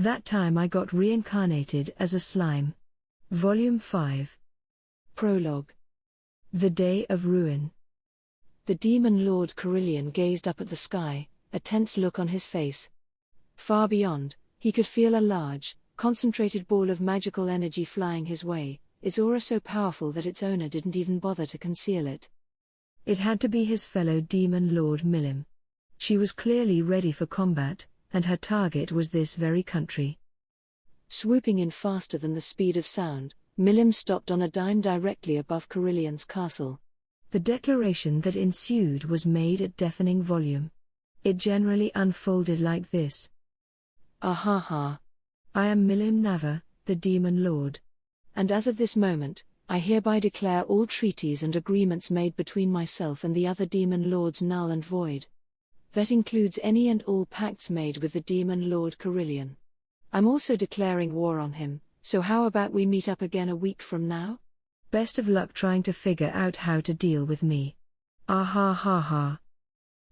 That time I got reincarnated as a slime. Volume 5. Prologue. The Day of Ruin. The demon lord Carillion gazed up at the sky, a tense look on his face. Far beyond, he could feel a large, concentrated ball of magical energy flying his way, its aura so powerful that its owner didn't even bother to conceal it. It had to be his fellow demon lord Milim. She was clearly ready for combat, and her target was this very country. Swooping in faster than the speed of sound, Milim stopped on a dime directly above Carillion's castle. The declaration that ensued was made at deafening volume. It generally unfolded like this. Ahaha. I am Milim Nava, the demon lord. And as of this moment, I hereby declare all treaties and agreements made between myself and the other demon lords null and void. That includes any and all pacts made with the demon lord Carillion. I'm also declaring war on him, so how about we meet up again a week from now? Best of luck trying to figure out how to deal with me. Ahahaha.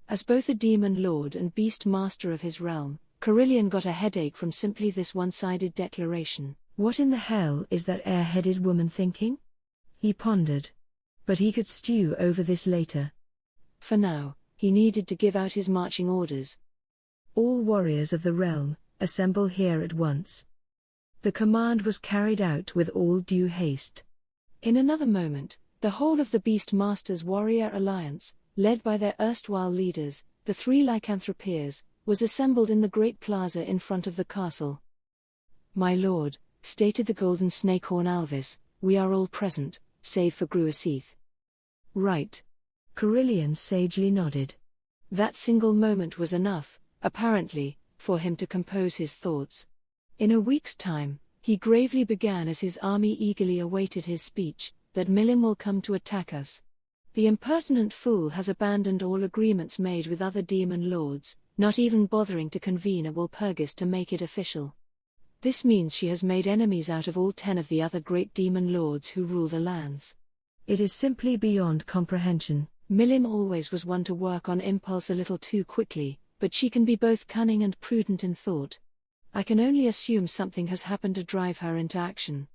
As both a demon lord and beast master of his realm, Carillion got a headache from simply this one-sided declaration. What in the hell is that air-headed woman thinking? He pondered. But he could stew over this later. For now, he needed to give out his marching orders. All warriors of the realm, assemble here at once. The command was carried out with all due haste. In another moment, the whole of the Beastmaster's warrior alliance, led by their erstwhile leaders, the three lycanthropeers, was assembled in the great plaza in front of the castle. My lord, stated the golden snakehorn Alvis, we are all present, save for Gruaseth. Right. Carillion sagely nodded. That single moment was enough, apparently, for him to compose his thoughts. In a week's time, he gravely began as his army eagerly awaited his speech, that Milim will come to attack us. The impertinent fool has abandoned all agreements made with other demon lords, not even bothering to convene a Walpurgis to make it official. This means she has made enemies out of all 10 of the other great demon lords who rule the lands. It is simply beyond comprehension. Milim always was one to work on impulse a little too quickly, but she can be both cunning and prudent in thought. I can only assume something has happened to drive her into action.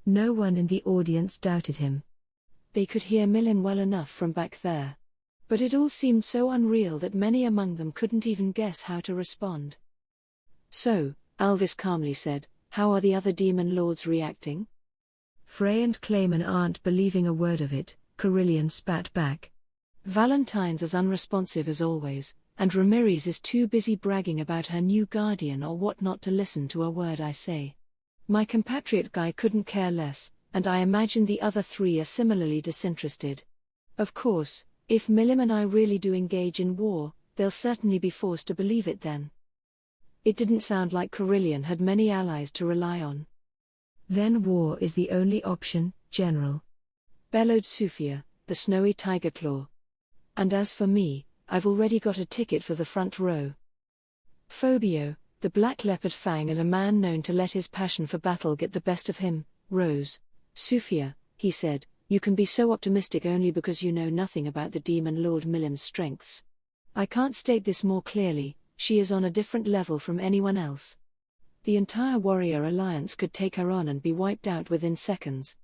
No one in the audience doubted him. They could hear Milim well enough from back there. But it all seemed so unreal that many among them couldn't even guess how to respond. So, Alvis calmly said, how are the other demon lords reacting? Frey and Clayman aren't believing a word of it, Carillion spat back. Valentine's as unresponsive as always, and Ramirez is too busy bragging about her new guardian or whatnot to listen to a word I say. My compatriot guy couldn't care less, and I imagine the other 3 are similarly disinterested. Of course, if Milim and I really do engage in war, they'll certainly be forced to believe it then. It didn't sound like Carillion had many allies to rely on. Then war is the only option, General. Bellowed Sufia, the snowy tiger claw. And as for me, I've already got a ticket for the front row. Phobio, the black leopard fang and a man known to let his passion for battle get the best of him, rose. Sufia, he said, you can be so optimistic only because you know nothing about the demon lord Milim's strengths. I can't state this more clearly, she is on a different level from anyone else. The entire warrior alliance could take her on and be wiped out within seconds.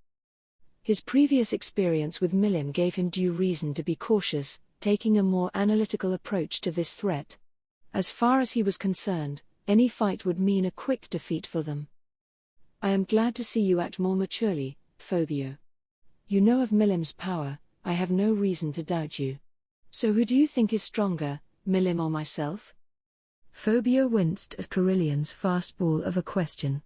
His previous experience with Milim gave him due reason to be cautious, taking a more analytical approach to this threat. As far as he was concerned, any fight would mean a quick defeat for them. I am glad to see you act more maturely, Phobio. You know of Milim's power, I have no reason to doubt you. So who do you think is stronger, Milim or myself? Phobio winced at Carillion's fastball of a question.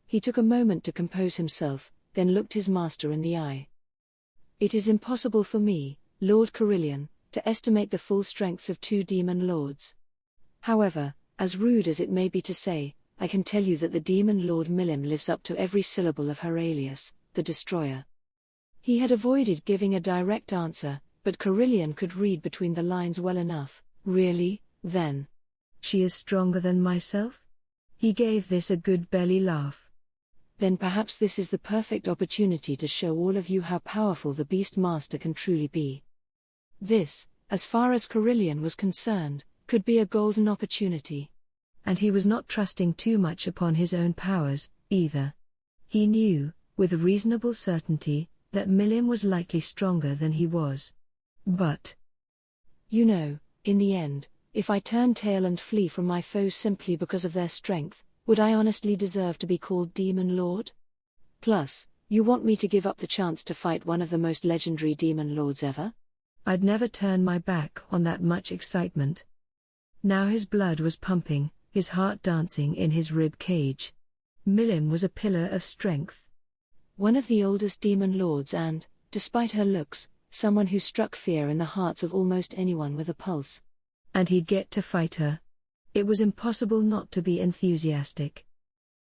He took a moment to compose himself, then looked his master in the eye. It is impossible for me, Lord Carillion, to estimate the full strengths of 2 demon lords. However, as rude as it may be to say, I can tell you that the demon lord Milim lives up to every syllable of her alias, the Destroyer. He had avoided giving a direct answer, but Carillion could read between the lines well enough. Really, then? She is stronger than myself? He gave this a good belly laugh. Then perhaps this is the perfect opportunity to show all of you how powerful the Beastmaster can truly be. This, as far as Carillion was concerned, could be a golden opportunity. And he was not trusting too much upon his own powers, either. He knew, with reasonable certainty, that Milim was likely stronger than he was. But, you know, in the end, if I turn tail and flee from my foes simply because of their strength, would I honestly deserve to be called Demon Lord? Plus, you want me to give up the chance to fight one of the most legendary demon lords ever? I'd never turn my back on that much excitement. Now his blood was pumping, his heart dancing in his rib cage. Milim was a pillar of strength. One of the oldest demon lords and, despite her looks, someone who struck fear in the hearts of almost anyone with a pulse. And he'd get to fight her. It was impossible not to be enthusiastic.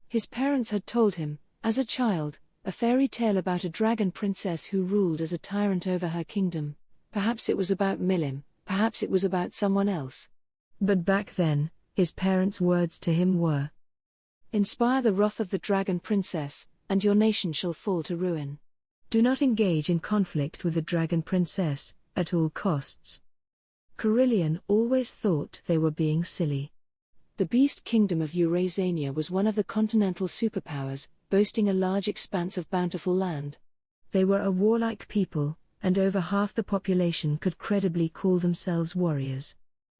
His parents had told him, as a child, a fairy tale about a dragon princess who ruled as a tyrant over her kingdom. Perhaps it was about Milim, perhaps it was about someone else. But back then, his parents' words to him were, "Inspire the wrath of the dragon princess, and your nation shall fall to ruin." Do not engage in conflict with the dragon princess, at all costs. Carillion always thought they were being silly. The beast kingdom of Eurasania was one of the continental superpowers, boasting a large expanse of bountiful land. They were a warlike people, and over half the population could credibly call themselves warriors.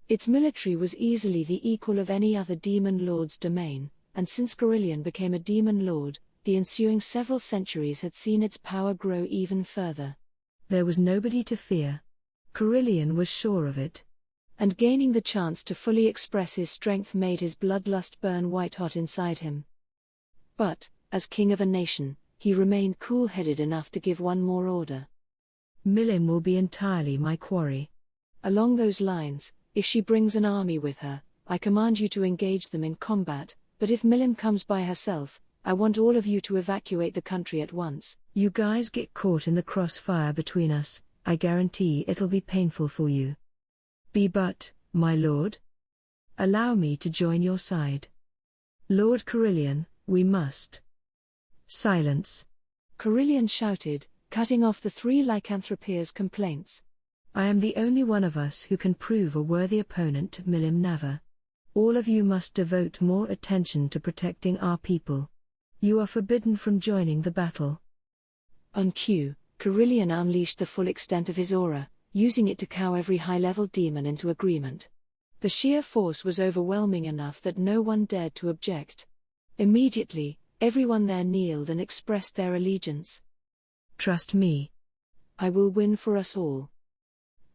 Its military was easily the equal of any other demon lord's domain, and since Carillion became a demon lord, the ensuing several centuries had seen its power grow even further. There was nobody to fear. Carillion was sure of it. And gaining the chance to fully express his strength made his bloodlust burn white-hot inside him. But, as king of a nation, he remained cool-headed enough to give one more order. Milim will be entirely my quarry. Along those lines, if she brings an army with her, I command you to engage them in combat, but if Milim comes by herself, I want all of you to evacuate the country at once. You guys get caught in the crossfire between us, I guarantee it'll be painful for you. But, my lord? Allow me to join your side. Lord Carillion, we must. Silence. Carillion shouted, cutting off the three lycanthropeers' complaints. I am the only one of us who can prove a worthy opponent to Milim Nava. All of you must devote more attention to protecting our people. You are forbidden from joining the battle. On cue, Carillion unleashed the full extent of his aura, using it to cow every high-level demon into agreement. The sheer force was overwhelming enough that no one dared to object. Immediately, everyone there kneeled and expressed their allegiance. Trust me. I will win for us all.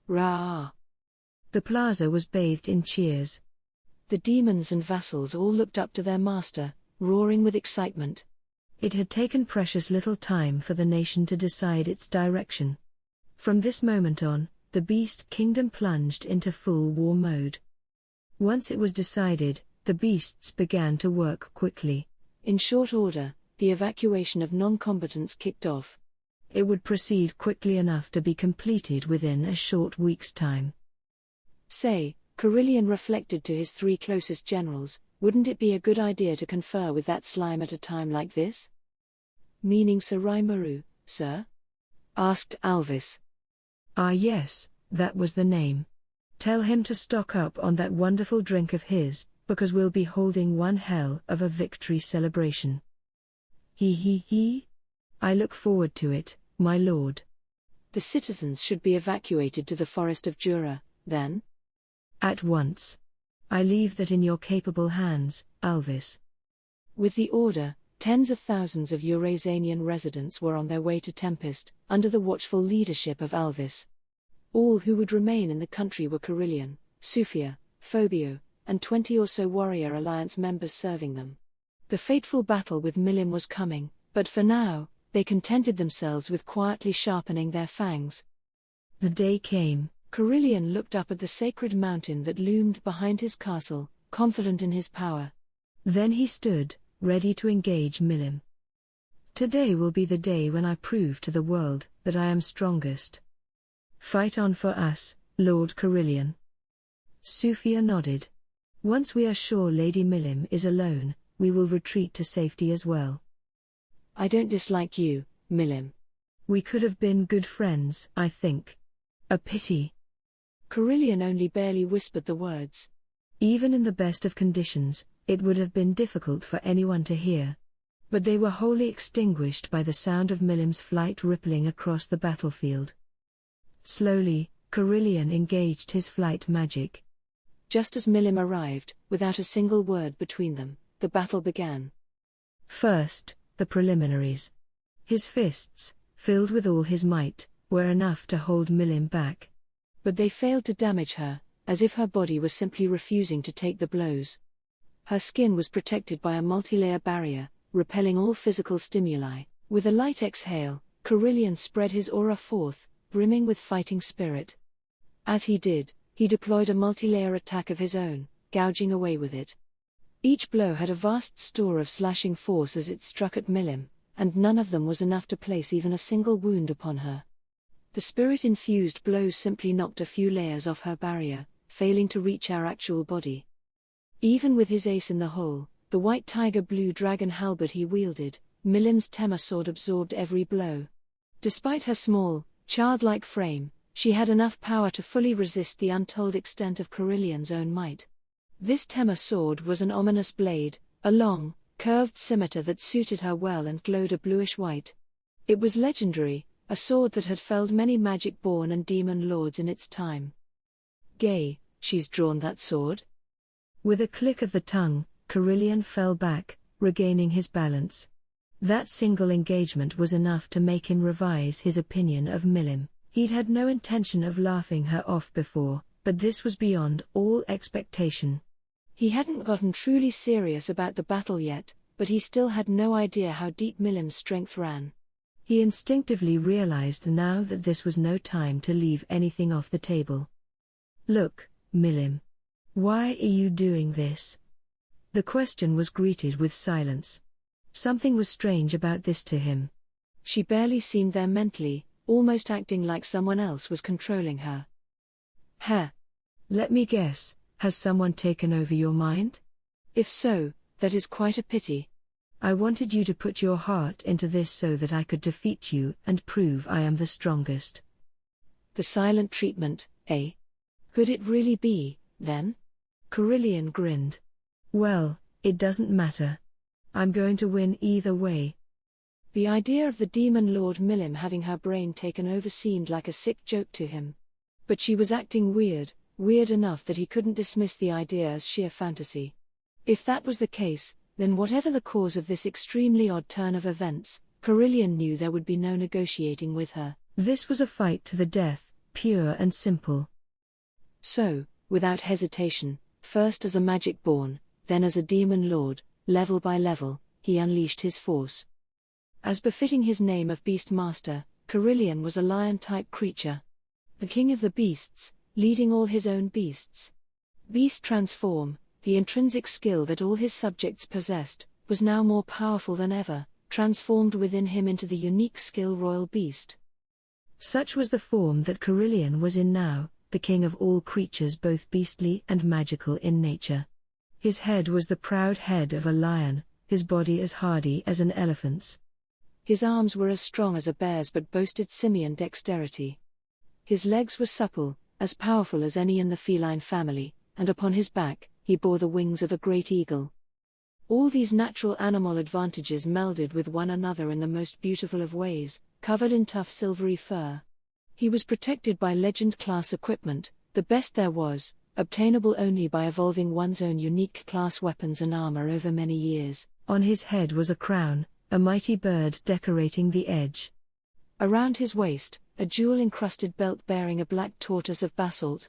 Rah! The plaza was bathed in cheers. The demons and vassals all looked up to their master, roaring with excitement. It had taken precious little time for the nation to decide its direction. From this moment on, the Beast Kingdom plunged into full war mode. Once it was decided, the beasts began to work quickly. In short order, the evacuation of non-combatants kicked off. It would proceed quickly enough to be completed within a short week's time. Say, Carillion reflected to his three closest generals, wouldn't it be a good idea to confer with that slime at a time like this? Meaning Sir Rimuru, sir? Asked Alvis. Ah yes, that was the name. Tell him to stock up on that wonderful drink of his, because we'll be holding one hell of a victory celebration. He. I look forward to it, my lord. The citizens should be evacuated to the forest of Jura, then? At once. I leave that in your capable hands, Alvis. With the order, tens of thousands of Eurasanian residents were on their way to Tempest, under the watchful leadership of Alvis. All who would remain in the country were Carillion, Sufia, Phobio, and 20 or so Warrior Alliance members serving them. The fateful battle with Milim was coming, but for now, they contented themselves with quietly sharpening their fangs. The day came. Carillion looked up at the sacred mountain that loomed behind his castle, confident in his power. Then he stood, ready to engage Milim. Today will be the day when I prove to the world that I am strongest. Fight on for us, Lord Carillion. Sufia nodded. Once we are sure Lady Milim is alone, we will retreat to safety as well. I don't dislike you, Milim. We could have been good friends, I think. A pity. Carillion only barely whispered the words. Even in the best of conditions, it would have been difficult for anyone to hear. But they were wholly extinguished by the sound of Milim's flight rippling across the battlefield. Slowly, Carillion engaged his flight magic. Just as Milim arrived, without a single word between them, the battle began. First, the preliminaries. His fists, filled with all his might, were enough to hold Milim back. But they failed to damage her, as if her body was simply refusing to take the blows. Her skin was protected by a multi-layer barrier, repelling all physical stimuli. With a light exhale, Carillion spread his aura forth, brimming with fighting spirit. As he did, he deployed a multi-layer attack of his own, gouging away with it. Each blow had a vast store of slashing force as it struck at Milim, and none of them was enough to place even a single wound upon her. The spirit-infused blows simply knocked a few layers off her barrier, failing to reach our actual body. Even with his ace in the hole, the white tiger blue dragon halberd he wielded, Milim's Tema sword absorbed every blow. Despite her small, childlike frame, she had enough power to fully resist the untold extent of Carillion's own might. This Tema sword was an ominous blade, a long, curved scimitar that suited her well and glowed a bluish-white. It was legendary, a sword that had felled many magic-born and demon lords in its time. "Gay, she's drawn that sword?" With a click of the tongue, Carillion fell back, regaining his balance. That single engagement was enough to make him revise his opinion of Milim. He'd had no intention of laughing her off before, but this was beyond all expectation. He hadn't gotten truly serious about the battle yet, but he still had no idea how deep Milim's strength ran. He instinctively realized now that this was no time to leave anything off the table. "Look, Milim. Why are you doing this?" The question was greeted with silence. Something was strange about this to him. She barely seemed there mentally, almost acting like someone else was controlling her. Let me guess, has someone taken over your mind? If so, that is quite a pity. I wanted you to put your heart into this so that I could defeat you and prove I am the strongest. The silent treatment, eh? Could it really be, then? Carillion grinned. Well, it doesn't matter. I'm going to win either way. The idea of the demon lord Milim having her brain taken over seemed like a sick joke to him. But she was acting weird enough that he couldn't dismiss the idea as sheer fantasy. If that was the case, then whatever the cause of this extremely odd turn of events, Carillion knew there would be no negotiating with her. This was a fight to the death, pure and simple. So, without hesitation, first as a magic-born, then as a demon lord, level by level, he unleashed his force. As befitting his name of Beastmaster, Carillion was a lion-type creature. The king of the beasts, leading all his own beasts. Beast transform, the intrinsic skill that all his subjects possessed, was now more powerful than ever, transformed within him into the unique skill Royal Beast. Such was the form that Carillion was in now, the king of all creatures both beastly and magical in nature. His head was the proud head of a lion, his body as hardy as an elephant's. His arms were as strong as a bear's but boasted simian dexterity. His legs were supple, as powerful as any in the feline family, and upon his back, he bore the wings of a great eagle. All these natural animal advantages melded with one another in the most beautiful of ways, covered in tough silvery fur. He was protected by legend-class equipment, the best there was, obtainable only by evolving one's own unique class weapons and armor over many years. On his head was a crown, a mighty bird decorating the edge. Around his waist, a jewel-encrusted belt bearing a black tortoise of basalt.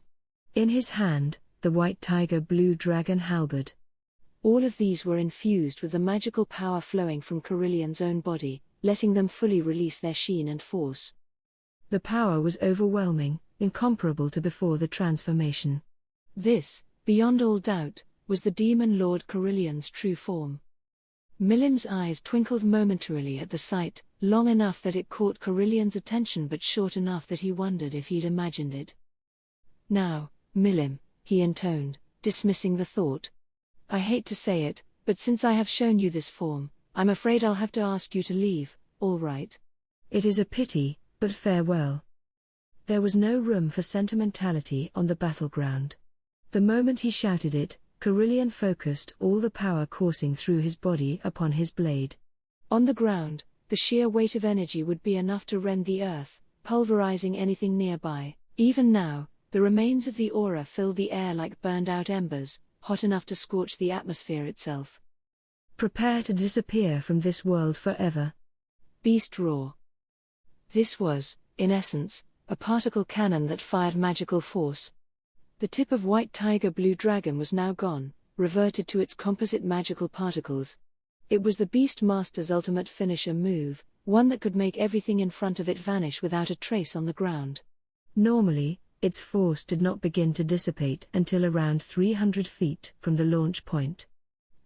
In his hand, the white tiger blue dragon halberd. All of these were infused with the magical power flowing from Carillion's own body, letting them fully release their sheen and force. The power was overwhelming, incomparable to before the transformation. This, beyond all doubt, was the demon lord Carillion's true form. Milim's eyes twinkled momentarily at the sight, long enough that it caught Carillion's attention but short enough that he wondered if he'd imagined it. "Now, Milim," he intoned, dismissing the thought. "I hate to say it, but since I have shown you this form, I'm afraid I'll have to ask you to leave, all right?" "It is a pity, but farewell." There was no room for sentimentality on the battleground. The moment he shouted it, Carillion focused all the power coursing through his body upon his blade. On the ground, the sheer weight of energy would be enough to rend the earth, pulverizing anything nearby. Even now, the remains of the aura filled the air like burned-out embers, hot enough to scorch the atmosphere itself. Prepare to disappear from this world forever. Beast roar. This was, in essence, a particle cannon that fired magical force. The tip of White Tiger Blue Dragon was now gone, reverted to its composite magical particles. It was the Beast Master's ultimate finisher move, one that could make everything in front of it vanish without a trace on the ground. Normally, its force did not begin to dissipate until around 300 feet from the launch point.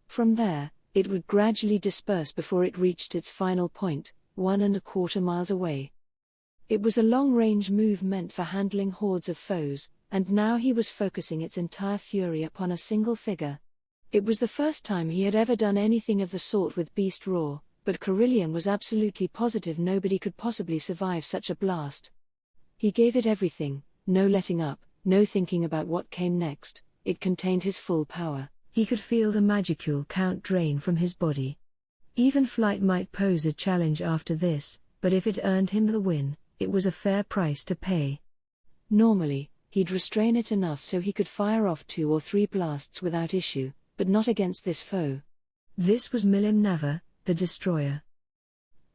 From there, it would gradually disperse before it reached its final point, 1.25 miles away. It was a long-range move meant for handling hordes of foes, and now he was focusing its entire fury upon a single figure. It was the first time he had ever done anything of the sort with Beast Roar, but Carillion was absolutely positive nobody could possibly survive such a blast. He gave it everything, no letting up, no thinking about what came next. It contained his full power. He could feel the magicule count drain from his body. Even flight might pose a challenge after this, but if it earned him the win, it was a fair price to pay. Normally, he'd restrain it enough so he could fire off 2 or 3 blasts without issue, but not against this foe. This was Milim Nava, the Destroyer.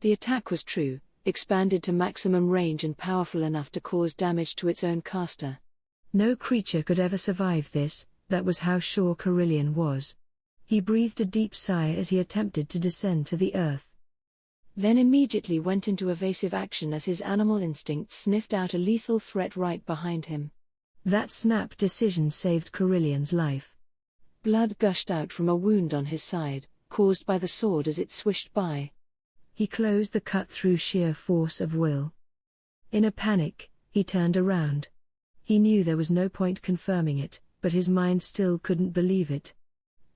The attack was true, expanded to maximum range and powerful enough to cause damage to its own caster. No creature could ever survive this, that was how sure Carillion was. He breathed a deep sigh as he attempted to descend to the earth. Then immediately went into evasive action as his animal instincts sniffed out a lethal threat right behind him. That snap decision saved Carillion's life. Blood gushed out from a wound on his side, caused by the sword as it swished by. He closed the cut through sheer force of will. In a panic, he turned around. He knew there was no point confirming it, but his mind still couldn't believe it.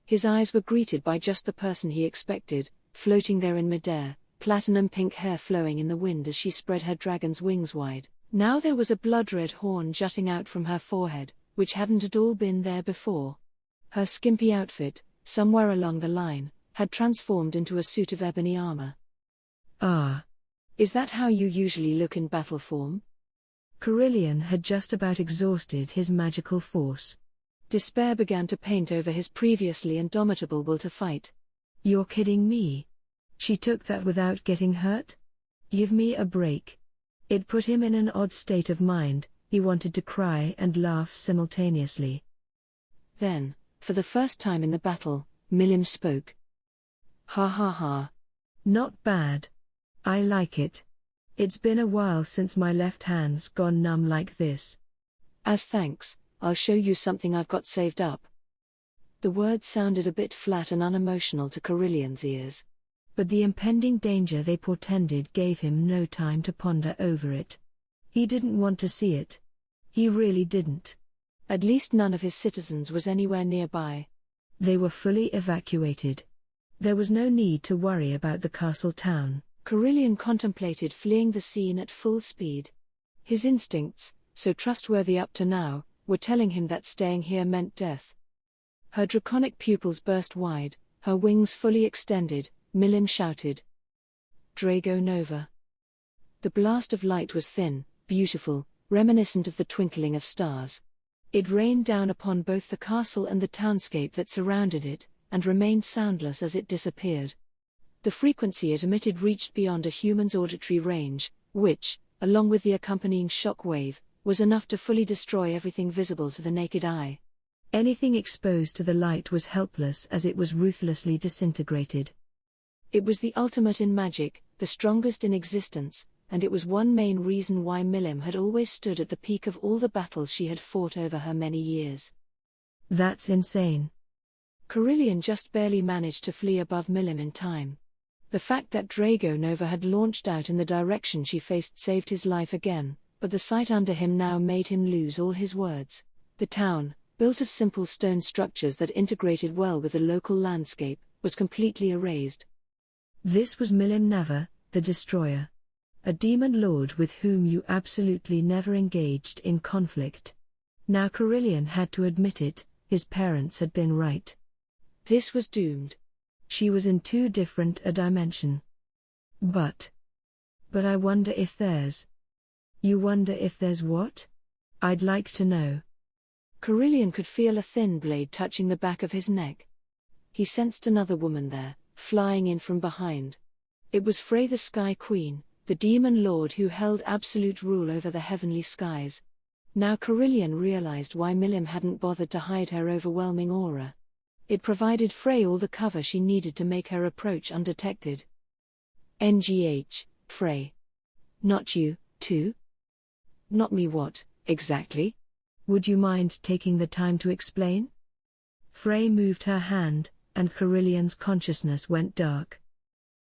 His eyes were greeted by just the person he expected, floating there in midair, platinum pink hair flowing in the wind as she spread her dragon's wings wide. Now there was a blood-red horn jutting out from her forehead, which hadn't at all been there before. Her skimpy outfit, somewhere along the line, had transformed into a suit of ebony armor. Ah. Is that how you usually look in battle form? Carillion had just about exhausted his magical force. Despair began to paint over his previously indomitable will to fight. You're kidding me. She took that without getting hurt? Give me a break. It put him in an odd state of mind. He wanted to cry and laugh simultaneously. Then, for the first time in the battle, Milim spoke. Ha ha ha. Not bad. I like it. It's been a while since my left hand's gone numb like this. As thanks, I'll show you something I've got saved up. The words sounded a bit flat and unemotional to Carillion's ears. But the impending danger they portended gave him no time to ponder over it. He didn't want to see it. He really didn't. At least none of his citizens was anywhere nearby. They were fully evacuated. There was no need to worry about the castle town. Carillion contemplated fleeing the scene at full speed. His instincts, so trustworthy up to now, were telling him that staying here meant death. Her draconic pupils burst wide, her wings fully extended. Milim shouted. Drago Nova. The blast of light was thin, beautiful, reminiscent of the twinkling of stars. It rained down upon both the castle and the townscape that surrounded it, and remained soundless as it disappeared. The frequency it emitted reached beyond a human's auditory range, which, along with the accompanying shock wave, was enough to fully destroy everything visible to the naked eye. Anything exposed to the light was helpless as it was ruthlessly disintegrated. It was the ultimate in magic, the strongest in existence, and it was one main reason why Milim had always stood at the peak of all the battles she had fought over her many years. That's insane. Carillion just barely managed to flee above Milim in time. The fact that Drago Nova had launched out in the direction she faced saved his life again, but the sight under him now made him lose all his words. The town, built of simple stone structures that integrated well with the local landscape, was completely erased. This was Milim Nava, the Destroyer. A demon lord with whom you absolutely never engaged in conflict. Now Carillion had to admit it, his parents had been right. This was doomed. She was in too different a dimension. But I wonder if there's... You wonder if there's what? I'd like to know. Carillion could feel a thin blade touching the back of his neck. He sensed another woman there, flying in from behind. It was Frey the Sky Queen, the demon lord who held absolute rule over the heavenly skies. Now Carillion realized why Milim hadn't bothered to hide her overwhelming aura. It provided Frey all the cover she needed to make her approach undetected. NGH, Frey. Not you, too? Not me what, exactly? Would you mind taking the time to explain? Frey moved her hand, and Carillion's consciousness went dark.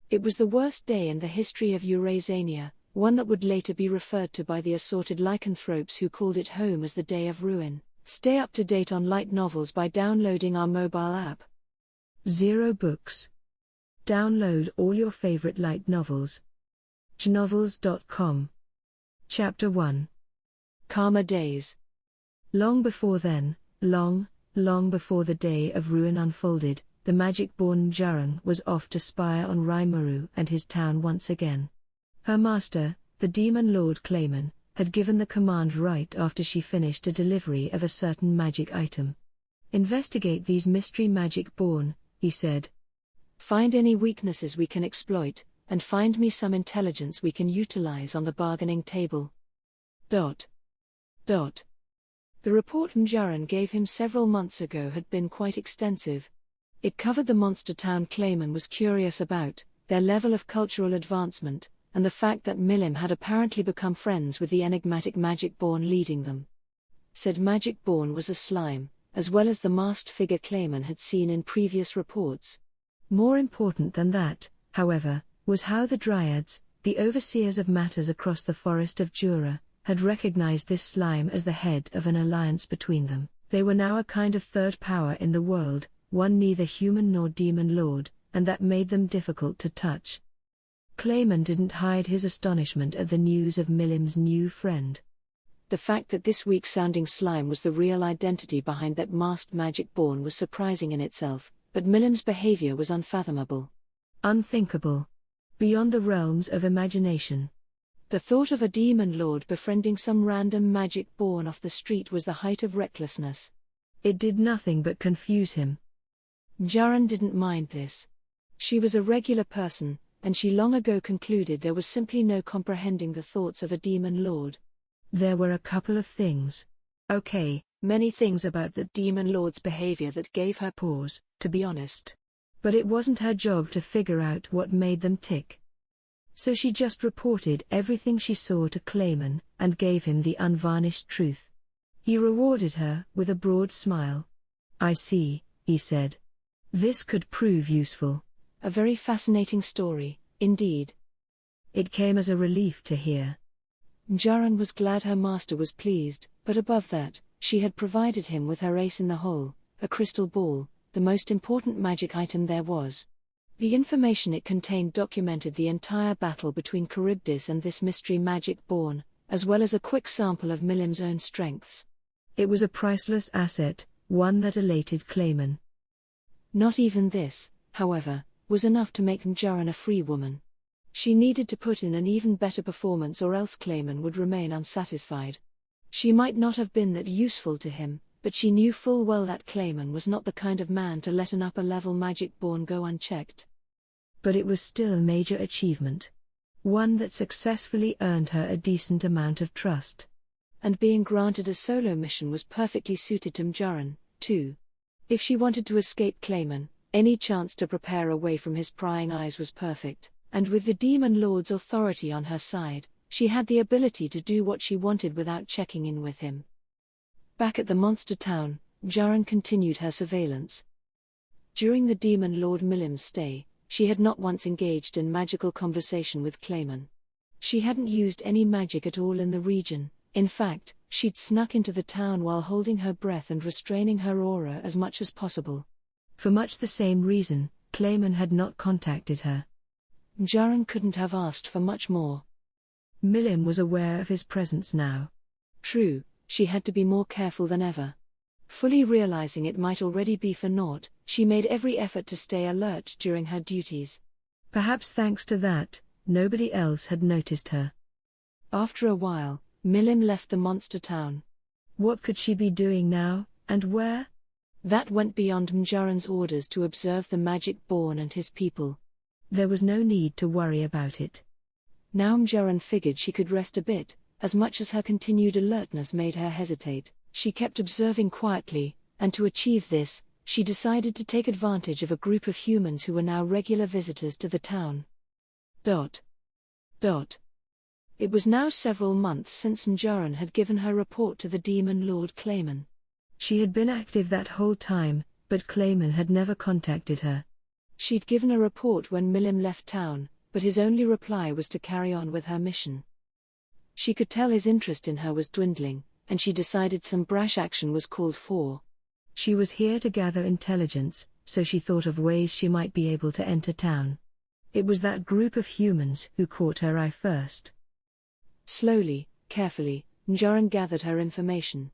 It was the worst day in the history of Eurasania, one that would later be referred to by the assorted lycanthropes who called it home as the Day of Ruin. Stay up to date on light novels by downloading our mobile app. 0 books. Download all your favorite light novels. jnovels.com. Chapter 1. Karma Days. Long before then, long before the Day of Ruin unfolded, the magic-born Mjaran was off to spy on Rimuru and his town once again. Her master, the demon lord Clayman, had given the command right after she finished a delivery of a certain magic item. Investigate these mystery magic-born, he said. Find any weaknesses we can exploit, and find me some intelligence we can utilize on the bargaining table. ... The report Mjaran gave him several months ago had been quite extensive. It covered the monster town Clayman was curious about, their level of cultural advancement, and the fact that Milim had apparently become friends with the enigmatic Magic-born leading them. Said Magic-born was a slime, as well as the masked figure Clayman had seen in previous reports. More important than that, however, was how the Dryads, the overseers of matters across the forest of Jura, had recognized this slime as the head of an alliance between them. They were now a kind of third power in the world, one neither human nor demon lord, and that made them difficult to touch. Clayman didn't hide his astonishment at the news of Milim's new friend. The fact that this weak-sounding slime was the real identity behind that masked Magic-born was surprising in itself, but Milim's behavior was unfathomable. Unthinkable. Beyond the realms of imagination. The thought of a demon lord befriending some random Magic-born off the street was the height of recklessness. It did nothing but confuse him. Mjaran didn't mind this. She was a regular person, and she long ago concluded there was simply no comprehending the thoughts of a demon lord. There were a couple of things. Okay, many things about the demon lord's behavior that gave her pause, to be honest. But it wasn't her job to figure out what made them tick. So she just reported everything she saw to Clayman, and gave him the unvarnished truth. He rewarded her with a broad smile. I see, he said. This could prove useful. A very fascinating story, indeed. It came as a relief to hear. Mjaran was glad her master was pleased, but above that, she had provided him with her ace in the hole, a crystal ball, the most important magic item there was. The information it contained documented the entire battle between Charybdis and this mystery Magic-born, as well as a quick sample of Milim's own strengths. It was a priceless asset, one that elated Clayman. Not even this, however, was enough to make Mjaran a free woman. She needed to put in an even better performance or else Clayman would remain unsatisfied. She might not have been that useful to him, but she knew full well that Clayman was not the kind of man to let an upper-level Magic-born go unchecked. But it was still a major achievement. One that successfully earned her a decent amount of trust. And being granted a solo mission was perfectly suited to Mjaran, too. If she wanted to escape Clayman, any chance to prepare away from his prying eyes was perfect, and with the Demon Lord's authority on her side, she had the ability to do what she wanted without checking in with him. Back at the monster town, Mjaran continued her surveillance. During the Demon Lord Milim's stay, she had not once engaged in magical conversation with Clayman. She hadn't used any magic at all in the region. In fact, she'd snuck into the town while holding her breath and restraining her aura as much as possible. For much the same reason, Clayman had not contacted her. Mjaran couldn't have asked for much more. Milim was aware of his presence now. True, she had to be more careful than ever. Fully realizing it might already be for naught, she made every effort to stay alert during her duties. Perhaps thanks to that, nobody else had noticed her. After a while, Milim left the monster town. What could she be doing now, and where? That went beyond Mjaran's orders to observe the magic born and his people. There was no need to worry about it. Now Mjaran figured she could rest a bit, as much as her continued alertness made her hesitate. She kept observing quietly, and to achieve this, she decided to take advantage of a group of humans who were now regular visitors to the town. It was now several months since Mjaran had given her report to the demon lord Clayman. She had been active that whole time, but Clayman had never contacted her. She'd given a report when Milim left town, but his only reply was to carry on with her mission. She could tell his interest in her was dwindling, and she decided some brash action was called for. She was here to gather intelligence, so she thought of ways she might be able to enter town. It was that group of humans who caught her eye first. Slowly, carefully, Mjaran gathered her information.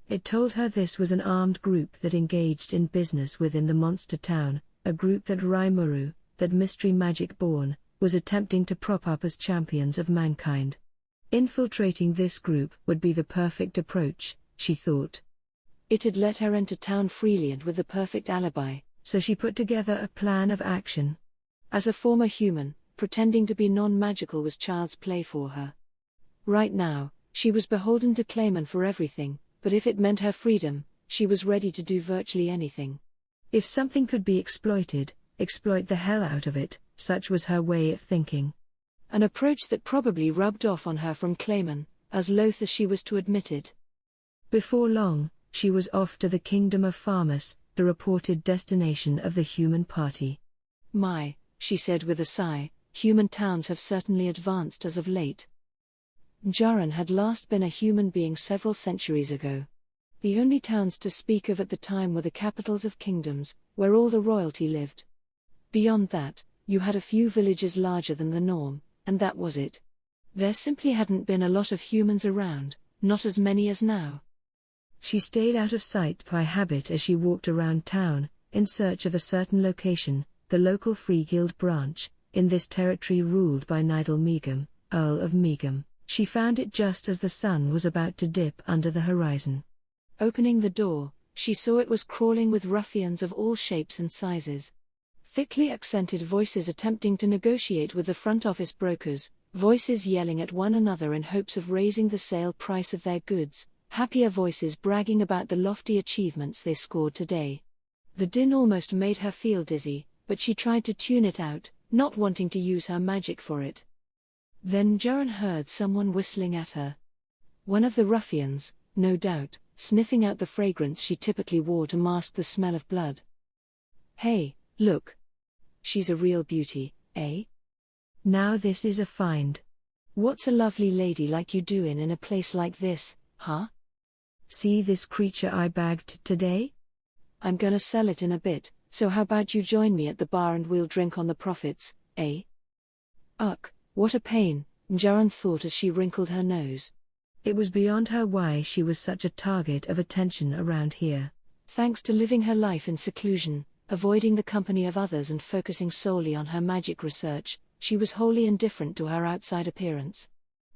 It told her this was an armed group that engaged in business within the monster town, a group that Raimuru, that mystery magic born, was attempting to prop up as champions of mankind. Infiltrating this group would be the perfect approach, she thought. It had let her enter town freely and with the perfect alibi, so she put together a plan of action. As a former human, pretending to be non-magical was child's play for her. Right now, she was beholden to Clayman for everything, but if it meant her freedom, she was ready to do virtually anything. If something could be exploited, exploit the hell out of it, such was her way of thinking. An approach that probably rubbed off on her from Clayman, as loath as she was to admit it. Before long, she was off to the kingdom of Farmus, the reported destination of the human party. My, she said with a sigh, human towns have certainly advanced as of late. Mjaran had last been a human being several centuries ago. The only towns to speak of at the time were the capitals of kingdoms, where all the royalty lived. Beyond that, you had a few villages larger than the norm, and that was it. There simply hadn't been a lot of humans around, not as many as now. She stayed out of sight by habit as she walked around town, in search of a certain location, the local Free Guild branch, in this territory ruled by Nidal Megum, Earl of Megum. She found it just as the sun was about to dip under the horizon. Opening the door, she saw it was crawling with ruffians of all shapes and sizes. Thickly accented voices attempting to negotiate with the front office brokers, voices yelling at one another in hopes of raising the sale price of their goods, happier voices bragging about the lofty achievements they scored today. The din almost made her feel dizzy, but she tried to tune it out, not wanting to use her magic for it. Then Mjaran heard someone whistling at her. One of the ruffians, no doubt, sniffing out the fragrance she typically wore to mask the smell of blood. Hey, look. She's a real beauty, eh? Now this is a find. What's a lovely lady like you doing in a place like this, huh? See this creature I bagged today? I'm gonna sell it in a bit, so how about you join me at the bar and we'll drink on the profits, eh? Ugh, what a pain, Mjaran thought as she wrinkled her nose. It was beyond her why she was such a target of attention around here. Thanks to living her life in seclusion, avoiding the company of others and focusing solely on her magic research, she was wholly indifferent to her outside appearance.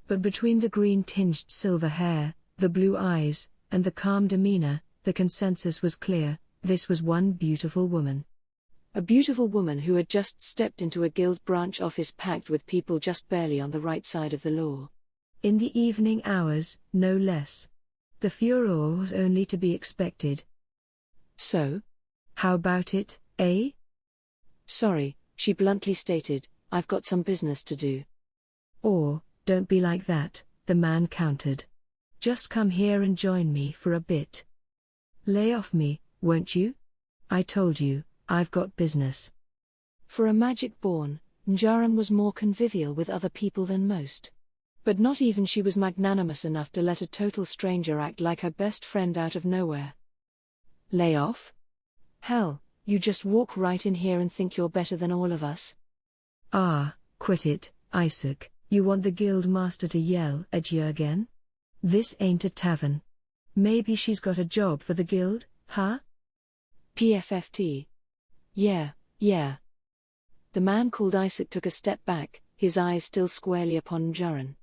But between the green-tinged silver hair, the blue eyes, and the calm demeanor, the consensus was clear: this was one beautiful woman. A beautiful woman who had just stepped into a guild branch office packed with people just barely on the right side of the law. In the evening hours, no less. The furor was only to be expected. So? How about it, eh? Sorry, she bluntly stated, I've got some business to do. Or, don't be like that, the man countered. Just come here and join me for a bit. Lay off me, won't you? I told you, I've got business. For a magic born, Mjaran was more convivial with other people than most. But not even she was magnanimous enough to let a total stranger act like her best friend out of nowhere. Lay off? Hell, you just walk right in here and think you're better than all of us? Ah, quit it, Isaac. You want the guild master to yell at you again? This ain't a tavern. Maybe she's got a job for the guild, huh? PFFT. Yeah. The man called Isaac took a step back, his eyes still squarely upon Mjaran.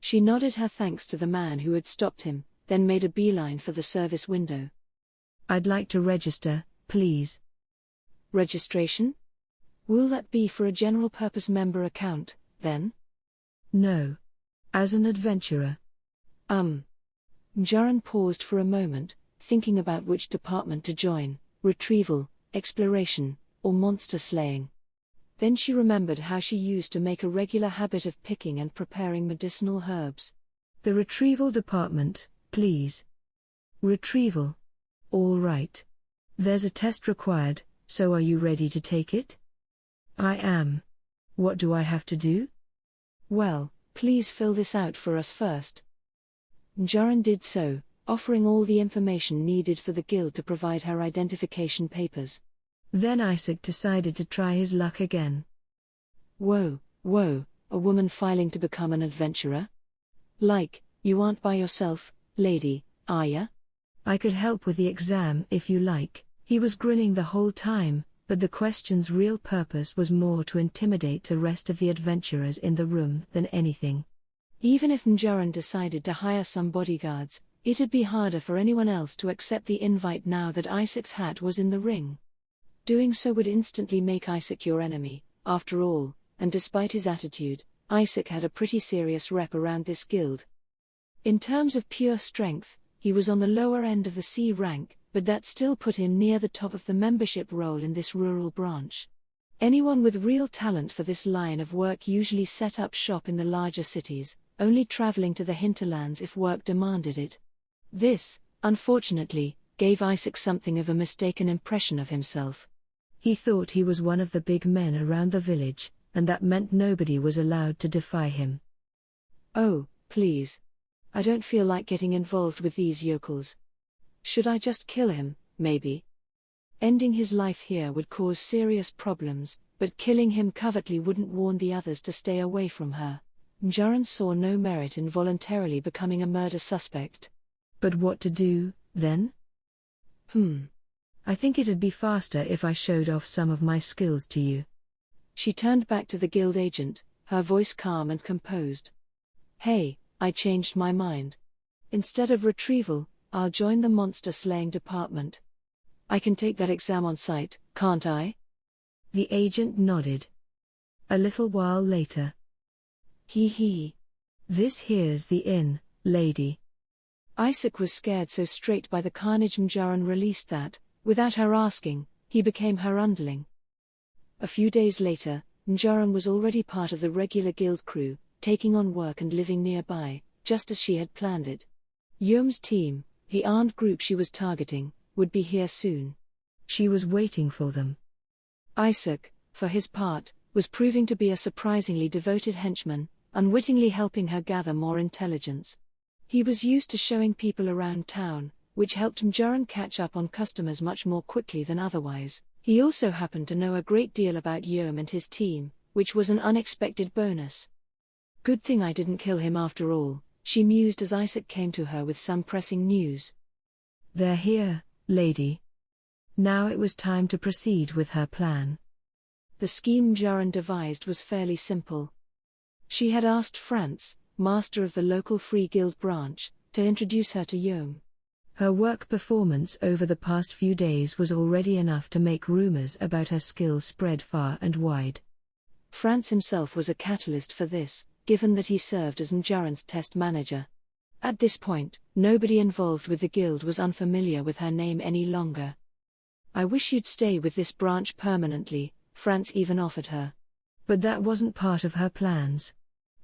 She nodded her thanks to the man who had stopped him, then made a beeline for the service window. I'd like to register, please. Registration? Will that be for a general-purpose member account, then? No. As an adventurer. Mjaran paused for a moment, thinking about which department to join, retrieval, exploration, or monster slaying. Then she remembered how she used to make a regular habit of picking and preparing medicinal herbs. The retrieval department, please. Retrieval. All right. There's a test required, so are you ready to take it? I am. What do I have to do? Well, please fill this out for us first. Mjaran did so, offering all the information needed for the guild to provide her identification papers. Then Isaac decided to try his luck again. Whoa, a woman filing to become an adventurer? Like, you aren't by yourself, lady, are ya? I could help with the exam if you like. He was grinning the whole time, but the question's real purpose was more to intimidate the rest of the adventurers in the room than anything. Even if Mjaran decided to hire some bodyguards, it'd be harder for anyone else to accept the invite now that Isaac's hat was in the ring. Doing so would instantly make Isaac your enemy, after all, and despite his attitude, Isaac had a pretty serious rep around this guild. In terms of pure strength, he was on the lower end of the C rank, but that still put him near the top of the membership roll in this rural branch. Anyone with real talent for this line of work usually set up shop in the larger cities, only traveling to the hinterlands if work demanded it. This, unfortunately, gave Isaac something of a mistaken impression of himself. He thought he was one of the big men around the village, and that meant nobody was allowed to defy him. Oh, please. I don't feel like getting involved with these yokels. Should I just kill him, maybe? Ending his life here would cause serious problems, but killing him covertly wouldn't warn the others to stay away from her. Mjaran saw no merit in voluntarily becoming a murder suspect. But what to do, then? I think it'd be faster if I showed off some of my skills to you. She turned back to the guild agent, her voice calm and composed. Hey, I changed my mind. Instead of retrieval, I'll join the monster slaying department. I can take that exam on site, can't I? The agent nodded. A little while later. He. This here's the inn, lady. Isaac was scared so straight by the carnage Mjaran released that, without her asking, he became her underling. A few days later, Mjaran was already part of the regular guild crew, taking on work and living nearby, just as she had planned it. Yom's team, the armed group she was targeting, would be here soon. She was waiting for them. Isaac, for his part, was proving to be a surprisingly devoted henchman, unwittingly helping her gather more intelligence. He was used to showing people around town, which helped Mjaran catch up on customers much more quickly than otherwise. He also happened to know a great deal about Yom and his team, which was an unexpected bonus. Good thing I didn't kill him after all, she mused as Isaac came to her with some pressing news. They're here, lady. Now it was time to proceed with her plan. The scheme Mjaran devised was fairly simple. She had asked France, master of the local Free Guild branch, to introduce her to Yom. Her work performance over the past few days was already enough to make rumors about her skills spread far and wide. France himself was a catalyst for this, given that he served as Mjaran's test manager. At this point, nobody involved with the guild was unfamiliar with her name any longer. I wish you'd stay with this branch permanently, France even offered her. But that wasn't part of her plans.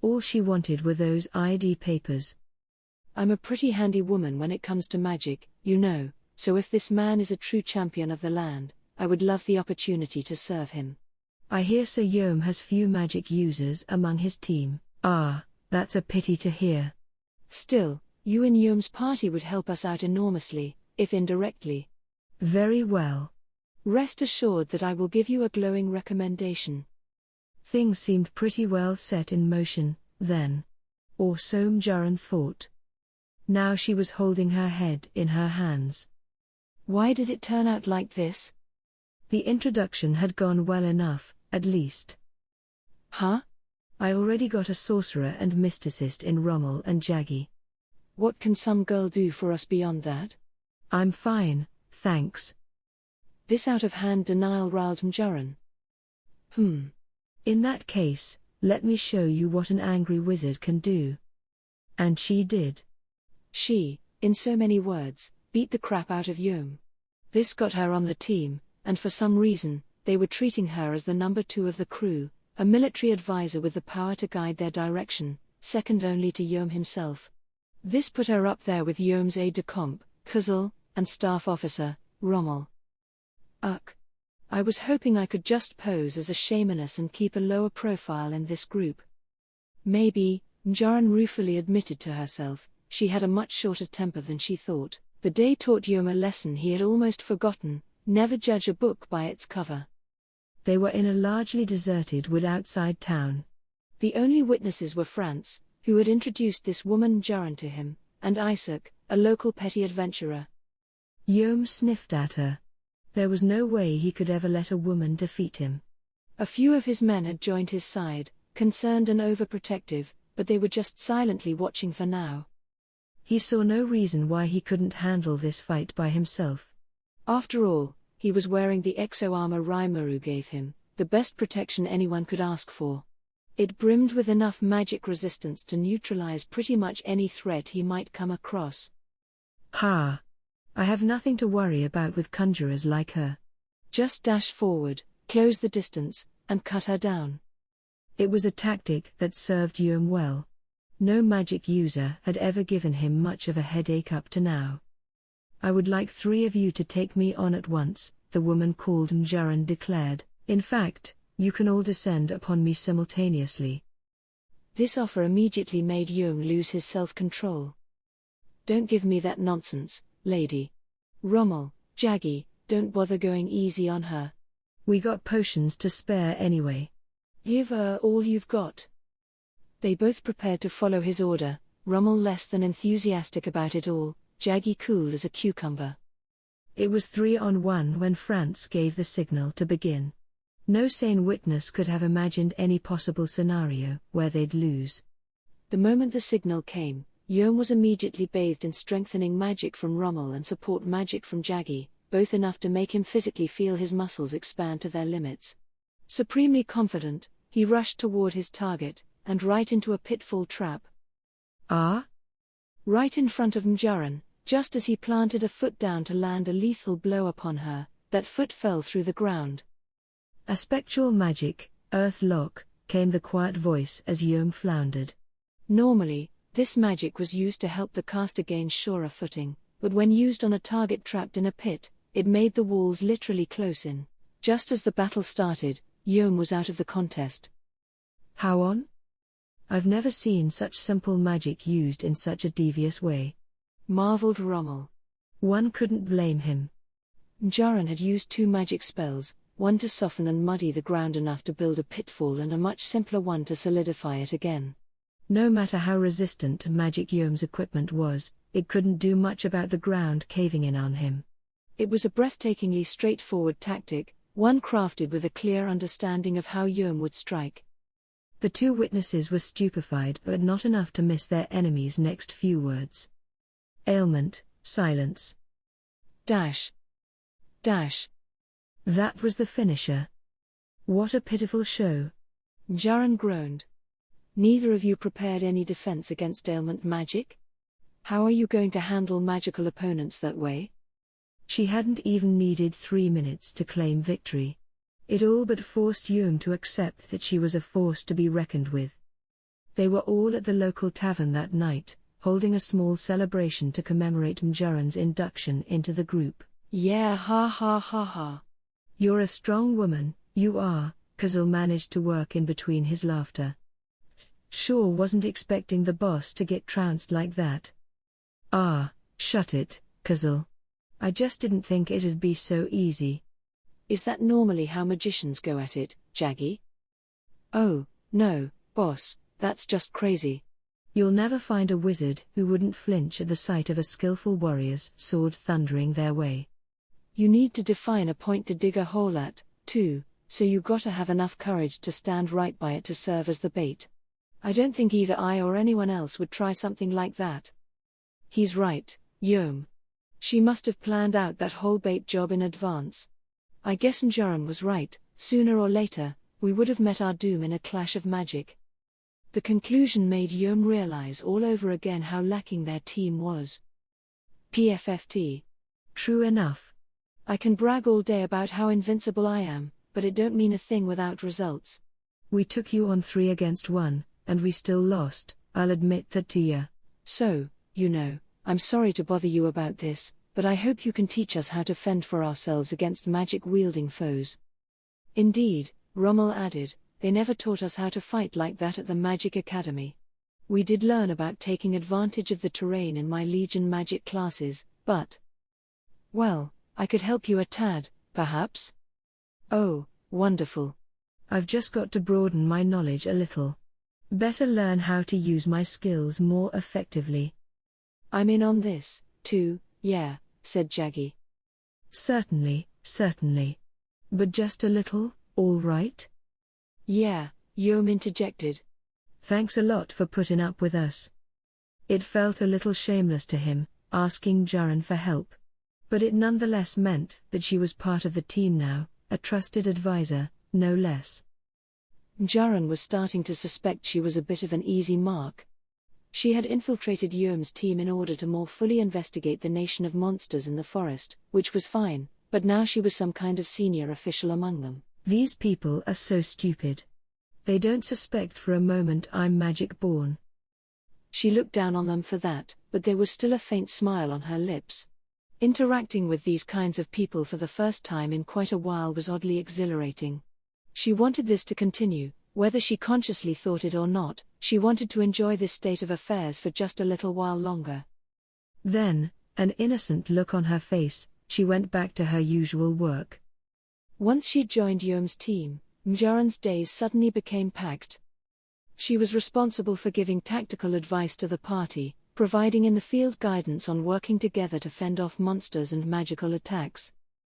All she wanted were those ID papers. I'm a pretty handy woman when it comes to magic, you know, so if this man is a true champion of the land, I would love the opportunity to serve him. I hear Sir Yom has few magic users among his team. Ah, that's a pity to hear. Still, you and Yom's party would help us out enormously, if indirectly. Very well. Rest assured that I will give you a glowing recommendation. Things seemed pretty well set in motion, then. Or so Mjaran thought. Now she was holding her head in her hands. Why did it turn out like this? The introduction had gone well enough, at least. Huh? I already got a sorcerer and mysticist in Rommel and Jaggy. What can some girl do for us beyond that? I'm fine, thanks. This out-of-hand denial riled Mjuran. In that case, let me show you what an angry wizard can do. And she did. She, in so many words, beat the crap out of Yom. This got her on the team, and for some reason, they were treating her as the number 2 of the crew, a military advisor with the power to guide their direction, second only to Yom himself. This put her up there with Yom's aide-de-camp, Kuzel, and staff officer, Rommel. I was hoping I could just pose as a shamaness and keep a lower profile in this group. Maybe, Mjuran ruefully admitted to herself, she had a much shorter temper than she thought. The day taught Yom a lesson he had almost forgotten: never judge a book by its cover. They were in a largely deserted wood outside town. The only witnesses were France, who had introduced this woman Mjuran to him, and Isaac, a local petty adventurer. Yom sniffed at her. There was no way he could ever let a woman defeat him. A few of his men had joined his side, concerned and overprotective, but they were just silently watching for now. He saw no reason why he couldn't handle this fight by himself. After all, he was wearing the exo-armor Rimuru gave him, the best protection anyone could ask for. It brimmed with enough magic resistance to neutralize pretty much any threat he might come across. Ha! I have nothing to worry about with conjurers like her. Just dash forward, close the distance, and cut her down. It was a tactic that served Yom well. No magic user had ever given him much of a headache up to now. I would like 3 of you to take me on at once, the woman called Mjuran declared. In fact, you can all descend upon me simultaneously. This offer immediately made Yom lose his self-control. Don't give me that nonsense, lady. Rommel, Jaggy, don't bother going easy on her. We got potions to spare anyway. Give her all you've got. They both prepared to follow his order, Rommel less than enthusiastic about it all, Jaggy cool as a cucumber. It was 3-on-1 when France gave the signal to begin. No sane witness could have imagined any possible scenario where they'd lose. The moment the signal came, Yom was immediately bathed in strengthening magic from Rommel and support magic from Jaggy, both enough to make him physically feel his muscles expand to their limits. Supremely confident, he rushed toward his target, and right into a pitfall trap. Right in front of Mjuran, just as he planted a foot down to land a lethal blow upon her, that foot fell through the ground. A spectral magic, earth lock, came the quiet voice as Yom floundered. Normally, this magic was used to help the caster gain surer footing, but when used on a target trapped in a pit, it made the walls literally close in. Just as the battle started, Yom was out of the contest. How on? I've never seen such simple magic used in such a devious way. Marveled Rommel. One couldn't blame him. Mjuran had used 2 magic spells, one to soften and muddy the ground enough to build a pitfall and a much simpler one to solidify it again. No matter how resistant magic Yom's equipment was, it couldn't do much about the ground caving in on him. It was a breathtakingly straightforward tactic, one crafted with a clear understanding of how Yom would strike. The 2 witnesses were stupefied but not enough to miss their enemy's next few words. Ailment, silence. Dash. Dash. That was the finisher. What a pitiful show. Mjuran groaned. Neither of you prepared any defense against ailment magic? How are you going to handle magical opponents that way? She hadn't even needed 3 minutes to claim victory. It all but forced Yom to accept that she was a force to be reckoned with. They were all at the local tavern that night, holding a small celebration to commemorate Mjuran's induction into the group. Yeah, ha ha ha ha. You're a strong woman, you are, Kuzel managed to work in between his laughter. Sure wasn't expecting the boss to get trounced like that. Shut it, Kuzel. I just didn't think it'd be so easy. Is that normally how magicians go at it, Jaggy? Oh, no, boss, that's just crazy. You'll never find a wizard who wouldn't flinch at the sight of a skillful warrior's sword thundering their way. You need to define a point to dig a hole at, too, so you gotta have enough courage to stand right by it to serve as the bait. I don't think either I or anyone else would try something like that. He's right, Yom. She must have planned out that whole bait job in advance. I guess Njaran was right, sooner or later, we would have met our doom in a clash of magic. The conclusion made Yom realize all over again how lacking their team was. PFFT. True enough. I can brag all day about how invincible I am, but it don't mean a thing without results. We took you on 3 against 1, and we still lost, I'll admit that to ya. So, I'm sorry to bother you about this, but I hope you can teach us how to fend for ourselves against magic-wielding foes. Indeed, Rommel added, they never taught us how to fight like that at the Magic Academy. We did learn about taking advantage of the terrain in my Legion magic classes, but... Well, I could help you a tad, perhaps? Oh, wonderful. I've just got to broaden my knowledge a little. Better learn how to use my skills more effectively. I'm in on this, too, yeah, said Jaggy. Certainly. But just a little, all right? Yeah, Yom interjected. Thanks a lot for putting up with us. It felt a little shameless to him, asking Njaran for help. But it nonetheless meant that she was part of the team now, a trusted advisor, no less. Njaran was starting to suspect she was a bit of an easy mark. She had infiltrated Yom's team in order to more fully investigate the nation of monsters in the forest, which was fine, but now she was some kind of senior official among them. These people are so stupid. They don't suspect for a moment I'm magic-born. She looked down on them for that, but there was still a faint smile on her lips. Interacting with these kinds of people for the first time in quite a while was oddly exhilarating. She wanted this to continue, whether she consciously thought it or not. She wanted to enjoy this state of affairs for just a little while longer. Then, an innocent look on her face, she went back to her usual work. Once she'd joined Yom's team, Njaran's days suddenly became packed. She was responsible for giving tactical advice to the party, providing in-the-field guidance on working together to fend off monsters and magical attacks.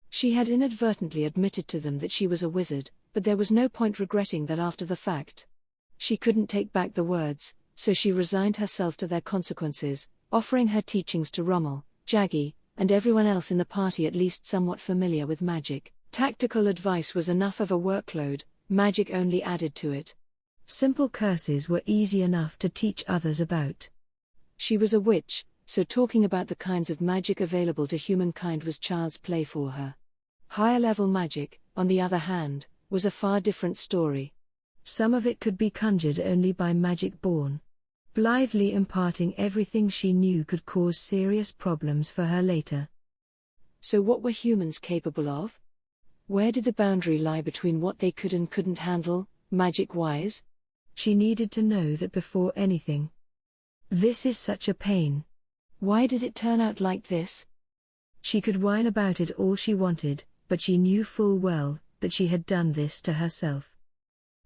She had inadvertently admitted to them that she was a wizard, but there was no point regretting that after the fact. She couldn't take back the words, so she resigned herself to their consequences, offering her teachings to Rommel, Jaggy, and everyone else in the party at least somewhat familiar with magic. Tactical advice was enough of a workload, magic only added to it. Simple curses were easy enough to teach others about. She was a witch, so talking about the kinds of magic available to humankind was child's play for her. Higher-level magic, on the other hand, was a far different story. Some of it could be conjured only by magic born. Blithely imparting everything she knew could cause serious problems for her later. So what were humans capable of? Where did the boundary lie between what they could and couldn't handle, magic-wise? She needed to know that before anything. This is such a pain. Why did it turn out like this? She could whine about it all she wanted, but she knew full well that she had done this to herself.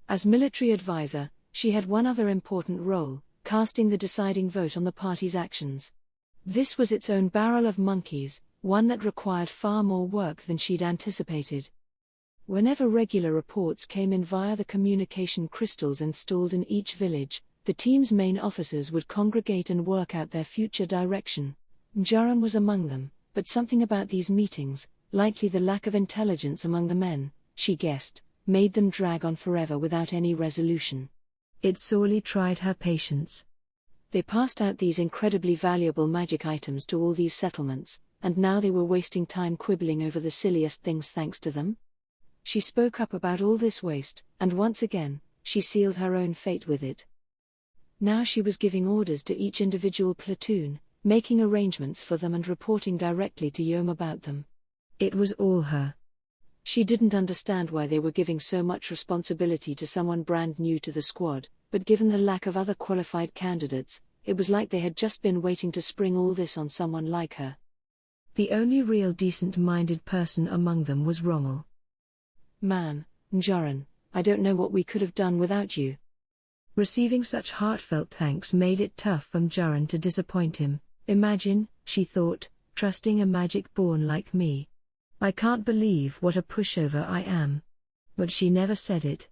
As military advisor, she had one other important role, casting the deciding vote on the party's actions. This was its own barrel of monkeys, one that required far more work than she'd anticipated. Whenever regular reports came in via the communication crystals installed in each village, the team's main officers would congregate and work out their future direction. Njaran was among them, but something about these meetings, likely the lack of intelligence among the men, she guessed, made them drag on forever without any resolution. It sorely tried her patience. They passed out these incredibly valuable magic items to all these settlements, and now they were wasting time quibbling over the silliest things thanks to them. She spoke up about all this waste, and once again, she sealed her own fate with it. Now she was giving orders to each individual platoon, making arrangements for them and reporting directly to Yom about them. It was all her. She didn't understand why they were giving so much responsibility to someone brand new to the squad, but given the lack of other qualified candidates, it was like they had just been waiting to spring all this on someone like her. The only real decent-minded person among them was Rommel. Man, Njaran, I don't know what we could have done without you. Receiving such heartfelt thanks made it tough for Mjaran to disappoint him. Imagine, she thought, trusting a magic-born like me. I can't believe what a pushover I am. But she never said it.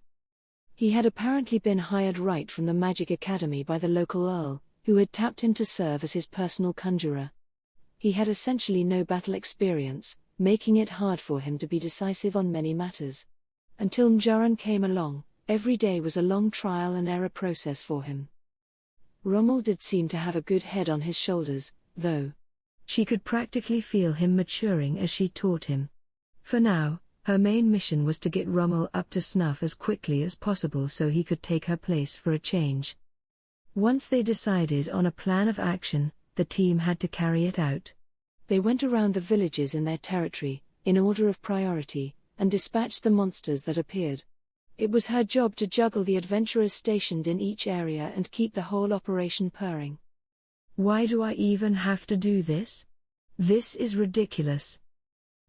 He had apparently been hired right from the Magic Academy by the local earl, who had tapped him to serve as his personal conjurer. He had essentially no battle experience, making it hard for him to be decisive on many matters. Until Mjaran came along, every day was a long trial and error process for him. Rommel did seem to have a good head on his shoulders, though. She could practically feel him maturing as she taught him. For now, her main mission was to get Rommel up to snuff as quickly as possible so he could take her place for a change. Once they decided on a plan of action, the team had to carry it out. They went around the villages in their territory, in order of priority, and dispatched the monsters that appeared. It was her job to juggle the adventurers stationed in each area and keep the whole operation purring. Why do I even have to do this? This is ridiculous.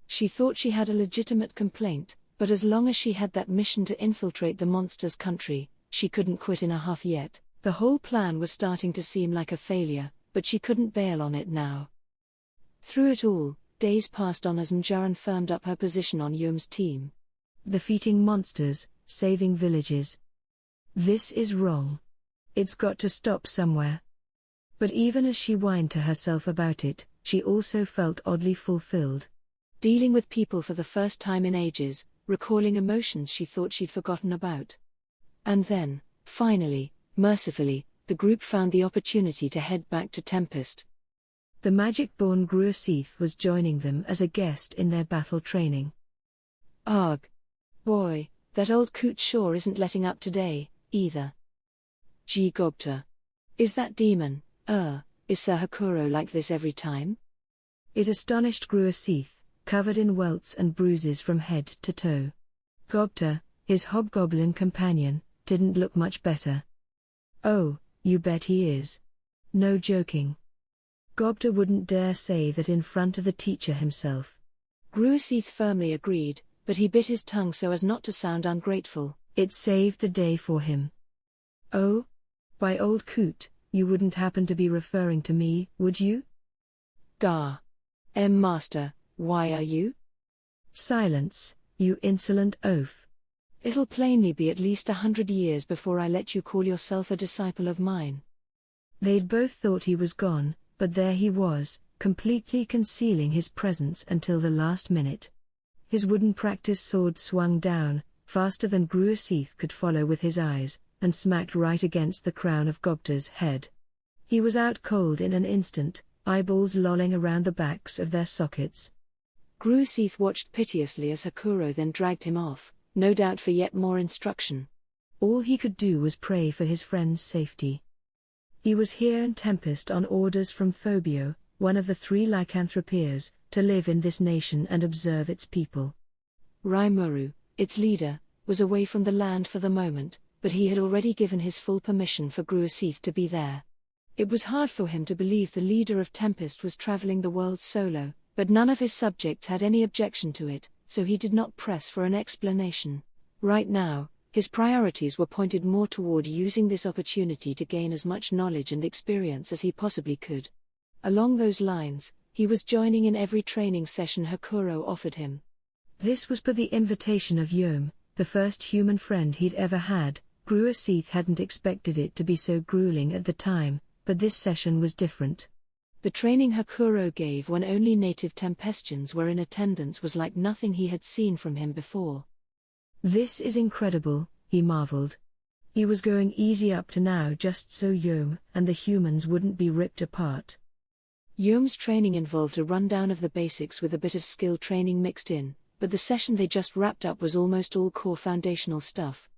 She thought she had a legitimate complaint, but as long as she had that mission to infiltrate the monsters' country, she couldn't quit in a huff yet. The whole plan was starting to seem like a failure, but she couldn't bail on it now. Through it all, days passed on as Mjaran firmed up her position on Yom's team. Defeating monsters, saving villages. This is wrong. It's got to stop somewhere. But even as she whined to herself about it, she also felt oddly fulfilled. Dealing with people for the first time in ages, recalling emotions she thought she'd forgotten about. And then, finally, mercifully, the group found the opportunity to head back to Tempest. The magic-born Odysee was joining them as a guest in their battle training. Arg. Boy, that old coot sure isn't letting up today, either. Gee gobter. Is that demon, is Sir Hakuro like this every time? It astonished Odysee, covered in welts and bruises from head to toe. Gobter, his hobgoblin companion, didn't look much better. Oh, you bet he is. No joking. Gobter wouldn't dare say that in front of the teacher himself. Odysee firmly agreed, but he bit his tongue so as not to sound ungrateful. It saved the day for him. Oh? By old coot, you wouldn't happen to be referring to me, would you? Gah. Master, why are you? Silence, you insolent oaf. It'll plainly be at least 100 years before I let you call yourself a disciple of mine. They'd both thought he was gone, but there he was, completely concealing his presence until the last minute. His wooden practice sword swung down, faster than Odysee could follow with his eyes, and smacked right against the crown of Gobter's head. He was out cold in an instant, eyeballs lolling around the backs of their sockets. Odysee watched piteously as Hakuro then dragged him off, no doubt for yet more instruction. All he could do was pray for his friend's safety. He was here in Tempest on orders from Phobio, one of the 3 lycanthropeers, to live in this nation and observe its people. Rimuru, its leader, was away from the land for the moment, but he had already given his full permission for Odysee to be there. It was hard for him to believe the leader of Tempest was traveling the world solo, but none of his subjects had any objection to it, so he did not press for an explanation. Right now, his priorities were pointed more toward using this opportunity to gain as much knowledge and experience as he possibly could. Along those lines, he was joining in every training session Hakuro offered him. This was per the invitation of Yom, the first human friend he'd ever had. Odysee hadn't expected it to be so grueling at the time, but this session was different. The training Hakuro gave when only native Tempestians were in attendance was like nothing he had seen from him before. This is incredible, he marveled. He was going easy up to now just so Yom and the humans wouldn't be ripped apart. Yom's training involved a rundown of the basics with a bit of skill training mixed in, but the session they just wrapped up was almost all core foundational stuff.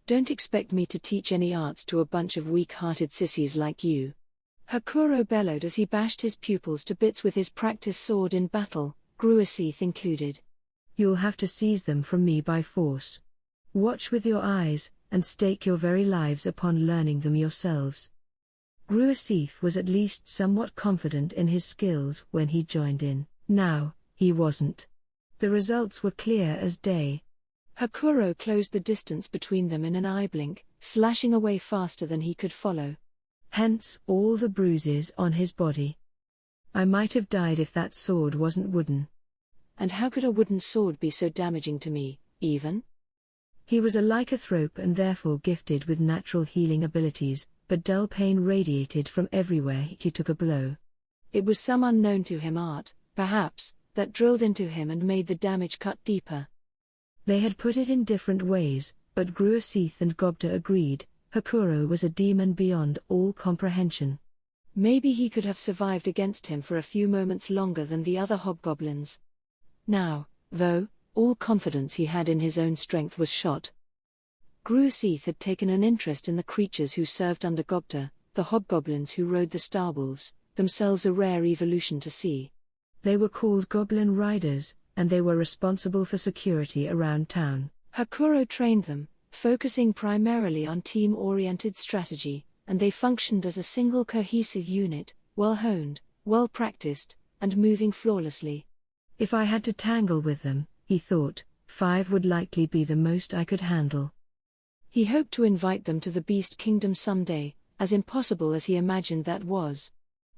Don't expect me to teach any arts to a bunch of weak-hearted sissies like you. Hakuro bellowed as he bashed his pupils to bits with his practice sword in battle, Odysee included. You'll have to seize them from me by force. Watch with your eyes, and stake your very lives upon learning them yourselves. Odysee was at least somewhat confident in his skills when he joined in. Now, he wasn't. The results were clear as day. Hakuro closed the distance between them in an eye blink, slashing away faster than he could follow. Hence all the bruises on his body. I might have died if that sword wasn't wooden. And how could a wooden sword be so damaging to me, even? He was a lycanthrope and therefore gifted with natural healing abilities, but dull pain radiated from everywhere he took a blow. It was some unknown to him art, perhaps, that drilled into him and made the damage cut deeper. They had put it in different ways, but Gruaseath and Gobta agreed, Hakuro was a demon beyond all comprehension. Maybe he could have survived against him for a few moments longer than the other hobgoblins. Now, though, all confidence he had in his own strength was shot. Gruaseath had taken an interest in the creatures who served under Gobta, the hobgoblins who rode the starwolves, themselves a rare evolution to see. They were called Goblin Riders, and they were responsible for security around town. Hakuro trained them, focusing primarily on team-oriented strategy, and they functioned as a single cohesive unit, well-honed, well-practiced, and moving flawlessly. If I had to tangle with them, he thought, 5 would likely be the most I could handle. He hoped to invite them to the Beast Kingdom someday, as impossible as he imagined that was.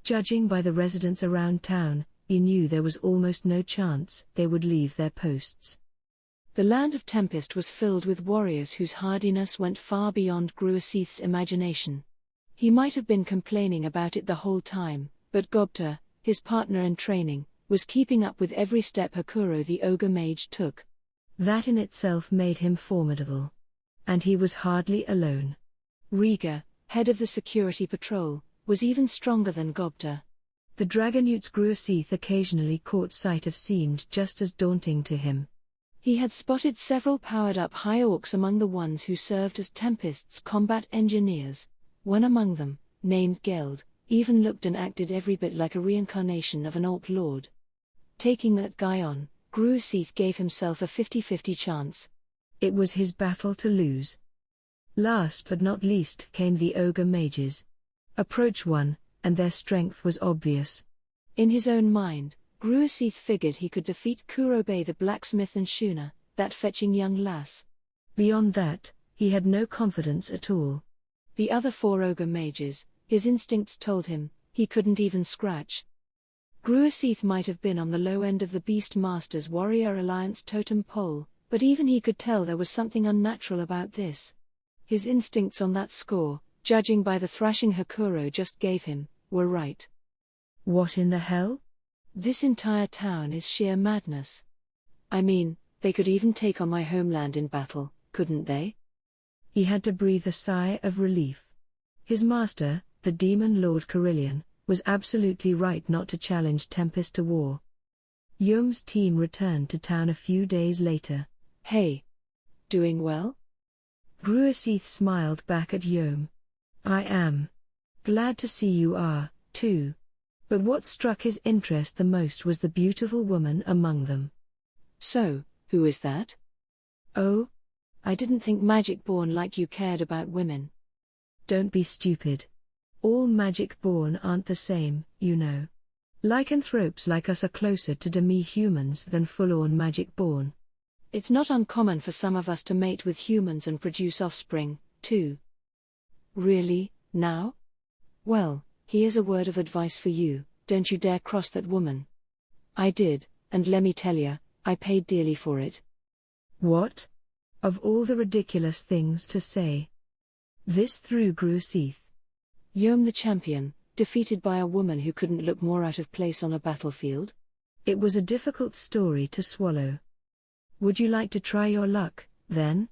Judging by the residents around town, he knew there was almost no chance they would leave their posts. The land of Tempest was filled with warriors whose hardiness went far beyond Gruaseath's imagination. He might have been complaining about it the whole time, but Gobta, his partner in training, was keeping up with every step Hakuro the ogre mage took. That in itself made him formidable. And he was hardly alone. Riga, head of the security patrol, was even stronger than Gobta. The dragonutes Gruaseath occasionally caught sight of seemed just as daunting to him. He had spotted several powered-up high orcs among the ones who served as Tempest's combat engineers. One among them, named Geld, even looked and acted every bit like a reincarnation of an orc lord. Taking that guy on, Gruaseath gave himself a 50-50 chance. It was his battle to lose. Last but not least came the ogre mages. Approach one, and their strength was obvious. In his own mind, Gruaseath figured he could defeat Kurobe the blacksmith and Shuna, that fetching young lass. Beyond that, he had no confidence at all. The other 4 ogre mages, his instincts told him, he couldn't even scratch. Gruaseath might have been on the low end of the Beastmaster's Warrior Alliance totem pole, but even he could tell there was something unnatural about this. His instincts on that score, judging by the thrashing Hakuro just gave him, were right. What in the hell? This entire town is sheer madness. I mean, they could even take on my homeland in battle, couldn't they? He had to breathe a sigh of relief. His master, the demon Lord Carillion, was absolutely right not to challenge Tempest to war. Yome's team returned to town a few days later. Hey. Doing well? Gruaseath smiled back at Yome. I am. Glad to see you are, too. But what struck his interest the most was the beautiful woman among them. So, who is that? Oh? I didn't think magic-born like you cared about women. Don't be stupid. All magic-born aren't the same, you know. Lycanthropes like us are closer to demi-humans than full-on magic-born. It's not uncommon for some of us to mate with humans and produce offspring, too. Really, now? Well, here's a word of advice for you, don't you dare cross that woman. I did, and let me tell ya, I paid dearly for it. What? Of all the ridiculous things to say. This threw Gruaseath. Yome the champion, defeated by a woman who couldn't look more out of place on a battlefield? It was a difficult story to swallow. Would you like to try your luck, then?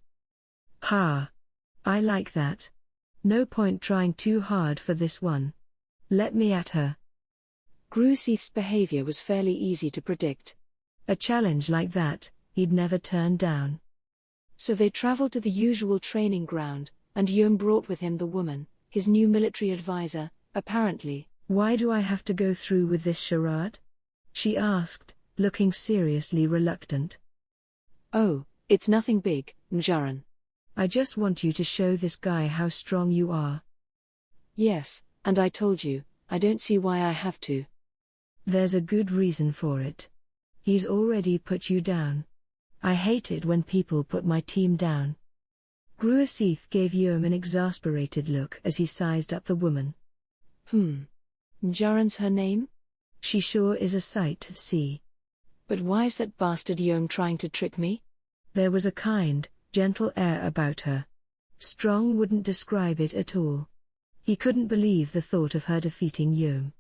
Ha! I like that. No point trying too hard for this one. Let me at her. Gruaseath's behavior was fairly easy to predict. A challenge like that, he'd never turn down. So they traveled to the usual training ground, and Yome brought with him the woman, his new military advisor, apparently. Why do I have to go through with this charade? She asked, looking seriously reluctant. Oh, it's nothing big, Njaran. I just want you to show this guy how strong you are. Yes, and I told you, I don't see why I have to. There's a good reason for it. He's already put you down. I hate it when people put my team down. Gruasith gave Yom an exasperated look as he sized up the woman. Njaran's her name? She sure is a sight to see. But why's that bastard Yom trying to trick me? There was a kind, gentle air about her. Strong wouldn't describe it at all. He couldn't believe the thought of her defeating Yom.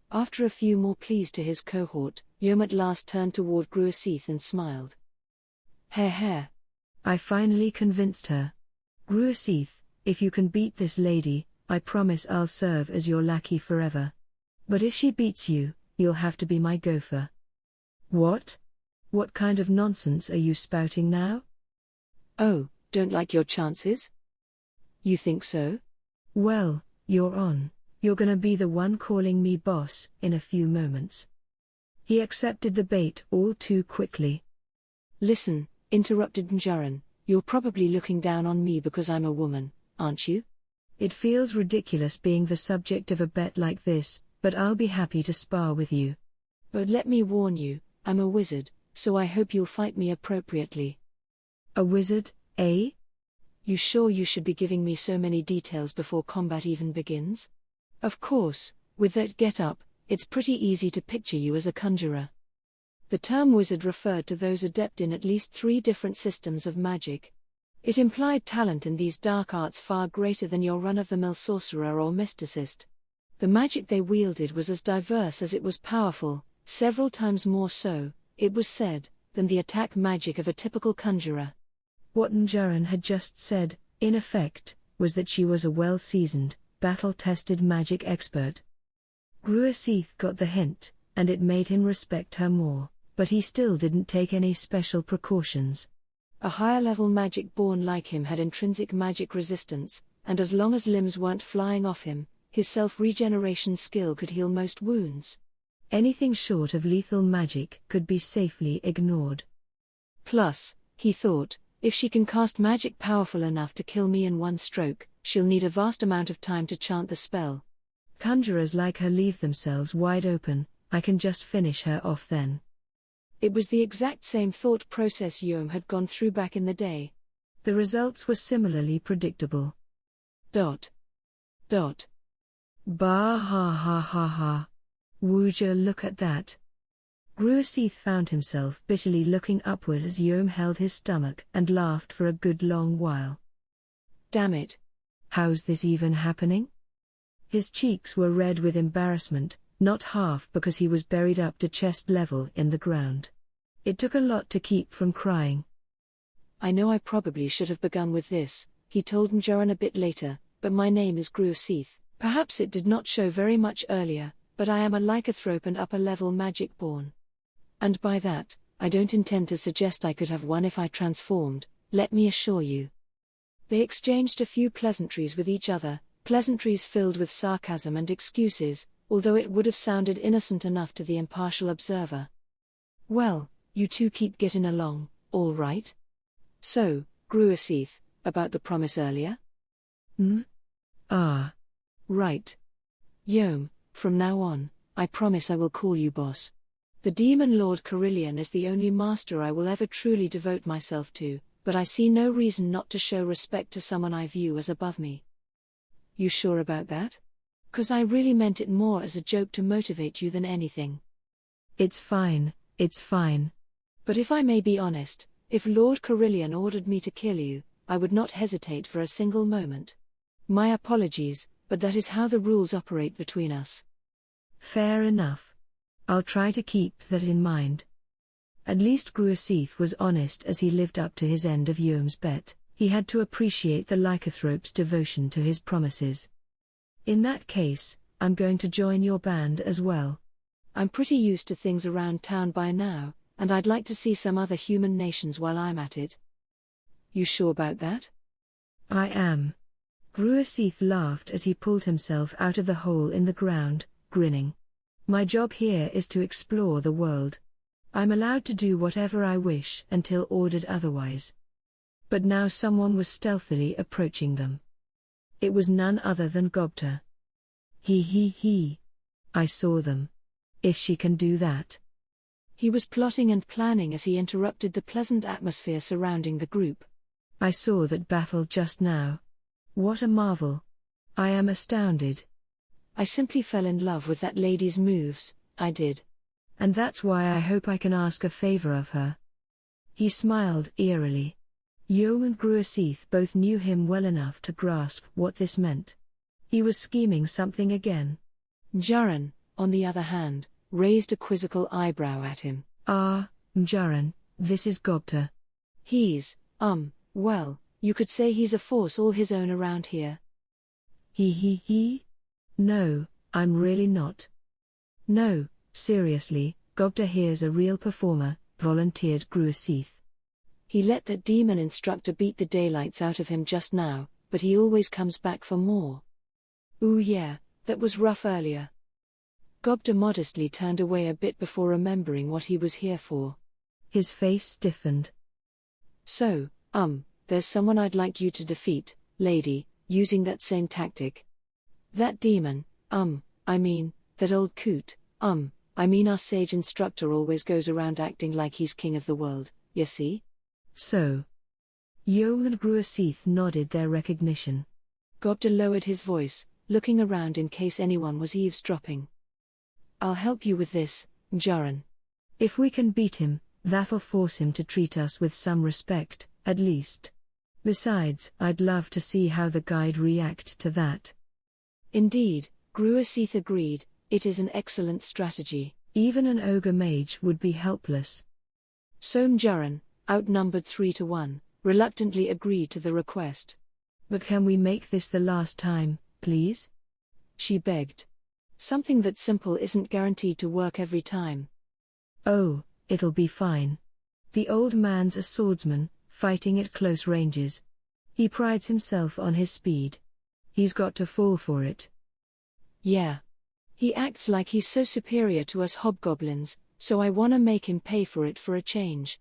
After a few more pleas to his cohort, Yom at last turned toward Gruasith and smiled. Heh. I finally convinced her. Gruasith, if you can beat this lady, I promise I'll serve as your lackey forever. But if she beats you, you'll have to be my gopher. What? What kind of nonsense are you spouting now? Oh, don't like your chances? You think so? Well, you're on. You're gonna be the one calling me boss in a few moments. He accepted the bait all too quickly. Listen, interrupted Njaran, you're probably looking down on me because I'm a woman, aren't you? It feels ridiculous being the subject of a bet like this, but I'll be happy to spar with you. But let me warn you, I'm a wizard, so I hope you'll fight me appropriately. A wizard, eh? You sure you should be giving me so many details before combat even begins? Of course, with that get-up, it's pretty easy to picture you as a conjurer. The term wizard referred to those adept in at least 3 different systems of magic. It implied talent in these dark arts far greater than your run-of-the-mill sorcerer or mysticist. The magic they wielded was as diverse as it was powerful, several times more so, it was said, than the attack magic of a typical conjurer. What Njaran had just said, in effect, was that she was a well-seasoned, battle-tested magic expert. Gruasith got the hint, and it made him respect her more, but he still didn't take any special precautions. A higher-level magic born like him had intrinsic magic resistance, and as long as limbs weren't flying off him, his self-regeneration skill could heal most wounds. Anything short of lethal magic could be safely ignored. Plus, he thought, if she can cast magic powerful enough to kill me in one stroke, she'll need a vast amount of time to chant the spell. Conjurers like her leave themselves wide open, I can just finish her off then. It was the exact same thought process Yom had gone through back in the day. The results were similarly predictable. Bah ha. Wooja, look at that. Gruasith found himself bitterly looking upward as Yom held his stomach and laughed for a good long while. Damn it. How's this even happening? His cheeks were red with embarrassment, not half because he was buried up to chest level in the ground. It took a lot to keep from crying. I know I probably should have begun with this, he told Njaran a bit later, but my name is Gruasith. Perhaps it did not show very much earlier, but I am a lycanthrope and upper-level magic born. And by that, I don't intend to suggest I could have won if I transformed, let me assure you. They exchanged a few pleasantries with each other, pleasantries filled with sarcasm and excuses, although it would have sounded innocent enough to the impartial observer. Well, you two keep getting along, all right? So, Gruasith, about the promise earlier? Right. Yom, from now on, I promise I will call you boss. The Demon Lord Carillion is the only master I will ever truly devote myself to, but I see no reason not to show respect to someone I view as above me. You sure about that? 'Cause I really meant it more as a joke to motivate you than anything. It's fine. But if I may be honest, if Lord Carillion ordered me to kill you, I would not hesitate for a single moment. My apologies, but that is how the rules operate between us. Fair enough. I'll try to keep that in mind. At least Gruasith was honest as he lived up to his end of Yom's bet. He had to appreciate the lycanthrope's devotion to his promises. In that case, I'm going to join your band as well. I'm pretty used to things around town by now, and I'd like to see some other human nations while I'm at it. You sure about that? I am. Gruasith laughed as he pulled himself out of the hole in the ground, grinning. My job here is to explore the world. I'm allowed to do whatever I wish until ordered otherwise. But now someone was stealthily approaching them. It was none other than Gobta. He. I saw them. If she can do that. He was plotting and planning as he interrupted the pleasant atmosphere surrounding the group. I saw that battle just now. What a marvel. I am astounded. I simply fell in love with that lady's moves, I did. And that's why I hope I can ask a favor of her. He smiled eerily. Yom and Gruaseath both knew him well enough to grasp what this meant. He was scheming something again. Mjaran, on the other hand, raised a quizzical eyebrow at him. Ah, Mjaran, this is Gobta. He's, well, you could say he's a force all his own around here. He? No, I'm really not. No, seriously, Gobta here's a real performer, volunteered Gruaseath. He let that demon instructor beat the daylights out of him just now, but he always comes back for more. Ooh yeah, that was rough earlier. Gobta modestly turned away a bit before remembering what he was here for. His face stiffened. So, there's someone I'd like you to defeat, lady, using that same tactic. That demon, that old coot, our sage instructor always goes around acting like he's king of the world, you see? So. Yom and Gruaseath nodded their recognition. Gobta lowered his voice, looking around in case anyone was eavesdropping. I'll help you with this, Mjaran. If we can beat him, that'll force him to treat us with some respect, at least. Besides, I'd love to see how the guide react to that. Indeed, Gruaseath agreed, it is an excellent strategy. Even an ogre mage would be helpless. So Mjaran, outnumbered 3-1, reluctantly agreed to the request. But can we make this the last time, please? She begged. Something that simple isn't guaranteed to work every time. Oh, it'll be fine. The old man's a swordsman, fighting at close ranges. He prides himself on his speed. He's got to fall for it. Yeah. He acts like he's so superior to us hobgoblins, so I wanna make him pay for it for a change.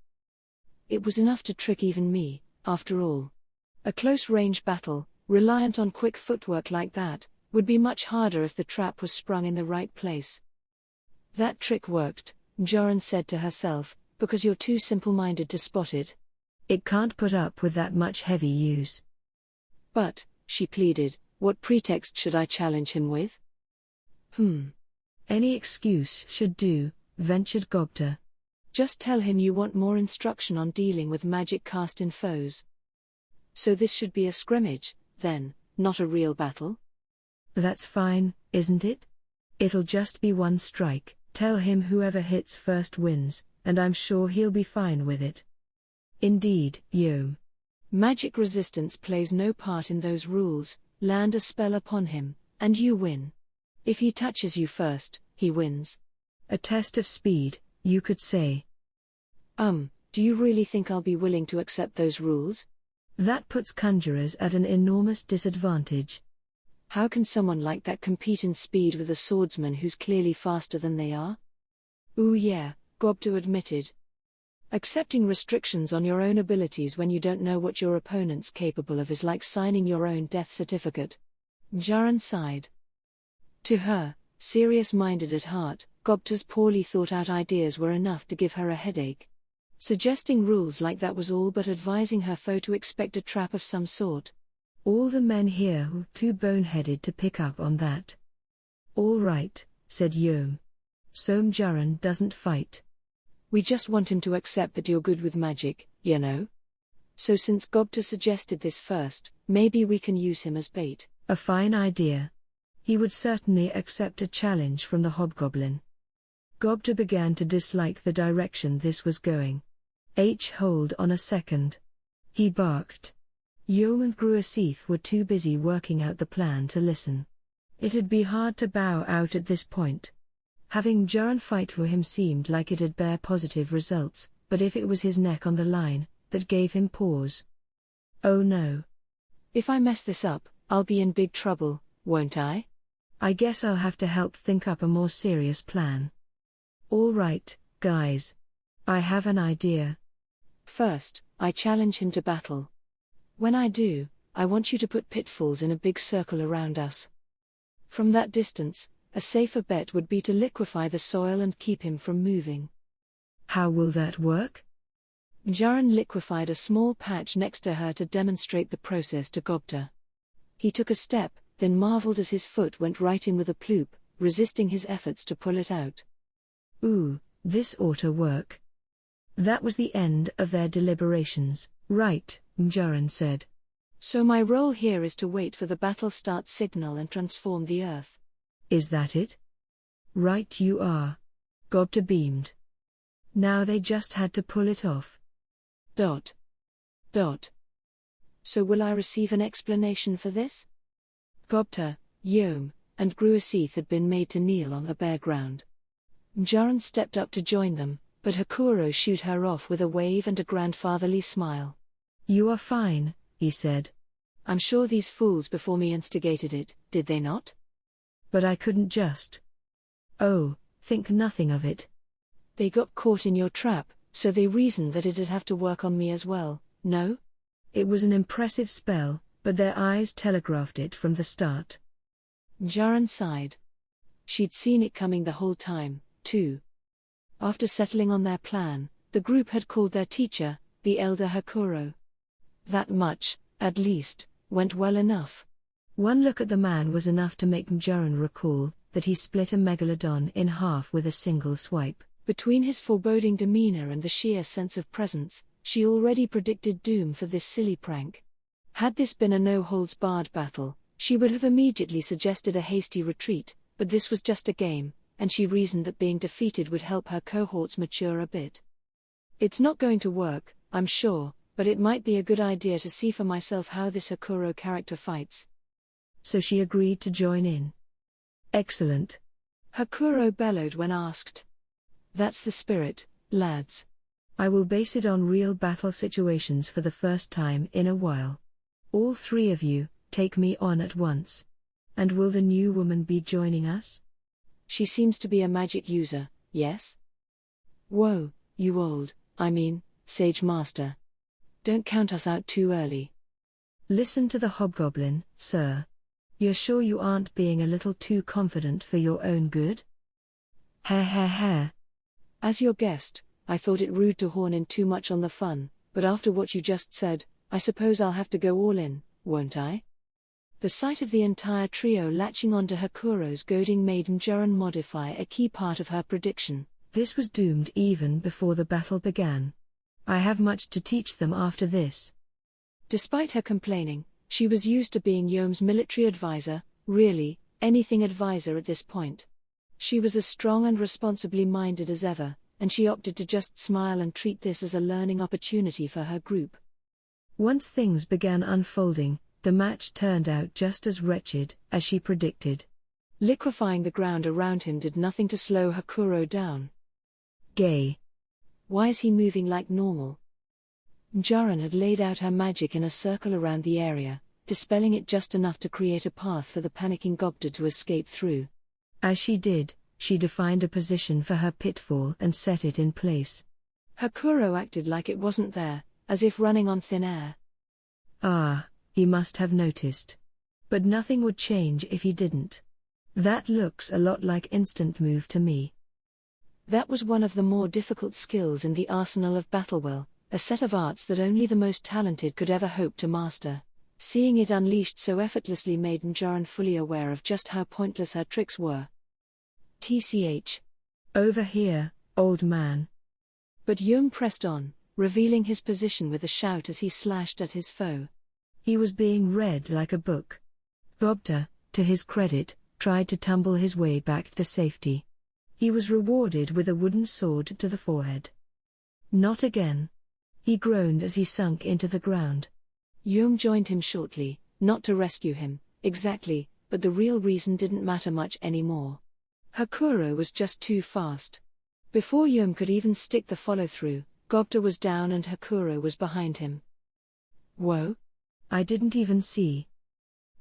It was enough to trick even me, after all. A close-range battle, reliant on quick footwork like that, would be much harder if the trap was sprung in the right place. That trick worked, Mjaran said to herself, because you're too simple-minded to spot it. It can't put up with that much heavy use. But, she pleaded, what pretext should I challenge him with? Any excuse should do, ventured Gobta. Just tell him you want more instruction on dealing with magic cast-in foes. So this should be a scrimmage, then, not a real battle? That's fine, isn't it? It'll just be one strike. Tell him whoever hits first wins, and I'm sure he'll be fine with it. Indeed, Yom. Magic resistance plays no part in those rules. Land a spell upon him, and you win. If he touches you first, he wins. A test of speed, you could say. Do you really think I'll be willing to accept those rules? That puts conjurers at an enormous disadvantage. How can someone like that compete in speed with a swordsman who's clearly faster than they are? Ooh yeah, Gobta admitted. Accepting restrictions on your own abilities when you don't know what your opponent's capable of is like signing your own death certificate. Mjaran sighed. To her, serious-minded at heart, Gobta's poorly thought-out ideas were enough to give her a headache. Suggesting rules like that was all but advising her foe to expect a trap of some sort. All the men here were too boneheaded to pick up on that. All right, said Yom. So Mjaran doesn't fight. We just want him to accept that you're good with magic, you know? So since Gobta suggested this first, maybe we can use him as bait. A fine idea. He would certainly accept a challenge from the hobgoblin. Gobta began to dislike the direction this was going. Hold on a second. He barked. Yom and Gruaseath were too busy working out the plan to listen. It'd be hard to bow out at this point. Having Mjaran fight for him seemed like it'd bear positive results, but if it was his neck on the line, that gave him pause. Oh no. If I mess this up, I'll be in big trouble, won't I? I guess I'll have to help think up a more serious plan. All right, guys. I have an idea. First, I challenge him to battle. When I do, I want you to put pitfalls in a big circle around us. From that distance, a safer bet would be to liquefy the soil and keep him from moving. How will that work? Mjaran liquefied a small patch next to her to demonstrate the process to Gobta. He took a step, then marveled as his foot went right in with a ploop, resisting his efforts to pull it out. Ooh, this ought to work. That was the end of their deliberations. Right, Mjaran said. So my role here is to wait for the battle start signal and transform the earth. Is that it? Right you are. Gobta beamed. Now they just had to pull it off. ... So will I receive an explanation for this? Gobta, Yom, and Gruasith had been made to kneel on the bare ground. Mjaran stepped up to join them, but Hakuro shooed her off with a wave and a grandfatherly smile. You are fine, he said. I'm sure these fools before me instigated it, did they not? But I couldn't just. Oh, think nothing of it. They got caught in your trap, so they reasoned that it'd have to work on me as well, no? It was an impressive spell, but their eyes telegraphed it from the start. Mjaran sighed. She'd seen it coming the whole time, too. After settling on their plan, the group had called their teacher, the elder Hakuro. That much, at least, went well enough. One look at the man was enough to make Mjaran recall that he split a megalodon in half with a single swipe. Between his foreboding demeanor and the sheer sense of presence, she already predicted doom for this silly prank. Had this been a no-holds-barred battle, she would have immediately suggested a hasty retreat, but this was just a game, and she reasoned that being defeated would help her cohorts mature a bit. It's not going to work, I'm sure, but it might be a good idea to see for myself how this Hakuro character fights. So she agreed to join in. Excellent. Hakuro bellowed when asked. That's the spirit, lads. I will base it on real battle situations for the first time in a while. All three of you, take me on at once. And will the new woman be joining us? She seems to be a magic user, yes? Whoa, you sage master. Don't count us out too early. Listen to the hobgoblin, sir. You're sure you aren't being a little too confident for your own good? Ha. As your guest, I thought it rude to horn in too much on the fun, but after what you just said, I suppose I'll have to go all in, won't I? The sight of the entire trio latching onto Hakuro's goading made Mjaran modify a key part of her prediction. This was doomed even before the battle began. I have much to teach them after this. Despite her complaining, she was used to being Yom's military advisor, really, anything advisor at this point. She was as strong and responsibly minded as ever, and she opted to just smile and treat this as a learning opportunity for her group. Once things began unfolding, the match turned out just as wretched as she predicted. Liquefying the ground around him did nothing to slow Hakuro down. Gay. Why is he moving like normal? Mjaran had laid out her magic in a circle around the area, dispelling it just enough to create a path for the panicking Gobta to escape through. As she did, she defined a position for her pitfall and set it in place. Hakuro acted like it wasn't there, as if running on thin air. Ah, he must have noticed. But nothing would change if he didn't. That looks a lot like instant move to me. That was one of the more difficult skills in the arsenal of Battlewell, a set of arts that only the most talented could ever hope to master. Seeing it unleashed so effortlessly made Mjaran fully aware of just how pointless her tricks were. TCH. Over here, old man. But Yom pressed on, revealing his position with a shout as he slashed at his foe. He was being read like a book. Gobta, to his credit, tried to tumble his way back to safety. He was rewarded with a wooden sword to the forehead. Not again. He groaned as he sunk into the ground. Yom joined him shortly, not to rescue him, exactly, but the real reason didn't matter much anymore. Hakuro was just too fast. Before Yom could even stick the follow-through, Gobta was down and Hakuro was behind him. Whoa! I didn't even see.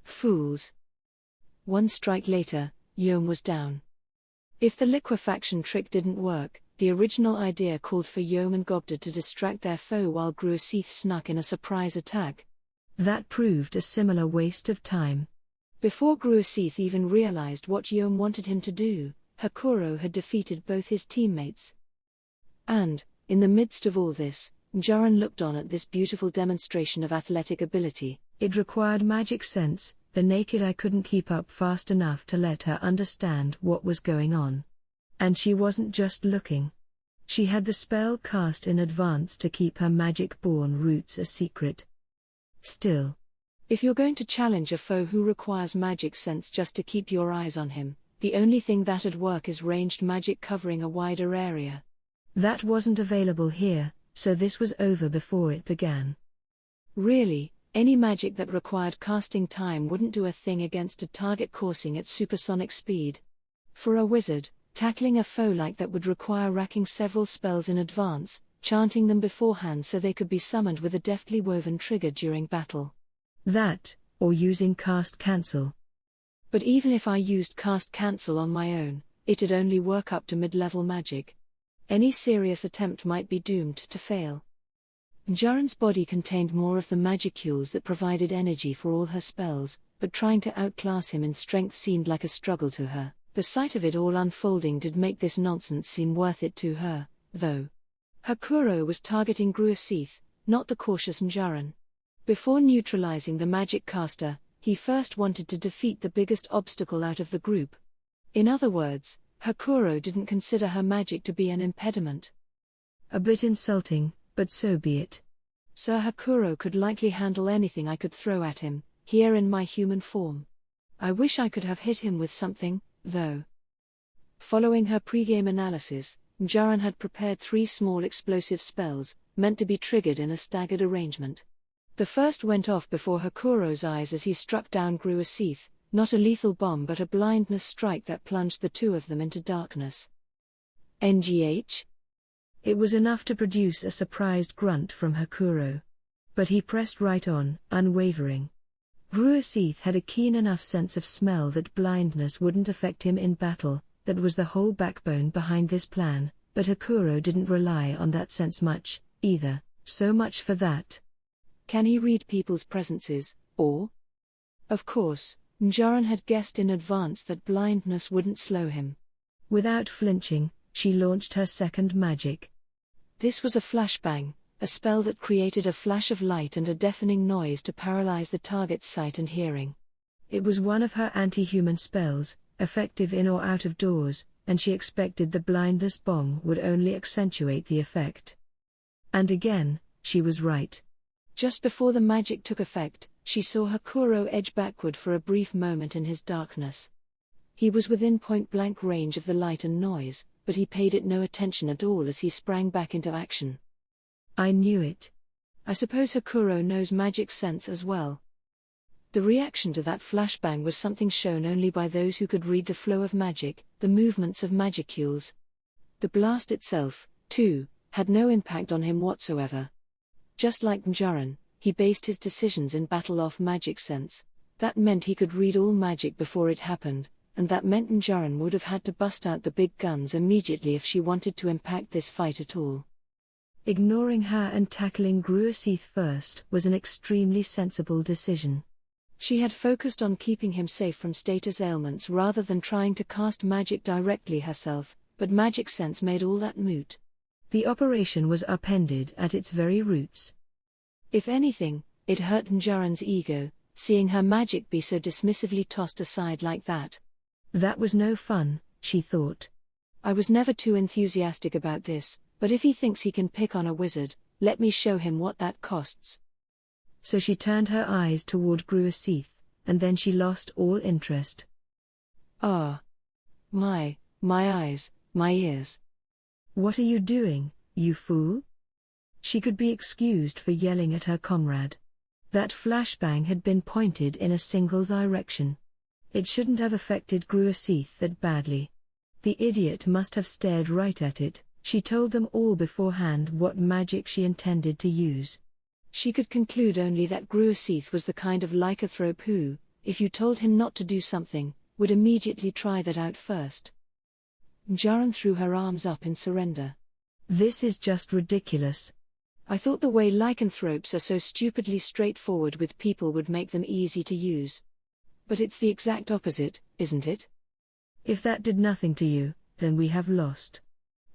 Fools. One strike later, Yom was down. If the liquefaction trick didn't work, the original idea called for Yom and Gobta to distract their foe while Gruasith snuck in a surprise attack. That proved a similar waste of time. Before Gruasith even realized what Yom wanted him to do, Hakuro had defeated both his teammates. And, in the midst of all this, Njaren looked on at this beautiful demonstration of athletic ability. It required magic sense. The naked eye couldn't keep up fast enough to let her understand what was going on. And she wasn't just looking. She had the spell cast in advance to keep her magic-born roots a secret. Still, if you're going to challenge a foe who requires magic sense just to keep your eyes on him, the only thing that'd work is ranged magic covering a wider area. That wasn't available here, so this was over before it began. Really, any magic that required casting time wouldn't do a thing against a target coursing at supersonic speed. For a wizard, tackling a foe like that would require racking several spells in advance, chanting them beforehand so they could be summoned with a deftly woven trigger during battle. That, or using cast cancel. But even if I used cast cancel on my own, it'd only work up to mid-level magic. Any serious attempt might be doomed to fail. Njaren's body contained more of the magicules that provided energy for all her spells, but trying to outclass him in strength seemed like a struggle to her. The sight of it all unfolding did make this nonsense seem worth it to her, though. Hakuro was targeting Gruasith, not the cautious Njaren. Before neutralizing the magic caster, he first wanted to defeat the biggest obstacle out of the group. In other words, Hakuro didn't consider her magic to be an impediment. A bit insulting, but so be it. Sir Hakuro could likely handle anything I could throw at him, here in my human form. I wish I could have hit him with something, though. Following her pre-game analysis, Njaren had prepared 3 small explosive spells, meant to be triggered in a staggered arrangement. The first went off before Hakuro's eyes as he struck down Gruasith, not a lethal bomb but a blindness strike that plunged the two of them into darkness. NGH? It was enough to produce a surprised grunt from Hakuro. But he pressed right on, unwavering. Gruasith had a keen enough sense of smell that blindness wouldn't affect him in battle. That was the whole backbone behind this plan, but Hakuro didn't rely on that sense much, either, so much for that. Can he read people's presences, or? Of course, Njaren had guessed in advance that blindness wouldn't slow him. Without flinching, she launched her second magic. This was a flashbang, a spell that created a flash of light and a deafening noise to paralyze the target's sight and hearing. It was one of her anti-human spells, effective in or out of doors, and she expected the blindness bomb would only accentuate the effect. And again, she was right. Just before the magic took effect, she saw Hakuro edge backward for a brief moment in his darkness. He was within point-blank range of the light and noise, but he paid it no attention at all as he sprang back into action. I knew it. I suppose Hakuro knows magic sense as well. The reaction to that flashbang was something shown only by those who could read the flow of magic, the movements of magicules. The blast itself, too, had no impact on him whatsoever. Just like Njaren, he based his decisions in battle off magic sense. That meant he could read all magic before it happened, and that meant Njaren would have had to bust out the big guns immediately if she wanted to impact this fight at all. Ignoring her and tackling Gruasith first was an extremely sensible decision. She had focused on keeping him safe from status ailments rather than trying to cast magic directly herself, but magic sense made all that moot. The operation was upended at its very roots. If anything, it hurt Njaren's ego, seeing her magic be so dismissively tossed aside like that. That was no fun, she thought. I was never too enthusiastic about this, but if he thinks he can pick on a wizard, let me show him what that costs. So she turned her eyes toward Gruasith, and then she lost all interest. Ah. My eyes, my ears. What are you doing, you fool? She could be excused for yelling at her comrade. That flashbang had been pointed in a single direction. It shouldn't have affected Gruasith that badly. The idiot must have stared right at it. She told them all beforehand what magic she intended to use. She could conclude only that Gruasith was the kind of lycanthrope who, if you told him not to do something, would immediately try that out first. Njaren threw her arms up in surrender. This is just ridiculous. I thought the way lycanthropes are so stupidly straightforward with people would make them easy to use. But it's the exact opposite, isn't it? If that did nothing to you, then we have lost.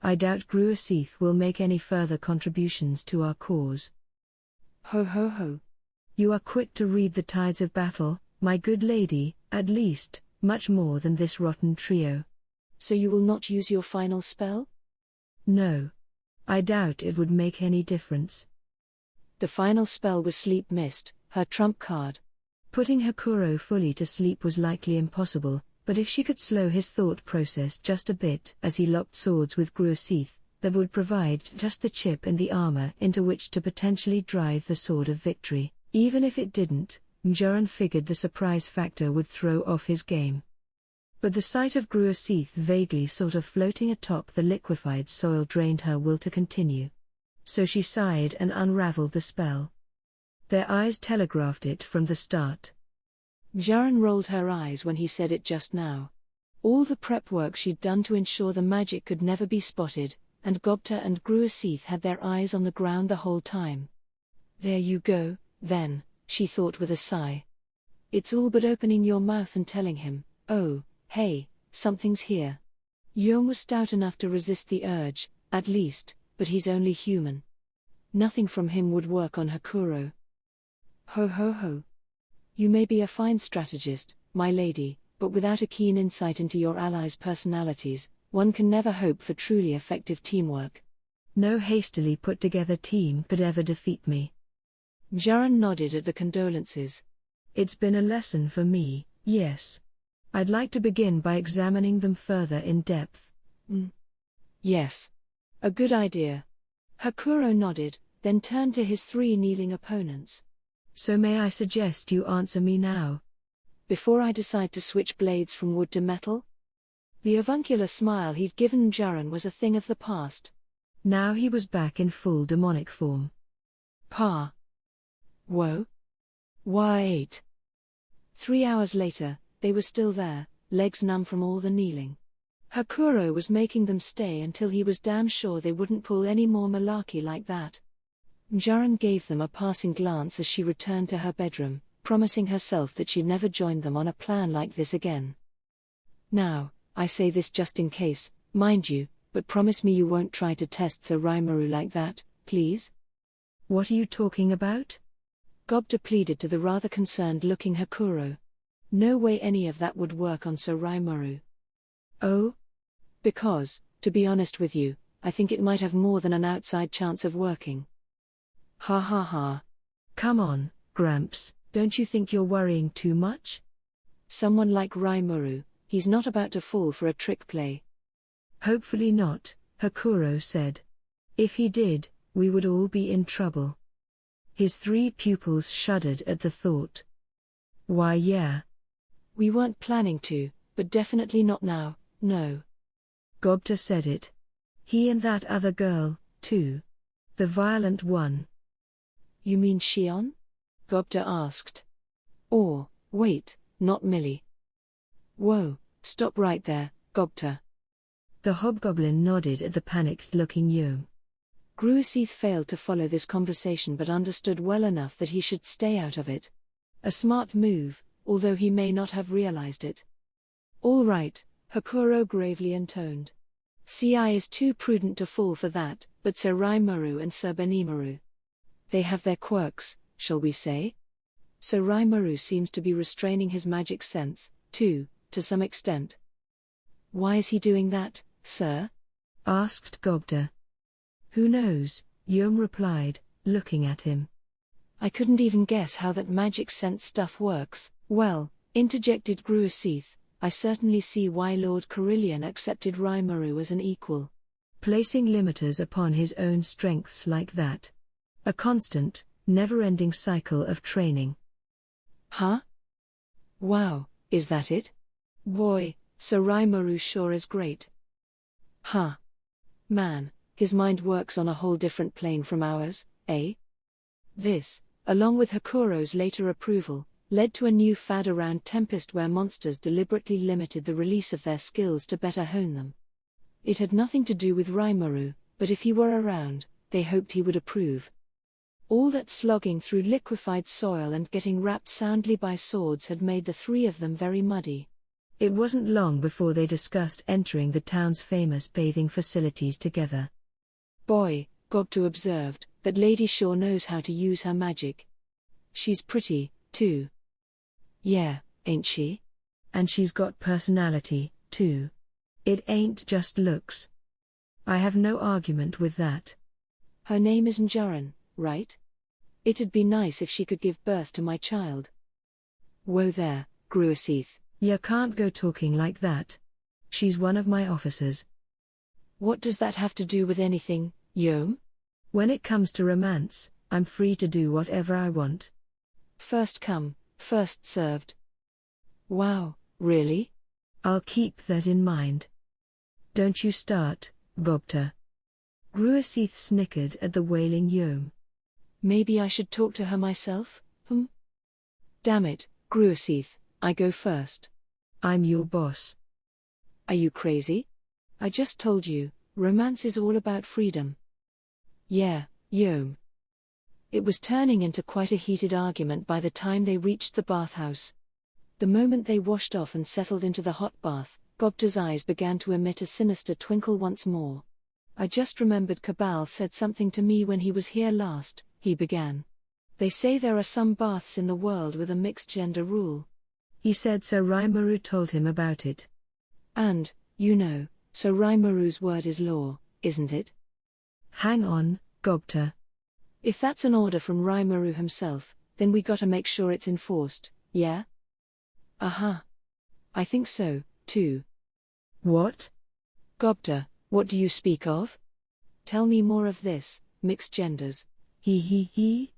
I doubt Gruaseath will make any further contributions to our cause. Ho ho ho. You are quick to read the tides of battle, my good lady, at least, much more than this rotten trio. So you will not use your final spell? No. I doubt it would make any difference. The final spell was Sleep Mist, her trump card. Putting Hakuro fully to sleep was likely impossible, but if she could slow his thought process just a bit as he locked swords with Gruaseath, that would provide just the chip in the armor into which to potentially drive the sword of victory. Even if it didn't, Mjaran figured the surprise factor would throw off his game. But the sight of Gruaseath vaguely sort of floating atop the liquefied soil drained her will to continue. So she sighed and unraveled the spell. Their eyes telegraphed it from the start. Mjaran rolled her eyes when he said it just now. All the prep work she'd done to ensure the magic could never be spotted, and Gobta and Gruaseath had their eyes on the ground the whole time. There you go, then, she thought with a sigh. It's all but opening your mouth and telling him, oh, hey, something's here. Yom was stout enough to resist the urge, at least, but he's only human. Nothing from him would work on Hakuro. Ho ho ho. You may be a fine strategist, my lady, but without a keen insight into your allies' personalities, one can never hope for truly effective teamwork. No hastily put-together team could ever defeat me. Mjaran nodded at the condolences. It's been a lesson for me, yes. I'd like to begin by examining them further in depth. Yes. A good idea. Hakuro nodded, then turned to his three kneeling opponents. So may I suggest you answer me now? Before I decide to switch blades from wood to metal? The avuncular smile he'd given Mjaran was a thing of the past. Now he was back in full demonic form. Pa. Whoa. Wait. 3 hours later, they were still there, legs numb from all the kneeling. Hakuro was making them stay until he was damn sure they wouldn't pull any more malarkey like that. Mjaran gave them a passing glance as she returned to her bedroom, promising herself that she'd never join them on a plan like this again. Now, I say this just in case, mind you, but promise me you won't try to test Sir Raimaru like that, please? What are you talking about? Gobta pleaded to the rather concerned-looking Hakuro. No way any of that would work on Sir Raimaru. Oh? Because, to be honest with you, I think it might have more than an outside chance of working. Ha ha ha. Come on, Gramps, don't you think you're worrying too much? Someone like Raimaru, he's not about to fall for a trick play. Hopefully not, Hakuro said. If he did, we would all be in trouble. His three pupils shuddered at the thought. Why yeah. We weren't planning to, but definitely not now, no. Gobta said it. He and that other girl, too. The violent one. You mean Shion? Gobta asked. Or, wait, not Millie. Whoa, stop right there, Gobta. The hobgoblin nodded at the panicked-looking Yom. Gruaseath failed to follow this conversation but understood well enough that he should stay out of it. A smart move, although he may not have realized it. All right, Hakuro gravely intoned. CI is too prudent to fall for that, but Sir Raimaru and Sir Benimaru. They have their quirks, shall we say? Sir Raimaru seems to be restraining his magic sense, too, to some extent. Why is he doing that, sir? Asked Gobta. Who knows, Yom replied, looking at him. I couldn't even guess how that magic sense stuff works. Well, interjected Gruaseath, I certainly see why Lord Carillion accepted Raimaru as an equal. Placing limiters upon his own strengths like that. A constant, never-ending cycle of training. Huh? Wow, is that it? Boy, Sir Raimaru sure is great. Huh. Man, his mind works on a whole different plane from ours, eh? This, along with Hakuro's later approval, led to a new fad around Tempest where monsters deliberately limited the release of their skills to better hone them. It had nothing to do with Raimaru, but if he were around, they hoped he would approve. All that slogging through liquefied soil and getting wrapped soundly by swords had made the three of them very muddy. It wasn't long before they discussed entering the town's famous bathing facilities together. Boy, Gobta observed, that lady sure knows how to use her magic. She's pretty, too. Yeah, ain't she? And she's got personality, too. It ain't just looks. I have no argument with that. Her name is Njaran, right? It'd be nice if she could give birth to my child. Whoa there, Odysee. You can't go talking like that. She's one of my officers. What does that have to do with anything, Yom? When it comes to romance, I'm free to do whatever I want. First come, first served. Wow, really? I'll keep that in mind. Don't you start, Gobta. Odysee snickered at the wailing Yom. Maybe I should talk to her myself, Damn it, Odysee, I go first. I'm your boss. Are you crazy? I just told you, romance is all about freedom. Yeah, Yom. It was turning into quite a heated argument by the time they reached the bathhouse. The moment they washed off and settled into the hot bath, Gobta's eyes began to emit a sinister twinkle once more. I just remembered Cabal said something to me when he was here last, he began. They say there are some baths in the world with a mixed gender rule. He said Sir Rimuru told him about it. And, you know, Sir Rimuru's word is law, isn't it? Hang on, Gobta. If that's an order from Rimuru himself, then we gotta make sure it's enforced, yeah? Uh-huh. I think so, too. What? Gobta, what do you speak of? Tell me more of this, mixed genders. He.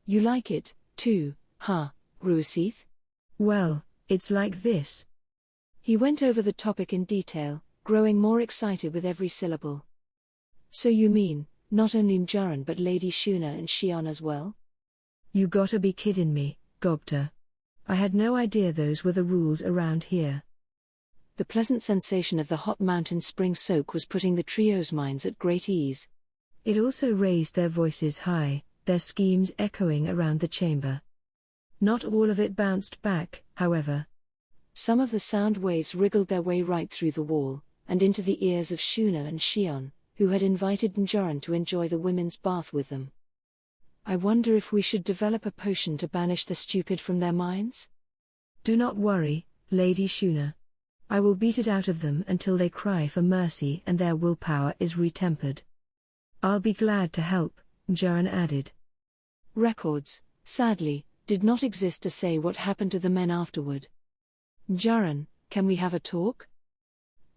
You like it, too, huh, Odysee? Well, it's like this. He went over the topic in detail, growing more excited with every syllable. So you mean, not only Njaran but Lady Shuna and Shion as well? You gotta be kidding me, Gobta. I had no idea those were the rules around here. The pleasant sensation of the hot mountain spring soak was putting the trio's minds at great ease. It also raised their voices high, their schemes echoing around the chamber. Not all of it bounced back, however. Some of the sound waves wriggled their way right through the wall, and into the ears of Shuna and Shion, who had invited Njaran to enjoy the women's bath with them. I wonder if we should develop a potion to banish the stupid from their minds? Do not worry, Lady Shuna. I will beat it out of them until they cry for mercy and their willpower is retempered. I'll be glad to help, Njaran added. Records, sadly, did not exist to say what happened to the men afterward. Njaran, can we have a talk?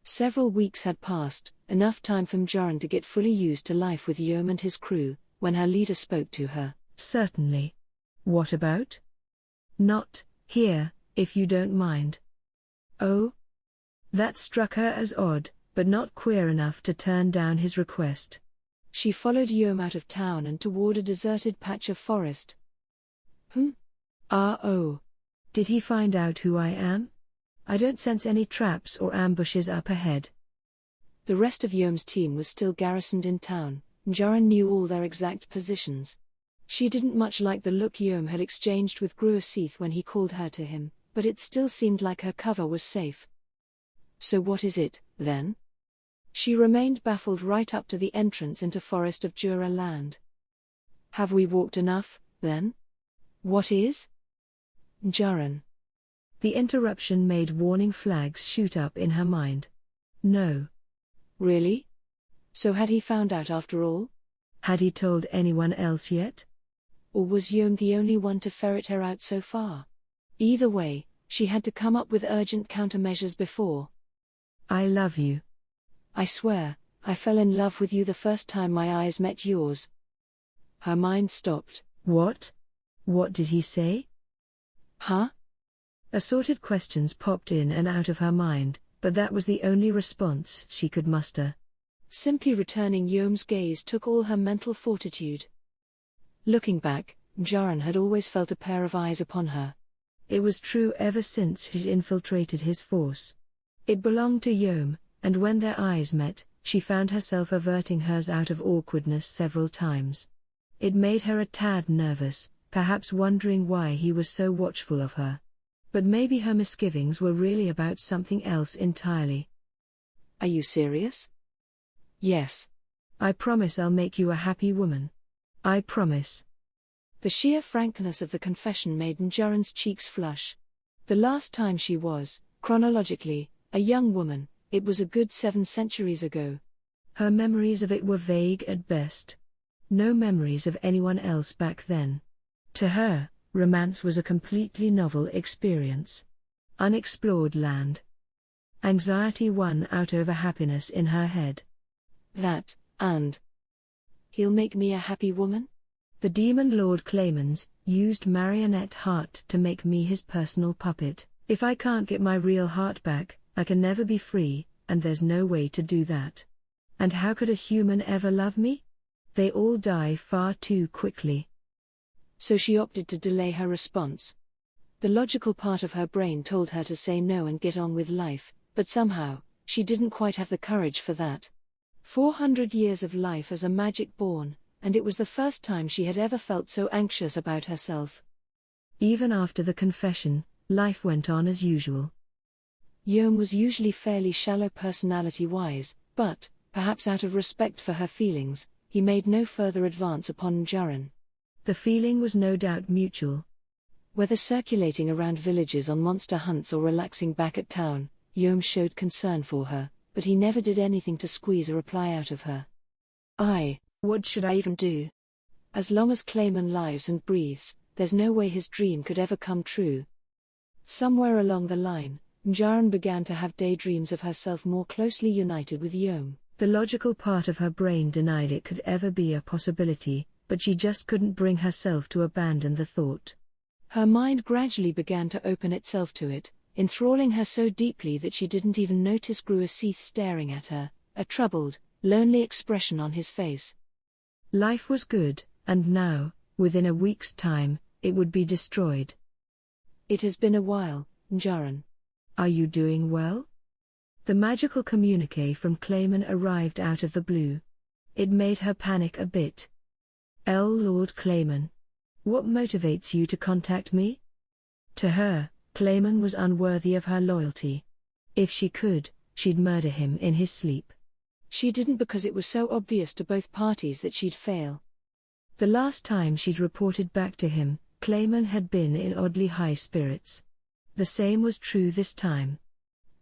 Several weeks had passed, enough time for Njaran to get fully used to life with Yom and his crew, when her leader spoke to her. Certainly. What about? Not here, if you don't mind. Oh? That struck her as odd, but not queer enough to turn down his request. She followed Yom out of town and toward a deserted patch of forest. Oh. Did he find out who I am? I don't sense any traps or ambushes up ahead. The rest of Yom's team was still garrisoned in town. Njaran knew all their exact positions. She didn't much like the look Yom had exchanged with Odysee when he called her to him, but it still seemed like her cover was safe. So what is it, then? She remained baffled right up to the entrance into Forest of Jura land. Have we walked enough, then? What is? Njaran. The interruption made warning flags shoot up in her mind. No. Really? So had he found out after all? Had he told anyone else yet? Or was Yom the only one to ferret her out so far? Either way, she had to come up with urgent countermeasures before. I love you. I swear, I fell in love with you the first time my eyes met yours. Her mind stopped. What? What did he say? Huh? Assorted questions popped in and out of her mind, but that was the only response she could muster. Simply returning Yom's gaze took all her mental fortitude. Looking back, Njaran had always felt a pair of eyes upon her. It was true ever since she'd infiltrated his force. It belonged to Yom, and when their eyes met, she found herself averting hers out of awkwardness several times. It made her a tad nervous, perhaps wondering why he was so watchful of her. But maybe her misgivings were really about something else entirely. Are you serious? Yes. I promise I'll make you a happy woman. I promise. The sheer frankness of the confession made Njarin's cheeks flush. The last time she was, chronologically, a young woman, it was a good 7 centuries ago. Her memories of it were vague at best. No memories of anyone else back then. To her, romance was a completely novel experience. Unexplored land. Anxiety won out over happiness in her head. That, and he'll make me a happy woman? The demon Lord Clayman's used marionette heart to make me his personal puppet. If I can't get my real heart back, I can never be free, and there's no way to do that. And how could a human ever love me? They all die far too quickly. So she opted to delay her response. The logical part of her brain told her to say no and get on with life, but somehow, she didn't quite have the courage for that. 400 years of life as a magic born, and it was the first time she had ever felt so anxious about herself. Even after the confession, life went on as usual. Yom was usually fairly shallow personality-wise, but, perhaps out of respect for her feelings, he made no further advance upon Njarin. The feeling was no doubt mutual. Whether circulating around villages on monster hunts or relaxing back at town, Yom showed concern for her, but he never did anything to squeeze a reply out of her. What should I even do? As long as Clayman lives and breathes, there's no way his dream could ever come true. Somewhere along the line, Njarin began to have daydreams of herself more closely united with Yom. The logical part of her brain denied it could ever be a possibility, but she just couldn't bring herself to abandon the thought. Her mind gradually began to open itself to it, enthralling her so deeply that she didn't even notice Odysee staring at her, a troubled, lonely expression on his face. Life was good, and now, within a week's time, it would be destroyed. It has been a while, Njarin. Are you doing well? The magical communique from Clayman arrived out of the blue. It made her panic a bit. Lord Clayman. What motivates you to contact me? To her, Clayman was unworthy of her loyalty. If she could, she'd murder him in his sleep. She didn't because it was so obvious to both parties that she'd fail. The last time she'd reported back to him, Clayman had been in oddly high spirits. The same was true this time.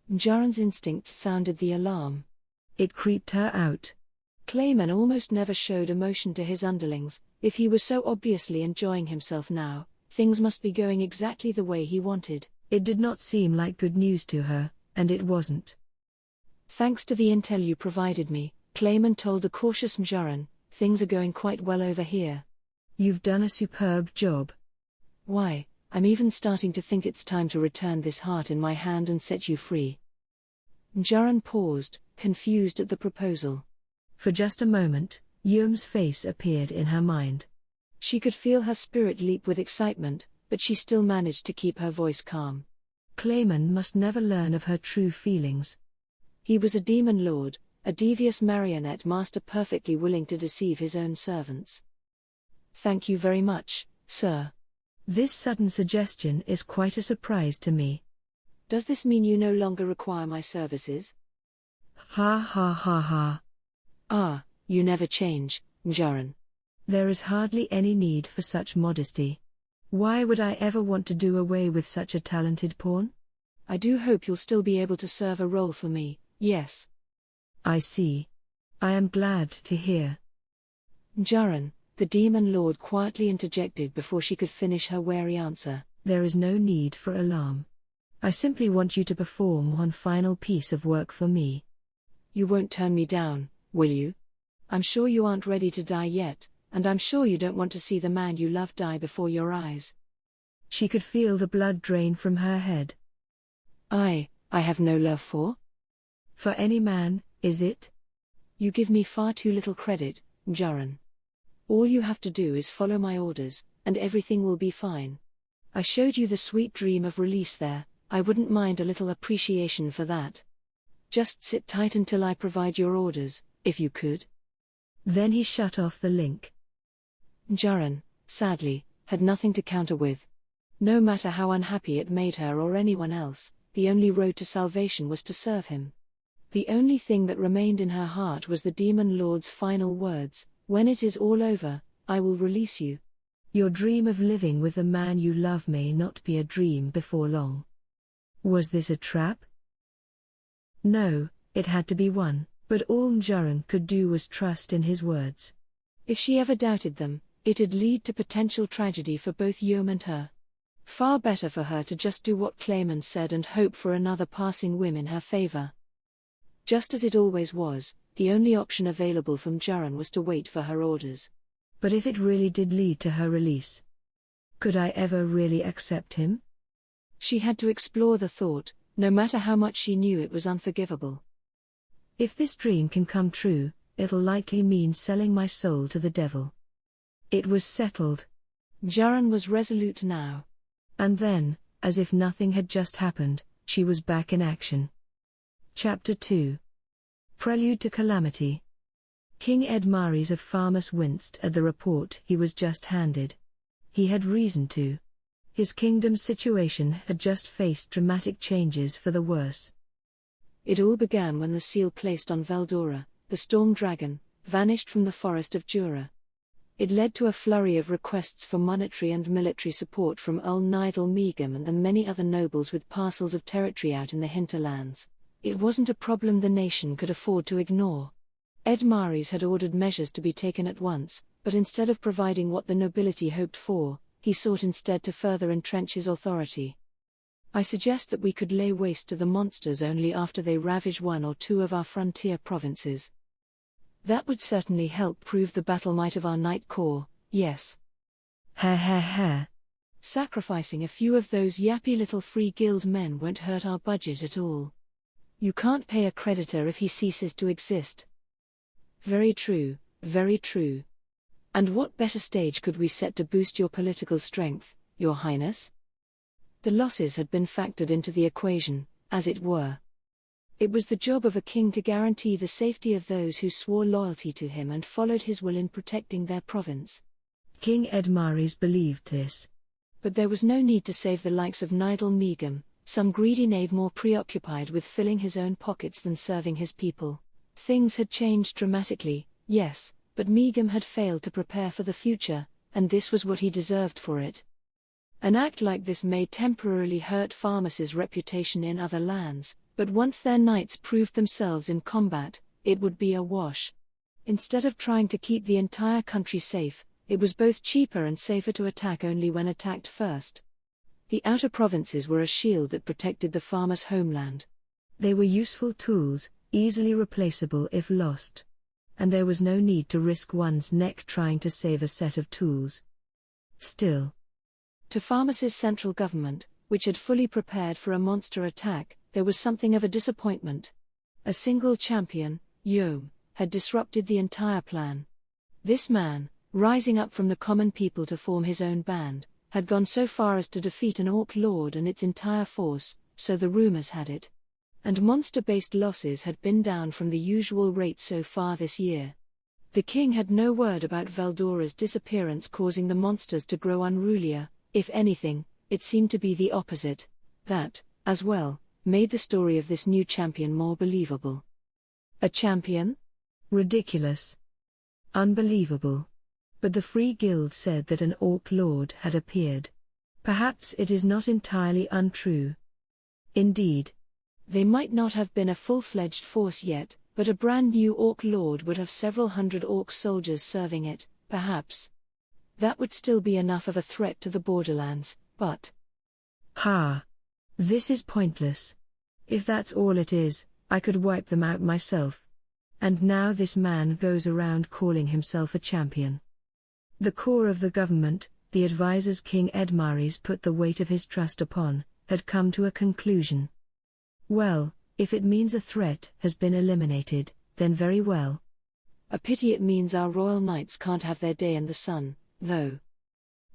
Njarin's instincts sounded the alarm. It creeped her out. Clayman almost never showed emotion to his underlings. If he was so obviously enjoying himself now, things must be going exactly the way he wanted. It did not seem like good news to her, and it wasn't. Thanks to the intel you provided me, Clayman told a cautious Njarin, things are going quite well over here. You've done a superb job. Why, I'm even starting to think it's time to return this heart in my hand and set you free. Njarin paused, confused at the proposal. For just a moment, Yom's face appeared in her mind. She could feel her spirit leap with excitement, but she still managed to keep her voice calm. Clayman must never learn of her true feelings. He was a demon lord, a devious marionette master perfectly willing to deceive his own servants. Thank you very much, sir. This sudden suggestion is quite a surprise to me. Does this mean you no longer require my services? Ha ha ha ha. Ah, you never change, Njarin. There is hardly any need for such modesty. Why would I ever want to do away with such a talented pawn? I do hope you'll still be able to serve a role for me, yes. I see. I am glad to hear. Njarin, the demon lord quietly interjected before she could finish her wary answer. There is no need for alarm. I simply want you to perform one final piece of work for me. You won't turn me down, will you? I'm sure you aren't ready to die yet, and I'm sure you don't want to see the man you love die before your eyes. She could feel the blood drain from her head. I have no love for? For any man, is it? You give me far too little credit, Njarin. All you have to do is follow my orders, and everything will be fine. I showed you the sweet dream of release there, I wouldn't mind a little appreciation for that. Just sit tight until I provide your orders, if you could. Then he shut off the link. Njarin, sadly, had nothing to counter with. No matter how unhappy it made her or anyone else, the only road to salvation was to serve him. The only thing that remained in her heart was the demon lord's final words, "When it is all over, I will release you. Your dream of living with the man you love may not be a dream before long." Was this a trap? No, it had to be one, but all Mjaran could do was trust in his words. If she ever doubted them, it'd lead to potential tragedy for both Yom and her. Far better for her to just do what Clayman said and hope for another passing whim in her favor. Just as it always was, the only option available from Mjaran was to wait for her orders. But if it really did lead to her release, could I ever really accept him? She had to explore the thought, no matter how much she knew it was unforgivable. If this dream can come true, it'll likely mean selling my soul to the devil. It was settled. Mjaran was resolute now. And then, as if nothing had just happened, she was back in action. Chapter 2. Prelude to Calamity. King Edmares of Farmus winced at the report he was just handed. He had reason to. His kingdom's situation had just faced dramatic changes for the worse. It all began when the seal placed on Veldora, the storm dragon, vanished from the forest of Jura. It led to a flurry of requests for monetary and military support from Earl Nidal Meagam and the many other nobles with parcels of territory out in the hinterlands. It wasn't a problem the nation could afford to ignore. Edmares had ordered measures to be taken at once, but instead of providing what the nobility hoped for, he sought instead to further entrench his authority. "I suggest that we could lay waste to the monsters only after they ravage one or two of our frontier provinces. That would certainly help prove the battle might of our Knight Corps, yes." Ha. "Sacrificing a few of those yappy little free guild men won't hurt our budget at all. You can't pay a creditor if he ceases to exist." Very true, very true. "And what better stage could we set to boost your political strength, Your Highness?" The losses had been factored into the equation, as it were. It was the job of a king to guarantee the safety of those who swore loyalty to him and followed his will in protecting their province. King Edmares believed this. But there was no need to save the likes of Nidal Meagam, some greedy knave more preoccupied with filling his own pockets than serving his people. Things had changed dramatically, yes, but Meagam had failed to prepare for the future, and this was what he deserved for it. An act like this may temporarily hurt Farmus's reputation in other lands, but once their knights proved themselves in combat, it would be a wash. Instead of trying to keep the entire country safe, it was both cheaper and safer to attack only when attacked first. The outer provinces were a shield that protected the Farmus homeland. They were useful tools, easily replaceable if lost. And there was no need to risk one's neck trying to save a set of tools. Still, to Farmus's central government, which had fully prepared for a monster attack, there was something of a disappointment. A single champion, Yom, had disrupted the entire plan. This man, rising up from the common people to form his own band, had gone so far as to defeat an orc lord and its entire force, so the rumors had it. And monster-based losses had been down from the usual rate so far this year. The king had no word about Veldora's disappearance causing the monsters to grow unrulier. If anything, it seemed to be the opposite. That, as well, made the story of this new champion more believable. A champion? Ridiculous. Unbelievable. But the Free Guild said that an orc lord had appeared. Perhaps it is not entirely untrue. Indeed. They might not have been a full-fledged force yet, but a brand new orc lord would have several hundred orc soldiers serving it, perhaps. That would still be enough of a threat to the borderlands, but... This is pointless. If that's all it is, I could wipe them out myself. And now this man goes around calling himself a champion. The core of the government, the advisors King Edmares put the weight of his trust upon, had come to a conclusion. Well, if it means a threat has been eliminated, then very well. A pity it means our royal knights can't have their day in the sun, though.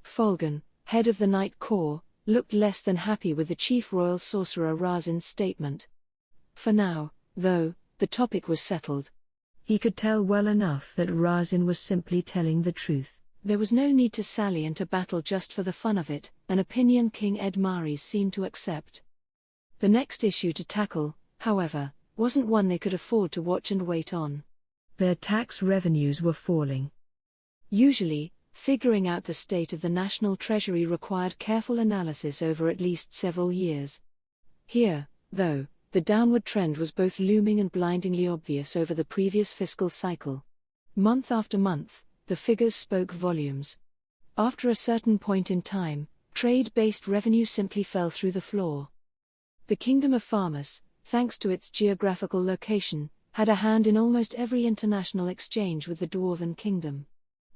Folgan, head of the Knight Corps, looked less than happy with the chief royal sorcerer Razin's statement. For now, though, the topic was settled. He could tell well enough that Razin was simply telling the truth. There was no need to sally into battle just for the fun of it, an opinion King Edmaries seemed to accept. The next issue to tackle, however, wasn't one they could afford to watch and wait on. Their tax revenues were falling. Usually, figuring out the state of the national treasury required careful analysis over at least several years. Here, though, the downward trend was both looming and blindingly obvious over the previous fiscal cycle. Month after month, the figures spoke volumes. After a certain point in time, trade-based revenue simply fell through the floor. The Kingdom of Farmus, thanks to its geographical location, had a hand in almost every international exchange with the Dwarven Kingdom.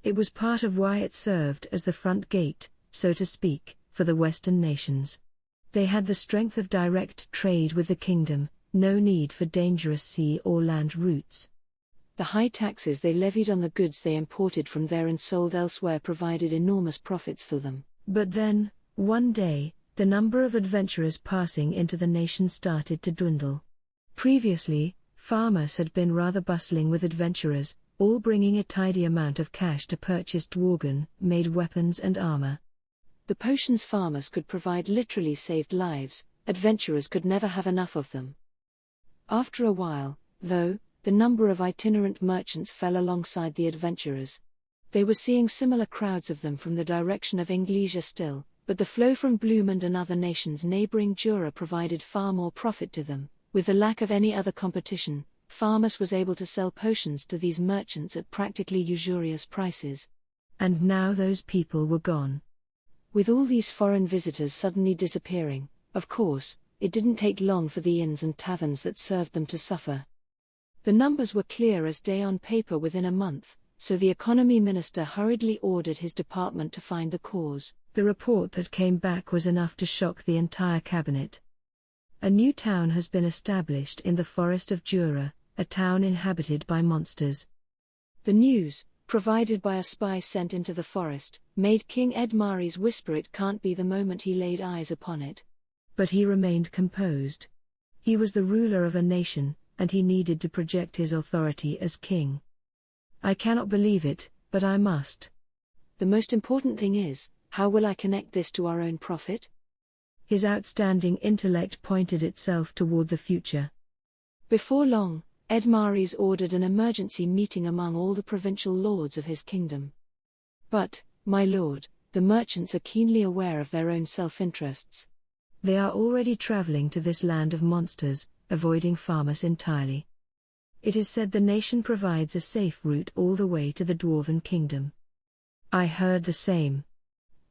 It was part of why it served as the front gate, so to speak, for the Western nations. They had the strength of direct trade with the kingdom, no need for dangerous sea or land routes. The high taxes they levied on the goods they imported from there and sold elsewhere provided enormous profits for them. But then, one day, the number of adventurers passing into the nation started to dwindle. Previously, Farmus had been rather bustling with adventurers, all bringing a tidy amount of cash to purchase Dwarven-made weapons and armor. The potions Farmus could provide literally saved lives, adventurers could never have enough of them. After a while, though, the number of itinerant merchants fell alongside the adventurers. They were seeing similar crowds of them from the direction of Englesia still, but the flow from Bloomond and other nations neighboring Jura provided far more profit to them. With the lack of any other competition, Farmus was able to sell potions to these merchants at practically usurious prices. And now those people were gone. With all these foreign visitors suddenly disappearing, of course, it didn't take long for the inns and taverns that served them to suffer. The numbers were clear as day on paper within a month, so the economy minister hurriedly ordered his department to find the cause. The report that came back was enough to shock the entire cabinet. A new town has been established in the forest of Jura, a town inhabited by monsters. The news, provided by a spy sent into the forest, made King Edmaries whisper it can't be the moment he laid eyes upon it. But he remained composed. He was the ruler of a nation, and he needed to project his authority as king. I cannot believe it, but I must. The most important thing is, how will I connect this to our own profit? His outstanding intellect pointed itself toward the future. Before long, Edmaries ordered an emergency meeting among all the provincial lords of his kingdom. But, my lord, the merchants are keenly aware of their own self-interests. They are already traveling to this land of monsters, avoiding Farmus entirely. It is said the nation provides a safe route all the way to the Dwarven Kingdom. I heard the same.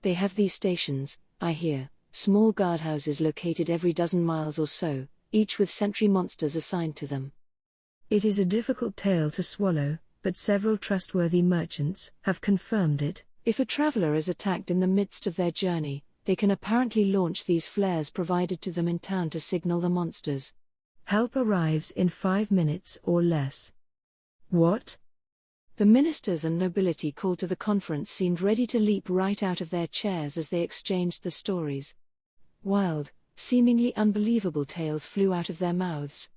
They have these stations, I hear, small guardhouses located every dozen miles or so, each with sentry monsters assigned to them. It is a difficult tale to swallow, but several trustworthy merchants have confirmed it. If a traveler is attacked in the midst of their journey, they can apparently launch these flares provided to them in town to signal the monsters. Help arrives in 5 minutes or less. What? The ministers and nobility called to the conference seemed ready to leap right out of their chairs as they exchanged the stories. Wild, seemingly unbelievable tales flew out of their mouths.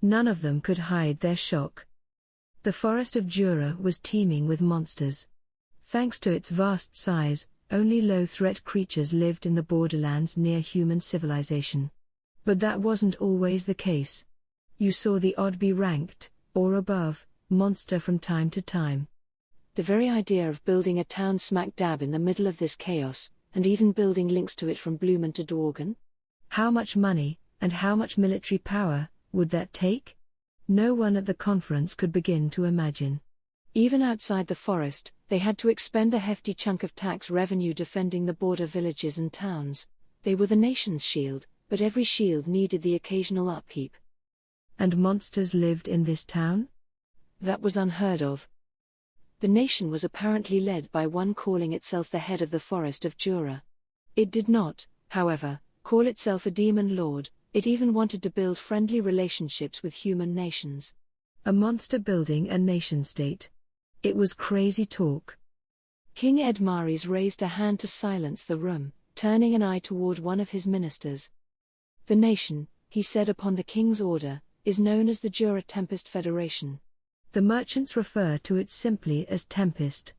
None of them could hide their shock. The forest of Jura was teeming with monsters. Thanks to its vast size, only low-threat creatures lived in the borderlands near human civilization. But that wasn't always the case. You saw the odd B-ranked, or above, monster from time to time. The very idea of building a town smack dab in the middle of this chaos, and even building links to it from Bloomen to Dworgen? How much money, and how much military power, would that take? No one at the conference could begin to imagine. Even outside the forest, they had to expend a hefty chunk of tax revenue defending the border villages and towns. They were the nation's shield, but every shield needed the occasional upkeep. And monsters lived in this town? That was unheard of. The nation was apparently led by one calling itself the head of the forest of Jura. It did not, however, call itself a demon lord. It even wanted to build friendly relationships with human nations. A monster building a nation-state. It was crazy talk. King Edmaries raised a hand to silence the room, turning an eye toward one of his ministers. The nation, he said upon the king's order, is known as the Jura Tempest Federation. The merchants refer to it simply as Tempest.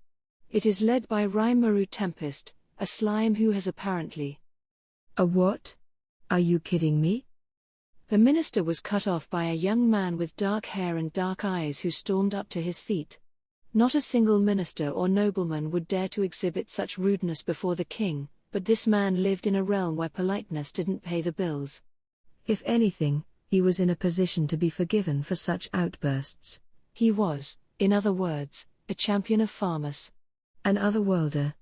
It is led by Rimuru Tempest, a slime who has apparently... A what? Are you kidding me? The minister was cut off by a young man with dark hair and dark eyes who stormed up to his feet. Not a single minister or nobleman would dare to exhibit such rudeness before the king, but this man lived in a realm where politeness didn't pay the bills. If anything, he was in a position to be forgiven for such outbursts. He was, in other words, a champion of farmers. An otherworlder.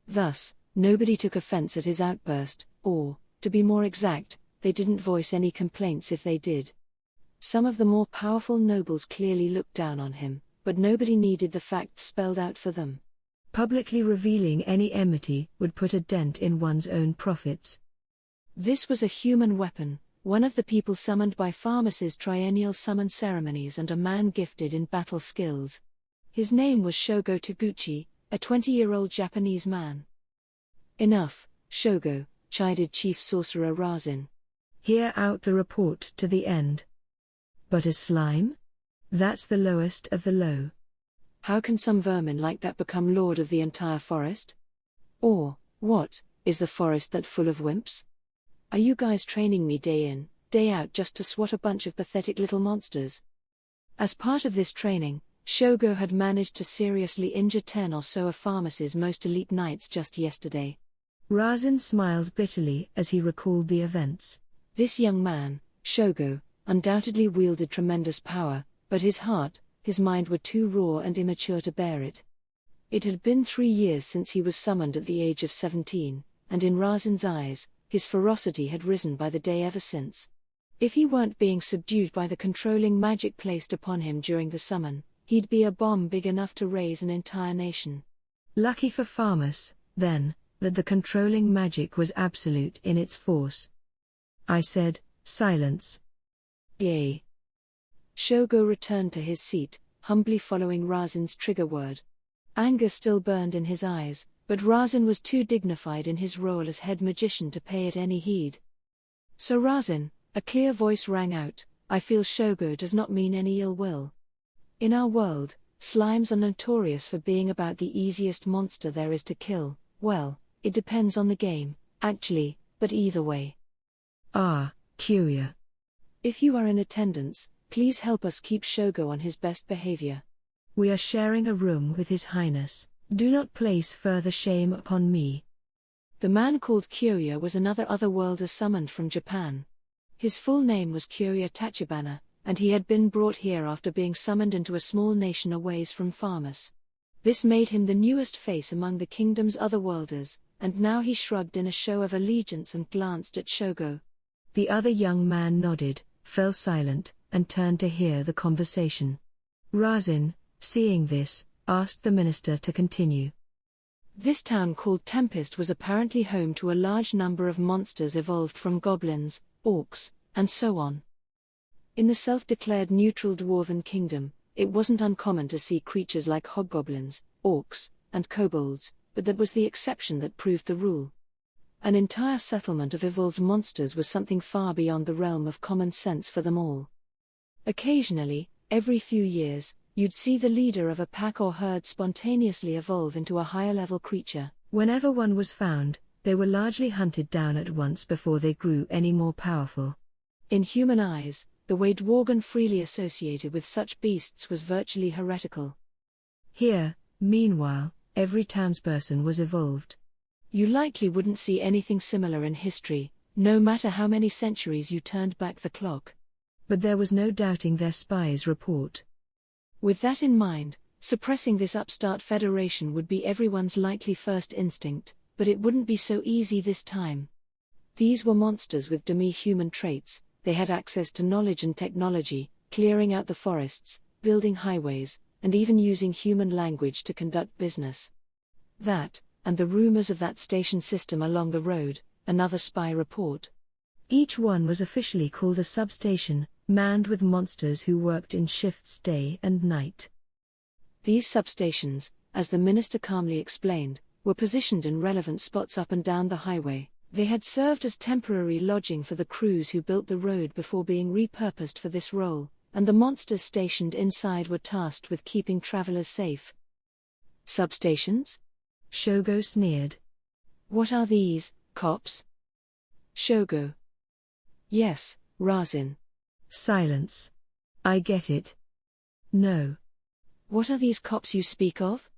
Thus, nobody took offense at his outburst, or, to be more exact, they didn't voice any complaints if they did. Some of the more powerful nobles clearly looked down on him, but nobody needed the facts spelled out for them. Publicly revealing any enmity would put a dent in one's own profits. This was a human weapon, one of the people summoned by Pharmas's triennial summon ceremonies and a man gifted in battle skills. His name was Shogo Taguchi, a 20-year-old Japanese man. Enough, Shogo, chided Chief Sorcerer Razin. Hear out the report to the end. But a slime? That's the lowest of the low. How can some vermin like that become lord of the entire forest? Or, what, is the forest that full of wimps? Are you guys training me day in, day out just to swat a bunch of pathetic little monsters? As part of this training, Shogo had managed to seriously injure 10 or so of Pharmas's most elite knights just yesterday. Razin smiled bitterly as he recalled the events. This young man, Shogo, undoubtedly wielded tremendous power, but his heart, his mind were too raw and immature to bear it. It had been 3 years since he was summoned at the age of 17, and in Razin's eyes, his ferocity had risen by the day ever since. If he weren't being subdued by the controlling magic placed upon him during the summon, he'd be a bomb big enough to raise an entire nation. Lucky for Pharmas, then, that the controlling magic was absolute in its force. I said, silence. Yay. Shogo returned to his seat, humbly following Razin's trigger word. Anger still burned in his eyes, but Razin was too dignified in his role as head magician to pay it any heed. So Razin, a clear voice rang out, I feel Shogo does not mean any ill will. In our world, slimes are notorious for being about the easiest monster there is to kill. Well, it depends on the game, actually, but either way. Ah, Curia. If you are in attendance, please help us keep Shogo on his best behavior. We are sharing a room with His Highness. Do not place further shame upon me. The man called Curia was another otherworlder summoned from Japan. His full name was Curia Tachibana, and he had been brought here after being summoned into a small nation a ways from Pharmas. This made him the newest face among the kingdom's otherworlders, and now he shrugged in a show of allegiance and glanced at Shogo. The other young man nodded, fell silent, and turned to hear the conversation. Razin, seeing this, asked the minister to continue. This town called Tempest was apparently home to a large number of monsters evolved from goblins, orcs, and so on. In the self-declared neutral dwarven kingdom, it wasn't uncommon to see creatures like hobgoblins, orcs, and kobolds, but that was the exception that proved the rule. An entire settlement of evolved monsters was something far beyond the realm of common sense for them all. Occasionally, every few years, you'd see the leader of a pack or herd spontaneously evolve into a higher-level creature. Whenever one was found, they were largely hunted down at once before they grew any more powerful. In human eyes, the way Dworgen freely associated with such beasts was virtually heretical. Here, meanwhile, every townsperson was evolved. You likely wouldn't see anything similar in history, no matter how many centuries you turned back the clock. But there was no doubting their spy's report. With that in mind, suppressing this upstart federation would be everyone's likely first instinct, but it wouldn't be so easy this time. These were monsters with demi-human traits. They had access to knowledge and technology, clearing out the forests, building highways, and even using human language to conduct business. That, and the rumors of that station system along the road, another spy report. Each one was officially called a substation, manned with monsters who worked in shifts day and night. These substations, as the minister calmly explained, were positioned in relevant spots up and down the highway. They had served as temporary lodging for the crews who built the road before being repurposed for this role, and the monsters stationed inside were tasked with keeping travelers safe. Substations? Shogo sneered. What are these, cops? Shogo. Yes, Razin. Silence. I get it. No. What are these cops you speak of?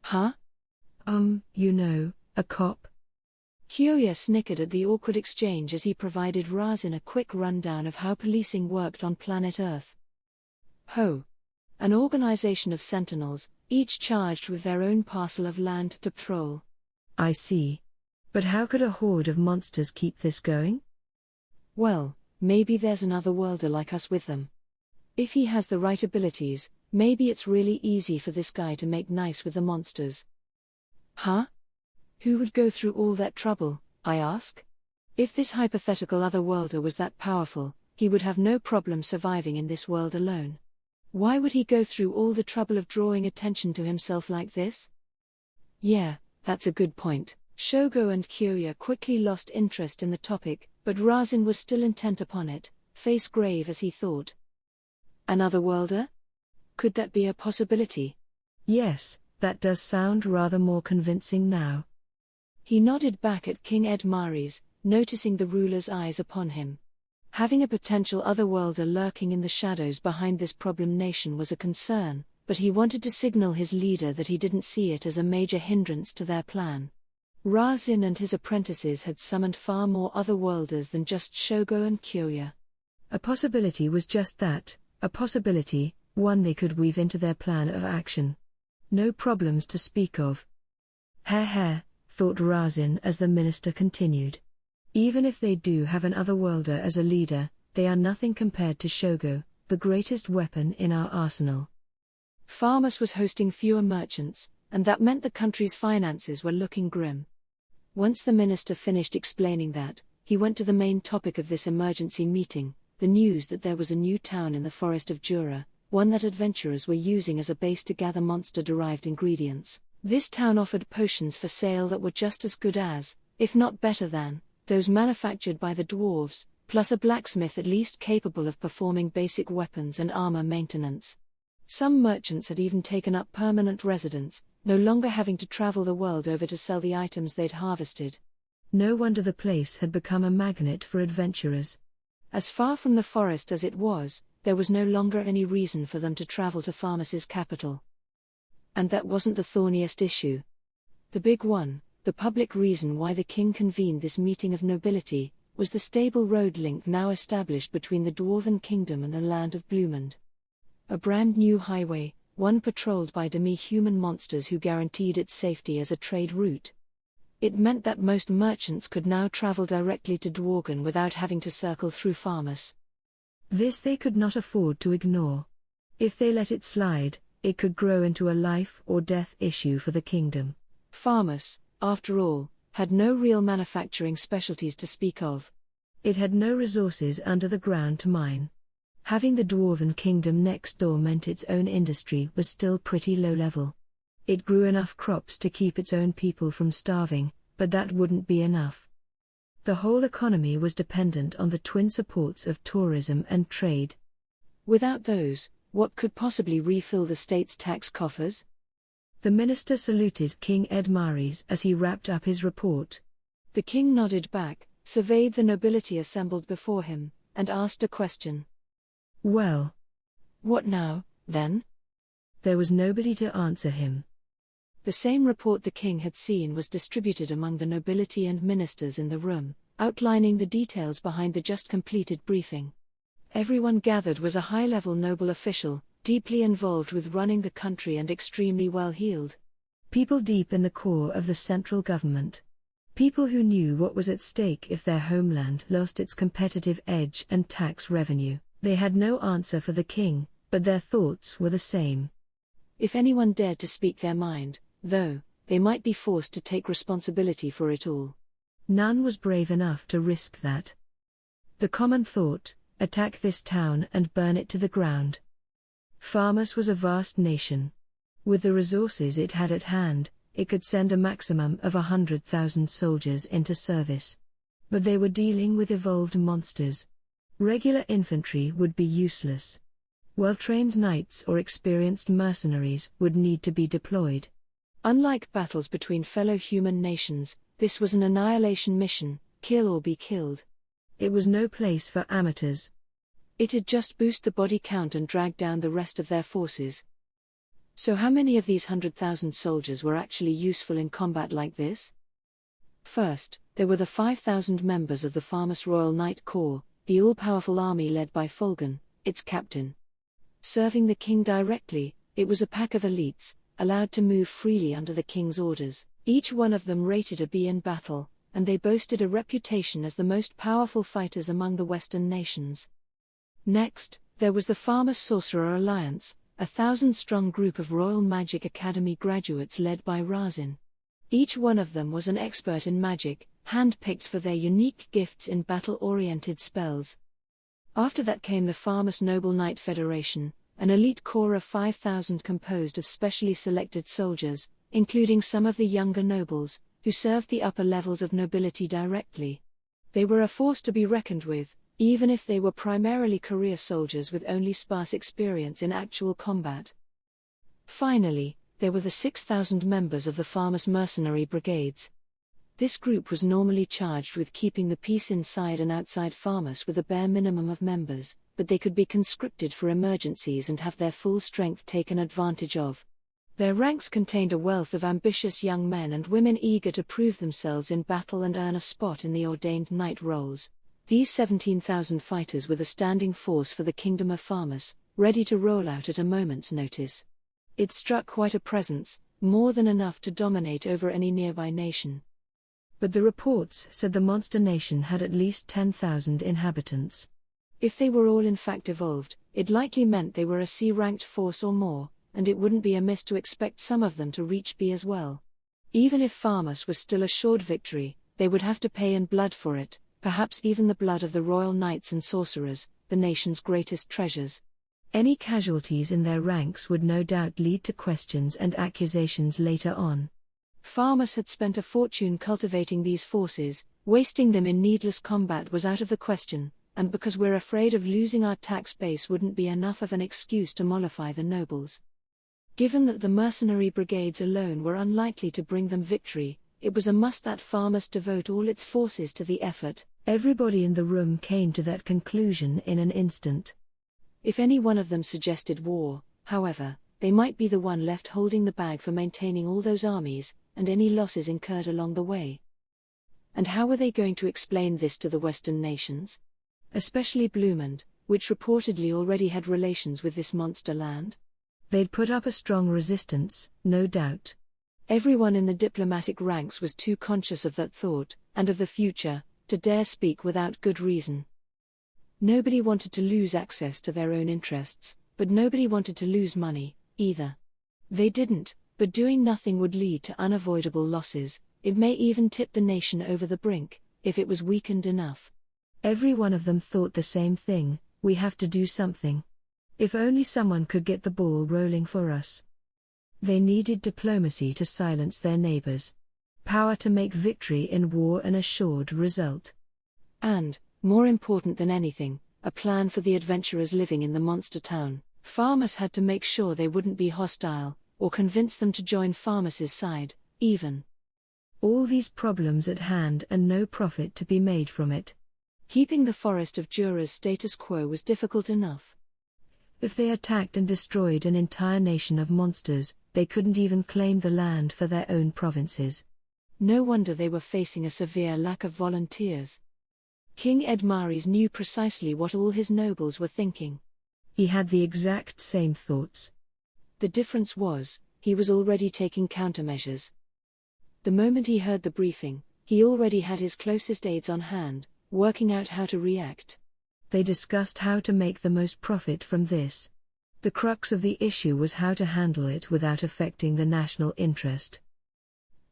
Huh? A cop. Kyoya snickered at the awkward exchange as he provided Razin a quick rundown of how policing worked on planet Earth. Ho! An organization of sentinels, each charged with their own parcel of land to patrol. I see. But how could a horde of monsters keep this going? Well, maybe there's another worlder like us with them. If he has the right abilities, maybe it's really easy for this guy to make nice with the monsters. Huh? Who would go through all that trouble, I ask? If this hypothetical otherworlder was that powerful, he would have no problem surviving in this world alone. Why would he go through all the trouble of drawing attention to himself like this? Yeah, that's a good point. Shogo and Kyoya quickly lost interest in the topic, but Razin was still intent upon it, face grave as he thought. An otherworlder? Could that be a possibility? Yes, that does sound rather more convincing now. He nodded back at King Edmaris, noticing the ruler's eyes upon him. Having a potential otherworlder lurking in the shadows behind this problem nation was a concern, but he wanted to signal his leader that he didn't see it as a major hindrance to their plan. Razin and his apprentices had summoned far more otherworlders than just Shogo and Kyoya. A possibility was just that, a possibility, one they could weave into their plan of action. No problems to speak of. Heh, thought Razin as the minister continued. Even if they do have an otherworlder as a leader, they are nothing compared to Shogo, the greatest weapon in our arsenal. Farmus was hosting fewer merchants, and that meant the country's finances were looking grim. Once the minister finished explaining that, he went to the main topic of this emergency meeting, the news that there was a new town in the forest of Jura, one that adventurers were using as a base to gather monster-derived ingredients. This town offered potions for sale that were just as good as, if not better than, those manufactured by the dwarves, plus a blacksmith at least capable of performing basic weapons and armor maintenance. Some merchants had even taken up permanent residence, no longer having to travel the world over to sell the items they'd harvested. No wonder the place had become a magnet for adventurers. As far from the forest as it was, there was no longer any reason for them to travel to Farmus's capital. And that wasn't the thorniest issue. The big one, the public reason why the king convened this meeting of nobility, was the stable road link now established between the Dwarven Kingdom and the land of Blumund. A brand new highway, one patrolled by demi-human monsters who guaranteed its safety as a trade route. It meant that most merchants could now travel directly to Dworgen without having to circle through Farmus. This they could not afford to ignore. If they let it slide, it could grow into a life-or-death issue for the kingdom. Farmus, after all, had no real manufacturing specialties to speak of. It had no resources under the ground to mine. Having the Dwarven Kingdom next door meant its own industry was still pretty low level. It grew enough crops to keep its own people from starving, but that wouldn't be enough. The whole economy was dependent on the twin supports of tourism and trade. Without those, what could possibly refill the state's tax coffers? The minister saluted King Edmaris as he wrapped up his report. The king nodded back, surveyed the nobility assembled before him, and asked a question. Well. What now, then? There was nobody to answer him. The same report the king had seen was distributed among the nobility and ministers in the room, outlining the details behind the just completed briefing. Everyone gathered was a high-level noble official, deeply involved with running the country and extremely well-heeled. People deep in the core of the central government. People who knew what was at stake if their homeland lost its competitive edge and tax revenue. They had no answer for the king, but their thoughts were the same. If anyone dared to speak their mind, though, they might be forced to take responsibility for it all. None was brave enough to risk that. The common thought, attack this town and burn it to the ground. Farmus was a vast nation. With the resources it had at hand, it could send a maximum of 100,000 soldiers into service. But they were dealing with evolved monsters. Regular infantry would be useless. Well-trained knights or experienced mercenaries would need to be deployed. Unlike battles between fellow human nations, this was an annihilation mission, kill or be killed. It was no place for amateurs. It'd just boost the body count and drag down the rest of their forces. So how many of these 100,000 soldiers were actually useful in combat like this? First, there were the 5,000 members of the famous Royal Knight Corps, the all-powerful army led by Fulgon, its captain. Serving the king directly, it was a pack of elites, allowed to move freely under the king's orders. Each one of them rated a B in battle, and they boasted a reputation as the most powerful fighters among the Western nations. Next, there was the Farmers Sorcerer Alliance, a 1,000-strong group of Royal Magic Academy graduates led by Razin. Each one of them was an expert in magic, hand-picked for their unique gifts in battle-oriented spells. After that came the Farmers Noble Knight Federation, an elite corps of 5,000 composed of specially selected soldiers, including some of the younger nobles, who served the upper levels of nobility directly. They were a force to be reckoned with, even if they were primarily career soldiers with only sparse experience in actual combat. Finally, there were the 6,000 members of the Farmers' Mercenary Brigades. This group was normally charged with keeping the peace inside and outside Farmers with a bare minimum of members, but they could be conscripted for emergencies and have their full strength taken advantage of. Their ranks contained a wealth of ambitious young men and women eager to prove themselves in battle and earn a spot in the ordained knight rolls. These 17,000 fighters were the standing force for the Kingdom of Farmers, ready to roll out at a moment's notice. It struck quite a presence, more than enough to dominate over any nearby nation. But the reports said the monster nation had at least 10,000 inhabitants. If they were all in fact evolved, it likely meant they were a C-ranked force or more, and it wouldn't be amiss to expect some of them to reach B as well. Even if Farmers was still assured victory, they would have to pay in blood for it, perhaps even the blood of the royal knights and sorcerers, the nation's greatest treasures. Any casualties in their ranks would no doubt lead to questions and accusations later on. Farmers had spent a fortune cultivating these forces, wasting them in needless combat was out of the question, and because we're afraid of losing our tax base wouldn't be enough of an excuse to mollify the nobles. Given that the mercenary brigades alone were unlikely to bring them victory, it was a must that Farmers devote all its forces to the effort. Everybody in the room came to that conclusion in an instant. If any one of them suggested war, however, they might be the one left holding the bag for maintaining all those armies, and any losses incurred along the way. And how were they going to explain this to the Western nations? Especially Blumond, which reportedly already had relations with this monster land? They'd put up a strong resistance, no doubt. Everyone in the diplomatic ranks was too conscious of that thought, and of the future, to dare speak without good reason. Nobody wanted to lose access to their own interests, but nobody wanted to lose money, either. They didn't, but doing nothing would lead to unavoidable losses. It may even tip the nation over the brink, if it was weakened enough. Every one of them thought the same thing: we have to do something. If only someone could get the ball rolling for us. They needed diplomacy to silence their neighbors. Power to make victory in war an assured result. And, more important than anything, a plan for the adventurers living in the monster town. Farmers had to make sure they wouldn't be hostile, or convince them to join Farmers' side, even. All these problems at hand and no profit to be made from it. Keeping the Forest of Jura's status quo was difficult enough. If they attacked and destroyed an entire nation of monsters, they couldn't even claim the land for their own provinces. No wonder they were facing a severe lack of volunteers. King Edmares knew precisely what all his nobles were thinking. He had the exact same thoughts. The difference was, he was already taking countermeasures. The moment he heard the briefing, he already had his closest aides on hand, working out how to react. They discussed how to make the most profit from this. The crux of the issue was how to handle it without affecting the national interest.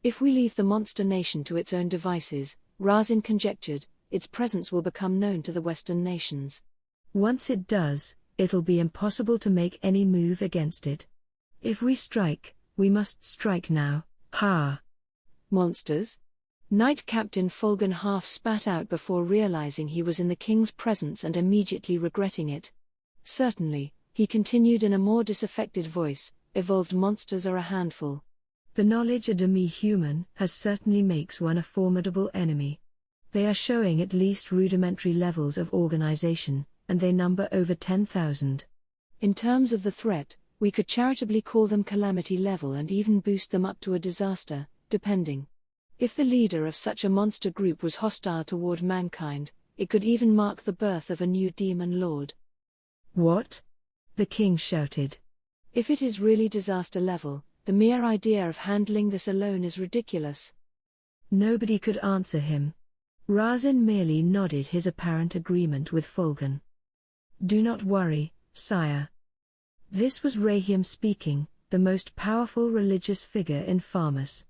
If we leave the monster nation to its own devices, Razin conjectured, its presence will become known to the Western nations. Once it does, it'll be impossible to make any move against it. If we strike, we must strike now. Ha! Monsters? Knight Captain Fulgon half spat out before realizing he was in the king's presence and immediately regretting it. Certainly, he continued in a more disaffected voice, evolved monsters are a handful. The knowledge a demi-human has certainly makes one a formidable enemy. They are showing at least rudimentary levels of organization, and they number over 10,000. In terms of the threat, we could charitably call them calamity level and even boost them up to a disaster, depending. If the leader of such a monster group was hostile toward mankind, it could even mark the birth of a new demon lord. What? The king shouted. If it is really disaster level, the mere idea of handling this alone is ridiculous. Nobody could answer him. Razin merely nodded his apparent agreement with Fulgun. Do not worry, sire. This was Rahim speaking, the most powerful religious figure in Farmus.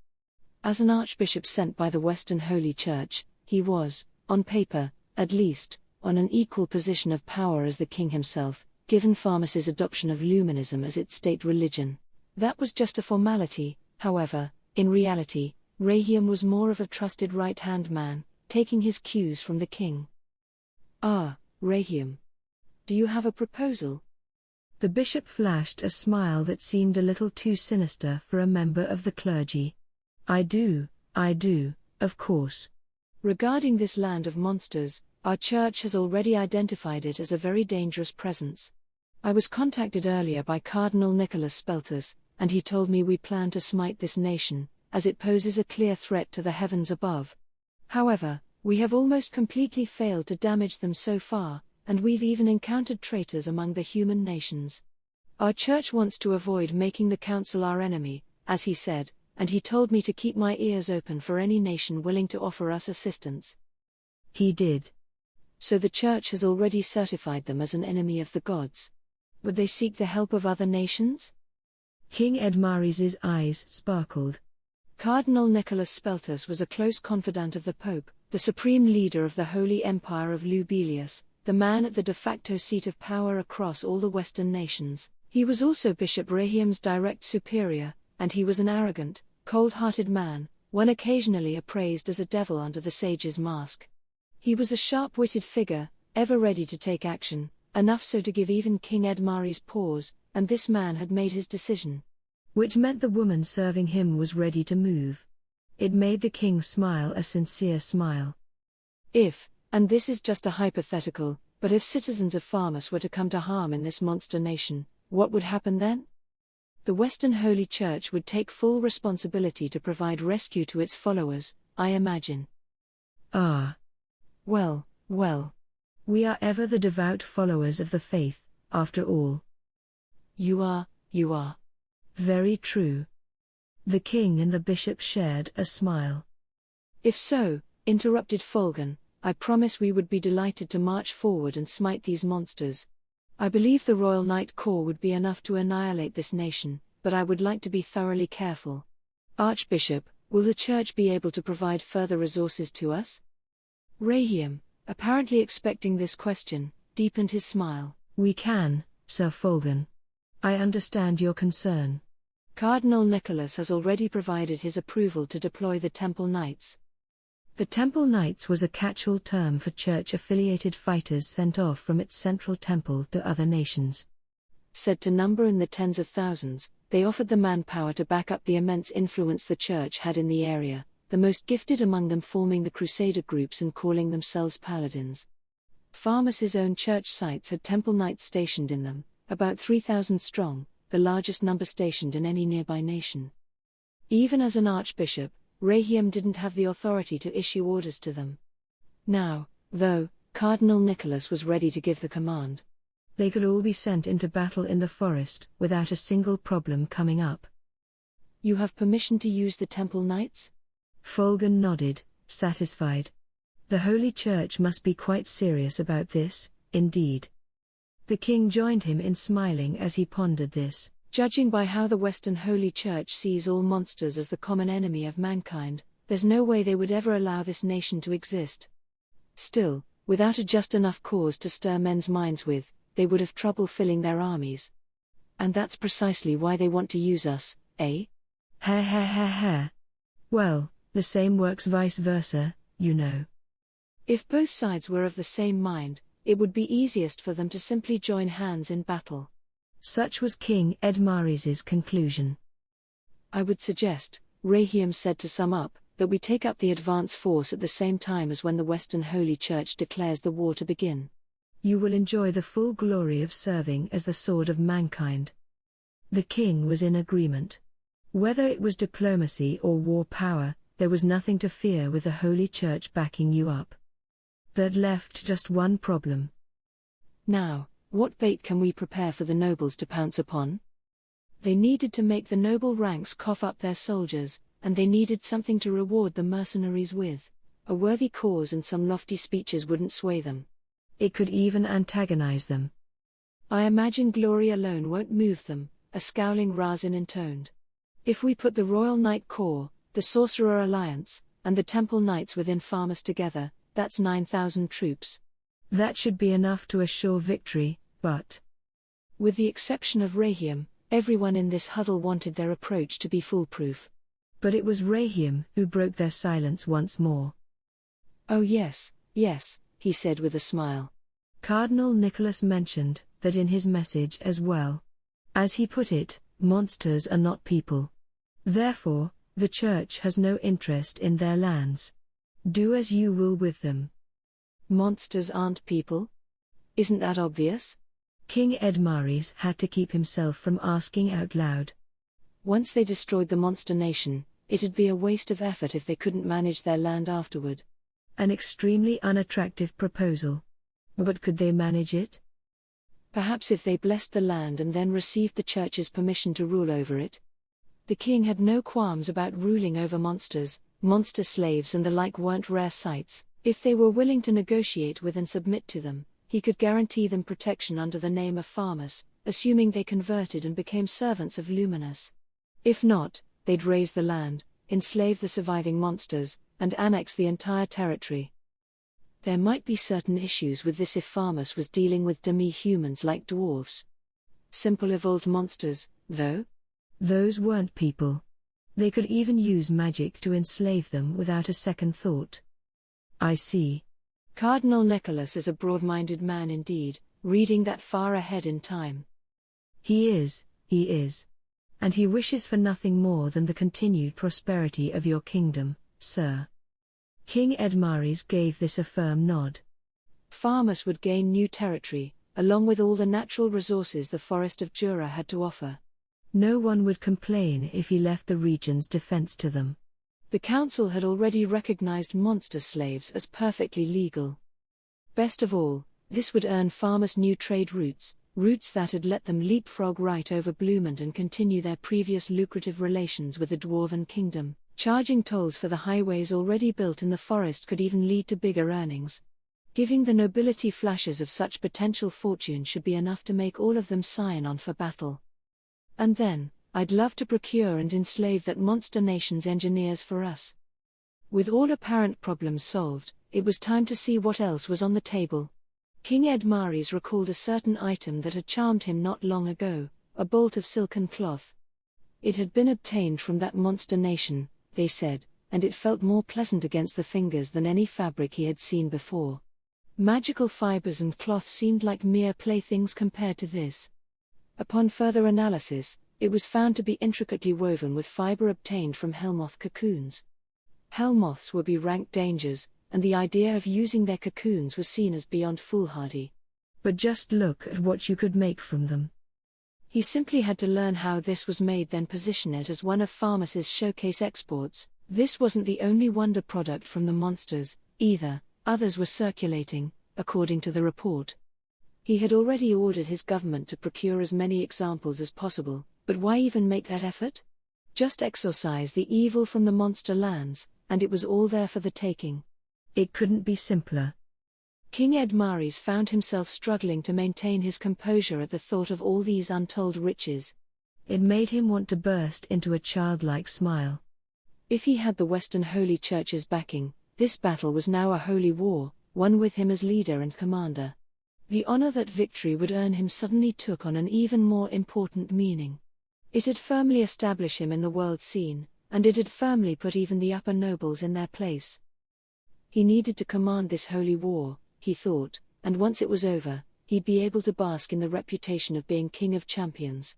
As an archbishop sent by the Western Holy Church, he was, on paper, at least, on an equal position of power as the king himself, given Farmus's adoption of Luminism as its state religion. That was just a formality, however. In reality, Rahim was more of a trusted right-hand man, taking his cues from the king. Ah, Rahim. Do you have a proposal? The bishop flashed a smile that seemed a little too sinister for a member of the clergy. I do, of course. Regarding this land of monsters, our church has already identified it as a very dangerous presence. I was contacted earlier by Cardinal Nicholas Speltus, and he told me we plan to smite this nation, as it poses a clear threat to the heavens above. However, we have almost completely failed to damage them so far, and we've even encountered traitors among the human nations. Our church wants to avoid making the council our enemy, as he said, and he told me to keep my ears open for any nation willing to offer us assistance. He did. So the church has already certified them as an enemy of the gods. Would they seek the help of other nations? King Edmaris's eyes sparkled. Cardinal Nicholas Speltus was a close confidant of the Pope, the supreme leader of the Holy Empire of Lubelius, the man at the de facto seat of power across all the Western nations. He was also Bishop Rahim's direct superior, and he was an arrogant, cold-hearted man, one occasionally appraised as a devil under the sage's mask. He was a sharp-witted figure, ever ready to take action, enough so to give even King Edmaris pause, and this man had made his decision. Which meant the woman serving him was ready to move. It made the king smile a sincere smile. If, and this is just a hypothetical, but if citizens of Farmus were to come to harm in this monster nation, what would happen then? The Western Holy Church would take full responsibility to provide rescue to its followers, I imagine. Ah. Well. We are ever the devout followers of the faith, after all. You are. Very true. The king and the bishop shared a smile. If so, interrupted Fulgun, I promise we would be delighted to march forward and smite these monsters. I believe the Royal Knight Corps would be enough to annihilate this nation, but I would like to be thoroughly careful. Archbishop, will the church be able to provide further resources to us? Rahim, apparently expecting this question, deepened his smile. We can, Sir Fulgun. I understand your concern. Cardinal Nicholas has already provided his approval to deploy the Temple Knights. The Temple Knights was a catch-all term for church-affiliated fighters sent off from its central temple to other nations. Said to number in the tens of thousands, they offered the manpower to back up the immense influence the church had in the area, the most gifted among them forming the Crusader groups and calling themselves paladins. Farmus's own church sites had Temple Knights stationed in them, about 3,000 strong, the largest number stationed in any nearby nation. Even as an archbishop, Rahim didn't have the authority to issue orders to them. Now, though, Cardinal Nicholas was ready to give the command. They could all be sent into battle in the forest without a single problem coming up. You have permission to use the Temple Knights? Fulgun nodded, satisfied. The Holy Church must be quite serious about this, indeed. The king joined him in smiling as he pondered this. Judging by how the Western Holy Church sees all monsters as the common enemy of mankind, there's no way they would ever allow this nation to exist. Still, without a just enough cause to stir men's minds with, they would have trouble filling their armies. And that's precisely why they want to use us, eh? Ha. Well, the same works vice versa, you know. If both sides were of the same mind, it would be easiest for them to simply join hands in battle. Such was King Edmaris's conclusion. I would suggest, Rahim said to sum up, that we take up the advance force at the same time as when the Western Holy Church declares the war to begin. You will enjoy the full glory of serving as the sword of mankind. The king was in agreement. Whether it was diplomacy or war power, there was nothing to fear with the Holy Church backing you up. That left just one problem. Now, what bait can we prepare for the nobles to pounce upon? They needed to make the noble ranks cough up their soldiers, and they needed something to reward the mercenaries with. A worthy cause and some lofty speeches wouldn't sway them. It could even antagonize them. I imagine glory alone won't move them, a scowling Razin intoned. If we put the Royal Knight Corps, the Sorcerer Alliance, and the Temple Knights within Farmers together, that's 9,000 troops. That should be enough to assure victory, but... With the exception of Rahim, everyone in this huddle wanted their approach to be foolproof. But it was Rahim who broke their silence once more. Oh yes, yes, he said with a smile. Cardinal Nicholas mentioned that in his message as well. As he put it, monsters are not people. Therefore, the Church has no interest in their lands. Do as you will with them. Monsters aren't people? Isn't that obvious? King Edmares had to keep himself from asking out loud. Once they destroyed the monster nation, it'd be a waste of effort if they couldn't manage their land afterward. An extremely unattractive proposal. But could they manage it? Perhaps if they blessed the land and then received the Church's permission to rule over it. The king had no qualms about ruling over monsters. Monster slaves and the like weren't rare sights. If they were willing to negotiate with and submit to them, he could guarantee them protection under the name of farmers, assuming they converted and became servants of Luminous. If not, they'd raze the land, enslave the surviving monsters, and annex the entire territory. There might be certain issues with this if Farmus was dealing with demi-humans like dwarves. Simple evolved monsters, though? Those weren't people. They could even use magic to enslave them without a second thought. I see. Cardinal Nicholas is a broad-minded man indeed, reading that far ahead in time. He is. And he wishes for nothing more than the continued prosperity of your kingdom, sir. King Edmares gave this a firm nod. Farmus would gain new territory, along with all the natural resources the Forest of Jura had to offer. No one would complain if he left the region's defense to them. The council had already recognized monster slaves as perfectly legal. Best of all, this would earn Farmus new trade routes that had let them leapfrog right over Bloomond and continue their previous lucrative relations with the Dwarven Kingdom. Charging tolls for the highways already built in the forest could even lead to bigger earnings. Giving the nobility flashes of such potential fortune should be enough to make all of them sign on for battle. And then, I'd love to procure and enslave that monster nation's engineers for us. With all apparent problems solved, it was time to see what else was on the table. King Edmares recalled a certain item that had charmed him not long ago, a bolt of silken cloth. It had been obtained from that monster nation, they said, and it felt more pleasant against the fingers than any fabric he had seen before. Magical fibers and cloth seemed like mere playthings compared to this. Upon further analysis, it was found to be intricately woven with fiber obtained from hellmoth cocoons. Hellmoths would be rank dangers, and the idea of using their cocoons was seen as beyond foolhardy. But just look at what you could make from them. He simply had to learn how this was made, then position it as one of Farmus's showcase exports. This wasn't the only wonder product from the monsters, either. Others were circulating, according to the report. He had already ordered his government to procure as many examples as possible, but why even make that effort? Just exorcise the evil from the monster lands, and it was all there for the taking. It couldn't be simpler. King Edmares found himself struggling to maintain his composure at the thought of all these untold riches. It made him want to burst into a childlike smile. If he had the Western Holy Church's backing, this battle was now a holy war, one with him as leader and commander. The honor that victory would earn him suddenly took on an even more important meaning. It had firmly established him in the world scene, and it had firmly put even the upper nobles in their place. He needed to command this holy war, he thought, and once it was over, he'd be able to bask in the reputation of being king of champions.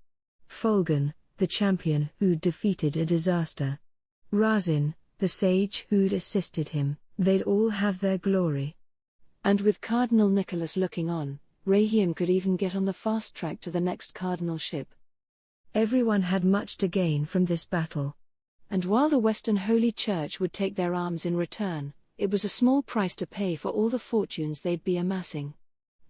Folgan, the champion who'd defeated a disaster. Razin, the sage who'd assisted him, they'd all have their glory. And with Cardinal Nicholas looking on, Rahim could even get on the fast track to the next cardinalship. Everyone had much to gain from this battle. And while the Western Holy Church would take their arms in return, it was a small price to pay for all the fortunes they'd be amassing.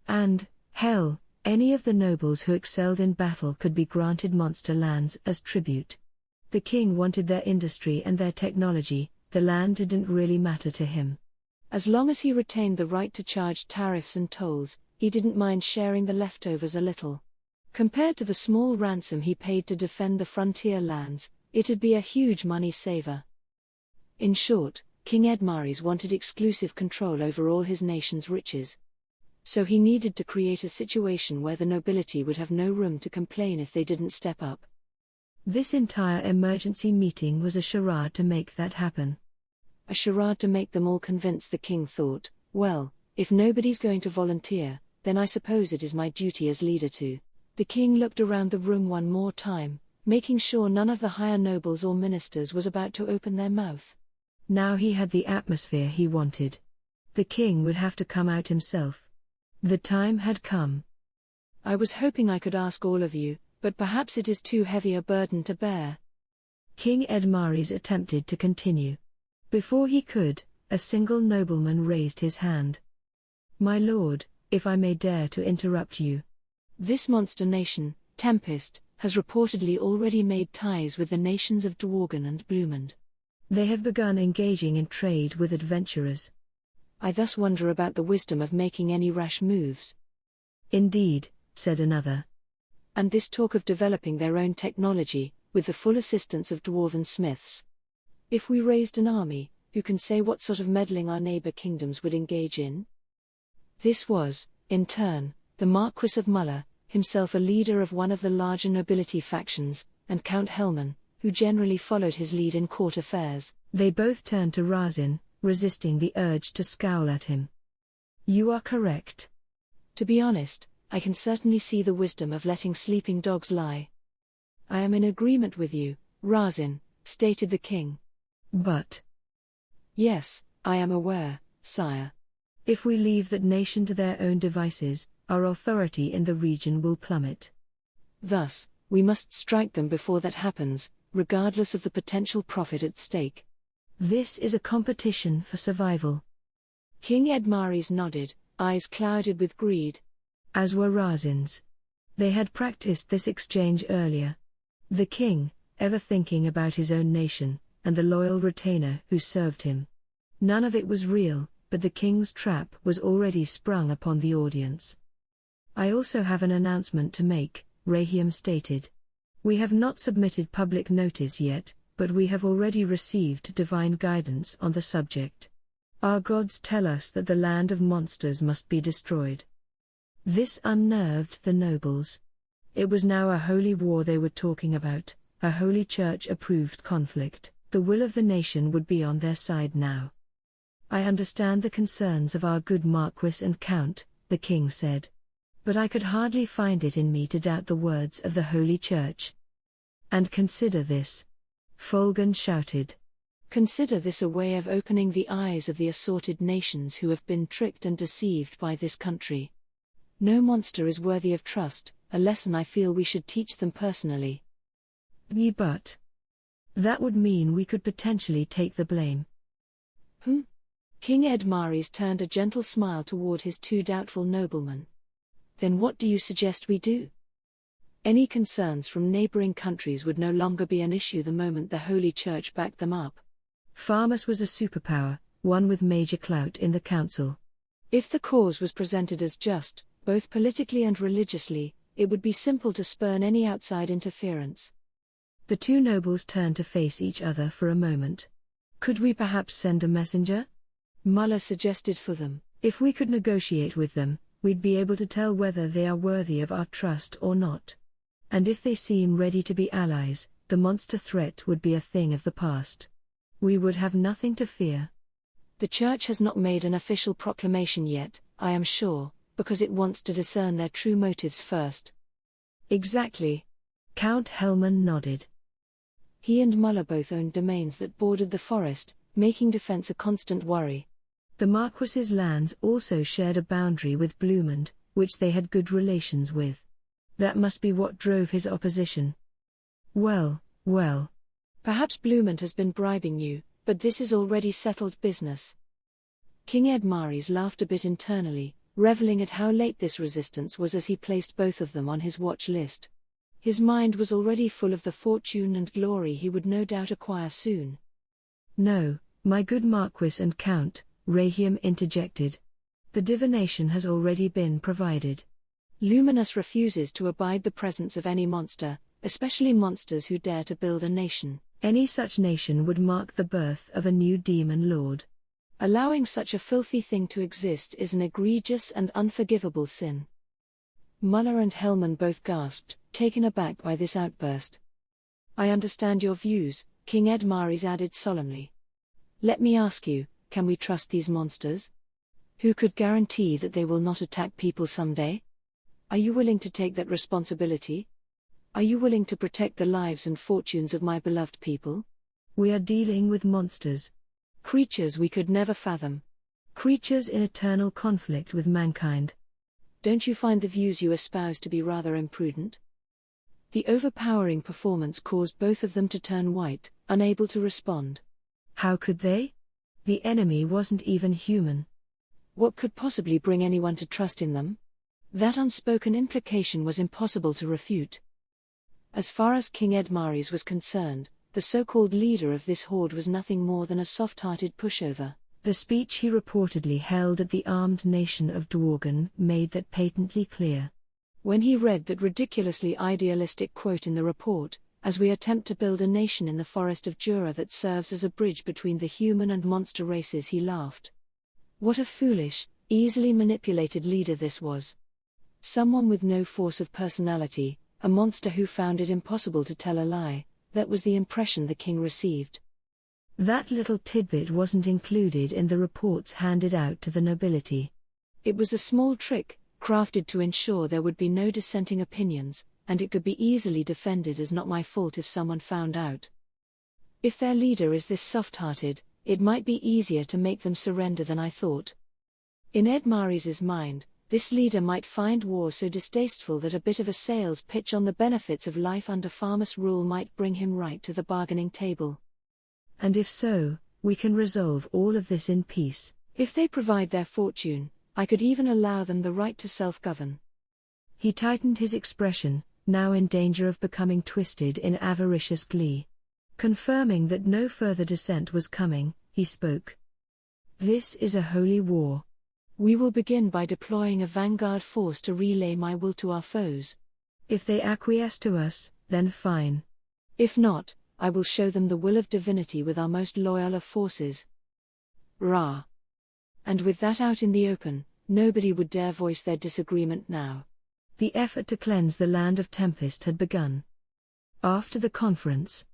And, hell, any of the nobles who excelled in battle could be granted monster lands as tribute. The king wanted their industry and their technology, the land didn't really matter to him. As long as he retained the right to charge tariffs and tolls, he didn't mind sharing the leftovers a little. Compared to the small ransom he paid to defend the frontier lands, it'd be a huge money saver. In short, King Edmares wanted exclusive control over all his nation's riches. So he needed to create a situation where the nobility would have no room to complain if they didn't step up. This entire emergency meeting was a charade to make that happen. A charade to make them all convinced, the king thought. Well, if nobody's going to volunteer, then I suppose it is my duty as leader to. The king looked around the room one more time, making sure none of the higher nobles or ministers was about to open their mouth. Now he had the atmosphere he wanted. The king would have to come out himself. The time had come. I was hoping I could ask all of you, but perhaps it is too heavy a burden to bear. King Edmares attempted to continue. Before he could, a single nobleman raised his hand. My lord, if I may dare to interrupt you. This monster nation, Tempest, has reportedly already made ties with the nations of Dworgen and Blumend. They have begun engaging in trade with adventurers. I thus wonder about the wisdom of making any rash moves. Indeed, said another. And this talk of developing their own technology, with the full assistance of dwarven smiths. If we raised an army, who can say what sort of meddling our neighbor kingdoms would engage in? This was, in turn, the Marquis of Muller, himself a leader of one of the larger nobility factions, and Count Helman, who generally followed his lead in court affairs. They both turned to Razin, resisting the urge to scowl at him. You are correct. To be honest, I can certainly see the wisdom of letting sleeping dogs lie. I am in agreement with you, Razin, stated the king. But. Yes, I am aware, sire. If we leave that nation to their own devices, our authority in the region will plummet. Thus, we must strike them before that happens, regardless of the potential profit at stake. This is a competition for survival. King Edmares nodded, eyes clouded with greed. As were Razin's. They had practiced this exchange earlier. The king, ever thinking about his own nation, and the loyal retainer who served him. None of it was real, but the king's trap was already sprung upon the audience. I also have an announcement to make, Rahim stated. We have not submitted public notice yet, but we have already received divine guidance on the subject. Our gods tell us that the land of monsters must be destroyed. This unnerved the nobles. It was now a holy war they were talking about, a holy church-approved conflict. The will of the nation would be on their side now. I understand the concerns of our good Marquis and Count, the king said. But I could hardly find it in me to doubt the words of the Holy Church. And consider this. Fulgan shouted. Consider this a way of opening the eyes of the assorted nations who have been tricked and deceived by this country. No monster is worthy of trust, a lesson I feel we should teach them personally. But. That would mean we could potentially take the blame. King Edmares turned a gentle smile toward his two doubtful noblemen. Then what do you suggest we do? Any concerns from neighboring countries would no longer be an issue the moment the Holy Church backed them up. Farmus was a superpower, one with major clout in the council. If the cause was presented as just, both politically and religiously, it would be simple to spurn any outside interference. The two nobles turned to face each other for a moment. Could we perhaps send a messenger? Muller suggested for them. If we could negotiate with them, we'd be able to tell whether they are worthy of our trust or not. And if they seem ready to be allies, the monster threat would be a thing of the past. We would have nothing to fear. The Church has not made an official proclamation yet, I am sure, because it wants to discern their true motives first. Exactly. Count Helman nodded. He and Muller both owned domains that bordered the forest, making defense a constant worry. The Marquis's lands also shared a boundary with Blumund, which they had good relations with. That must be what drove his opposition. Well. Perhaps Blumund has been bribing you, but this is already settled business. King Edmaries laughed a bit internally, reveling at how late this resistance was as he placed both of them on his watch list. His mind was already full of the fortune and glory he would no doubt acquire soon. No, my good Marquis and Count, Rahim interjected. The divination has already been provided. Luminous refuses to abide the presence of any monster, especially monsters who dare to build a nation. Any such nation would mark the birth of a new demon lord. Allowing such a filthy thing to exist is an egregious and unforgivable sin. Muller and Helman both gasped, taken aback by this outburst. I understand your views, King Edmaries added solemnly. Let me ask you, can we trust these monsters? Who could guarantee that they will not attack people someday? Are you willing to take that responsibility? Are you willing to protect the lives and fortunes of my beloved people? We are dealing with monsters. Creatures we could never fathom. Creatures in eternal conflict with mankind. Don't you find the views you espouse to be rather imprudent? The overpowering performance caused both of them to turn white, unable to respond. How could they? The enemy wasn't even human. What could possibly bring anyone to trust in them? That unspoken implication was impossible to refute. As far as King Edmaries was concerned, the so-called leader of this horde was nothing more than a soft-hearted pushover. The speech he reportedly held at the armed nation of Dworgen made that patently clear. When he read that ridiculously idealistic quote in the report, as we attempt to build a nation in the forest of Jura that serves as a bridge between the human and monster races, he laughed. What a foolish, easily manipulated leader this was. Someone with no force of personality, a monster who found it impossible to tell a lie. That was the impression the king received. That little tidbit wasn't included in the reports handed out to the nobility. It was a small trick, crafted to ensure there would be no dissenting opinions, and it could be easily defended as not my fault if someone found out. If their leader is this soft-hearted, it might be easier to make them surrender than I thought. In Edmaries' mind, this leader might find war so distasteful that a bit of a sales pitch on the benefits of life under Farmus rule might bring him right to the bargaining table. And if so, we can resolve all of this in peace. If they provide their fortune, I could even allow them the right to self-govern. He tightened his expression, now in danger of becoming twisted in avaricious glee. Confirming that no further dissent was coming, he spoke. This is a holy war. We will begin by deploying a vanguard force to relay my will to our foes. If they acquiesce to us, then fine. If not, I will show them the will of divinity with our most loyal of forces. Ra. And with that out in the open, nobody would dare voice their disagreement now. The effort to cleanse the land of Tempest had begun. After the conference.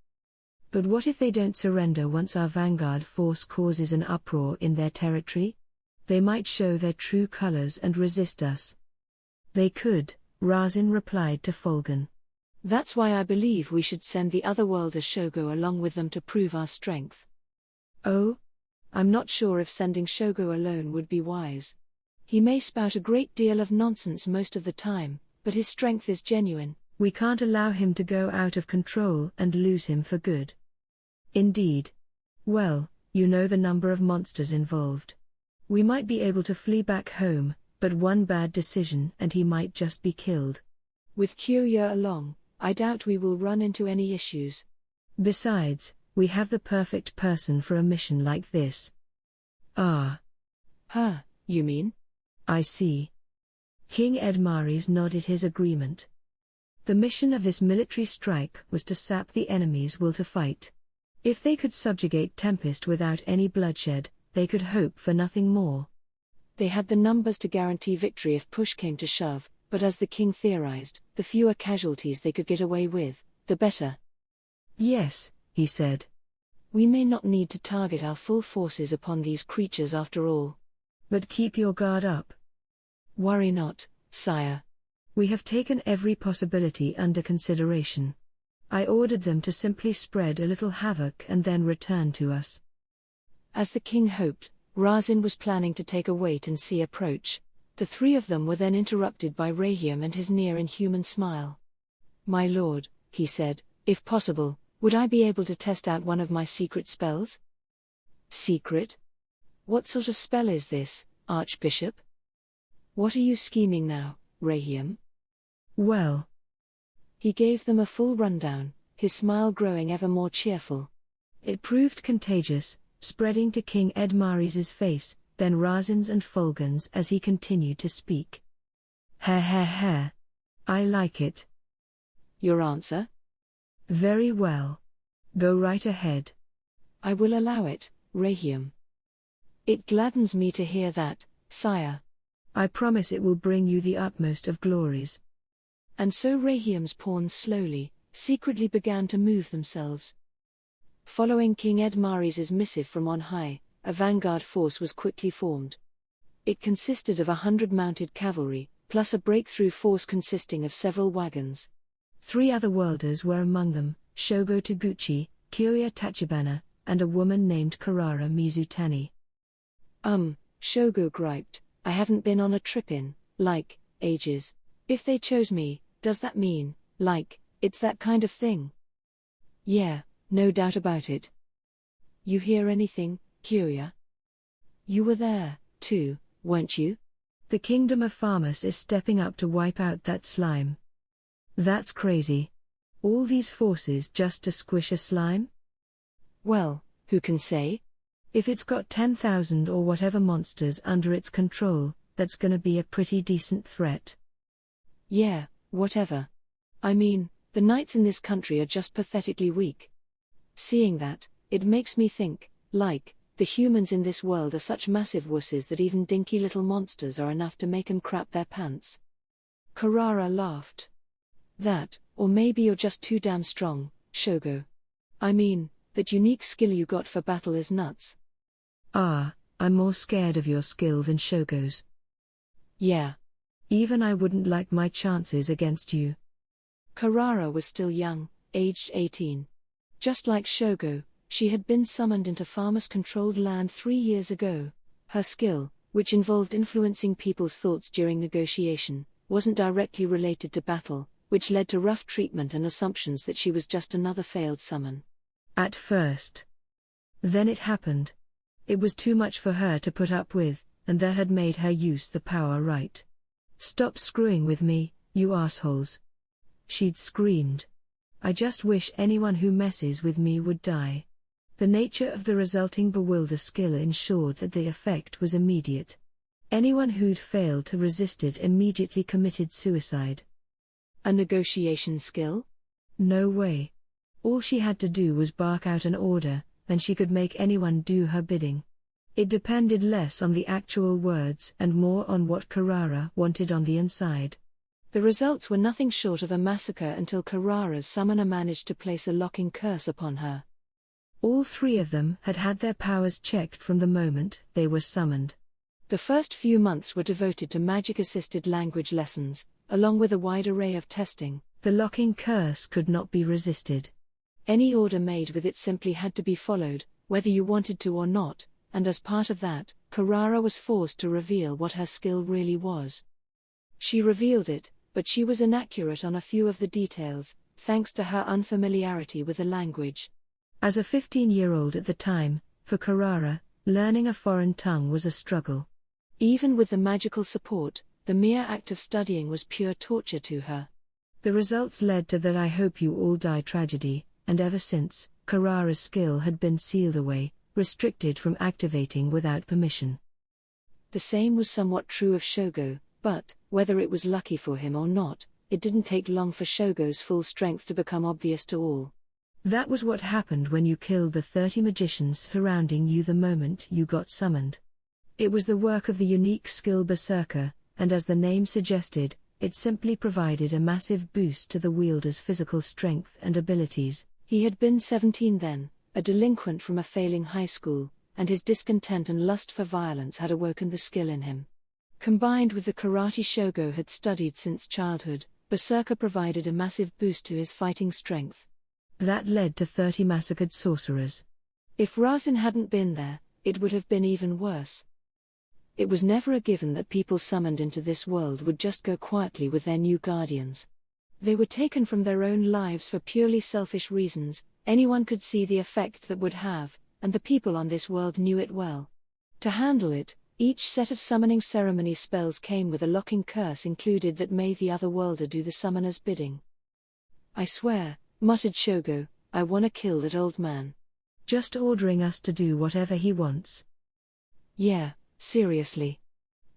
But what if they don't surrender once our vanguard force causes an uproar in their territory? They might show their true colors and resist us. They could, Razin replied to Folgan. That's why I believe we should send the otherworlder Shogo along with them to prove our strength. Oh? I'm not sure if sending Shogo alone would be wise. He may spout a great deal of nonsense most of the time, but his strength is genuine. We can't allow him to go out of control and lose him for good. Indeed. Well, you know the number of monsters involved. We might be able to flee back home, but one bad decision and he might just be killed. With Kyoya along, I doubt we will run into any issues. Besides, we have the perfect person for a mission like this. Ah. Huh, you mean? I see. King Edmaries nodded his agreement. The mission of this military strike was to sap the enemy's will to fight. If they could subjugate Tempest without any bloodshed, they could hope for nothing more. They had the numbers to guarantee victory if push came to shove, but as the king theorized, the fewer casualties they could get away with, the better. Yes, he said. We may not need to target our full forces upon these creatures after all. But keep your guard up. Worry not, sire. We have taken every possibility under consideration. I ordered them to simply spread a little havoc and then return to us. As the king hoped, Razin was planning to take a wait-and-see approach. The three of them were then interrupted by Rahim and his near-inhuman smile. "My lord," he said, "if possible, would I be able to test out one of my secret spells?" "Secret? What sort of spell is this, Archbishop? What are you scheming now, Rahim?" Well. He gave them a full rundown, his smile growing ever more cheerful. It proved contagious, spreading to King Edmaris's face, then Razin's and Fulgun's as he continued to speak. Ha. I like it. Your answer? Very well. Go right ahead. I will allow it, Rahim. It gladdens me to hear that, sire. I promise it will bring you the utmost of glories. And so Rahim's pawns slowly, secretly began to move themselves. Following King Edmaris's missive from on high, a vanguard force was quickly formed. It consisted of 100 mounted cavalry, plus a breakthrough force consisting of several wagons. 3 other worlders were among them, Shogo Taguchi, Kyoya Tachibana, and a woman named Karara Mizutani. Shogo griped, I haven't been on a trip in, ages. If they chose me, does that mean, it's that kind of thing? Yeah, no doubt about it. You hear anything, Kyoya? You were there, too, weren't you? The kingdom of Farmus is stepping up to wipe out that slime. That's crazy. All these forces just to squish a slime? Well, who can say? If it's got 10,000 or whatever monsters under its control, that's gonna be a pretty decent threat. Yeah, whatever. I mean, the knights in this country are just pathetically weak. Seeing that, it makes me think, the humans in this world are such massive wusses that even dinky little monsters are enough to make 'em crap their pants. Karara laughed. That, or maybe you're just too damn strong, Shogo. I mean, that unique skill you got for battle is nuts. I'm more scared of your skill than Shogo's. Yeah. Even I wouldn't like my chances against you. Karara was still young, aged 18. Just like Shogo, she had been summoned into Farmus-controlled land 3 years ago. Her skill, which involved influencing people's thoughts during negotiation, wasn't directly related to battle, which led to rough treatment and assumptions that she was just another failed summon. At first. Then it happened. It was too much for her to put up with, and that had made her use the power right. Stop screwing with me, you assholes. She'd screamed. I just wish anyone who messes with me would die. The nature of the resulting bewilder skill ensured that the effect was immediate. Anyone who'd failed to resist it immediately committed suicide. A negotiation skill? No way. All she had to do was bark out an order, and she could make anyone do her bidding. It depended less on the actual words and more on what Karara wanted on the inside. The results were nothing short of a massacre until Karara's summoner managed to place a locking curse upon her. All 3 of them had had their powers checked from the moment they were summoned. The first few months were devoted to magic-assisted language lessons, along with a wide array of testing. The locking curse could not be resisted. Any order made with it simply had to be followed, whether you wanted to or not, and as part of that, Karara was forced to reveal what her skill really was. She revealed it, but she was inaccurate on a few of the details, thanks to her unfamiliarity with the language. As a 15-year-old at the time, for Karara, learning a foreign tongue was a struggle. Even with the magical support, the mere act of studying was pure torture to her. The results led to that I hope you all die tragedy, and ever since, Karara's skill had been sealed away, restricted from activating without permission. The same was somewhat true of Shogo, but, whether it was lucky for him or not, it didn't take long for Shogo's full strength to become obvious to all. That was what happened when you killed the 30 magicians surrounding you the moment you got summoned. It was the work of the unique skill Berserker, and as the name suggested, it simply provided a massive boost to the wielder's physical strength and abilities. He had been 17 then, a delinquent from a failing high school, and his discontent and lust for violence had awoken the skill in him. Combined with the karate Shogo had studied since childhood, Berserker provided a massive boost to his fighting strength. That led to 30 massacred sorcerers. If Razin hadn't been there, it would have been even worse. It was never a given that people summoned into this world would just go quietly with their new guardians. They were taken from their own lives for purely selfish reasons. Anyone could see the effect that would have, and the people on this world knew it well. To handle it, each set of summoning ceremony spells came with a locking curse included that made the other worlder do the summoner's bidding. "I swear," muttered Shogo, "I wanna kill that old man. Just ordering us to do whatever he wants." Yeah, seriously.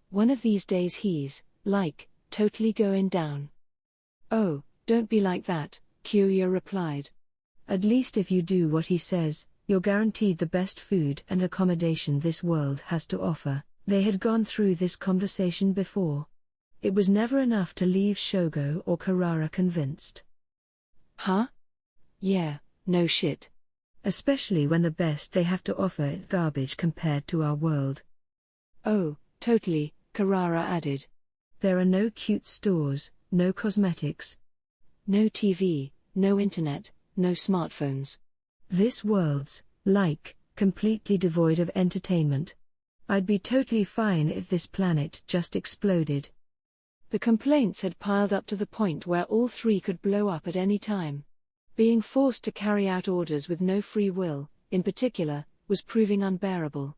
One of these days he's, like, totally going down. "Oh, don't be like that," Kyoya replied. "At least if you do what he says, you're guaranteed the best food and accommodation this world has to offer." They had gone through this conversation before. It was never enough to leave Shogo or Karara convinced. Huh? Yeah, no shit. Especially when the best they have to offer is garbage compared to our world. "Oh, totally," Karara added. "There are no cute stores, no cosmetics. No TV, no internet, no smartphones. This world's, like, completely devoid of entertainment. I'd be totally fine if this planet just exploded." The complaints had piled up to the point where all three could blow up at any time. Being forced to carry out orders with no free will, in particular, was proving unbearable.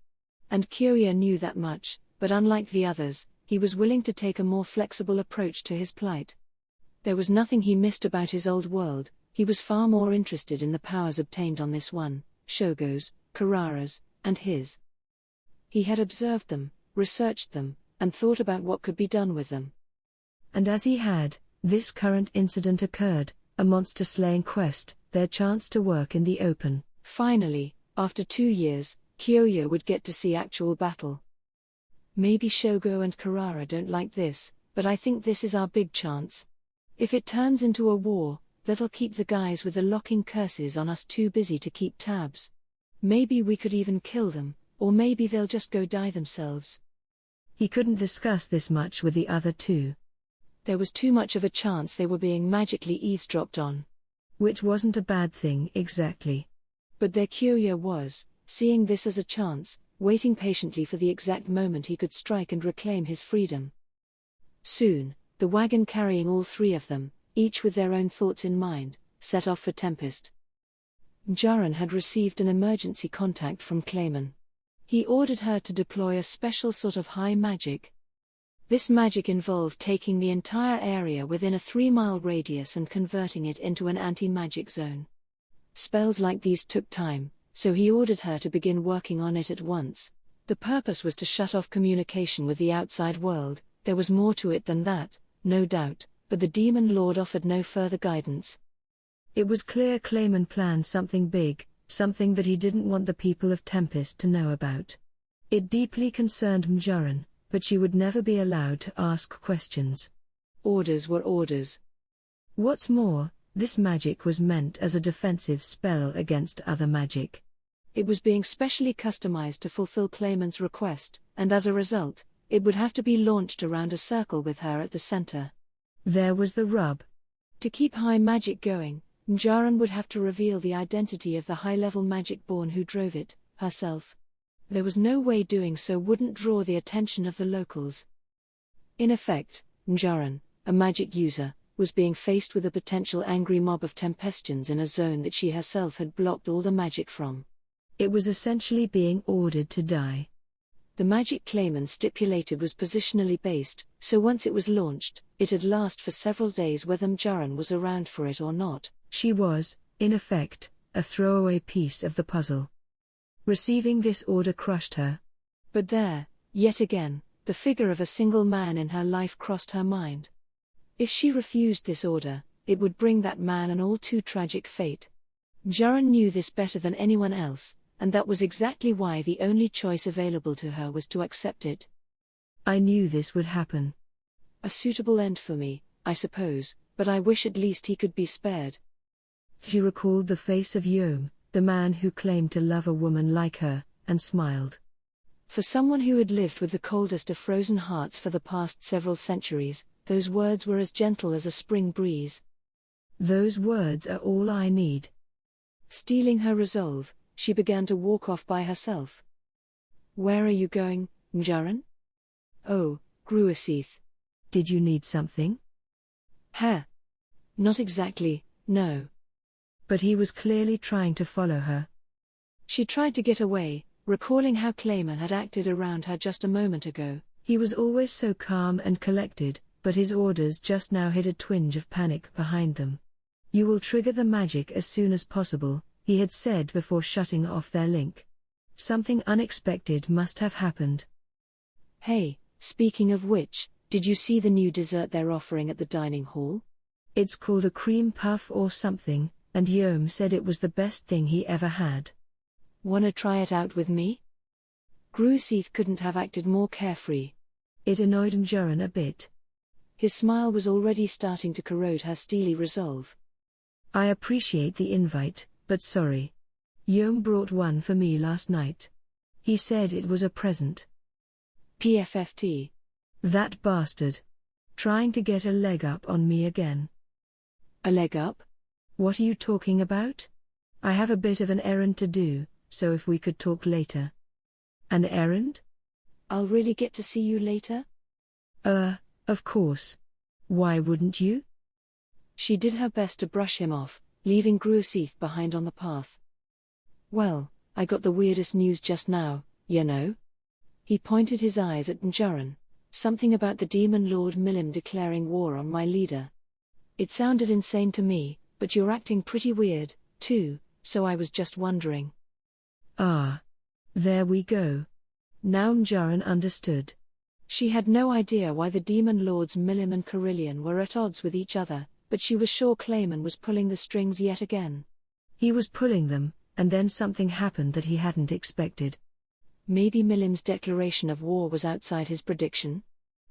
And Kyoya knew that much, but unlike the others, he was willing to take a more flexible approach to his plight. There was nothing he missed about his old world. He was far more interested in the powers obtained on this one, Shogo's, Karara's, and his. He had observed them, researched them, and thought about what could be done with them. And as he had, this current incident occurred, a monster-slaying quest, their chance to work in the open. Finally, after 2 years, Kyoya would get to see actual battle. Maybe Shogo and Karara don't like this, but I think this is our big chance. If it turns into a war, that'll keep the guys with the locking curses on us too busy to keep tabs. Maybe we could even kill them, or maybe they'll just go die themselves. He couldn't discuss this much with the other two. There was too much of a chance they were being magically eavesdropped on. Which wasn't a bad thing exactly. But their Kyoya was, seeing this as a chance, waiting patiently for the exact moment he could strike and reclaim his freedom. Soon, the wagon carrying all three of them, each with their own thoughts in mind, set off for Tempest. Mjaran had received an emergency contact from Clayman. He ordered her to deploy a special sort of high magic. This magic involved taking the entire area within a 3-mile radius and converting it into an anti-magic zone. Spells like these took time, so he ordered her to begin working on it at once. The purpose was to shut off communication with the outside world. There was more to it than that, no doubt, but the Demon Lord offered no further guidance. It was clear Clayman planned something big, something that he didn't want the people of Tempest to know about. It deeply concerned Mjaran, but she would never be allowed to ask questions. Orders were orders. What's more, this magic was meant as a defensive spell against other magic. It was being specially customized to fulfill Clayman's request, and as a result, it would have to be launched around a circle with her at the center. There was the rub. To keep high magic going, Mjaran would have to reveal the identity of the high-level magic-born who drove it, herself. There was no way doing so wouldn't draw the attention of the locals. In effect, Mjaran, a magic user, was being faced with a potential angry mob of Tempestians in a zone that she herself had blocked all the magic from. It was essentially being ordered to die. The magic Clayman stipulated was positionally based, so once it was launched, it'd last for several days whether Mjaran was around for it or not. She was, in effect, a throwaway piece of the puzzle. Receiving this order crushed her. But there, yet again, the figure of a single man in her life crossed her mind. If she refused this order, it would bring that man an all too tragic fate. Mjaran knew this better than anyone else, and that was exactly why the only choice available to her was to accept it. I knew this would happen. A suitable end for me, I suppose, but I wish at least he could be spared. She recalled the face of Yom, the man who claimed to love a woman like her, and smiled. For someone who had lived with the coldest of frozen hearts for the past several centuries, those words were as gentle as a spring breeze. Those words are all I need. Steeling her resolve, she began to walk off by herself. Where are you going, Njaran? Oh, Gruaseath. Did you need something? Ha. Not exactly, no. But he was clearly trying to follow her. She tried to get away, recalling how Clayman had acted around her just a moment ago. He was always so calm and collected, but his orders just now hid a twinge of panic behind them. You will trigger the magic as soon as possible, he had said before shutting off their link. Something unexpected must have happened. Hey, speaking of which, did you see the new dessert they're offering at the dining hall? It's called a cream puff or something, and Yom said it was the best thing he ever had. Wanna try it out with me? Gruaseath couldn't have acted more carefree. It annoyed Njaran a bit. His smile was already starting to corrode her steely resolve. I appreciate the invite, but sorry. Yom brought one for me last night. He said it was a present. PFFT. That bastard. Trying to get a leg up on me again. A leg up? What are you talking about? I have a bit of an errand to do, so if we could talk later. An errand? I'll really get to see you later? Of course. Why wouldn't you? She did her best to brush him off, leaving Gruaseath behind on the path. Well, I got the weirdest news just now, you know? He pointed his eyes at Njaran. Something about the demon lord Milim declaring war on my leader. It sounded insane to me, but you're acting pretty weird, too, so I was just wondering. Ah. There we go. Now Njaran understood. She had no idea why the demon lords Milim and Carillion were at odds with each other, but she was sure Clayman was pulling the strings yet again. He was pulling them, and then something happened that he hadn't expected. Maybe Milim's declaration of war was outside his prediction?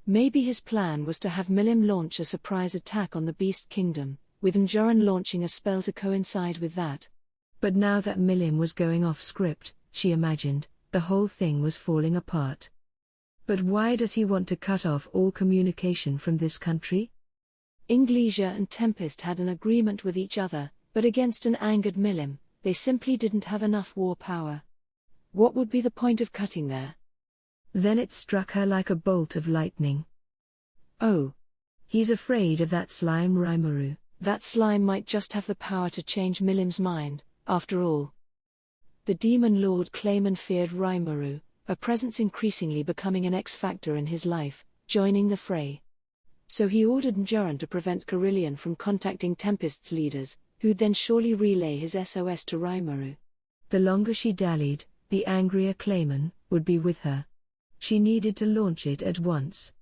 Maybe his plan was to have Milim launch a surprise attack on the Beast Kingdom, with Njaran launching a spell to coincide with that. But now that Milim was going off script, she imagined, the whole thing was falling apart. But why does he want to cut off all communication from this country? Inglesia and Tempest had an agreement with each other, but against an angered Milim, they simply didn't have enough war power. What would be the point of cutting there? Then it struck her like a bolt of lightning. Oh. He's afraid of that slime Rimuru. That slime might just have the power to change Milim's mind, after all. The demon lord Clayman feared Rimuru, a presence increasingly becoming an X-factor in his life, joining the fray. So he ordered Njaran to prevent Carillion from contacting Tempest's leaders, who'd then surely relay his SOS to Rimuru. The longer she dallied, the angrier Clayman would be with her. She needed to launch it at once.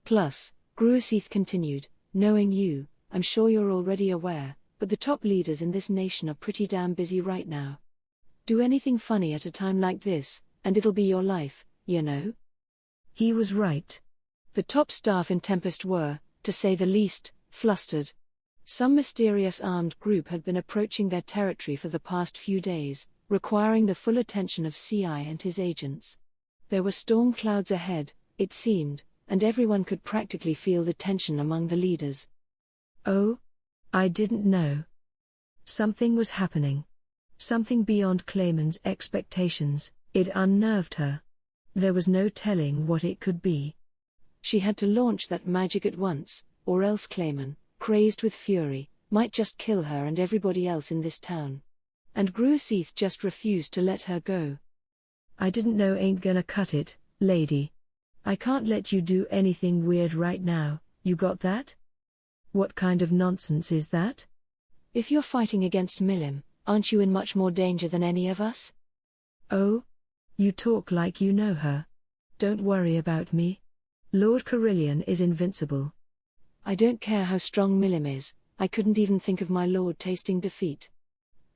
Plus, Gruaseath continued, knowing you, I'm sure you're already aware, but the top leaders in this nation are pretty damn busy right now. Do anything funny at a time like this, and it'll be your life, you know? He was right. The top staff in Tempest were, to say the least, flustered. Some mysterious armed group had been approaching their territory for the past few days, requiring the full attention of CI and his agents. There were storm clouds ahead, it seemed, and everyone could practically feel the tension among the leaders. Oh? I didn't know. Something was happening. Something beyond Clayman's expectations. It unnerved her. There was no telling what it could be. She had to launch that magic at once, or else Clayman, crazed with fury, might just kill her and everybody else in this town. And Gruaseath just refused to let her go. I didn't know ain't gonna cut it, lady. I can't let you do anything weird right now, you got that? What kind of nonsense is that? If you're fighting against Milim, aren't you in much more danger than any of us? Oh? You talk like you know her. Don't worry about me. Lord Carillion is invincible. I don't care how strong Milim is, I couldn't even think of my lord tasting defeat.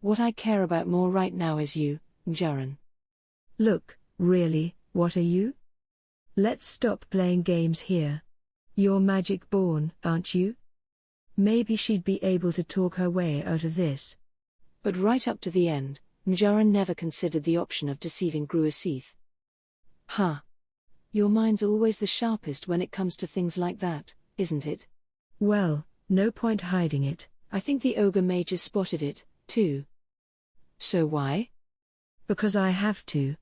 What I care about more right now is you, Njaran. Look, really, what are you? Let's stop playing games here. You're magic born, aren't you? Maybe she'd be able to talk her way out of this. But right up to the end, Njaran never considered the option of deceiving Gruaseath. Huh. Your mind's always the sharpest when it comes to things like that, isn't it? Well, no point hiding it. I think the ogre mage has spotted it, too. So why? Because I have to.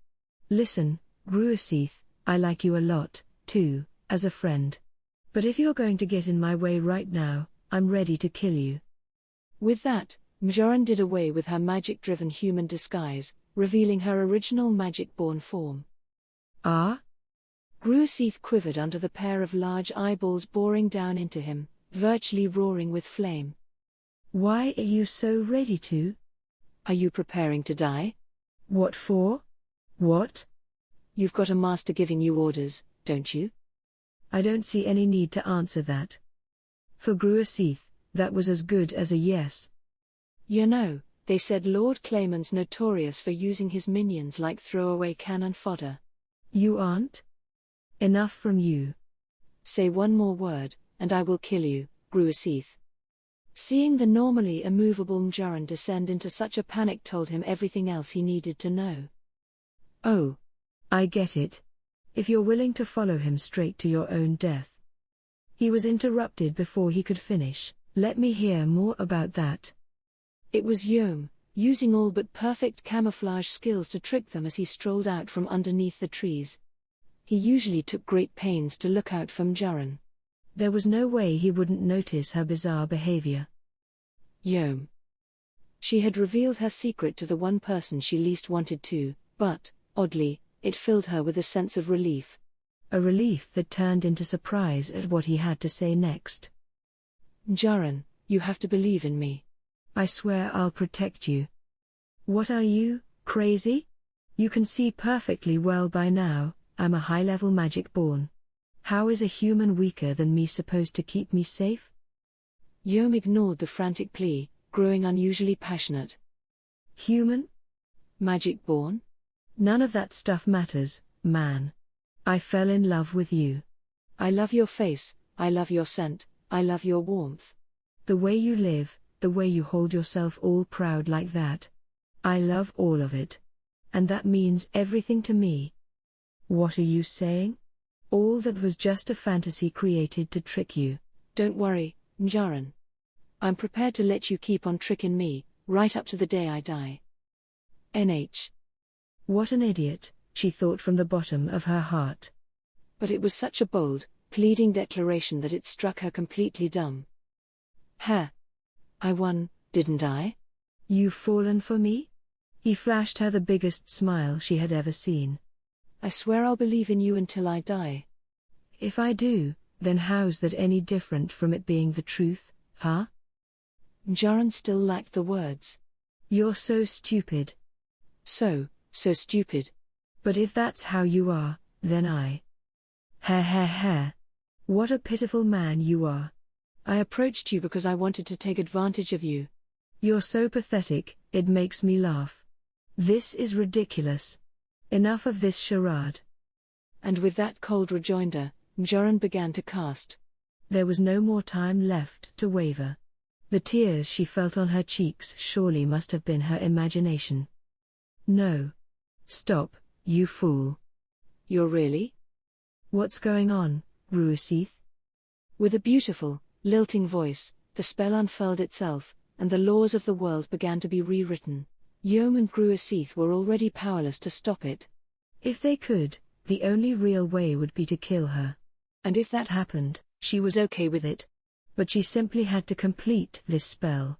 Listen, Gruaseath, I like you a lot, too, as a friend. But if you're going to get in my way right now, I'm ready to kill you. With that, Mjoran did away with her magic-driven human disguise, revealing her original magic-born form. Ah? Gruaseath quivered under the pair of large eyeballs boring down into him, virtually roaring with flame. Why are you so ready to? Are you preparing to die? What for? What? You've got a master giving you orders, don't you? I don't see any need to answer that. For Gruaseath, that was as good as a yes. You know, they said Lord Clayman's notorious for using his minions like throwaway cannon fodder. You aren't? Enough from you. Say one more word, and I will kill you, Gruaseath. Seeing the normally immovable Mjoran descend into such a panic told him everything else he needed to know. Oh. I get it. If you're willing to follow him straight to your own death. He was interrupted before he could finish. Let me hear more about that. It was Yom, using all but perfect camouflage skills to trick them as he strolled out from underneath the trees. He usually took great pains to look out for Mjoran. There was no way he wouldn't notice her bizarre behavior. Yom. She had revealed her secret to the one person she least wanted to, but, oddly, it filled her with a sense of relief. A relief that turned into surprise at what he had to say next. Mjoran, you have to believe in me. I swear I'll protect you. What are you, crazy? You can see perfectly well by now, I'm a high-level magic-born. How is a human weaker than me supposed to keep me safe? Yom ignored the frantic plea, growing unusually passionate. Human? Magic-born? None of that stuff matters, man. I fell in love with you. I love your face, I love your scent, I love your warmth. The way you live, the way you hold yourself all proud like that. I love all of it. And that means everything to me. What are you saying? All that was just a fantasy created to trick you. Don't worry, Mjoran. I'm prepared to let you keep on tricking me, right up to the day I die. NH. What an idiot, she thought from the bottom of her heart. But it was such a bold, pleading declaration that it struck her completely dumb. Ha! I won, didn't I? You've fallen for me? He flashed her the biggest smile she had ever seen. I swear I'll believe in you until I die. If I do, then how's that any different from it being the truth, huh? Mjoran still lacked the words. You're so stupid. So stupid. But if that's how you are, then I. Ha. What a pitiful man you are. I approached you because I wanted to take advantage of you. You're so pathetic, it makes me laugh. This is ridiculous. Enough of this charade. And with that cold rejoinder, Mjoran began to cast. There was no more time left to waver. The tears she felt on her cheeks surely must have been her imagination. No. Stop, you fool. You're really? What's going on, Gruaseath? With a beautiful, lilting voice, the spell unfurled itself, and the laws of the world began to be rewritten. Yom and Gruaseath were already powerless to stop it. If they could, the only real way would be to kill her. And if that happened, she was okay with it. But she simply had to complete this spell.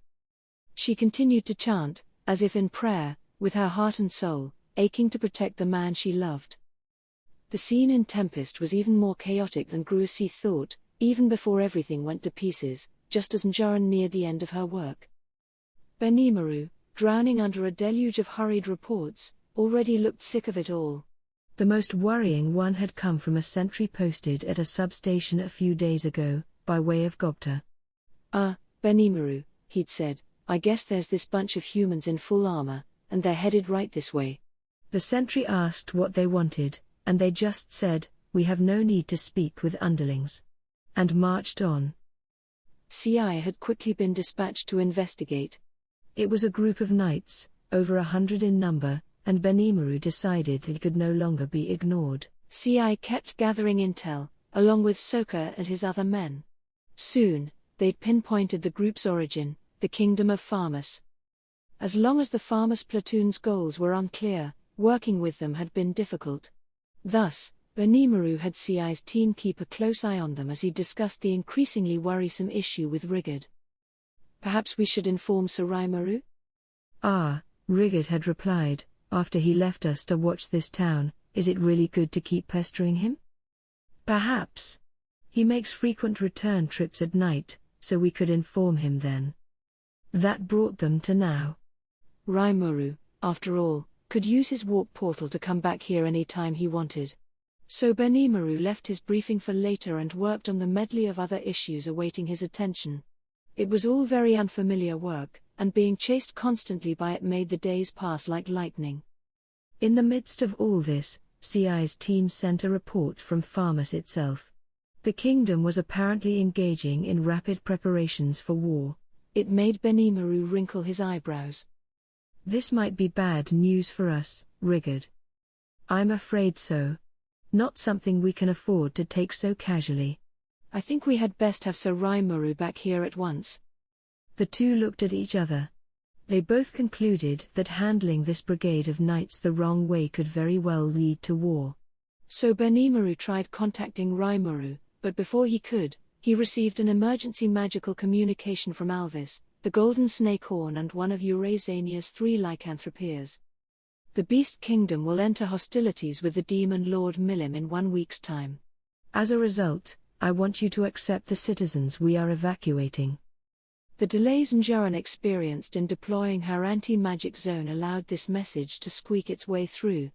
She continued to chant, as if in prayer, with her heart and soul, aching to protect the man she loved. The scene in Tempest was even more chaotic than Gruaseath thought, even before everything went to pieces, just as Mjoran neared the end of her work. Benimaru, drowning under a deluge of hurried reports, already looked sick of it all. The most worrying one had come from a sentry posted at a substation a few days ago, by way of Gobta. Benimaru, he'd said, I guess there's this bunch of humans in full armor, and they're headed right this way. The sentry asked what they wanted, and they just said, we have no need to speak with underlings. And marched on. CI had quickly been dispatched to investigate. It was a group of knights, over 100 in number, and Benimaru decided it could no longer be ignored. CI kept gathering intel, along with Soka and his other men. Soon, they'd pinpointed the group's origin, the kingdom of Farmus. As long as the Farmus platoon's goals were unclear, working with them had been difficult. Thus, Benimaru had CI's team keep a close eye on them as he discussed the increasingly worrisome issue with Rigid. Perhaps we should inform Sir Raimaru? Rigid had replied, after he left us to watch this town, is it really good to keep pestering him? Perhaps. He makes frequent return trips at night, so we could inform him then. That brought them to now. Raimaru, after all, could use his warp portal to come back here any time he wanted. So Benimaru left his briefing for later and worked on the medley of other issues awaiting his attention. It was all very unfamiliar work, and being chased constantly by it made the days pass like lightning. In the midst of all this, CI's team sent a report from Farmus itself. The kingdom was apparently engaging in rapid preparations for war. It made Benimaru wrinkle his eyebrows. This might be bad news for us, Rigid. I'm afraid so. Not something we can afford to take so casually. I think we had best have Sir Raimaru back here at once. The two looked at each other. They both concluded that handling this brigade of knights the wrong way could very well lead to war. So Benimaru tried contacting Raimaru, but before he could, he received an emergency magical communication from Alvis, the Golden Snakehorn and one of Eurasania's 3 lycanthropeers. The Beast Kingdom will enter hostilities with the Demon Lord Milim in 1 week's time. As a result, I want you to accept the citizens we are evacuating. The delays Njaran experienced in deploying her anti-magic zone allowed this message to squeak its way through.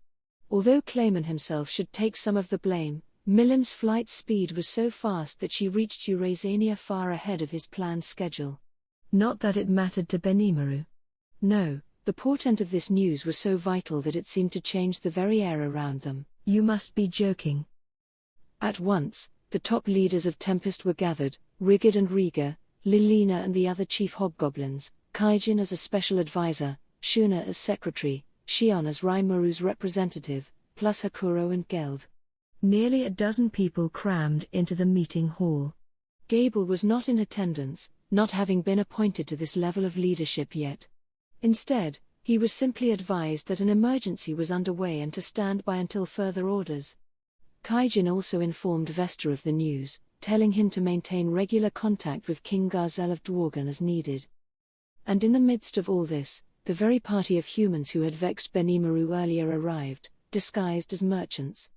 Although Clayman himself should take some of the blame, Milim's flight speed was so fast that she reached Eurasania far ahead of his planned schedule. Not that it mattered to Benimaru. No, the portent of this news was so vital that it seemed to change the very air around them. You must be joking. At once, the top leaders of Tempest were gathered, Rigid and Riga, Lilina and the other chief hobgoblins, Kaijin as a special advisor, Shuna as secretary, Shion as Raimaru's representative, plus Hakuro and Geld. Nearly a dozen people crammed into the meeting hall. Gable was not in attendance, not having been appointed to this level of leadership yet. Instead, he was simply advised that an emergency was underway and to stand by until further orders. Kaijin also informed Vesta of the news, telling him to maintain regular contact with King Garzel of Dworgen as needed. And in the midst of all this, the very party of humans who had vexed Benimaru earlier arrived, disguised as merchants.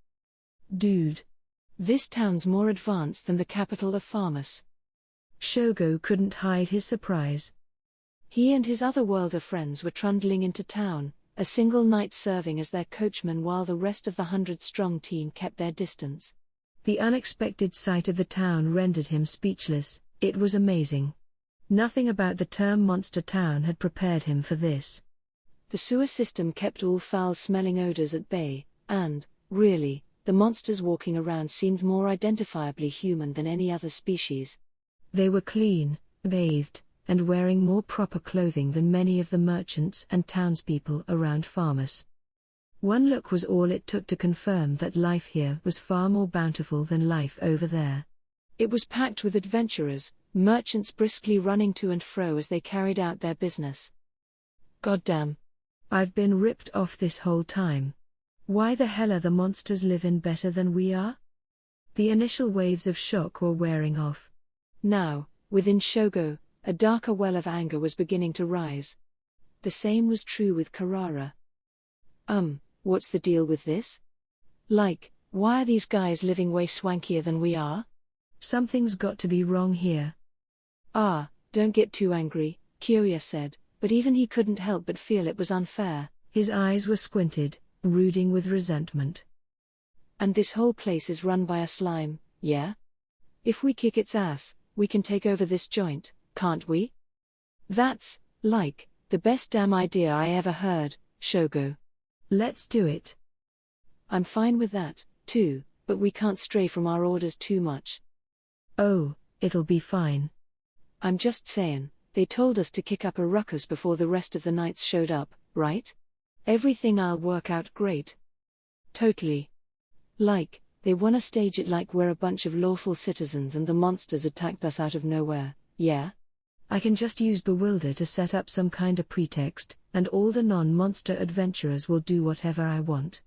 Dude. This town's more advanced than the capital of Farmus. Shogo couldn't hide his surprise. He and his other worlder friends were trundling into town, a single knight serving as their coachman while the rest of the 100-strong team kept their distance. The unexpected sight of the town rendered him speechless. It was amazing. Nothing about the term Monster Town had prepared him for this. The sewer system kept all foul-smelling odors at bay, and, really, the monsters walking around seemed more identifiably human than any other species. They were clean, bathed, and wearing more proper clothing than many of the merchants and townspeople around Farmus. One look was all it took to confirm that life here was far more bountiful than life over there. It was packed with adventurers, merchants briskly running to and fro as they carried out their business. Goddamn. I've been ripped off this whole time. Why the hell are the monsters living better than we are? The initial waves of shock were wearing off. Now, within Shogo, a darker well of anger was beginning to rise. The same was true with Carrara. What's the deal with this? Like, why are these guys living way swankier than we are? Something's got to be wrong here. Don't get too angry, Kyoya said, but even he couldn't help but feel it was unfair. His eyes were squinted, brooding with resentment. And this whole place is run by a slime, yeah? If we kick its ass, we can take over this joint, can't we? That's, like, the best damn idea I ever heard, Shogo. Let's do it. I'm fine with that, too, but we can't stray from our orders too much. Oh, it'll be fine. I'm just saying, they told us to kick up a ruckus before the rest of the knights showed up, right? Everything I'll work out great. Totally. Like, they wanna stage it like we're a bunch of lawful citizens and the monsters attacked us out of nowhere, yeah? I can just use Bewilder to set up some kind of pretext, and all the non-monster adventurers will do whatever I want.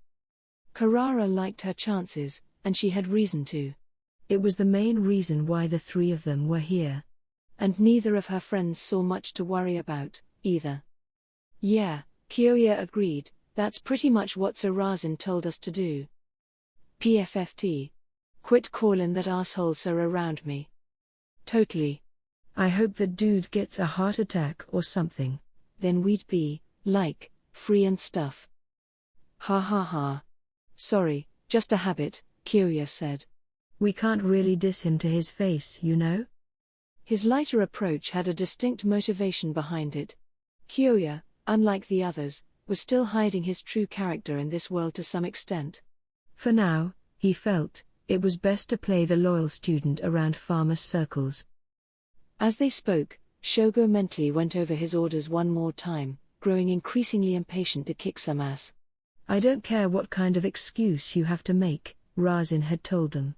Carrara liked her chances, and she had reason to. It was the main reason why the three of them were here. And neither of her friends saw much to worry about, either. Yeah, Kyoya agreed, that's pretty much what Sir Razin told us to do. PFFT. Quit callin' that asshole sir around me. Totally. I hope that dude gets a heart attack or something. Then we'd be, like, free and stuff. Ha ha ha. Sorry, just a habit, Kyoya said. We can't really diss him to his face, you know? His lighter approach had a distinct motivation behind it. Kyoya, unlike the others, was still hiding his true character in this world to some extent. For now, he felt, it was best to play the loyal student around farmers' circles. As they spoke, Shogo mentally went over his orders one more time, growing increasingly impatient to kick some ass. I don't care what kind of excuse you have to make, Razin had told them.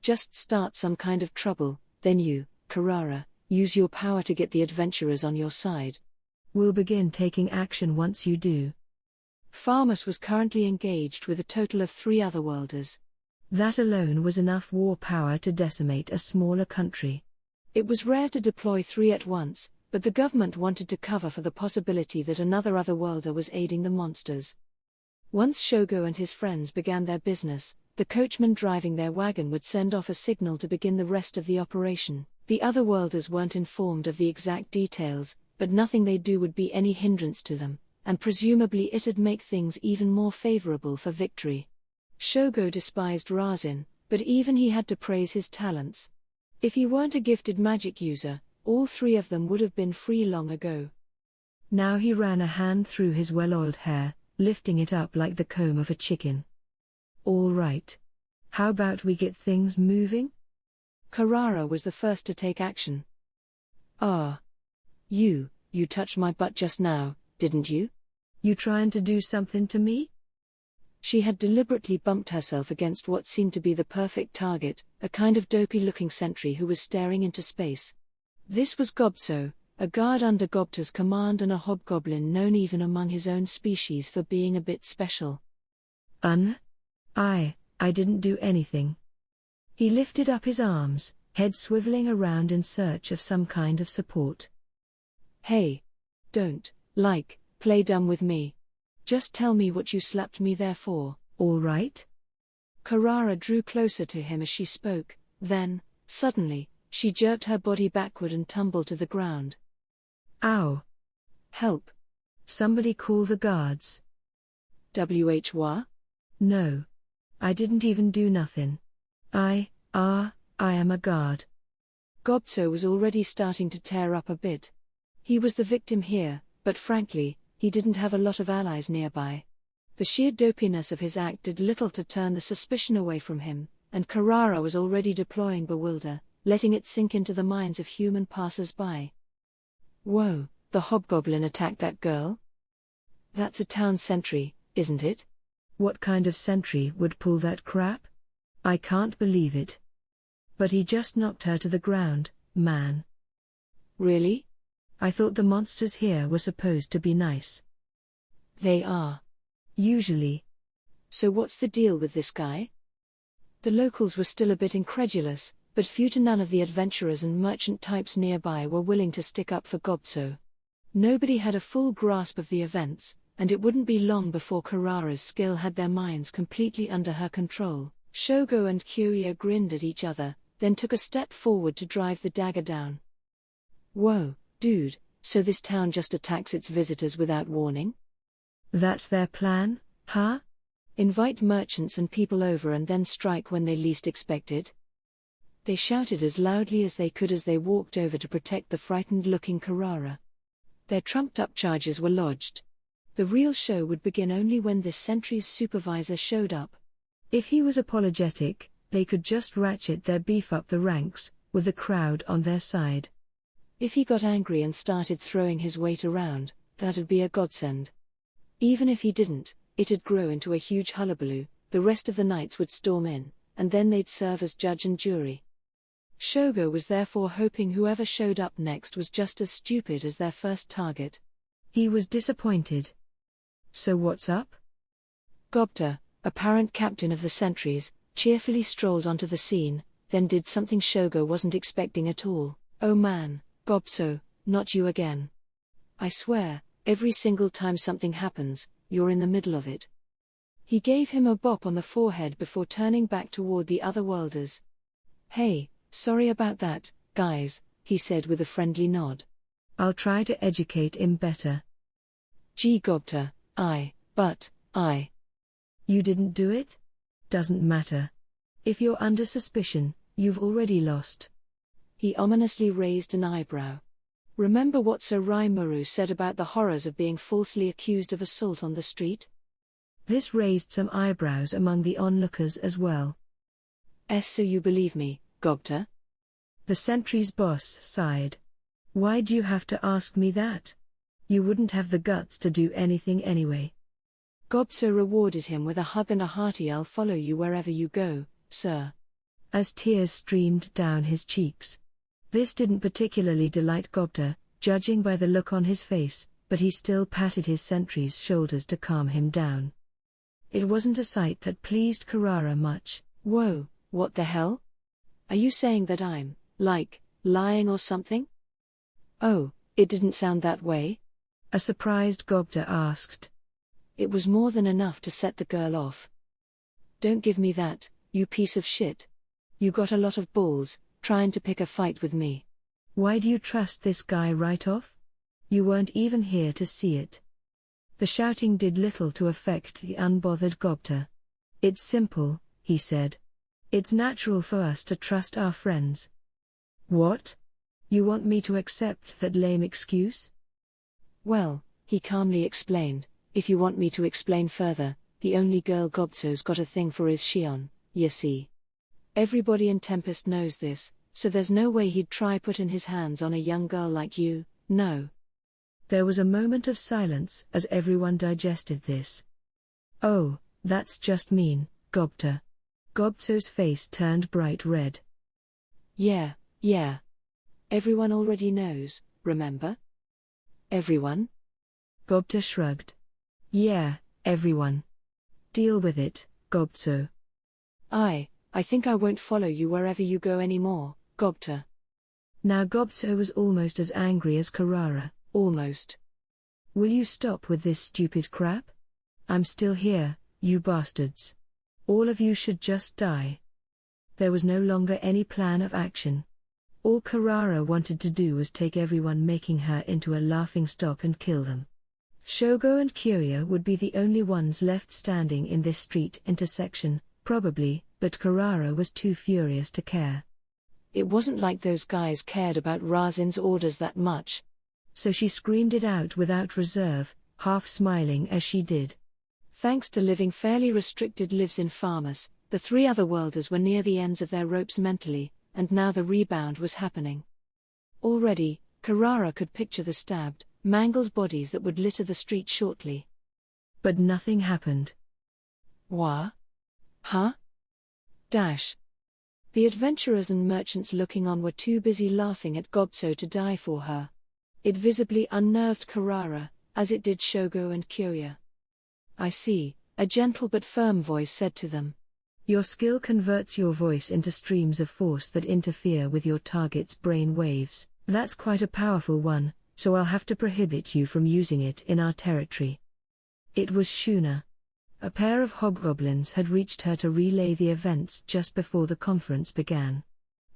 Just start some kind of trouble, then you, Carrara, use your power to get the adventurers on your side. We'll begin taking action once you do. Farmus was currently engaged with a total of 3 otherworlders. That alone was enough war power to decimate a smaller country. It was rare to deploy 3 at once, but the government wanted to cover for the possibility that another otherworlder was aiding the monsters. Once Shogo and his friends began their business, the coachman driving their wagon would send off a signal to begin the rest of the operation. The otherworlders weren't informed of the exact details, but nothing they do would be any hindrance to them, and presumably it'd make things even more favorable for victory. Shogo despised Razin, but even he had to praise his talents. If he weren't a gifted magic user, all 3 of them would have been free long ago. Now he ran a hand through his well-oiled hair, lifting it up like the comb of a chicken. All right. How about we get things moving? Carrara was the first to take action. Ah. You touched my butt just now, didn't you? You trying to do something to me? She had deliberately bumped herself against what seemed to be the perfect target, a kind of dopey-looking sentry who was staring into space. This was Gobso, a guard under Gobta's command and a hobgoblin known even among his own species for being a bit special. I didn't do anything. He lifted up his arms, head swiveling around in search of some kind of support. Hey. Don't, play dumb with me. Just tell me what you slapped me there for. All right? Carrara drew closer to him as she spoke, then, suddenly, she jerked her body backward and tumbled to the ground. Ow. Help. Somebody call the guards. Wh? No. I didn't even do nothing. I am a guard. Gobso was already starting to tear up a bit. He was the victim here, but frankly, he didn't have a lot of allies nearby. The sheer dopiness of his act did little to turn the suspicion away from him, and Carrara was already deploying Bewilder, letting it sink into the minds of human passers-by. Whoa, the hobgoblin attacked that girl? That's a town sentry, isn't it? What kind of sentry would pull that crap? I can't believe it. But he just knocked her to the ground, man. Really? I thought the monsters here were supposed to be nice. They are. Usually. So what's the deal with this guy? The locals were still a bit incredulous, but few to none of the adventurers and merchant types nearby were willing to stick up for Gobso. Nobody had a full grasp of the events, and it wouldn't be long before Carrara's skill had their minds completely under her control. Shogo and Kyoya grinned at each other, then took a step forward to drive the dagger down. Whoa, dude, so this town just attacks its visitors without warning? That's their plan, huh? Invite merchants and people over and then strike when they least expect it? They shouted as loudly as they could as they walked over to protect the frightened-looking Carrara. Their trumped-up charges were lodged. The real show would begin only when this sentry's supervisor showed up. If he was apologetic, they could just ratchet their beef up the ranks, with the crowd on their side. If he got angry and started throwing his weight around, that'd be a godsend. Even if he didn't, it'd grow into a huge hullabaloo, the rest of the knights would storm in, and then they'd serve as judge and jury. Shogo was therefore hoping whoever showed up next was just as stupid as their first target. He was disappointed. So what's up? Gobta, apparent captain of the sentries, cheerfully strolled onto the scene, then did something Shogo wasn't expecting at all. "Oh man, Gobso, not you again. I swear, every single time something happens, you're in the middle of it." He gave him a bop on the forehead before turning back toward the other worlders. "Hey, sorry about that, guys," he said with a friendly nod. "I'll try to educate him better." "Gee Gobta, but I. You didn't do it? Doesn't matter. If you're under suspicion, you've already lost." He ominously raised an eyebrow. Remember what Sir Rimuru said about the horrors of being falsely accused of assault on the street? This raised some eyebrows among the onlookers as well. So you believe me, Gobta?" The sentry's boss sighed. "Why'd you have to ask me that? You wouldn't have the guts to do anything anyway." Gobso rewarded him with a hug and a hearty "I'll follow you wherever you go, sir," as tears streamed down his cheeks. This didn't particularly delight Gobta, judging by the look on his face, but he still patted his sentry's shoulders to calm him down. It wasn't a sight that pleased Carrara much. "Whoa, what the hell? Are you saying that I'm, like, lying or something?" "Oh, it didn't sound that way," a surprised Gobta asked. It was more than enough to set the girl off. "Don't give me that, you piece of shit. You got a lot of balls, trying to pick a fight with me." "Why do you trust this guy right off? You weren't even here to see it." The shouting did little to affect the unbothered Gobta. "It's simple," he said. "It's natural for us to trust our friends." "What? You want me to accept that lame excuse?" "Well," he calmly explained, "if you want me to explain further, the only girl Gobso's got a thing for is Shion, you see. Everybody in Tempest knows this, so there's no way he'd try putting his hands on a young girl like you, no." There was a moment of silence as everyone digested this. "Oh, that's just mean, Gobta." Gobso's face turned bright red. Yeah. Everyone already knows, remember? Everyone?" Gobta shrugged. "Yeah, everyone. Deal with it, Gobso." I think I won't follow you wherever you go anymore, Gobta." Now Gobso was almost as angry as Carrara. Almost. "Will you stop with this stupid crap? I'm still here, you bastards. All of you should just die." There was no longer any plan of action. All Carrara wanted to do was take everyone, making her into a laughingstock, and kill them. Shogo and Kyorya would be the only ones left standing in this street intersection, probably, but Carrara was too furious to care. It wasn't like those guys cared about Razin's orders that much. So she screamed it out without reserve, half smiling as she did. Thanks to living fairly restricted lives in Farmus, the three other worlders were near the ends of their ropes mentally, and now the rebound was happening. Already, Carrara could picture the stabbed, mangled bodies that would litter the street shortly. But nothing happened. What? Huh? Dash. The adventurers and merchants looking on were too busy laughing at Gobso to die for her. It visibly unnerved Carrara, as it did Shogo and Kyorya. "I see," a gentle but firm voice said to them. "Your skill converts your voice into streams of force that interfere with your target's brain waves. That's quite a powerful one, so I'll have to prohibit you from using it in our territory." It was Shuna. A pair of hobgoblins had reached her to relay the events just before the conference began.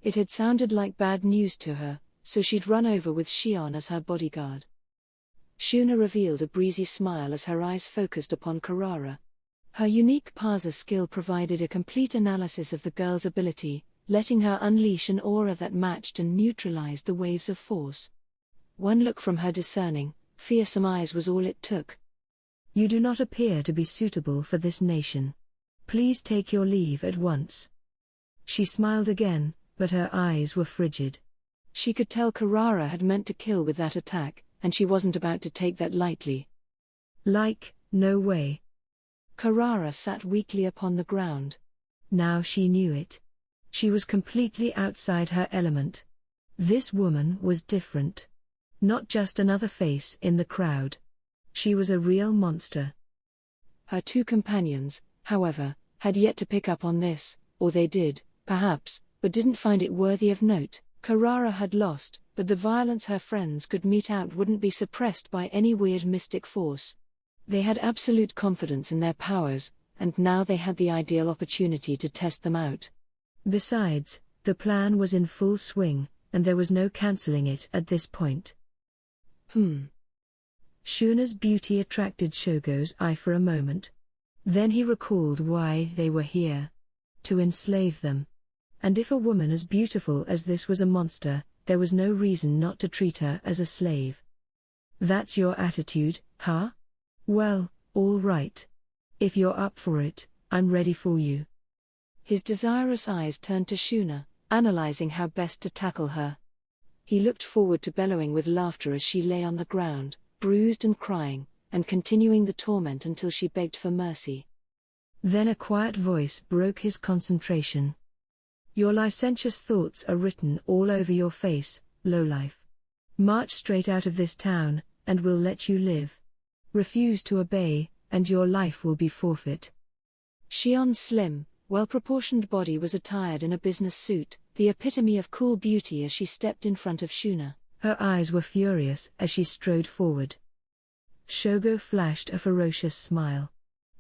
It had sounded like bad news to her, so she'd run over with Shion as her bodyguard. Shuna revealed a breezy smile as her eyes focused upon Carrara. Her unique parser skill provided a complete analysis of the girl's ability, letting her unleash an aura that matched and neutralized the waves of force. One look from her discerning, fearsome eyes was all it took. "You do not appear to be suitable for this nation. Please take your leave at once." She smiled again, but her eyes were frigid. She could tell Carrara had meant to kill with that attack, and she wasn't about to take that lightly. "Like, No way. Carrara sat weakly upon the ground. Now she knew it. She was completely outside her element. This woman was different. Not just another face in the crowd. She was a real monster. Her two companions, however, had yet to pick up on this, or they did, perhaps, but didn't find it worthy of note. Carrara had lost, but the violence her friends could mete out wouldn't be suppressed by any weird mystic force. They had absolute confidence in their powers, and now they had the ideal opportunity to test them out. Besides, the plan was in full swing, and there was no cancelling it at this point. Shuna's beauty attracted Shogo's eye for a moment. Then he recalled why they were here. To enslave them. And if a woman as beautiful as this was a monster, there was no reason not to treat her as a slave. That's your attitude, huh? Well, all right. If you're up for it, I'm ready for you. His desirous eyes turned to Shuna, analyzing how best to tackle her. He looked forward to bellowing with laughter as she lay on the ground, bruised and crying, and continuing the torment until she begged for mercy. Then a quiet voice broke his concentration. Your licentious thoughts are written all over your face, lowlife. March straight out of this town, and we'll let you live. Refuse to obey, and your life will be forfeit. Shion's slim, well-proportioned body was attired in a business suit, the epitome of cool beauty as she stepped in front of Shuna. Her eyes were furious as she strode forward. Shogo flashed a ferocious smile.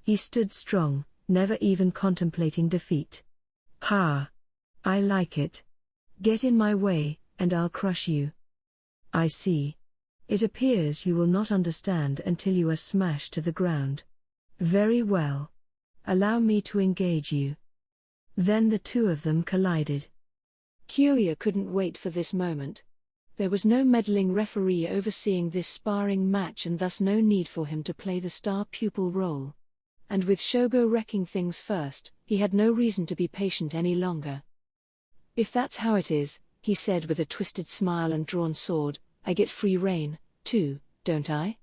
He stood strong, never even contemplating defeat. Ha! I like it. Get in my way, and I'll crush you. I see. It appears you will not understand until you are smashed to the ground. Very well. Allow me to engage you. Then the two of them collided. Kyoya couldn't wait for this moment. There was no meddling referee overseeing this sparring match and thus no need for him to play the star pupil role. And with Shogo wrecking things first, he had no reason to be patient any longer. If that's how it is, he said with a twisted smile and drawn sword, I get free rein, too, don't I?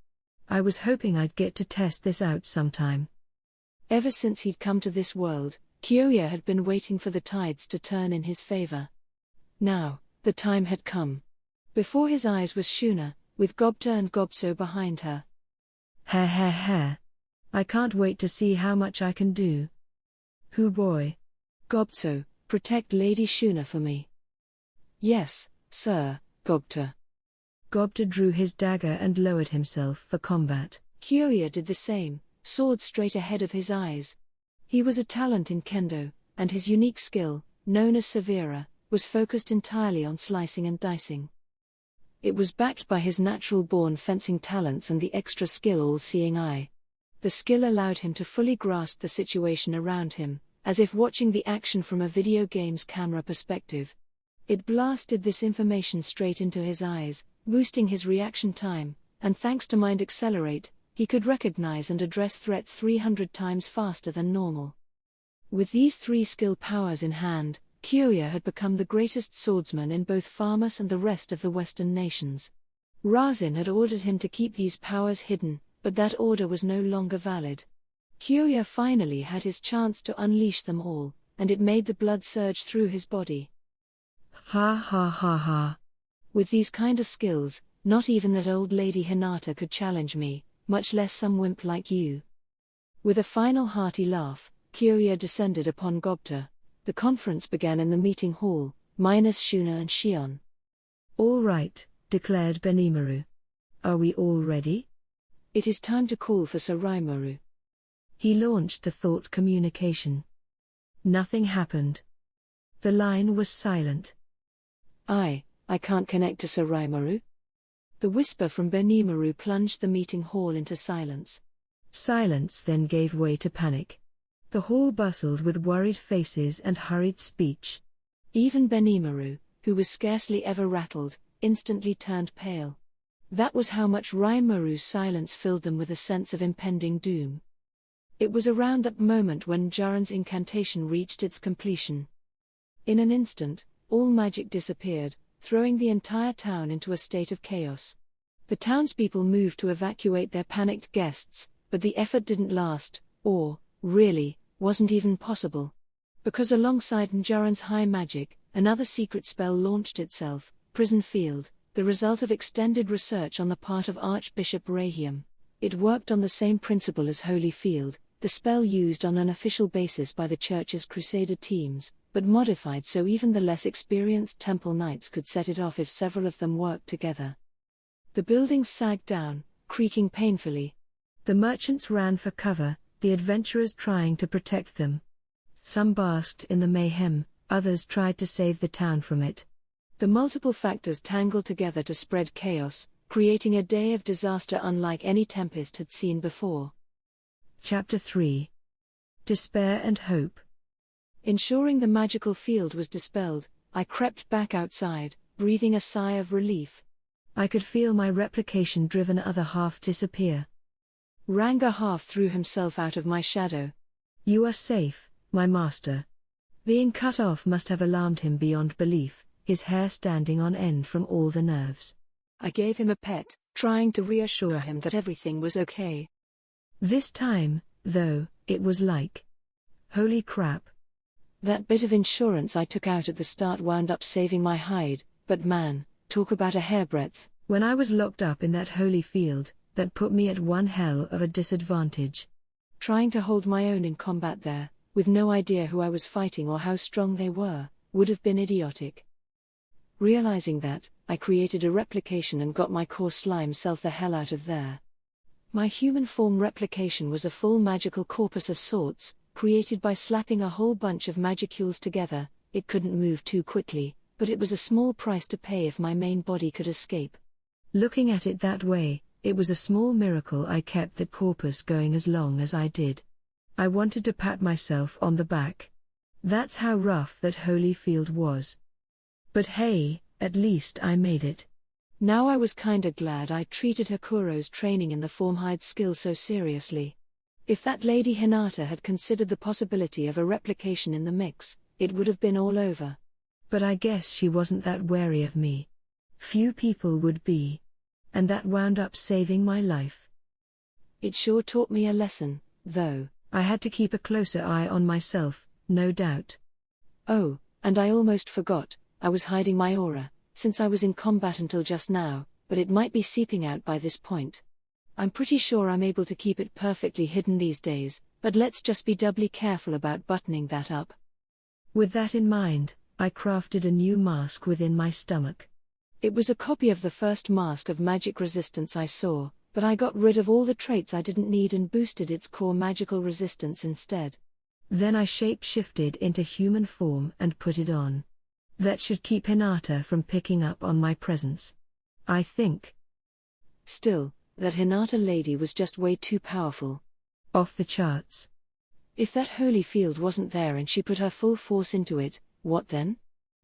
I was hoping I'd get to test this out sometime. Ever since he'd come to this world, Kyoya had been waiting for the tides to turn in his favor. Now, the time had come. Before his eyes was Shuna, with Gobta and Gobso behind her. Ha. I can't wait to see how much I can do. Hoo boy. Gobso, protect Lady Shuna for me. Yes, sir, Gobta. Gobta drew his dagger and lowered himself for combat. Kyoya did the same, sword straight ahead of his eyes. He was a talent in kendo, and his unique skill, known as Severa, was focused entirely on slicing and dicing. It was backed by his natural-born fencing talents and the extra skill all-seeing eye. The skill allowed him to fully grasp the situation around him, as if watching the action from a video game's camera perspective. It blasted this information straight into his eyes, boosting his reaction time, and thanks to Mind Accelerate, he could recognize and address threats 300 times faster than normal. With these three skill powers in hand, Kyoya had become the greatest swordsman in both Farmus and the rest of the Western nations. Razin had ordered him to keep these powers hidden, but that order was no longer valid. Kyoya finally had his chance to unleash them all, and it made the blood surge through his body. Ha. With these kinda skills, not even that old lady Hinata could challenge me, much less some wimp like you. With a final hearty laugh, Kyoya descended upon Gobta. The conference began in the meeting hall, minus Shuna and Shion. All right, declared Benimaru. Are we all ready? It is time to call for Saraimaru. He launched the thought communication. Nothing happened. The line was silent. I can't connect to Saraimaru. The whisper from Benimaru plunged the meeting hall into silence. Silence then gave way to panic. The hall bustled with worried faces and hurried speech. Even Benimaru, who was scarcely ever rattled, instantly turned pale. That was how much Raimaru's silence filled them with a sense of impending doom. It was around that moment when Jaren's incantation reached its completion. In an instant, all magic disappeared, throwing the entire town into a state of chaos. The townspeople moved to evacuate their panicked guests, but the effort didn't last, or, really, wasn't even possible. Because alongside Njaran's high magic, another secret spell launched itself, Prison Field, the result of extended research on the part of Archbishop Rahiam. It worked on the same principle as Holy Field, the spell used on an official basis by the Church's Crusader teams, but modified so even the less experienced Temple Knights could set it off if several of them worked together. The buildings sagged down, creaking painfully. The merchants ran for cover, the adventurers trying to protect them. Some basked in the mayhem, others tried to save the town from it. The multiple factors tangled together to spread chaos, creating a day of disaster unlike any Tempest had seen before. Chapter 3. Despair and Hope. Ensuring the magical field was dispelled, I crept back outside, breathing a sigh of relief. I could feel my replication-driven other half disappear. Ranga half threw himself out of my shadow. You are safe, my master. Being cut off must have alarmed him beyond belief, his hair standing on end from all the nerves. I gave him a pet, trying to reassure him that everything was okay. This time, though, it was like, holy crap. That bit of insurance I took out at the start wound up saving my hide, but man, talk about a hairbreadth. When I was locked up in that holy field, that put me at one hell of a disadvantage. Trying to hold my own in combat there, with no idea who I was fighting or how strong they were, would have been idiotic. Realizing that, I created a replication and got my core slime self the hell out of there. My human form replication was a full magical corpus of sorts, created by slapping a whole bunch of magicules together. It couldn't move too quickly, but it was a small price to pay if my main body could escape. Looking at it that way, it was a small miracle I kept that corpus going as long as I did. I wanted to pat myself on the back. That's how rough that holy field was. But hey, at least I made it. Now I was kinda glad I treated Hakuro's training in the formhide skill so seriously. If that lady Hinata had considered the possibility of a replication in the mix, it would have been all over. But I guess she wasn't that wary of me. Few people would be. And that wound up saving my life. It sure taught me a lesson, though. I had to keep a closer eye on myself, no doubt. Oh, and I almost forgot, I was hiding my aura, since I was in combat until just now, but it might be seeping out by this point. I'm pretty sure I'm able to keep it perfectly hidden these days, but let's just be doubly careful about buttoning that up. With that in mind, I crafted a new mask within my stomach. It was a copy of the first mask of magic resistance I saw, but I got rid of all the traits I didn't need and boosted its core magical resistance instead. Then I shape-shifted into human form and put it on. That should keep Hinata from picking up on my presence. I think. Still, that Hinata lady was just way too powerful. Off the charts. If that holy field wasn't there and she put her full force into it, what then?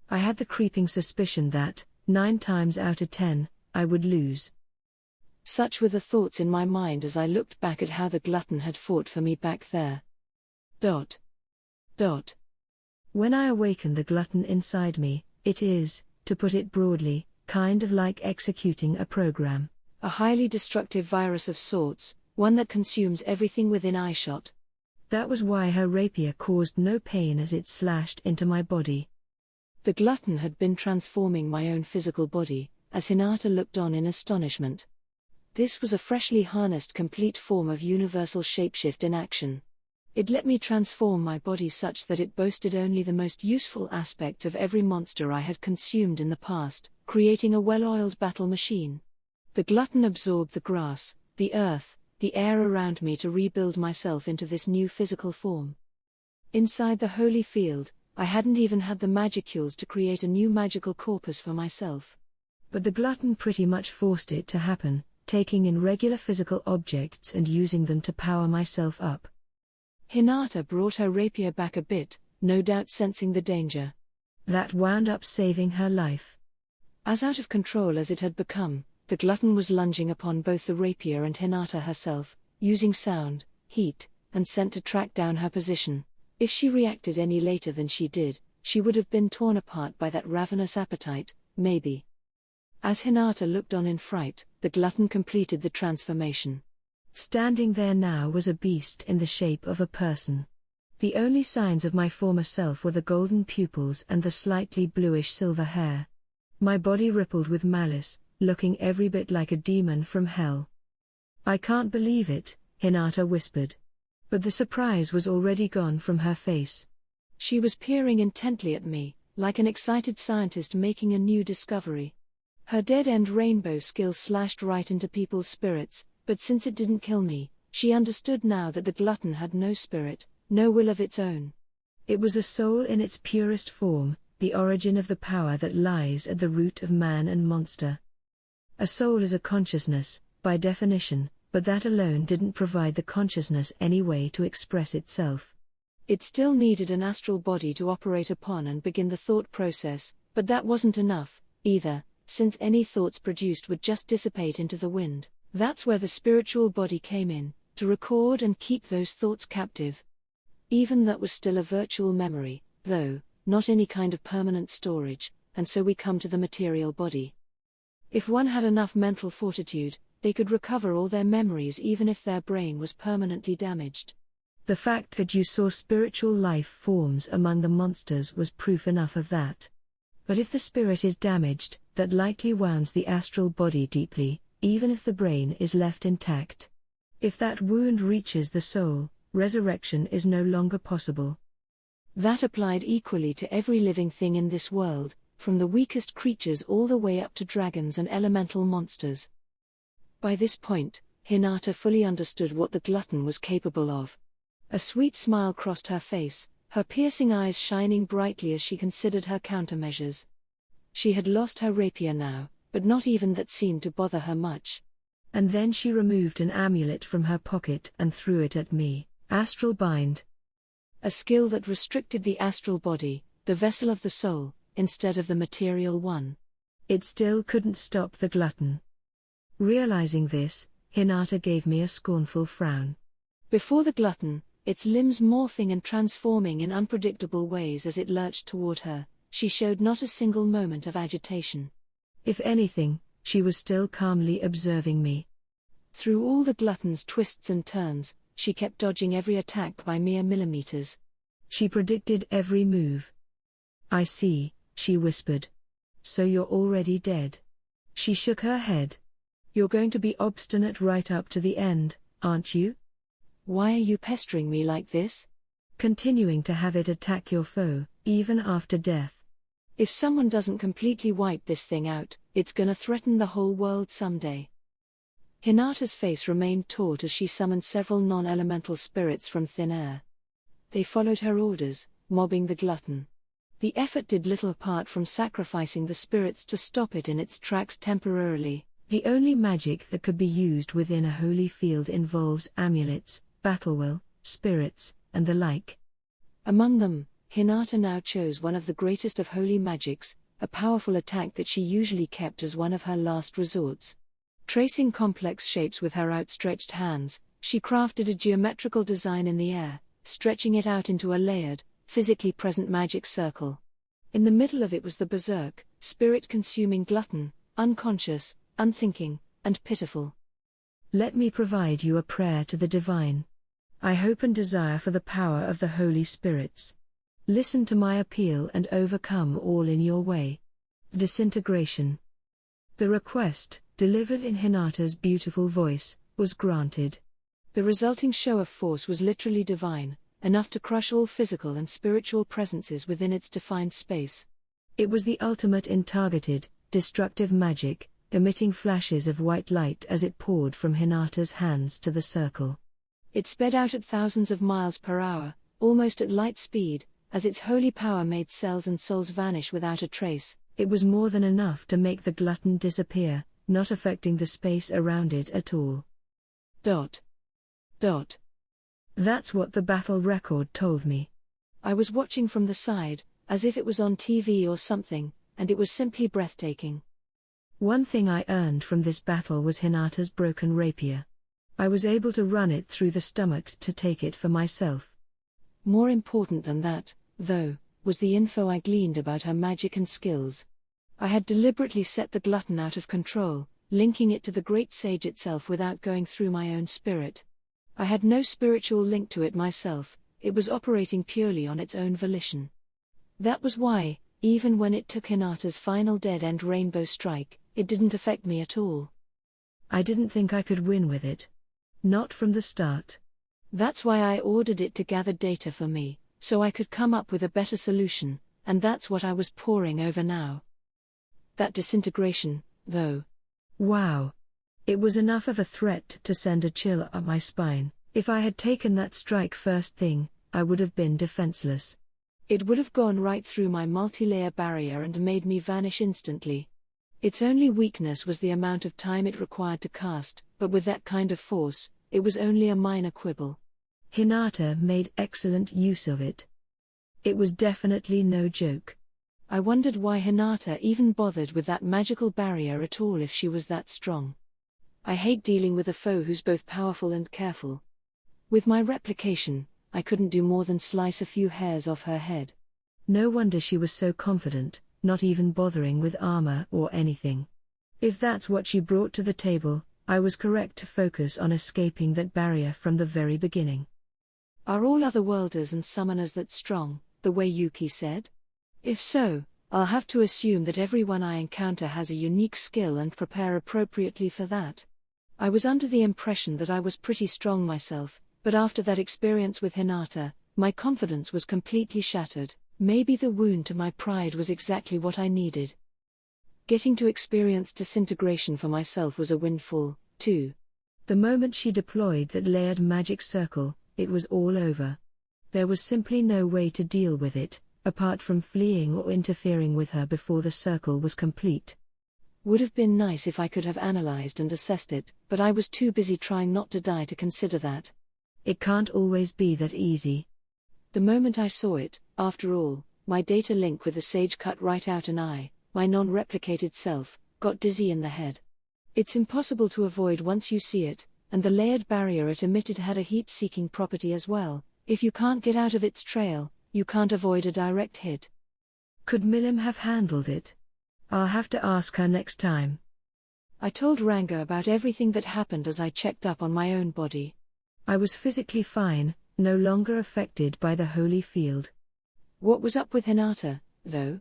I had the creeping suspicion that, 9 times out of 10, I would lose. Such were the thoughts in my mind as I looked back at how the glutton had fought for me back there. Dot. Dot. When I awaken the glutton inside me, it is, to put it broadly, kind of like executing a program. A highly destructive virus of sorts, one that consumes everything within eyeshot. That was why her rapier caused no pain as it slashed into my body. The glutton had been transforming my own physical body, as Hinata looked on in astonishment. This was a freshly harnessed complete form of universal shapeshift in action. It let me transform my body such that it boasted only the most useful aspects of every monster I had consumed in the past, creating a well-oiled battle machine. The glutton absorbed the grass, the earth, the air around me to rebuild myself into this new physical form. Inside the holy field, I hadn't even had the magicules to create a new magical corpus for myself. But the glutton pretty much forced it to happen, taking in regular physical objects and using them to power myself up. Hinata brought her rapier back a bit, no doubt sensing the danger. That wound up saving her life. As out of control as it had become, the glutton was lunging upon both the rapier and Hinata herself, using sound, heat, and scent to track down her position. If she reacted any later than she did, she would have been torn apart by that ravenous appetite, maybe. As Hinata looked on in fright, the glutton completed the transformation. Standing there now was a beast in the shape of a person. The only signs of my former self were the golden pupils and the slightly bluish silver hair. My body rippled with malice, looking every bit like a demon from hell. "I can't believe it," Hinata whispered. But the surprise was already gone from her face. She was peering intently at me, like an excited scientist making a new discovery. Her dead-end rainbow skill slashed right into people's spirits, but since it didn't kill me, she understood now that the glutton had no spirit, no will of its own. It was a soul in its purest form, the origin of the power that lies at the root of man and monster. A soul is a consciousness, by definition, but that alone didn't provide the consciousness any way to express itself. It still needed an astral body to operate upon and begin the thought process, but that wasn't enough, either, since any thoughts produced would just dissipate into the wind. That's where the spiritual body came in, to record and keep those thoughts captive. Even that was still a virtual memory, though, not any kind of permanent storage, and so we come to the material body. If one had enough mental fortitude, they could recover all their memories even if their brain was permanently damaged. The fact that you saw spiritual life forms among the monsters was proof enough of that. But if the spirit is damaged, that likely wounds the astral body deeply, even if the brain is left intact. If that wound reaches the soul, resurrection is no longer possible. That applied equally to every living thing in this world, from the weakest creatures all the way up to dragons and elemental monsters. By this point, Hinata fully understood what the glutton was capable of. A sweet smile crossed her face, her piercing eyes shining brightly as she considered her countermeasures. She had lost her rapier now, but not even that seemed to bother her much. And then she removed an amulet from her pocket and threw it at me. Astral bind. A skill that restricted the astral body, the vessel of the soul, instead of the material one. It still couldn't stop the glutton. Realizing this, Hinata gave me a scornful frown. Before the glutton, its limbs morphing and transforming in unpredictable ways as it lurched toward her, she showed not a single moment of agitation. If anything, she was still calmly observing me. Through all the glutton's twists and turns, she kept dodging every attack by mere millimeters. She predicted every move. "I see," she whispered. "So you're already dead." She shook her head. "You're going to be obstinate right up to the end, aren't you?" "Why are you pestering me like this?" "Continuing to have it attack your foe, even after death. If someone doesn't completely wipe this thing out, it's gonna threaten the whole world someday." Hinata's face remained taut as she summoned several non-elemental spirits from thin air. They followed her orders, mobbing the glutton. The effort did little apart from sacrificing the spirits to stop it in its tracks temporarily. The only magic that could be used within a holy field involves amulets, battle-will, spirits, and the like. Among them, Hinata now chose one of the greatest of holy magics, a powerful attack that she usually kept as one of her last resorts. Tracing complex shapes with her outstretched hands, she crafted a geometrical design in the air, stretching it out into a layered, physically present magic circle. In the middle of it was the berserk, spirit-consuming glutton, unconscious, unthinking, and pitiful. "Let me provide you a prayer to the divine. I hope and desire for the power of the Holy Spirits. Listen to my appeal and overcome all in your way." Disintegration. The request, delivered in Hinata's beautiful voice, was granted. The resulting show of force was literally divine, enough to crush all physical and spiritual presences within its defined space. It was the ultimate in targeted, destructive magic, emitting flashes of white light as it poured from Hinata's hands to the circle. It sped out at thousands of miles per hour, almost at light speed, as its holy power made cells and souls vanish without a trace. It was more than enough to make the glutton disappear, not affecting the space around it at all. Dot. Dot. That's what the battle record told me. I was watching from the side, as if it was on TV or something, and it was simply breathtaking. One thing I earned from this battle was Hinata's broken rapier. I was able to run it through the stomach to take it for myself. More important than that, though, was the info I gleaned about her magic and skills. I had deliberately set the glutton out of control, linking it to the great sage itself without going through my own spirit. I had no spiritual link to it myself, it was operating purely on its own volition. That was why, even when it took Hinata's final dead-end rainbow strike, it didn't affect me at all. I didn't think I could win with it. Not from the start. That's why I ordered it to gather data for me, so I could come up with a better solution, and that's what I was poring over now. That disintegration, though. Wow. It was enough of a threat to send a chill up my spine. If I had taken that strike first thing, I would have been defenseless. It would have gone right through my multi-layer barrier and made me vanish instantly. Its only weakness was the amount of time it required to cast, but with that kind of force, it was only a minor quibble. Hinata made excellent use of it. It was definitely no joke. I wondered why Hinata even bothered with that magical barrier at all if she was that strong. I hate dealing with a foe who's both powerful and careful. With my replication, I couldn't do more than slice a few hairs off her head. No wonder she was so confident, not even bothering with armor or anything. If that's what she brought to the table, I was correct to focus on escaping that barrier from the very beginning. Are all otherworlders and summoners that strong, the way Yuki said? If so, I'll have to assume that everyone I encounter has a unique skill and prepare appropriately for that. I was under the impression that I was pretty strong myself, but after that experience with Hinata, my confidence was completely shattered. Maybe the wound to my pride was exactly what I needed. Getting to experience disintegration for myself was a windfall, too. The moment she deployed that layered magic circle, it was all over. There was simply no way to deal with it, apart from fleeing or interfering with her before the circle was complete. Would have been nice if I could have analyzed and assessed it, but I was too busy trying not to die to consider that. It can't always be that easy. The moment I saw it, after all, my data link with the sage cut right out an eye, my non-replicated self, got dizzy in the head. It's impossible to avoid once you see it, and the layered barrier it emitted had a heat-seeking property as well. If you can't get out of its trail, you can't avoid a direct hit. Could Milim have handled it? I'll have to ask her next time. I told Ranga about everything that happened as I checked up on my own body. I was physically fine, no longer affected by the holy field. What was up with Hinata, though?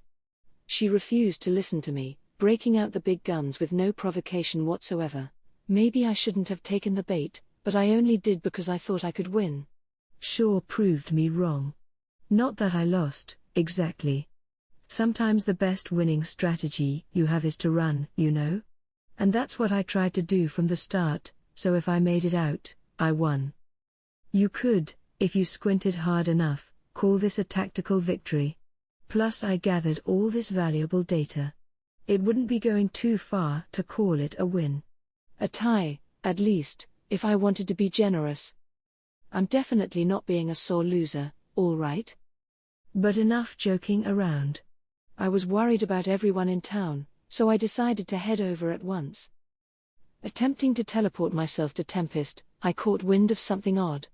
She refused to listen to me, breaking out the big guns with no provocation whatsoever. Maybe I shouldn't have taken the bait, but I only did because I thought I could win. Sure proved me wrong. Not that I lost, exactly. Sometimes the best winning strategy you have is to run, you know? And that's what I tried to do from the start, so if I made it out, I won. You could, if you squinted hard enough, call this a tactical victory. Plus I gathered all this valuable data. It wouldn't be going too far to call it a win. A tie, at least, if I wanted to be generous. I'm definitely not being a sore loser, all right? But enough joking around. I was worried about everyone in town, so I decided to head over at once. Attempting to teleport myself to Tempest, I caught wind of something odd.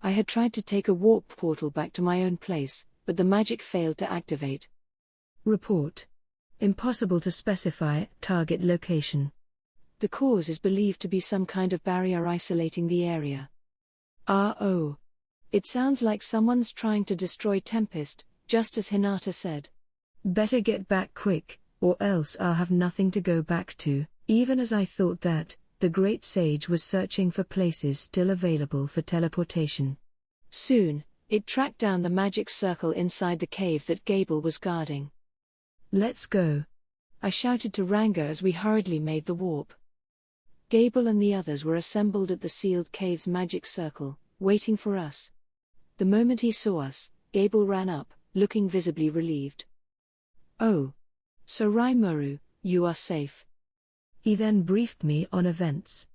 I had tried to take a warp portal back to my own place, but the magic failed to activate. Report. Impossible to specify target location. The cause is believed to be some kind of barrier isolating the area. Oh. It sounds like someone's trying to destroy Tempest, just as Hinata said. Better get back quick, or else I'll have nothing to go back to. Even as I thought that, the great sage was searching for places still available for teleportation. Soon, it tracked down the magic circle inside the cave that Gable was guarding. Let's go. I shouted to Ranga as we hurriedly made the warp. Gable and the others were assembled at the sealed cave's magic circle, waiting for us. The moment he saw us, Gable ran up, looking visibly relieved. Oh. So Rimuru, you are safe. He then briefed me on events.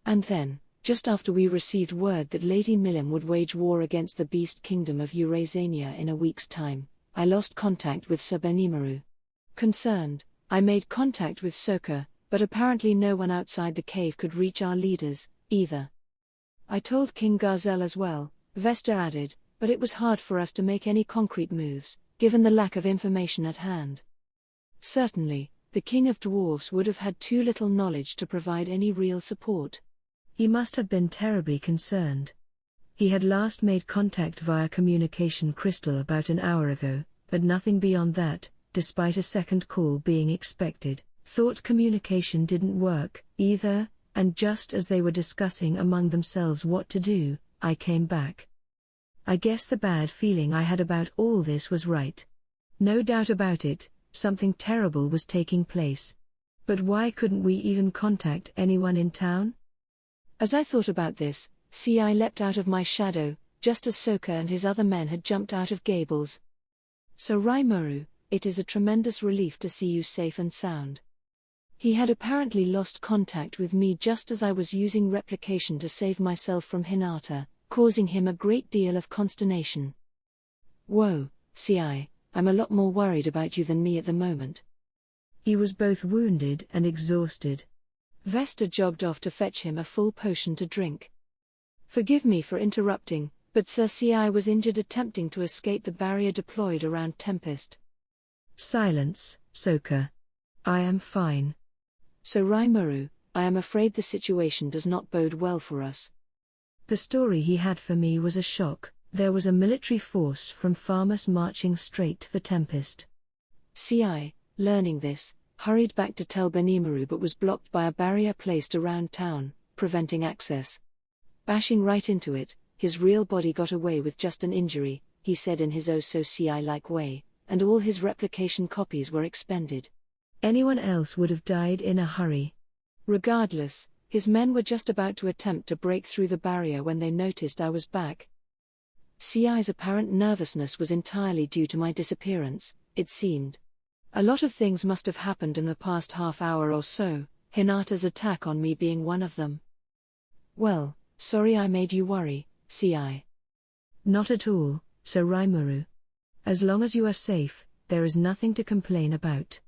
And then, just after we received word that Lady Milim would wage war against the Beast Kingdom of Eurasania in a week's time, I lost contact with Sir Benimaru. Concerned, I made contact with Soka, but apparently no one outside the cave could reach our leaders, either. I told King Garzel as well, Vesta added, but it was hard for us to make any concrete moves, given the lack of information at hand. Certainly, The king of dwarves would have had too little knowledge to provide any real support. He must have been terribly concerned. He had last made contact via communication crystal about an hour ago, but nothing beyond that, despite a second call being expected. Thought communication didn't work, either, and just as they were discussing among themselves what to do, I came back. I guess the bad feeling I had about all this was right. No doubt about it, something terrible was taking place. But why couldn't we even contact anyone in town? As I thought about this, I leapt out of my shadow, just as Sokka and his other men had jumped out of Gable's. So Rimuru, it is a tremendous relief to see you safe and sound. He had apparently lost contact with me just as I was using replication to save myself from Hinata, causing him a great deal of consternation. Whoa, I'm a lot more worried about you than me at the moment. He was both wounded and exhausted. Vesta jogged off to fetch him a full potion to drink. Forgive me for interrupting, but Sir Ci was injured attempting to escape the barrier deployed around Tempest. Silence, Sokka. I am fine. So Rimuru, I am afraid the situation does not bode well for us. The story he had for me was a shock. There was a military force from Farmus marching straight for Tempest. Ci, learning this, hurried back to tell Benimaru but was blocked by a barrier placed around town, preventing access. Bashing right into it, his real body got away with just an injury, he said in his oh-so-Ci-like way, and all his replication copies were expended. Anyone else would have died in a hurry. Regardless, his men were just about to attempt to break through the barrier when they noticed I was back. Ci's apparent nervousness was entirely due to my disappearance, it seemed. A lot of things must have happened in the past half hour or so, Hinata's attack on me being one of them. Well, sorry I made you worry, Ci. Not at all, Sir Rimuru. As long as you are safe, there is nothing to complain about.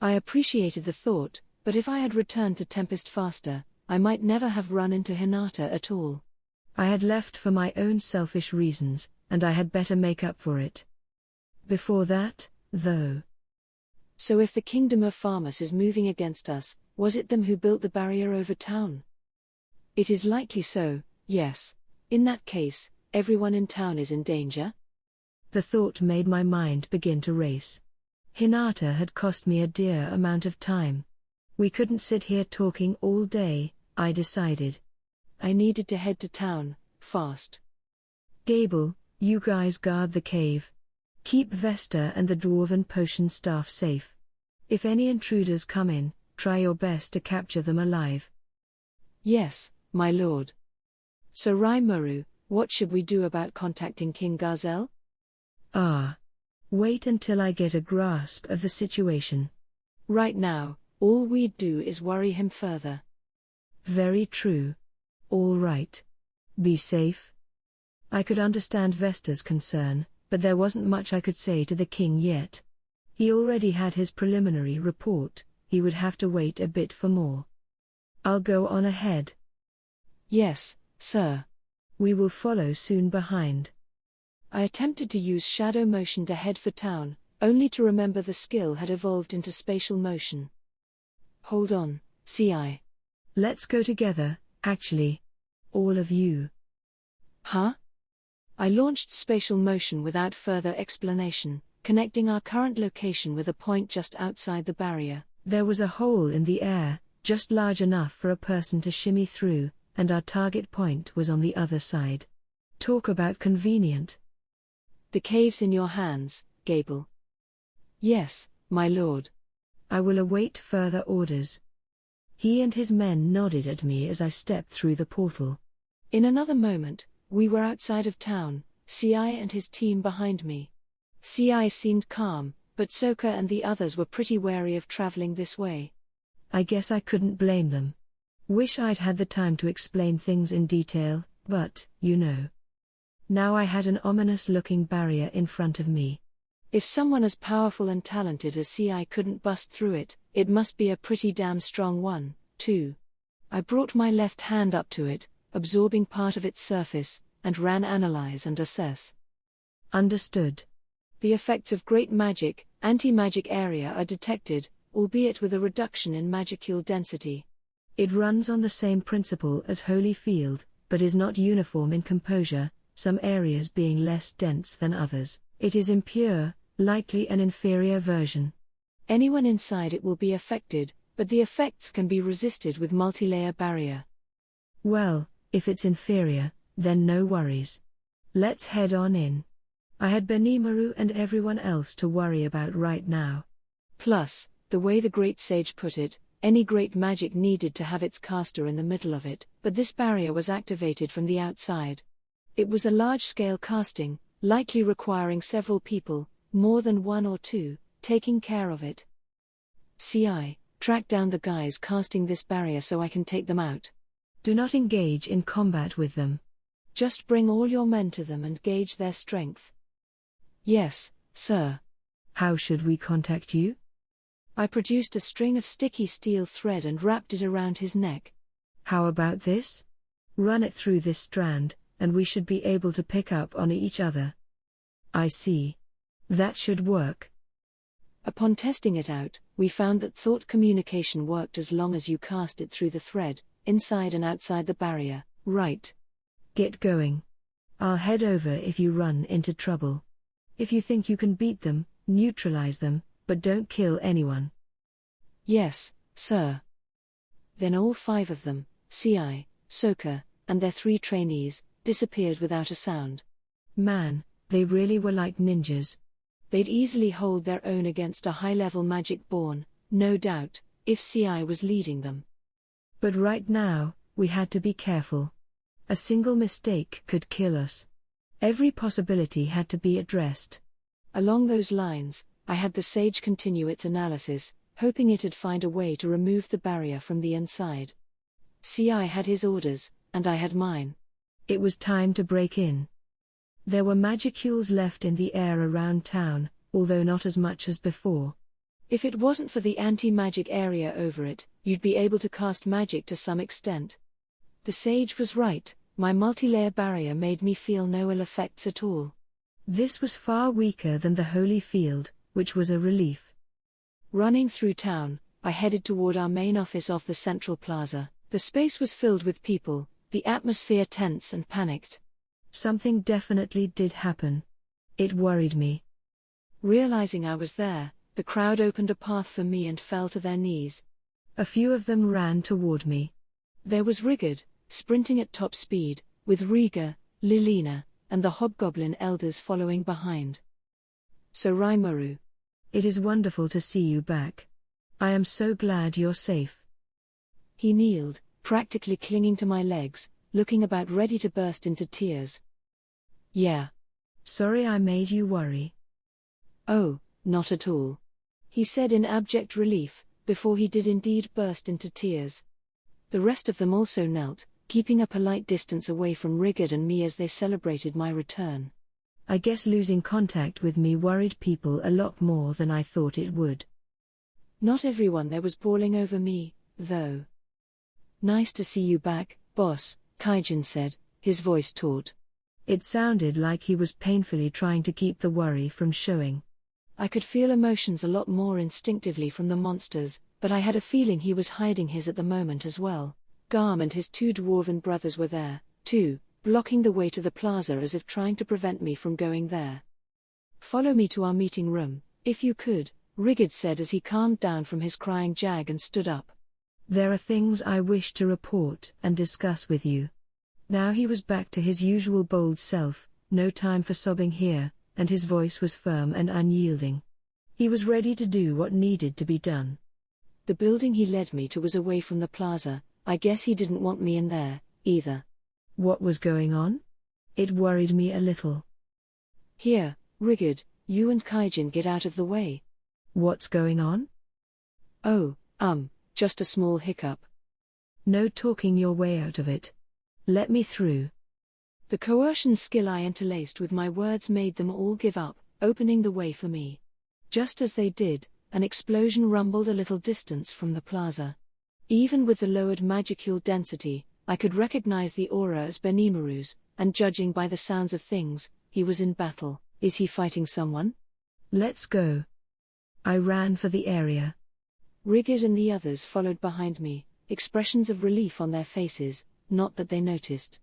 I appreciated the thought, but if I had returned to Tempest faster, I might never have run into Hinata at all. I had left for my own selfish reasons, and I had better make up for it. Before that, though. So if the kingdom of Farmus is moving against us, was it them who built the barrier over town? It is likely so, yes. In that case, everyone in town is in danger? The thought made my mind begin to race. Hinata had cost me a dear amount of time. We couldn't sit here talking all day, I decided. I needed to head to town, fast. Gable, you guys guard the cave. Keep Vesta and the dwarven potion staff safe. If any intruders come in, try your best to capture them alive. Yes, my lord. So Rimuru, what should we do about contacting King Garzel? Wait until I get a grasp of the situation. Right now, all we'd do is worry him further. Very true. All right. Be safe. I could understand Vesta's concern, but there wasn't much I could say to the king yet. He already had his preliminary report, he would have to wait a bit for more. I'll go on ahead. Yes, sir. We will follow soon behind. I attempted to use shadow motion to head for town, only to remember the skill had evolved into spatial motion. Hold on, Ci. Let's go together, actually. All of you. Huh? I launched spatial motion without further explanation, connecting our current location with a point just outside the barrier. There was a hole in the air, just large enough for a person to shimmy through, and our target point was on the other side. Talk about convenient. The cave's in your hands, Gable. Yes, my lord. I will await further orders. He and his men nodded at me as I stepped through the portal. In another moment, we were outside of town, Ci and his team behind me. Ci seemed calm, but Sokka and the others were pretty wary of traveling this way. I guess I couldn't blame them. Wish I'd had the time to explain things in detail, but, you know. Now I had an ominous-looking barrier in front of me. If someone as powerful and talented as Ci couldn't bust through it, it must be a pretty damn strong one, too. I brought my left hand up to it, absorbing part of its surface, and ran analyze and assess. Understood. The effects of great magic, anti-magic area are detected, albeit with a reduction in magicule density. It runs on the same principle as Holy Field, but is not uniform in composure, some areas being less dense than others. It is impure, likely an inferior version. Anyone inside it will be affected, but the effects can be resisted with multi-layer barrier. Well, if it's inferior, then no worries. Let's head on in. I had Benimaru and everyone else to worry about right now. Plus, the way the great sage put it, any great magic needed to have its caster in the middle of it, but this barrier was activated from the outside. It was a large-scale casting, likely requiring several people, more than one or two, taking care of it. CI, track down the guys casting this barrier so I can take them out. Do not engage in combat with them. Just bring all your men to them and gauge their strength. Yes, sir. How should we contact you? I produced a string of sticky steel thread and wrapped it around his neck. How about this? Run it through this strand, and we should be able to pick up on each other. I see. That should work. Upon testing it out, we found that thought communication worked as long as you cast it through the thread, inside and outside the barrier. Right. Get going. I'll head over if you run into trouble. If you think you can beat them, neutralize them, but don't kill anyone. Yes, sir. Then all 5 of them, CI, Soka, and their 3 trainees, disappeared without a sound. Man, they really were like ninjas. They'd easily hold their own against a high-level magic born, no doubt, if CI was leading them. But right now, we had to be careful. A single mistake could kill us. Every possibility had to be addressed. Along those lines, I had the sage continue its analysis, hoping it'd find a way to remove the barrier from the inside. CI had his orders, and I had mine. It was time to break in. There were magicules left in the air around town, although not as much as before. If it wasn't for the anti-magic area over it, you'd be able to cast magic to some extent. The sage was right, my multi-layer barrier made me feel no ill effects at all. This was far weaker than the Holy Field, which was a relief. Running through town, I headed toward our main office off the central plaza. The space was filled with people, the atmosphere tense and panicked. Something definitely did happen. It worried me. Realizing I was there, the crowd opened a path for me and fell to their knees. A few of them ran toward me. There was Rigard, sprinting at top speed, with Riga, Lilina, and the hobgoblin elders following behind. So Raimaru. It is wonderful to see you back. I am so glad you're safe. He kneeled, practically clinging to my legs, looking about ready to burst into tears. Yeah. Sorry I made you worry. Oh, not at all. He said in abject relief, before he did indeed burst into tears. The rest of them also knelt, keeping a polite distance away from Rigard and me as they celebrated my return. I guess losing contact with me worried people a lot more than I thought it would. Not everyone there was bawling over me, though. Nice to see you back, boss, Kaijin said, his voice taut. It sounded like he was painfully trying to keep the worry from showing. I could feel emotions a lot more instinctively from the monsters, but I had a feeling he was hiding his at the moment as well. Garm and his 2 dwarven brothers were there, too, blocking the way to the plaza as if trying to prevent me from going there. Follow me to our meeting room, if you could, Rigard said as he calmed down from his crying jag and stood up. There are things I wish to report and discuss with you. Now he was back to his usual bold self, no time for sobbing here, and his voice was firm and unyielding. He was ready to do what needed to be done. The building he led me to was away from the plaza. I guess he didn't want me in there, either. What was going on? It worried me a little. Here, Rigard, you and Kaijin get out of the way. What's going on? Oh, just a small hiccup. No talking your way out of it. Let me through. The coercion skill I interlaced with my words made them all give up, opening the way for me. Just as they did, an explosion rumbled a little distance from the plaza. Even with the lowered magicule density, I could recognize the aura as Benimaru's, and judging by the sounds of things, he was in battle. Is he fighting someone? Let's go. I ran for the area. Rigid and the others followed behind me, expressions of relief on their faces, not that they noticed.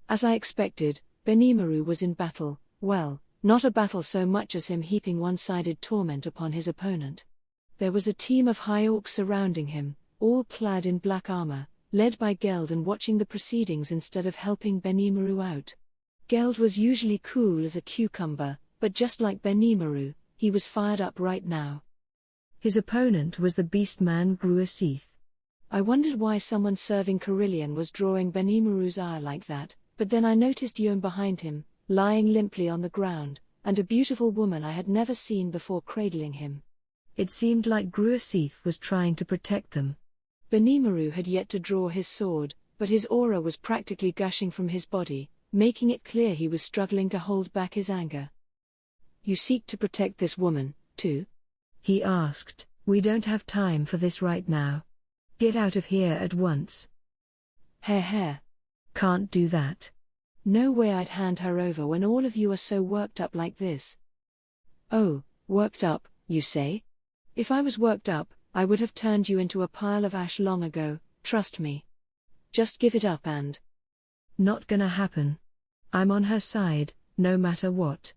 As I expected, Benimaru was in battle, well, not a battle so much as him heaping one-sided torment upon his opponent. There was a team of high orcs surrounding him, all clad in black armor, led by Geld and watching the proceedings instead of helping Benimaru out. Geld was usually cool as a cucumber, but just like Benimaru, he was fired up right now. His opponent was the beastman Gruasith. I wondered why someone serving Carillion was drawing Benimaru's ire like that, but then I noticed Yom behind him, lying limply on the ground, and a beautiful woman I had never seen before cradling him. It seemed like Gruasith was trying to protect them. Benimaru had yet to draw his sword, but his aura was practically gushing from his body, making it clear he was struggling to hold back his anger. "You seek to protect this woman, too?" he asked. "We don't have time for this right now. Get out of here at once." Heh. Can't do that. No way I'd hand her over when all of you are so worked up like this. Oh, worked up, you say? If I was worked up, I would have turned you into a pile of ash long ago, trust me. Just give it up and... Not gonna happen. I'm on her side, no matter what.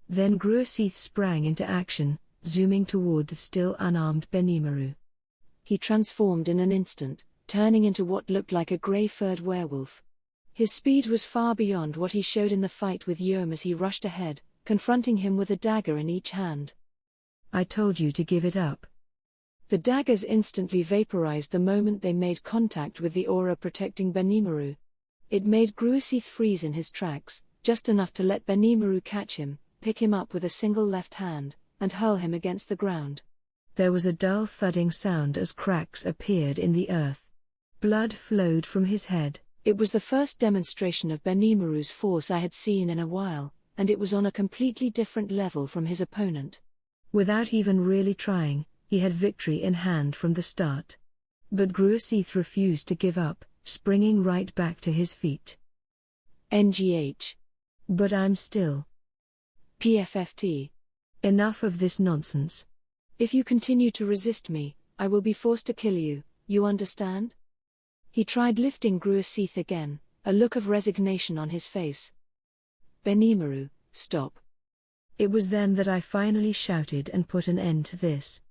Then Gruasith sprang into action, zooming toward the still unarmed Benimaru. He transformed in an instant, turning into what looked like a grey-furred werewolf. His speed was far beyond what he showed in the fight with Yom as he rushed ahead, confronting him with a dagger in each hand. "I told you to give it up." The daggers instantly vaporized the moment they made contact with the aura protecting Benimaru. It made Gruasith freeze in his tracks, just enough to let Benimaru catch him, pick him up with a single left hand, and hurl him against the ground. There was a dull thudding sound as cracks appeared in the earth. Blood flowed from his head. It was the first demonstration of Benimaru's force I had seen in a while, and it was on a completely different level from his opponent. Without even really trying, he had victory in hand from the start. But Gruasith refused to give up, springing right back to his feet. NGH. But I'm still. PFFT. Enough of this nonsense. If you continue to resist me, I will be forced to kill you, you understand? He tried lifting Gruasith again, a look of resignation on his face. Benimaru, stop. It was then that I finally shouted and put an end to this.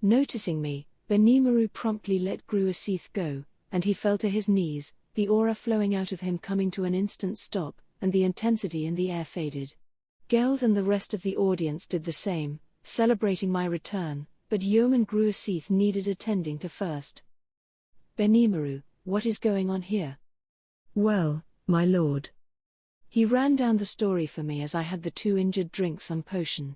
Noticing me, Benimaru promptly let Gruasith go, and he fell to his knees, the aura flowing out of him coming to an instant stop, and the intensity in the air faded. Geld and the rest of the audience did the same, celebrating my return, but Yom and Gruasith needed attending to first. Benimaru, what is going on here? Well, my lord. He ran down the story for me as I had the two injured drink some potion.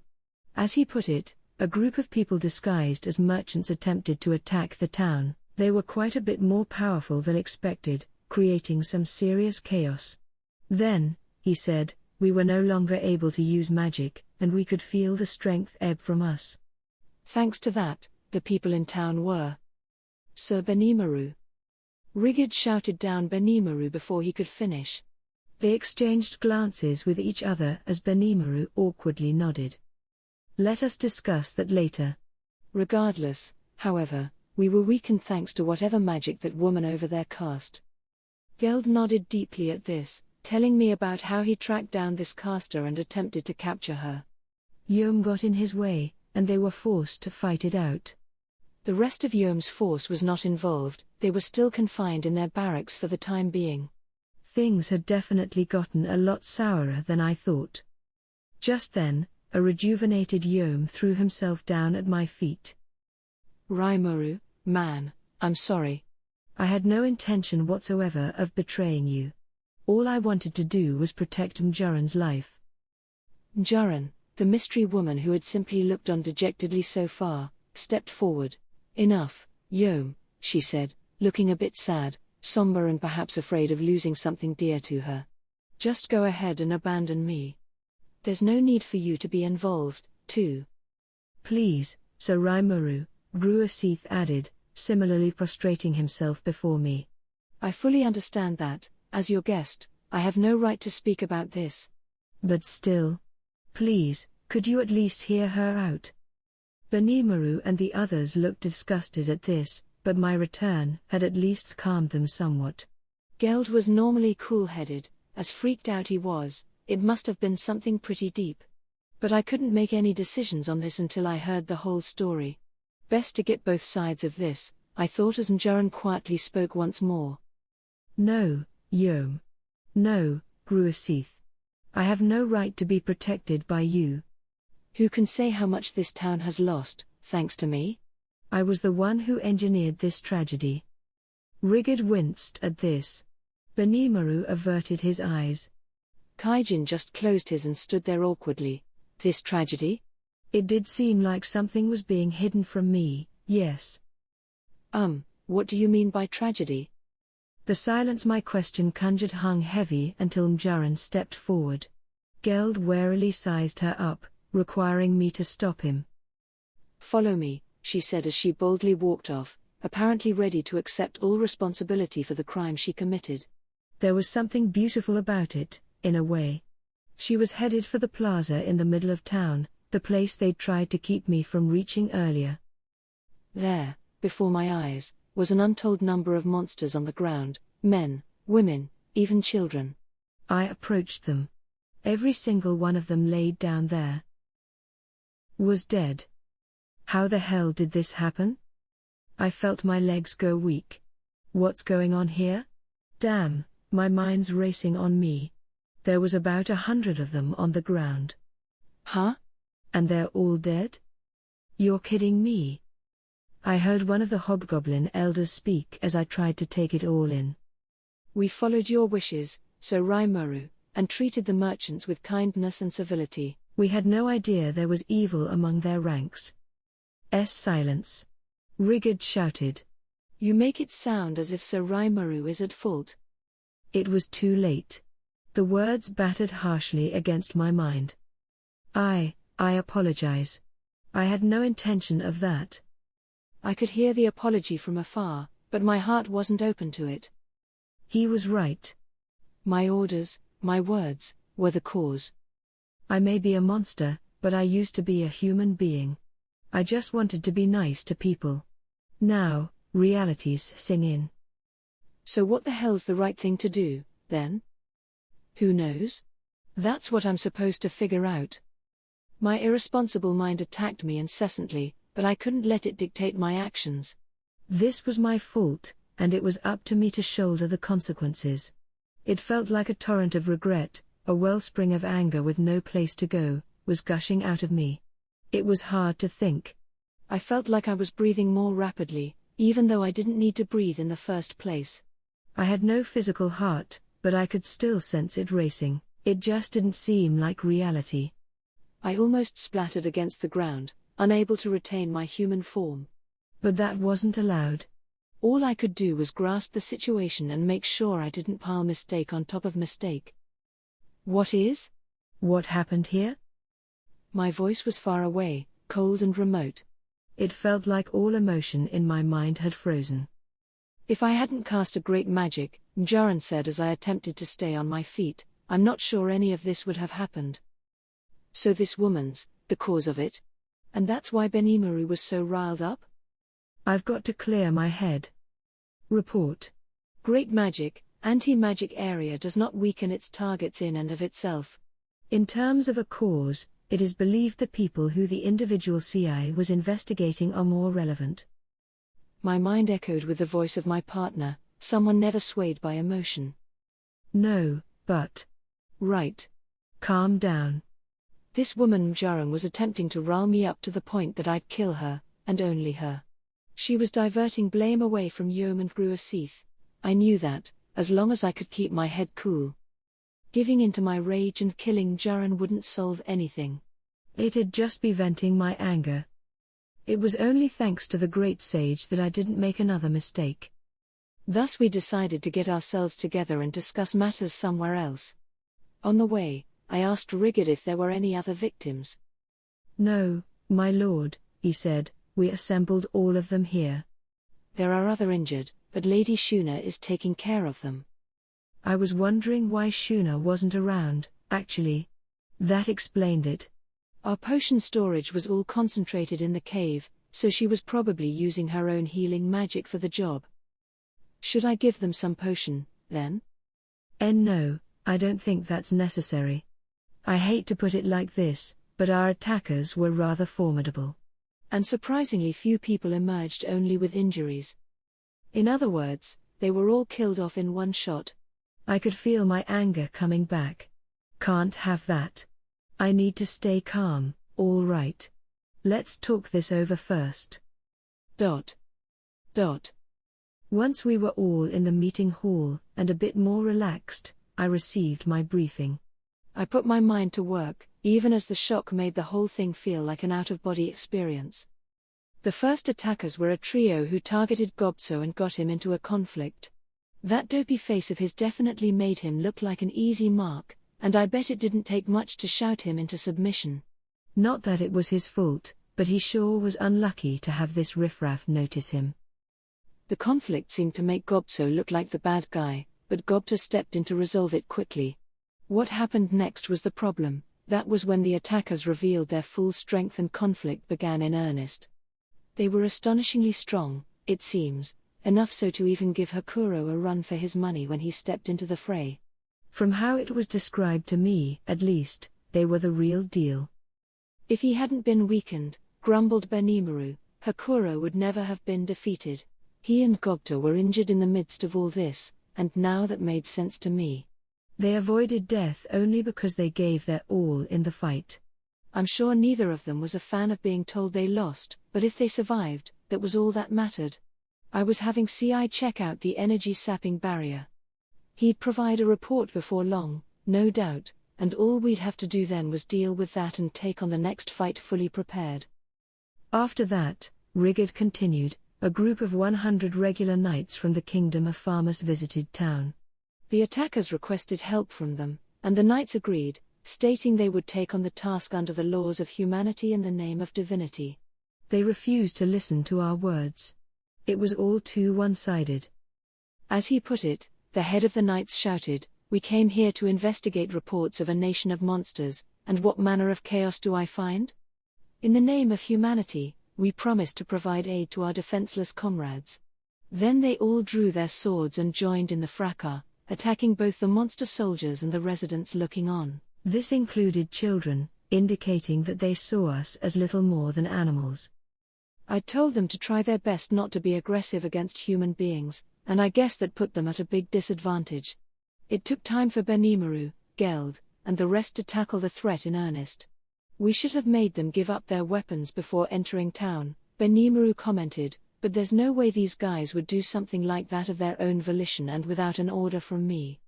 As he put it, a group of people disguised as merchants attempted to attack the town. They were quite a bit more powerful than expected, creating some serious chaos. Then, he said, we were no longer able to use magic, and we could feel the strength ebb from us. Thanks to that, the people in town were. Sir Benimaru. Rigid shouted down Benimaru before he could finish. They exchanged glances with each other as Benimaru awkwardly nodded. Let us discuss that later. Regardless, however, we were weakened thanks to whatever magic that woman over there cast. Geld nodded deeply at this, telling me about how he tracked down this caster and attempted to capture her. Yom got in his way, and they were forced to fight it out. The rest of Yom's force was not involved, they were still confined in their barracks for the time being. Things had definitely gotten a lot sourer than I thought. Just then, a rejuvenated Yom threw himself down at my feet. Rimuru, man, I'm sorry. I had no intention whatsoever of betraying you. All I wanted to do was protect Mjuran's life. Mjuran, the mystery woman who had simply looked on dejectedly so far, stepped forward. Enough, Yom, she said, looking a bit sad, somber and perhaps afraid of losing something dear to her. Just go ahead and abandon me. There's no need for you to be involved, too. Please, Sir Rimuru, Gruasith added, similarly prostrating himself before me. I fully understand that, as your guest, I have no right to speak about this. But still. Please, could you at least hear her out? Benimaru and the others looked disgusted at this, but my return had at least calmed them somewhat. Geld was normally cool-headed. As freaked out he was, it must have been something pretty deep. But I couldn't make any decisions on this until I heard the whole story. Best to get both sides of this, I thought as Mjaran quietly spoke once more. No, Yom. No, Gruasith. I have no right to be protected by you. Who can say how much this town has lost, thanks to me? I was the one who engineered this tragedy. Rigid winced at this. Benimaru averted his eyes. Kaijin just closed his and stood there awkwardly. This tragedy? It did seem like something was being hidden from me, yes. What do you mean by tragedy? The silence my question conjured hung heavy until Mjaran stepped forward. Geld warily sized her up, requiring me to stop him. Follow me, she said as she boldly walked off, apparently ready to accept all responsibility for the crime she committed. There was something beautiful about it, in a way. She was headed for the plaza in the middle of town, the place they'd tried to keep me from reaching earlier. There, before my eyes, was an untold number of monsters on the ground, men, women, even children. I approached them. Every single one of them laid down there was dead. How the hell did this happen? I felt my legs go weak. What's going on here? Damn, my mind's racing on me. There was about 100 of them on the ground. Huh? And they're all dead? You're kidding me. I heard one of the hobgoblin elders speak as I tried to take it all in. We followed your wishes, so Rimuru, and treated the merchants with kindness and civility. We had no idea there was evil among their ranks. Silence. Rigid shouted. You make it sound as if Sir Rimuru is at fault. It was too late. The words battered harshly against my mind. I apologize. I had no intention of that. I could hear the apology from afar, but my heart wasn't open to it. He was right. My orders, my words, were the cause. I may be a monster, but I used to be a human being. I just wanted to be nice to people. Now, realities sing in. So what the hell's the right thing to do, then? Who knows? That's what I'm supposed to figure out. My irresponsible mind attacked me incessantly, but I couldn't let it dictate my actions. This was my fault, and it was up to me to shoulder the consequences. It felt like a torrent of regret, a wellspring of anger with no place to go, was gushing out of me. It was hard to think. I felt like I was breathing more rapidly, even though I didn't need to breathe in the first place. I had no physical heart, but I could still sense it racing. It just didn't seem like reality. I almost splattered against the ground, unable to retain my human form. But that wasn't allowed. All I could do was grasp the situation and make sure I didn't pile mistake on top of mistake. What happened here? My voice was far away, cold and remote. It felt like all emotion in my mind had frozen. If I hadn't cast a great magic, Mjaran said as I attempted to stay on my feet, I'm not sure any of this would have happened. So this woman's the cause of it? And that's why Benimaru was so riled up? I've got to clear my head. Report. Great magic, anti-magic area does not weaken its targets in and of itself. In terms of a cause, it is believed the people who the individual CI was investigating are more relevant. My mind echoed with the voice of my partner, someone never swayed by emotion. No, but... Right. Calm down. This woman Mjaran was attempting to rile me up to the point that I'd kill her, and only her. She was diverting blame away from Yom and Gruasith. I knew that, as long as I could keep my head cool. Giving in to my rage and killing Mjaran wouldn't solve anything. It'd just be venting my anger. It was only thanks to the great sage that I didn't make another mistake. Thus we decided to get ourselves together and discuss matters somewhere else. On the way, I asked Rigid if there were any other victims. No, my lord, he said, we assembled all of them here. There are other injured, but Lady Shuna is taking care of them. I was wondering why Shuna wasn't around, actually. That explained it. Our potion storage was all concentrated in the cave, so she was probably using her own healing magic for the job. Should I give them some potion, then? No, I don't think that's necessary. I hate to put it like this, but our attackers were rather formidable. And surprisingly few people emerged only with injuries. In other words, they were all killed off in one shot. I could feel my anger coming back. Can't have that. I need to stay calm. All right. Let's talk this over first. ... Once we were all in the meeting hall, and a bit more relaxed, I received my briefing. I put my mind to work, even as the shock made the whole thing feel like an out-of-body experience. The first attackers were a trio who targeted Gobso and got him into a conflict. That dopey face of his definitely made him look like an easy mark, and I bet it didn't take much to shout him into submission. Not that it was his fault, but he sure was unlucky to have this riffraff notice him. The conflict seemed to make Gobso look like the bad guy, but Gobta stepped in to resolve it quickly. What happened next was the problem. That was when the attackers revealed their full strength and conflict began in earnest. They were astonishingly strong, it seems, enough so to even give Hakuro a run for his money when he stepped into the fray. From how it was described to me, at least, they were the real deal. If he hadn't been weakened, grumbled Benimaru, Hakuro would never have been defeated. He and Gobta were injured in the midst of all this, and now that made sense to me. They avoided death only because they gave their all in the fight. I'm sure neither of them was a fan of being told they lost, but if they survived, that was all that mattered. I was having CI check out the energy-sapping barrier. He'd provide a report before long, no doubt, and all we'd have to do then was deal with that and take on the next fight fully prepared. After that, Rigid continued, a group of 100 regular knights from the Kingdom of Farmers visited town. The attackers requested help from them, and the knights agreed, stating they would take on the task under the laws of humanity in the name of divinity. They refused to listen to our words. It was all too one-sided. As he put it, the head of the knights shouted, "We came here to investigate reports of a nation of monsters, and what manner of chaos do I find? In the name of humanity, we promise to provide aid to our defenseless comrades." Then they all drew their swords and joined in the fracas, attacking both the monster soldiers and the residents looking on. This included children, indicating that they saw us as little more than animals. I told them to try their best not to be aggressive against human beings, and I guess that put them at a big disadvantage. It took time for Benimaru, Geld, and the rest to tackle the threat in earnest. "We should have made them give up their weapons before entering town," Benimaru commented, "but there's no way these guys would do something like that of their own volition and without an order from me.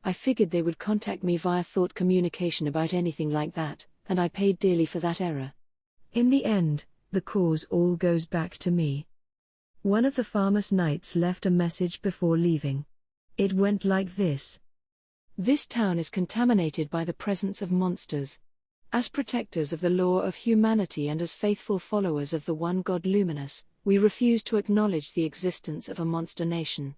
I figured they would contact me via thought communication about anything like that, and I paid dearly for that error." In the end, the cause all goes back to me. One of the farmers' knights left a message before leaving. It went like this. "This town is contaminated by the presence of monsters. As protectors of the law of humanity and as faithful followers of the one God Luminous, we refuse to acknowledge the existence of a monster nation.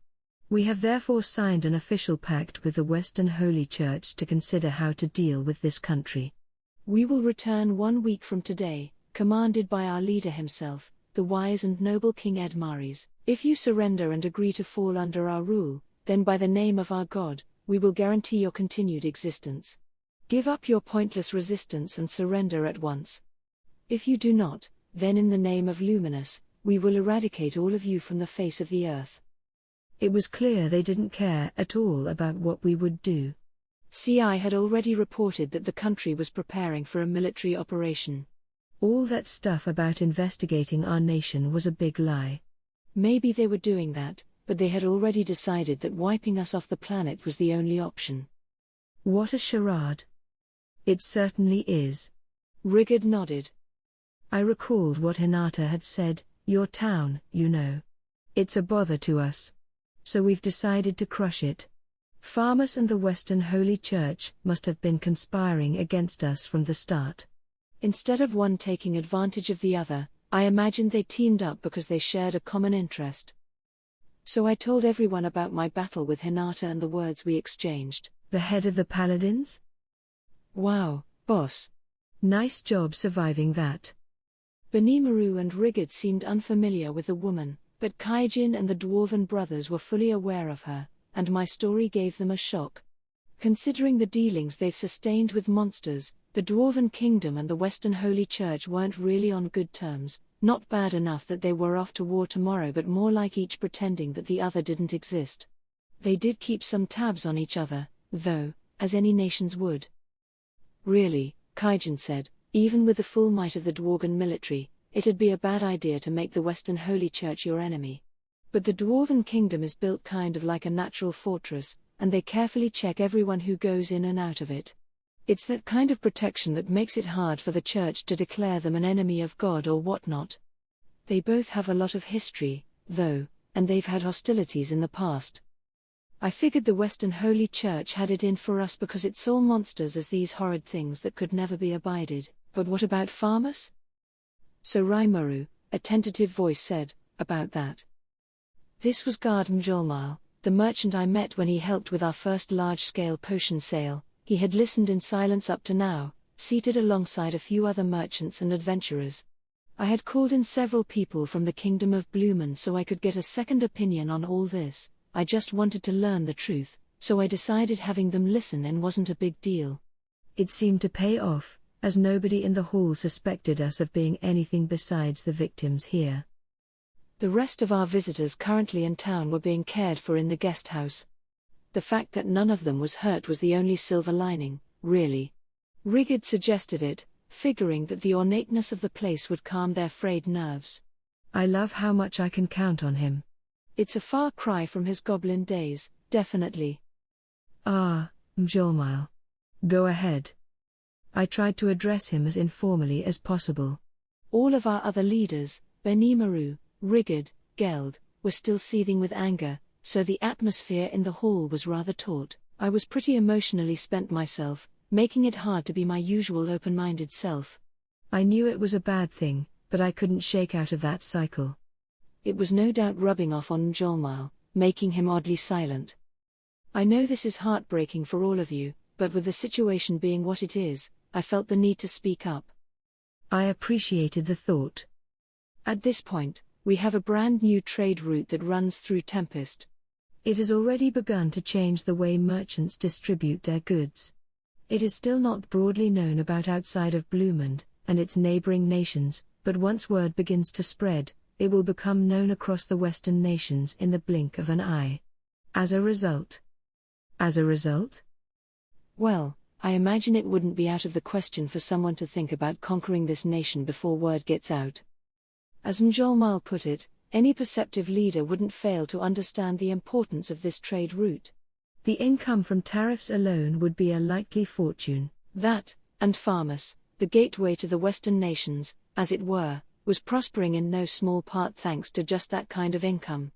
We have therefore signed an official pact with the Western Holy Church to consider how to deal with this country. We will return 1 week from today, commanded by our leader himself, the wise and noble King Edmaris. If you surrender and agree to fall under our rule, then by the name of our God, we will guarantee your continued existence. Give up your pointless resistance and surrender at once. If you do not, then in the name of Luminous, we will eradicate all of you from the face of the earth." It was clear they didn't care at all about what we would do. CI had already reported that the country was preparing for a military operation. All that stuff about investigating our nation was a big lie. Maybe they were doing that, but they had already decided that wiping us off the planet was the only option. What a charade. It certainly is. Rigid nodded. I recalled what Hinata had said, "Your town, you know. It's a bother to us. So we've decided to crush it. Farmers and the Western Holy Church must have been conspiring against us from the start." Instead of one taking advantage of the other, I imagined they teamed up because they shared a common interest. So I told everyone about my battle with Hinata and the words we exchanged. "The head of the paladins?" "Wow, boss. Nice job surviving that. Benimaru and Rigid seemed unfamiliar with the woman, but Kaijin and the Dwarven brothers were fully aware of her, and my story gave them a shock. Considering the dealings they've sustained with monsters, the Dwarven Kingdom and the Western Holy Church weren't really on good terms, not bad enough that they were off to war tomorrow, but more like each pretending that the other didn't exist. They did keep some tabs on each other, though, as any nations would. Really, Kaijin said, even with the full might of the Dwarven military, it'd be a bad idea to make the Western Holy Church your enemy. But the Dwarven Kingdom is built kind of like a natural fortress, and they carefully check everyone who goes in and out of it. It's that kind of protection that makes it hard for the Church to declare them an enemy of God or whatnot. They both have a lot of history, though, and they've had hostilities in the past. I figured the Western Holy Church had it in for us because it saw monsters as these horrid things that could never be abided, but what about farmers? So Raimaru, a tentative voice said, about that. This was Guard Mjolmal, the merchant I met when he helped with our first large-scale potion sale. He had listened in silence up to now, seated alongside a few other merchants and adventurers. I had called in several people from the Kingdom of Bloomin so I could get a second opinion on all this. I just wanted to learn the truth, so I decided having them listen in wasn't a big deal. It seemed to pay off, as nobody in the hall suspected us of being anything besides the victims here. The rest of our visitors currently in town were being cared for in the guest house. The fact that none of them was hurt was the only silver lining, really. Rigid suggested it, figuring that the ornateness of the place would calm their frayed nerves. I love how much I can count on him. It's a far cry from his goblin days, definitely. Ah, Mjolmal. Go ahead. I tried to address him as informally as possible. All of our other leaders, Benimaru, Rigid, Geld, were still seething with anger, so the atmosphere in the hall was rather taut. I was pretty emotionally spent myself, making it hard to be my usual open-minded self. I knew it was a bad thing, but I couldn't shake out of that cycle. It was no doubt rubbing off on Mjolmal, making him oddly silent. I know this is heartbreaking for all of you, but with the situation being what it is, I felt the need to speak up. I appreciated the thought. At this point, we have a brand new trade route that runs through Tempest. It has already begun to change the way merchants distribute their goods. It is still not broadly known about outside of Bloomond and its neighboring nations, but once word begins to spread, it will become known across the Western nations in the blink of an eye. As a result? Well, I imagine it wouldn't be out of the question for someone to think about conquering this nation before word gets out. As Mjolmal put it, any perceptive leader wouldn't fail to understand the importance of this trade route. The income from tariffs alone would be a likely fortune. That, and Farmus, the gateway to the Western nations, as it were, was prospering in no small part thanks to just that kind of income.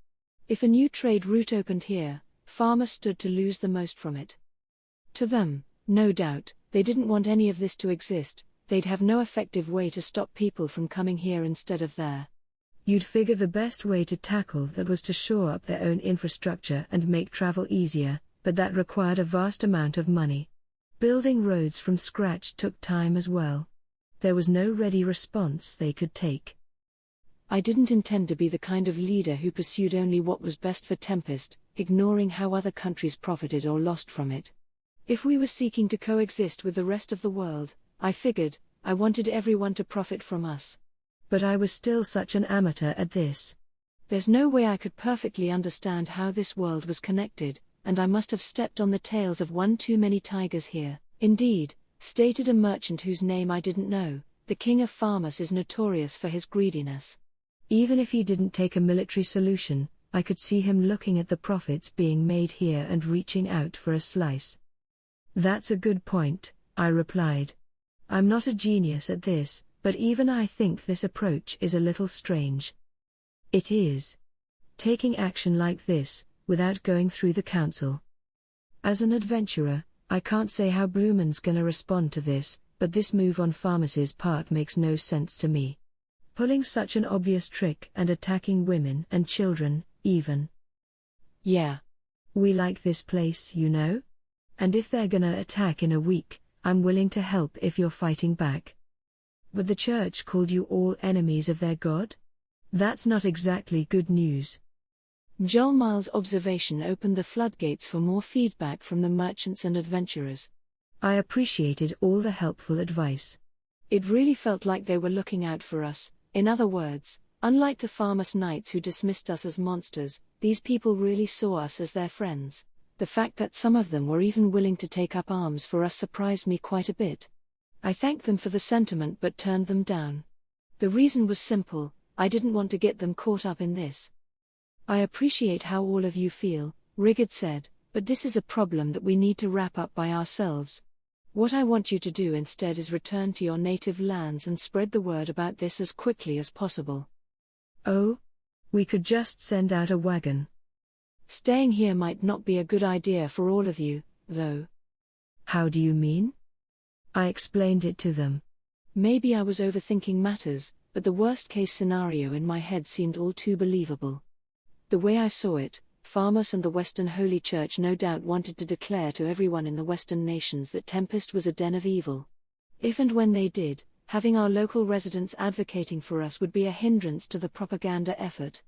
If a new trade route opened here, Farmus stood to lose the most from it. To them, no doubt, they didn't want any of this to exist. They'd have no effective way to stop people from coming here instead of there. You'd figure the best way to tackle that was to shore up their own infrastructure and make travel easier, but that required a vast amount of money. Building roads from scratch took time as well. There was no ready response they could take. I didn't intend to be the kind of leader who pursued only what was best for Tempest, ignoring how other countries profited or lost from it. If we were seeking to coexist with the rest of the world, I figured, I wanted everyone to profit from us. But I was still such an amateur at this. There's no way I could perfectly understand how this world was connected, and I must have stepped on the tails of one too many tigers here. Indeed, stated a merchant whose name I didn't know, the king of Farmus is notorious for his greediness. Even if he didn't take a military solution, I could see him looking at the profits being made here and reaching out for a slice. That's a good point, I replied. I'm not a genius at this, but even I think this approach is a little strange. It is. Taking action like this, without going through the council. As an adventurer, I can't say how Bloomin's gonna respond to this, but this move on Farmus's part makes no sense to me. Pulling such an obvious trick and attacking women and children, even. Yeah. We like this place, you know? And if they're gonna attack in a week, I'm willing to help if you're fighting back. But the church called you all enemies of their god? That's not exactly good news. Joel Miles' observation opened the floodgates for more feedback from the merchants and adventurers. I appreciated all the helpful advice. It really felt like they were looking out for us. In other words, unlike the famous knights who dismissed us as monsters, these people really saw us as their friends. The fact that some of them were even willing to take up arms for us surprised me quite a bit. I thanked them for the sentiment but turned them down. The reason was simple: I didn't want to get them caught up in this. I appreciate how all of you feel, Rigid said, but this is a problem that we need to wrap up by ourselves. What I want you to do instead is return to your native lands and spread the word about this as quickly as possible. Oh? We could just send out a wagon. Staying here might not be a good idea for all of you, though. How do you mean? I explained it to them. Maybe I was overthinking matters, but the worst-case scenario in my head seemed all too believable. The way I saw it, Farmers and the Western Holy Church no doubt wanted to declare to everyone in the Western nations that Tempest was a den of evil. If and when they did, having our local residents advocating for us would be a hindrance to the propaganda effort.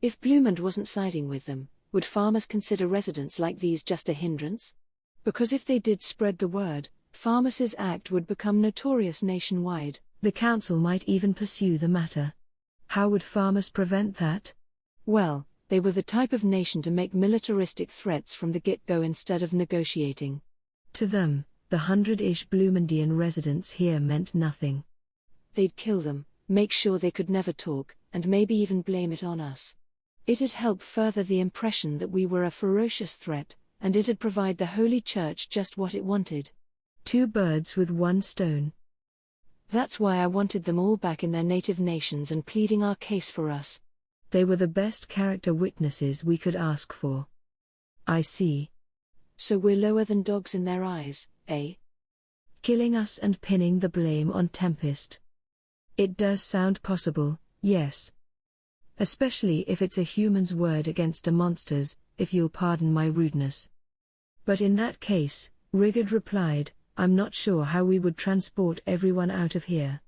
If Bloomond wasn't siding with them, would farmers consider residents like these just a hindrance? Because if they did spread the word, Farmers' Act would become notorious nationwide. The council might even pursue the matter. How would farmers prevent that? Well, they were the type of nation to make militaristic threats from the get-go instead of negotiating. To them, the 100-ish Bloomondian residents here meant nothing. They'd kill them, make sure they could never talk, and maybe even blame it on us. It'd help further the impression that we were a ferocious threat, and it'd provide the Holy Church just what it wanted. 2 birds with 1 stone. That's why I wanted them all back in their native nations and pleading our case for us. They were the best character witnesses we could ask for. I see. So we're lower than dogs in their eyes, eh? Killing us and pinning the blame on Tempest. It does sound possible, yes. Especially if it's a human's word against a monster's, if you'll pardon my rudeness. But in that case, Rigid replied, I'm not sure how we would transport everyone out of here.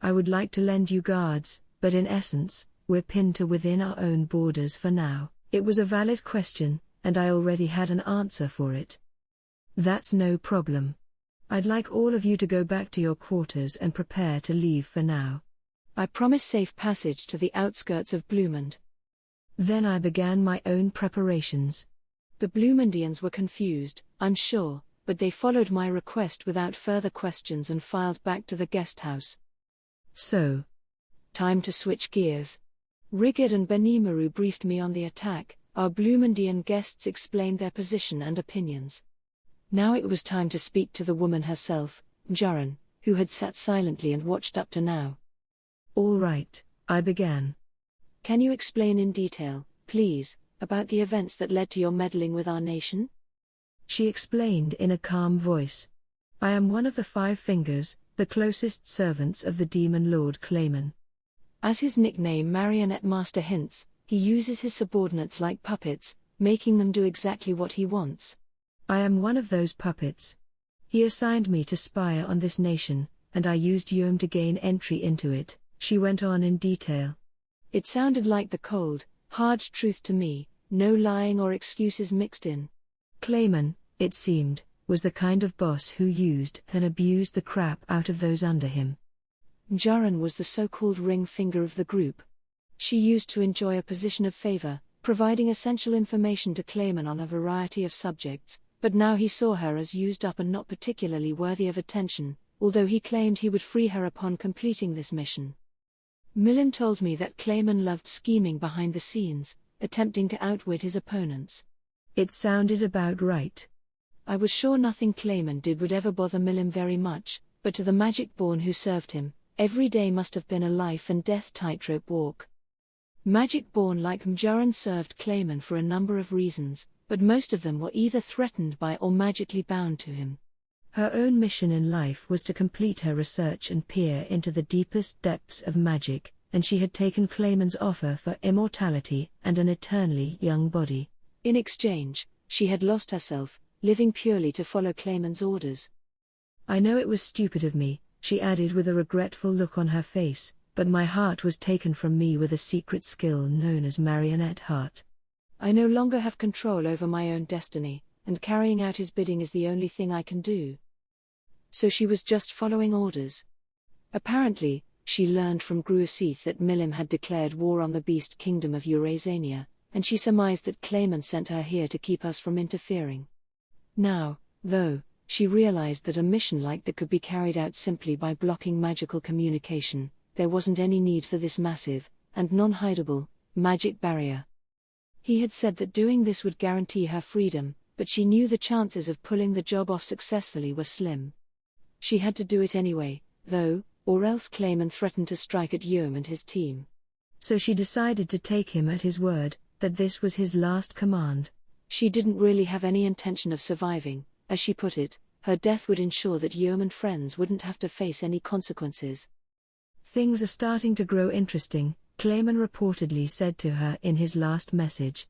I would like to lend you guards, but in essence, we're pinned to within our own borders for now. It was a valid question, and I already had an answer for it. That's no problem. I'd like all of you to go back to your quarters and prepare to leave for now. I promise safe passage to the outskirts of Bloomond. Then I began my own preparations. The Bloomondians were confused, I'm sure, but they followed my request without further questions and filed back to the guest house. So, time to switch gears. Rigid and Benimaru briefed me on the attack. Our Bloomondian guests explained their position and opinions. Now it was time to speak to the woman herself, Mjaran, who had sat silently and watched up to now. All right, I began. Can you explain in detail, please, about the events that led to your meddling with our nation? She explained in a calm voice. I am one of the 5 Fingers, the closest servants of the Demon Lord Clayman. As his nickname Marionette Master hints, he uses his subordinates like puppets, making them do exactly what he wants. I am one of those puppets. He assigned me to spy on this nation, and I used Yom to gain entry into it, she went on in detail. It sounded like the cold, hard truth to me, no lying or excuses mixed in. Clayman, it seemed, was the kind of boss who used and abused the crap out of those under him. Mjaran was the so-called ring finger of the group. She used to enjoy a position of favor, providing essential information to Clayman on a variety of subjects, but now he saw her as used up and not particularly worthy of attention, although he claimed he would free her upon completing this mission. Milim told me that Clayman loved scheming behind the scenes, attempting to outwit his opponents. It sounded about right. I was sure nothing Clayman did would ever bother Milim very much, but to the Magic-born who served him, every day must have been a life and death tightrope walk. Magic-born like Mjaran served Clayman for a number of reasons, but most of them were either threatened by or magically bound to him. Her own mission in life was to complete her research and peer into the deepest depths of magic, and she had taken Clayman's offer for immortality and an eternally young body. In exchange, she had lost herself, living purely to follow Clayman's orders. I know it was stupid of me, she added with a regretful look on her face, but my heart was taken from me with a secret skill known as marionette heart. I no longer have control over my own destiny, and carrying out his bidding is the only thing I can do. So she was just following orders. Apparently, she learned from Odysee that Milim had declared war on the beast kingdom of Eurasania, and she surmised that Clayman sent her here to keep us from interfering. Now, though, she realized that a mission like that could be carried out simply by blocking magical communication. There wasn't any need for this massive, and non-hideable, magic barrier. He had said that doing this would guarantee her freedom, but she knew the chances of pulling the job off successfully were slim. She had to do it anyway, though, or else Clayman threatened to strike at Yom and his team. So she decided to take him at his word, that this was his last command. She didn't really have any intention of surviving. As she put it, her death would ensure that Yom and friends wouldn't have to face any consequences. Things are starting to grow interesting, Clayman reportedly said to her in his last message.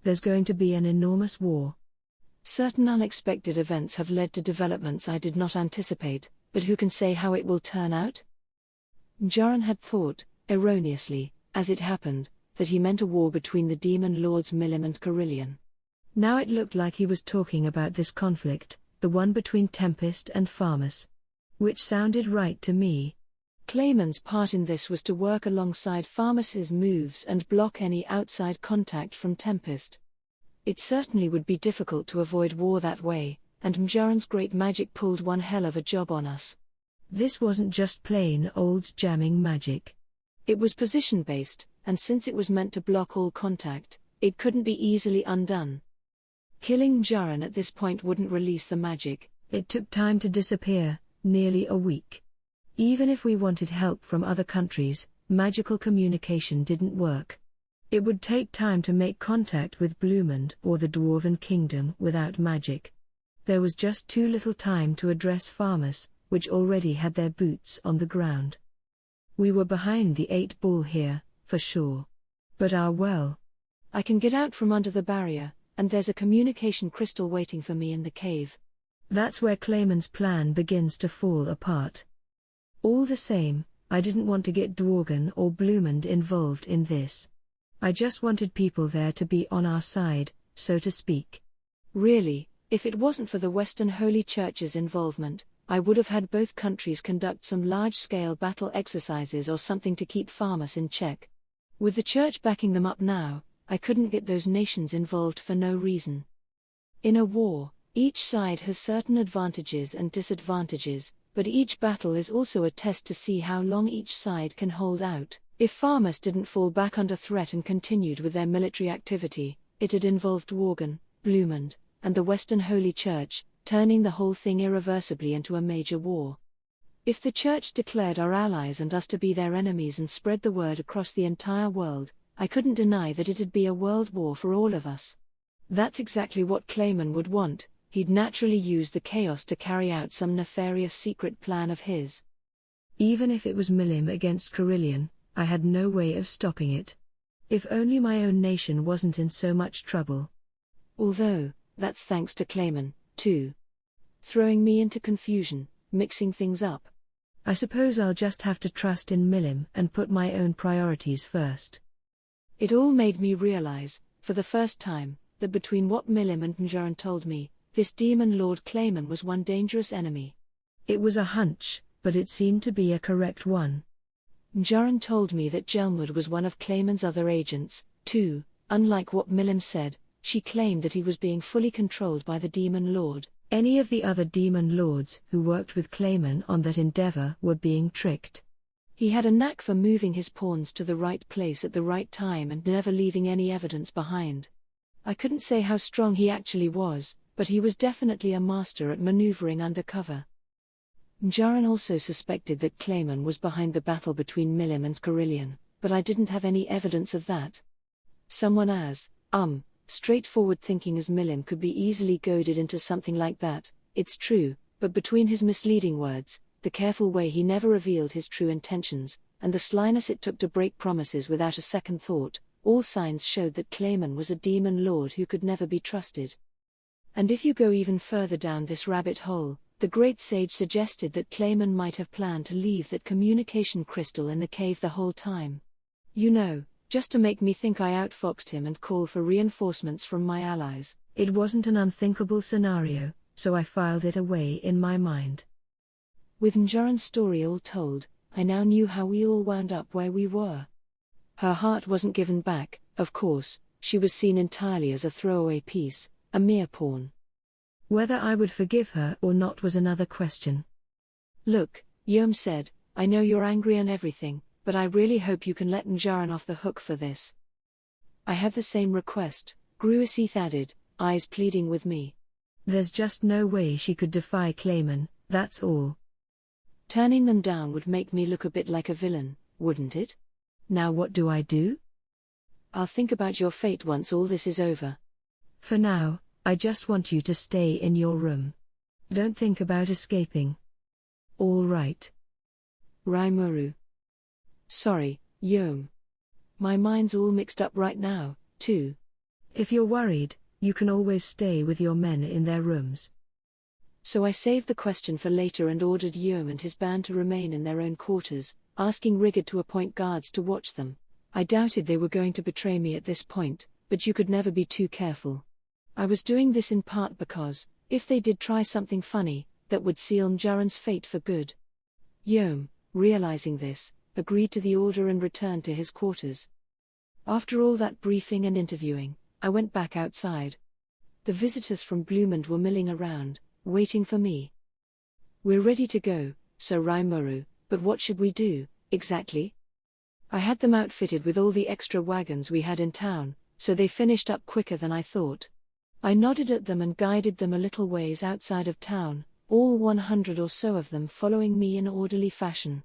There's going to be an enormous war. Certain unexpected events have led to developments I did not anticipate, but who can say how it will turn out? Mjaran had thought, erroneously, as it happened, that he meant a war between the demon lords Milim and Carillion. Now it looked like he was talking about this conflict, the one between Tempest and Farmus. Which sounded right to me. Clayman's part in this was to work alongside Farmus's moves and block any outside contact from Tempest. It certainly would be difficult to avoid war that way, and Mjaran's great magic pulled one hell of a job on us. This wasn't just plain old jamming magic. It was position-based, and since it was meant to block all contact, it couldn't be easily undone. Killing Mjaran at this point wouldn't release the magic. It took time to disappear, nearly a week. Even if we wanted help from other countries, magical communication didn't work. It would take time to make contact with Bloomond or the Dwarven Kingdom without magic. There was just too little time to address Farmus, which already had their boots on the ground. We were behind the 8-ball here, for sure. But I can get out from under the barrier, and there's a communication crystal waiting for me in the cave. That's where Clayman's plan begins to fall apart. All the same, I didn't want to get Dworgen or Bloomond involved in this. I just wanted people there to be on our side, so to speak. Really, if it wasn't for the Western Holy Church's involvement, I would have had both countries conduct some large-scale battle exercises or something to keep Farmus in check. With the Church backing them up now, I couldn't get those nations involved for no reason. In a war, each side has certain advantages and disadvantages, but each battle is also a test to see how long each side can hold out. If Farmus didn't fall back under threat and continued with their military activity, it had involved Dworgen, Bloomond, and the Western Holy Church, turning the whole thing irreversibly into a major war. If the Church declared our allies and us to be their enemies and spread the word across the entire world, I couldn't deny that it'd be a world war for all of us. That's exactly what Clayman would want. He'd naturally use the chaos to carry out some nefarious secret plan of his. Even if it was Milim against Carillion, I had no way of stopping it. If only my own nation wasn't in so much trouble. Although, that's thanks to Clayman, too. Throwing me into confusion, mixing things up. I suppose I'll just have to trust in Milim and put my own priorities first. It all made me realize, for the first time, that between what Milim and Mjaran told me, this demon Lord Clayman was one dangerous enemy. It was a hunch, but it seemed to be a correct one. Mjaran told me that Gelmud was one of Clayman's other agents, too. Unlike what Milim said, she claimed that he was being fully controlled by the demon lord. Any of the other demon lords who worked with Clayman on that endeavor were being tricked. He had a knack for moving his pawns to the right place at the right time and never leaving any evidence behind. I couldn't say how strong he actually was, but he was definitely a master at maneuvering undercover. Mjaran also suspected that Clayman was behind the battle between Milim and Carillion, but I didn't have any evidence of that. Someone as straightforward thinking as Milim could be easily goaded into something like that, it's true, but between his misleading words, the careful way he never revealed his true intentions, and the slyness it took to break promises without a second thought, all signs showed that Clayman was a demon lord who could never be trusted. And if you go even further down this rabbit hole, The great sage suggested that Clayman might have planned to leave that communication crystal in the cave the whole time. You know, just to make me think I outfoxed him and call for reinforcements from my allies. It wasn't an unthinkable scenario, so I filed it away in my mind. With Njaran's story all told, I now knew how we all wound up where we were. Her heart wasn't given back, of course, she was seen entirely as a throwaway piece, a mere pawn. Whether I would forgive her or not was another question. Look, Yom said, I know you're angry and everything, but I really hope you can let Njaran off the hook for this. I have the same request, Gruisith added, eyes pleading with me. There's just no way she could defy Clayman, that's all. Turning them down would make me look a bit like a villain, wouldn't it? Now what do I do? I'll think about your fate once all this is over. For now, I just want you to stay in your room. Don't think about escaping. All right. Rimuru. Sorry, Yom. My mind's all mixed up right now, too. If you're worried, you can always stay with your men in their rooms. So I saved the question for later and ordered Yom and his band to remain in their own quarters, asking Rigid to appoint guards to watch them. I doubted they were going to betray me at this point, but you could never be too careful. I was doing this in part because, if they did try something funny, that would seal Njaran's fate for good. Yom, realizing this, agreed to the order and returned to his quarters. After all that briefing and interviewing, I went back outside. The visitors from Bloomond were milling around, waiting for me. We're ready to go, Sir Rimuru, but what should we do, exactly? I had them outfitted with all the extra wagons we had in town, so they finished up quicker than I thought. I nodded at them and guided them a little ways outside of town, all 100 or so of them following me in orderly fashion.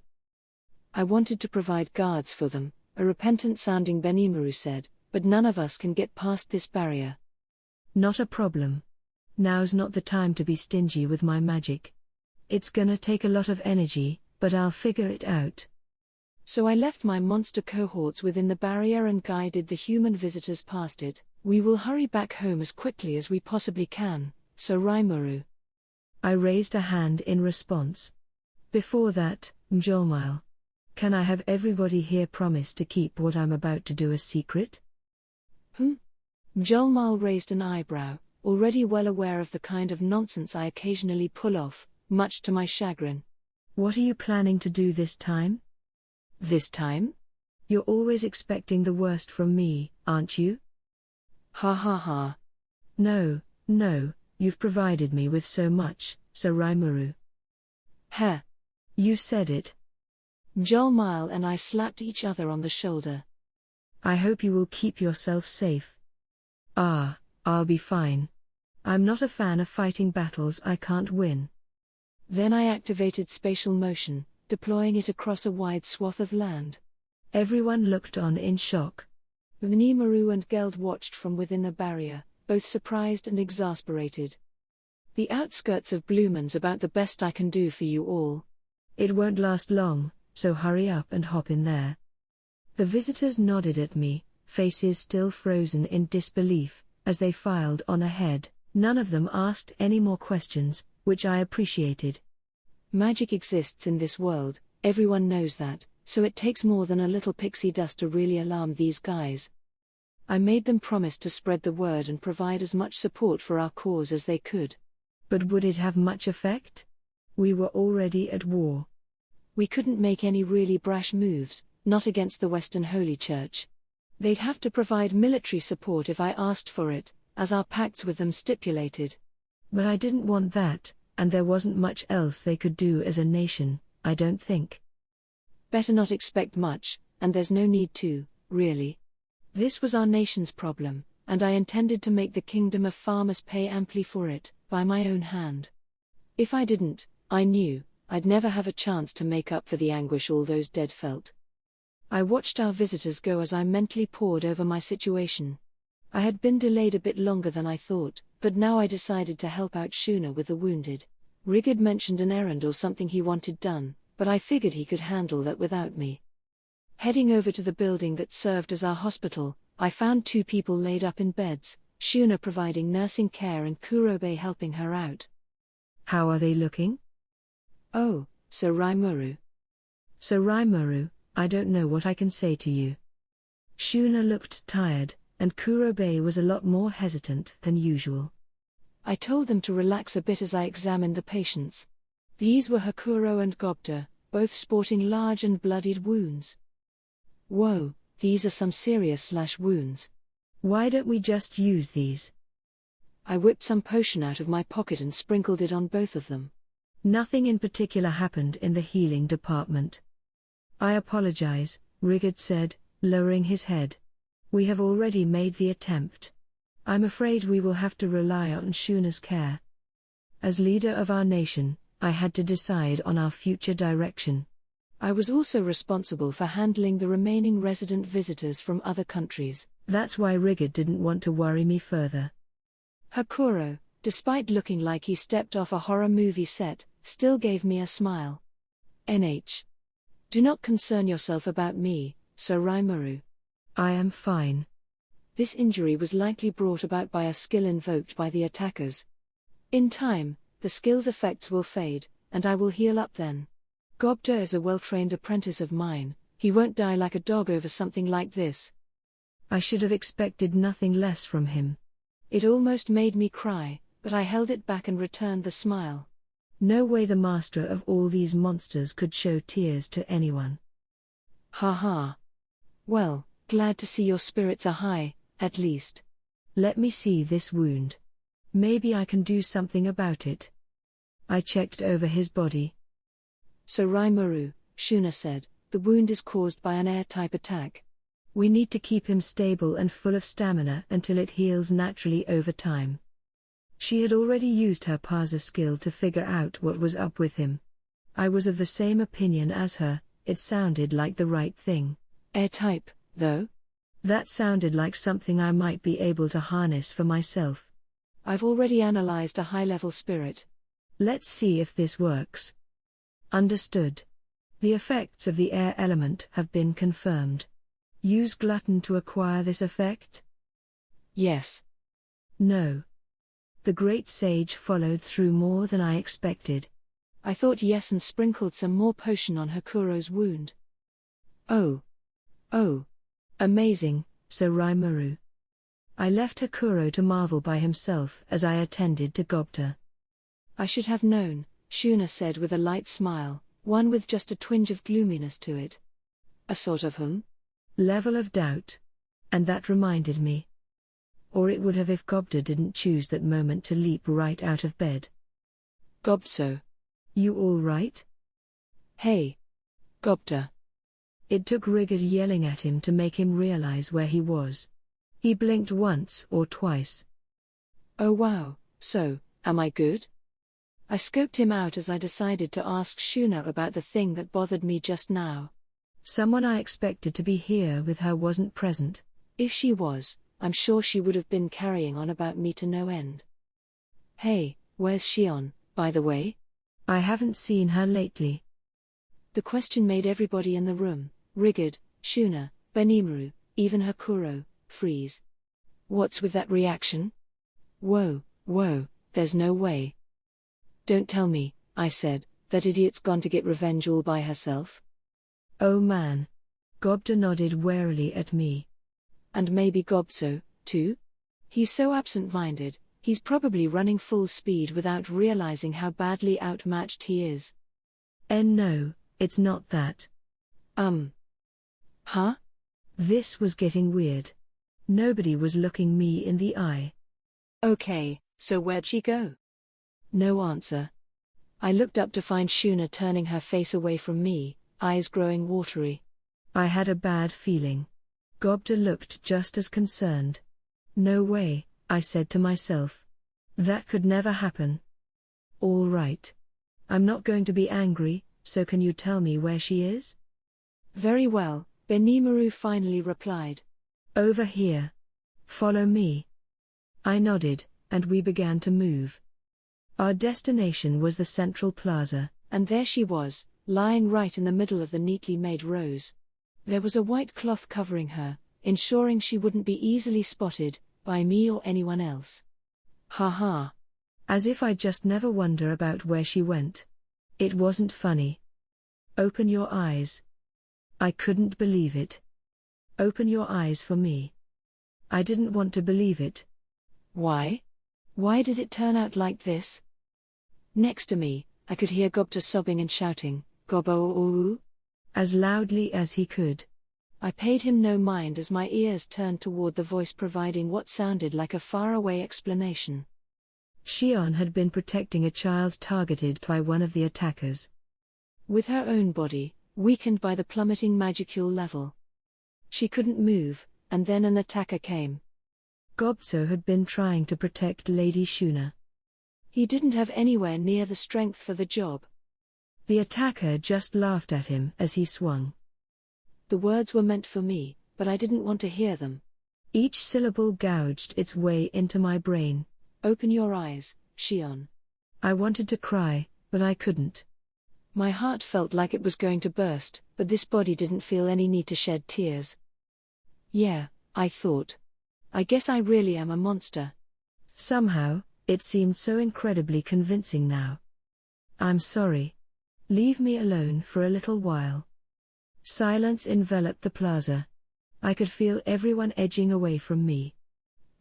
I wanted to provide guards for them, a repentant-sounding Benimaru said, but none of us can get past this barrier. Not a problem. Now's not the time to be stingy with my magic. It's gonna take a lot of energy, but I'll figure it out. So I left my monster cohorts within the barrier and guided the human visitors past it. We will hurry back home as quickly as we possibly can, Sir Rimuru. I raised a hand in response. Before that, Mjolmile. Can I have everybody here promise to keep what I'm about to do a secret? Mjolmile raised an eyebrow, already well aware of the kind of nonsense I occasionally pull off, much to my chagrin. What are you planning to do this time? This time? You're always expecting the worst from me, aren't you? Ha ha ha. No, you've provided me with so much, Sir Rimuru. Ha. You said it. Mjolmile and I slapped each other on the shoulder. I hope you will keep yourself safe. I'll be fine. I'm not a fan of fighting battles I can't win. Then I activated spatial motion, deploying it across a wide swath of land. Everyone looked on in shock. Benimaru and Geld watched from within the barrier, both surprised and exasperated. The outskirts of Bloomond's about the best I can do for you all. It won't last long, so hurry up and hop in there. The visitors nodded at me, faces still frozen in disbelief, as they filed on ahead. None of them asked any more questions, which I appreciated. Magic exists in this world, everyone knows that, so it takes more than a little pixie dust to really alarm these guys. I made them promise to spread the word and provide as much support for our cause as they could. But would it have much effect? We were already at war. We couldn't make any really brash moves, not against the Western Holy Church. They'd have to provide military support if I asked for it, as our pacts with them stipulated. But I didn't want that, and there wasn't much else they could do as a nation, I don't think. Better not expect much, and there's no need to, really. This was our nation's problem, and I intended to make the kingdom of farmers pay amply for it, by my own hand. If I didn't, I knew, I'd never have a chance to make up for the anguish all those dead felt. I watched our visitors go as I mentally pored over my situation. I had been delayed a bit longer than I thought, but now I decided to help out Shuna with the wounded. Rigid mentioned an errand or something he wanted done, but I figured he could handle that without me. Heading over to the building that served as our hospital, I found 2 people laid up in beds, Shuna providing nursing care and Kurobe helping her out. How are they looking? Oh, Sir Rimuru. Sir Rimuru, I don't know what I can say to you. Shuna looked tired, and Kurobe was a lot more hesitant than usual. I told them to relax a bit as I examined the patients. These were Hakuro and Gobta, both sporting large and bloodied wounds. Whoa, these are some serious wounds. Why don't we just use these? I whipped some potion out of my pocket and sprinkled it on both of them. Nothing in particular happened in the healing department. I apologize, Rigard said, lowering his head. We have already made the attempt. I'm afraid we will have to rely on Shuna's care. As leader of our nation, I had to decide on our future direction. I was also responsible for handling the remaining resident visitors from other countries. That's why Rigard didn't want to worry me further. Hakuro, despite looking like he stepped off a horror movie set, still gave me a smile. NH. Do not concern yourself about me, Sir Rimuru. I am fine. This injury was likely brought about by a skill invoked by the attackers. In time, the skill's effects will fade, and I will heal up then. Gobta is a well-trained apprentice of mine, he won't die like a dog over something like this. I should have expected nothing less from him. It almost made me cry, but I held it back and returned the smile. No way the master of all these monsters could show tears to anyone. Ha ha. Well, glad to see your spirits are high, at least. Let me see this wound. Maybe I can do something about it. I checked over his body. Sir Rimuru, Shuna said, the wound is caused by an air-type attack. We need to keep him stable and full of stamina until it heals naturally over time. She had already used her Parser skill to figure out what was up with him. I was of the same opinion as her, it sounded like the right thing. Air-type, though? That sounded like something I might be able to harness for myself. I've already analyzed a high-level spirit. Let's see if this works. Understood. The effects of the air element have been confirmed. Use Glutton to acquire this effect? Yes. No. The great sage followed through more than I expected. I thought yes and sprinkled some more potion on Hakuro's wound. Oh. Amazing, Sir Rimuru. I left Hakuro to marvel by himself as I attended to Gobta. I should have known, Shuna said with a light smile, one with just a twinge of gloominess to it. A sort of level of doubt. And that reminded me. Or it would have if Gobta didn't choose that moment to leap right out of bed. Gobso. You all right? Hey. Gobta. It took Rigard yelling at him to make him realize where he was. He blinked once or twice. Oh wow, so, am I good? I scoped him out as I decided to ask Shuna about the thing that bothered me just now. Someone I expected to be here with her wasn't present. If she was, I'm sure she would have been carrying on about me to no end. Hey, where's Shion, by the way? I haven't seen her lately. The question made everybody in the room, Rigard, Shuna, Benimaru, even Hakuro, freeze. What's with that reaction? Whoa, there's no way. Don't tell me, I said, that idiot's gone to get revenge all by herself. Oh man. Gobta nodded warily at me. And maybe Gobso, too? He's so absent-minded, he's probably running full speed without realizing how badly outmatched he is. No, it's not that. Huh? This was getting weird. Nobody was looking me in the eye. Okay, so where'd she go? No answer. I looked up to find Shuna turning her face away from me, eyes growing watery. I had a bad feeling. Gobta looked just as concerned. No way, I said to myself. That could never happen. All right. I'm not going to be angry, so can you tell me where she is? Very well, Benimaru finally replied. Over here. Follow me. I nodded, and we began to move. Our destination was the central plaza, and there she was, lying right in the middle of the neatly made rows. There was a white cloth covering her, ensuring she wouldn't be easily spotted by me or anyone else. Ha ha. As if I'd just never wonder about where she went. It wasn't funny. Open your eyes. I couldn't believe it. Open your eyes for me. I didn't want to believe it. Why? Why did it turn out like this? Next to me, I could hear Gobta sobbing and shouting, "Gobo-oo," as loudly as he could. I paid him no mind as my ears turned toward the voice providing what sounded like a faraway explanation. Shion had been protecting a child targeted by one of the attackers. With her own body, weakened by the plummeting magicule level. She couldn't move, and then an attacker came. Gobso had been trying to protect Lady Shuna. He didn't have anywhere near the strength for the job. The attacker just laughed at him as he swung. The words were meant for me, but I didn't want to hear them. Each syllable gouged its way into my brain. Open your eyes, Shion. I wanted to cry, but I couldn't. My heart felt like it was going to burst, but this body didn't feel any need to shed tears. Yeah, I thought. I guess I really am a monster. Somehow, it seemed so incredibly convincing now. I'm sorry. Leave me alone for a little while. Silence enveloped the plaza. I could feel everyone edging away from me.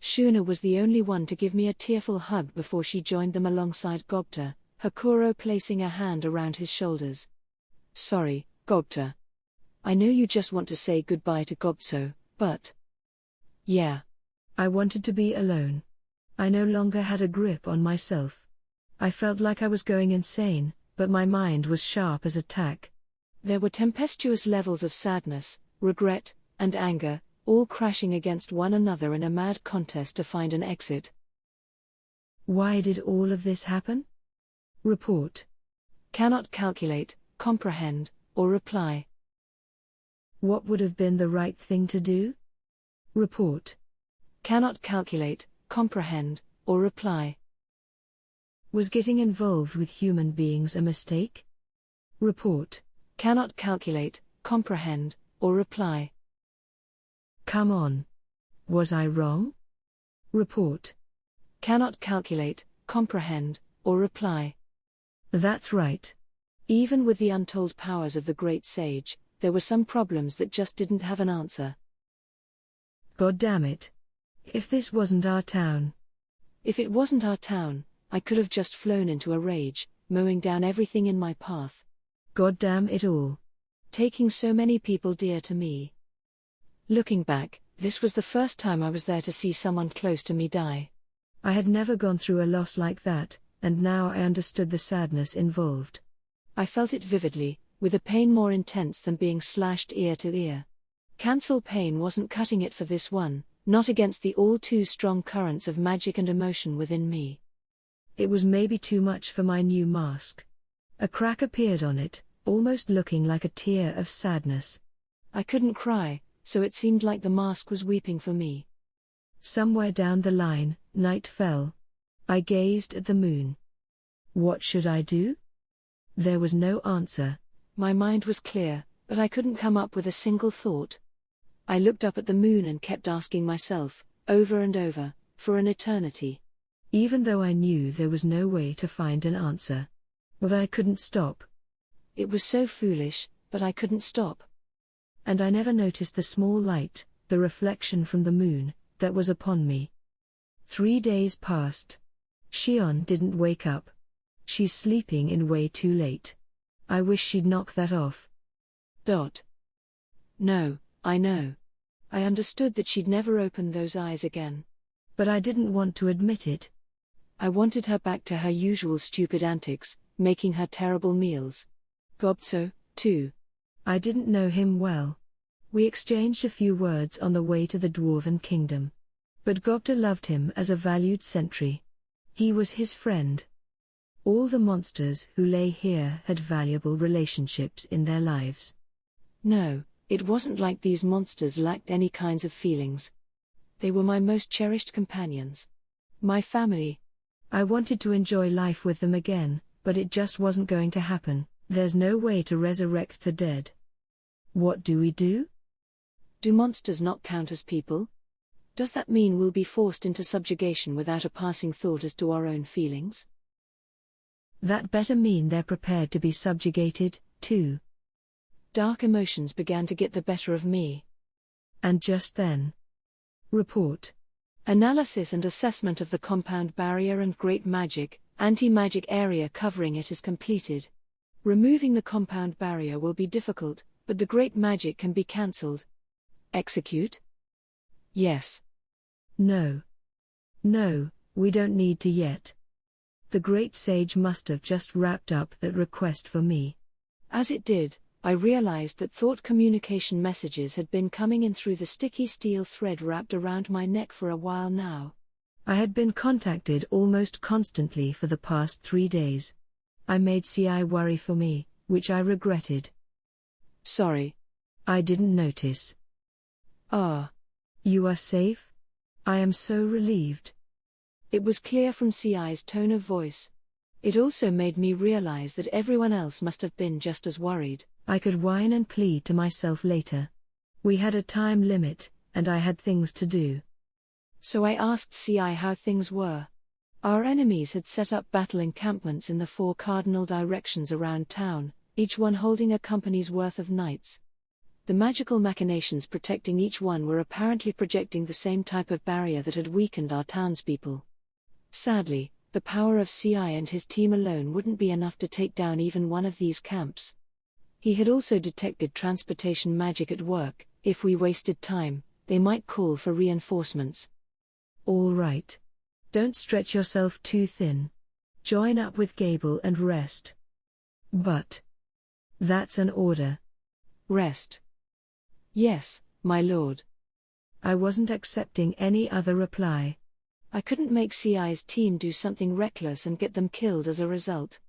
Shuna was the only one to give me a tearful hug before she joined them alongside Gobta, Hakuro placing a hand around his shoulders. Sorry, Gobta. I know you just want to say goodbye to Gobso, but... Yeah. I wanted to be alone. I no longer had a grip on myself. I felt like I was going insane, but my mind was sharp as a tack. There were tempestuous levels of sadness, regret, and anger, all crashing against one another in a mad contest to find an exit. Why did all of this happen? Report. Cannot calculate, comprehend, or reply. What would have been the right thing to do? Report. Cannot calculate, comprehend, or reply. Was getting involved with human beings a mistake? Report. Cannot calculate, comprehend, or reply. Come on. Was I wrong? Report. Cannot calculate, comprehend, or reply. That's right. Even with the untold powers of the great sage, there were some problems that just didn't have an answer. God damn it. If this wasn't our town. If it wasn't our town, I could have just flown into a rage, mowing down everything in my path. God damn it all. Taking so many people dear to me. Looking back, this was the first time I was there to see someone close to me die. I had never gone through a loss like that, and now I understood the sadness involved. I felt it vividly, with a pain more intense than being slashed ear to ear. Cancel pain wasn't cutting it for this one, not against the all-too-strong currents of magic and emotion within me. It was maybe too much for my new mask. A crack appeared on it, almost looking like a tear of sadness. I couldn't cry, so it seemed like the mask was weeping for me. Somewhere down the line, night fell. I gazed at the moon. What should I do? There was no answer. My mind was clear, but I couldn't come up with a single thought. I looked up at the moon and kept asking myself, over and over, for an eternity. Even though I knew there was no way to find an answer. But I couldn't stop. It was so foolish, but I couldn't stop. And I never noticed the small light, the reflection from the moon, that was upon me. 3 days passed. Shion didn't wake up. She's sleeping in way too late. I wish she'd knock that off. No, I know. I understood that she'd never open those eyes again. But I didn't want to admit it. I wanted her back to her usual stupid antics, making her terrible meals. Gobso, too. I didn't know him well. We exchanged a few words on the way to the Dwarven Kingdom. But Gobta loved him as a valued sentry. He was his friend. All the monsters who lay here had valuable relationships in their lives. No, it wasn't like these monsters lacked any kinds of feelings. They were my most cherished companions. My family. I wanted to enjoy life with them again, but it just wasn't going to happen. There's no way to resurrect the dead. What do we do? Do monsters not count as people? Does that mean we'll be forced into subjugation without a passing thought as to our own feelings? That better mean they're prepared to be subjugated, too. Dark emotions began to get the better of me. And just then. Report. Analysis and assessment of the compound barrier and great magic, anti-magic area covering it is completed. Removing the compound barrier will be difficult, but the great magic can be cancelled. Execute? Yes. No. No, we don't need to yet. The great sage must have just wrapped up that request for me. As it did, I realized that thought communication messages had been coming in through the sticky steel thread wrapped around my neck for a while now. I had been contacted almost constantly for the past 3 days. I made CI worry for me, which I regretted. Sorry. I didn't notice. Ah. You are safe? I am so relieved. It was clear from CI's tone of voice. It also made me realize that everyone else must have been just as worried. I could whine and plead to myself later. We had a time limit, and I had things to do. So I asked CI how things were. Our enemies had set up battle encampments in the 4 cardinal directions around town, each one holding a company's worth of knights. The magical machinations protecting each one were apparently projecting the same type of barrier that had weakened our townspeople. Sadly, the power of CI and his team alone wouldn't be enough to take down even one of these camps. He had also detected transportation magic at work. If we wasted time, they might call for reinforcements. All right. Don't stretch yourself too thin. Join up with Gable and rest. But. That's an order. Rest. Yes, my lord. I wasn't accepting any other reply. I couldn't make CI's team do something reckless and get them killed as a result.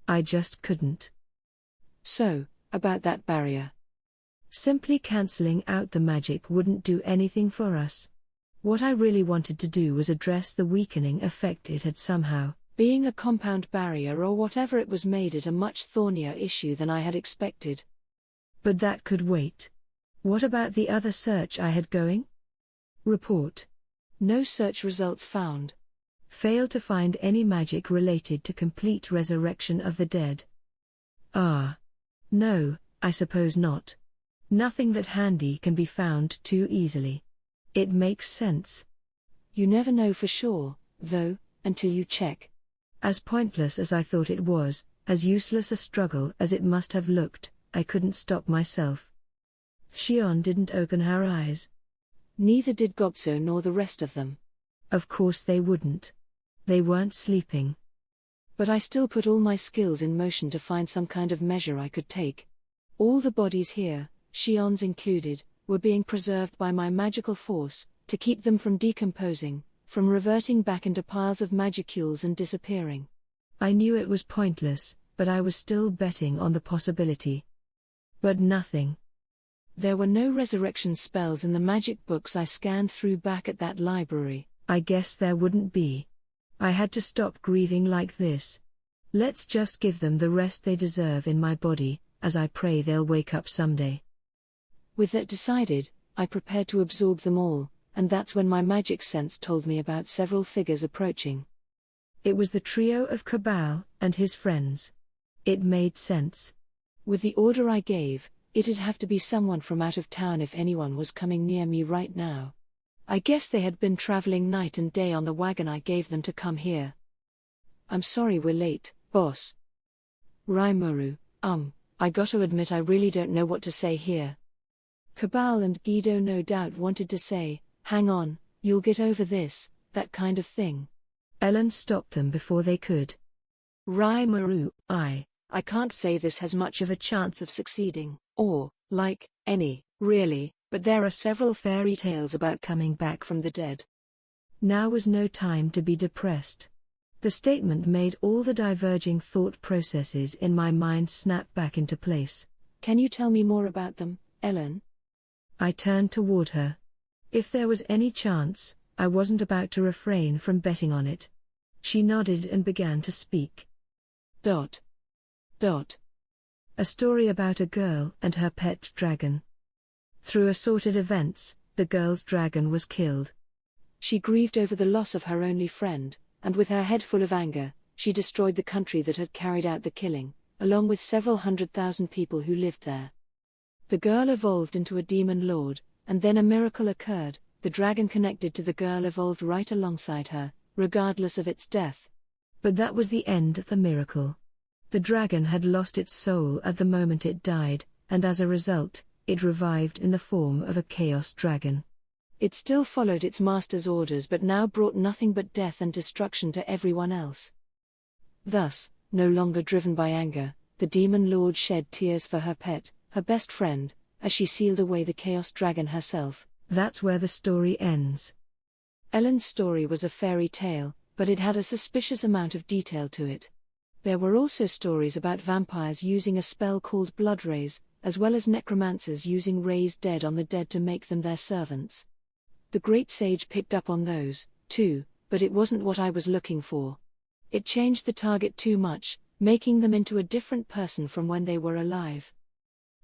I just couldn't. So, about that barrier. Simply cancelling out the magic wouldn't do anything for us. What I really wanted to do was address the weakening effect it had somehow. Being a compound barrier or whatever it was made it a much thornier issue than I had expected. But that could wait. What about the other search I had going? Report. No search results found. Failed to find any magic related to complete resurrection of the dead. Ah. No, I suppose not. Nothing that handy can be found too easily. It makes sense. You never know for sure, though, until you check. As pointless as I thought it was, as useless a struggle as it must have looked, I couldn't stop myself. Shion didn't open her eyes. Neither did Gobso nor the rest of them. Of course they wouldn't. They weren't sleeping. But I still put all my skills in motion to find some kind of measure I could take. All the bodies here, Shion's included, were being preserved by my magical force, to keep them from decomposing, from reverting back into piles of magicules and disappearing. I knew it was pointless, but I was still betting on the possibility. But nothing. There were no resurrection spells in the magic books I scanned through back at that library. I guess there wouldn't be. I had to stop grieving like this. Let's just give them the rest they deserve in my body, as I pray they'll wake up someday. With that decided, I prepared to absorb them all, and that's when my magic sense told me about several figures approaching. It was the trio of Cabal and his friends. It made sense. With the order I gave, it'd have to be someone from out of town if anyone was coming near me right now. I guess they had been traveling night and day on the wagon I gave them to come here. I'm sorry we're late, boss. Rimuru, I gotta admit I really don't know what to say here. Cabal and Guido no doubt wanted to say, hang on, you'll get over this, that kind of thing. Ellen stopped them before they could. Rimuru, I can't say this has much of a chance of succeeding, or, like, any, really, but there are several fairy tales about coming back from the dead. Now was no time to be depressed. The statement made all the diverging thought processes in my mind snap back into place. Can you tell me more about them, Ellen? I turned toward her. If there was any chance, I wasn't about to refrain from betting on it. She nodded and began to speak. A story about a girl and her pet dragon. Through assorted events, the girl's dragon was killed. She grieved over the loss of her only friend, and with her head full of anger, she destroyed the country that had carried out the killing, along with several 100,000 people who lived there. The girl evolved into a demon lord, and then a miracle occurred. The dragon connected to the girl evolved right alongside her, regardless of its death. But that was the end of the miracle. The dragon had lost its soul at the moment it died, and as a result, it revived in the form of a chaos dragon. It still followed its master's orders but now brought nothing but death and destruction to everyone else. Thus, no longer driven by anger, the demon lord shed tears for her pet, her best friend, as she sealed away the chaos dragon herself. That's where the story ends. Ellen's story was a fairy tale, but it had a suspicious amount of detail to it. There were also stories about vampires using a spell called blood rays, as well as necromancers using rays dead on the dead to make them their servants. The great sage picked up on those, too, but it wasn't what I was looking for. It changed the target too much, making them into a different person from when they were alive.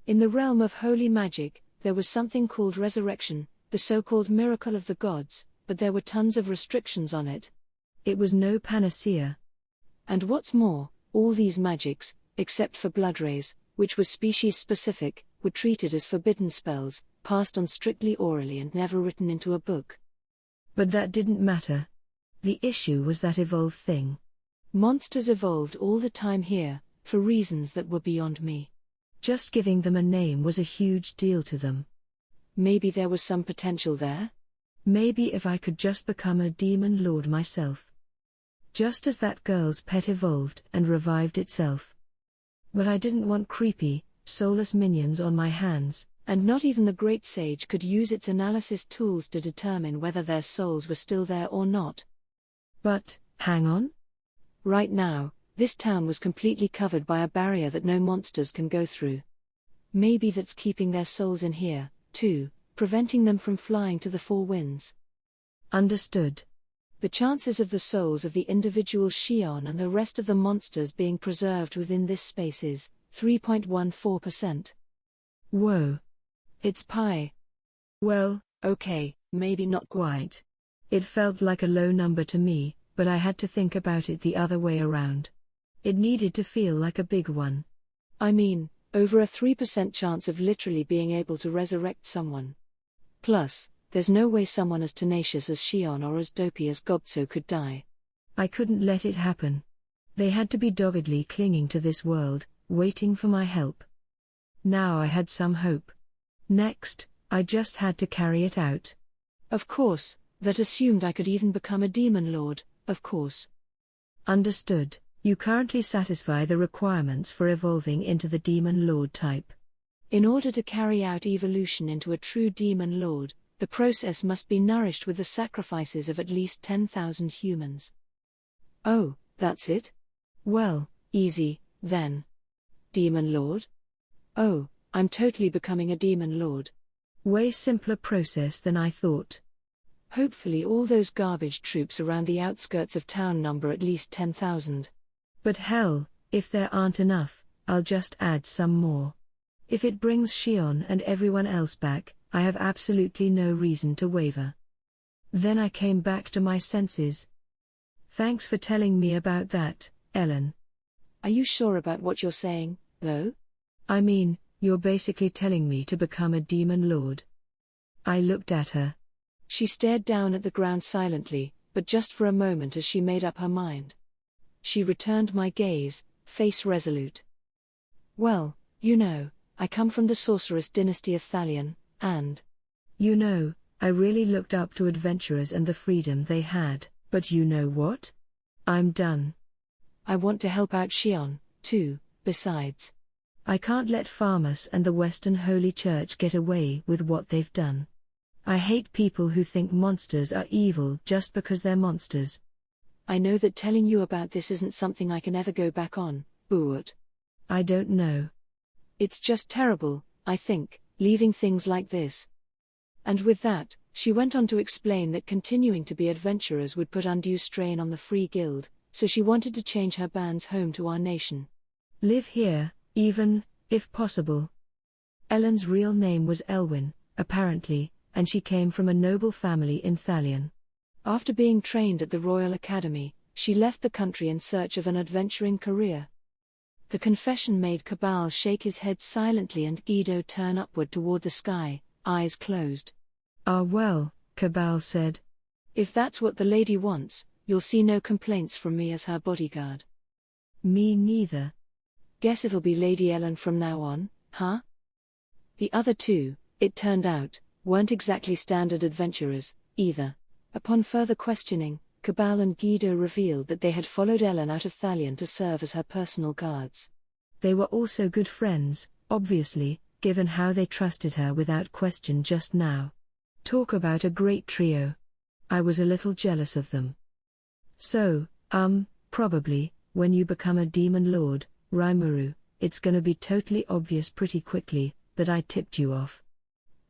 In the realm of holy magic, there was something called resurrection, the so-called miracle of the gods, but there were tons of restrictions on it. It was no panacea. And what's more, all these magics, except for blood rays, which was species-specific, were treated as forbidden spells, passed on strictly orally and never written into a book. But that didn't matter. The issue was that evolve thing. Monsters evolved all the time here, for reasons that were beyond me. Just giving them a name was a huge deal to them. Maybe there was some potential there? Maybe if I could just become a demon lord myself. Just as that girl's pet evolved and revived itself. But I didn't want creepy, soulless minions on my hands, and not even the great sage could use its analysis tools to determine whether their souls were still there or not. But, hang on. Right now, this town was completely covered by a barrier that no monsters can go through. Maybe that's keeping their souls in here, too, preventing them from flying to the four winds. Understood. The chances of the souls of the individual Shion and the rest of the monsters being preserved within this space is 3.14%. Whoa. It's pi. Well, okay, maybe not quite. It felt like a low number to me, but I had to think about it the other way around. It needed to feel like a big one. I mean, over a 3% chance of literally being able to resurrect someone. Plus, there's no way someone as tenacious as Shion or as dopey as Gobtso could die. I couldn't let it happen. They had to be doggedly clinging to this world, waiting for my help. Now I had some hope. Next, I just had to carry it out. Of course, that assumed I could even become a demon lord, of course. Understood. You currently satisfy the requirements for evolving into the demon lord type. In order to carry out evolution into a true demon lord, the process must be nourished with the sacrifices of at least 10,000 humans. Oh, that's it? Well, easy, then. Demon lord? Oh, I'm totally becoming a demon lord. Way simpler process than I thought. Hopefully all those garbage troops around the outskirts of town number at least 10,000. But hell, if there aren't enough, I'll just add some more. If it brings Shion and everyone else back, I have absolutely no reason to waver. Then I came back to my senses. Thanks for telling me about that, Ellen. Are you sure about what you're saying, though? I mean, you're basically telling me to become a demon lord. I looked at her. She stared down at the ground silently, but just for a moment as she made up her mind. She returned my gaze, face resolute. Well, you know, I come from the sorceress dynasty of Thalion, and... You know, I really looked up to adventurers and the freedom they had, but you know what? I'm done. I want to help out Shion, too, besides. I can't let Farmus and the Western Holy Church get away with what they've done. I hate people who think monsters are evil just because they're monsters. I know that telling you about this isn't something I can ever go back on, Buot. I don't know. It's just terrible, I think, leaving things like this. And with that, she went on to explain that continuing to be adventurers would put undue strain on the Free Guild, so she wanted to change her band's home to our nation. Live here, even, if possible. Ellen's real name was Elwyn, apparently, and she came from a noble family in Thalion. After being trained at the Royal Academy, she left the country in search of an adventuring career. The confession made Cabal shake his head silently and Guido turn upward toward the sky, eyes closed. "Ah well," Cabal said. "If that's what the lady wants, you'll see no complaints from me as her bodyguard." "Me neither." "Guess it'll be Lady Ellen from now on, huh?" The other two, it turned out, weren't exactly standard adventurers, either. Upon further questioning, Cabal and Guido revealed that they had followed Ellen out of Thalion to serve as her personal guards. They were also good friends, obviously, given how they trusted her without question just now. Talk about a great trio. I was a little jealous of them. "So, probably, when you become a demon lord, Rimuru, it's gonna be totally obvious pretty quickly that I tipped you off.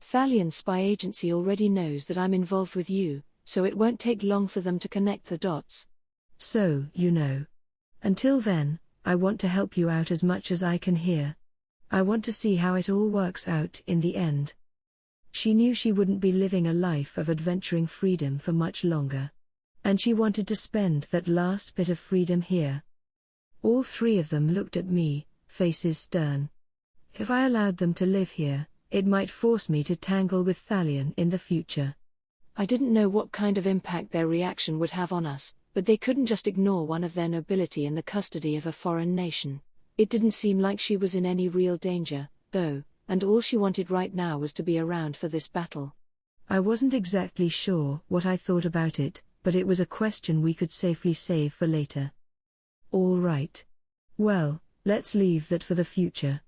Thalion spy agency already knows that I'm involved with you, so it won't take long for them to connect the dots. So, you know. Until then, I want to help you out as much as I can here. I want to see how it all works out in the end." She knew she wouldn't be living a life of adventuring freedom for much longer. And she wanted to spend that last bit of freedom here. All three of them looked at me, faces stern. If I allowed them to live here, it might force me to tangle with Thalion in the future. I didn't know what kind of impact their reaction would have on us, but they couldn't just ignore one of their nobility in the custody of a foreign nation. It didn't seem like she was in any real danger, though, and all she wanted right now was to be around for this battle. I wasn't exactly sure what I thought about it, but it was a question we could safely save for later. All right. Well, let's leave that for the future.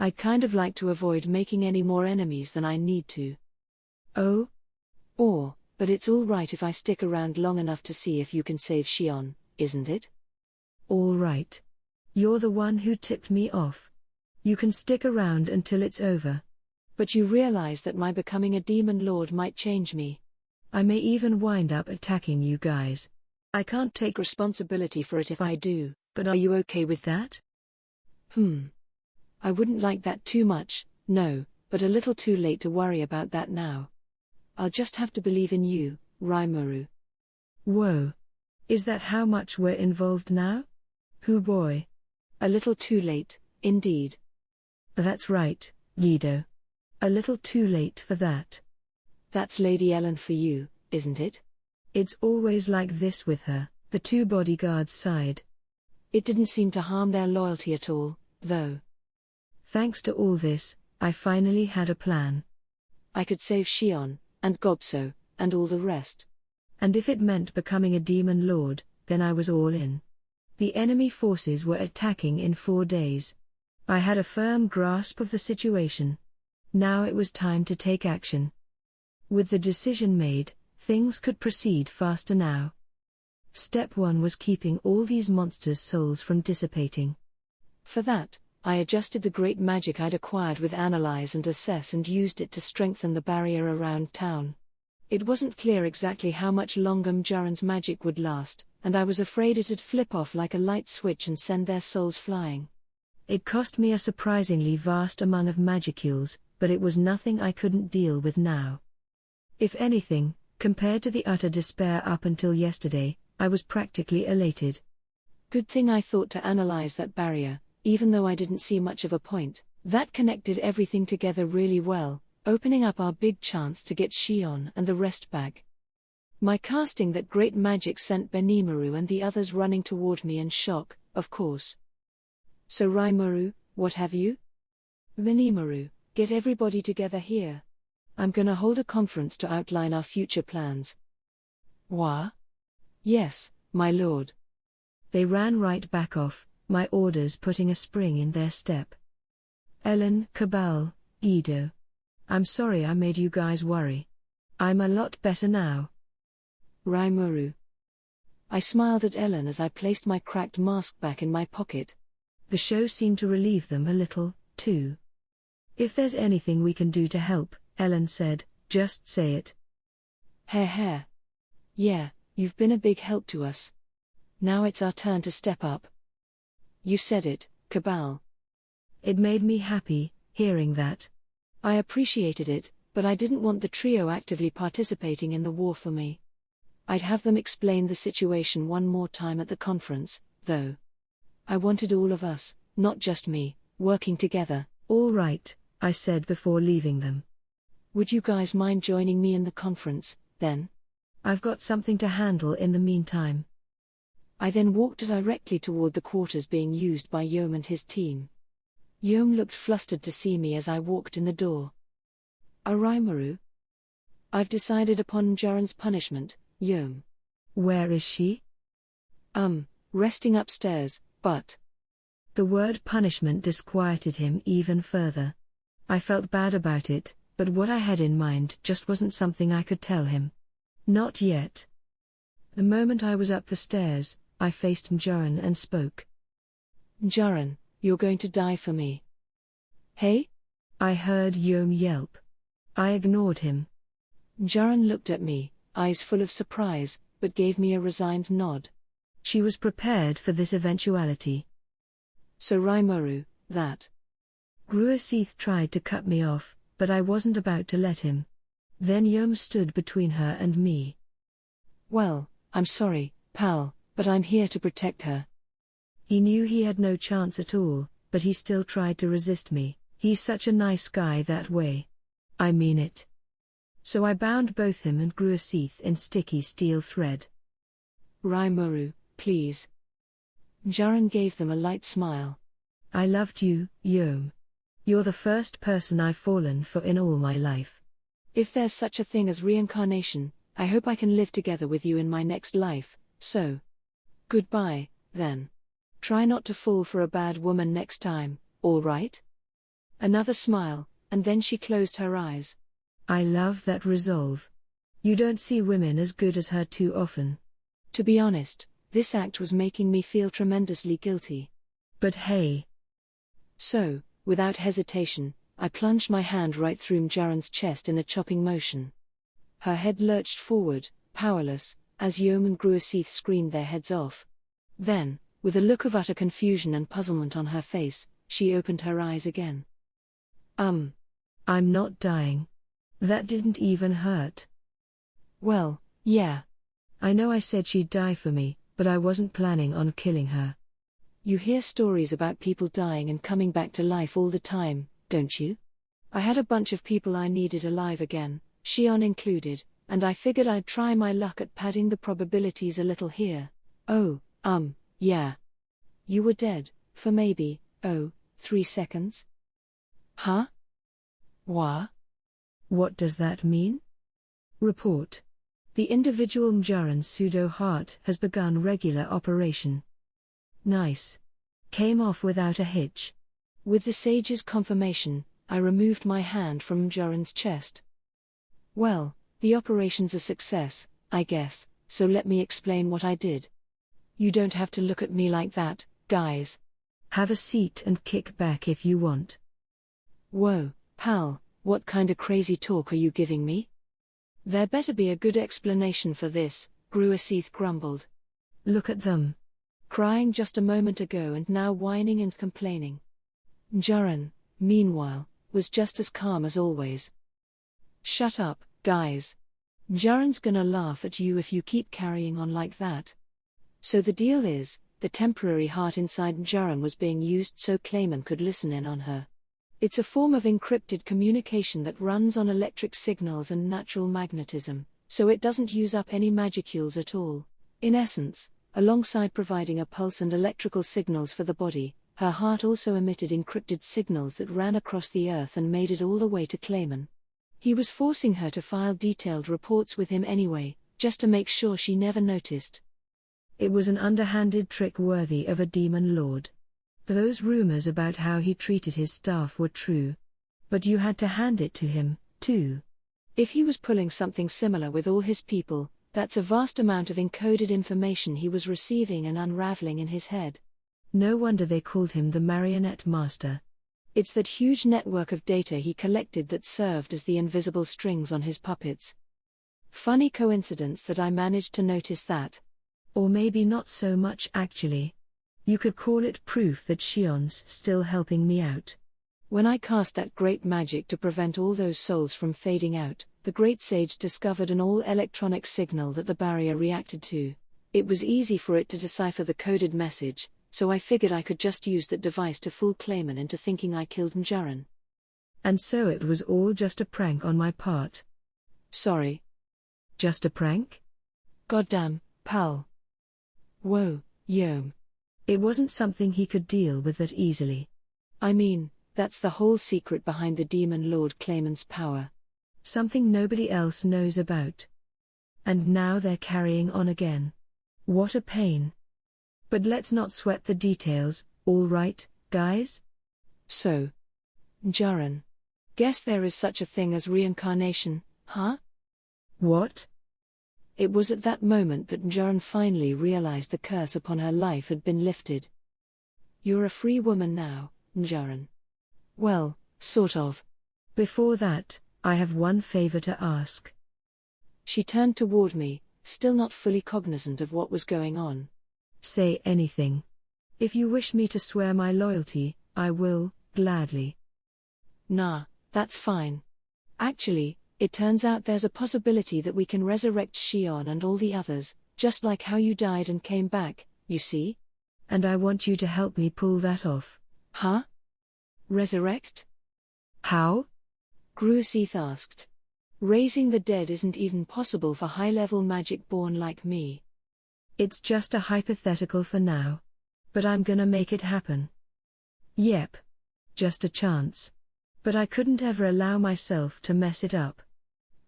I'd kind of like to avoid making any more enemies than I need to. Oh? But it's all right if I stick around long enough to see if you can save Shion, isn't it? All right. You're the one who tipped me off. You can stick around until it's over. But you realize that my becoming a demon lord might change me. I may even wind up attacking you guys. I can't take responsibility for it if I do, But are you okay with that? I wouldn't like that too much, no, but a little too late to worry about that now. I'll just have to believe in you, Rimuru. Whoa. Is that how much we're involved now? Hoo boy. A little too late, indeed. That's right, Guido. A little too late for that. That's Lady Ellen for you, isn't it? It's always like this with her, the two bodyguards sighed. It didn't seem to harm their loyalty at all, though. Thanks to all this, I finally had a plan. I could save Shion, and Gobso, and all the rest. And if it meant becoming a demon lord, then I was all in. The enemy forces were attacking in 4 days. I had a firm grasp of the situation. Now it was time to take action. With the decision made, things could proceed faster now. Step 1 was keeping all these monsters' souls from dissipating. For that, I adjusted the great magic I'd acquired with Analyze and Assess and used it to strengthen the barrier around town. It wasn't clear exactly how much longer Mjaran's magic would last, and I was afraid it'd flip off like a light switch and send their souls flying. It cost me a surprisingly vast amount of magicules, but it was nothing I couldn't deal with now. If anything, compared to the utter despair up until yesterday, I was practically elated. Good thing I thought to analyze that barrier, even though I didn't see much of a point. That connected everything together really well, opening up our big chance to get Shion and the rest back. My casting that great magic sent Benimaru and the others running toward me in shock, of course. So Rimuru, what have you? Benimaru, get everybody together here. I'm gonna hold a conference to outline our future plans. What? Yes, my lord. They ran right back off, my orders putting a spring in their step. Ellen, Cabal, Guido. I'm sorry I made you guys worry. I'm a lot better now. Rimuru. I smiled at Ellen as I placed my cracked mask back in my pocket. The show seemed to relieve them a little, too. If there's anything we can do to help, Ellen said, just say it. Heh. Yeah, you've been a big help to us. Now it's our turn to step up. You said it, Cabal. It made me happy, hearing that. I appreciated it, but I didn't want the trio actively participating in the war for me. I'd have them explain the situation one more time at the conference, though. I wanted all of us, not just me, working together. All right, I said before leaving them. Would you guys mind joining me in the conference, then? I've got something to handle in the meantime. I then walked directly toward the quarters being used by Yom and his team. Yom looked flustered to see me as I walked in the door. Araimaru? I've decided upon Jaren's punishment, Yom. Where is she? Resting upstairs, but... The word punishment disquieted him even further. I felt bad about it, but what I had in mind just wasn't something I could tell him. Not yet. The moment I was up the stairs, I faced Jaren and spoke. Jaren, you're going to die for me. Hey? I heard Yom yelp. I ignored him. Jaren looked at me, eyes full of surprise, but gave me a resigned nod. She was prepared for this eventuality. So Raimaru, that. Odysee tried to cut me off, but I wasn't about to let him. Then Yom stood between her and me. Well, I'm sorry, pal, but I'm here to protect her. He knew he had no chance at all, but he still tried to resist me. He's such a nice guy that way. I mean it. So I bound both him and Odysee in sticky steel thread. Raimaru, please. Jaren gave them a light smile. I loved you, Yom. You're the first person I've fallen for in all my life. If there's such a thing as reincarnation, I hope I can live together with you in my next life, so. Goodbye, then. Try not to fall for a bad woman next time, all right? Another smile, and then she closed her eyes. I love that resolve. You don't see women as good as her too often. To be honest, this act was making me feel tremendously guilty. But hey. So, without hesitation, I plunged my hand right through Jaren's chest in a chopping motion. Her head lurched forward, powerless, as Yom and Odysee screamed their heads off. Then, with a look of utter confusion and puzzlement on her face, she opened her eyes again. I'm not dying. That didn't even hurt. Well, yeah. I know I said she'd die for me, but I wasn't planning on killing her. You hear stories about people dying and coming back to life all the time, don't you? I had a bunch of people I needed alive again, Shion included, and I figured I'd try my luck at padding the probabilities a little here. Oh, yeah. You were dead, for maybe, 3 seconds? Huh? What does that mean? Report. The individual Jaren's pseudo-heart has begun regular operation. Nice. Came off without a hitch. With the sage's confirmation, I removed my hand from Jaren's chest. Well, the operation's a success, I guess, so let me explain what I did. You don't have to look at me like that, guys. Have a seat and kick back if you want. Whoa, pal, what kind of crazy talk are you giving me? There better be a good explanation for this, Odysee grumbled. Look at them. Crying just a moment ago and now whining and complaining. Jaren, meanwhile, was just as calm as always. Shut up, guys. Jaren's gonna laugh at you if you keep carrying on like that. So the deal is, the temporary heart inside Jaren was being used so Clayman could listen in on her. It's a form of encrypted communication that runs on electric signals and natural magnetism, so it doesn't use up any magicules at all. In essence, alongside providing a pulse and electrical signals for the body, her heart also emitted encrypted signals that ran across the earth and made it all the way to Clayman. He was forcing her to file detailed reports with him anyway, just to make sure she never noticed. It was an underhanded trick worthy of a demon lord. Those rumors about how he treated his staff were true. But you had to hand it to him, too. If he was pulling something similar with all his people, that's a vast amount of encoded information he was receiving and unraveling in his head. No wonder they called him the Marionette Master. It's that huge network of data he collected that served as the invisible strings on his puppets. Funny coincidence that I managed to notice that. Or maybe not so much actually. You could call it proof that Shion's still helping me out. When I cast that great magic to prevent all those souls from fading out, The great sage discovered an all-electronic signal that the barrier reacted to. It was easy for it to decipher the coded message, so I figured I could just use that device to fool Clayman into thinking I killed Njaran. And so it was all just a prank on my part. Sorry. Just a prank? Goddamn, pal. Whoa, Yom. It wasn't something he could deal with that easily. I mean, that's the whole secret behind the Demon Lord Clayman's power. Something nobody else knows about. And now they're carrying on again. What a pain. But let's not sweat the details, all right, guys? So, Njaran. Guess there is such a thing as reincarnation, huh? What? It was at that moment that Njaran finally realized the curse upon her life had been lifted. You're a free woman now, Njaran. Well, sort of. Before that, I have one favor to ask. She turned toward me, still not fully cognizant of what was going on. Say anything. If you wish me to swear my loyalty, I will, gladly. Nah, that's fine. Actually, it turns out there's a possibility that we can resurrect Shion and all the others, just like how you died and came back, you see? And I want you to help me pull that off. Huh? Resurrect? How? Odysee asked. Raising the dead isn't even possible for high-level magic born like me. It's just a hypothetical for now. But I'm gonna make it happen. Yep. Just a chance. But I couldn't ever allow myself to mess it up.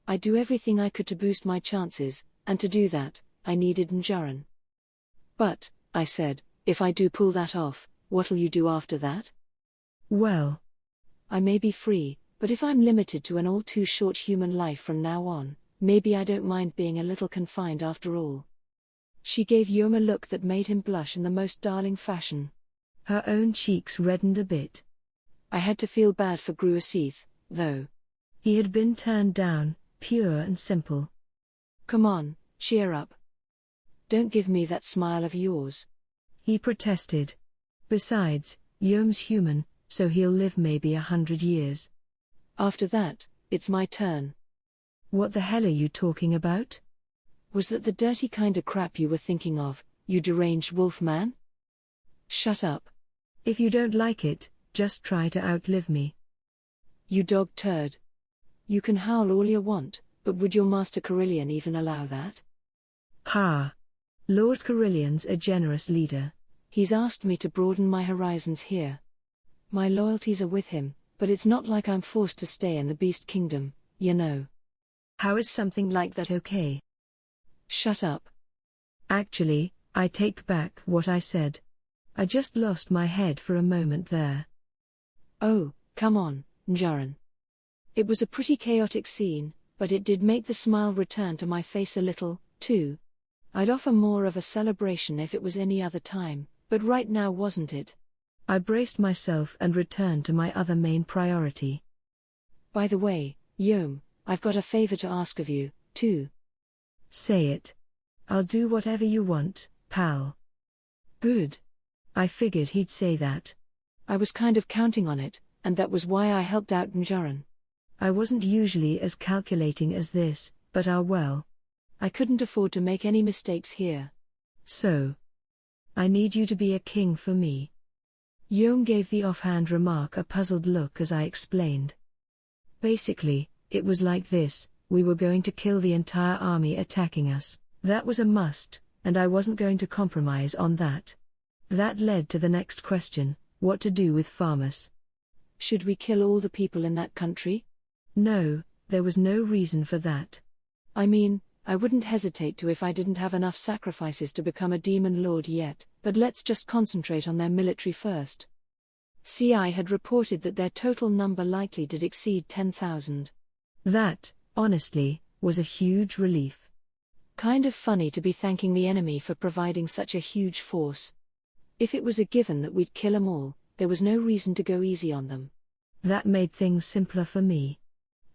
I'd do everything I could to boost my chances, and to do that, I needed Njaran. But, I said, if I do pull that off, what'll you do after that? Well, I may be free, but if I'm limited to an all-too-short human life from now on, maybe I don't mind being a little confined after all. She gave Yom a look that made him blush in the most darling fashion. Her own cheeks reddened a bit. I had to feel bad for Odysee, though. He had been turned down, pure and simple. Come on, cheer up. Don't give me that smile of yours. He protested. Besides, Yom's human, so he'll live maybe 100 years. After that, it's my turn. What the hell are you talking about? Was that the dirty kind of crap you were thinking of, you deranged wolf man? Shut up. If you don't like it, just try to outlive me. You dog turd. You can howl all you want, but would your master Carillion even allow that? Ha! Lord Carillion's a generous leader. He's asked me to broaden my horizons here. My loyalties are with him, but it's not like I'm forced to stay in the Beast Kingdom, you know. How is something like that okay? Shut up. Actually, I take back what I said. I just lost my head for a moment there. Oh, come on, Njaran. It was a pretty chaotic scene, but it did make the smile return to my face a little, too. I'd offer more of a celebration if it was any other time, but right now wasn't it. I braced myself and returned to my other main priority. By the way, Yom, I've got a favor to ask of you, too. Say it. I'll do whatever you want, pal. Good. I figured he'd say that. I was kind of counting on it, and that was why I helped out Njaran. I wasn't usually as calculating as this, but well. I couldn't afford to make any mistakes here. So, I need you to be a king for me. Yom gave the offhand remark a puzzled look as I explained. Basically, it was like this: we were going to kill the entire army attacking us. That was a must, and I wasn't going to compromise on that. That led to the next question: what to do with Farmus? Should we kill all the people in that country? No, there was no reason for that. I mean, I wouldn't hesitate to if I didn't have enough sacrifices to become a demon lord yet, but let's just concentrate on their military first. CI had reported that their total number likely did exceed 10,000. That, honestly, was a huge relief. Kind of funny to be thanking the enemy for providing such a huge force. If it was a given that we'd kill 'em all, there was no reason to go easy on them. That made things simpler for me.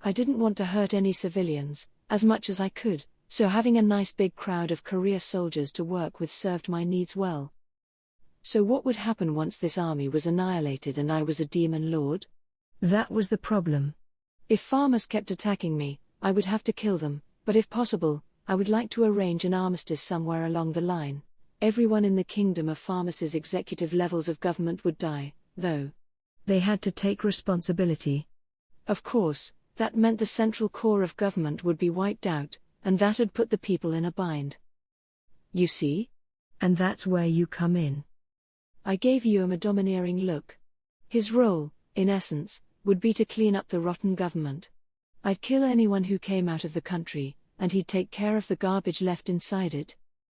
I didn't want to hurt any civilians, as much as I could, so having a nice big crowd of career soldiers to work with served my needs well. So what would happen once this army was annihilated and I was a demon lord? That was the problem. If farmers kept attacking me, I would have to kill them, but if possible, I would like to arrange an armistice somewhere along the line. Everyone in the kingdom of Pharmas's executive levels of government would die, though. They had to take responsibility. Of course, that meant the central core of government would be wiped out, and that had put the people in a bind. You see? And that's where you come in. I gave Yom a domineering look. His role, in essence, would be to clean up the rotten government. I'd kill anyone who came out of the country, and he'd take care of the garbage left inside it.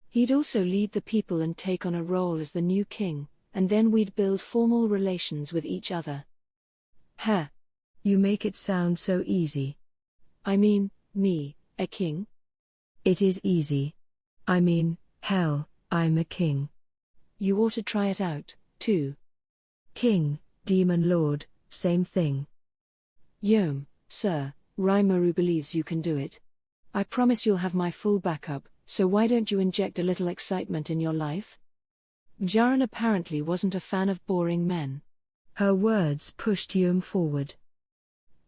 He'd also lead the people and take on a role as the new king, and then we'd build formal relations with each other. Ha! You make it sound so easy. I mean, me, a king? It is easy. I mean, hell, I'm a king. You ought to try it out, too. King, demon lord, same thing. Yom, sir, Rimuru believes you can do it. I promise you'll have my full backup, so why don't you inject a little excitement in your life? Jaren apparently wasn't a fan of boring men. Her words pushed Yom forward.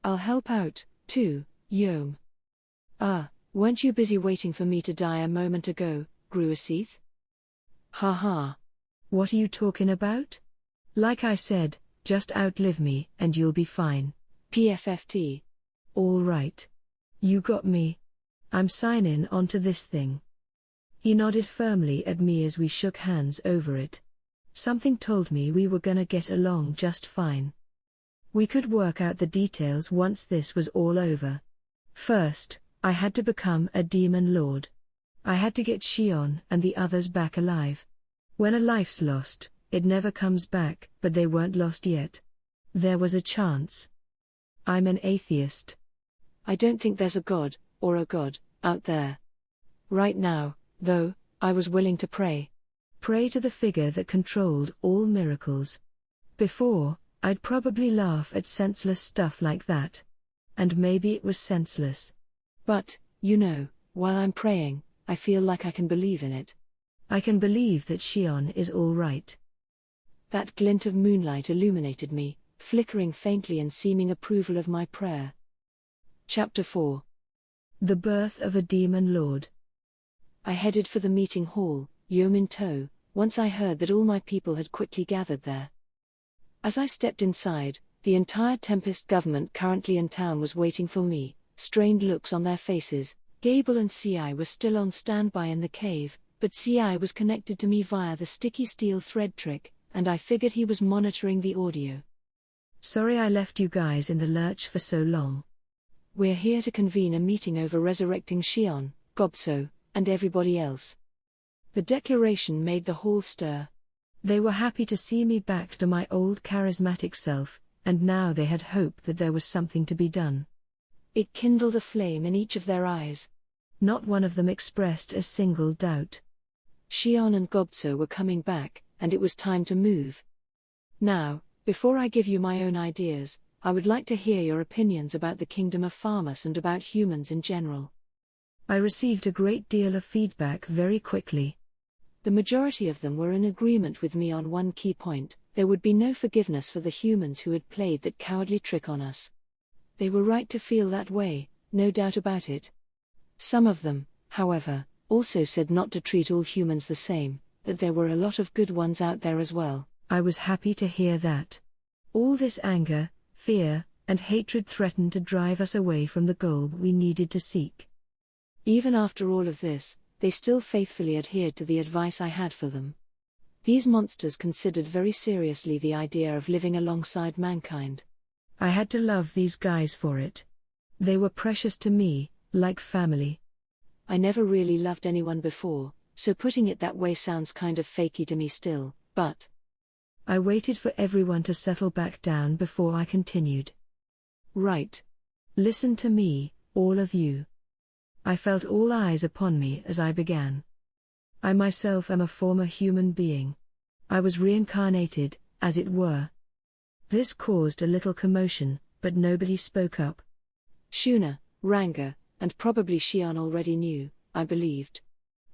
I'll help out, too, Yom. Weren't you busy waiting for me to die a moment ago, Odysee? Ha ha. What are you talking about? Like I said, just outlive me and you'll be fine. PFFT. All right. You got me. I'm signing onto this thing. He nodded firmly at me as we shook hands over it. Something told me we were gonna get along just fine. We could work out the details once this was all over. First, I had to become a demon lord. I had to get Shion and the others back alive. When a life's lost, it never comes back, but they weren't lost yet. There was a chance. I'm an atheist. I don't think there's a god, or a god, out there. Right now, though, I was willing to pray. Pray to the figure that controlled all miracles. Before, I'd probably laugh at senseless stuff like that. And maybe it was senseless. But, you know, while I'm praying, I feel like I can believe in it. I can believe that Shion is all right. That glint of moonlight illuminated me, flickering faintly and seeming approval of my prayer. Chapter 4. The birth of a demon lord. I headed for the meeting hall, Yom in tow, once I heard that all my people had quickly gathered there. As I stepped inside, the entire Tempest government currently in town was waiting for me, strained looks on their faces. Gable and Ci were still on standby in the cave, but Ci was connected to me via the sticky steel thread trick, and I figured he was monitoring the audio. Sorry I left you guys in the lurch for so long. We're here to convene a meeting over resurrecting Shion, Gobso, and everybody else. The declaration made the hall stir. They were happy to see me back to my old charismatic self, and now they had hope that there was something to be done. It kindled a flame in each of their eyes. Not one of them expressed a single doubt. Shion and Gobso were coming back, and it was time to move. Now, before I give you my own ideas, I would like to hear your opinions about the kingdom of Pharmas and about humans in general. I received a great deal of feedback very quickly. The majority of them were in agreement with me on one key point: there would be no forgiveness for the humans who had played that cowardly trick on us. They were right to feel that way, no doubt about it. Some of them, however, also said not to treat all humans the same, that there were a lot of good ones out there as well. I was happy to hear that. All this anger, fear, and hatred threatened to drive us away from the goal we needed to seek. Even after all of this, they still faithfully adhered to the advice I had for them. These monsters considered very seriously the idea of living alongside mankind. I had to love these guys for it. They were precious to me, like family. I never really loved anyone before, so putting it that way sounds kind of fakey to me still, but I waited for everyone to settle back down before I continued. Right. Listen to me, all of you. I felt all eyes upon me as I began. I myself am a former human being. I was reincarnated, as it were. This caused a little commotion, but nobody spoke up. Shuna, Ranga, and probably Shion already knew, I believed.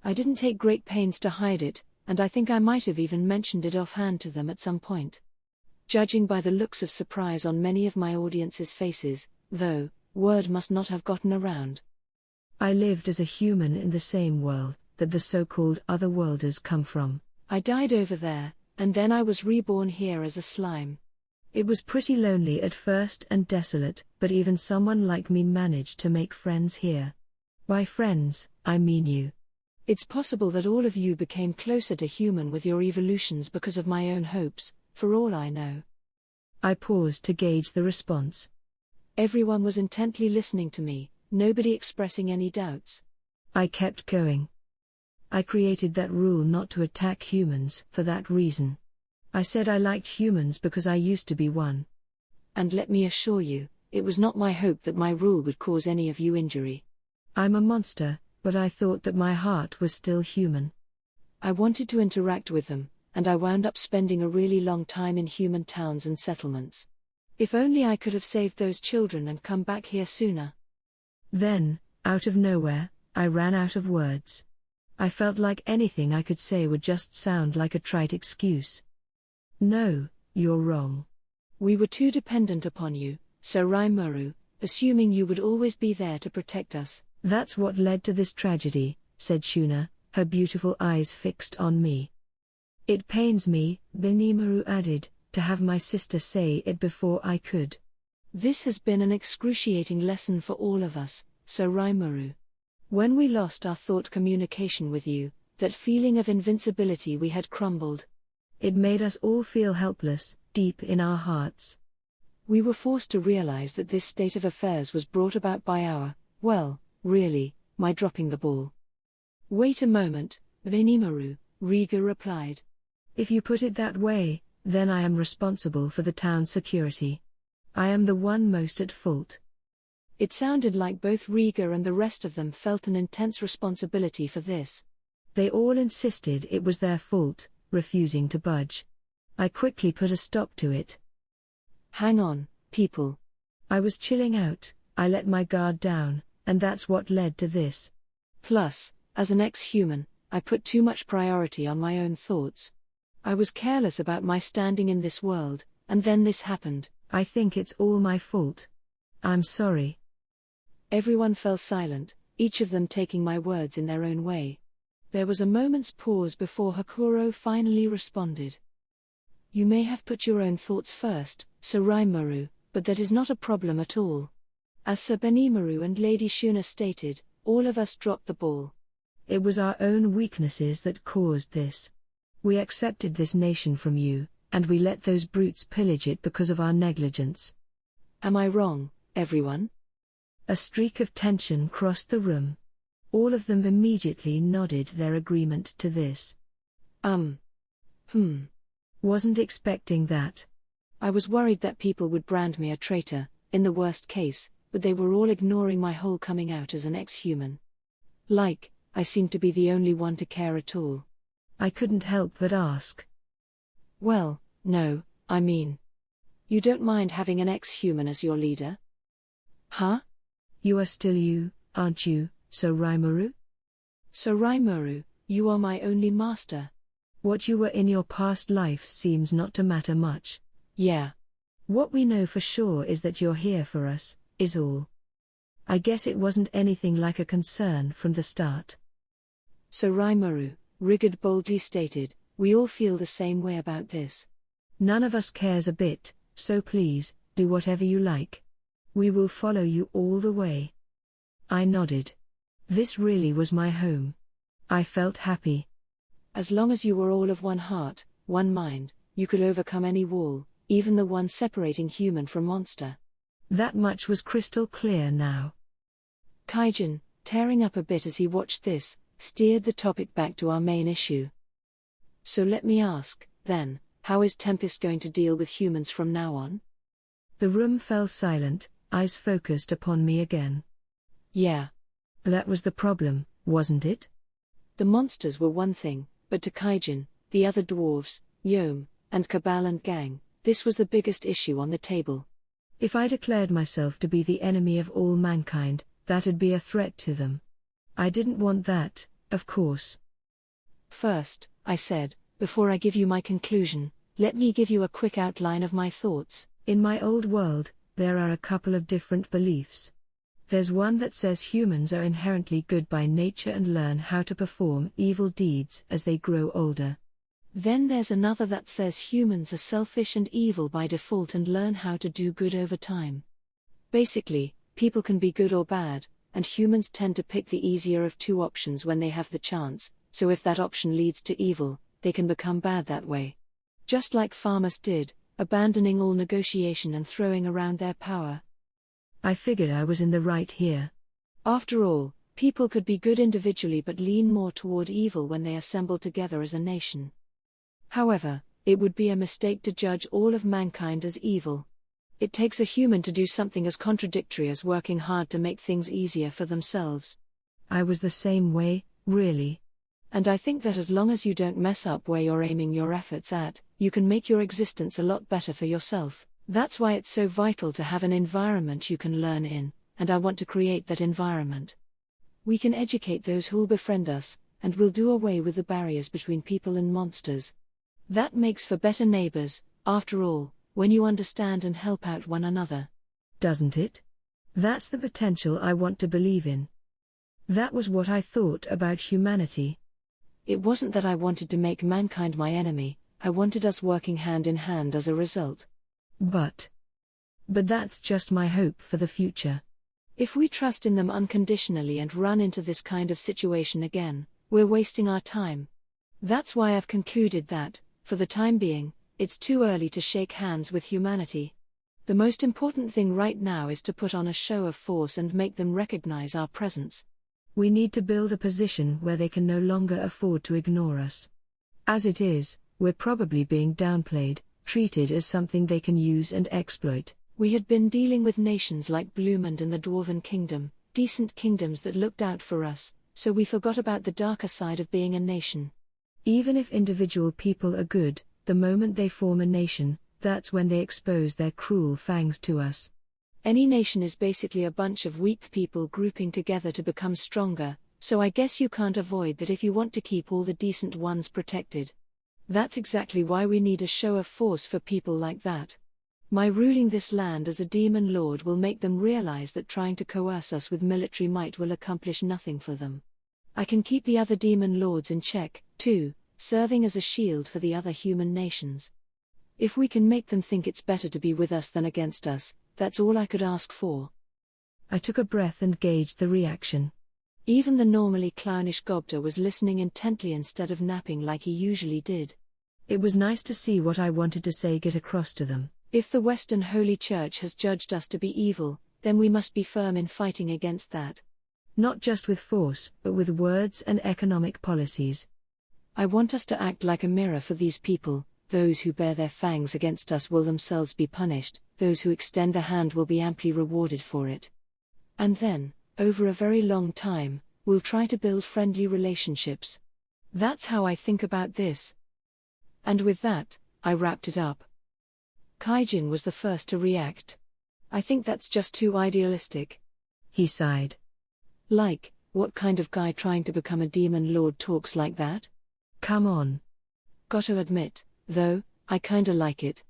I didn't take great pains to hide it, and I think I might have even mentioned it offhand to them at some point. Judging by the looks of surprise on many of my audience's faces, though, word must not have gotten around. I lived as a human in the same world that the so-called otherworlders come from. I died over there, and then I was reborn here as a slime. It was pretty lonely at first and desolate, but even someone like me managed to make friends here. By friends, I mean you. It's possible that all of you became closer to human with your evolutions because of my own hopes, for all I know. I paused to gauge the response. Everyone was intently listening to me, nobody expressing any doubts. I kept going. I created that rule not to attack humans for that reason. I said I liked humans because I used to be one. And let me assure you, it was not my hope that my rule would cause any of you injury. I'm a monster, but I thought that my heart was still human. I wanted to interact with them, and I wound up spending a really long time in human towns and settlements. If only I could have saved those children and come back here sooner. Then, out of nowhere, I ran out of words. I felt like anything I could say would just sound like a trite excuse. No, you're wrong. We were too dependent upon you, Sir Rimuru, assuming you would always be there to protect us. That's what led to this tragedy, said Shuna, her beautiful eyes fixed on me. It pains me, Benimaru added, to have my sister say it before I could. This has been an excruciating lesson for all of us, Sir Rimuru. When we lost our thought communication with you, that feeling of invincibility we had crumbled. It made us all feel helpless, deep in our hearts. We were forced to realize that this state of affairs was brought about by our, well, really, my dropping the ball. Wait a moment, Benimaru, Riga replied. If you put it that way, then I am responsible for the town's security. I am the one most at fault. It sounded like both Riga and the rest of them felt an intense responsibility for this. They all insisted it was their fault, refusing to budge. I quickly put a stop to it. Hang on, people. I was chilling out, I let my guard down, and that's what led to this. Plus, as an ex-human, I put too much priority on my own thoughts. I was careless about my standing in this world, and then this happened. I think it's all my fault. I'm sorry. Everyone fell silent, each of them taking my words in their own way. There was a moment's pause before Hakuro finally responded. You may have put your own thoughts first, Sir Rimuru, but that is not a problem at all. As Sir Benimaru and Lady Shuna stated, all of us dropped the ball. It was our own weaknesses that caused this. We accepted this nation from you, and we let those brutes pillage it because of our negligence. Am I wrong, everyone? A streak of tension crossed the room. All of them immediately nodded their agreement to this. Wasn't expecting that. I was worried that people would brand me a traitor, in the worst case, but they were all ignoring my whole coming out as an ex-human. Like, I seemed to be the only one to care at all. I couldn't help but ask. Well, no, I mean. You don't mind having an ex-human as your leader? Huh? You are still you, aren't you, Sir Rimuru? Sir Rimuru, you are my only master. What you were in your past life seems not to matter much. Yeah. What we know for sure is that you're here for us, is all. I guess it wasn't anything like a concern from the start. Sir Rimuru, Rigard boldly stated, we all feel the same way about this. None of us cares a bit, so please, do whatever you like. We will follow you all the way. I nodded. This really was my home. I felt happy. As long as you were all of one heart, one mind, you could overcome any wall, even the one separating human from monster. That much was crystal clear now. Kaijin, tearing up a bit as he watched this, steered the topic back to our main issue. So let me ask, then, how is Tempest going to deal with humans from now on? The room fell silent, eyes focused upon me again. Yeah. That was the problem, wasn't it? The monsters were one thing, but to Kaijin, the other dwarves, Yom, and Cabal and gang, this was the biggest issue on the table. If I declared myself to be the enemy of all mankind, that'd be a threat to them. I didn't want that, of course. First, I said, before I give you my conclusion, let me give you a quick outline of my thoughts. In my old world, there are a couple of different beliefs. There's one that says humans are inherently good by nature and learn how to perform evil deeds as they grow older. Then there's another that says humans are selfish and evil by default and learn how to do good over time. Basically, people can be good or bad, and humans tend to pick the easier of two options when they have the chance, so if that option leads to evil, they can become bad that way. Just like farmers did, abandoning all negotiation and throwing around their power. I figured I was in the right here. After all, people could be good individually but lean more toward evil when they assemble together as a nation. However, it would be a mistake to judge all of mankind as evil. It takes a human to do something as contradictory as working hard to make things easier for themselves. I was the same way, really. And I think that as long as you don't mess up where you're aiming your efforts at, you can make your existence a lot better for yourself. That's why it's so vital to have an environment you can learn in, and I want to create that environment. We can educate those who'll befriend us, and we'll do away with the barriers between people and monsters. That makes for better neighbors, after all, when you understand and help out one another. Doesn't it? That's the potential I want to believe in. That was what I thought about humanity. It wasn't that I wanted to make mankind my enemy, I wanted us working hand in hand as a result. But that's just my hope for the future. If we trust in them unconditionally and run into this kind of situation again, we're wasting our time. That's why I've concluded that, for the time being, it's too early to shake hands with humanity. The most important thing right now is to put on a show of force and make them recognize our presence. We need to build a position where they can no longer afford to ignore us. As it is, we're probably being downplayed, treated as something they can use and exploit. We had been dealing with nations like Bloomund and the Dwarven Kingdom, decent kingdoms that looked out for us, so we forgot about the darker side of being a nation. Even if individual people are good, the moment they form a nation, that's when they expose their cruel fangs to us. Any nation is basically a bunch of weak people grouping together to become stronger, so I guess you can't avoid that if you want to keep all the decent ones protected. That's exactly why we need a show of force for people like that. My ruling this land as a demon lord will make them realize that trying to coerce us with military might will accomplish nothing for them. I can keep the other demon lords in check, too, serving as a shield for the other human nations. If we can make them think it's better to be with us than against us, that's all I could ask for. I took a breath and gauged the reaction. Even the normally clownish Gobta was listening intently instead of napping like he usually did. It was nice to see what I wanted to say get across to them. If the Western Holy Church has judged us to be evil, then we must be firm in fighting against that. Not just with force, but with words and economic policies. I want us to act like a mirror for these people. Those who bear their fangs against us will themselves be punished, those who extend a hand will be amply rewarded for it. And then, over a very long time, we'll try to build friendly relationships. That's how I think about this. And with that, I wrapped it up. Kaijin was the first to react. I think that's just too idealistic. He sighed. Like, what kind of guy trying to become a demon lord talks like that? Come on. Gotta admit, though, I kinda like it.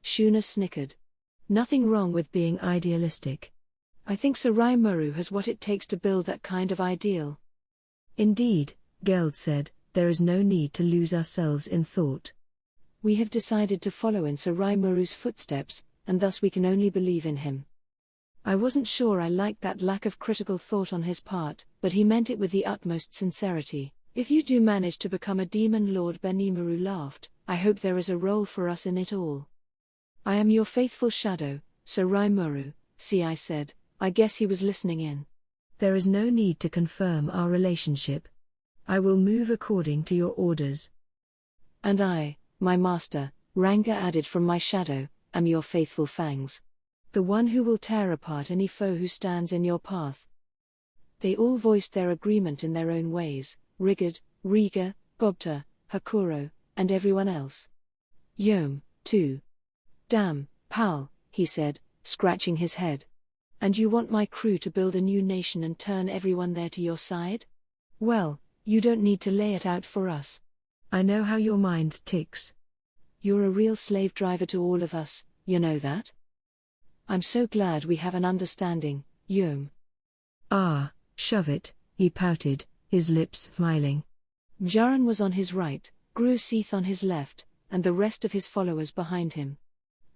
Shuna snickered. Nothing wrong with being idealistic. I think Suraimuru has what it takes to build that kind of ideal. Indeed, Geld said, there is no need to lose ourselves in thought. We have decided to follow in Suraimuru's footsteps, and thus we can only believe in him. I wasn't sure I liked that lack of critical thought on his part, but he meant it with the utmost sincerity. If you do manage to become a demon lord, Benimaru laughed, I hope there is a role for us in it all. I am your faithful shadow, Suraimuru, see, I said. I guess he was listening in. There is no need to confirm our relationship. I will move according to your orders. And I, my master, Ranga added from my shadow, am your faithful fangs. The one who will tear apart any foe who stands in your path. They all voiced their agreement in their own ways, Rigid, Riga, Gobta, Hakuro, and everyone else. Yom, too. Damn, pal, he said, scratching his head. And you want my crew to build a new nation and turn everyone there to your side? Well, you don't need to lay it out for us. I know how your mind ticks. You're a real slave driver to all of us, you know that? I'm so glad we have an understanding, Yom. Ah, shove it, he pouted, his lips smiling. Mjaran was on his right, Gruseeth on his left, and the rest of his followers behind him.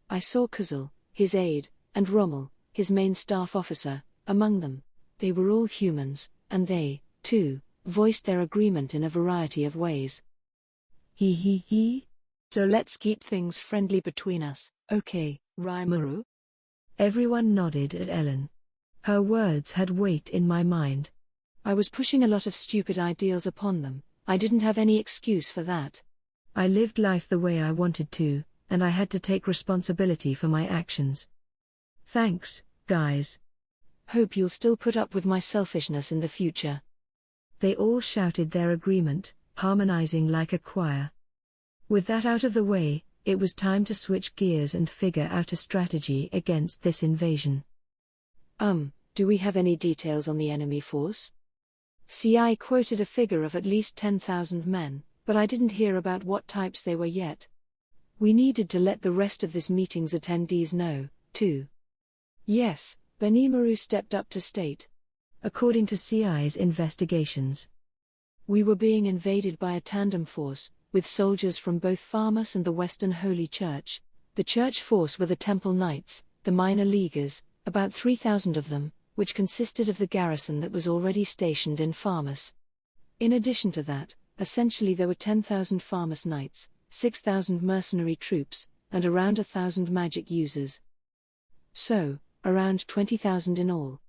I saw Kuzul, his aide, and Rommel, his main staff officer, among them. They were all humans, and they, too, voiced their agreement in a variety of ways. He. So let's keep things friendly between us, okay, Rimuru? Everyone nodded at Ellen. Her words had weight in my mind. I was pushing a lot of stupid ideals upon them. I didn't have any excuse for that. I lived life the way I wanted to, and I had to take responsibility for my actions. Thanks, guys. Hope you'll still put up with my selfishness in the future. They all shouted their agreement, harmonizing like a choir. With that out of the way, it was time to switch gears and figure out a strategy against this invasion. Do we have any details on the enemy force? CI quoted a figure of at least 10,000 men, but I didn't hear about what types they were yet. We needed to let the rest of this meeting's attendees know, too. Yes, Benimaru stepped up to state. According to CI's investigations, we were being invaded by a tandem force, with soldiers from both Farmus and the Western Holy Church. The church force were the Temple Knights, the minor leaguers, about 3,000 of them, which consisted of the garrison that was already stationed in Farmus. In addition to that, essentially there were 10,000 Farmus Knights, 6,000 mercenary troops, and around 1,000 magic users. So, around 20,000 in all.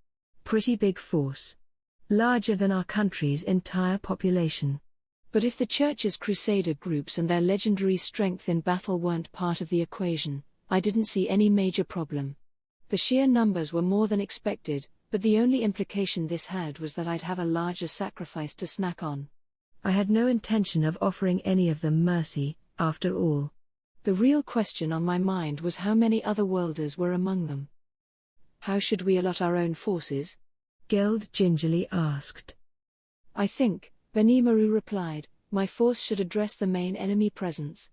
Pretty big force. Larger than our country's entire population. But if the church's crusader groups and their legendary strength in battle weren't part of the equation, I didn't see any major problem. The sheer numbers were more than expected, but the only implication this had was that I'd have a larger sacrifice to snack on. I had no intention of offering any of them mercy, after all. The real question on my mind was how many other worlders were among them. How should we allot our own forces? Geld gingerly asked. I think, Benimaru replied, my force should address the main enemy presence.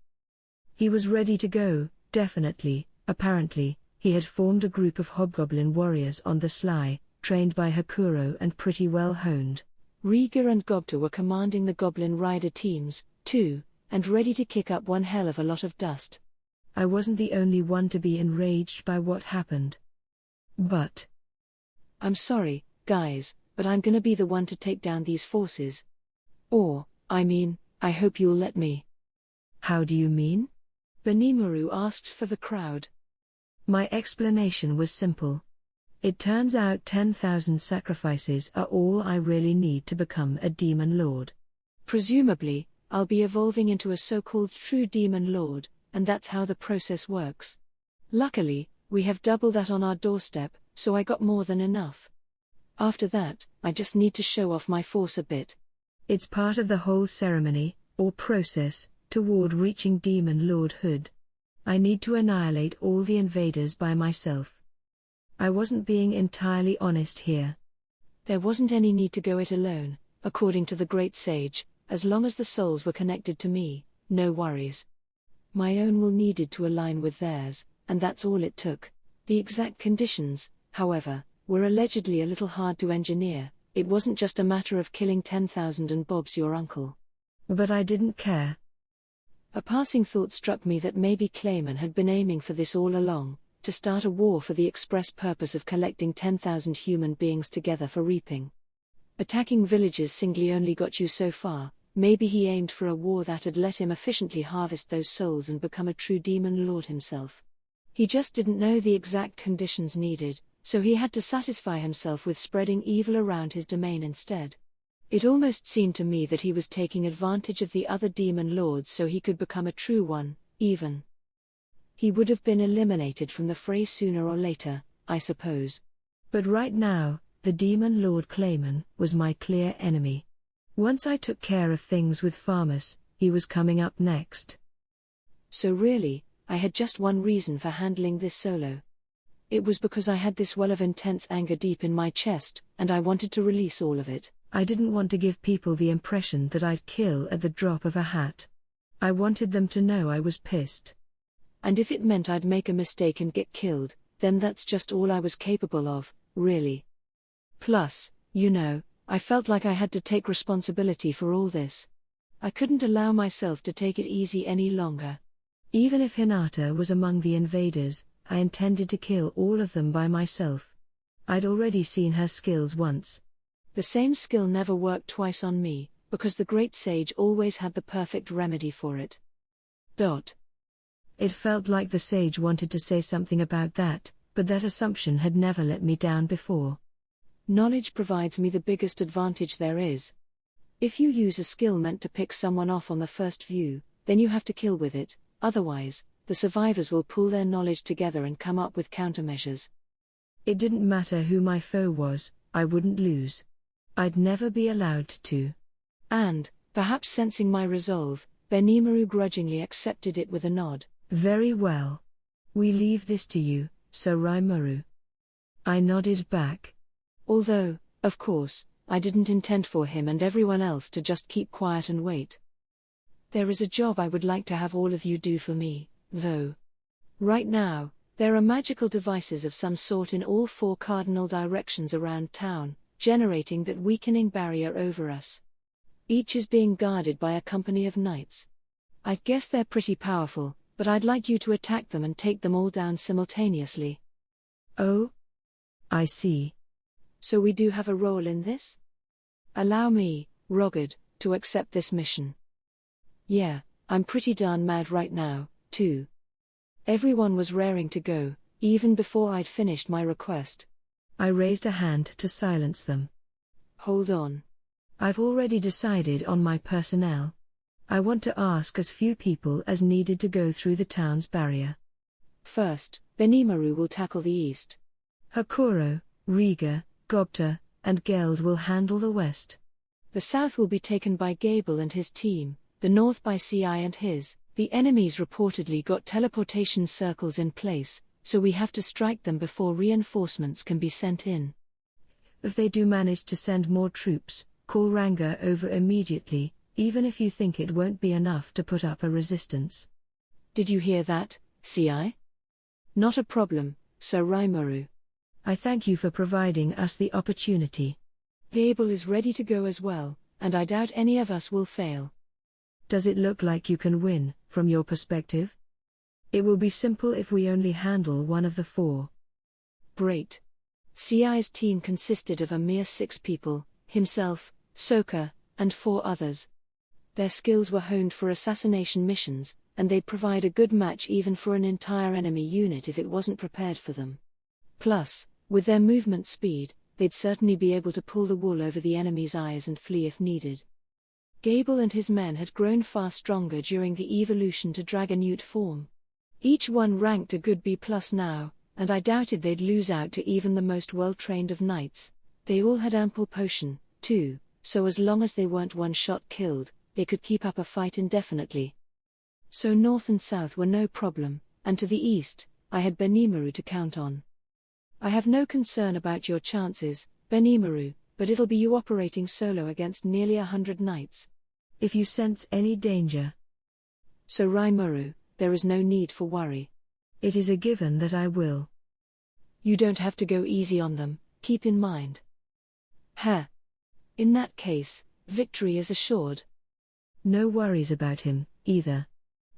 He was ready to go, definitely, apparently. He had formed a group of hobgoblin warriors on the sly, trained by Hakuro and pretty well honed. Riga and Gobta were commanding the goblin rider teams, too, and ready to kick up one hell of a lot of dust. I wasn't the only one to be enraged by what happened. But I'm sorry, guys, but I'm gonna be the one to take down these forces. Or, I hope you'll let me. How do you mean? Benimaru asked for the crowd. My explanation was simple. It turns out 10,000 sacrifices are all I really need to become a demon lord. Presumably, I'll be evolving into a so-called true demon lord, and that's how the process works. Luckily, we have double that on our doorstep, so I got more than enough. After that, I just need to show off my force a bit. It's part of the whole ceremony, or process, toward reaching demon lordhood. I need to annihilate all the invaders by myself. I wasn't being entirely honest here. There wasn't any need to go it alone, according to the great sage, as long as the souls were connected to me, no worries. My own will needed to align with theirs, and that's all it took. The exact conditions, however, were allegedly a little hard to engineer. It wasn't just a matter of killing 10,000 and Bob's your uncle. But I didn't care. A passing thought struck me that maybe Clayman had been aiming for this all along, to start a war for the express purpose of collecting 10,000 human beings together for reaping. Attacking villages singly only got you so far. Maybe he aimed for a war that'd let him efficiently harvest those souls and become a true demon lord himself. He just didn't know the exact conditions needed, so he had to satisfy himself with spreading evil around his domain instead. It almost seemed to me that he was taking advantage of the other demon lords so he could become a true one, even. He would have been eliminated from the fray sooner or later, I suppose. But right now, the demon lord Clayman was my clear enemy. Once I took care of things with Farmus, he was coming up next. So really, I had just one reason for handling this solo. It was because I had this well of intense anger deep in my chest, and I wanted to release all of it. I didn't want to give people the impression that I'd kill at the drop of a hat. I wanted them to know I was pissed. And if it meant I'd make a mistake and get killed, then that's just all I was capable of, really. Plus, I felt like I had to take responsibility for all this. I couldn't allow myself to take it easy any longer. Even if Hinata was among the invaders, I intended to kill all of them by myself. I'd already seen her skills once. The same skill never worked twice on me, because the great sage always had the perfect remedy for it. It felt like the sage wanted to say something about that, but that assumption had never let me down before. Knowledge provides me the biggest advantage there is. If you use a skill meant to pick someone off on the first view, then you have to kill with it, otherwise, the survivors will pull their knowledge together and come up with countermeasures. It didn't matter who my foe was, I wouldn't lose. I'd never be allowed to. And, perhaps sensing my resolve, Benimaru grudgingly accepted it with a nod. Very well. We leave this to you, Sir Raimaru. I nodded back. Although, of course, I didn't intend for him and everyone else to just keep quiet and wait. There is a job I would like to have all of you do for me, though. Right now, there are magical devices of some sort in all 4 cardinal directions around town, generating that weakening barrier over us. Each is being guarded by a company of knights. I guess they're pretty powerful, but I'd like you to attack them and take them all down simultaneously. Oh? I see. So we do have a role in this? Allow me, Rogard, to accept this mission. Yeah, I'm pretty darn mad right now, too. Everyone was raring to go, even before I'd finished my request. I raised a hand to silence them. Hold on. I've already decided on my personnel. I want to ask as few people as needed to go through the town's barrier. First, Benimaru will tackle the east. Hakuro, Riga, Gobta, and Geld will handle the west. The south will be taken by Gable and his team, the north by Ci and his. The enemies reportedly got teleportation circles in place, so we have to strike them before reinforcements can be sent in. If they do manage to send more troops, call Ranga over immediately, even if you think it won't be enough to put up a resistance. Did you hear that, Ci? Not a problem, Sir Raimaru. I thank you for providing us the opportunity. Gable is ready to go as well, and I doubt any of us will fail. Does it look like you can win, from your perspective? It will be simple if we only handle one of the 4. Great. Ci's team consisted of a mere 6 people, himself, Soka, and 4 others. Their skills were honed for assassination missions, and they'd provide a good match even for an entire enemy unit if it wasn't prepared for them. Plus, with their movement speed, they'd certainly be able to pull the wool over the enemy's eyes and flee if needed. Gable and his men had grown far stronger during the evolution to Dragonute form. Each one ranked a good B+ now, and I doubted they'd lose out to even the most well-trained of knights. They all had ample potion, too, so as long as they weren't one-shot killed, they could keep up a fight indefinitely. So north and south were no problem, and to the east, I had Benimaru to count on. I have no concern about your chances, Benimaru, but it'll be you operating solo against nearly 100 knights. If you sense any danger, Sir Raimaru, there is no need for worry. It is a given that I will. You don't have to go easy on them, keep in mind. In that case, victory is assured. No worries about him, either.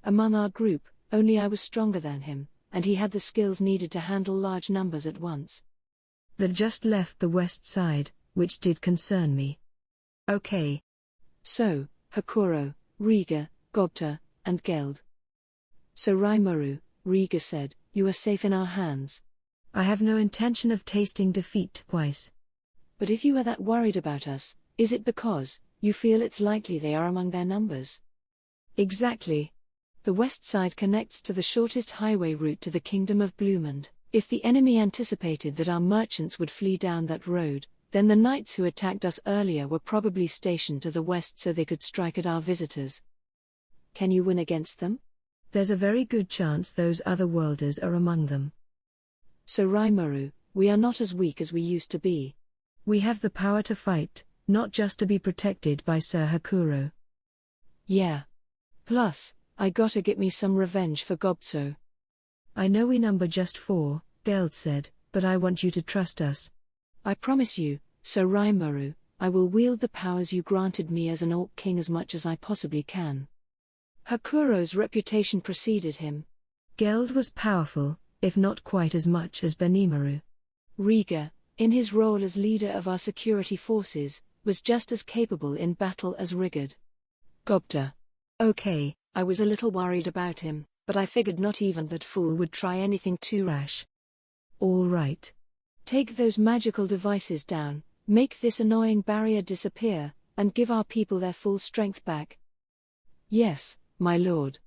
Among our group, only I was stronger than him, and he had the skills needed to handle large numbers at once. That just left the west side, which did concern me. Okay. So, Hakuro, Riga, Gobta, and Geld. So Raimaru, Riga said, you are safe in our hands. I have no intention of tasting defeat twice. But if you are that worried about us, is it because you feel it's likely they are among their numbers? Exactly. The west side connects to the shortest highway route to the Kingdom of Bloomond. If the enemy anticipated that our merchants would flee down that road, then the knights who attacked us earlier were probably stationed to the west so they could strike at our visitors. Can you win against them? There's a very good chance those other worlders are among them. So Raimaru, we are not as weak as we used to be. We have the power to fight, not just to be protected by Sir Hakuro. Yeah. Plus, I gotta get me some revenge for Gobtso. I know we number just 4, Geld said, but I want you to trust us. I promise you, So Rimuru, I will wield the powers you granted me as an orc king as much as I possibly can. Hakuro's reputation preceded him. Geld was powerful, if not quite as much as Benimaru. Riga, in his role as leader of our security forces, was just as capable in battle as Rigard. Gobta. Okay, I was a little worried about him, but I figured not even that fool would try anything too rash. All right. Take those magical devices down, make this annoying barrier disappear, and give our people their full strength back. Yes, my lord.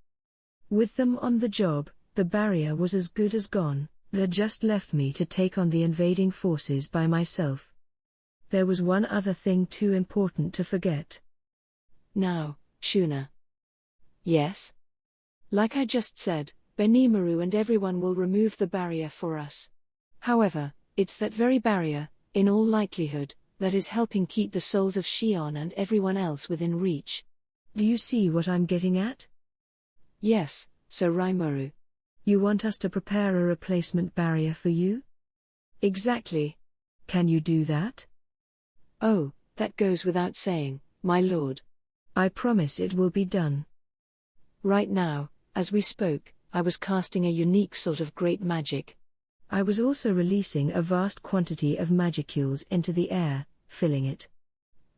With them on the job, the barrier was as good as gone. That just left me to take on the invading forces by myself. There was one other thing too important to forget. Now, Shuna. Yes? Like I just said, Benimaru and everyone will remove the barrier for us. However, it's that very barrier, in all likelihood, that is helping keep the souls of Shion and everyone else within reach. Do you see what I'm getting at? Yes, Sir Rimuru. You want us to prepare a replacement barrier for you? Exactly. Can you do that? Oh, that goes without saying, my lord. I promise it will be done. Right now, as we spoke, I was casting a unique sort of great magic. I was also releasing a vast quantity of magicules into the air, filling it.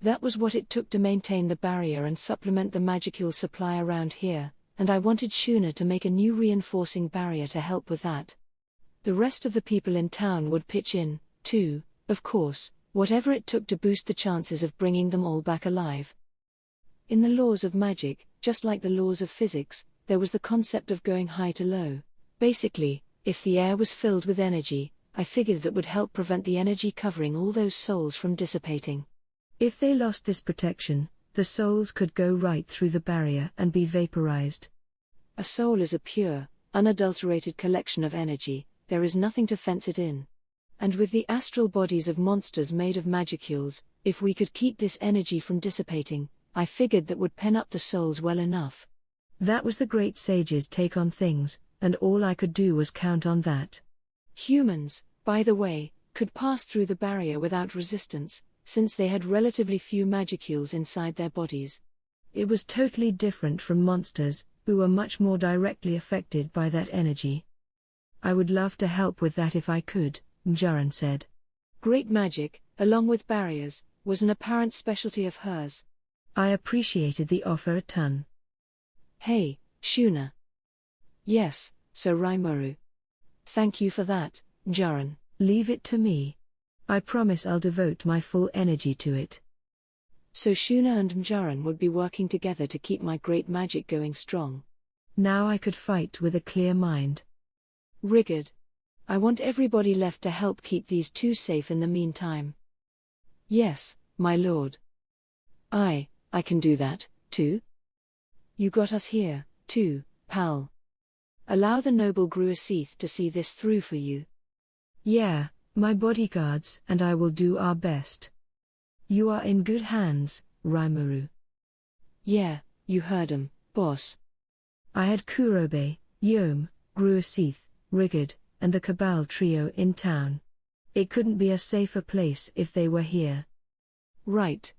That was what it took to maintain the barrier and supplement the magicule supply around here, and I wanted Shuna to make a new reinforcing barrier to help with that. The rest of the people in town would pitch in, too, of course, whatever it took to boost the chances of bringing them all back alive. In the laws of magic, just like the laws of physics, there was the concept of going high to low. Basically, if the air was filled with energy, I figured that would help prevent the energy covering all those souls from dissipating. If they lost this protection, the souls could go right through the barrier and be vaporized. A soul is a pure, unadulterated collection of energy, there is nothing to fence it in. And with the astral bodies of monsters made of magicules, if we could keep this energy from dissipating, I figured that would pen up the souls well enough. That was the great sage's take on things, and all I could do was count on that. Humans, by the way, could pass through the barrier without resistance, since they had relatively few magicules inside their bodies. It was totally different from monsters, who were much more directly affected by that energy. I would love to help with that if I could, Mjaran said. Great magic, along with barriers, was an apparent specialty of hers. I appreciated the offer a ton. Hey, Shuna. Yes, Sir Rimuru. Thank you for that, Mjaran. Leave it to me. I promise I'll devote my full energy to it. So Shuna and Mjaran would be working together to keep my great magic going strong. Now I could fight with a clear mind. Rigard. I want everybody left to help keep these two safe in the meantime. Yes, my lord. I can do that, too. You got us here, too, pal. Allow the noble Gruasith to see this through for you. Yeah, my bodyguards and I will do our best. You are in good hands, Rimuru. Yeah, you heard him, boss. I had Kurobe, Yom, Gruasith, Rigard, and the Cabal trio in town. It couldn't be a safer place if they were here. Right.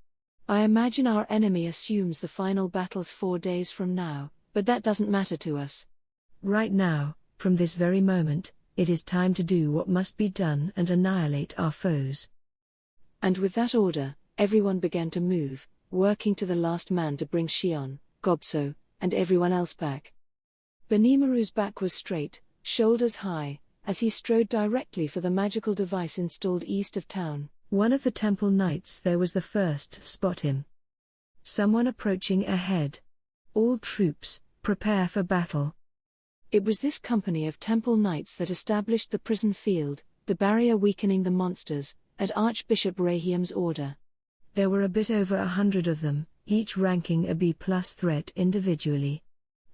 I imagine our enemy assumes the final battle's 4 days from now, but that doesn't matter to us. Right now, from this very moment, it is time to do what must be done and annihilate our foes. And with that order, everyone began to move, working to the last man to bring Shion, Gobso, and everyone else back. Benimaru's back was straight, shoulders high, as he strode directly for the magical device installed east of town. One of the temple knights there was the first to spot him. Someone approaching ahead. All troops, prepare for battle. It was this company of temple knights that established the prison field, the barrier weakening the monsters, at Archbishop Rahiam's order. There were a bit over 100 of them, each ranking a B+ threat individually.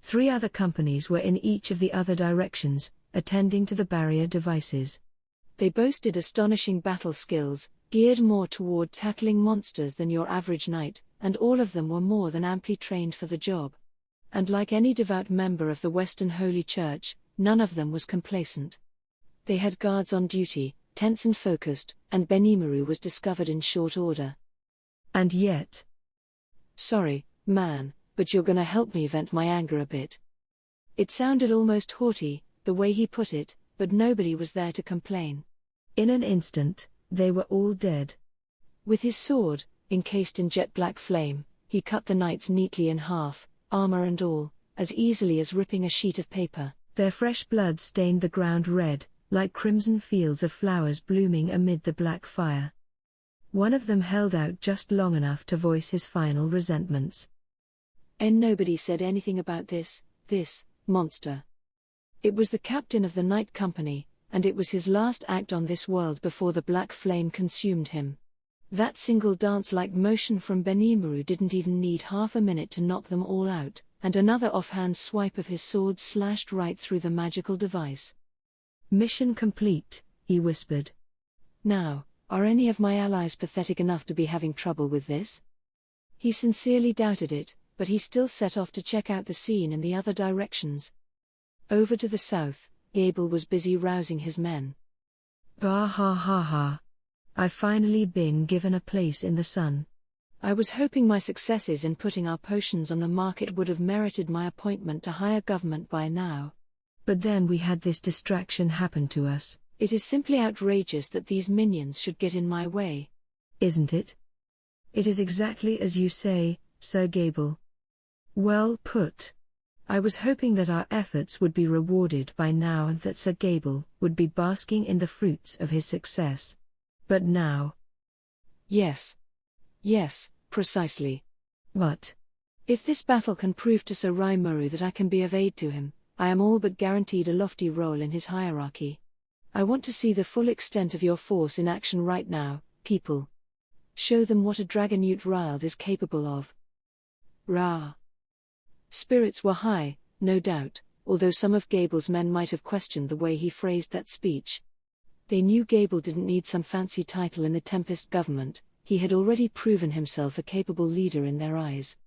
3 other companies were in each of the other directions, attending to the barrier devices. They boasted astonishing battle skills, geared more toward tackling monsters than your average knight, and all of them were more than amply trained for the job. And like any devout member of the Western Holy Church, none of them was complacent. They had guards on duty, tense and focused, and Benimaru was discovered in short order. And yet. Sorry, man, but you're gonna help me vent my anger a bit. It sounded almost haughty, the way he put it, but nobody was there to complain. In an instant, they were all dead. With his sword, encased in jet-black flame, he cut the knights neatly in half, armor and all, as easily as ripping a sheet of paper. Their fresh blood stained the ground red, like crimson fields of flowers blooming amid the black fire. One of them held out just long enough to voice his final resentments. And nobody said anything about this monster. It was the captain of the night company, and it was his last act on this world before the black flame consumed him. That single dance-like motion from Benimaru didn't even need half a minute to knock them all out, and another offhand swipe of his sword slashed right through the magical device. Mission complete, he whispered. Now, are any of my allies pathetic enough to be having trouble with this? He sincerely doubted it, but he still set off to check out the scene in the other directions. Over to the south, Gable was busy rousing his men. Bah ha ha ha. I've finally been given a place in the sun. I was hoping my successes in putting our potions on the market would have merited my appointment to higher government by now. But then we had this distraction happen to us. It is simply outrageous that these minions should get in my way. Isn't it? It is exactly as you say, Sir Gable. Well put. I was hoping that our efforts would be rewarded by now and that Sir Gable would be basking in the fruits of his success. But now. Yes, precisely. What? If this battle can prove to Sir Rimuru that I can be of aid to him, I am all but guaranteed a lofty role in his hierarchy. I want to see the full extent of your force in action right now, people. Show them what a Dragonute Riled is capable of. Rah. Spirits were high, no doubt, although some of Gable's men might have questioned the way he phrased that speech. They knew Gable didn't need some fancy title in the Tempest government, he had already proven himself a capable leader in their eyes.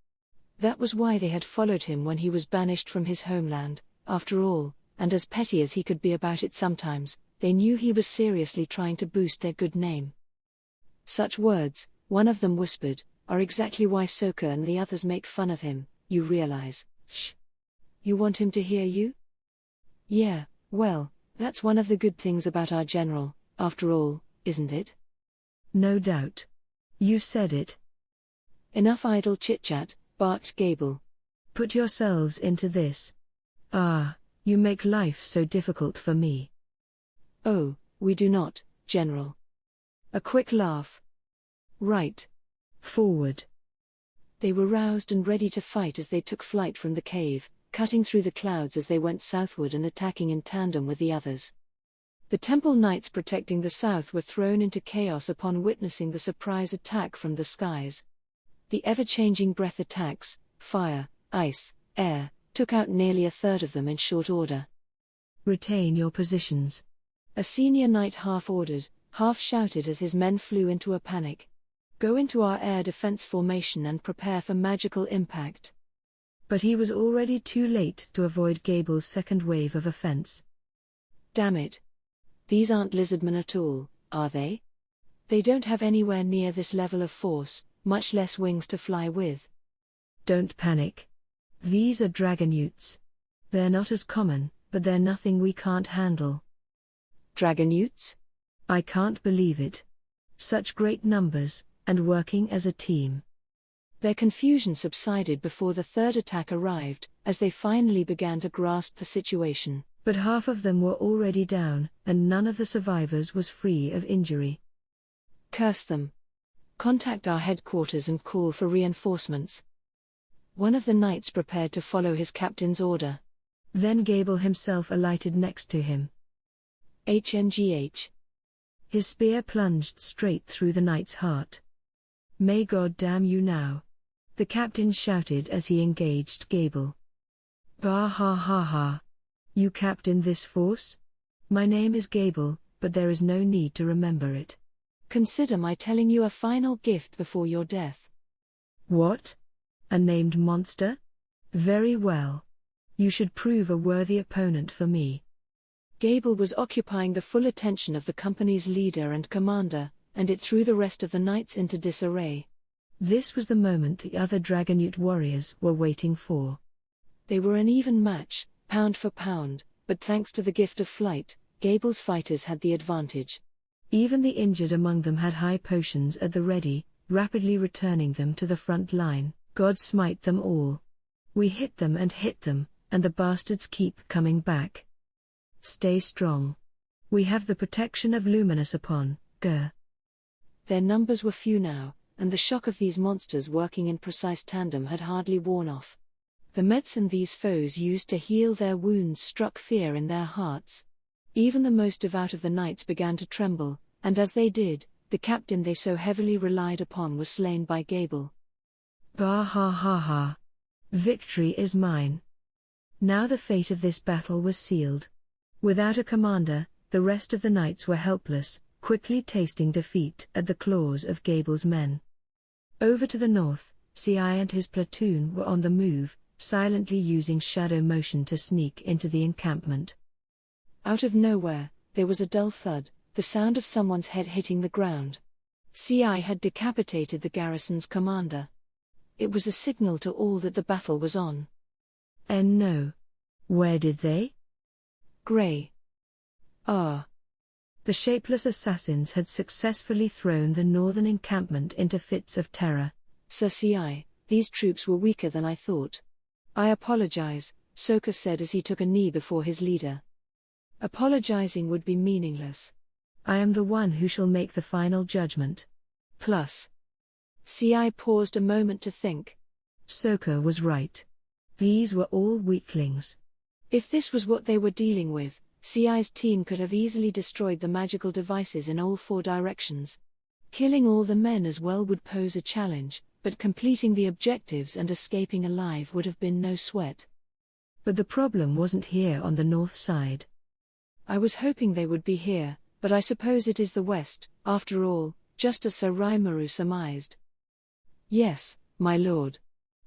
That was why they had followed him when he was banished from his homeland, after all, and as petty as he could be about it sometimes, they knew he was seriously trying to boost their good name. Such words, one of them whispered, are exactly why Sokka and the others make fun of him, you realize. Shh. You want him to hear you? Yeah, well, that's one of the good things about our general, after all, isn't it? No doubt. You said it. Enough idle chit-chat, barked Gable. Put yourselves into this. Ah, you make life so difficult for me. Oh, we do not, General. A quick laugh. Right. Forward. They were roused and ready to fight as they took flight from the cave, cutting through the clouds as they went southward and attacking in tandem with the others. The temple knights protecting the south were thrown into chaos upon witnessing the surprise attack from the skies. The ever-changing breath attacks, fire, ice, air, took out nearly a third of them in short order. Retain your positions. A senior knight half-ordered, half-shouted as his men flew into a panic. Go into our air defense formation and prepare for magical impact. But he was already too late to avoid Gable's second wave of offense. Damn it. These aren't lizardmen at all, are they? They don't have anywhere near this level of force, much less wings to fly with. Don't panic. These are Dragonutes. They're not as common, but they're nothing we can't handle. Dragonutes? I can't believe it. Such great numbers, and working as a team. Their confusion subsided before the third attack arrived, as they finally began to grasp the situation. But half of them were already down, and none of the survivors was free of injury. Curse them. Contact our headquarters and call for reinforcements. One of the knights prepared to follow his captain's order. Then Gable himself alighted next to him. HNGH. His spear plunged straight through the knight's heart. May God damn you now. The captain shouted as he engaged Gable. Bah ha ha ha. You captain this force? My name is Gable, but there is no need to remember it. Consider my telling you a final gift before your death. What? A named monster? Very well. You should prove a worthy opponent for me. Gable was occupying the full attention of the company's leader and commander, and it threw the rest of the knights into disarray. This was the moment the other Dragonute warriors were waiting for. They were an even match, pound for pound, but thanks to the gift of flight, Gable's fighters had the advantage. Even the injured among them had high potions at the ready, rapidly returning them to the front line. God smite them all. We hit them, and the bastards keep coming back. Stay strong. We have the protection of Luminous upon, Gur. Their numbers were few now, and the shock of these monsters working in precise tandem had hardly worn off. The medicine these foes used to heal their wounds struck fear in their hearts. Even the most devout of the knights began to tremble, and as they did, the captain they so heavily relied upon was slain by Gable. Bah ha ha ha. Victory is mine. Now the fate of this battle was sealed. Without a commander, the rest of the knights were helpless, quickly tasting defeat at the claws of Gable's men. Over to the north, Ci and his platoon were on the move, silently using shadow motion to sneak into the encampment. Out of nowhere, there was a dull thud, the sound of someone's head hitting the ground. Ci had decapitated the garrison's commander. It was a signal to all that the battle was on. And no. Where did they? Grey. Ah. The shapeless assassins had successfully thrown the northern encampment into fits of terror. Sir Ci, these troops were weaker than I thought. I apologize, Sokka said as he took a knee before his leader. Apologizing would be meaningless. I am the one who shall make the final judgment. Plus. Ci paused a moment to think. Sokka was right. These were all weaklings. If this was what they were dealing with, Ci's team could have easily destroyed the magical devices in all four directions. Killing all the men as well would pose a challenge, but completing the objectives and escaping alive would have been no sweat. But the problem wasn't here on the north side. I was hoping they would be here, but I suppose it is the west, after all, just as Sir Rimuru surmised. Yes, my lord.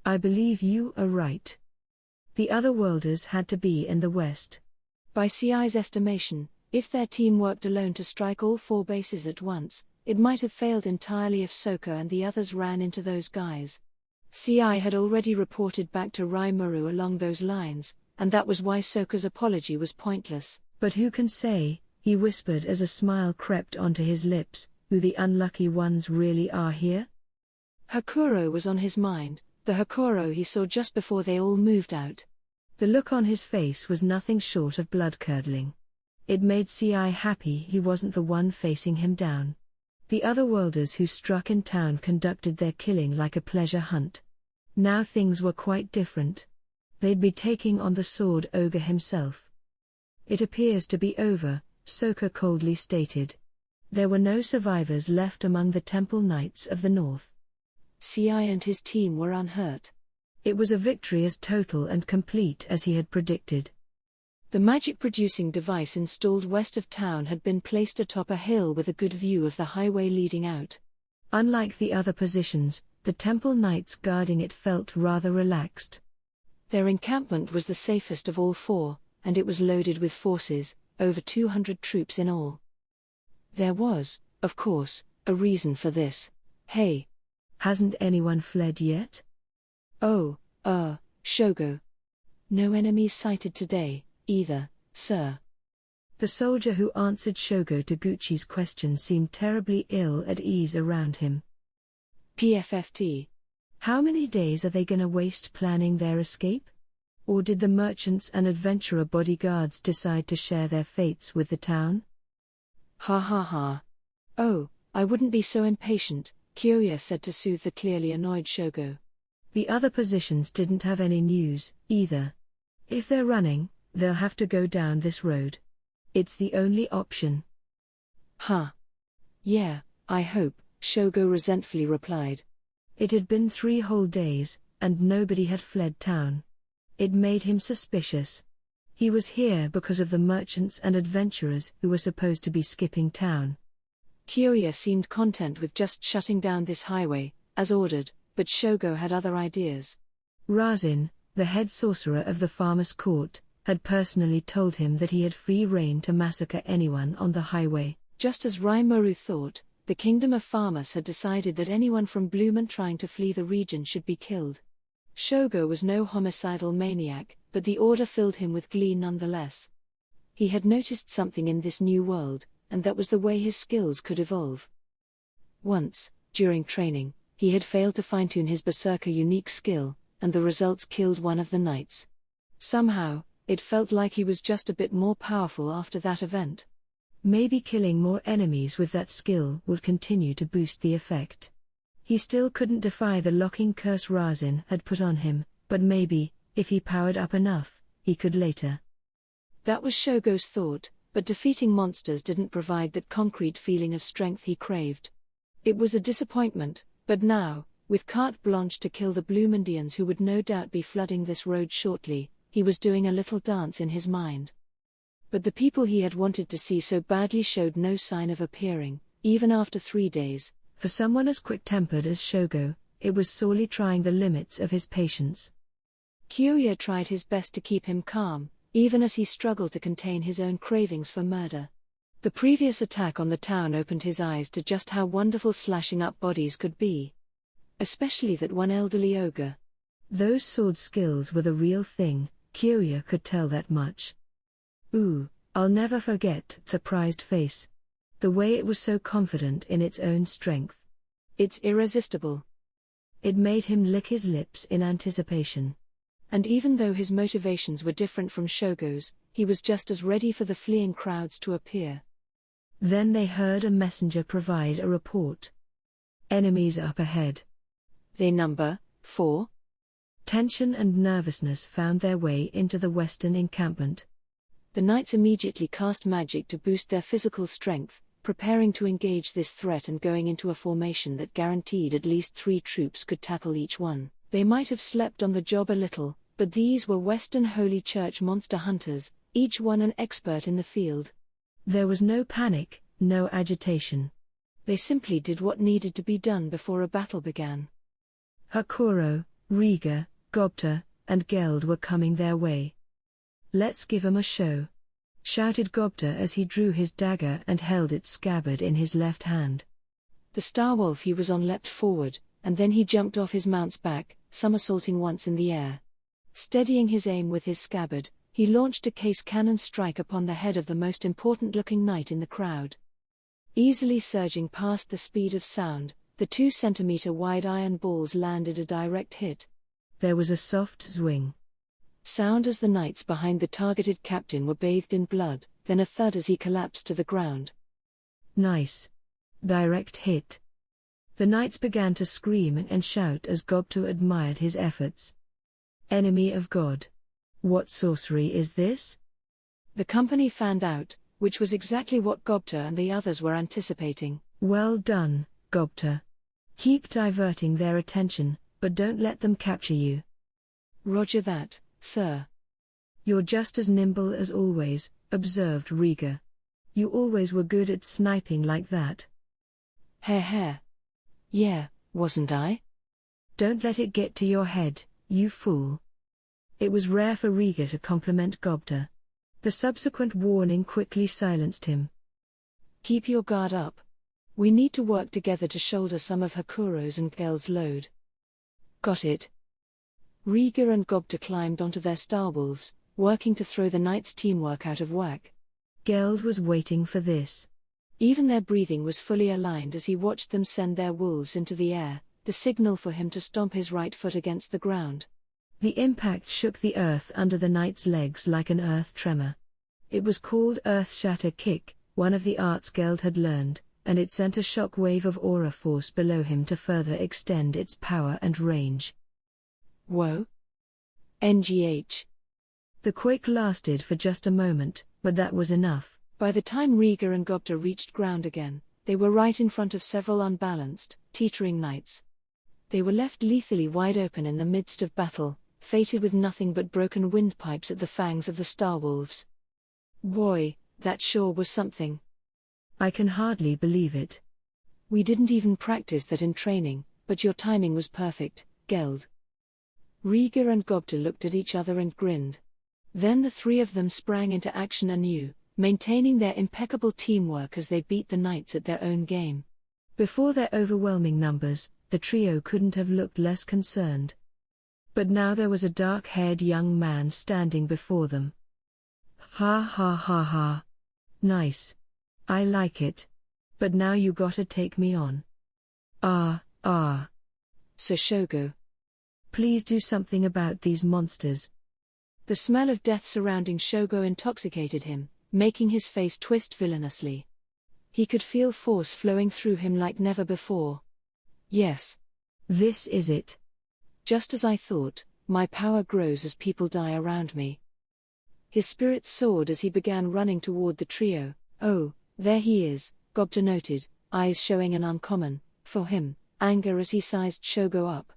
I believe you are right. The other worlders had to be in the west. By Ci's estimation, if their team worked alone to strike all four bases at once, it might have failed entirely if Sokka and the others ran into those guys. Ci had already reported back to Rimuru along those lines, and that was why Sokka's apology was pointless. But who can say, he whispered as a smile crept onto his lips, who the unlucky ones really are here? Hakuro was on his mind, the Hakuro he saw just before they all moved out. The look on his face was nothing short of blood-curdling. It made Ci happy he wasn't the one facing him down. The other worlders who struck in town conducted their killing like a pleasure hunt. Now things were quite different. They'd be taking on the sword ogre himself. It appears to be over, Sokka coldly stated. There were no survivors left among the temple knights of the north. Ci and his team were unhurt. It was a victory as total and complete as he had predicted. The magic-producing device installed west of town had been placed atop a hill with a good view of the highway leading out. Unlike the other positions, the temple knights guarding it felt rather relaxed. Their encampment was the safest of all four, and it was loaded with forces, over 200 troops in all. There was, of course, a reason for this. Hey! Hasn't anyone fled yet? Oh, Shogo. No enemies sighted today, either, sir. The soldier who answered Shogo Taguchi's question seemed terribly ill at ease around him. PFFT. How many days are they gonna waste planning their escape? Or did the merchants and adventurer bodyguards decide to share their fates with the town? Ha ha ha. Oh, I wouldn't be so impatient, Kyoya said to soothe the clearly annoyed Shogo. The other positions didn't have any news, either. If they're running, they'll have to go down this road. It's the only option. Huh. Yeah, I hope, Shogo resentfully replied. It had been 3 whole days, and nobody had fled town. It made him suspicious. He was here because of the merchants and adventurers who were supposed to be skipping town. Kyoya seemed content with just shutting down this highway, as ordered, but Shogo had other ideas. Razin, the head sorcerer of the farmer's court, had personally told him that he had free rein to massacre anyone on the highway. Just as Rimuru thought, the kingdom of Farmus had decided that anyone from Blumen trying to flee the region should be killed. Shogo was no homicidal maniac, but the order filled him with glee nonetheless. He had noticed something in this new world, and that was the way his skills could evolve. Once, during training, he had failed to fine-tune his berserker unique skill, and the results killed one of the knights. Somehow, it felt like he was just a bit more powerful after that event. Maybe killing more enemies with that skill would continue to boost the effect. He still couldn't defy the locking curse Razin had put on him, but maybe, if he powered up enough, he could later. That was Shogo's thought, but defeating monsters didn't provide that concrete feeling of strength he craved. It was a disappointment, but now, with carte blanche to kill the Blumendians who would no doubt be flooding this road shortly, he was doing a little dance in his mind. But the people he had wanted to see so badly showed no sign of appearing, even after 3 days. For someone as quick-tempered as Shogo, it was sorely trying the limits of his patience. Kyoya tried his best to keep him calm, even as he struggled to contain his own cravings for murder. The previous attack on the town opened his eyes to just how wonderful slashing up bodies could be. Especially that one elderly ogre. Those sword skills were the real thing, Kyoya could tell that much. Ooh, I'll never forget that surprised face. The way it was so confident in its own strength. It's irresistible. It made him lick his lips in anticipation. And even though his motivations were different from Shogo's, he was just as ready for the fleeing crowds to appear. Then they heard a messenger provide a report. Enemies up ahead. They number 4. Tension and nervousness found their way into the western encampment. The knights immediately cast magic to boost their physical strength, preparing to engage this threat and going into a formation that guaranteed at least 3 troops could tackle each one. They might have slept on the job a little, but these were Western Holy Church monster hunters, each one an expert in the field. There was no panic, no agitation. They simply did what needed to be done before a battle began. Hakuro, Riga, Gobta, and Geld were coming their way. "Let's give 'em a show," shouted Gobta as he drew his dagger and held its scabbard in his left hand. The starwolf he was on leapt forward, and then he jumped off his mount's back, somersaulting once in the air. Steadying his aim with his scabbard, he launched a case cannon strike upon the head of the most important-looking knight in the crowd. Easily surging past the speed of sound, the 2-centimeter-wide iron balls landed a direct hit. There was a soft swing. Sound as the knights behind the targeted captain were bathed in blood, then a thud as he collapsed to the ground. Nice. Direct hit. The knights began to scream and shout as Gobta admired his efforts. Enemy of God. What sorcery is this? The company fanned out, which was exactly what Gobta and the others were anticipating. Well done, Gobta. Keep diverting their attention, but don't let them capture you. Roger that, sir. You're just as nimble as always, observed Riga. You always were good at sniping like that. Heh. Yeah, wasn't I? Don't let it get to your head, you fool. It was rare for Riga to compliment Gobta. The subsequent warning quickly silenced him. Keep your guard up. We need to work together to shoulder some of Hakuro's and Geld's load. Got it. Riga and Gobta climbed onto their starwolves, working to throw the knights' teamwork out of whack. Geld was waiting for this. Even their breathing was fully aligned as he watched them send their wolves into the air, the signal for him to stomp his right foot against the ground. The impact shook the earth under the knight's legs like an earth tremor. It was called Earth Shatter Kick, one of the arts Geld had learned, and it sent a shock wave of aura force below him to further extend its power and range. Whoa. NGH. The quake lasted for just a moment, but that was enough. By the time Riga and Gobta reached ground again, they were right in front of several unbalanced, teetering knights. They were left lethally wide open in the midst of battle, fated with nothing but broken windpipes at the fangs of the starwolves. Boy, that sure was something. I can hardly believe it. We didn't even practice that in training, but your timing was perfect, Geld. Riga and Gobta looked at each other and grinned. Then the three of them sprang into action anew, maintaining their impeccable teamwork as they beat the knights at their own game. Before their overwhelming numbers, the trio couldn't have looked less concerned. But now there was a dark-haired young man standing before them. Ha ha ha ha. Nice. I like it. But now you gotta take me on. So Shogo. Please do something about these monsters. The smell of death surrounding Shogo intoxicated him, making his face twist villainously. He could feel force flowing through him like never before. Yes. This is it. Just as I thought, my power grows as people die around me. His spirit soared as he began running toward the trio. Oh, there he is, Gobta noted, eyes showing an uncommon, for him, anger as he sized Shogo up.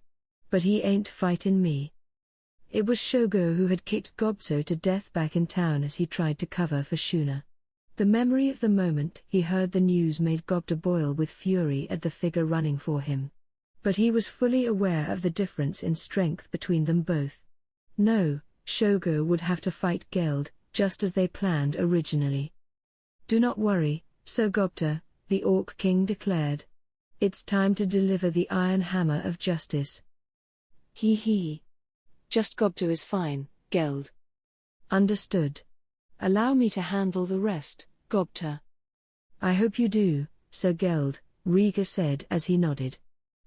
But he ain't fightin' me. It was Shogo who had kicked Gobso to death back in town as he tried to cover for Shuna. The memory of the moment he heard the news made Gobta boil with fury at the figure running for him. But he was fully aware of the difference in strength between them both. No, Shogo would have to fight Geld, just as they planned originally. Do not worry, Sir Gobta, the Orc King declared. It's time to deliver the Iron Hammer of Justice. He. Just Gobta is fine, Geld. Understood. Allow me to handle the rest, Gobta. I hope you do, Sir Geld, Riga said as he nodded.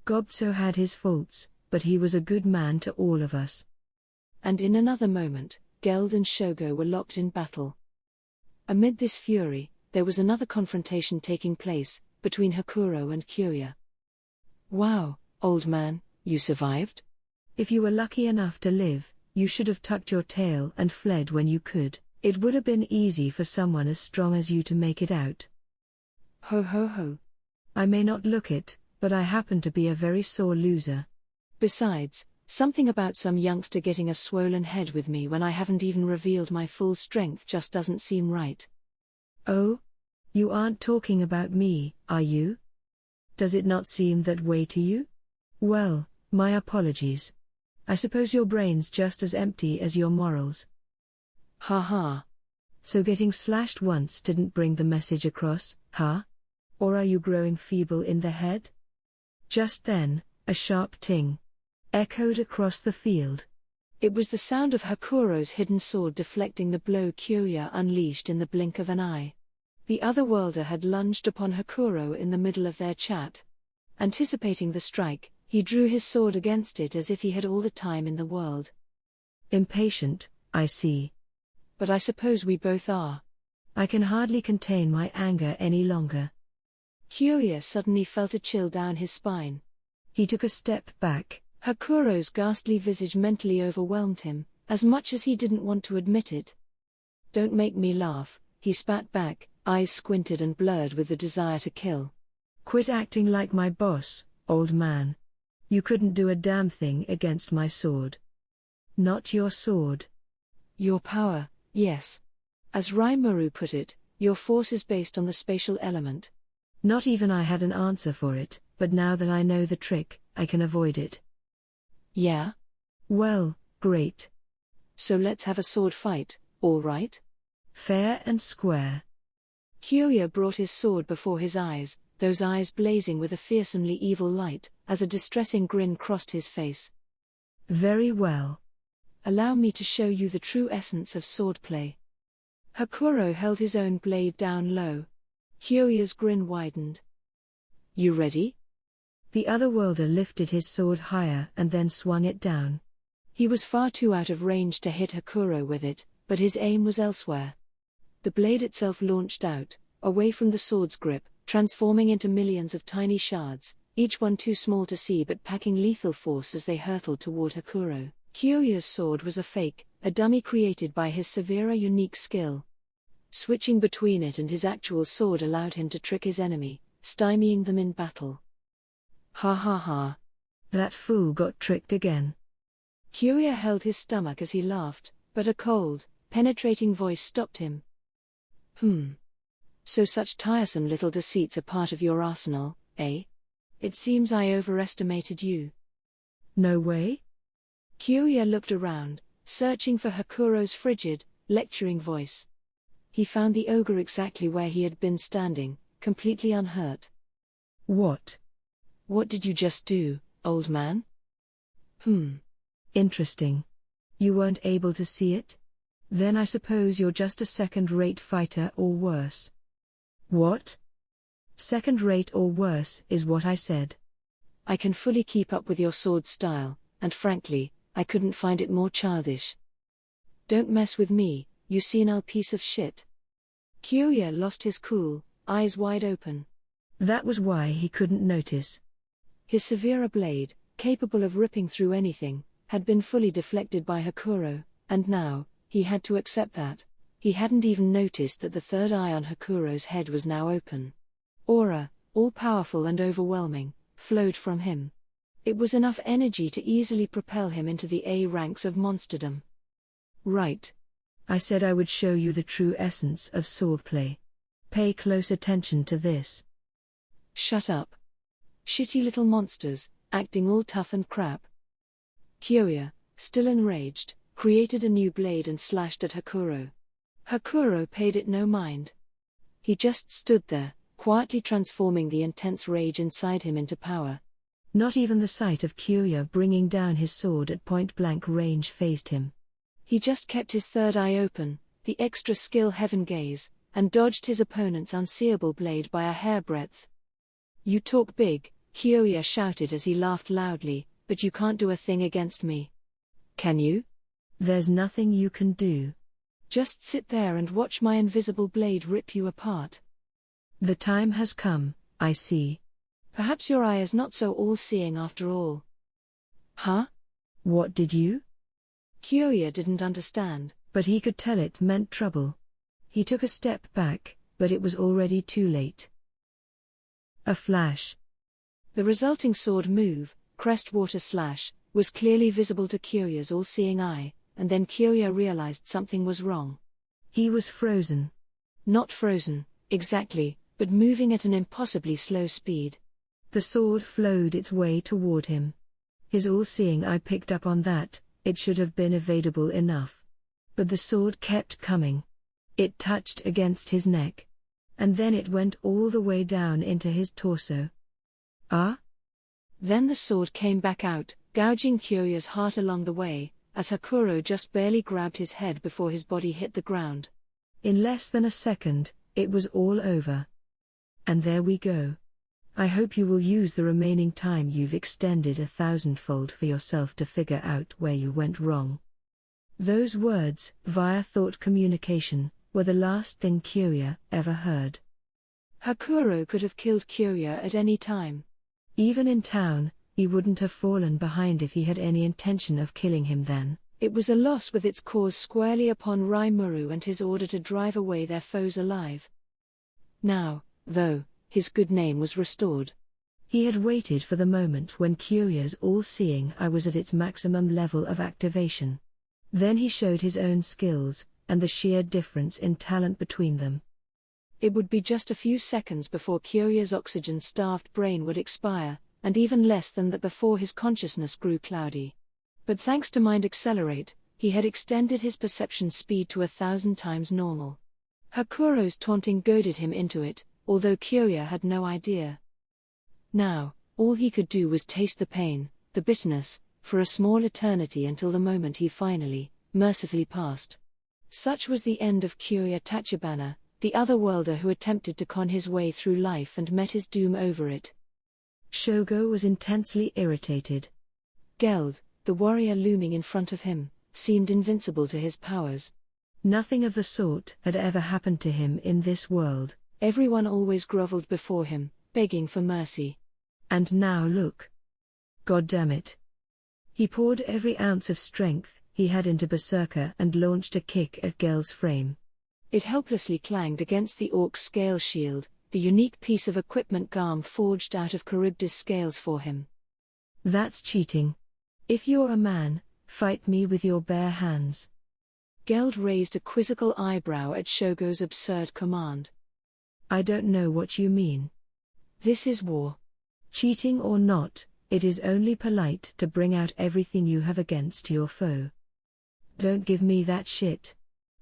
Gobso had his faults, but he was a good man to all of us. And in another moment, Geld and Shogo were locked in battle. Amid this fury, there was another confrontation taking place, between Hakuro and Kyoya. Wow, old man, you survived? If you were lucky enough to live, you should have tucked your tail and fled when you could. It would have been easy for someone as strong as you to make it out. Ho ho ho. I may not look it, but I happen to be a very sore loser. Besides, something about some youngster getting a swollen head with me when I haven't even revealed my full strength just doesn't seem right. Oh? You aren't talking about me, are you? Does it not seem that way to you? Well, my apologies. I suppose your brain's just as empty as your morals. Ha ha. So getting slashed once didn't bring the message across, huh? Or are you growing feeble in the head? Just then, a sharp ting echoed across the field. It was the sound of Hakuro's hidden sword deflecting the blow Kyoya unleashed in the blink of an eye. The otherworlder had lunged upon Hakuro in the middle of their chat. Anticipating the strike, he drew his sword against it as if he had all the time in the world. Impatient, I see. But I suppose we both are. I can hardly contain my anger any longer. Kyoya suddenly felt a chill down his spine. He took a step back. Hakuro's ghastly visage mentally overwhelmed him, as much as he didn't want to admit it. Don't make me laugh, he spat back, eyes squinted and blurred with the desire to kill. Quit acting like my boss, old man. You couldn't do a damn thing against my sword. Not your sword. Your power, yes. As Rimuru put it, your force is based on the spatial element. Not even I had an answer for it, but now that I know the trick, I can avoid it. Yeah? Well, great. So let's have a sword fight, all right? Fair and square. Kyoya brought his sword before his eyes, those eyes blazing with a fearsomely evil light, as a distressing grin crossed his face. Very well. Allow me to show you the true essence of swordplay. Hakuro held his own blade down low. Kyoya's grin widened. You ready? The otherworlder lifted his sword higher and then swung it down. He was far too out of range to hit Hakuro with it, but his aim was elsewhere. The blade itself launched out, away from the sword's grip, transforming into millions of tiny shards, each one too small to see but packing lethal force as they hurtled toward Hakuro. Kyoya's sword was a fake, a dummy created by his severe unique skill. Switching between it and his actual sword allowed him to trick his enemy, stymieing them in battle. Ha ha ha. That fool got tricked again. Kyoya held his stomach as he laughed, but a cold, penetrating voice stopped him. So such tiresome little deceits are part of your arsenal, eh? It seems I overestimated you. No way? Kyoya looked around, searching for Hakuro's frigid, lecturing voice. He found the ogre exactly where he had been standing, completely unhurt. What? What did you just do, old man? Interesting. You weren't able to see it? Then I suppose you're just a second-rate fighter or worse. What? Second-rate or worse is what I said. I can fully keep up with your sword style, and frankly, I couldn't find it more childish. Don't mess with me, you senile piece of shit. Kyoya lost his cool, eyes wide open. That was why he couldn't notice. His severe blade, capable of ripping through anything, had been fully deflected by Hakuro, and now, he had to accept that. He hadn't even noticed that the third eye on Hakuro's head was now open. Aura, all-powerful and overwhelming, flowed from him. It was enough energy to easily propel him into the A ranks of monsterdom. Right. I said I would show you the true essence of swordplay. Pay close attention to this. Shut up. Shitty little monsters, acting all tough and crap. Kyoya, still enraged, created a new blade and slashed at Hakuro. Hakuro paid it no mind. He just stood there, quietly transforming the intense rage inside him into power. Not even the sight of Kyoya bringing down his sword at point-blank range fazed him. He just kept his third eye open, the extra skill heaven gaze, and dodged his opponent's unseeable blade by a hairbreadth. You talk big, Kyoya shouted as he laughed loudly, but you can't do a thing against me. Can you? There's nothing you can do. Just sit there and watch my invisible blade rip you apart. The time has come, I see. Perhaps your eye is not so all-seeing after all. Huh? What did you? Kyoya didn't understand. But he could tell it meant trouble. He took a step back, but it was already too late. A flash. The resulting sword move, Crestwater Slash, was clearly visible to Kyoya's all-seeing eye, and then Kyoya realized something was wrong. He was frozen. Not frozen, exactly, but moving at an impossibly slow speed. The sword flowed its way toward him. His all-seeing eye picked up on that. It should have been evadable enough. But the sword kept coming. It touched against his neck. And then it went all the way down into his torso. Ah? Then the sword came back out, gouging Kyoya's heart along the way, as Hakuro just barely grabbed his head before his body hit the ground. In less than a second, it was all over. And there we go. I hope you will use the remaining time you've extended 1,000-fold for yourself to figure out where you went wrong. Those words, via thought communication, were the last thing Kyoya ever heard. Hakuro could have killed Kyoya at any time. Even in town, he wouldn't have fallen behind if he had any intention of killing him then. It was a loss with its cause squarely upon Rimuru and his order to drive away their foes alive. Now, though, his good name was restored. He had waited for the moment when Kyoya's all-seeing eye was at its maximum level of activation. Then he showed his own skills, and the sheer difference in talent between them. It would be just a few seconds before Kyoya's oxygen-starved brain would expire, and even less than that before his consciousness grew cloudy. But thanks to Mind Accelerate, he had extended his perception speed to 1,000 times normal. Hakuro's taunting goaded him into it, although Kyoya had no idea. Now, all he could do was taste the pain, the bitterness, for a small eternity until the moment he finally, mercifully passed. Such was the end of Kyoya Tachibana, the otherworlder who attempted to con his way through life and met his doom over it. Shogo was intensely irritated. Geld, the warrior looming in front of him, seemed invincible to his powers. Nothing of the sort had ever happened to him in this world. Everyone always groveled before him, begging for mercy. And now look. God damn it. He poured every ounce of strength he had into Berserker and launched a kick at Geld's frame. It helplessly clanged against the orc's scale shield, the unique piece of equipment Garm forged out of Charybdis scales for him. That's cheating. If you're a man, fight me with your bare hands. Geld raised a quizzical eyebrow at Shogo's absurd command. I don't know what you mean. This is war. Cheating or not, it is only polite to bring out everything you have against your foe. Don't give me that shit.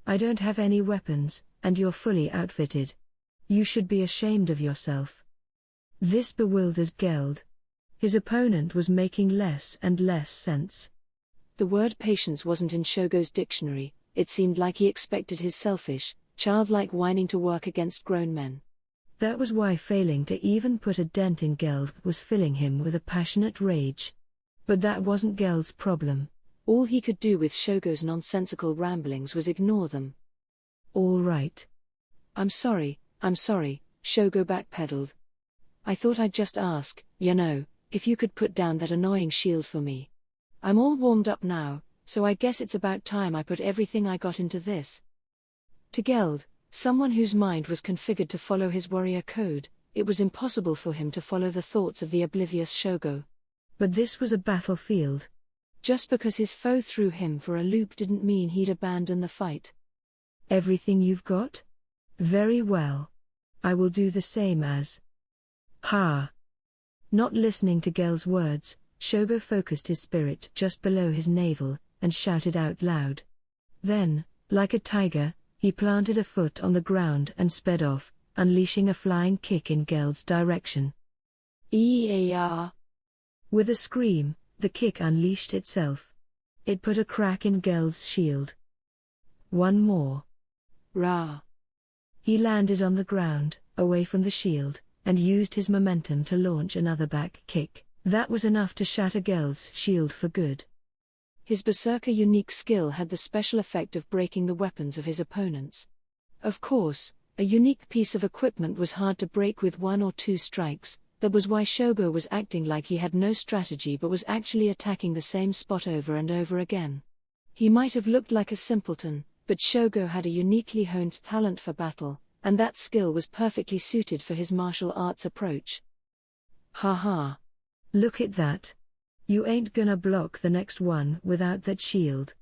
I don't have any weapons, and you're fully outfitted. You should be ashamed of yourself. This bewildered Geld. His opponent was making less and less sense. The word patience wasn't in Shogo's dictionary. It seemed like he expected his selfish, childlike whining to work against grown men. That was why failing to even put a dent in Geld was filling him with a passionate rage. But that wasn't Geld's problem. All he could do with Shogo's nonsensical ramblings was ignore them. All right. I'm sorry, Shogo backpedaled. I thought I'd just ask, if you could put down that annoying shield for me. I'm all warmed up now, so I guess it's about time I put everything I got into this. To Geld, someone whose mind was configured to follow his warrior code, it was impossible for him to follow the thoughts of the oblivious Shogo. But this was a battlefield. Just because his foe threw him for a loop didn't mean he'd abandon the fight. Everything you've got? Very well. I will do the same as. Ha! Not listening to Geld's words, Shogo focused his spirit just below his navel, and shouted out loud. Then, like a tiger, he planted a foot on the ground and sped off, unleashing a flying kick in Geld's direction. Ear! With a scream, the kick unleashed itself. It put a crack in Geld's shield. One more. Rah! He landed on the ground, away from the shield, and used his momentum to launch another back kick. That was enough to shatter Geld's shield for good. His berserker unique skill had the special effect of breaking the weapons of his opponents. Of course, a unique piece of equipment was hard to break with 1 or 2 strikes. That was why Shogo was acting like he had no strategy but was actually attacking the same spot over and over again. He might have looked like a simpleton, but Shogo had a uniquely honed talent for battle, and that skill was perfectly suited for his martial arts approach. Ha. Look at that. You ain't gonna block the next one without that shield.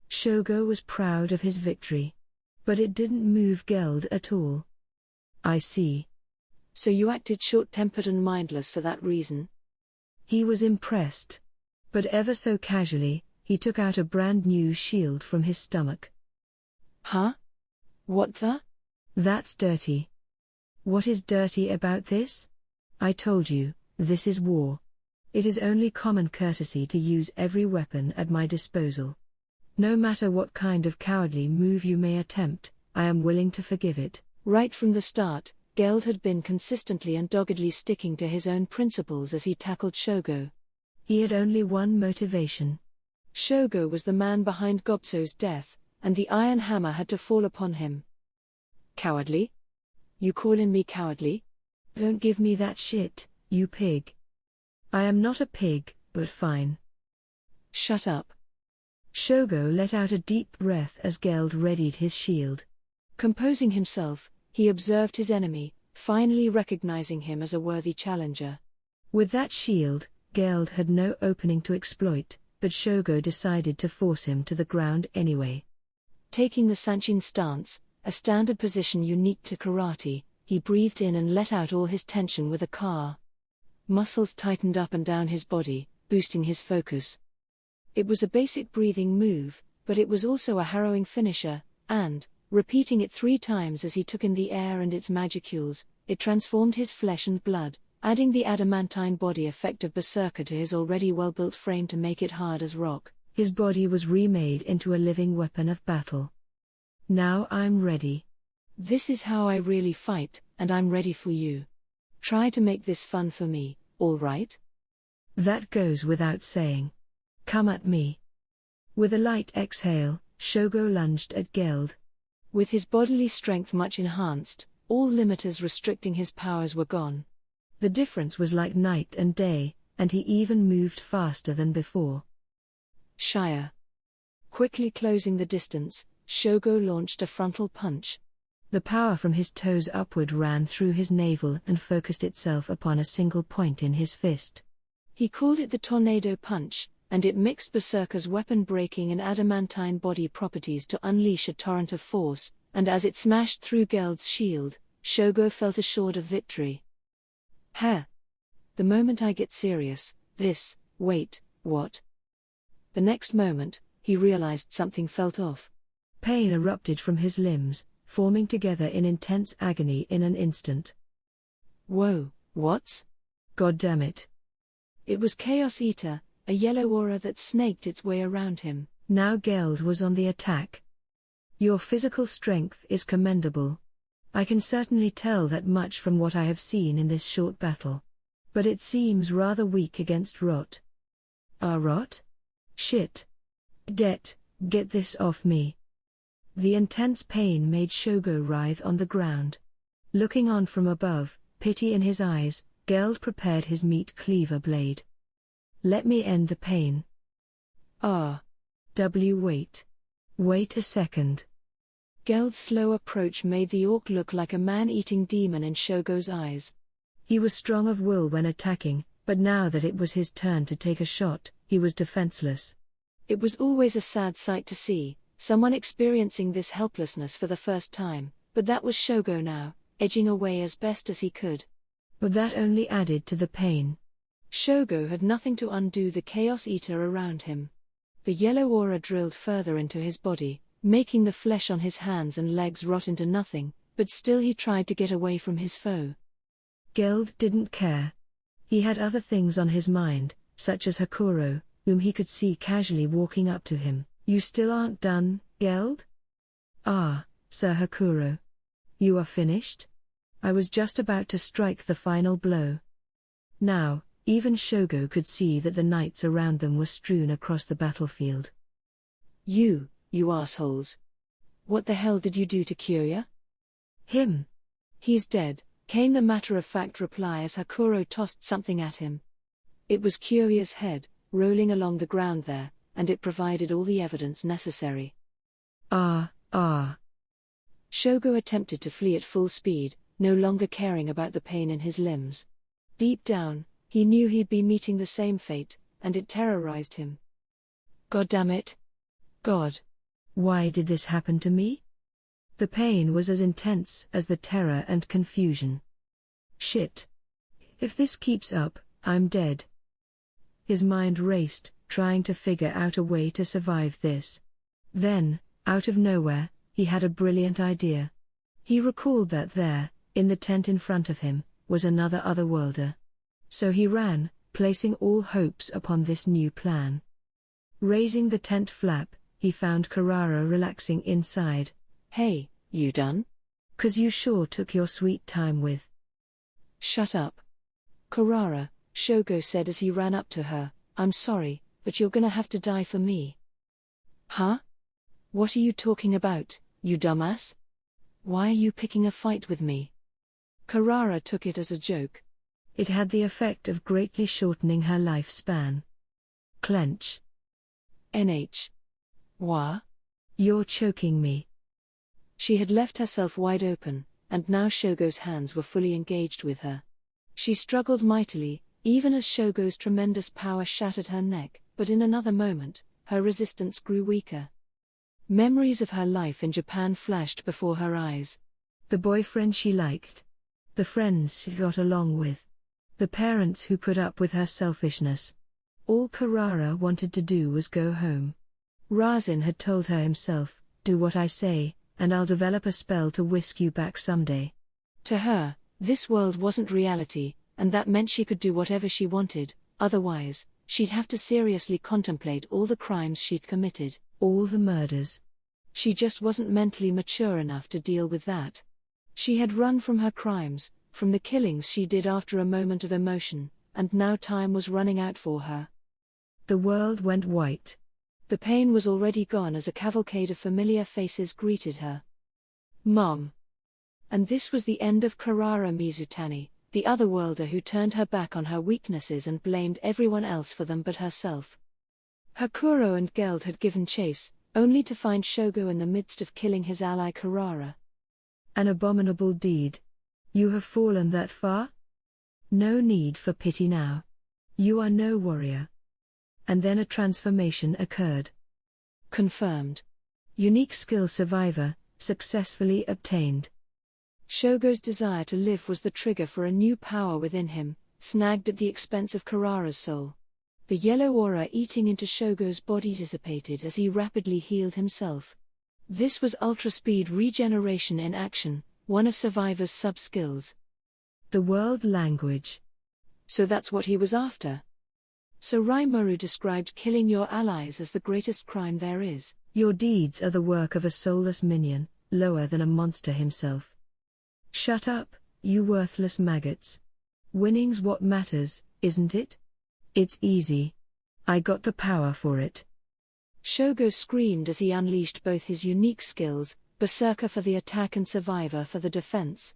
Shogo was proud of his victory. But it didn't move Geld at all. I see. So you acted short-tempered and mindless for that reason? He was impressed. But ever so casually, he took out a brand new shield from his stomach. Huh? What the? That's dirty. What is dirty about this? I told you, this is war. It is only common courtesy to use every weapon at my disposal. No matter what kind of cowardly move you may attempt, I am willing to forgive it. Right from the start, Geld had been consistently and doggedly sticking to his own principles as he tackled Shogo. He had only one motivation. Shogo was the man behind Gobso's death, and the iron hammer had to fall upon him. Cowardly? You calling me cowardly? Don't give me that shit, you pig. I am not a pig, but fine. Shut up. Shogo let out a deep breath as Geld readied his shield. Composing himself, he observed his enemy, finally recognizing him as a worthy challenger. With that shield, Geld had no opening to exploit, but Shogo decided to force him to the ground anyway. Taking the Sanchin stance, a standard position unique to karate, he breathed in and let out all his tension with a ka. Muscles tightened up and down his body, boosting his focus. It was a basic breathing move, but it was also a harrowing finisher, and, repeating it 3 times as he took in the air and its magicules, it transformed his flesh and blood, adding the adamantine body effect of Berserker to his already well-built frame to make it hard as rock. His body was remade into a living weapon of battle. Now I'm ready. This is how I really fight, and I'm ready for you. Try to make this fun for me, all right? That goes without saying. Come at me. With a light exhale, Shogo lunged at Geld. With his bodily strength much enhanced, all limiters restricting his powers were gone. The difference was like night and day, and he even moved faster than before. Shire. Quickly closing the distance, Shogo launched a frontal punch. The power from his toes upward ran through his navel and focused itself upon a single point in his fist. He called it the tornado punch, and it mixed Berserker's weapon-breaking and adamantine body properties to unleash a torrent of force, and as it smashed through Geld's shield, Shogo felt assured of victory. Ha! The moment I get serious, wait, what? The next moment, he realized something felt off. Pain erupted from his limbs, forming together in intense agony in an instant. Whoa, what's? God damn it. It was Chaos Eater, a yellow aura that snaked its way around him. Now Geld was on the attack. Your physical strength is commendable. I can certainly tell that much from what I have seen in this short battle. But it seems rather weak against Rot. Rot? Shit. Get this off me. The intense pain made Shogo writhe on the ground. Looking on from above, pity in his eyes, Geld prepared his meat cleaver blade. Let me end the pain. Wait. Wait a second. Geld's slow approach made the orc look like a man-eating demon in Shogo's eyes. He was strong of will when attacking, but now that it was his turn to take a shot, he was defenseless. It was always a sad sight to see, someone experiencing this helplessness for the first time, but that was Shogo now, edging away as best as he could. But that only added to the pain. Shogo had nothing to undo the Chaos Eater around him. The yellow aura drilled further into his body, making the flesh on his hands and legs rot into nothing, but still he tried to get away from his foe. Geld didn't care. He had other things on his mind, such as Hakuro, whom he could see casually walking up to him. You still aren't done, Geld? Sir Hakuro. You are finished? I was just about to strike the final blow. Now, even Shogo could see that the knights around them were strewn across the battlefield. You assholes. What the hell did you do to Kyoya? Him. He's dead, came the matter-of-fact reply as Hakuro tossed something at him. It was Kyoya's head, rolling along the ground there, and it provided all the evidence necessary. Shogo attempted to flee at full speed, no longer caring about the pain in his limbs. Deep down, he knew he'd be meeting the same fate, and it terrorized him. God damn it. God. Why did this happen to me? The pain was as intense as the terror and confusion. Shit. If this keeps up, I'm dead. His mind raced, trying to figure out a way to survive this. Then, out of nowhere, he had a brilliant idea. He recalled that there, in the tent in front of him, was another otherworlder. So he ran, placing all hopes upon this new plan. Raising the tent flap, he found Karara relaxing inside. Hey, you done? 'Cause you sure took your sweet time with. Shut up. Karara, Shogo said as he ran up to her, I'm sorry, but you're gonna have to die for me. Huh? What are you talking about, you dumbass? Why are you picking a fight with me? Karara took it as a joke. It had the effect of greatly shortening her lifespan. Clench. Wah? You're choking me. She had left herself wide open, and now Shogo's hands were fully engaged with her. She struggled mightily, even as Shogo's tremendous power shattered her neck, but in another moment, her resistance grew weaker. Memories of her life in Japan flashed before her eyes. The boyfriend she liked. The friends she got along with. The parents who put up with her selfishness. All Karara wanted to do was go home. Razin had told her himself, do what I say, and I'll develop a spell to whisk you back someday. To her, this world wasn't reality, and that meant she could do whatever she wanted, otherwise, she'd have to seriously contemplate all the crimes she'd committed, all the murders. She just wasn't mentally mature enough to deal with that. She had run from her crimes, from the killings she did after a moment of emotion, and now time was running out for her. The world went white. The pain was already gone as a cavalcade of familiar faces greeted her. Mom. And this was the end of Karara Mizutani, the otherworlder who turned her back on her weaknesses and blamed everyone else for them but herself. Hakuro and Geld had given chase, only to find Shogo in the midst of killing his ally Karara. An abominable deed. You have fallen that far? No need for pity now. You are no warrior. And then a transformation occurred. Confirmed. Unique skill survivor, successfully obtained. Shogo's desire to live was the trigger for a new power within him, snagged at the expense of Karara's soul. The yellow aura eating into Shogo's body dissipated as he rapidly healed himself. This was ultra-speed regeneration in action, one of Survivor's sub-skills. The world language. So that's what he was after. So Rimuru described killing your allies as the greatest crime there is. Your deeds are the work of a soulless minion, lower than a monster himself. Shut up, you worthless maggots. Winning's what matters, isn't it? It's easy. I got the power for it. Shogo screamed as he unleashed both his unique skills, Berserker for the attack and Survivor for the defense.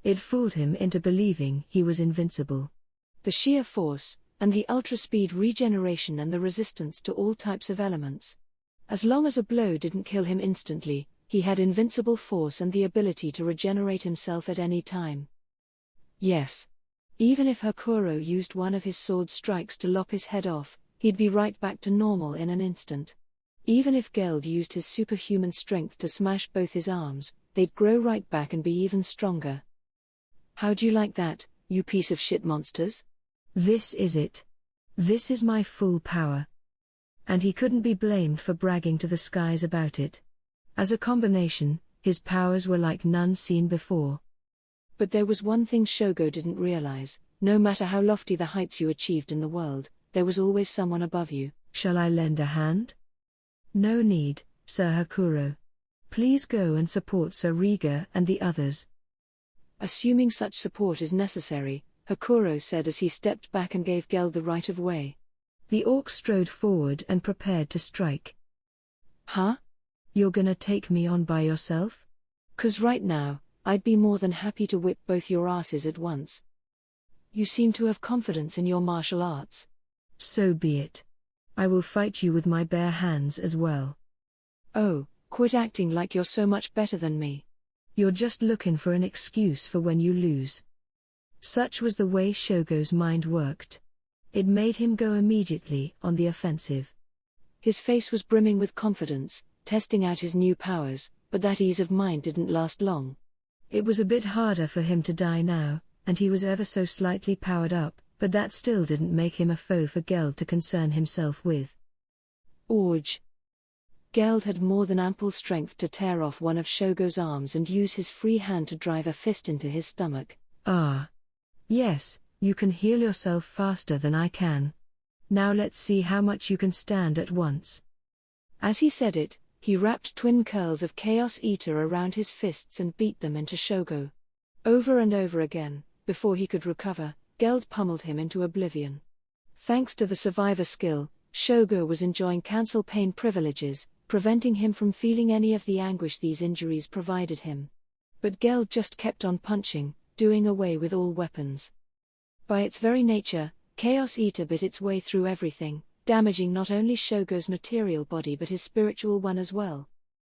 It fooled him into believing he was invincible. The sheer force, and the ultra-speed regeneration and the resistance to all types of elements. As long as a blow didn't kill him instantly, he had invincible force and the ability to regenerate himself at any time. Yes. Even if Hakuro used one of his sword strikes to lop his head off, he'd be right back to normal in an instant. Even if Geld used his superhuman strength to smash both his arms, they'd grow right back and be even stronger. How'd you like that, you piece of shit monsters? This is it. This is my full power. And he couldn't be blamed for bragging to the skies about it. As a combination, his powers were like none seen before. But there was one thing Shogo didn't realize: no matter how lofty the heights you achieved in the world, there was always someone above you. Shall I lend a hand? No need, Sir Hakuro. Please go and support Sir Riga and the others. Assuming such support is necessary, Hakuro said as he stepped back and gave Geld the right of way. The orc strode forward and prepared to strike. Huh? You're gonna take me on by yourself? 'Cause right now, I'd be more than happy to whip both your asses at once. You seem to have confidence in your martial arts. So be it. I will fight you with my bare hands as well. Oh, quit acting like you're so much better than me. You're just looking for an excuse for when you lose. Such was the way Shogo's mind worked. It made him go immediately on the offensive. His face was brimming with confidence, testing out his new powers, but that ease of mind didn't last long. It was a bit harder for him to die now, and he was ever so slightly powered up, but that still didn't make him a foe for Geld to concern himself with. Orge. Geld had more than ample strength to tear off one of Shogo's arms and use his free hand to drive a fist into his stomach. Ah. Yes, you can heal yourself faster than I can. Now let's see how much you can stand at once. As he said it, he wrapped twin curls of Chaos Eater around his fists and beat them into Shogo. Over and over again, before he could recover, Geld pummeled him into oblivion. Thanks to the Survivor skill, Shogo was enjoying cancel pain privileges, preventing him from feeling any of the anguish these injuries provided him. But Geld just kept on punching, doing away with all weapons. By its very nature, Chaos Eater bit its way through everything, damaging not only Shogo's material body but his spiritual one as well.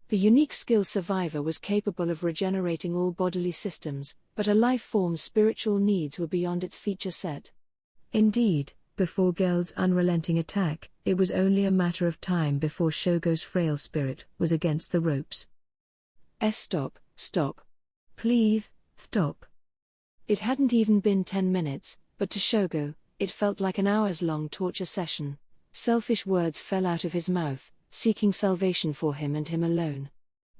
The unique skill Survivor was capable of regenerating all bodily systems, but a life form's spiritual needs were beyond its feature set. Indeed, before Geld's unrelenting attack, it was only a matter of time before Shogo's frail spirit was against the ropes. Stop, stop. Please, stop. It hadn't even been 10 minutes, but to Shogo, it felt like an hours-long torture session. Selfish words fell out of his mouth, seeking salvation for him and him alone.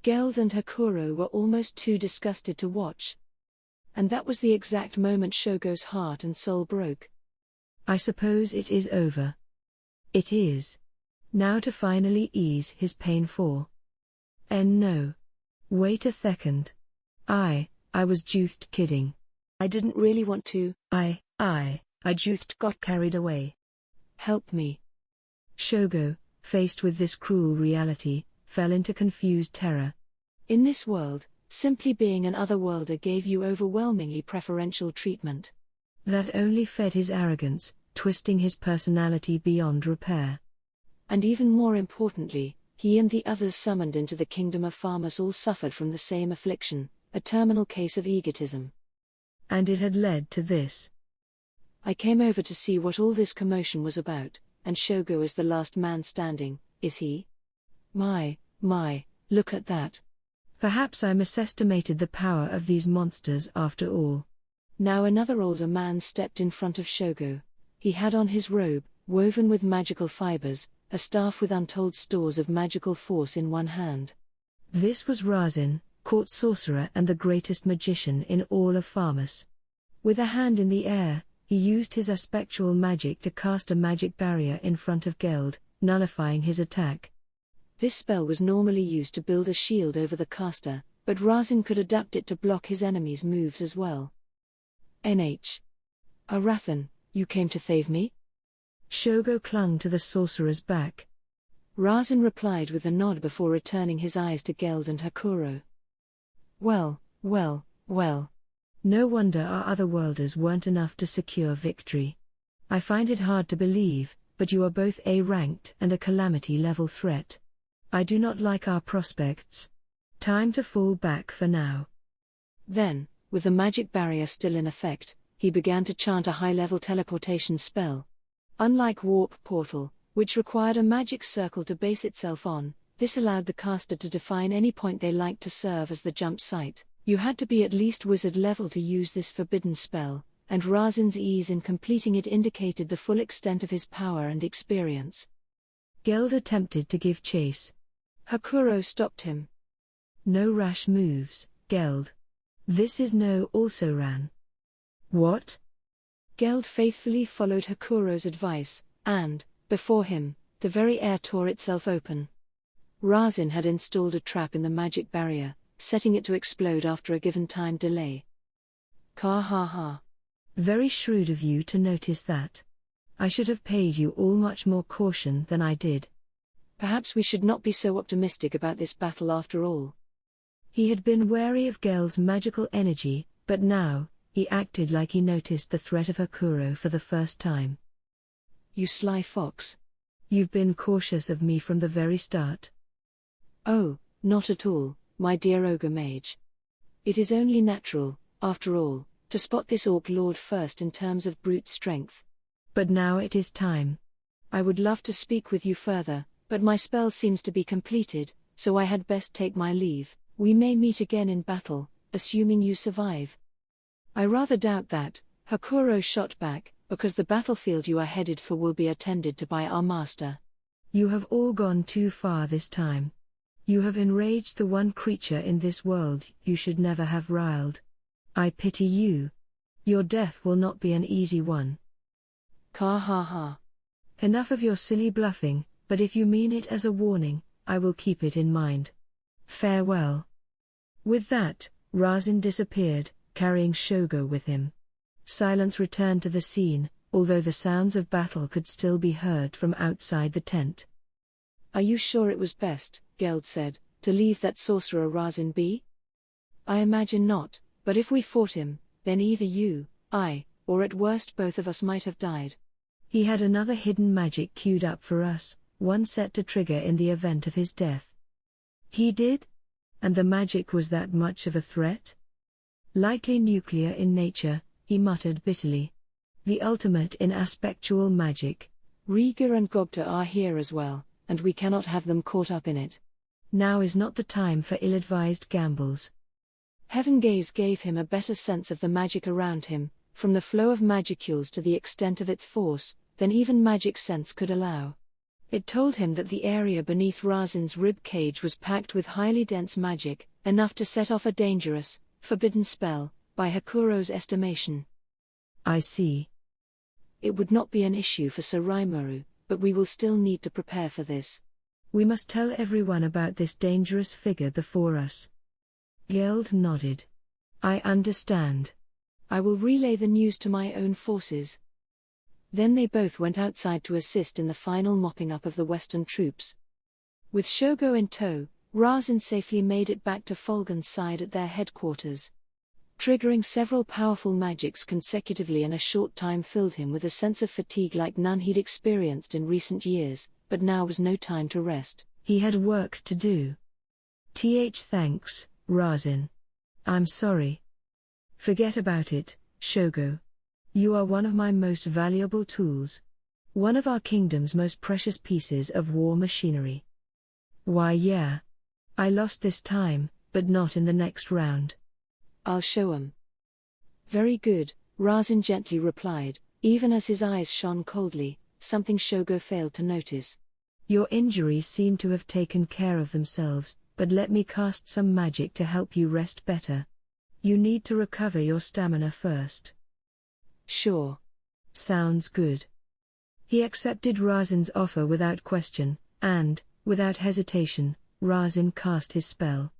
Geld and Hakuro were almost too disgusted to watch. And that was the exact moment Shogo's heart and soul broke. I suppose it is over. It is. Now to finally ease his pain for. And no. Wait a second. I was just kidding. I didn't really want to. I just got carried away. Help me. Shogo, faced with this cruel reality, fell into confused terror. In this world, simply being an otherworlder gave you overwhelmingly preferential treatment. That only fed his arrogance, twisting his personality beyond repair. And even more importantly, he and the others summoned into the kingdom of Farmus all suffered from the same affliction, a terminal case of egotism. And it had led to this. I came over to see what all this commotion was about, and Shogo is the last man standing, is he? My, look at that. Perhaps I misestimated the power of these monsters after all. Now another older man stepped in front of Shogo. He had on his robe, woven with magical fibers, a staff with untold stores of magical force in one hand. This was Razin, court sorcerer and the greatest magician in all of Farmus. With a hand in the air, he used his aspectual magic to cast a magic barrier in front of Geld, nullifying his attack. This spell was normally used to build a shield over the caster, but Razin could adapt it to block his enemies' moves as well. NH. Arathan, you came to save me? Shogo clung to the sorcerer's back. Razin replied with a nod before returning his eyes to Geld and Hakuro. Well. No wonder our otherworlders weren't enough to secure victory. I find it hard to believe, but you are both A-ranked and a calamity-level threat. I do not like our prospects. Time to fall back for now. Then, with the magic barrier still in effect, he began to chant a high-level teleportation spell. Unlike Warp Portal, which required a magic circle to base itself on, this allowed the caster to define any point they liked to serve as the jump site. You had to be at least wizard level to use this forbidden spell, and Razin's ease in completing it indicated the full extent of his power and experience. Geld attempted to give chase. Hakuro stopped him. No rash moves, Geld. This is no also ran. What? Geld faithfully followed Hakuro's advice, and, before him, the very air tore itself open. Razin had installed a trap in the magic barrier, setting it to explode after a given time delay. Ka ha ha. Very shrewd of you to notice that. I should have paid you all much more caution than I did. Perhaps we should not be so optimistic about this battle after all. He had been wary of Geld's magical energy, but now, he acted like he noticed the threat of Hakuro for the first time. You sly fox. You've been cautious of me from the very start. Oh, not at all, my dear ogre mage. It is only natural, after all, to spot this orc lord first in terms of brute strength. But now it is time. I would love to speak with you further, but my spell seems to be completed, so I had best take my leave. We may meet again in battle, assuming you survive. I rather doubt that, Hakuro shot back, because the battlefield you are headed for will be attended to by our master. You have all gone too far this time. You have enraged the one creature in this world you should never have riled. I pity you. Your death will not be an easy one. Ka ha ha. Enough of your silly bluffing, but if you mean it as a warning, I will keep it in mind. Farewell. With that, Razin disappeared, carrying Shogo with him. Silence returned to the scene, although the sounds of battle could still be heard from outside the tent. Are you sure it was best, Geld said, to leave that sorcerer Razin be? I imagine not, but if we fought him, then either you, I, or at worst both of us might have died. He had another hidden magic queued up for us, one set to trigger in the event of his death. He did? And the magic was that much of a threat? Likely nuclear in nature, he muttered bitterly. The ultimate in aspectual magic. Riga and Gogta are here as well, and we cannot have them caught up in it. Now is not the time for ill-advised gambles. Heaven Gaze gave him a better sense of the magic around him, from the flow of magicules to the extent of its force, than even magic sense could allow. It told him that the area beneath Razin's rib cage was packed with highly dense magic, enough to set off a dangerous, forbidden spell, by Hakuro's estimation. I see. It would not be an issue for Sir Rimuru, but we will still need to prepare for this. We must tell everyone about this dangerous figure before us. Geld nodded. I understand. I will relay the news to my own forces. Then they both went outside to assist in the final mopping up of the Western troops. With Shogo in tow, Razin safely made it back to Fulgon's side at their headquarters. Triggering several powerful magics consecutively in a short time filled him with a sense of fatigue like none he'd experienced in recent years, but now was no time to rest. He had work to do. Thanks, Razin. I'm sorry. Forget about it, Shogo. You are one of my most valuable tools. One of our kingdom's most precious pieces of war machinery. Why yeah. I lost this time, but not in the next round. I'll show 'em. Very good, Razin gently replied, even as his eyes shone coldly. something Shogo failed to notice. Your injuries seem to have taken care of themselves, but let me cast some magic to help you rest better. You need to recover your stamina first. Sure. Sounds good. He accepted Razin's offer without question, and, without hesitation, Razin cast his spell.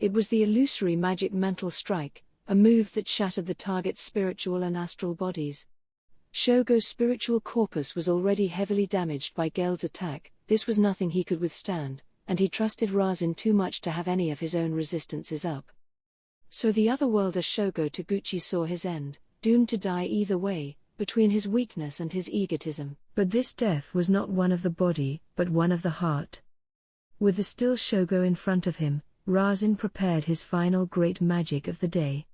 It was the illusory magic mental strike, a move that shattered the target's spiritual and astral bodies. Shogo's spiritual corpus was already heavily damaged by Gel's attack. This was nothing he could withstand, and he trusted Razin too much to have any of his own resistances up. So the otherworlder Shogo Taguchi saw his end, doomed to die either way, between his weakness and his egotism. But this death was not one of the body, but one of the heart. With the still Shogo in front of him, Razin prepared his final great magic of the day.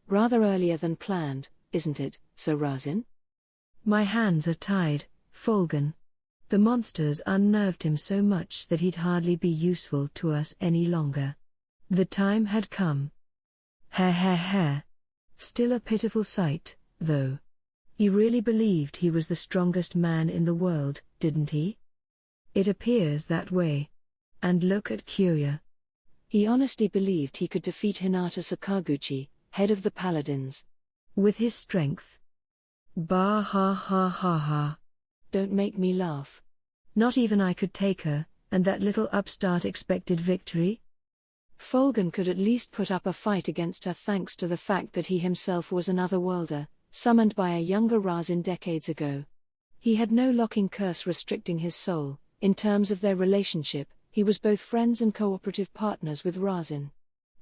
Rather earlier than planned, isn't it, Sir Razin? My hands are tied, Fulgon. The monsters unnerved him so much that he'd hardly be useful to us any longer. The time had come. Ha. Still a pitiful sight, though. He really believed he was the strongest man in the world, didn't he? It appears that way. And look at Kyoya. He honestly believed he could defeat Hinata Sakaguchi, head of the Paladins. With his strength. Bah ha. Don't make me laugh. Not even I could take her, and that little upstart expected victory? Fulgon could at least put up a fight against her thanks to the fact that he himself was an otherworlder, summoned by a younger Razin decades ago. He had no locking curse restricting his soul. In terms of their relationship, he was both friends and cooperative partners with Razin.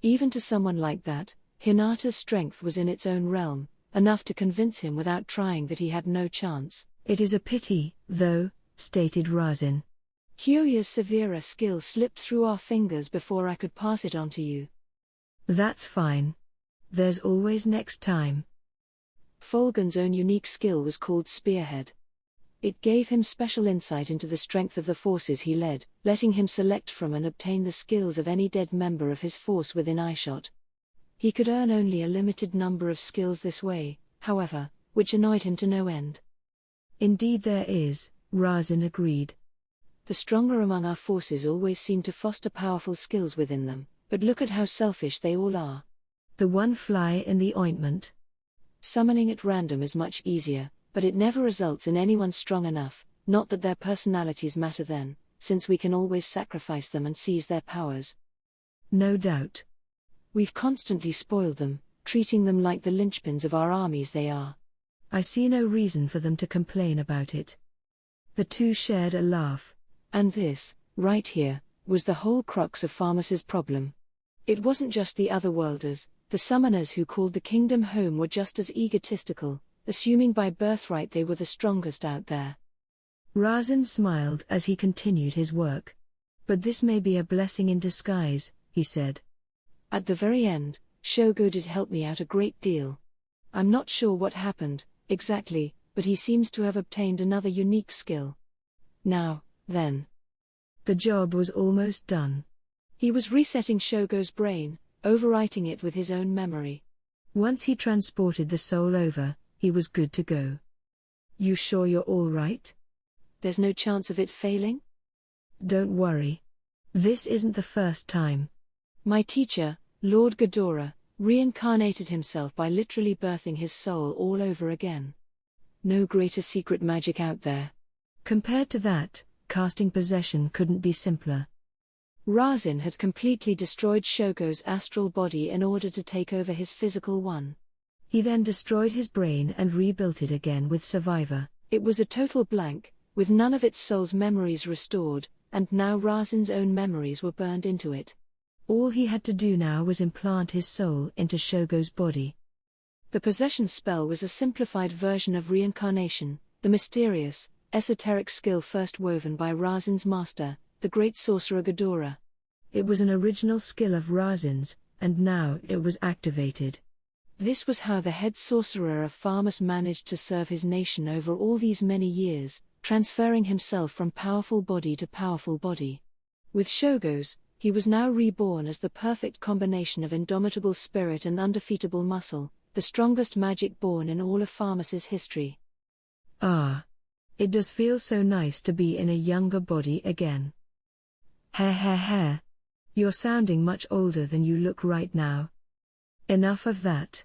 Even to someone like that, Hinata's strength was in its own realm, enough to convince him without trying that he had no chance. It is a pity, though, stated Razin. Kyoya's severer skill slipped through our fingers before I could pass it on to you. That's fine. There's always next time. Fulgon's own unique skill was called Spearhead. It gave him special insight into the strength of the forces he led, letting him select from and obtain the skills of any dead member of his force within eyeshot. He could earn only a limited number of skills this way, however, which annoyed him to no end. Indeed there is, Razin agreed. The stronger among our forces always seem to foster powerful skills within them, but look at how selfish they all are. The one fly in the ointment. Summoning at random is much easier, but it never results in anyone strong enough, not that their personalities matter then, since we can always sacrifice them and seize their powers. No doubt. We've constantly spoiled them, treating them like the linchpins of our armies they are. I see no reason for them to complain about it. The two shared a laugh. And this, right here, was the whole crux of Pharmas's problem. It wasn't just the otherworlders, the summoners who called the kingdom home were just as egotistical, assuming by birthright they were the strongest out there. Razin smiled as he continued his work. But this may be a blessing in disguise, he said. At the very end, Shogo did help me out a great deal. I'm not sure what happened, exactly, but he seems to have obtained another unique skill. Now, then. The job was almost done. He was resetting Shogo's brain, overwriting it with his own memory. Once he transported the soul over, he was good to go. You sure you're all right? There's no chance of it failing? Don't worry. This isn't the first time. My teacher, Lord Ghidorah, reincarnated himself by literally birthing his soul all over again. No greater secret magic out there. Compared to that, casting possession couldn't be simpler. Razin had completely destroyed Shogo's astral body in order to take over his physical one. He then destroyed his brain and rebuilt it again with Survivor. It was a total blank, with none of its soul's memories restored, and now Razin's own memories were burned into it. All he had to do now was implant his soul into Shogo's body. The possession spell was a simplified version of reincarnation, the mysterious, esoteric skill first woven by Razin's master, the great sorcerer Ghidorah. It was an original skill of Razin's, and now it was activated. This was how the head sorcerer of Pharmas managed to serve his nation over all these many years, transferring himself from powerful body to powerful body. With Shogo's, he was now reborn as the perfect combination of indomitable spirit and undefeatable muscle, the strongest magic born in all of Pharmas's history. Ah. It does feel so nice to be in a younger body again. Hair. You're sounding much older than you look right now. Enough of that.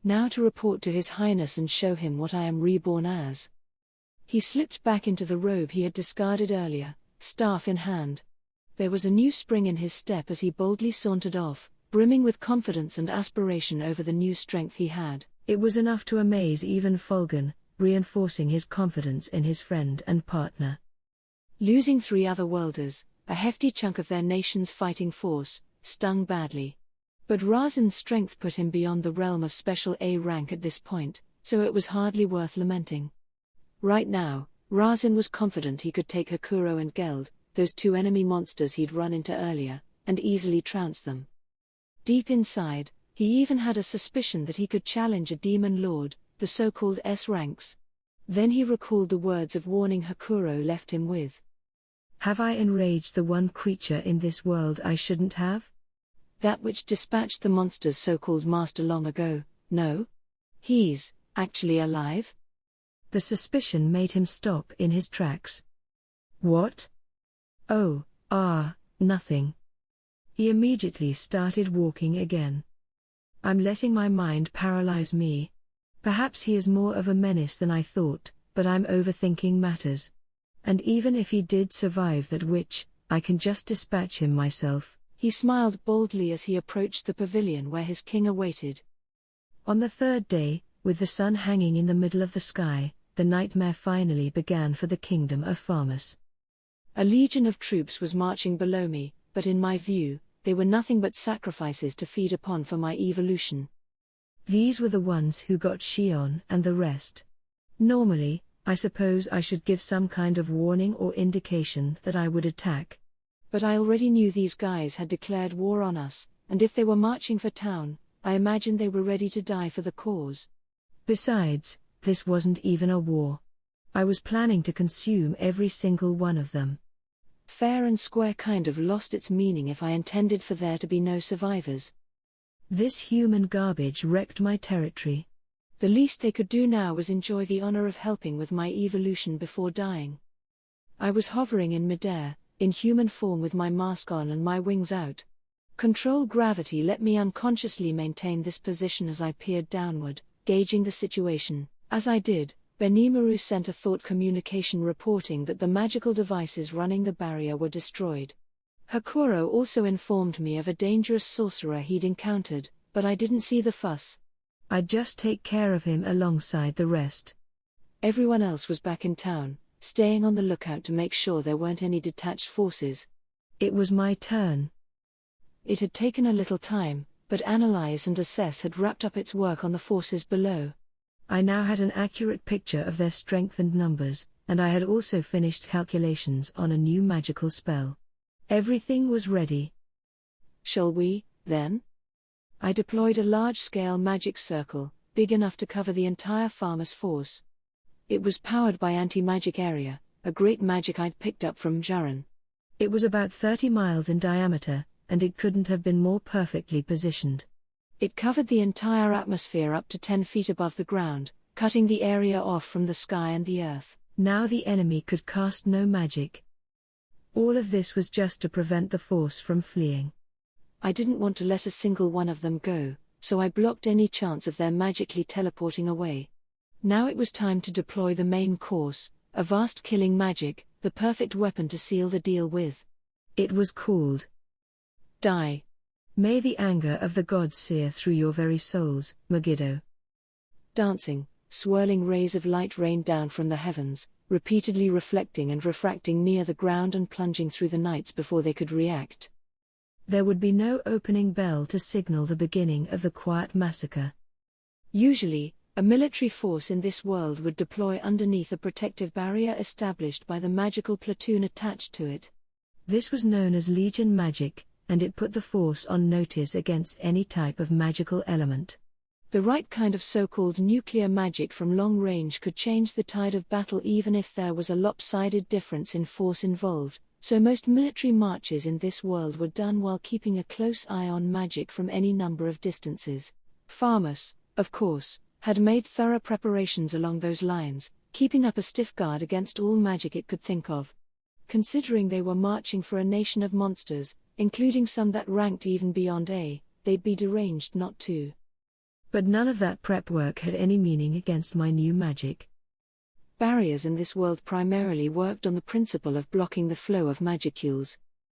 Now to report to His Highness and show him what I am reborn as. He slipped back into the robe he had discarded earlier, staff in hand. There was a new spring in his step as he boldly sauntered off, brimming with confidence and aspiration over the new strength he had. It was enough to amaze even Fulgen, reinforcing his confidence in his friend and partner. Losing 3 other worlders, a hefty chunk of their nation's fighting force, stung badly. But Rasen's strength put him beyond the realm of special A rank at this point, so it was hardly worth lamenting. Right now, Rasen was confident he could take Hakuro and Geld, those 2 enemy monsters he'd run into earlier, and easily trounce them. Deep inside, he even had a suspicion that he could challenge a demon lord, the so-called S ranks. Then he recalled the words of warning Hakuro left him with. Have I enraged the one creature in this world I shouldn't have? That which dispatched the monster's so-called master long ago, no? He's actually alive? The suspicion made him stop in his tracks. What? Oh, nothing. He immediately started walking again. I'm letting my mind paralyze me. Perhaps he is more of a menace than I thought, but I'm overthinking matters. And even if he did survive that witch, I can just dispatch him myself. He smiled boldly as he approached the pavilion where his king awaited. On the 3rd day, with the sun hanging in the middle of the sky, the nightmare finally began for the kingdom of Farmus. A legion of troops was marching below me, but in my view, they were nothing but sacrifices to feed upon for my evolution. These were the ones who got Shion and the rest. Normally, I suppose I should give some kind of warning or indication that I would attack. But I already knew these guys had declared war on us, and if they were marching for town, I imagined they were ready to die for the cause. Besides, this wasn't even a war. I was planning to consume every single one of them. Fair and square kind of lost its meaning if I intended for there to be no survivors. This human garbage wrecked my territory. The least they could do now was enjoy the honor of helping with my evolution before dying. I was hovering in midair, in human form with my mask on and my wings out. Controlled gravity let me unconsciously maintain this position as I peered downward, gauging the situation. As I did, Benimaru sent a thought communication reporting that the magical devices running the barrier were destroyed. Hakuro also informed me of a dangerous sorcerer he'd encountered, but I didn't see the fuss. I'd just take care of him alongside the rest. Everyone else was back in town, staying on the lookout to make sure there weren't any detached forces. It was my turn. It had taken a little time, but Analyze and Assess had wrapped up its work on the forces below. I now had an accurate picture of their strength and numbers, and I had also finished calculations on a new magical spell. Everything was ready. Shall we, then? I deployed a large-scale magic circle, big enough to cover the entire Farmer's force. It was powered by anti-magic area, a great magic I'd picked up from Jaren. It was about 30 miles in diameter, and it couldn't have been more perfectly positioned. It covered the entire atmosphere up to 10 feet above the ground, cutting the area off from the sky and the earth. Now the enemy could cast no magic. All of this was just to prevent the force from fleeing. I didn't want to let a single one of them go, so I blocked any chance of their magically teleporting away. Now it was time to deploy the main course, a vast killing magic, the perfect weapon to seal the deal with. It was called Die. May the anger of the gods sear through your very souls, Megiddo. Dancing, swirling rays of light rained down from the heavens, repeatedly reflecting and refracting near the ground and plunging through the nights before they could react. There would be no opening bell to signal the beginning of the quiet massacre. Usually, a military force in this world would deploy underneath a protective barrier established by the magical platoon attached to it. This was known as Legion magic, and it put the force on notice against any type of magical element. The right kind of so-called nuclear magic from long range could change the tide of battle even if there was a lopsided difference in force involved, so most military marches in this world were done while keeping a close eye on magic from any number of distances. Farmus, of course, had made thorough preparations along those lines, keeping up a stiff guard against all magic it could think of. Considering they were marching for a nation of monsters, including some that ranked even beyond A, they'd be deranged not to. But none of that prep work had any meaning against my new magic. Barriers in this world primarily worked on the principle of blocking the flow of magicules.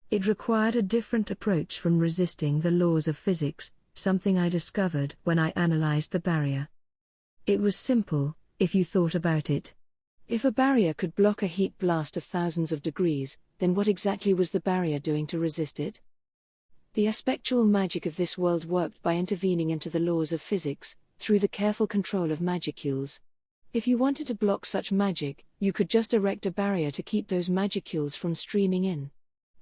It required a different approach from resisting the laws of physics, something I discovered when I analyzed the barrier. It was simple, if you thought about it. If a barrier could block a heat blast of thousands of degrees, then what exactly was the barrier doing to resist it? The aspectual magic of this world worked by intervening into the laws of physics, through the careful control of magicules. If you wanted to block such magic, you could just erect a barrier to keep those magicules from streaming in.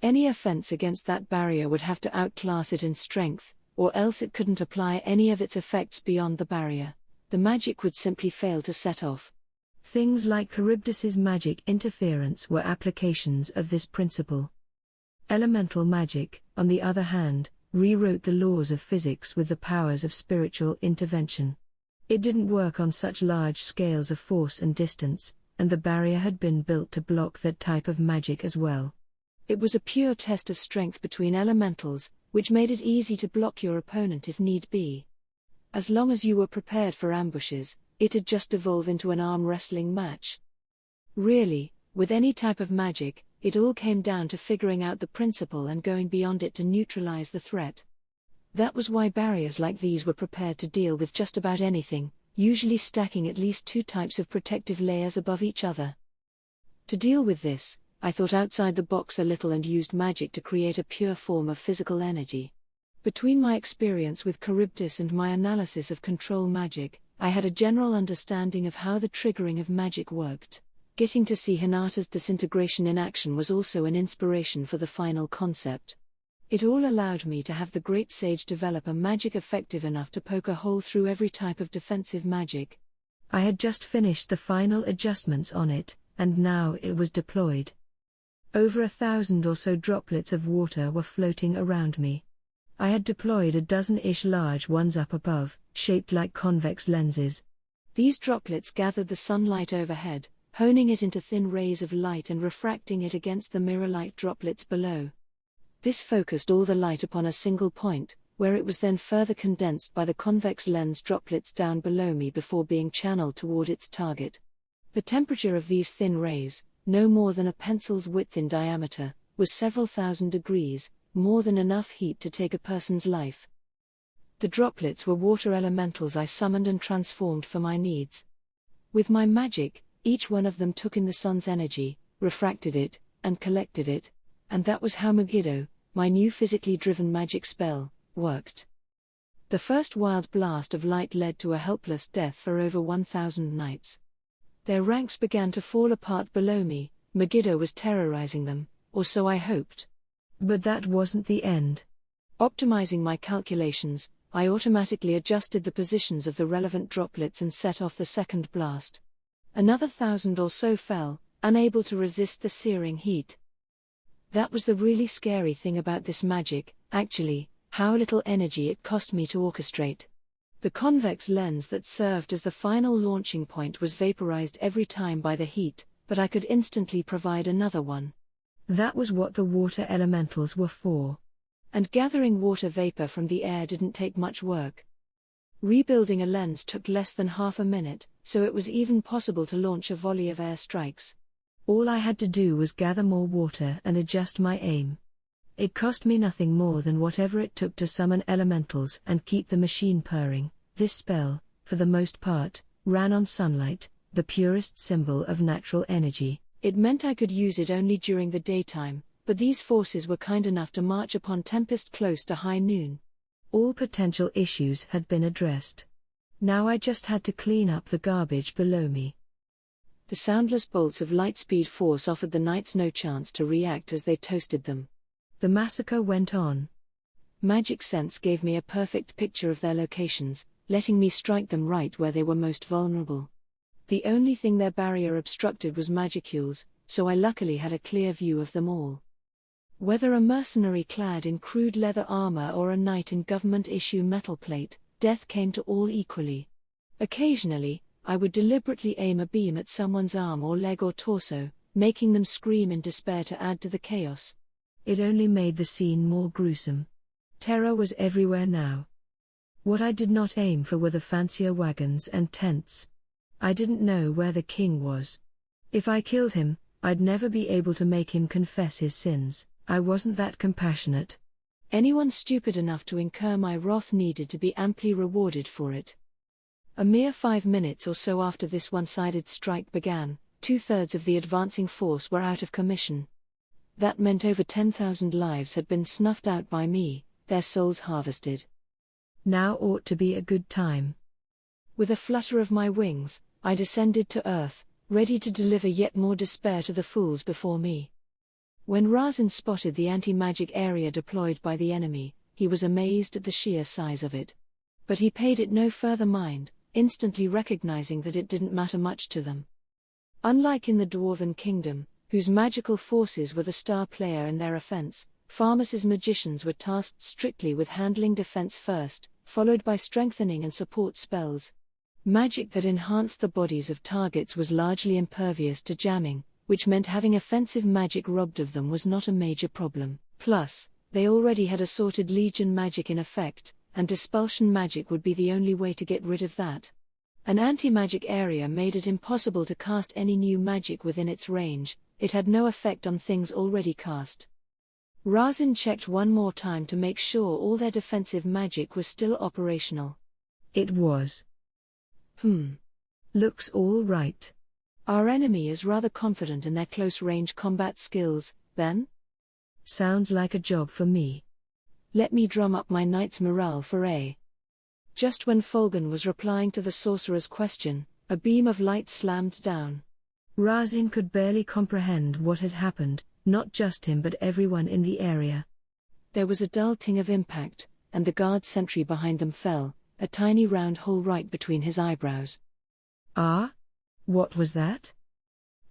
Any offense against that barrier would have to outclass it in strength, or else it couldn't apply any of its effects beyond the barrier. The magic would simply fail to set off. Things like Charybdis's magic interference were applications of this principle. Elemental magic, on the other hand, rewrote the laws of physics with the powers of spiritual intervention. It didn't work on such large scales of force and distance, and the barrier had been built to block that type of magic as well. It was a pure test of strength between elementals, which made it easy to block your opponent if need be. As long as you were prepared for ambushes, it'd just evolve into an arm wrestling match. Really, with any type of magic, it all came down to figuring out the principle and going beyond it to neutralize the threat. That was why barriers like these were prepared to deal with just about anything, usually stacking at least two types of protective layers above each other. To deal with this, I thought outside the box a little and used magic to create a pure form of physical energy. Between my experience with Charybdis and my analysis of control magic, I had a general understanding of how the triggering of magic worked. Getting to see Hinata's disintegration in action was also an inspiration for the final concept. It all allowed me to have the great sage develop a magic effective enough to poke a hole through every type of defensive magic. I had just finished the final adjustments on it, and now it was deployed. Over 1,000 or so droplets of water were floating around me. I had deployed a dozen-ish large ones up above, shaped like convex lenses. These droplets gathered the sunlight overhead, honing it into thin rays of light and refracting it against the mirror-like droplets below. This focused all the light upon a single point, where it was then further condensed by the convex lens droplets down below me before being channeled toward its target. The temperature of these thin rays, no more than a pencil's width in diameter, was several thousand degrees, more than enough heat to take a person's life. The droplets were water elementals I summoned and transformed for my needs. With my magic, each one of them took in the sun's energy, refracted it, and collected it, and that was how Megiddo, my new physically driven magic spell, worked. The first wild blast of light led to a helpless death for over 1,000 knights. Their ranks began to fall apart below me. Megiddo was terrorizing them, or so I hoped. But that wasn't the end. Optimizing my calculations, I automatically adjusted the positions of the relevant droplets and set off the second blast. Another 1,000 or so fell, unable to resist the searing heat. That was the really scary thing about this magic, actually, how little energy it cost me to orchestrate. The convex lens that served as the final launching point was vaporized every time by the heat, but I could instantly provide another one. That was what the water elementals were for. And gathering water vapor from the air didn't take much work. Rebuilding a lens took less than half a minute, so it was even possible to launch a volley of air strikes. All I had to do was gather more water and adjust my aim. It cost me nothing more than whatever it took to summon elementals and keep the machine purring. This spell, for the most part, ran on sunlight, the purest symbol of natural energy. It meant I could use it only during the daytime, but these forces were kind enough to march upon tempest close to high noon. All potential issues had been addressed. Now I just had to clean up the garbage below me. The soundless bolts of lightspeed force offered the knights no chance to react as they toasted them. The massacre went on. Magic sense gave me a perfect picture of their locations, letting me strike them right where they were most vulnerable. The only thing their barrier obstructed was magicules, so I luckily had a clear view of them all. Whether a mercenary clad in crude leather armor or a knight in government-issue metal plate, death came to all equally. Occasionally, I would deliberately aim a beam at someone's arm or leg or torso, making them scream in despair to add to the chaos. It only made the scene more gruesome. Terror was everywhere now. What I did not aim for were the fancier wagons and tents. I didn't know where the king was. If I killed him, I'd never be able to make him confess his sins. I wasn't that compassionate. Anyone stupid enough to incur my wrath needed to be amply rewarded for it. A mere 5 minutes or so after this one-sided strike began, 2/3 of the advancing force were out of commission. That meant over 10,000 lives had been snuffed out by me, their souls harvested. Now ought to be a good time. With a flutter of my wings, I descended to earth, ready to deliver yet more despair to the fools before me. When Razin spotted the anti-magic area deployed by the enemy, he was amazed at the sheer size of it. But he paid it no further mind, instantly recognizing that it didn't matter much to them. Unlike in the Dwarven Kingdom, whose magical forces were the star player in their offense, Pharmas's magicians were tasked strictly with handling defense first, followed by strengthening and support spells. Magic that enhanced the bodies of targets was largely impervious to jamming, which meant having offensive magic robbed of them was not a major problem. Plus, they already had assorted legion magic in effect, and dispulsion magic would be the only way to get rid of that. An anti-magic area made it impossible to cast any new magic within its range. It had no effect on things already cast. Razin checked one more time to make sure all their defensive magic was still operational. It was. Looks all right. Our enemy is rather confident in their close-range combat skills, then? Sounds like a job for me. Let me drum up my knight's morale for a. Just when Fulgon was replying to the sorcerer's question, a beam of light slammed down. Razin could barely comprehend what had happened, not just him but everyone in the area. There was a dull ting of impact, and the guard sentry behind them fell, a tiny round hole right between his eyebrows. Ah? What was that?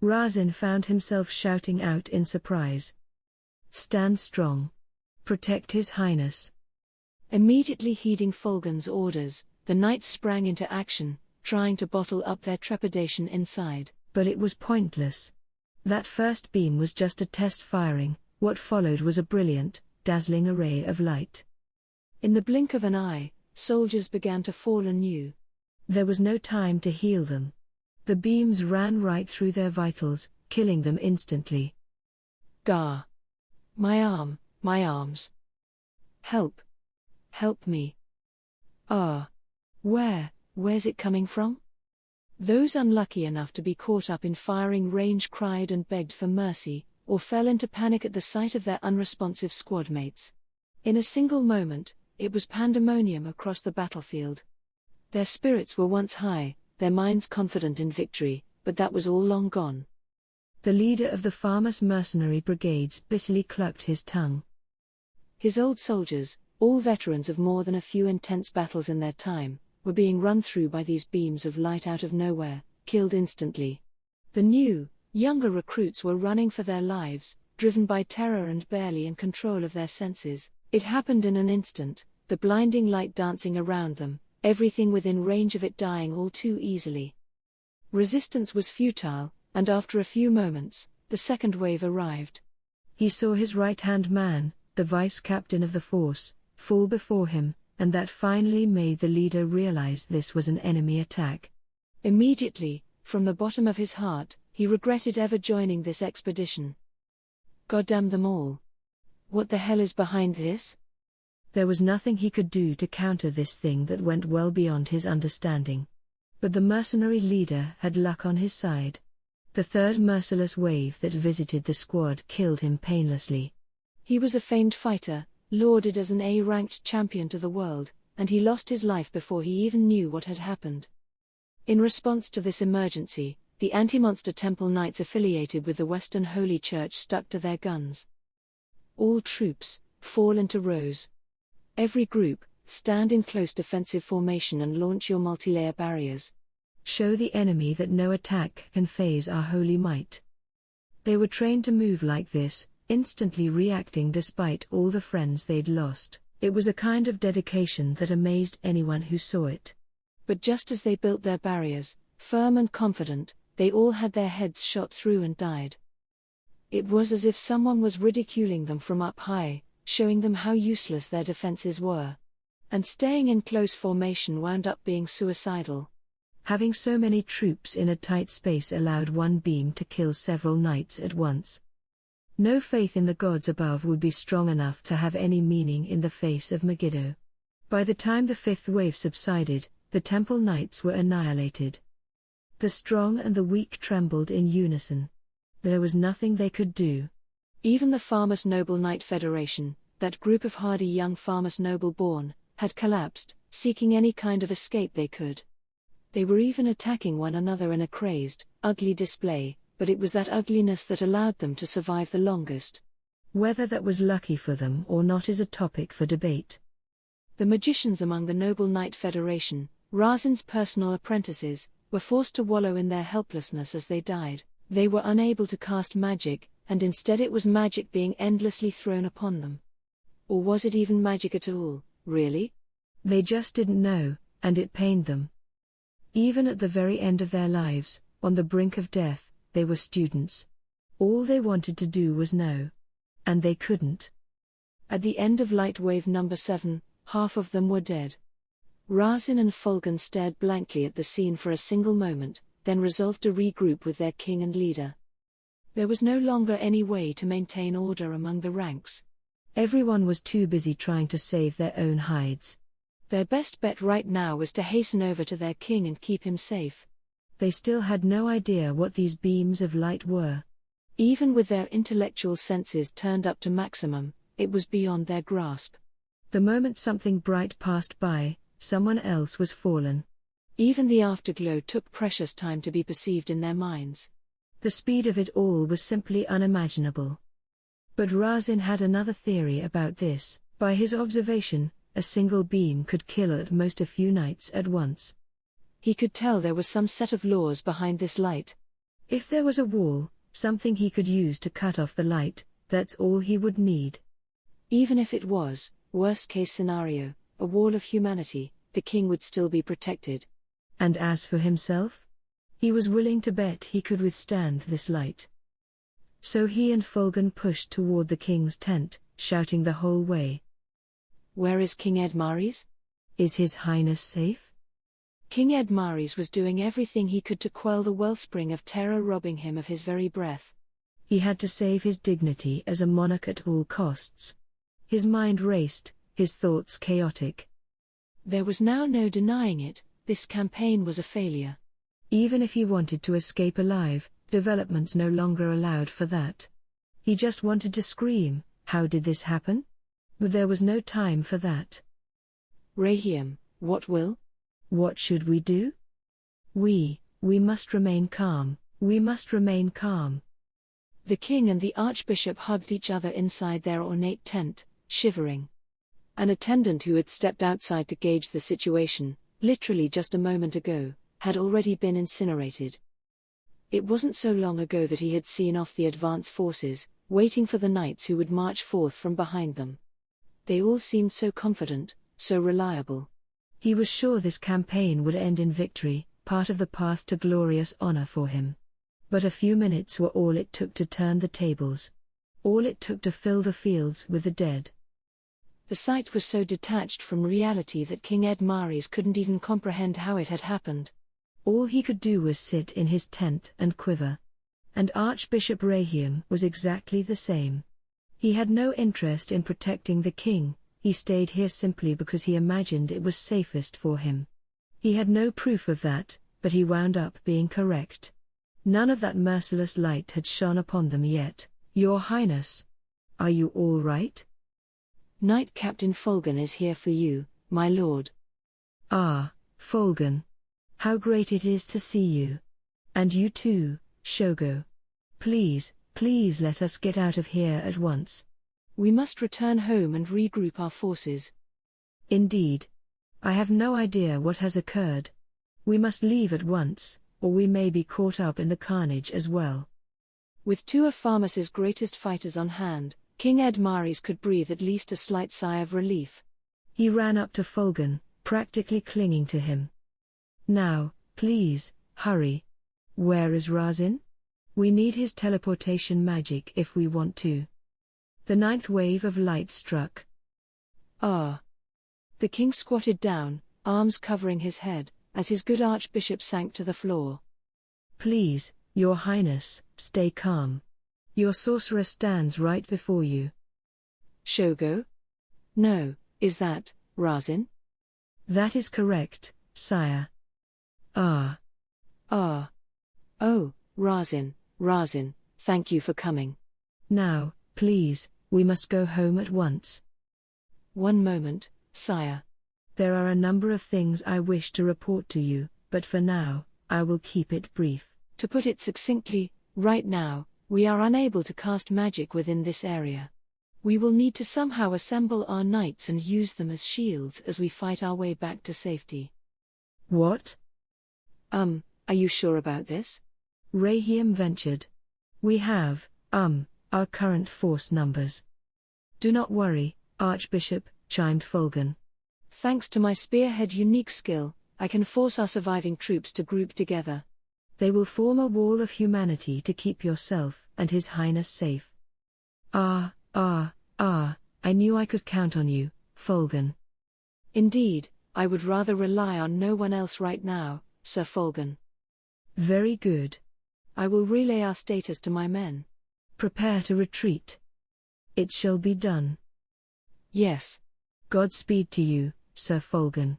Razin found himself shouting out in surprise. Stand strong. Protect His Highness. Immediately heeding Fulgon's orders, the knights sprang into action, trying to bottle up their trepidation inside. But it was pointless. That first beam was just a test firing. What followed was a brilliant, dazzling array of light. In the blink of an eye, soldiers began to fall anew. There was no time to heal them. The beams ran right through their vitals, killing them instantly. Gah! My arm, my arms. Help! Help me. Ah! Where's it coming from? Those unlucky enough to be caught up in firing range cried and begged for mercy, or fell into panic at the sight of their unresponsive squadmates. In a single moment, it was pandemonium across the battlefield. Their spirits were once high, their minds confident in victory, but that was all long gone. The leader of the Pharmas mercenary brigades bitterly clucked his tongue. His old soldiers, all veterans of more than a few intense battles in their time, were being run through by these beams of light out of nowhere, killed instantly. The new, younger recruits were running for their lives, driven by terror and barely in control of their senses. It happened in an instant, the blinding light dancing around them, everything within range of it dying all too easily. Resistance was futile, and after a few moments, the second wave arrived. He saw his right-hand man, the vice-captain of the force, fall before him, and that finally made the leader realize this was an enemy attack. Immediately, from the bottom of his heart, he regretted ever joining this expedition. Goddamn them all. What the hell is behind this? There was nothing he could do to counter this thing that went well beyond his understanding. But the mercenary leader had luck on his side. The third merciless wave that visited the squad killed him painlessly. He was a famed fighter, lauded as an A-ranked champion to the world, and he lost his life before he even knew what had happened. In response to this emergency, the anti-monster temple knights affiliated with the Western Holy Church stuck to their guns. All troops, fall into rows. Every group, stand in close defensive formation and launch your multi-layer barriers. Show the enemy that no attack can phase our holy might. They were trained to move like this, instantly reacting despite all the friends they'd lost. It was a kind of dedication that amazed anyone who saw it. But just as they built their barriers, Firm and confident, they all had their heads shot through and died. It was as if someone was ridiculing them from up high, showing them how useless their defenses were. And staying in close formation wound up being suicidal. Having so many troops in a tight space allowed one beam to kill several knights at once. No faith in the gods above would be strong enough to have any meaning in the face of Megiddo. By the time the fifth wave subsided, the temple knights were annihilated. The strong and the weak trembled in unison. There was nothing they could do. Even the Farmers Noble Knight Federation, that group of hardy young farmers noble-born, had collapsed, seeking any kind of escape they could. They were even attacking one another in a crazed, ugly display, but it was that ugliness that allowed them to survive the longest. Whether that was lucky for them or not is a topic for debate. The magicians among the Noble Knight Federation, Razin's personal apprentices, were forced to wallow in their helplessness as they died. They were unable to cast magic, and instead it was magic being endlessly thrown upon them. Or was it even magic at all, really? They just didn't know, and it pained them. Even at the very end of their lives, on the brink of death, they were students. All they wanted to do was know. And they couldn't. At the end of light wave number 7, half of them were dead. Razin and Fulgun stared blankly at the scene for a single moment, then resolved to regroup with their king and leader. There was no longer any way to maintain order among the ranks. Everyone was too busy trying to save their own hides. Their best bet right now was to hasten over to their king and keep him safe. They still had no idea what these beams of light were. Even with their intellectual senses turned up to maximum, it was beyond their grasp. The moment something bright passed by, someone else was fallen. Even the afterglow took precious time to be perceived in their minds. The speed of it all was simply unimaginable. But Razin had another theory about this. By his observation, a single beam could kill at most a few knights at once. He could tell there was some set of laws behind this light. If there was a wall, something he could use to cut off the light, that's all he would need. Even if it was, worst-case scenario, a wall of humanity, the king would still be protected. And as for himself? He was willing to bet he could withstand this light. So he and Fulgun pushed toward the king's tent, shouting the whole way. "Where is King Edmaris? Is His Highness safe?" King Edmaris was doing everything he could to quell the wellspring of terror robbing him of his very breath. He had to save his dignity as a monarch at all costs. His mind raced, his thoughts chaotic. There was now no denying it, this campaign was a failure. Even if he wanted to escape alive, developments no longer allowed for that. He just wanted to scream, "How did this happen?" But there was no time for that. "Rahim, what will? What should we do? We must remain calm, we must remain calm." The king and the archbishop hugged each other inside their ornate tent, shivering. An attendant who had stepped outside to gauge the situation, literally just a moment ago, had already been incinerated. It wasn't so long ago that he had seen off the advance forces, waiting for the knights who would march forth from behind them. They all seemed so confident, so reliable. He was sure this campaign would end in victory, part of the path to glorious honor for him. But a few minutes were all it took to turn the tables. All it took to fill the fields with the dead. The sight was so detached from reality that King Edmaris couldn't even comprehend how it had happened. All he could do was sit in his tent and quiver. And Archbishop Rahim was exactly the same. He had no interest in protecting the king, he stayed here simply because he imagined it was safest for him. He had no proof of that, but he wound up being correct. None of that merciless light had shone upon them yet. "Your Highness, are you all right?" "Knight Captain Fulgun is here for you, my lord." "Ah, Fulgun. How great it is to see you. And you too, Shogo. Please let us get out of here at once. We must return home and regroup our forces." "Indeed. I have no idea what has occurred. We must leave at once, or we may be caught up in the carnage as well." With two of Pharmas's greatest fighters on hand, King Edmaris could breathe at least a slight sigh of relief. He ran up to Fulgun, practically clinging to him. "Now, please, Hurry. Where is Razin? We need his teleportation magic if we want to. The ninth wave of light struck. Ah. The king squatted down, arms covering his head, as his good archbishop sank to the floor. Please, your highness, stay calm. Your sorcerer stands right before you. Shogo? No, is that Razin? That is correct, sire. Ah. Ah. Oh, Razin, thank you for coming. Now, please, we must go home at once. One moment, sire. There are a number of things I wish to report to you, but for now, I will keep it brief. To put it succinctly, right now, we are unable to cast magic within this area. We will need to somehow assemble our knights and use them as shields as we fight our way back to safety. What? Are you sure about this? Rahim ventured. We have, our current force numbers. Do not worry, Archbishop, chimed Fulgon. Thanks to my spearhead unique skill, I can force our surviving troops to group together. They will form a wall of humanity to keep yourself and His Highness safe. I knew I could count on you, Fulgon. Indeed, I would rather rely on no one else right now, Sir Fulgon. Very good. I will relay our status to my men. Prepare to retreat. It shall be done. Yes. Godspeed to you, Sir Fulgon.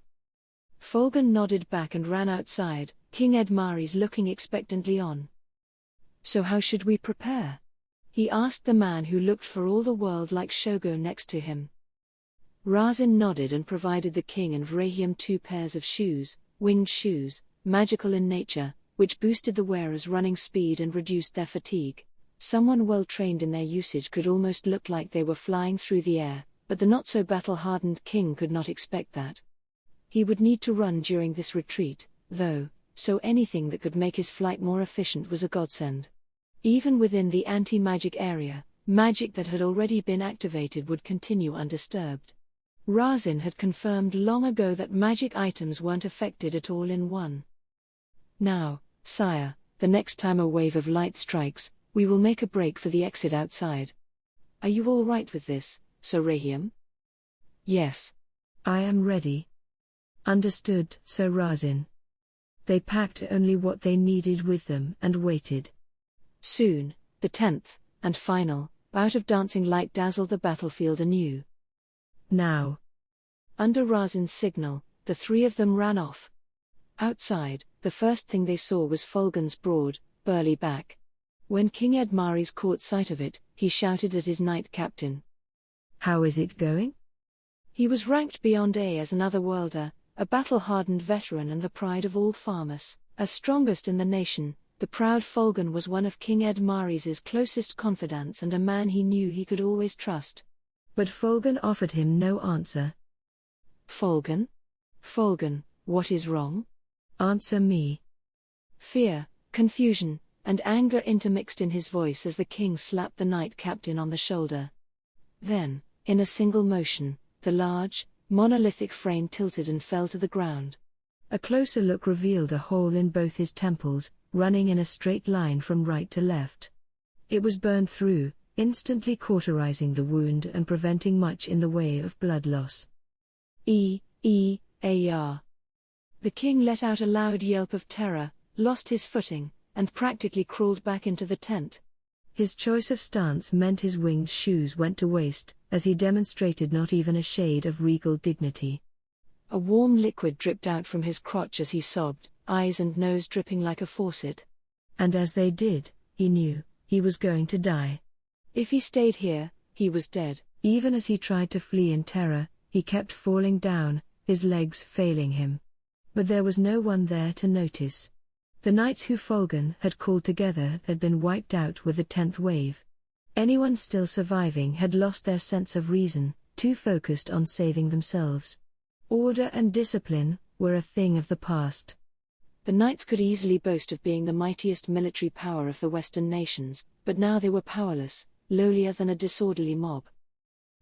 Fulgon nodded back and ran outside, King Edmaris looking expectantly on. So how should we prepare? He asked the man who looked for all the world like Shogo next to him. Razin nodded and provided the king and Rahim 2 pairs of shoes, winged shoes, magical in nature, which boosted the wearer's running speed and reduced their fatigue. Someone well trained in their usage could almost look like they were flying through the air, but the not-so-battle-hardened king could not expect that. He would need to run during this retreat, though, so anything that could make his flight more efficient was a godsend. Even within the anti-magic area, magic that had already been activated would continue undisturbed. Razin had confirmed long ago that magic items weren't affected at all in one. Now, sire, the next time a wave of light strikes, we will make a break for the exit outside. Are you all right with this, Sir Rahim? Yes. I am ready. Understood, Sir Razin. They packed only what they needed with them and waited. Soon, the 10th, and final, bout of dancing light dazzled the battlefield anew. Now. Under Razin's signal, the 3 of them ran off. Outside, the first thing they saw was Fulgon's broad, burly back. When King Edmaris caught sight of it, he shouted at his knight captain. How is it going? He was ranked beyond A as an otherworlder, a battle-hardened veteran and the pride of all farmers. As strongest in the nation, the proud Fulgon was one of King Edmaris's closest confidants and a man he knew he could always trust. But Fulgon offered him no answer. Fulgon? Fulgon, what is wrong? Answer me. Fear, confusion, and anger intermixed in his voice as the king slapped the knight captain on the shoulder. Then, in a single motion, the large, monolithic frame tilted and fell to the ground. A closer look revealed a hole in both his temples, running in a straight line from right to left. It was burned through, instantly cauterizing the wound and preventing much in the way of blood loss. The king let out a loud yelp of terror, lost his footing, and practically crawled back into the tent. His choice of stance meant his winged shoes went to waste, as he demonstrated not even a shade of regal dignity. A warm liquid dripped out from his crotch as he sobbed, eyes and nose dripping like a faucet. And as they did, he knew, he was going to die. If he stayed here, he was dead. Even as he tried to flee in terror, he kept falling down, his legs failing him. But there was no one there to notice. The knights who Fulgon had called together had been wiped out with the 10th wave. Anyone still surviving had lost their sense of reason, too focused on saving themselves. Order and discipline were a thing of the past. The knights could easily boast of being the mightiest military power of the Western nations, but now they were powerless, lowlier than a disorderly mob.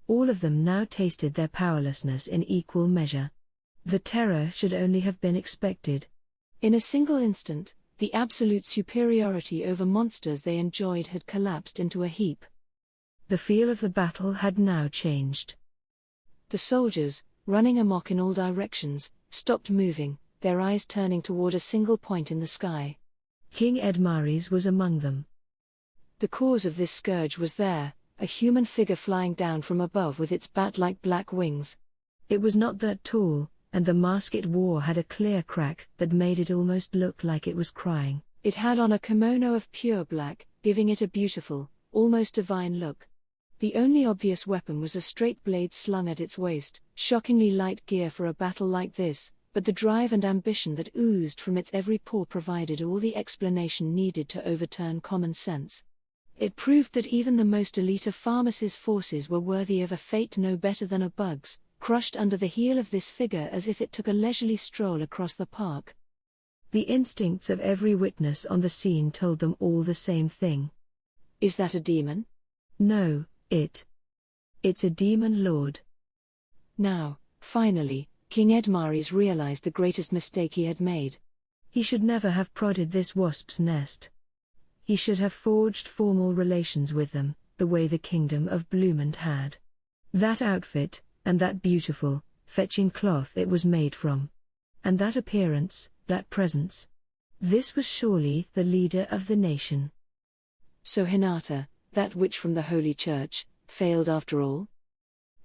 All of them now tasted their powerlessness in equal measure. The terror should only have been expected. In a single instant, The absolute superiority over monsters they enjoyed had collapsed into a heap. The feel of the battle had now changed. The soldiers, running amok in all directions, stopped moving, their eyes turning toward a single point in the sky. King Edmares was among them. The cause of this scourge was there, a human figure flying down from above with its bat-like black wings. It was not that tall, and the mask it wore had a clear crack that made it almost look like it was crying. It had on a kimono of pure black, giving it a beautiful, almost divine look. The only obvious weapon was a straight blade slung at its waist, shockingly light gear for a battle like this, but the drive and ambition that oozed from its every pore provided all the explanation needed to overturn common sense. It proved that even the most elite of Pharmas's forces were worthy of a fate no better than a bug's, crushed under the heel of this figure as if it took a leisurely stroll across the park. The instincts of every witness on the scene told them all the same thing. Is that a demon? No, it's a demon lord. Now, finally, King Edmares realized the greatest mistake he had made. He should never have prodded this wasp's nest. He should have forged formal relations with them, the way the kingdom of Bloomond had. That outfit, and that beautiful, fetching cloth it was made from. And that appearance, that presence. This was surely the leader of the nation. So Hinata, that witch from the Holy Church, failed after all?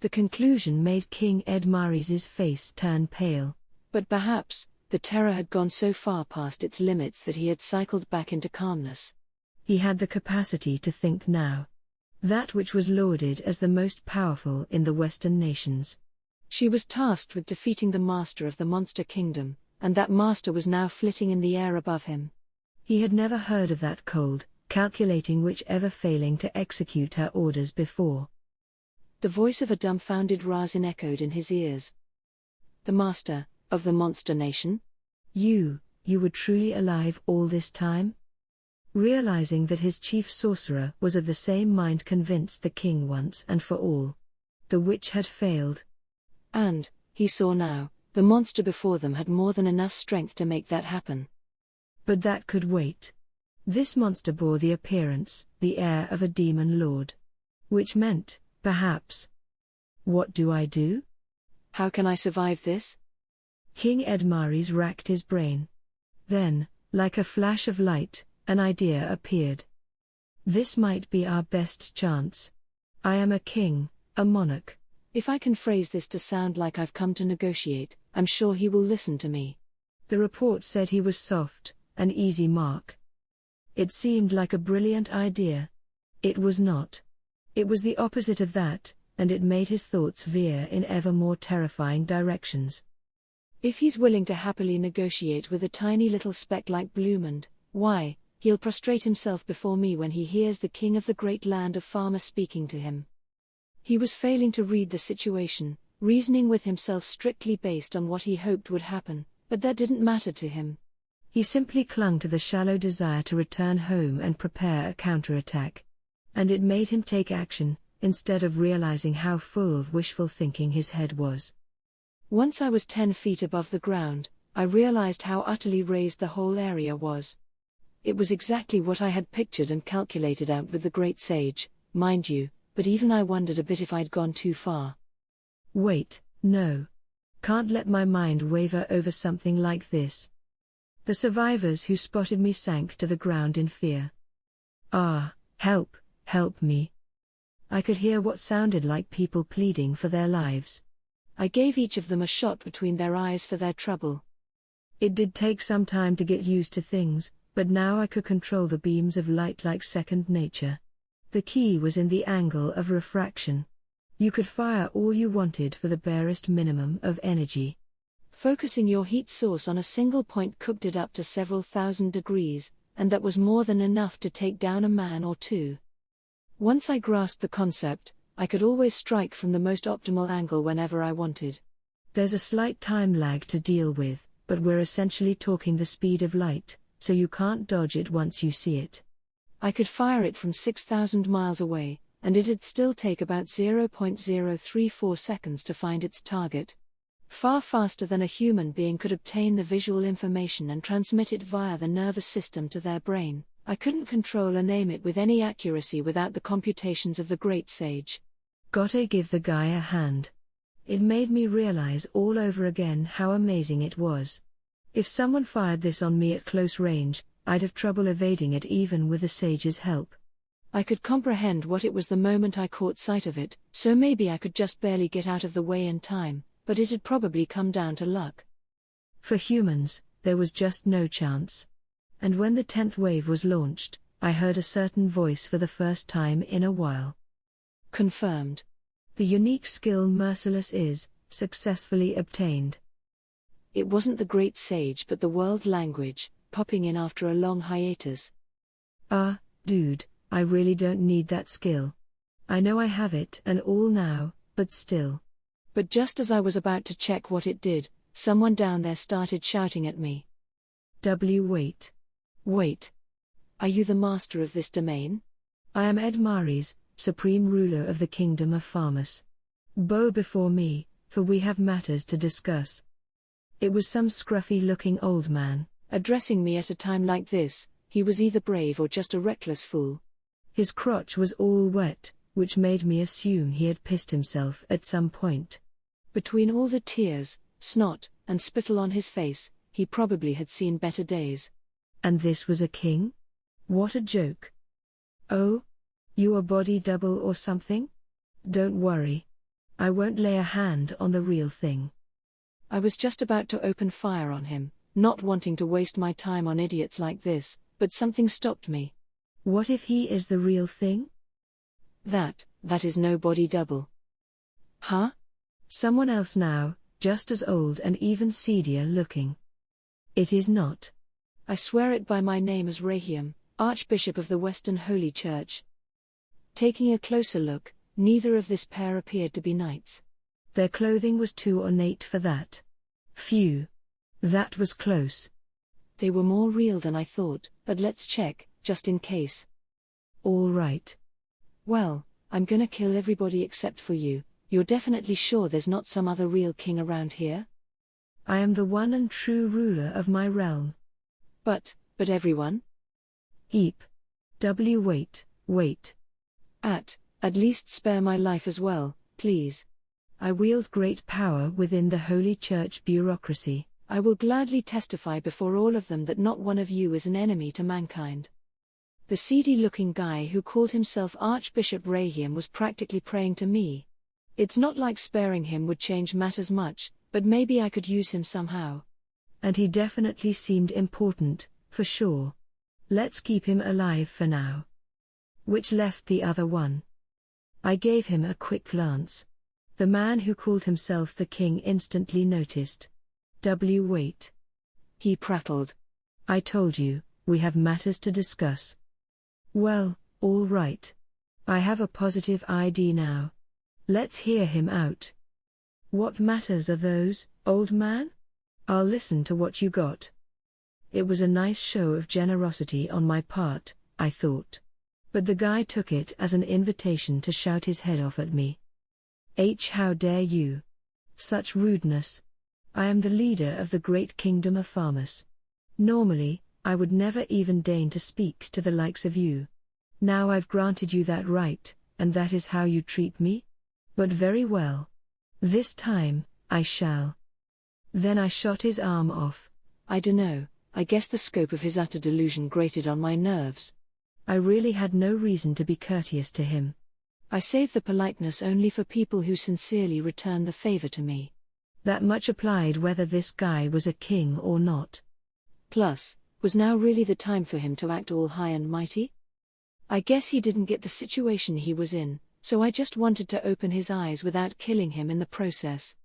The conclusion made King Edmares's face turn pale. But perhaps, the terror had gone so far past its limits that he had cycled back into calmness. He had the capacity to think now. That which was lauded as the most powerful in the Western nations. She was tasked with defeating the master of the monster kingdom, and that master was now flitting in the air above him. He had never heard of that cold, calculating witch ever failing to execute her orders before. The voice of a dumbfounded Razin echoed in his ears. The master, of the monster nation? You were truly alive all this time? Realizing that his chief sorcerer was of the same mind convinced the king once and for all. The witch had failed. And, he saw now, the monster before them had more than enough strength to make that happen. But that could wait. This monster bore the appearance, the air of a demon lord. Which meant, perhaps. What do I do? How can I survive this? King Edmares racked his brain. Then, like a flash of light, an idea appeared. This might be our best chance. I am a king, a monarch. If I can phrase this to sound like I've come to negotiate, I'm sure he will listen to me. The report said he was soft, an easy mark. It seemed like a brilliant idea. It was not. It was the opposite of that, and it made his thoughts veer in ever more terrifying directions. If he's willing to happily negotiate with a tiny little speck like Bloomond, why, he'll prostrate himself before me when he hears the king of the great land of Pharma speaking to him. He was failing to read the situation, reasoning with himself strictly based on what he hoped would happen, but that didn't matter to him. He simply clung to the shallow desire to return home and prepare a counterattack. And it made him take action, instead of realizing how full of wishful thinking his head was. Once I was 10 feet above the ground, I realized how utterly raised the whole area was. It was exactly what I had pictured and calculated out with the great sage, mind you, but even I wondered a bit if I'd gone too far. Wait, no. Can't let my mind waver over something like this. The survivors who spotted me sank to the ground in fear. Ah, help me. I could hear what sounded like people pleading for their lives. I gave each of them a shot between their eyes for their trouble. It did take some time to get used to things, but now I could control the beams of light like second nature. The key was in the angle of refraction. You could fire all you wanted for the barest minimum of energy. Focusing your heat source on a single point cooked it up to several thousand degrees, and that was more than enough to take down a man or two. Once I grasped the concept, I could always strike from the most optimal angle whenever I wanted. There's a slight time lag to deal with, but we're essentially talking the speed of light, so you can't dodge it once you see it. I could fire it from 6,000 miles away, and it'd still take about 0.034 seconds to find its target. Far faster than a human being could obtain the visual information and transmit it via the nervous system to their brain. I couldn't control or name it with any accuracy without the computations of the great sage. Gotta give the guy a hand. It made me realize all over again how amazing it was. If someone fired this on me at close range, I'd have trouble evading it even with the sage's help. I could comprehend what it was the moment I caught sight of it, so maybe I could just barely get out of the way in time, but it had probably come down to luck. For humans, there was just no chance. And when the 10th wave was launched, I heard a certain voice for the first time in a while. Confirmed. The unique skill Merciless is successfully obtained. It wasn't the great sage but the world language, popping in after a long hiatus. Dude, I really don't need that skill. I know I have it and all now, but still. But just as I was about to check what it did, someone down there started shouting at me. Wait. Wait. Are you the master of this domain? I am Edmaris, supreme ruler of the kingdom of Farmus. Bow before me, for we have matters to discuss. It was some scruffy-looking old man. Addressing me at a time like this, he was either brave or just a reckless fool. His crotch was all wet, which made me assume he had pissed himself at some point. Between all the tears, snot, and spittle on his face, he probably had seen better days. And this was a king? What a joke. Oh? You a body double or something? Don't worry. I won't lay a hand on the real thing. I was just about to open fire on him, not wanting to waste my time on idiots like this, but something stopped me. What if he is the real thing? That is no body double. Huh? Someone else now, just as old and even seedier looking. It is not. I swear it by my name as Rahim, Archbishop of the Western Holy Church. Taking a closer look, neither of this pair appeared to be knights. Their clothing was too ornate for that. Phew. That was close. They were more real than I thought, but let's check, just in case. All right. Well, I'm gonna kill everybody except for you. You're definitely sure there's not some other real king around here? I am the one and true ruler of my realm. But everyone? Eep. Wait. At least spare my life as well, please. I wield great power within the Holy Church bureaucracy. I will gladly testify before all of them that not one of you is an enemy to mankind. The seedy-looking guy who called himself Archbishop Rahim was practically praying to me. It's not like sparing him would change matters much, but maybe I could use him somehow. And he definitely seemed important, for sure. Let's keep him alive for now. Which left the other one. I gave him a quick glance. The man who called himself the king instantly noticed. Wait. He prattled. I told you, we have matters to discuss. Well, all right. I have a positive ID now. Let's hear him out. What matters are those, old man? I'll listen to what you got. It was a nice show of generosity on my part, I thought. But the guy took it as an invitation to shout his head off at me. How dare you? Such rudeness. I am the leader of the great kingdom of Farmus. Normally, I would never even deign to speak to the likes of you. Now I've granted you that right, and that is how you treat me? But very well. This time, I shall. Then I shot his arm off. I dunno, I guess the scope of his utter delusion grated on my nerves. I really had no reason to be courteous to him. I save the politeness only for people who sincerely return the favor to me. That much applied whether this guy was a king or not. Plus, was now really the time for him to act all high and mighty? I guess he didn't get the situation he was in, so I just wanted to open his eyes without killing him in the process.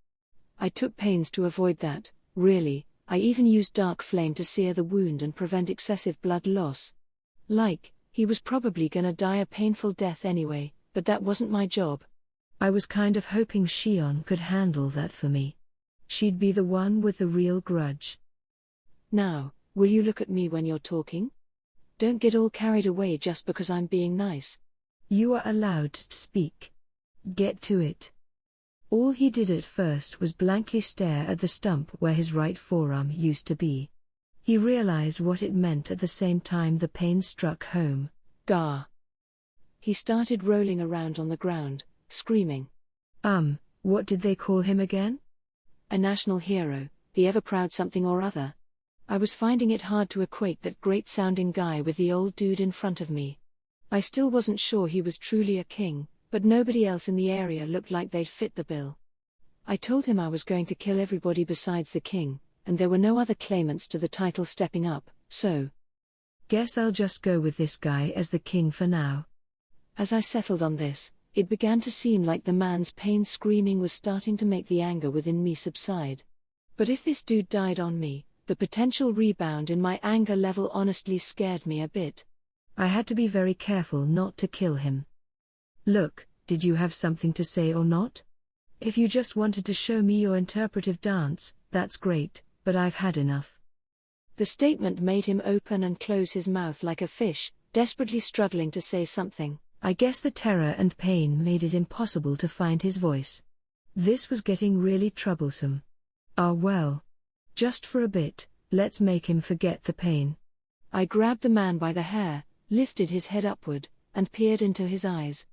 I took pains to avoid that, really. I even used dark flame to sear the wound and prevent excessive blood loss. He was probably gonna die a painful death anyway, but that wasn't my job. I was kind of hoping Shion could handle that for me. She'd be the one with the real grudge. Now, will you look at me when you're talking? Don't get all carried away just because I'm being nice. You are allowed to speak. Get to it. All he did at first was blankly stare at the stump where his right forearm used to be. He realized what it meant at the same time the pain struck home. Gah! He started rolling around on the ground, screaming. What did they call him again? A national hero, the ever-proud something or other. I was finding it hard to equate that great-sounding guy with the old dude in front of me. I still wasn't sure he was truly a king, but nobody else in the area looked like they'd fit the bill. I told him I was going to kill everybody besides the king, and there were no other claimants to the title stepping up, so guess I'll just go with this guy as the king for now. As I settled on this, it began to seem like the man's pain screaming was starting to make the anger within me subside. But if this dude died on me, the potential rebound in my anger level honestly scared me a bit. I had to be very careful not to kill him. Look, did you have something to say or not? If you just wanted to show me your interpretive dance, that's great, but I've had enough. The statement made him open and close his mouth like a fish, desperately struggling to say something. I guess the terror and pain made it impossible to find his voice. This was getting really troublesome. Well. Just for a bit, let's make him forget the pain. I grabbed the man by the hair, lifted his head upward, and peered into his eyes.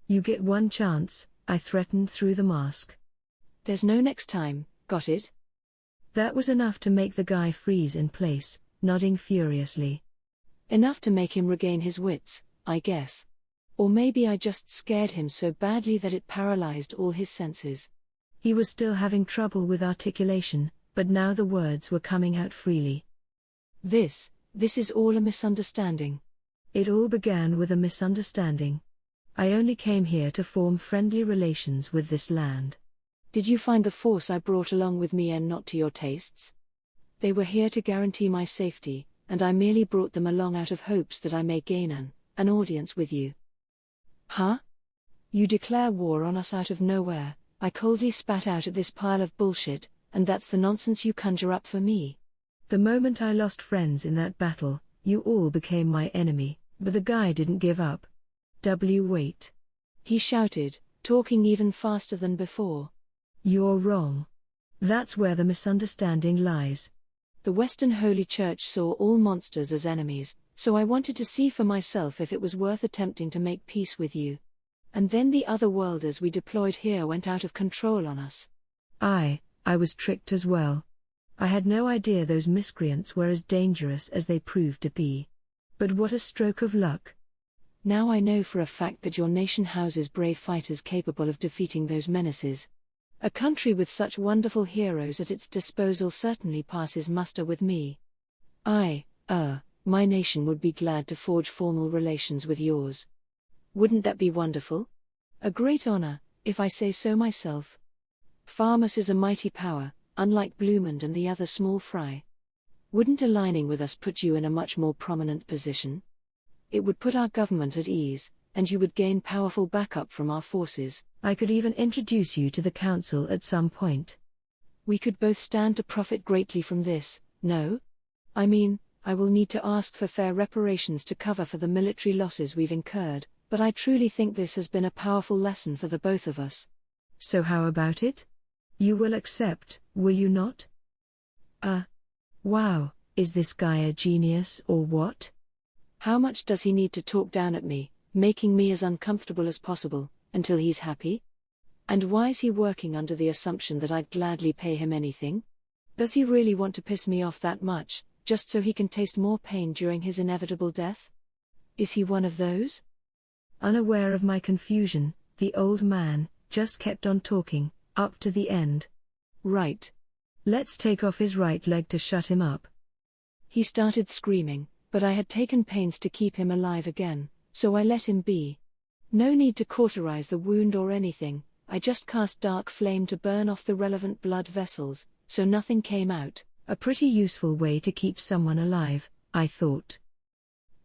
You get one chance, I threatened through the mask. There's no next time, got it? That was enough to make the guy freeze in place, nodding furiously. Enough to make him regain his wits, I guess. Or maybe I just scared him so badly that it paralyzed all his senses. He was still having trouble with articulation, but now the words were coming out freely. This is all a misunderstanding. It all began with a misunderstanding. I only came here to form friendly relations with this land. Did you find the force I brought along with me and not to your tastes? They were here to guarantee my safety, and I merely brought them along out of hopes that I may gain an audience with you. Huh? You declare war on us out of nowhere, I coldly spat out at this pile of bullshit, and that's the nonsense you conjure up for me. The moment I lost friends in that battle, you all became my enemy, but the guy didn't give up. Wait. He shouted, talking even faster than before. You're wrong. That's where the misunderstanding lies. The Western Holy Church saw all monsters as enemies, so I wanted to see for myself if it was worth attempting to make peace with you. And then the other worlders we deployed here went out of control on us. I was tricked as well. I had no idea those miscreants were as dangerous as they proved to be. But what a stroke of luck. Now I know for a fact that your nation houses brave fighters capable of defeating those menaces. A country with such wonderful heroes at its disposal certainly passes muster with me. My nation would be glad to forge formal relations with yours. Wouldn't that be wonderful? A great honor, if I say so myself. Farmus is a mighty power, unlike Bloomond and the other small fry. Wouldn't aligning with us put you in a much more prominent position? It would put our government at ease, and you would gain powerful backup from our forces. I could even introduce you to the council at some point. We could both stand to profit greatly from this, no? I mean, I will need to ask for fair reparations to cover for the military losses we've incurred, but I truly think this has been a powerful lesson for the both of us. So how about it? You will accept, will you not? Wow, is this guy a genius or what? How much does he need to talk down at me, making me as uncomfortable as possible, until he's happy? And why is he working under the assumption that I'd gladly pay him anything? Does he really want to piss me off that much, just so he can taste more pain during his inevitable death? Is he one of those? Unaware of my confusion, the old man just kept on talking, up to the end. Right. Let's take off his right leg to shut him up. He started screaming, but I had taken pains to keep him alive again, so I let him be. No need to cauterize the wound or anything, I just cast dark flame to burn off the relevant blood vessels, so nothing came out. A pretty useful way to keep someone alive, I thought.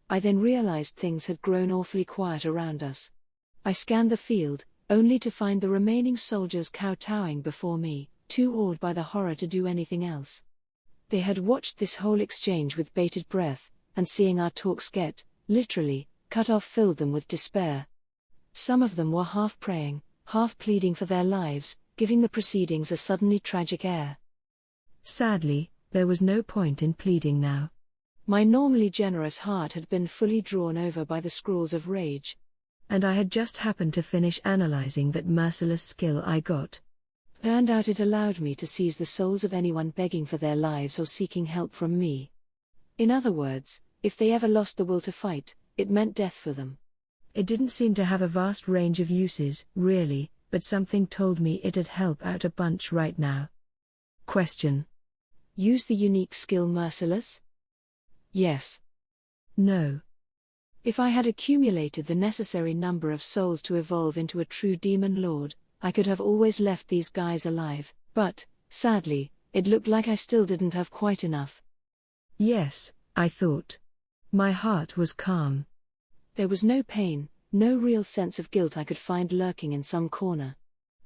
I then realized things had grown awfully quiet around us. I scanned the field, only to find the remaining soldiers kowtowing before me, too awed by the horror to do anything else. They had watched this whole exchange with bated breath, and seeing our talks get, literally, cut off filled them with despair. Some of them were half praying, half pleading for their lives, giving the proceedings a suddenly tragic air. Sadly, there was no point in pleading now. My normally generous heart had been fully drawn over by the scrawls of rage. And I had just happened to finish analyzing that merciless skill I got. Turned out it allowed me to seize the souls of anyone begging for their lives or seeking help from me. In other words, if they ever lost the will to fight, it meant death for them. It didn't seem to have a vast range of uses, really, but something told me it'd help out a bunch right now. Question. Use the unique skill Merciless? Yes. No. If I had accumulated the necessary number of souls to evolve into a true demon lord, I could have always left these guys alive, but, sadly, it looked like I still didn't have quite enough. Yes, I thought. My heart was calm. There was no pain, no real sense of guilt I could find lurking in some corner.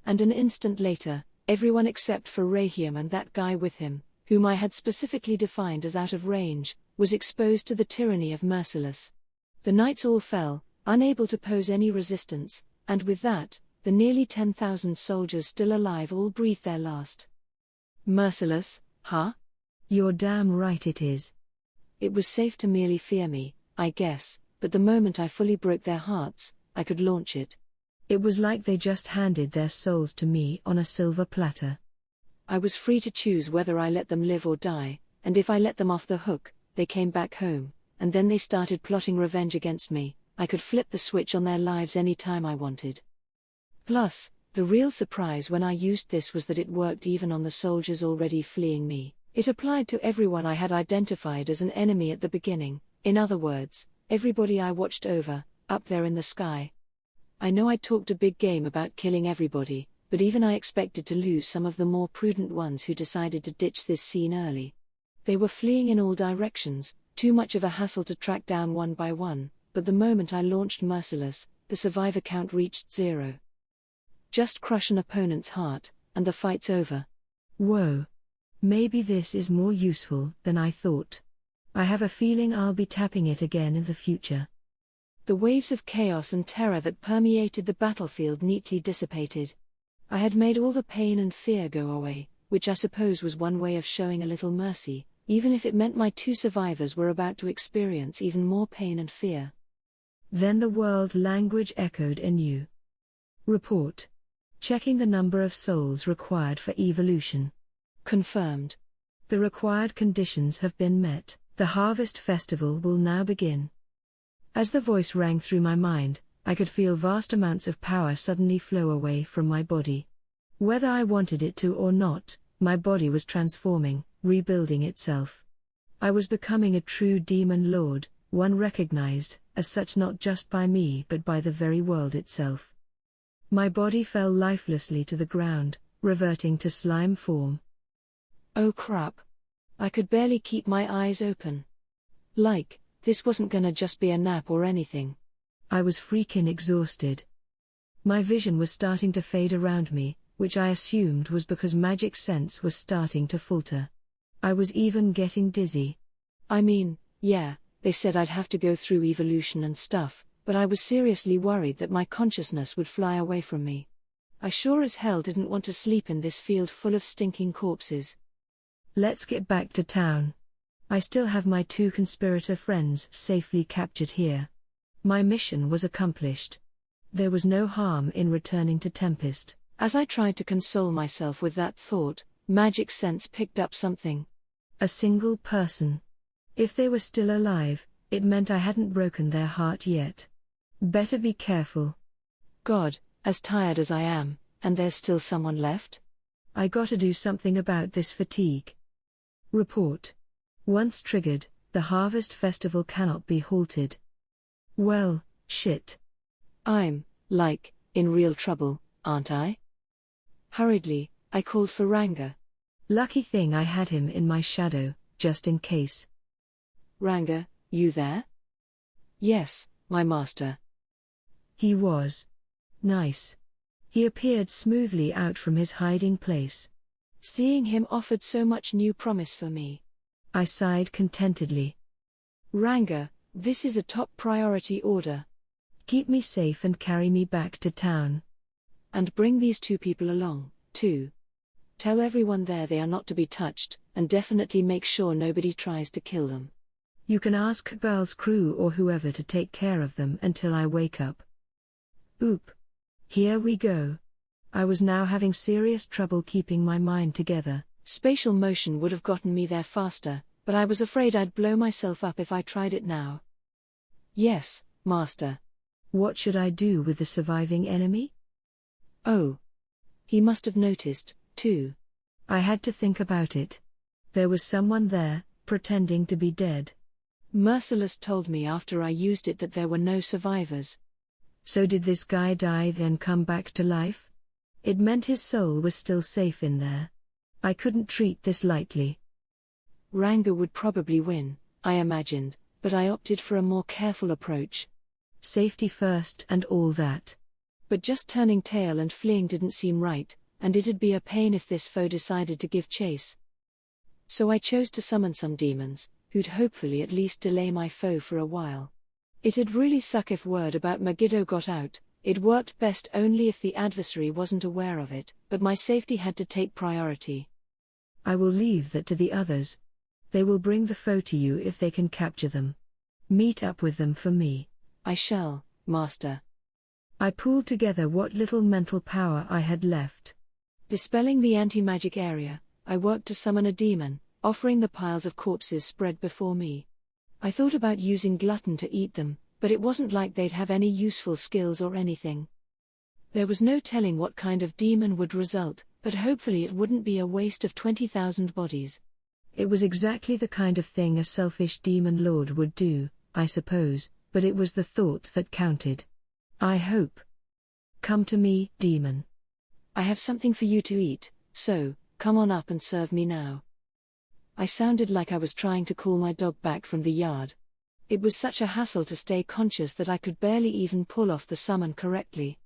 And an instant later, everyone except for Rahim and that guy with him, whom I had specifically defined as out of range, was exposed to the tyranny of Merciless. The knights all fell, unable to pose any resistance, and with that, the nearly 10,000 soldiers still alive all breathed their last. Merciless, huh? You're damn right it is. It was safe to merely fear me, I guess, but the moment I fully broke their hearts, I could launch it. It was like they just handed their souls to me on a silver platter. I was free to choose whether I let them live or die, and if I let them off the hook, they came back home, and then they started plotting revenge against me. I could flip the switch on their lives any time I wanted. Plus, the real surprise when I used this was that it worked even on the soldiers already fleeing me. It applied to everyone I had identified as an enemy at the beginning, in other words, everybody I watched over, up there in the sky. I know I talked a big game about killing everybody, but even I expected to lose some of the more prudent ones who decided to ditch this scene early. They were fleeing in all directions, too much of a hassle to track down one by one, but the moment I launched Merciless, the survivor count reached 0. Just crush an opponent's heart, and the fight's over. Whoa. Maybe this is more useful than I thought. I have a feeling I'll be tapping it again in the future. The waves of chaos and terror that permeated the battlefield neatly dissipated. I had made all the pain and fear go away, which I suppose was one way of showing a little mercy, even if it meant my 2 survivors were about to experience even more pain and fear. Then the world language echoed anew. Report. Checking the number of souls required for evolution. Confirmed. The required conditions have been met. The harvest festival will now begin. As the voice rang through my mind, I could feel vast amounts of power suddenly flow away from my body. Whether I wanted it to or not, my body was transforming, rebuilding itself. I was becoming a true demon lord, one recognized as such not just by me but by the very world itself. My body fell lifelessly to the ground, reverting to slime form. Oh crap. I could barely keep my eyes open. Like, this wasn't gonna just be a nap or anything. I was freaking exhausted. My vision was starting to fade around me, which I assumed was because magic sense was starting to falter. I was even getting dizzy. I mean, yeah, they said I'd have to go through evolution and stuff, but I was seriously worried that my consciousness would fly away from me. I sure as hell didn't want to sleep in this field full of stinking corpses. Let's get back to town. I still have my 2 conspirator friends safely captured here. My mission was accomplished. There was no harm in returning to Tempest. As I tried to console myself with that thought, magic sense picked up something. A single person. If they were still alive, it meant I hadn't broken their heart yet. Better be careful. God, as tired as I am, and there's still someone left? I gotta do something about this fatigue. Report. Once triggered, the harvest festival cannot be halted. Well, shit. I'm, like, in real trouble, aren't I? Hurriedly, I called for Ranga. Lucky thing I had him in my shadow, just in case. Ranga, you there? Yes, my master. He was. Nice. He appeared smoothly out from his hiding place. Seeing him offered so much new promise for me. I sighed contentedly. Ranga, this is a top priority order. Keep me safe and carry me back to town. And bring these 2 people along, too. Tell everyone there they are not to be touched, and definitely make sure nobody tries to kill them. You can ask Baal's crew or whoever to take care of them until I wake up. Oop. Here we go. I was now having serious trouble keeping my mind together. Spatial motion would have gotten me there faster, but I was afraid I'd blow myself up if I tried it now. Yes, Master. What should I do with the surviving enemy? Oh. He must have noticed, too. I had to think about it. There was someone there, pretending to be dead. Merciless told me after I used it that there were no survivors. So did this guy die then come back to life? It meant his soul was still safe in there. I couldn't treat this lightly. Ranga would probably win, I imagined, but I opted for a more careful approach. Safety first and all that. But just turning tail and fleeing didn't seem right, and it'd be a pain if this foe decided to give chase. So I chose to summon some demons, who'd hopefully at least delay my foe for a while. It'd really suck if word about Megiddo got out. It worked best only if the adversary wasn't aware of it, but my safety had to take priority. I will leave that to the others. They will bring the foe to you if they can capture them. Meet up with them for me. I shall, Master. I pooled together what little mental power I had left. Dispelling the anti-magic area, I worked to summon a demon, offering the piles of corpses spread before me. I thought about using Glutton to eat them, but it wasn't like they'd have any useful skills or anything. There was no telling what kind of demon would result, but hopefully it wouldn't be a waste of 20,000 bodies. It was exactly the kind of thing a selfish demon lord would do, I suppose, but it was the thought that counted. I hope. Come to me, demon. I have something for you to eat, so, come on up and serve me now. I sounded like I was trying to call my dog back from the yard. It was such a hassle to stay conscious that I could barely even pull off the summon correctly.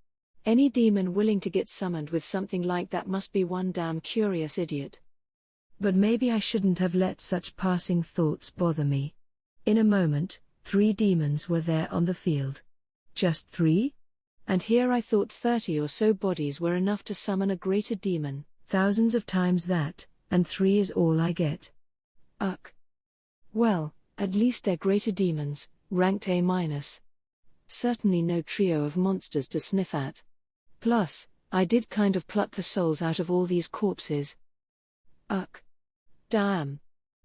Any demon willing to get summoned with something like that must be one damn curious idiot. But maybe I shouldn't have let such passing thoughts bother me. In a moment, 3 demons were there on the field. Just 3? And here I thought 30 or so bodies were enough to summon a greater demon. Thousands of times that, and 3 is all I get. Ugh. Well, at least they're greater demons, ranked A-. Certainly no trio of monsters to sniff at. Plus, I did kind of pluck the souls out of all these corpses. Ugh. Damn.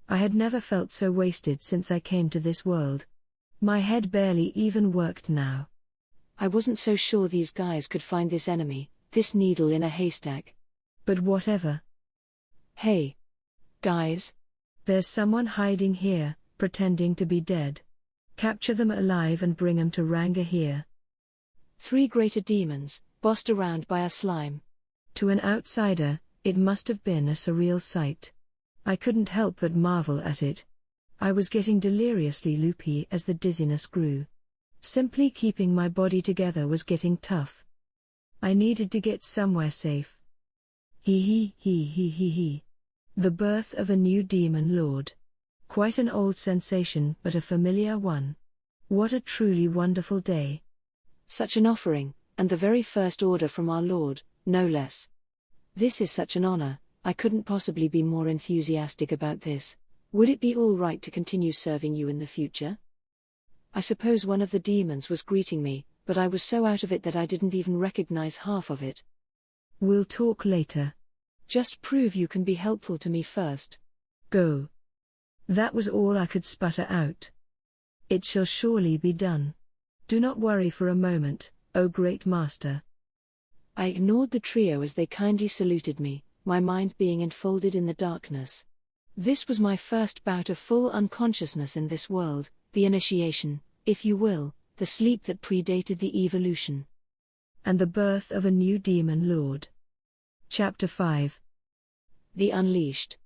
I had never felt so wasted since I came to this world. My head barely even worked now. I wasn't so sure these guys could find this enemy, this needle in a haystack. But whatever. Hey. Guys. There's someone hiding here, pretending to be dead. Capture them alive and bring them to Ranga here. 3 greater demons, bossed around by a slime. To an outsider, it must have been a surreal sight. I couldn't help but marvel at it. I was getting deliriously loopy as the dizziness grew. Simply keeping my body together was getting tough. I needed to get somewhere safe. He. The birth of a new demon lord. Quite an old sensation but a familiar one. What a truly wonderful day. Such an offering, and the very first order from our Lord, no less. This is such an honor, I couldn't possibly be more enthusiastic about this. Would it be all right to continue serving you in the future? I suppose one of the demons was greeting me, but I was so out of it that I didn't even recognize half of it. We'll talk later. Just prove you can be helpful to me first. Go. That was all I could sputter out. It shall surely be done. Do not worry for a moment, O great master. I ignored the trio as they kindly saluted me, my mind being enfolded in the darkness. This was my first bout of full unconsciousness in this world, the initiation, if you will, the sleep that predated the evolution. And the birth of a new demon lord. Chapter 5. The Unleashed.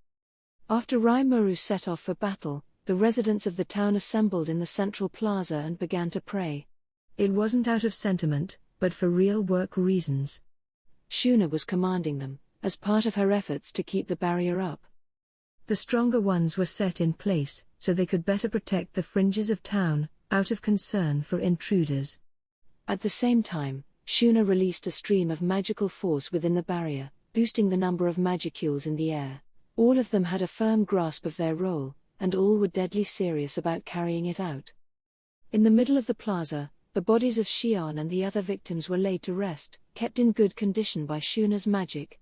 After Rimuru set off for battle, the residents of the town assembled in the central plaza and began to pray. It wasn't out of sentiment, but for real work reasons. Shuna was commanding them, as part of her efforts to keep the barrier up. The stronger ones were set in place, so they could better protect the fringes of town, out of concern for intruders. At the same time, Shuna released a stream of magical force within the barrier, boosting the number of magicules in the air. All of them had a firm grasp of their role, and all were deadly serious about carrying it out. In the middle of the plaza, the bodies of Shion and the other victims were laid to rest, kept in good condition by Shuna's magic.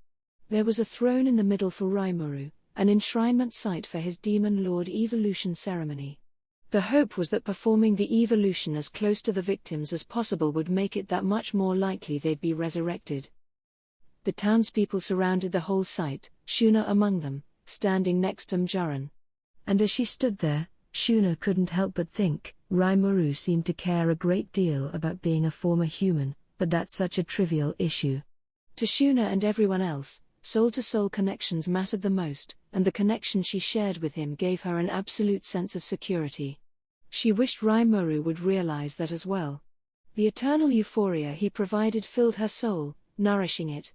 There was a throne in the middle for Rimuru, an enshrinement site for his demon lord evolution ceremony. The hope was that performing the evolution as close to the victims as possible would make it that much more likely they'd be resurrected. The townspeople surrounded the whole site, Shuna among them, standing next to Mjuran. And as she stood there, Shuna couldn't help but think, Rimuru seemed to care a great deal about being a former human, but that's such a trivial issue. To Shuna and everyone else, soul-to-soul connections mattered the most, and the connection she shared with him gave her an absolute sense of security. She wished Rimuru would realize that as well. The eternal euphoria he provided filled her soul, nourishing it.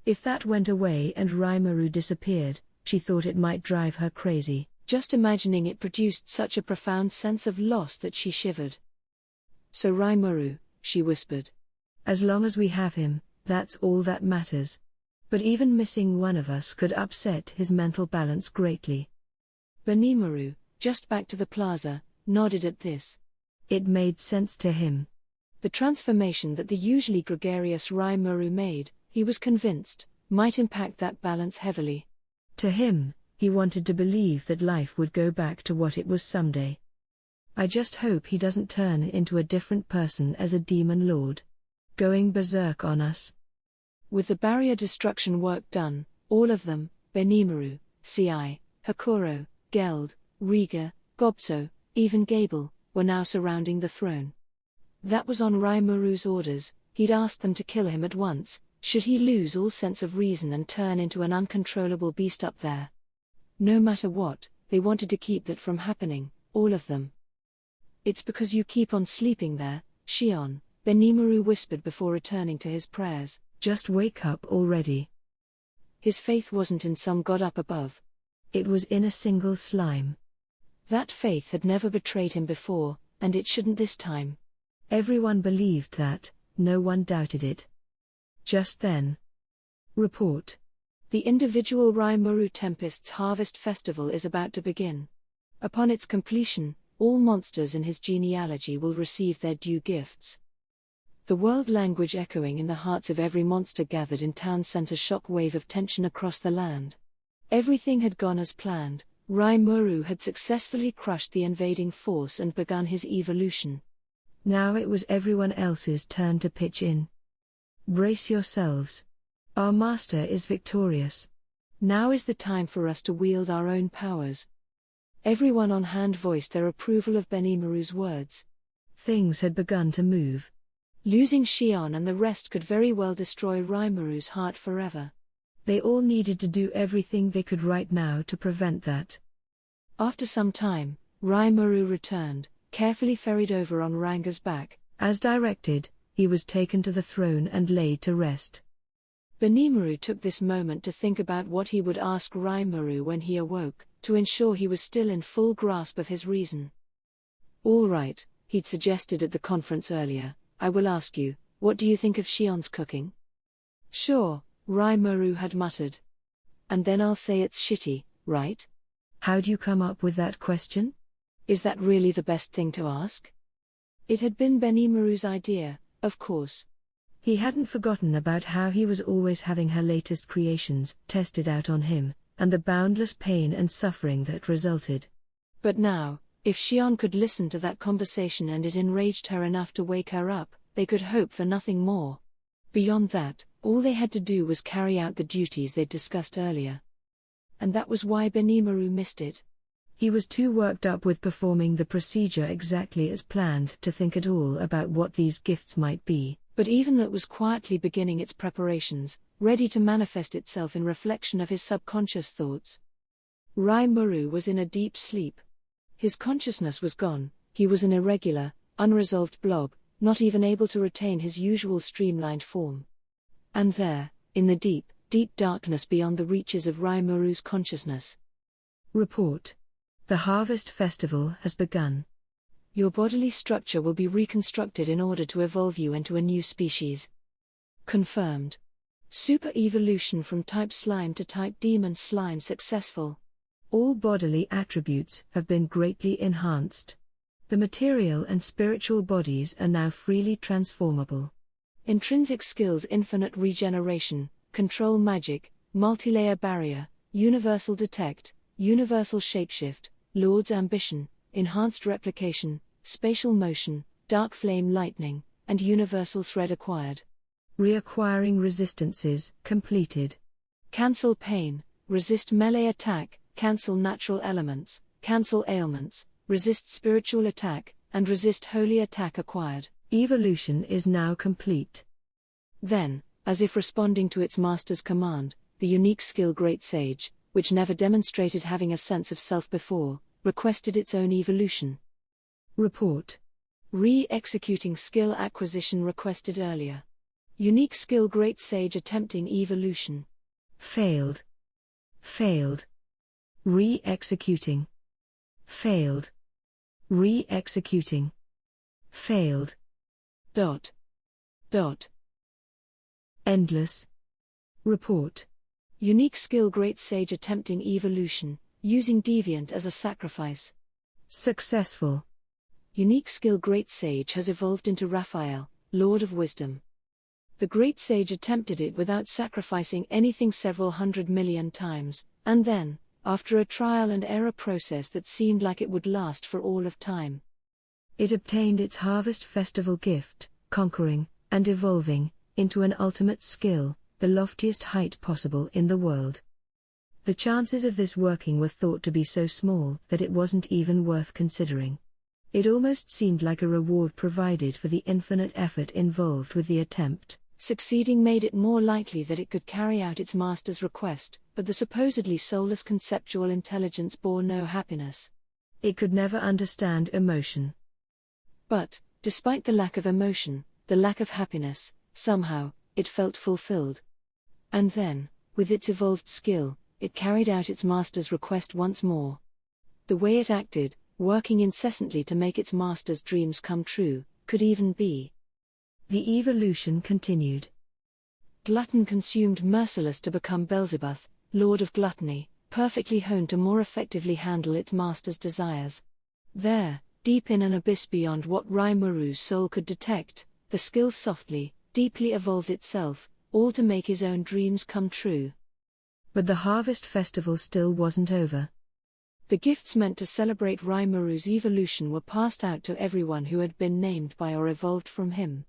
If that went away and Rimuru disappeared, she thought it might drive her crazy. Just imagining it produced such a profound sense of loss that she shivered. "So Rimuru," she whispered. "As long as we have him, that's all that matters. But even missing one of us could upset his mental balance greatly." Benimaru, just back to the plaza, nodded at this. It made sense to him. The transformation that the usually gregarious Rimuru made, he was convinced, might impact that balance heavily. To him, he wanted to believe that life would go back to what it was someday. "I just hope he doesn't turn into a different person as a demon lord. Going berserk on us." With the barrier destruction work done, all of them, Benimaru, Ci, Hakuro, Geld, Riga, Gobso, even Gable, were now surrounding the throne. That was on Rimuru's orders. He'd asked them to kill him at once, should he lose all sense of reason and turn into an uncontrollable beast up there. No matter what, they wanted to keep that from happening, all of them. "It's because you keep on sleeping there, Shion," Benimaru whispered before returning to his prayers. "Just wake up already." His faith wasn't in some god up above. It was in a single slime. That faith had never betrayed him before, and it shouldn't this time. Everyone believed that, no one doubted it. Just then. Report. The individual Rimuru Tempest's Harvest Festival is about to begin. Upon its completion, all monsters in his genealogy will receive their due gifts. The world language echoing in the hearts of every monster gathered in town sent a shock wave of tension across the land. Everything had gone as planned. Rimuru had successfully crushed the invading force and begun his evolution. Now it was everyone else's turn to pitch in. Brace yourselves. Our master is victorious. Now is the time for us to wield our own powers. Everyone on hand voiced their approval of Benimaru's words. Things had begun to move. Losing Shion and the rest could very well destroy Rimuru's heart forever. They all needed to do everything they could right now to prevent that. After some time, Rimuru returned, carefully ferried over on Ranga's back. As directed, he was taken to the throne and laid to rest. Benimaru took this moment to think about what he would ask Rimuru when he awoke, to ensure he was still in full grasp of his reason. "All right," he'd suggested at the conference earlier, "I will ask you, what do you think of Shion's cooking?" "Sure," Rimuru had muttered. "And then I'll say it's shitty, right?" How'd you come up with that question? Is that really the best thing to ask? It had been Benimaru's idea, of course. He hadn't forgotten about how he was always having her latest creations tested out on him, and the boundless pain and suffering that resulted. But now, if Shion could listen to that conversation and it enraged her enough to wake her up, they could hope for nothing more. Beyond that, all they had to do was carry out the duties they'd discussed earlier. And that was why Benimaru missed it. He was too worked up with performing the procedure exactly as planned to think at all about what these gifts might be. But even that was quietly beginning its preparations, ready to manifest itself in reflection of his subconscious thoughts. Rimuru was in a deep sleep. His consciousness was gone, he was an irregular, unresolved blob, not even able to retain his usual streamlined form. And there, in the deep, deep darkness beyond the reaches of Rimuru's consciousness. Report. The Harvest Festival has begun. Your bodily structure will be reconstructed in order to evolve you into a new species. Confirmed. Super evolution from type slime to type demon slime successful. All bodily attributes have been greatly enhanced. The material and spiritual bodies are now freely transformable. Intrinsic skills: infinite regeneration, control magic, multi-layer barrier, universal detect, universal shapeshift, Lord's ambition, enhanced replication, spatial motion, dark flame lightning, and universal thread acquired. Reacquiring resistances completed. Cancel pain, resist melee attack, cancel natural elements, cancel ailments, resist spiritual attack, and resist holy attack acquired. Evolution is now complete. Then, as if responding to its master's command, the unique skill Great Sage, which never demonstrated having a sense of self before, requested its own evolution. Report. Re-executing skill acquisition requested earlier. Unique skill Great Sage attempting evolution. Failed. Failed. Re-executing. Failed. Re-executing. Failed. Dot. Endless. Report. Unique skill Great Sage attempting evolution, using Deviant as a sacrifice. Successful. Unique skill Great Sage has evolved into Raphael, Lord of Wisdom. The Great Sage attempted it without sacrificing anything several 100 million times, and then, after a trial and error process that seemed like it would last for all of time, it obtained its Harvest Festival gift, conquering, and evolving, into an ultimate skill, the loftiest height possible in the world. The chances of this working were thought to be so small that it wasn't even worth considering. It almost seemed like a reward provided for the infinite effort involved with the attempt. Succeeding made it more likely that it could carry out its master's request, but the supposedly soulless conceptual intelligence bore no happiness. It could never understand emotion. But, despite the lack of emotion, the lack of happiness, somehow, it felt fulfilled. And then, with its evolved skill, it carried out its master's request once more. The way it acted, working incessantly to make its master's dreams come true, could even be. The evolution continued. Glutton consumed merciless to become Beelzebub, Lord of Gluttony, perfectly honed to more effectively handle its master's desires. There, deep in an abyss beyond what Raimuru's soul could detect, the skill softly, deeply evolved itself, all to make his own dreams come true. But the Harvest Festival still wasn't over. The gifts meant to celebrate Raimuru's evolution were passed out to everyone who had been named by or evolved from him.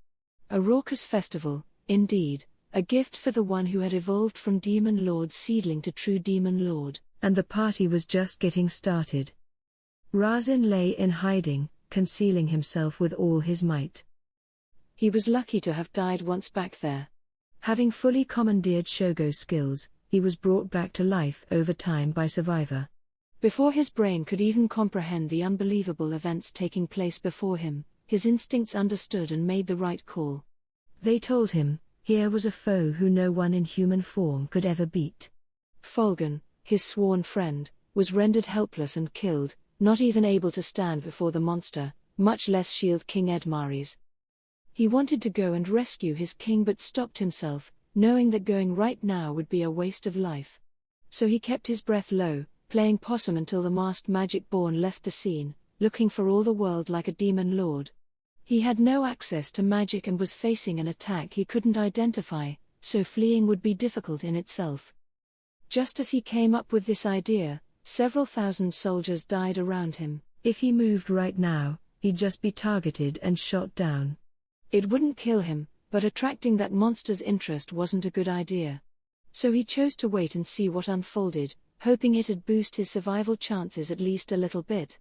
A raucous festival, indeed, a gift for the one who had evolved from Demon Lord seedling to true Demon Lord. And the party was just getting started. Razin lay in hiding, concealing himself with all his might. He was lucky to have died once back there. Having fully commandeered Shogo's skills, he was brought back to life over time by Survivor. Before his brain could even comprehend the unbelievable events taking place before him, his instincts understood and made the right call. They told him, here was a foe who no one in human form could ever beat. Folgan, his sworn friend, was rendered helpless and killed, not even able to stand before the monster, much less shield King Edmaris. He wanted to go and rescue his king but stopped himself, knowing that going right now would be a waste of life. So he kept his breath low, playing possum until the masked magic-born left the scene, looking for all the world like a demon lord. He had no access to magic and was facing an attack he couldn't identify, so fleeing would be difficult in itself. Just as he came up with this idea, several thousand soldiers died around him. If he moved right now, he'd just be targeted and shot down. It wouldn't kill him, but attracting that monster's interest wasn't a good idea. So he chose to wait and see what unfolded, hoping it'd boost his survival chances at least a little bit.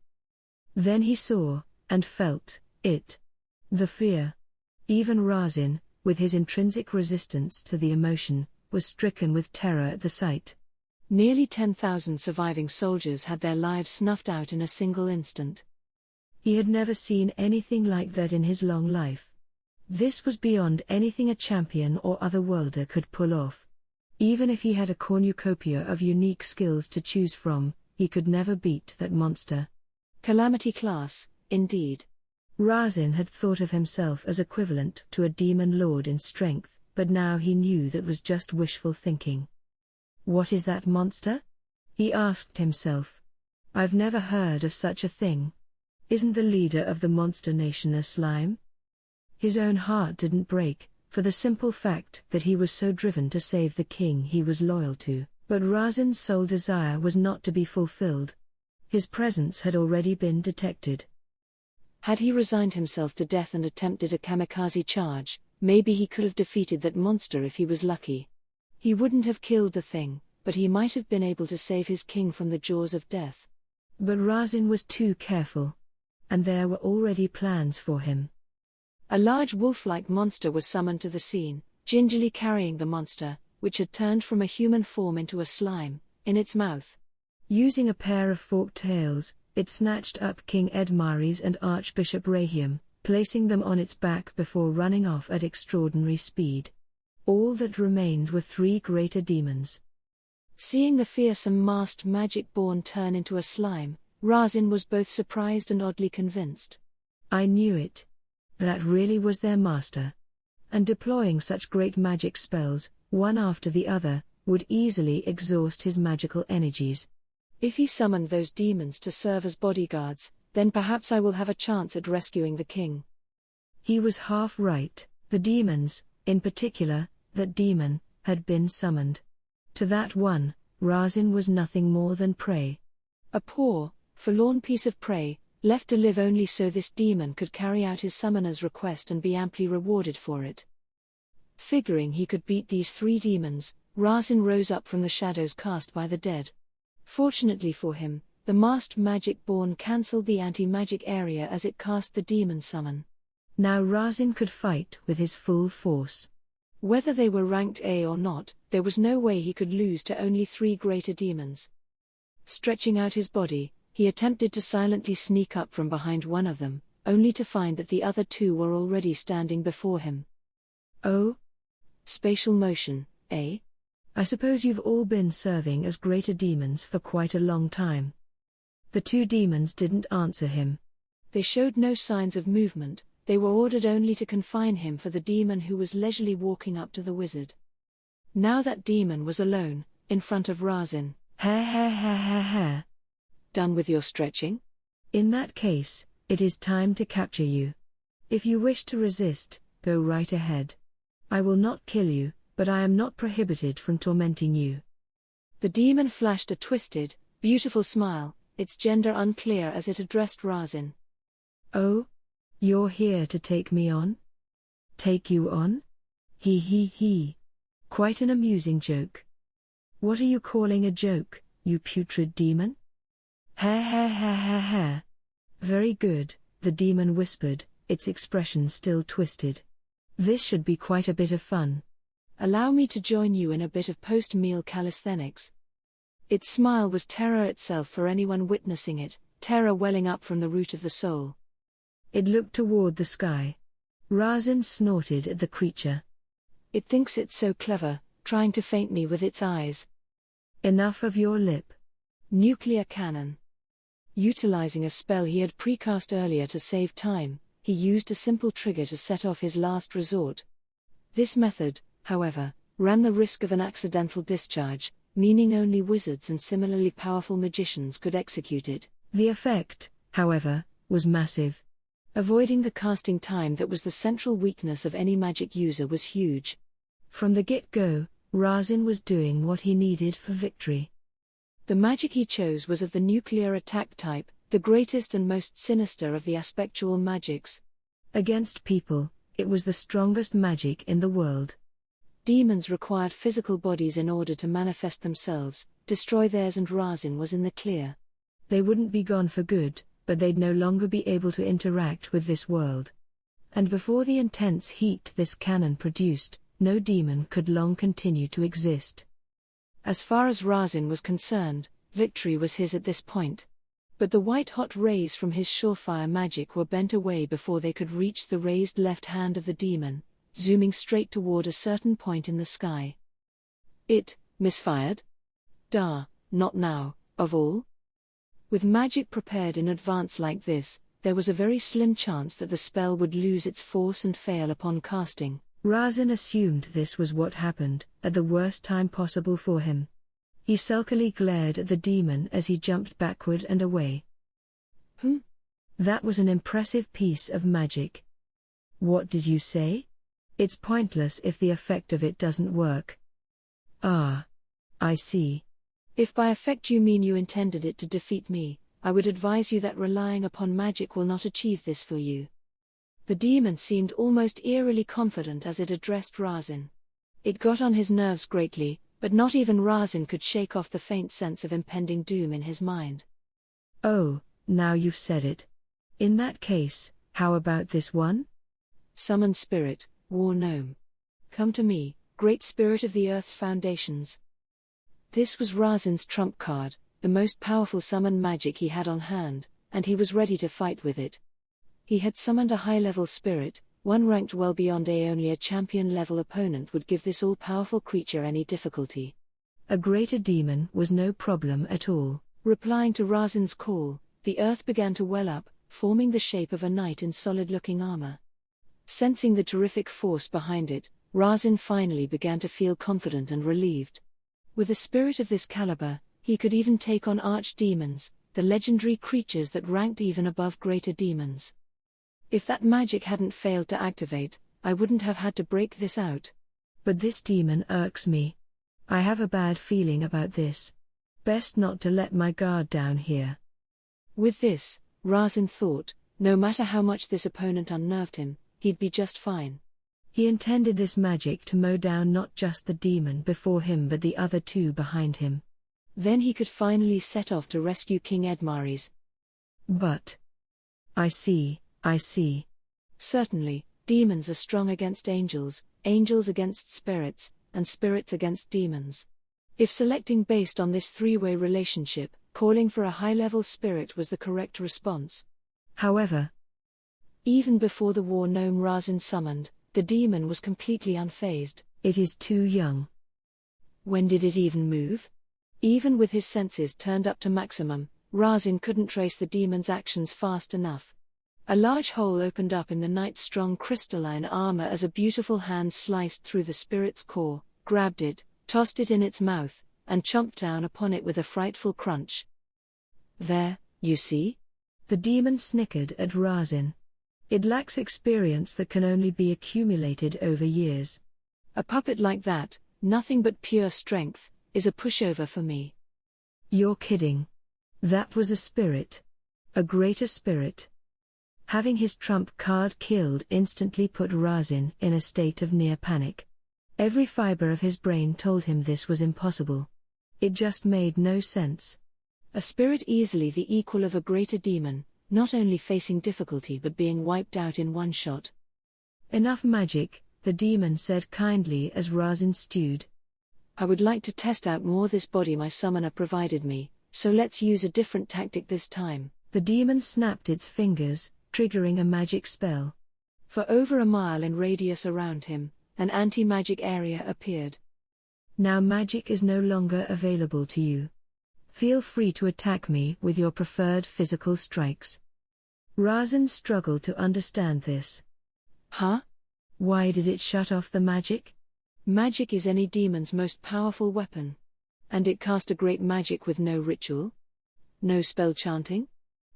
Then he saw, and felt, it. The fear. Even Razin, with his intrinsic resistance to the emotion, was stricken with terror at the sight. Nearly 10,000 surviving soldiers had their lives snuffed out in a single instant. He had never seen anything like that in his long life. This was beyond anything a champion or otherworlder could pull off. Even if he had a cornucopia of unique skills to choose from, he could never beat that monster. Calamity class, indeed. Razin had thought of himself as equivalent to a demon lord in strength, but now he knew that was just wishful thinking. What is that monster? He asked himself. I've never heard of such a thing. Isn't the leader of the monster nation a slime? His own heart didn't break, for the simple fact that he was so driven to save the king he was loyal to, but Razin's sole desire was not to be fulfilled. His presence had already been detected. Had he resigned himself to death and attempted a kamikaze charge, maybe he could have defeated that monster if he was lucky. He wouldn't have killed the thing, but he might have been able to save his king from the jaws of death. But Razin was too careful. And there were already plans for him. A large wolf-like monster was summoned to the scene, gingerly carrying the monster, which had turned from a human form into a slime, in its mouth. Using a pair of forked tails, it snatched up King Edmares and Archbishop Rahiam, placing them on its back before running off at extraordinary speed. All that remained were 3 greater demons. Seeing the fearsome masked magic-born turn into a slime, Razin was both surprised and oddly convinced. I knew it. That really was their master. And deploying such great magic spells, one after the other, would easily exhaust his magical energies. If he summoned those demons to serve as bodyguards, then perhaps I will have a chance at rescuing the king. He was half right. The demons, in particular, that demon, had been summoned. To that one, Razin was nothing more than prey. A poor, forlorn piece of prey, left to live only so this demon could carry out his summoner's request and be amply rewarded for it. Figuring he could beat these 3 demons, Razin rose up from the shadows cast by the dead. Fortunately for him, the masked magic-born cancelled the anti-magic area as it cast the demon summon. Now Razin could fight with his full force. Whether they were ranked A or not, there was no way he could lose to only 3 greater demons. Stretching out his body, he attempted to silently sneak up from behind one of them, only to find that the other 2 were already standing before him. Oh? Spatial motion, eh? I suppose you've all been serving as greater demons for quite a long time. The 2 demons didn't answer him. They showed no signs of movement. They were ordered only to confine him for the demon who was leisurely walking up to the wizard. Now that demon was alone, in front of Razin. Ha ha ha ha ha. Done with your stretching? In that case, it is time to capture you. If you wish to resist, go right ahead. I will not kill you, but I am not prohibited from tormenting you. The demon flashed a twisted, beautiful smile, its gender unclear as it addressed Razin. Oh? You're here to take me on? Take you on? He he he. Quite an amusing joke. What are you calling a joke, you putrid demon? Ha ha ha ha ha. Very good, the demon whispered, its expression still twisted. This should be quite a bit of fun. Allow me to join you in a bit of post-meal calisthenics. Its smile was terror itself for anyone witnessing it, terror welling up from the root of the soul. It looked toward the sky. Razin snorted at the creature. It thinks it's so clever, trying to feint me with its eyes. Enough of your lip. Nuclear cannon. Utilizing a spell he had precast earlier to save time, he used a simple trigger to set off his last resort. This method, however, ran the risk of an accidental discharge, meaning only wizards and similarly powerful magicians could execute it. The effect, however, was massive. Avoiding the casting time that was the central weakness of any magic user was huge. From the get-go, Razin was doing what he needed for victory. The magic he chose was of the nuclear attack type, the greatest and most sinister of the aspectual magics. Against people, it was the strongest magic in the world. Demons required physical bodies in order to manifest themselves, destroy theirs, and Razin was in the clear. They wouldn't be gone for good, but they'd no longer be able to interact with this world. And before the intense heat this cannon produced, no demon could long continue to exist. As far as Razin was concerned, victory was his at this point. But the white-hot rays from his surefire magic were bent away before they could reach the raised left hand of the demon, zooming straight toward a certain point in the sky. It misfired? Not now, of all? With magic prepared in advance like this, there was a very slim chance that the spell would lose its force and fail upon casting. Razin assumed this was what happened, at the worst time possible for him. He sulkily glared at the demon as he jumped backward and away. That was an impressive piece of magic. What did you say? It's pointless if the effect of it doesn't work. Ah. I see. If by effect you mean you intended it to defeat me, I would advise you that relying upon magic will not achieve this for you. The demon seemed almost eerily confident as it addressed Razin. It got on his nerves greatly, but not even Razin could shake off the faint sense of impending doom in his mind. Oh, now you've said it. In that case, how about this one? Summoned spirit, war gnome. Come to me, great spirit of the earth's foundations. This was Razin's trump card, the most powerful summon magic he had on hand, and he was ready to fight with it. He had summoned a high-level spirit, one ranked well beyond only a champion-level opponent would give this all-powerful creature any difficulty. A greater demon was no problem at all. Replying to Razin's call, the earth began to well up, forming the shape of a knight in solid-looking armor. Sensing the terrific force behind it, Razin finally began to feel confident and relieved. With a spirit of this caliber, he could even take on archdemons, the legendary creatures that ranked even above greater demons. If that magic hadn't failed to activate, I wouldn't have had to break this out. But this demon irks me. I have a bad feeling about this. Best not to let my guard down here. With this, Razin thought, no matter how much this opponent unnerved him, he'd be just fine. He intended this magic to mow down not just the demon before him but the other two behind him. Then he could finally set off to rescue King Edmares. But... I see. Certainly, demons are strong against angels, angels against spirits, and spirits against demons. If selecting based on this three-way relationship, calling for a high-level spirit was the correct response. However, even before the war gnome Razin summoned, the demon was completely unfazed. It is too young. When did it even move? Even with his senses turned up to maximum, Razin couldn't trace the demon's actions fast enough. A large hole opened up in the knight's strong crystalline armor as a beautiful hand sliced through the spirit's core, grabbed it, tossed it in its mouth, and chomped down upon it with a frightful crunch. There, you see? The demon snickered at Razin. It lacks experience that can only be accumulated over years. A puppet like that, nothing but pure strength, is a pushover for me. You're kidding. That was a spirit. A greater spirit. Having his trump card killed instantly put Razin in a state of near panic. Every fiber of his brain told him this was impossible. It just made no sense. A spirit easily the equal of a greater demon, not only facing difficulty but being wiped out in one shot. Enough magic, the demon said kindly as Razin stewed. I would like to test out more this body my summoner provided me, so let's use a different tactic this time. The demon snapped its fingers, triggering a magic spell. For over a mile in radius around him, an anti-magic area appeared. Now magic is no longer available to you. Feel free to attack me with your preferred physical strikes. Razin struggled to understand this. Huh? Why did it shut off the magic? Magic is any demon's most powerful weapon. And it cast a great magic with no ritual? No spell chanting?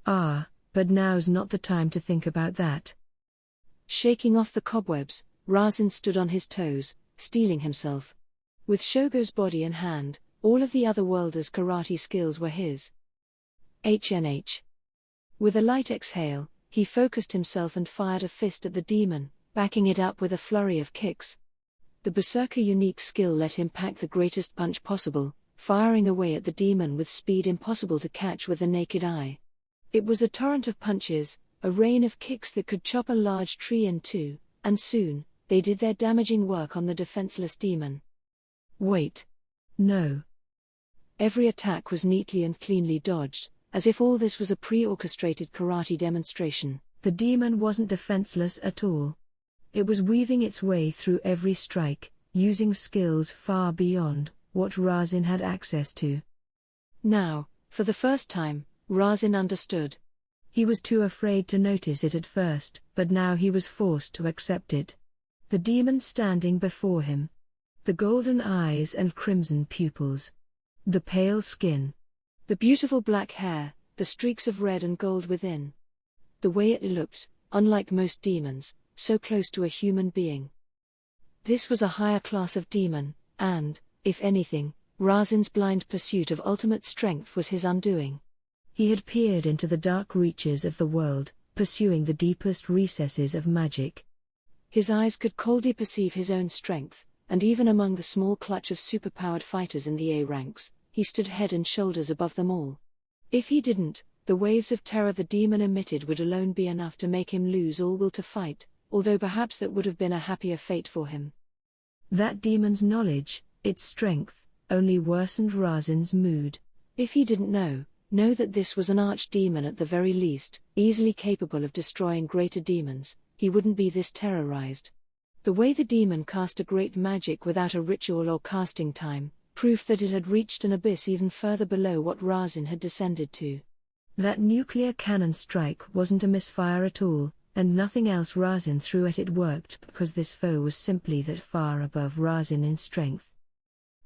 Ah, but now's not the time to think about that. Shaking off the cobwebs, Razin stood on his toes, steeling himself. With Shogo's body in hand, all of the other worlders' karate skills were his. HNH. With a light exhale, he focused himself and fired a fist at the demon, backing it up with a flurry of kicks. The berserker unique skill let him pack the greatest punch possible, firing away at the demon with speed impossible to catch with the naked eye. It was a torrent of punches, a rain of kicks that could chop a large tree in two, and soon, they did their damaging work on the defenseless demon. Wait. No. Every attack was neatly and cleanly dodged, as if all this was a pre-orchestrated karate demonstration. The demon wasn't defenseless at all. It was weaving its way through every strike, using skills far beyond what Razin had access to. Now, for the first time, Razin understood. He was too afraid to notice it at first, but now he was forced to accept it. The demon standing before him. The golden eyes and crimson pupils. The pale skin. The beautiful black hair, the streaks of red and gold within. The way it looked, unlike most demons, so close to a human being. This was a higher class of demon, and, if anything, Razin's blind pursuit of ultimate strength was his undoing. He had peered into the dark reaches of the world, pursuing the deepest recesses of magic. His eyes could coldly perceive his own strength, and even among the small clutch of superpowered fighters in the A ranks, he stood head and shoulders above them all. If he didn't, the waves of terror the demon emitted would alone be enough to make him lose all will to fight, although perhaps that would have been a happier fate for him. That demon's knowledge, its strength, only worsened Razin's mood. If he didn't know that this was an archdemon at the very least, easily capable of destroying greater demons, he wouldn't be this terrorized. The way the demon cast a great magic without a ritual or casting time, proof that it had reached an abyss even further below what Razin had descended to. That nuclear cannon strike wasn't a misfire at all, and nothing else Razin threw at it worked because this foe was simply that far above Razin in strength.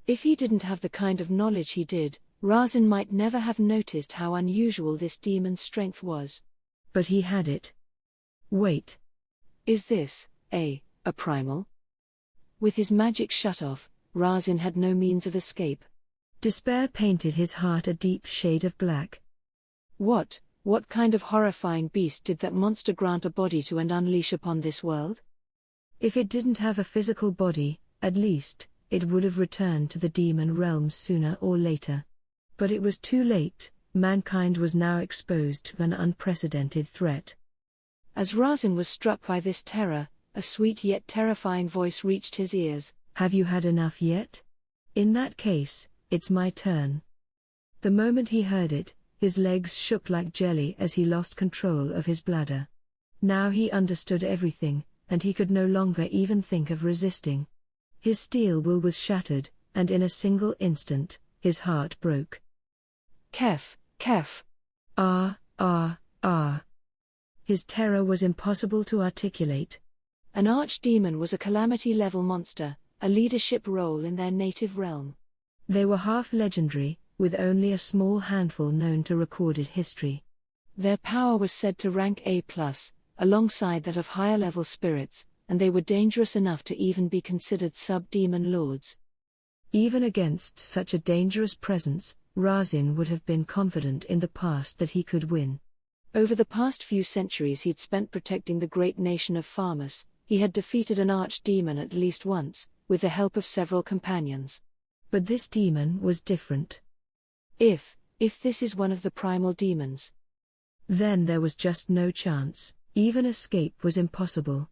If he didn't have the kind of knowledge he did, Razin might never have noticed how unusual this demon's strength was. But he had it. Wait. Is this a primal? With his magic shut off, Razin had no means of escape. Despair painted his heart a deep shade of black. What kind of horrifying beast did that monster grant a body to and unleash upon this world? If it didn't have a physical body, at least, it would have returned to the demon realm sooner or later. But it was too late, mankind was now exposed to an unprecedented threat. As Razin was struck by this terror, a sweet yet terrifying voice reached his ears. Have you had enough yet? In that case, it's my turn. The moment he heard it, his legs shook like jelly as he lost control of his bladder. Now he understood everything, and he could no longer even think of resisting. His steel will was shattered, and in a single instant, his heart broke. Kef. Ah. His terror was impossible to articulate. An archdemon was a calamity-level monster, a leadership role in their native realm. They were half-legendary, with only a small handful known to recorded history. Their power was said to rank A+, alongside that of higher-level spirits, and they were dangerous enough to even be considered sub-demon lords. Even against such a dangerous presence, Razin would have been confident in the past that he could win. Over the past few centuries he'd spent protecting the great nation of Farmus. He had defeated an archdemon at least once, with the help of several companions. But this demon was different. If this is one of the primal demons, then there was just no chance, even escape was impossible.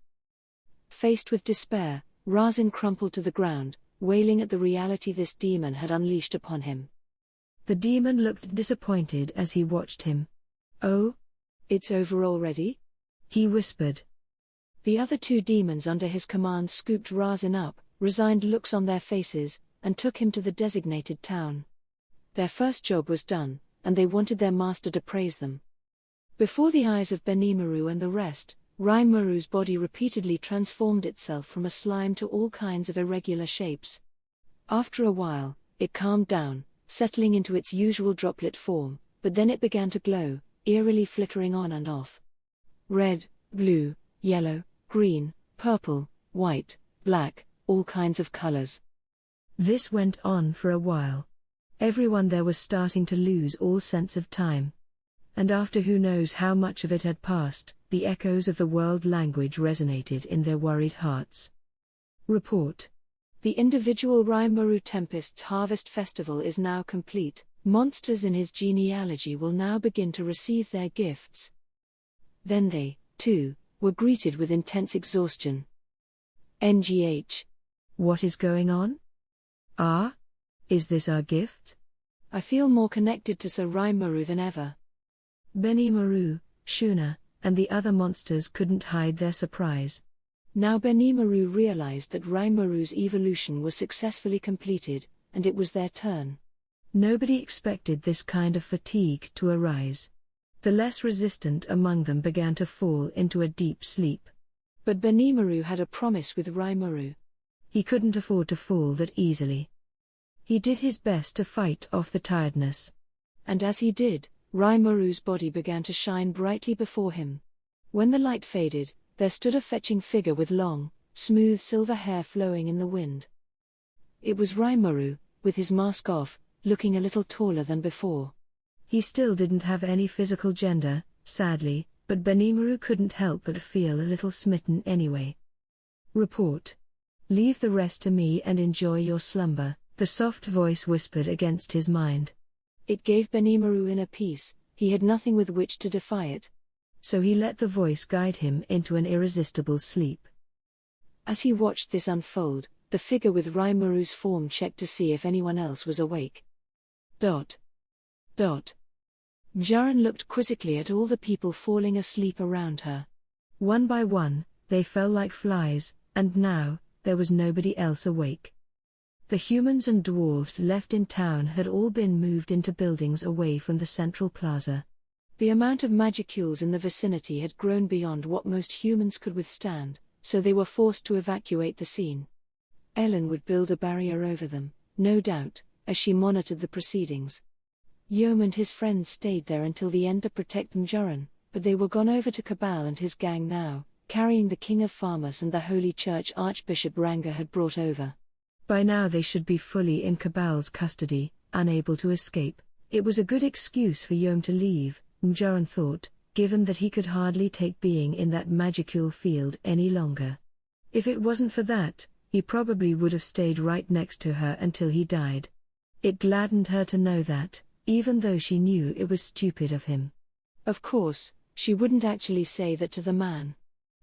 Faced with despair, Razin crumpled to the ground, wailing at the reality this demon had unleashed upon him. The demon looked disappointed as he watched him. Oh? It's over already? He whispered. The other two demons under his command scooped Razin up, resigned looks on their faces, and took him to the designated town. Their first job was done, and they wanted their master to praise them. Before the eyes of Benimaru and the rest, Rimuru body repeatedly transformed itself from a slime to all kinds of irregular shapes. After a while, it calmed down, settling into its usual droplet form, but then it began to glow, eerily flickering on and off. Red, blue, yellow, green, purple, white, black, all kinds of colors. This went on for a while. Everyone there was starting to lose all sense of time. And after who knows how much of it had passed, the echoes of the world language resonated in their worried hearts. Report. The individual Rimuru Tempest's Harvest Festival is now complete. Monsters in his genealogy will now begin to receive their gifts. Then they, too, were greeted with intense exhaustion. NGH. What is going on? Ah? Is this our gift? I feel more connected to Sir Rimuru than ever. Benimaru, Shuna, and the other monsters couldn't hide their surprise. Now Benimaru realized that Rimuru's evolution was successfully completed, and it was their turn. Nobody expected this kind of fatigue to arise. The less resistant among them began to fall into a deep sleep. But Benimaru had a promise with Rimuru. He couldn't afford to fall that easily. He did his best to fight off the tiredness. And as he did, Rimuru's body began to shine brightly before him. When the light faded, there stood a fetching figure with long, smooth silver hair flowing in the wind. It was Rimuru, with his mask off, looking a little taller than before. He still didn't have any physical gender, sadly, but Benimaru couldn't help but feel a little smitten anyway. Report. Leave the rest to me and enjoy your slumber, the soft voice whispered against his mind. It gave Benimaru inner peace, he had nothing with which to defy it. So he let the voice guide him into an irresistible sleep. As he watched this unfold, the figure with Rimuru's form checked to see if anyone else was awake. Mjaran looked quizzically at all the people falling asleep around her. One by one, they fell like flies, and now, there was nobody else awake. The humans and dwarves left in town had all been moved into buildings away from the central plaza. The amount of magicules in the vicinity had grown beyond what most humans could withstand, so they were forced to evacuate the scene. Ellen would build a barrier over them, no doubt, as she monitored the proceedings. Yom and his friends stayed there until the end to protect Mjaran, but they were gone over to Cabal and his gang now, carrying the King of Farmers and the Holy Church Archbishop Ranga had brought over. By now they should be fully in Cabal's custody, unable to escape. It was a good excuse for Yom to leave, Mjaran thought, given that he could hardly take being in that magicule field any longer. If it wasn't for that, he probably would have stayed right next to her until he died. It gladdened her to know that, even though she knew it was stupid of him. Of course, she wouldn't actually say that to the man.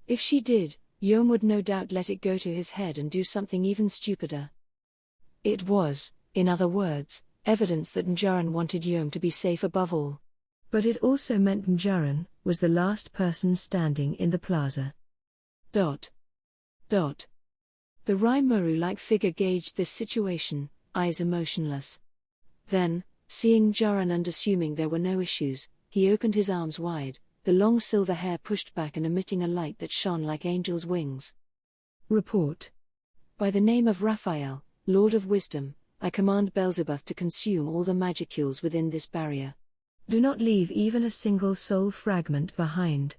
If she did, Yom would no doubt let it go to his head and do something even stupider. It was, in other words, evidence that Mjaran wanted Yom to be safe above all. But it also meant Mjaran was the last person standing in the plaza. The Rimuru-like figure gauged this situation, eyes emotionless. Then, seeing Mjaran and assuming there were no issues, he opened his arms wide, the long silver hair pushed back and emitting a light that shone like angels' wings. Report. By the name of Raphael, Lord of Wisdom, I command Beelzebub to consume all the magicules within this barrier. Do not leave even a single soul fragment behind.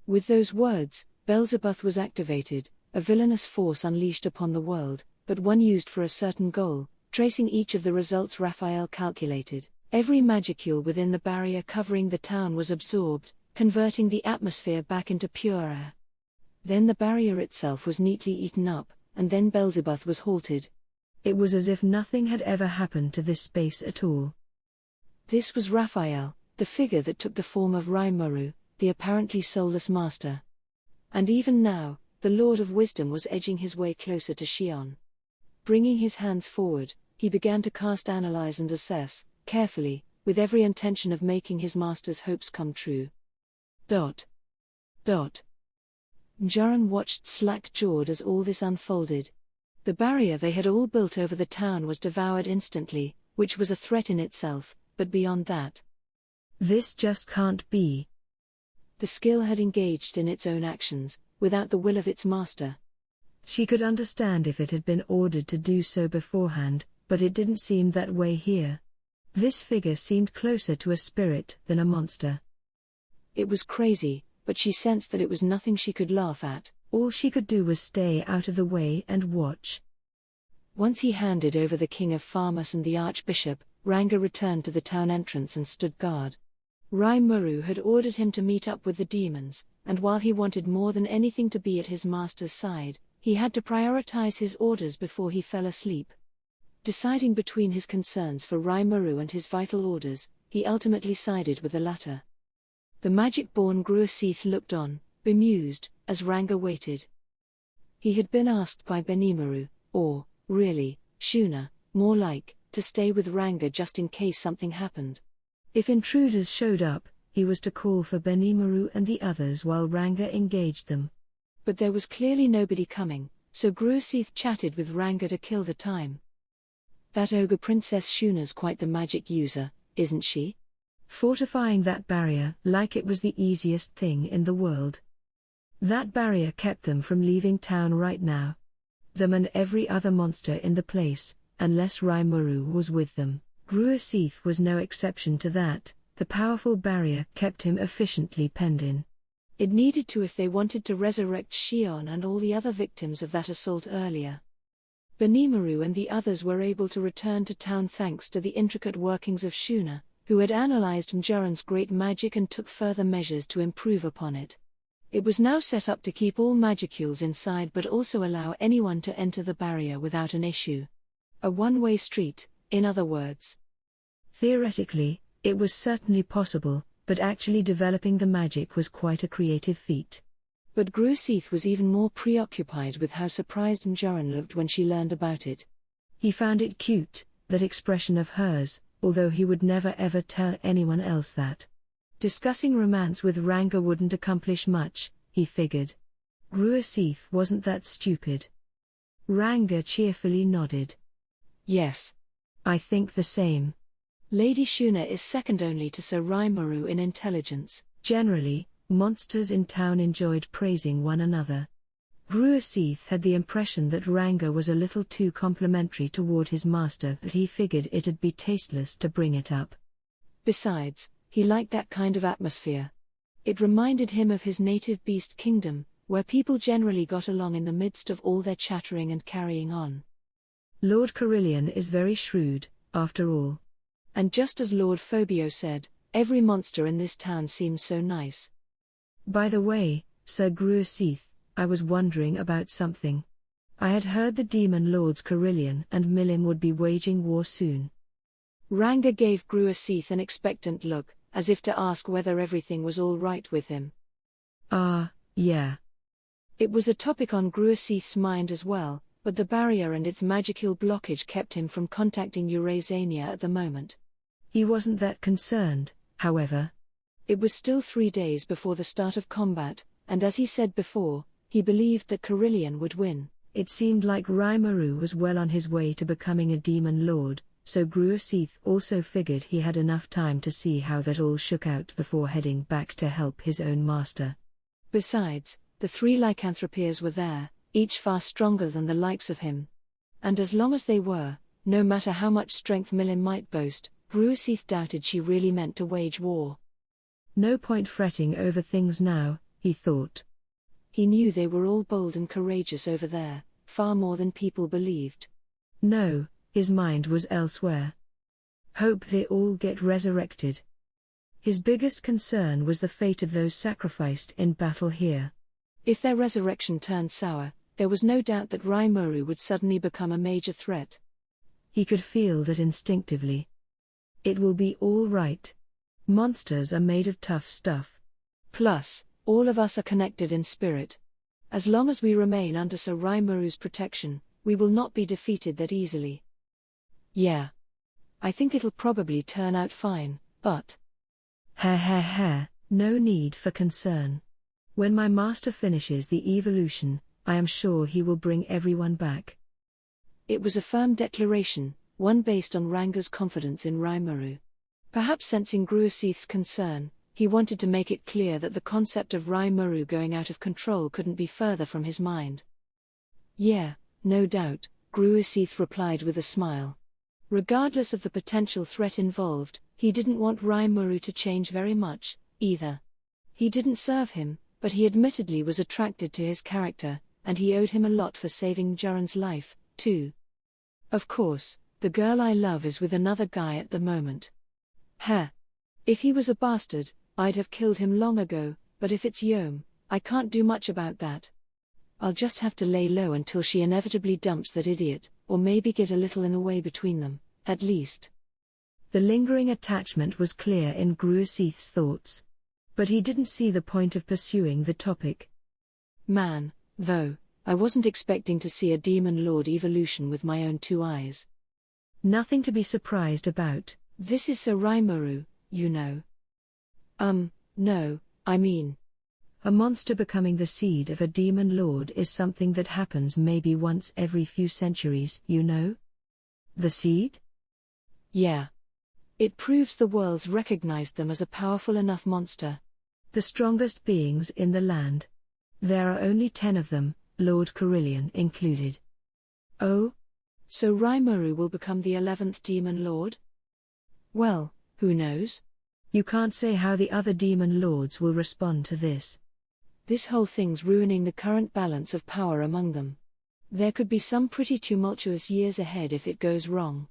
With those words, Beelzebub was activated, a villainous force unleashed upon the world, but one used for a certain goal, tracing each of the results Raphael calculated. Every magicule within the barrier covering the town was absorbed, converting the atmosphere back into pure air. Then the barrier itself was neatly eaten up, and then Beelzebub was halted. It was as if nothing had ever happened to this space at all. This was Raphael, the figure that took the form of Rimuru, the apparently soulless master. And even now, the Lord of Wisdom was edging his way closer to Shion. Bringing his hands forward, he began to cast, analyze and assess, carefully, with every intention of making his master's hopes come true. Mjaran watched slack-jawed as all this unfolded. The barrier they had all built over the town was devoured instantly, which was a threat in itself, but beyond that. This just can't be. The skill had engaged in its own actions, without the will of its master. She could understand if it had been ordered to do so beforehand, but it didn't seem that way here. This figure seemed closer to a spirit than a monster. It was crazy, but she sensed that it was nothing she could laugh at. All she could do was stay out of the way and watch. Once he handed over the King of Farmers and the Archbishop, Ranga returned to the town entrance and stood guard. Rimuru had ordered him to meet up with the demons, and while he wanted more than anything to be at his master's side, he had to prioritize his orders before he fell asleep. Deciding between his concerns for Rimuru and his vital orders, he ultimately sided with the latter. The magic-born Gruasith looked on, bemused, as Ranga waited. He had been asked by Benimaru, or, really, Shuna, more like, to stay with Ranga just in case something happened. If intruders showed up, he was to call for Benimaru and the others while Ranga engaged them. But there was clearly nobody coming, so Gruasith chatted with Ranga to kill the time. That ogre Princess Shuna's quite the magic user, isn't she? Fortifying that barrier like it was the easiest thing in the world. That barrier kept them from leaving town right now. Them and every other monster in the place, unless Rimuru was with them. Gruaseath was no exception to that. The powerful barrier kept him efficiently penned in. It needed to if they wanted to resurrect Shion and all the other victims of that assault earlier. Benimaru and the others were able to return to town thanks to the intricate workings of Shuna, who had analyzed Mjuran's great magic and took further measures to improve upon it. It was now set up to keep all magicules inside but also allow anyone to enter the barrier without an issue. A one-way street, in other words. Theoretically, it was certainly possible, but actually developing the magic was quite a creative feat. But Gruaseath was even more preoccupied with how surprised Mjuran looked when she learned about it. He found it cute, that expression of hers, although he would never ever tell anyone else that. Discussing romance with Ranga wouldn't accomplish much, he figured. Gruaseath wasn't that stupid. Ranga cheerfully nodded. Yes. I think the same. Lady Shuna is second only to Sir Rimuru in intelligence. Generally, monsters in town enjoyed praising one another. Gruaseath had the impression that Ranga was a little too complimentary toward his master, but he figured it'd be tasteless to bring it up. Besides, he liked that kind of atmosphere. It reminded him of his native beast kingdom, where people generally got along in the midst of all their chattering and carrying on. Lord Carillion is very shrewd, after all. And just as Lord Phobio said, every monster in this town seems so nice. By the way, Sir Gruaseath, I was wondering about something. I had heard the demon lords Carillion and Milim would be waging war soon. Ranga gave Gruaseath an expectant look, as if to ask whether everything was all right with him. Yeah. It was a topic on Gruaseath's mind as well, but the barrier and its magical blockage kept him from contacting Eurasania at the moment. He wasn't that concerned, however. It was still 3 days before the start of combat, and as he said before, he believed that Carillion would win. It seemed like Rimuru was well on his way to becoming a demon lord, so Gruaseath also figured he had enough time to see how that all shook out before heading back to help his own master. Besides, the 3 lycanthropias were there, each far stronger than the likes of him. And as long as they were, no matter how much strength Milim might boast, Gruaseath doubted she really meant to wage war. No point fretting over things now, he thought. He knew they were all bold and courageous over there, far more than people believed. No, his mind was elsewhere. Hope they all get resurrected. His biggest concern was the fate of those sacrificed in battle here. If their resurrection turned sour, there was no doubt that Rimuru would suddenly become a major threat. He could feel that instinctively. It will be all right. Monsters are made of tough stuff. Plus, all of us are connected in spirit. As long as we remain under Sir Rimuru's protection, we will not be defeated that easily. Yeah. I think it'll probably turn out fine, but... No need for concern. When my master finishes the evolution, I am sure he will bring everyone back. It was a firm declaration, one based on Ranga's confidence in Rimuru. Perhaps sensing Gruaseath's concern, he wanted to make it clear that the concept of Rimuru going out of control couldn't be further from his mind. Yeah, no doubt, Gruaseath replied with a smile. Regardless of the potential threat involved, he didn't want Rimuru to change very much, either. He didn't serve him, but he admittedly was attracted to his character, and he owed him a lot for saving Mjuran's life, too. Of course, the girl I love is with another guy at the moment. If he was a bastard, I'd have killed him long ago, but if it's Yom, I can't do much about that. I'll just have to lay low until she inevitably dumps that idiot, or maybe get a little in the way between them, at least. The lingering attachment was clear in Gruaseath's thoughts. But he didn't see the point of pursuing the topic. Man, though, I wasn't expecting to see a demon lord evolution with my own 2 eyes. Nothing to be surprised about. This is Sir Rimuru, you know. No, I mean... A monster becoming the seed of a demon lord is something that happens maybe once every few centuries, you know? The seed? Yeah. It proves the world's recognized them as a powerful enough monster. The strongest beings in the land. There are only 10 of them, Lord Carillion included. Oh? So Rimuru will become the 11th Demon Lord? Well, who knows? You can't say how the other demon lords will respond to this. This whole thing's ruining the current balance of power among them. There could be some pretty tumultuous years ahead if it goes wrong.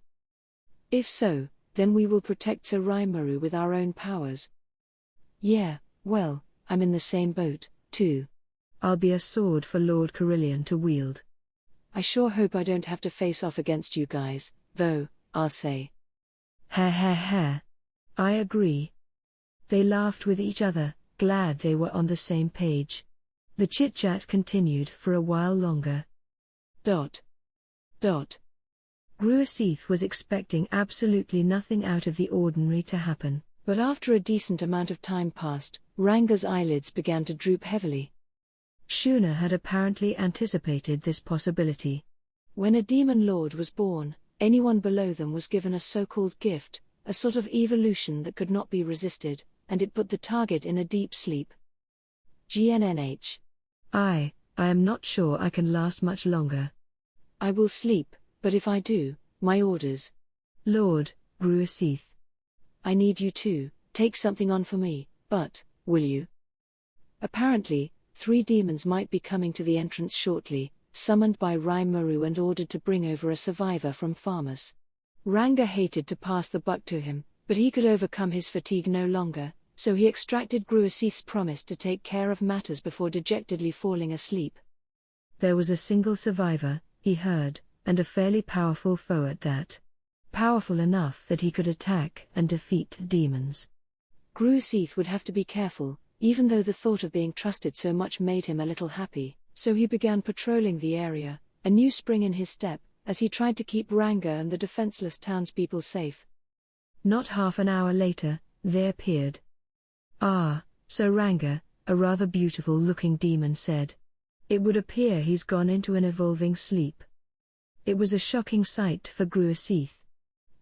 If so, then we will protect Sir Rimuru with our own powers. Yeah, well, I'm in the same boat, too. I'll be a sword for Lord Carillion to wield. I sure hope I don't have to face off against you guys, though, I'll say. Ha ha ha. I agree. They laughed with each other, glad they were on the same page. The chit-chat continued for a while longer. Gruaseath was expecting absolutely nothing out of the ordinary to happen, but after a decent amount of time passed, Ranga's eyelids began to droop heavily. Shuna had apparently anticipated this possibility. When a demon lord was born, anyone below them was given a so-called gift, a sort of evolution that could not be resisted, and it put the target in a deep sleep. GNNH. I am not sure I can last much longer. I will sleep, but if I do, my orders. Lord Gruaseath. I need you to take something on for me, but, will you? Apparently, 3 demons might be coming to the entrance shortly, summoned by Rimuru and ordered to bring over a survivor from Farmus. Ranga hated to pass the buck to him, but he could overcome his fatigue no longer, so he extracted Gruaseath's promise to take care of matters before dejectedly falling asleep. There was a single survivor, he heard, and a fairly powerful foe at that. Powerful enough that he could attack and defeat the demons. Gruaseath would have to be careful, even though the thought of being trusted so much made him a little happy, so he began patrolling the area, a new spring in his step, as he tried to keep Ranga and the defenseless townspeople safe. Not half an hour later, they appeared. Ah, Sir Ranga, a rather beautiful-looking demon said. It would appear he's gone into an evolving sleep. It was a shocking sight for Gruaseath.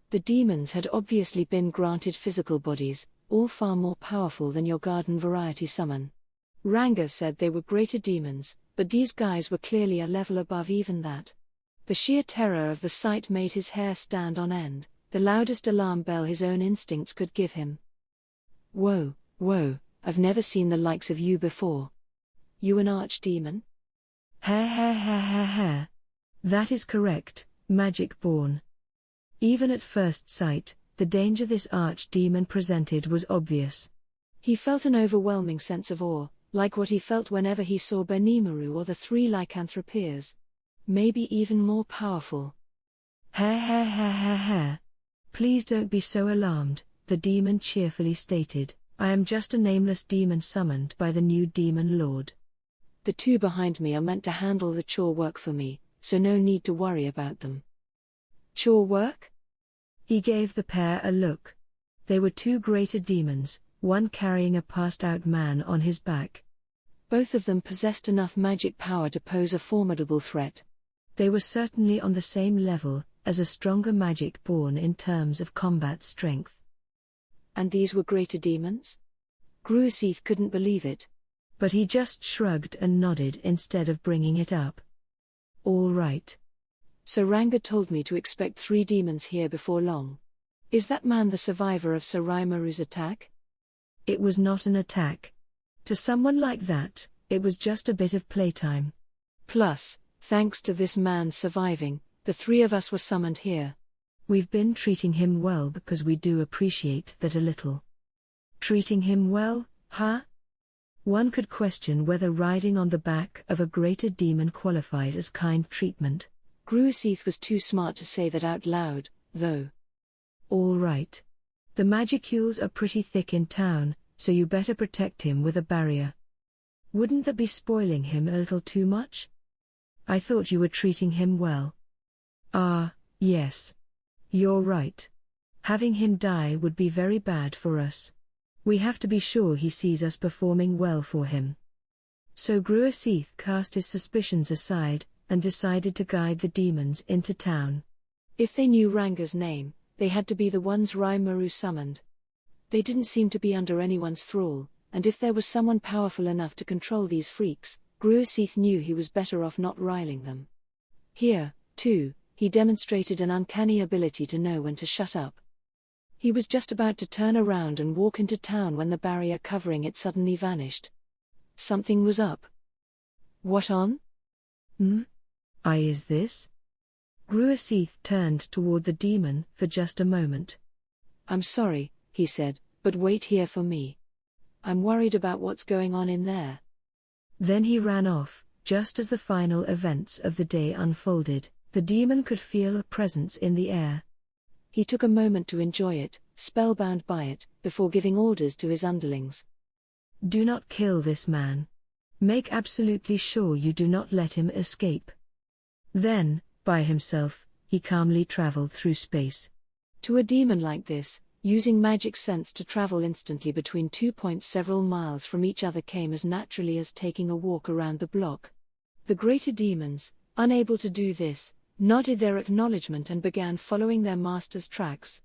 The demons had obviously been granted physical bodies, all far more powerful than your garden variety summon. Ranga said they were greater demons, but these guys were clearly a level above even that. The sheer terror of the sight made his hair stand on end, the loudest alarm bell his own instincts could give him. Whoa, I've never seen the likes of you before. You an archdemon? Ha. That is correct, magic born. Even at first sight, the danger this archdemon presented was obvious. He felt an overwhelming sense of awe, like what he felt whenever he saw Benimaru or the 3 lycanthropeers. Maybe even more powerful. Ha. Please don't be so alarmed, the demon cheerfully stated. I am just a nameless demon summoned by the new demon lord. The 2 behind me are meant to handle the chore work for me, so no need to worry about them. Chore work? He gave the pair a look. They were 2 greater demons, one carrying a passed-out man on his back. Both of them possessed enough magic power to pose a formidable threat. They were certainly on the same level as a stronger magic born in terms of combat strength. And these were greater demons? Gruaseath couldn't believe it. But he just shrugged and nodded instead of bringing it up. All right. So Ranga told me to expect 3 demons here before long. Is that man the survivor of Sir Rimuru's attack? It was not an attack. To someone like that, it was just a bit of playtime. Plus, thanks to this man surviving, the 3 of us were summoned here. We've been treating him well because we do appreciate that a little. Treating him well, huh? One could question whether riding on the back of a greater demon qualified as kind treatment. Gruaseath was too smart to say that out loud, though. All right. The magicules are pretty thick in town, so you better protect him with a barrier. Wouldn't that be spoiling him a little too much? I thought you were treating him well. Ah, yes. You're right. Having him die would be very bad for us. We have to be sure he sees us performing well for him. So Gruaseath cast his suspicions aside, and decided to guide the demons into town. If they knew Ranga's name, they had to be the ones Rimuru summoned. They didn't seem to be under anyone's thrall, and if there was someone powerful enough to control these freaks, Gruaseth knew he was better off not riling them. Here, too, he demonstrated an uncanny ability to know when to shut up. He was just about to turn around and walk into town when the barrier covering it suddenly vanished. Something was up. What on? Is this? Gruaseth turned toward the demon for just a moment. I'm sorry, he said, but wait here for me. I'm worried about what's going on in there. Then he ran off, just as the final events of the day unfolded. The demon could feel a presence in the air. He took a moment to enjoy it, spellbound by it, before giving orders to his underlings. Do not kill this man. Make absolutely sure you do not let him escape. Then, by himself, he calmly traveled through space. To a demon like this, using magic sense to travel instantly between 2 points several miles from each other came as naturally as taking a walk around the block. The greater demons, unable to do this, nodded their acknowledgement and began following their master's tracks.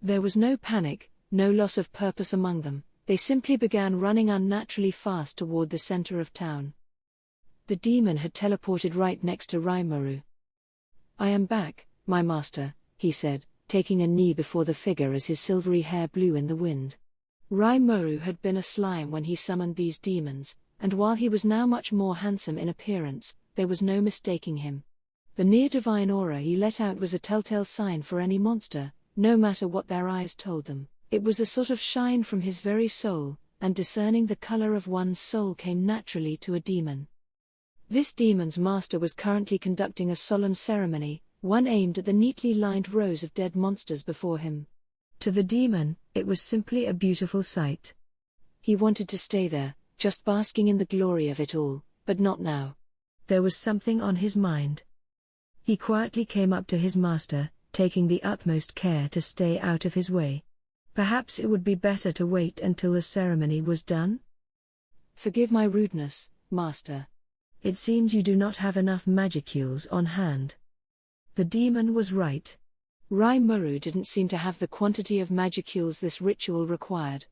There was no panic, no loss of purpose among them, they simply began running unnaturally fast toward the center of town. The demon had teleported right next to Rimuru. I am back, my master, he said, taking a knee before the figure as his silvery hair blew in the wind. Rimuru had been a slime when he summoned these demons, and while he was now much more handsome in appearance, there was no mistaking him. The near-divine aura he let out was a telltale sign for any monster, no matter what their eyes told them. It was a sort of shine from his very soul, and discerning the color of one's soul came naturally to a demon. This demon's master was currently conducting a solemn ceremony, one aimed at the neatly lined rows of dead monsters before him. To the demon, it was simply a beautiful sight. He wanted to stay there, just basking in the glory of it all, but not now. There was something on his mind. He quietly came up to his master, taking the utmost care to stay out of his way. Perhaps it would be better to wait until the ceremony was done? Forgive my rudeness, master. It seems you do not have enough magicules on hand. The demon was right. Rimuru didn't seem to have the quantity of magicules this ritual required.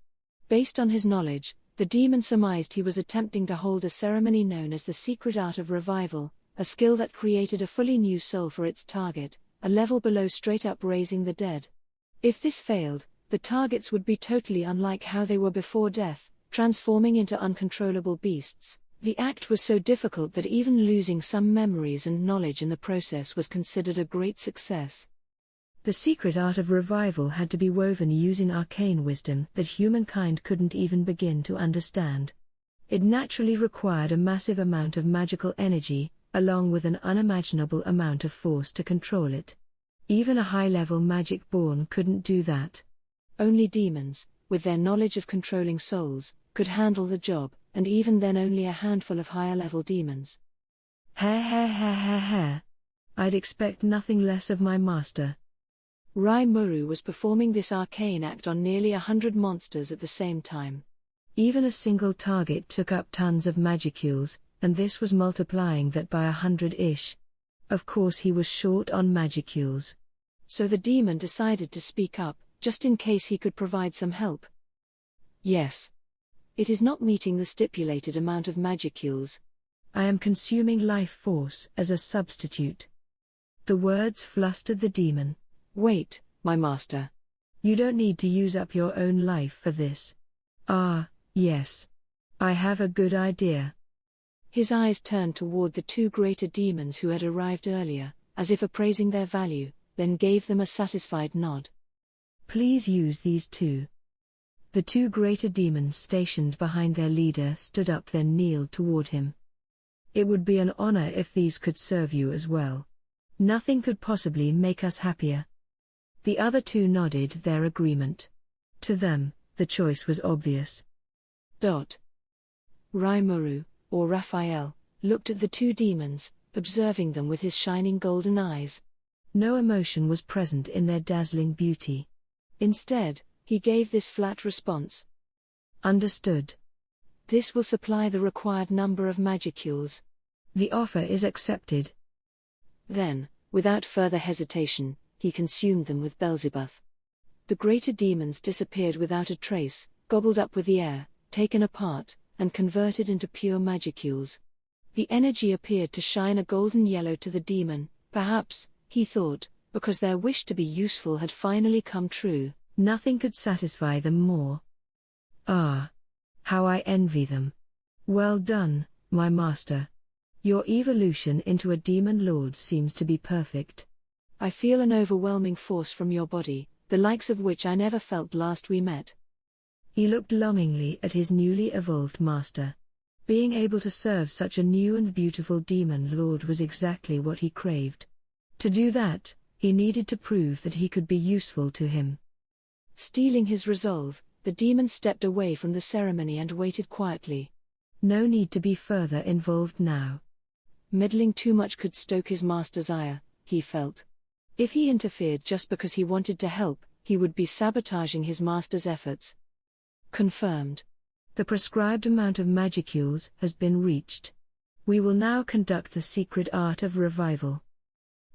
Based on his knowledge, the demon surmised he was attempting to hold a ceremony known as the secret art of revival, a skill that created a fully new soul for its target, a level below straight-up raising the dead. If this failed, the targets would be totally unlike how they were before death, transforming into uncontrollable beasts. The act was so difficult that even losing some memories and knowledge in the process was considered a great success. The secret art of revival had to be woven using arcane wisdom that humankind couldn't even begin to understand. It naturally required a massive amount of magical energy, along with an unimaginable amount of force to control it. Even a high-level magic-born couldn't do that. Only demons, with their knowledge of controlling souls, could handle the job, and even then only a handful of higher-level demons. I'd expect nothing less of my master. Rimuru was performing this arcane act on nearly 100 monsters at the same time. Even a single target took up tons of magicules, and this was multiplying that by 100-ish. Of course he was short on magicules. So the demon decided to speak up, just in case he could provide some help. Yes. It is not meeting the stipulated amount of magicules. I am consuming life force as a substitute. The words flustered the demon. Wait, my master. You don't need to use up your own life for this. Yes. I have a good idea. His eyes turned toward the two greater demons who had arrived earlier, as if appraising their value, then gave them a satisfied nod. Please use these two. The two greater demons stationed behind their leader stood up then kneeled toward him. It would be an honor if these could serve you as well. Nothing could possibly make us happier. The other two nodded their agreement. To them, the choice was obvious. Rimuru, or Raphael, looked at the two demons, observing them with his shining golden eyes. No emotion was present in their dazzling beauty. Instead, he gave this flat response. Understood. This will supply the required number of magicules. The offer is accepted. Then, without further hesitation, he consumed them with Beelzebub. The greater demons disappeared without a trace, gobbled up with the air, taken apart, and converted into pure magicules. The energy appeared to shine a golden yellow to the demon, perhaps, he thought, because their wish to be useful had finally come true. Nothing could satisfy them more. Ah! How I envy them. Well done, my master. Your evolution into a demon lord seems to be perfect. I feel an overwhelming force from your body, the likes of which I never felt last we met. He looked longingly at his newly evolved master. Being able to serve such a new and beautiful demon lord was exactly what he craved. To do that, he needed to prove that he could be useful to him. Steeling his resolve, the demon stepped away from the ceremony and waited quietly. No need to be further involved now. Meddling too much could stoke his master's ire, he felt. If he interfered just because he wanted to help, he would be sabotaging his master's efforts. Confirmed. The prescribed amount of magicules has been reached. We will now conduct the secret art of revival.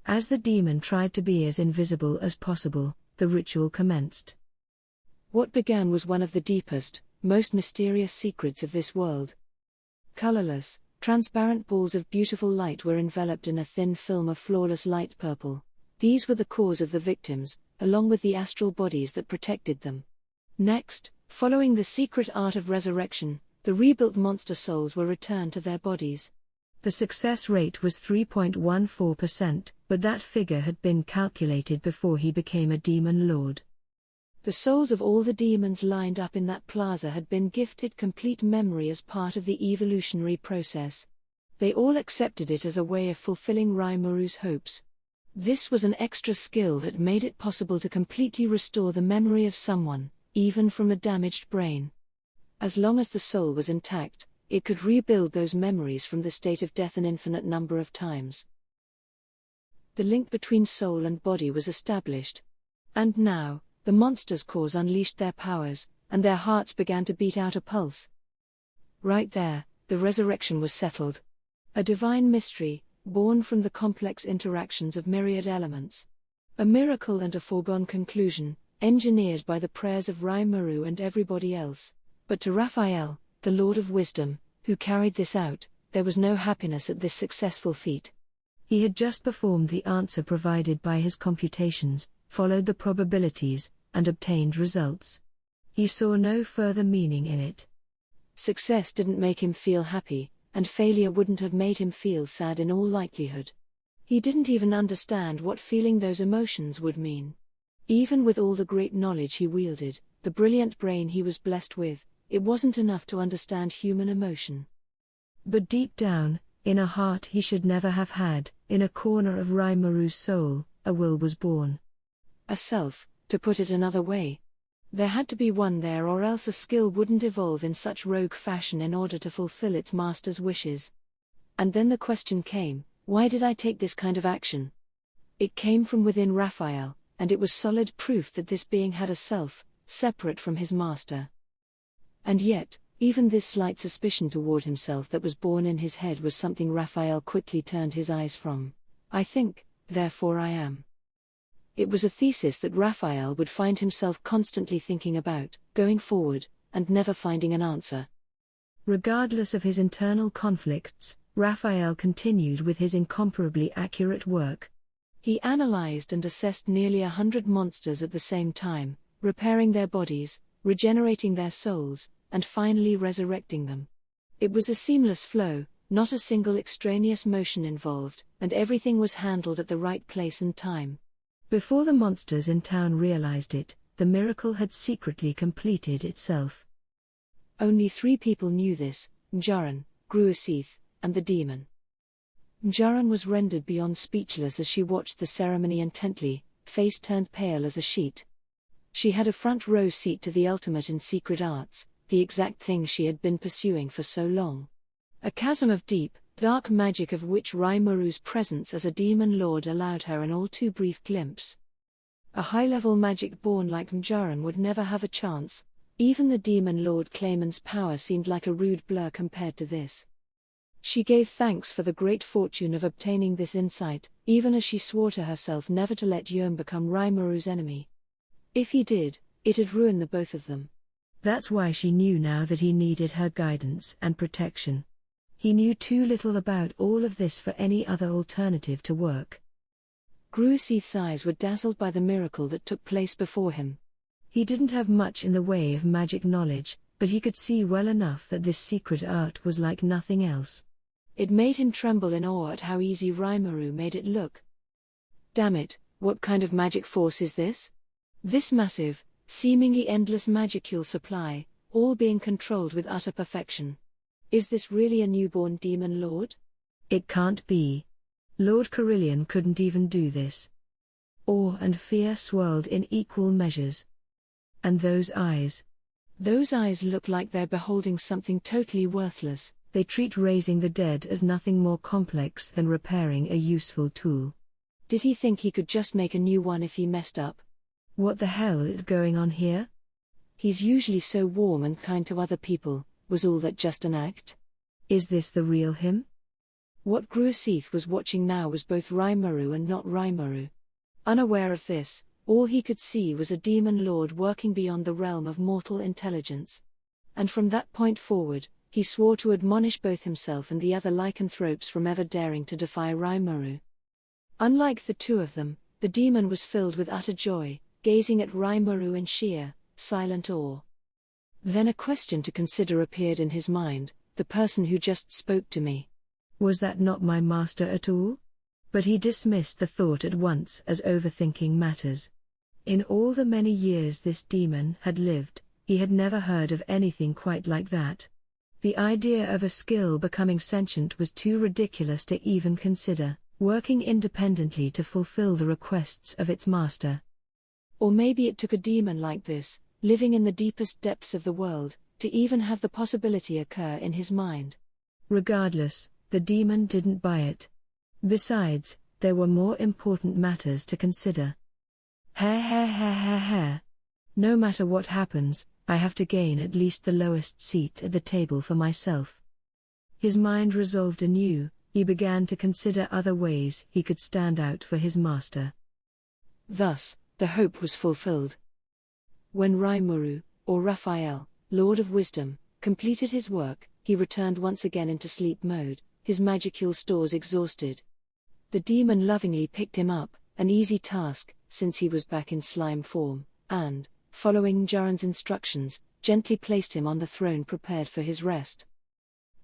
As the demon tried to be as invisible as possible, the ritual commenced. What began was one of the deepest, most mysterious secrets of this world. Colorless, transparent balls of beautiful light were enveloped in a thin film of flawless light purple. These were the cores of the victims, along with the astral bodies that protected them. Next, following the secret art of resurrection, the rebuilt monster souls were returned to their bodies. The success rate was 3.14%, but that figure had been calculated before he became a demon lord. The souls of all the demons lined up in that plaza had been gifted complete memory as part of the evolutionary process. They all accepted it as a way of fulfilling Raimuru's hopes. This was an extra skill that made it possible to completely restore the memory of someone, even from a damaged brain. As long as the soul was intact, it could rebuild those memories from the state of death an infinite number of times. The link between soul and body was established. And now, the monster's cores unleashed their powers, and their hearts began to beat out a pulse. Right there, the resurrection was settled. A divine mystery, born from the complex interactions of myriad elements. A miracle and a foregone conclusion, engineered by the prayers of Raimuru and everybody else. But to Raphael, the Lord of Wisdom, who carried this out, there was no happiness at this successful feat. He had just performed the answer provided by his computations, followed the probabilities, and obtained results. He saw no further meaning in it. Success didn't make him feel happy, and failure wouldn't have made him feel sad in all likelihood. He didn't even understand what feeling those emotions would mean. Even with all the great knowledge he wielded, the brilliant brain he was blessed with, it wasn't enough to understand human emotion. But deep down, in a heart he should never have had, in a corner of Raimuru's soul, a will was born. A self, to put it another way. There had to be one there, or else a skill wouldn't evolve in such rogue fashion in order to fulfill its master's wishes. And then the question came, why did I take this kind of action? It came from within Raphael, and it was solid proof that this being had a self, separate from his master. And yet, even this slight suspicion toward himself that was born in his head was something Raphael quickly turned his eyes from. I think, therefore I am. It was a thesis that Raphael would find himself constantly thinking about, going forward, and never finding an answer. Regardless of his internal conflicts, Raphael continued with his incomparably accurate work. He analyzed and assessed nearly 100 monsters at the same time, repairing their bodies, regenerating their souls, and finally resurrecting them. It was a seamless flow, not a single extraneous motion involved, and everything was handled at the right place and time. Before the monsters in town realized it, the miracle had secretly completed itself. Only 3 people knew this: Mjaran, Gruasith, and the demon. Mjaran was rendered beyond speechless as she watched the ceremony intently, face turned pale as a sheet. She had a front row seat to the ultimate in secret arts, the exact thing she had been pursuing for so long. A chasm of deep, dark magic of which Raimuru's presence as a demon lord allowed her an all too brief glimpse. A high-level magic born like Mjaran would never have a chance. Even the demon lord Clayman's power seemed like a rude blur compared to this. She gave thanks for the great fortune of obtaining this insight, even as she swore to herself never to let Yom become Raimuru's enemy. If he did, it'd ruin the both of them. That's why she knew now that he needed her guidance and protection. He knew too little about all of this for any other alternative to work. Gruaseith's eyes were dazzled by the miracle that took place before him. He didn't have much in the way of magic knowledge, but he could see well enough that this secret art was like nothing else. It made him tremble in awe at how easy Rimuru made it look. Damn it, what kind of magic force is this? This massive, seemingly endless magicule supply, all being controlled with utter perfection. Is this really a newborn demon lord? It can't be. Lord Carillion couldn't even do this. Awe and fear swirled in equal measures. And those eyes. Those eyes look like they're beholding something totally worthless. They treat raising the dead as nothing more complex than repairing a useful tool. Did he think he could just make a new one if he messed up? What the hell is going on here? He's usually so warm and kind to other people. Was all that just an act? Is this the real him? What Gruaseith was watching now was both Rimuru and not Rimuru. Unaware of this, all he could see was a demon lord working beyond the realm of mortal intelligence. And from that point forward, he swore to admonish both himself and the other lycanthropes from ever daring to defy Rimuru. Unlike the two of them, the demon was filled with utter joy, gazing at Rimuru in sheer, silent awe. Then a question to consider appeared in his mind: the person who just spoke to me. Was that not my master at all? But he dismissed the thought at once as overthinking matters. In all the many years this demon had lived, he had never heard of anything quite like that. The idea of a skill becoming sentient was too ridiculous to even consider, working independently to fulfill the requests of its master. Or maybe it took a demon like this, living in the deepest depths of the world, to even have the possibility occur in his mind. Regardless, the demon didn't buy it. Besides, there were more important matters to consider. No matter what happens, I have to gain at least the lowest seat at the table for myself. His mind resolved anew. He began to consider other ways he could stand out for his master. Thus, the hope was fulfilled. When Rimuru, or Raphael, Lord of Wisdom, completed his work, he returned once again into sleep mode, his magicule stores exhausted. The demon lovingly picked him up, an easy task, since he was back in slime form, and, following Njaran's instructions, gently placed him on the throne prepared for his rest.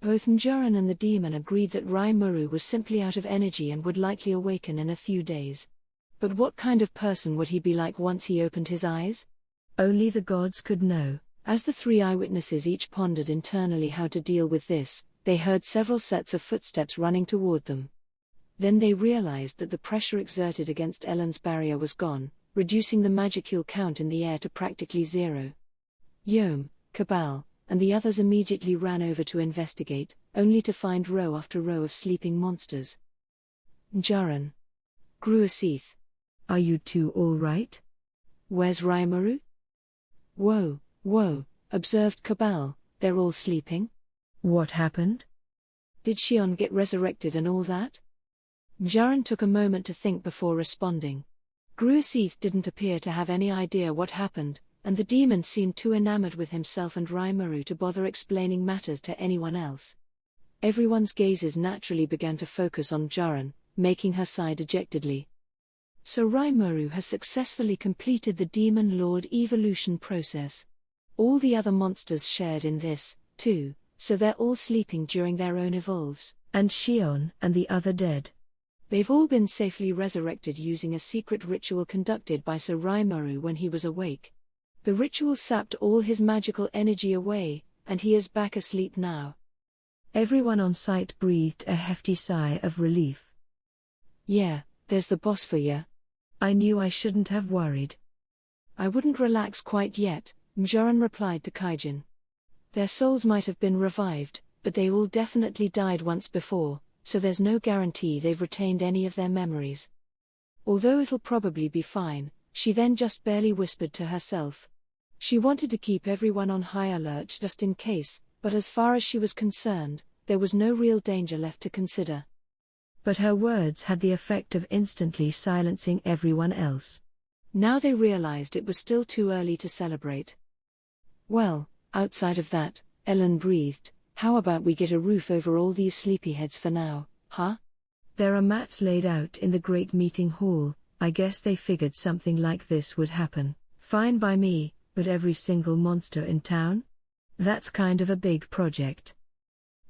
Both Njaran and the demon agreed that Rimuru was simply out of energy and would likely awaken in a few days. But what kind of person would he be like once he opened his eyes? Only the gods could know. As the three eyewitnesses each pondered internally how to deal with this, they heard several sets of footsteps running toward them. Then they realized that the pressure exerted against Ellen's barrier was gone, reducing the magicule count in the air to practically zero. Yom, Cabal, and the others immediately ran over to investigate, only to find row after row of sleeping monsters. Njaran. Gruaseith. Are you two all right? Where's Rimuru? Whoa, observed Cabal, they're all sleeping? What happened? Did Shion get resurrected and all that? Njaran took a moment to think before responding. Gruaseith didn't appear to have any idea what happened, and the demon seemed too enamored with himself and Rimuru to bother explaining matters to anyone else. Everyone's gazes naturally began to focus on Njaran, making her sigh dejectedly. So Rimuru has successfully completed the Demon Lord evolution process. All the other monsters shared in this, too, so they're all sleeping during their own evolves. And Shion and the other dead. They've all been safely resurrected using a secret ritual conducted by Sir Rimuru when he was awake. The ritual sapped all his magical energy away, and he is back asleep now. Everyone on site breathed a hefty sigh of relief. Yeah, there's the boss for ya. I knew I shouldn't have worried. I wouldn't relax quite yet, Njaran replied to Kaijin. Their souls might have been revived, but they all definitely died once before, so there's no guarantee they've retained any of their memories. Although it'll probably be fine, she then just barely whispered to herself. She wanted to keep everyone on high alert just in case, but as far as she was concerned, there was no real danger left to consider. But her words had the effect of instantly silencing everyone else. Now they realized it was still too early to celebrate. Well, outside of that, Ellen breathed How about we get a roof over all these sleepyheads for now, huh? There are mats laid out in the great meeting hall. I guess they figured something like this would happen. Fine by me, but every single monster in town? That's kind of a big project.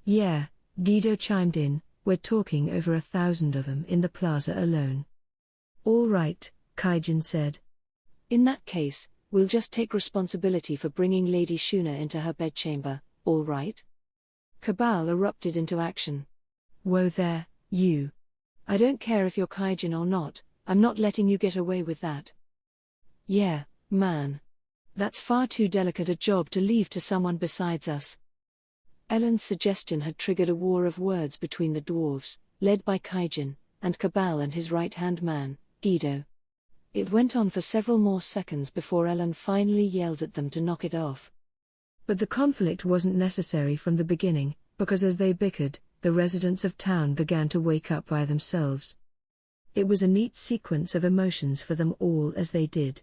Yeah, Guido chimed in, we're talking over 1,000 of them in the plaza alone. All right, Kaijin said. In that case, we'll just take responsibility for bringing Lady Shuna into her bedchamber, all right? Cabal erupted into action. Whoa there, you. I don't care if you're Kaijin or not, I'm not letting you get away with that. Yeah, man. That's far too delicate a job to leave to someone besides us. Ellen's suggestion had triggered a war of words between the dwarves, led by Kaijin, and Cabal and his right-hand man, Guido. It went on for several more seconds before Ellen finally yelled at them to knock it off. But the conflict wasn't necessary from the beginning, because as they bickered, the residents of town began to wake up by themselves. It was a neat sequence of emotions for them all as they did.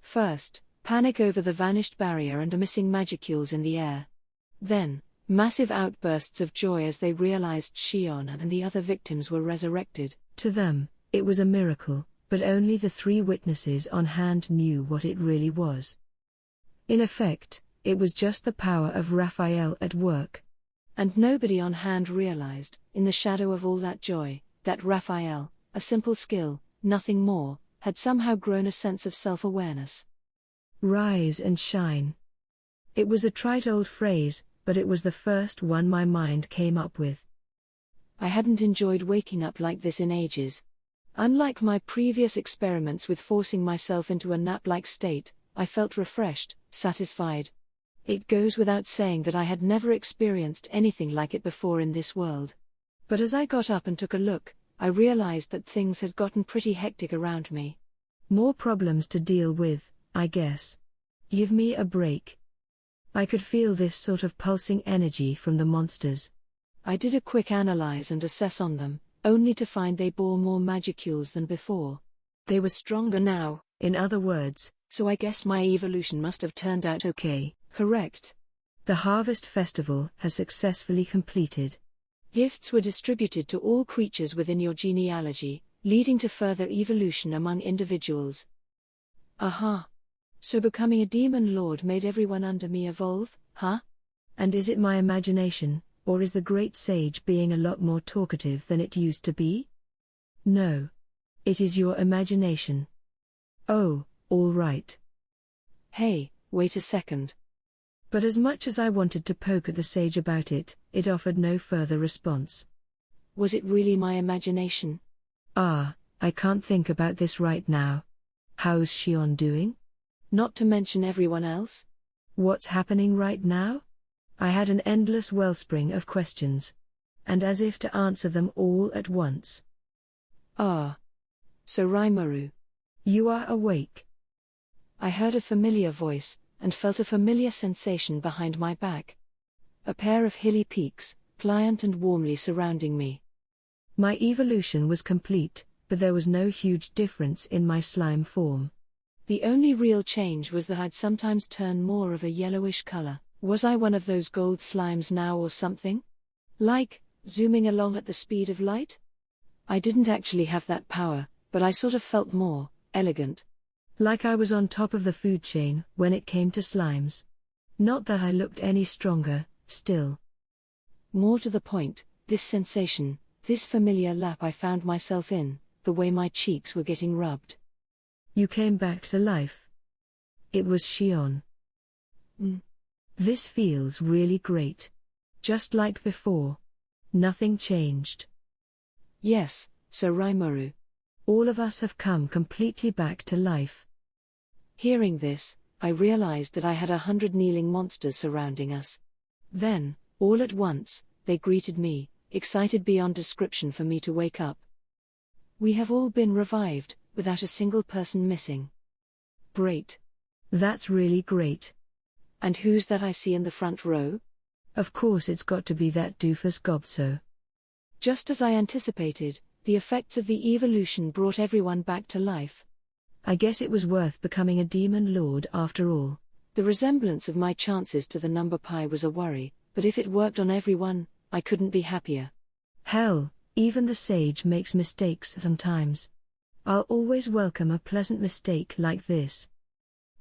First, panic over the vanished barrier and missing magicules in the air. Then, massive outbursts of joy as they realized Shion and the other victims were resurrected. To them, it was a miracle, but only the 3 witnesses on hand knew what it really was. In effect, it was just the power of Raphael at work. And nobody on hand realized, in the shadow of all that joy, that Raphael, a simple skill, nothing more, had somehow grown a sense of self-awareness. Rise and shine. It was a trite old phrase, but it was the first one my mind came up with. I hadn't enjoyed waking up like this in ages. Unlike my previous experiments with forcing myself into a nap-like state, I felt refreshed, satisfied. It goes without saying that I had never experienced anything like it before in this world. But as I got up and took a look, I realized that things had gotten pretty hectic around me. More problems to deal with, I guess. Give me a break. I could feel this sort of pulsing energy from the monsters. I did a quick analyze and assess on them, only to find they bore more magicules than before. They were stronger now, in other words, so I guess my evolution must have turned out okay. Correct. The Harvest Festival has successfully completed. Gifts were distributed to all creatures within your genealogy, leading to further evolution among individuals. Aha. So becoming a demon lord made everyone under me evolve, huh? And is it my imagination, or is the great sage being a lot more talkative than it used to be? No. It is your imagination. Oh, all right. Hey, wait a second. But as much as I wanted to poke at the sage about it, it offered no further response. Was it really my imagination? I can't think about this right now. How's Shion doing? Not to mention everyone else? What's happening right now? I had an endless wellspring of questions. And as if to answer them all at once. So Rimuru. You are awake. I heard a familiar voice, and felt a familiar sensation behind my back. A pair of hilly peaks, pliant and warmly surrounding me. My evolution was complete, but there was no huge difference in my slime form. The only real change was that I'd sometimes turn more of a yellowish color. Was I one of those gold slimes now or something? Like, zooming along at the speed of light? I didn't actually have that power, but I sort of felt more elegant. Like I was on top of the food chain when it came to slimes. Not that I looked any stronger, still. More to the point, this sensation, this familiar lap I found myself in, the way my cheeks were getting rubbed. You came back to life. It was Shion. This feels really great. Just like before. Nothing changed. Yes, Sir Rimuru. All of us have come completely back to life. Hearing this, I realized that I had 100 kneeling monsters surrounding us. Then, all at once, they greeted me, excited beyond description for me to wake up. We have all been revived, without a single person missing. Great. That's really great. And who's that I see in the front row? Of course it's got to be that doofus Gobso. Just as I anticipated, the effects of the evolution brought everyone back to life. I guess it was worth becoming a demon lord after all. The resemblance of my chances to the number pi was a worry, but if it worked on everyone, I couldn't be happier. Hell, even the sage makes mistakes sometimes. I'll always welcome a pleasant mistake like this.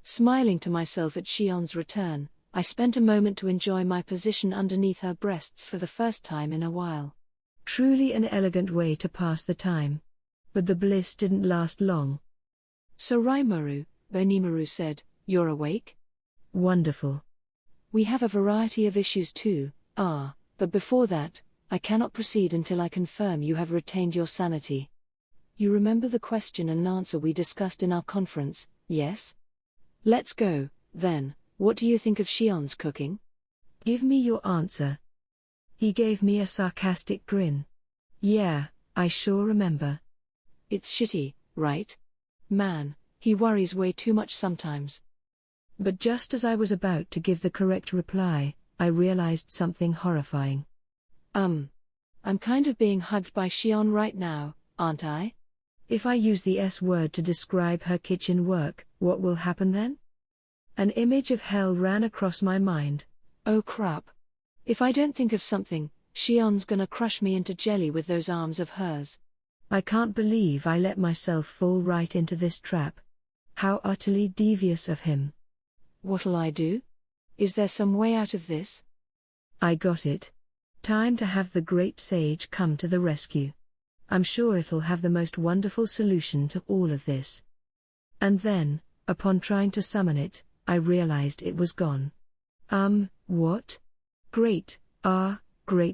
Smiling to myself at Shion's return, I spent a moment to enjoy my position underneath her breasts for the first time in a while. Truly an elegant way to pass the time. But the bliss didn't last long. So Rimuru, Benimaru said, "You're awake?" Wonderful. We have a variety of issues too, but before that, I cannot proceed until I confirm you have retained your sanity. You remember the question and answer we discussed in our conference, yes? Let's go, then. What do you think of Shion's cooking? Give me your answer. He gave me a sarcastic grin. Yeah, I sure remember. It's shitty, right? Man, he worries way too much sometimes. But just as I was about to give the correct reply, I realized something horrifying. I'm kind of being hugged by Shion right now, aren't I? If I use the S word to describe her kitchen work, what will happen then? An image of hell ran across my mind. Oh crap. If I don't think of something, Shion's gonna crush me into jelly with those arms of hers. I can't believe I let myself fall right into this trap. How utterly devious of him. What'll I do? Is there some way out of this? I got it. Time to have the great sage come to the rescue. I'm sure it'll have the most wonderful solution to all of this. And then, upon trying to summon it, I realized it was gone. What? Great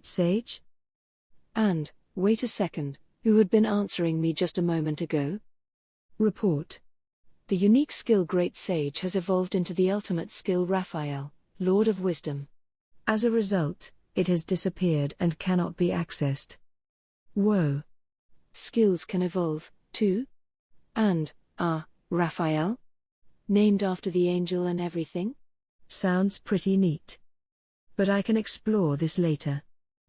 sage? And, wait a second, who had been answering me just a moment ago? Report. The unique skill Great Sage has evolved into the ultimate skill Raphael, Lord of Wisdom. As a result, it has disappeared and cannot be accessed. Whoa. Skills can evolve, too? And, Raphael? Named after the angel and everything? Sounds pretty neat. But I can explore this later.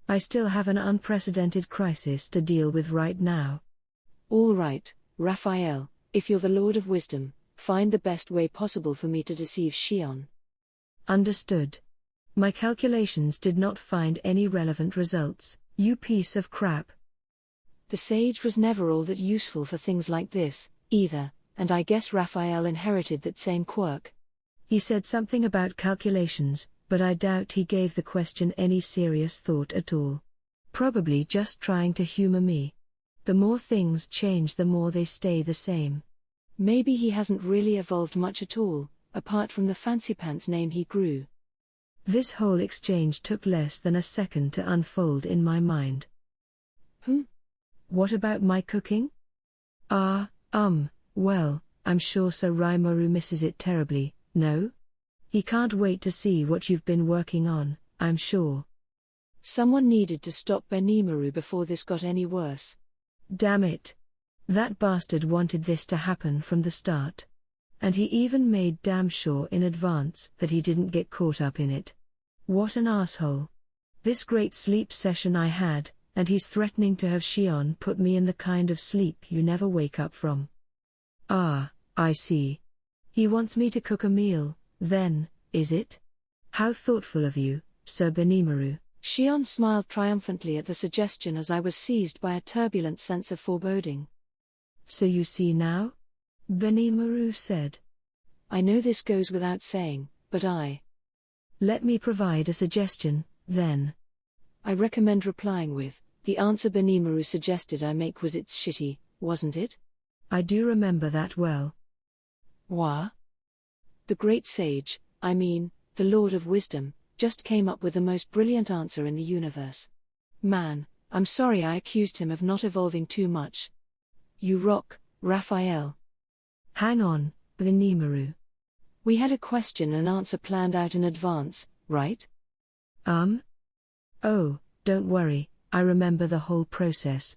I still have an unprecedented crisis to deal with right now. All right, Raphael, if you're the Lord of Wisdom, find the best way possible for me to deceive Shion. Understood. My calculations did not find any relevant results, you piece of crap. The sage was never all that useful for things like this, either, and I guess Raphael inherited that same quirk. He said something about calculations, but I doubt he gave the question any serious thought at all. Probably just trying to humor me. The more things change, the more they stay the same. Maybe he hasn't really evolved much at all, apart from the fancy pants name he grew. This whole exchange took less than a second to unfold in my mind. What about my cooking? Well, I'm sure Sir Rimuru misses it terribly, no? He can't wait to see what you've been working on, I'm sure. Someone needed to stop Benimaru before this got any worse. Damn it. That bastard wanted this to happen from the start. And he even made damn sure in advance that he didn't get caught up in it. What an asshole. This great sleep session I had, and he's threatening to have Shion put me in the kind of sleep you never wake up from. I see. He wants me to cook a meal, then, is it? How thoughtful of you, Sir Benimaru. Shion smiled triumphantly at the suggestion as I was seized by a turbulent sense of foreboding. So you see now? Benimaru said. I know this goes without saying, but Let me provide a suggestion, then. I recommend replying with, the answer Benimaru suggested I make was it's shitty, wasn't it? I do remember that well. What? The great sage, the Lord of Wisdom, just came up with the most brilliant answer in the universe. Man, I'm sorry I accused him of not evolving too much. You rock, Raphael. Hang on, Benimaru. We had a question and answer planned out in advance, right? Oh, don't worry, I remember the whole process.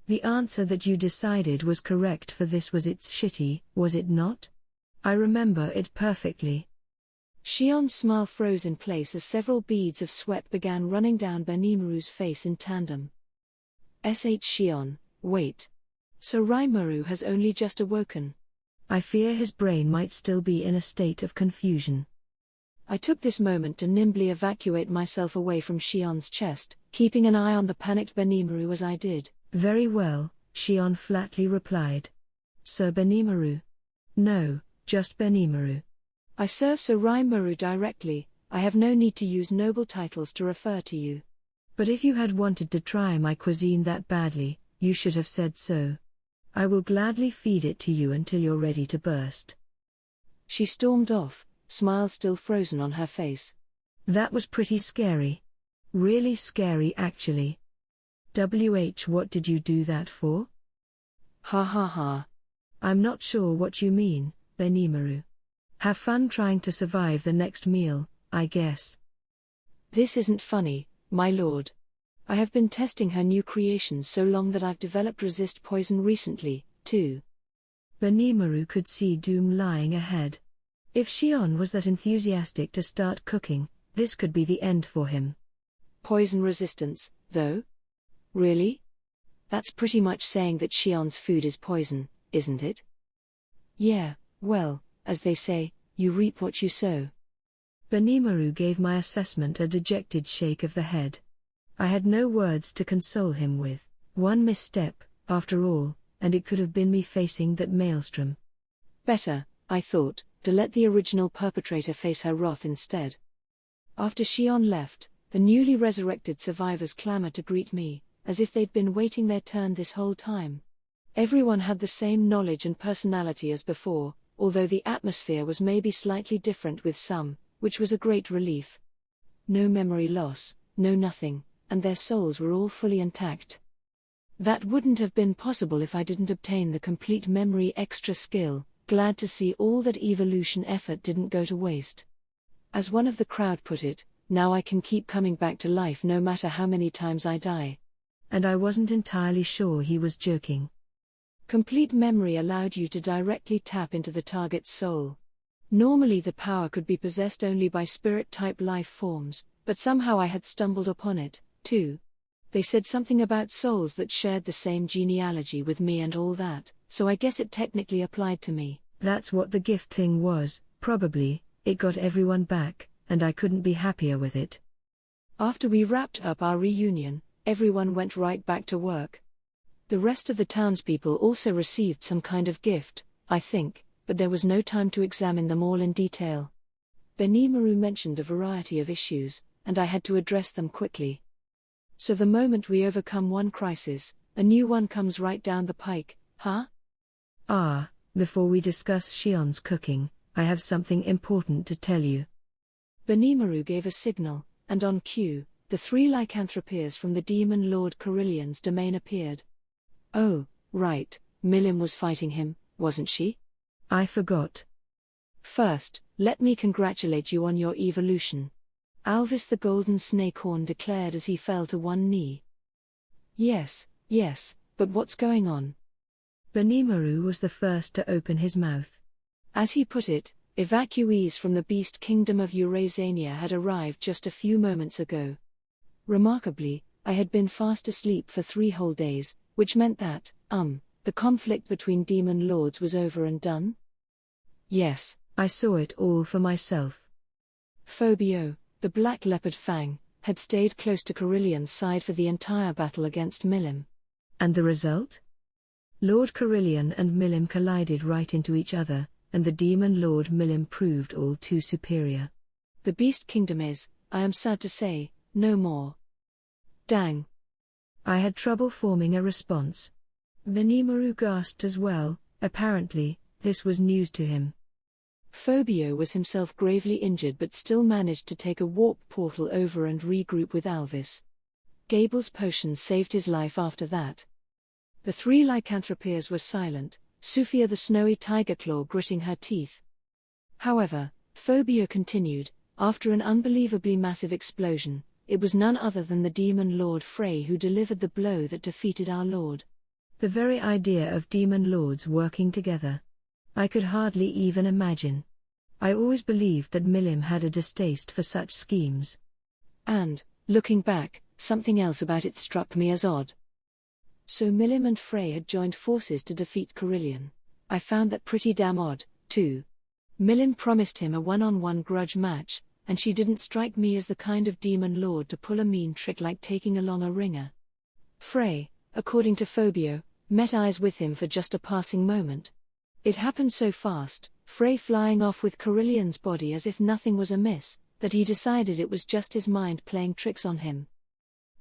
The answer that you decided was correct for this was it's shitty, was it not? I remember it perfectly. Shion's smile froze in place as several beads of sweat began running down Benimaru's face in tandem. Shion, wait. So Rimuru has only just awoken. I fear his brain might still be in a state of confusion. I took this moment to nimbly evacuate myself away from Shion's chest, keeping an eye on the panicked Benimaru as I did. Very well, Shion flatly replied. Sir Benimaru. No, just Benimaru. I serve Sir Raimaru directly, I have no need to use noble titles to refer to you. But if you had wanted to try my cuisine that badly, you should have said so. I will gladly feed it to you until you're ready to burst. She stormed off, smile still frozen on her face. That was pretty scary. Really scary actually. What did you do that for? Ha ha ha. I'm not sure what you mean, Benimaru. Have fun trying to survive the next meal, I guess. This isn't funny, my lord. I have been testing her new creations so long that I've developed resist poison recently, too. Benimaru could see doom lying ahead. If Shion was that enthusiastic to start cooking, this could be the end for him. Poison resistance, though? Really? That's pretty much saying that Shion's food is poison, isn't it? Yeah, well, as they say, you reap what you sow. Benimaru gave my assessment a dejected shake of the head. I had no words to console him with. One misstep, after all, and it could have been me facing that maelstrom. Better, I thought, to let the original perpetrator face her wrath instead. After Shion left, the newly resurrected survivors clamored to greet me, as if they'd been waiting their turn this whole time. Everyone had the same knowledge and personality as before, although the atmosphere was maybe slightly different with some, which was a great relief. No memory loss, no nothing, and their souls were all fully intact. That wouldn't have been possible if I didn't obtain the complete memory extra skill. Glad to see all that evolution effort didn't go to waste. As one of the crowd put it, now I can keep coming back to life no matter how many times I die. And I wasn't entirely sure he was joking. Complete memory allowed you to directly tap into the target's soul. Normally the power could be possessed only by spirit-type life forms, but somehow I had stumbled upon it, too. They said something about souls that shared the same genealogy with me and all that, so I guess it technically applied to me. That's what the gift thing was, probably. It got everyone back, and I couldn't be happier with it. After we wrapped up our reunion, everyone went right back to work. The rest of the townspeople also received some kind of gift, I think, but there was no time to examine them all in detail. Benimaru mentioned a variety of issues, and I had to address them quickly. So the moment we overcome one crisis, a new one comes right down the pike, huh? Before we discuss Shion's cooking, I have something important to tell you. Benimaru gave a signal, and on cue, the 3 lycanthropeers from the demon lord Carillion's domain appeared. Oh, right, Milim was fighting him, wasn't she? I forgot. First, let me congratulate you on your evolution. Alvis the Golden Snakehorn declared as he fell to one knee. Yes, but what's going on? Benimaru was the first to open his mouth. As he put it, evacuees from the beast kingdom of Eurasania had arrived just a few moments ago. Remarkably, I had been fast asleep for 3 whole days, which meant that, the conflict between demon lords was over and done? Yes. I saw it all for myself. Phobio, the black leopard Fang, had stayed close to Carillion's side for the entire battle against Milim. And the result? Lord Carillion and Milim collided right into each other, and the demon lord Milim proved all too superior. The beast kingdom is, I am sad to say, no more. Dang. I had trouble forming a response. Benimaru gasped as well. Apparently, this was news to him. Phobio was himself gravely injured but still managed to take a warp portal over and regroup with Alvis. Gable's potions saved his life after that. The 3 lycanthropeers were silent, Sufia the snowy tiger claw gritting her teeth. However, Phobio continued, after an unbelievably massive explosion, it was none other than the demon lord Frey who delivered the blow that defeated our lord. The very idea of demon lords working together. I could hardly even imagine. I always believed that Milim had a distaste for such schemes. And, looking back, something else about it struck me as odd. So Milim and Frey had joined forces to defeat Carillion. I found that pretty damn odd, too. Milim promised him a one-on-one grudge match, and she didn't strike me as the kind of demon lord to pull a mean trick like taking along a ringer. Frey, according to Phobio, met eyes with him for just a passing moment. It happened so fast, Frey flying off with Carillion's body as if nothing was amiss, that he decided it was just his mind playing tricks on him.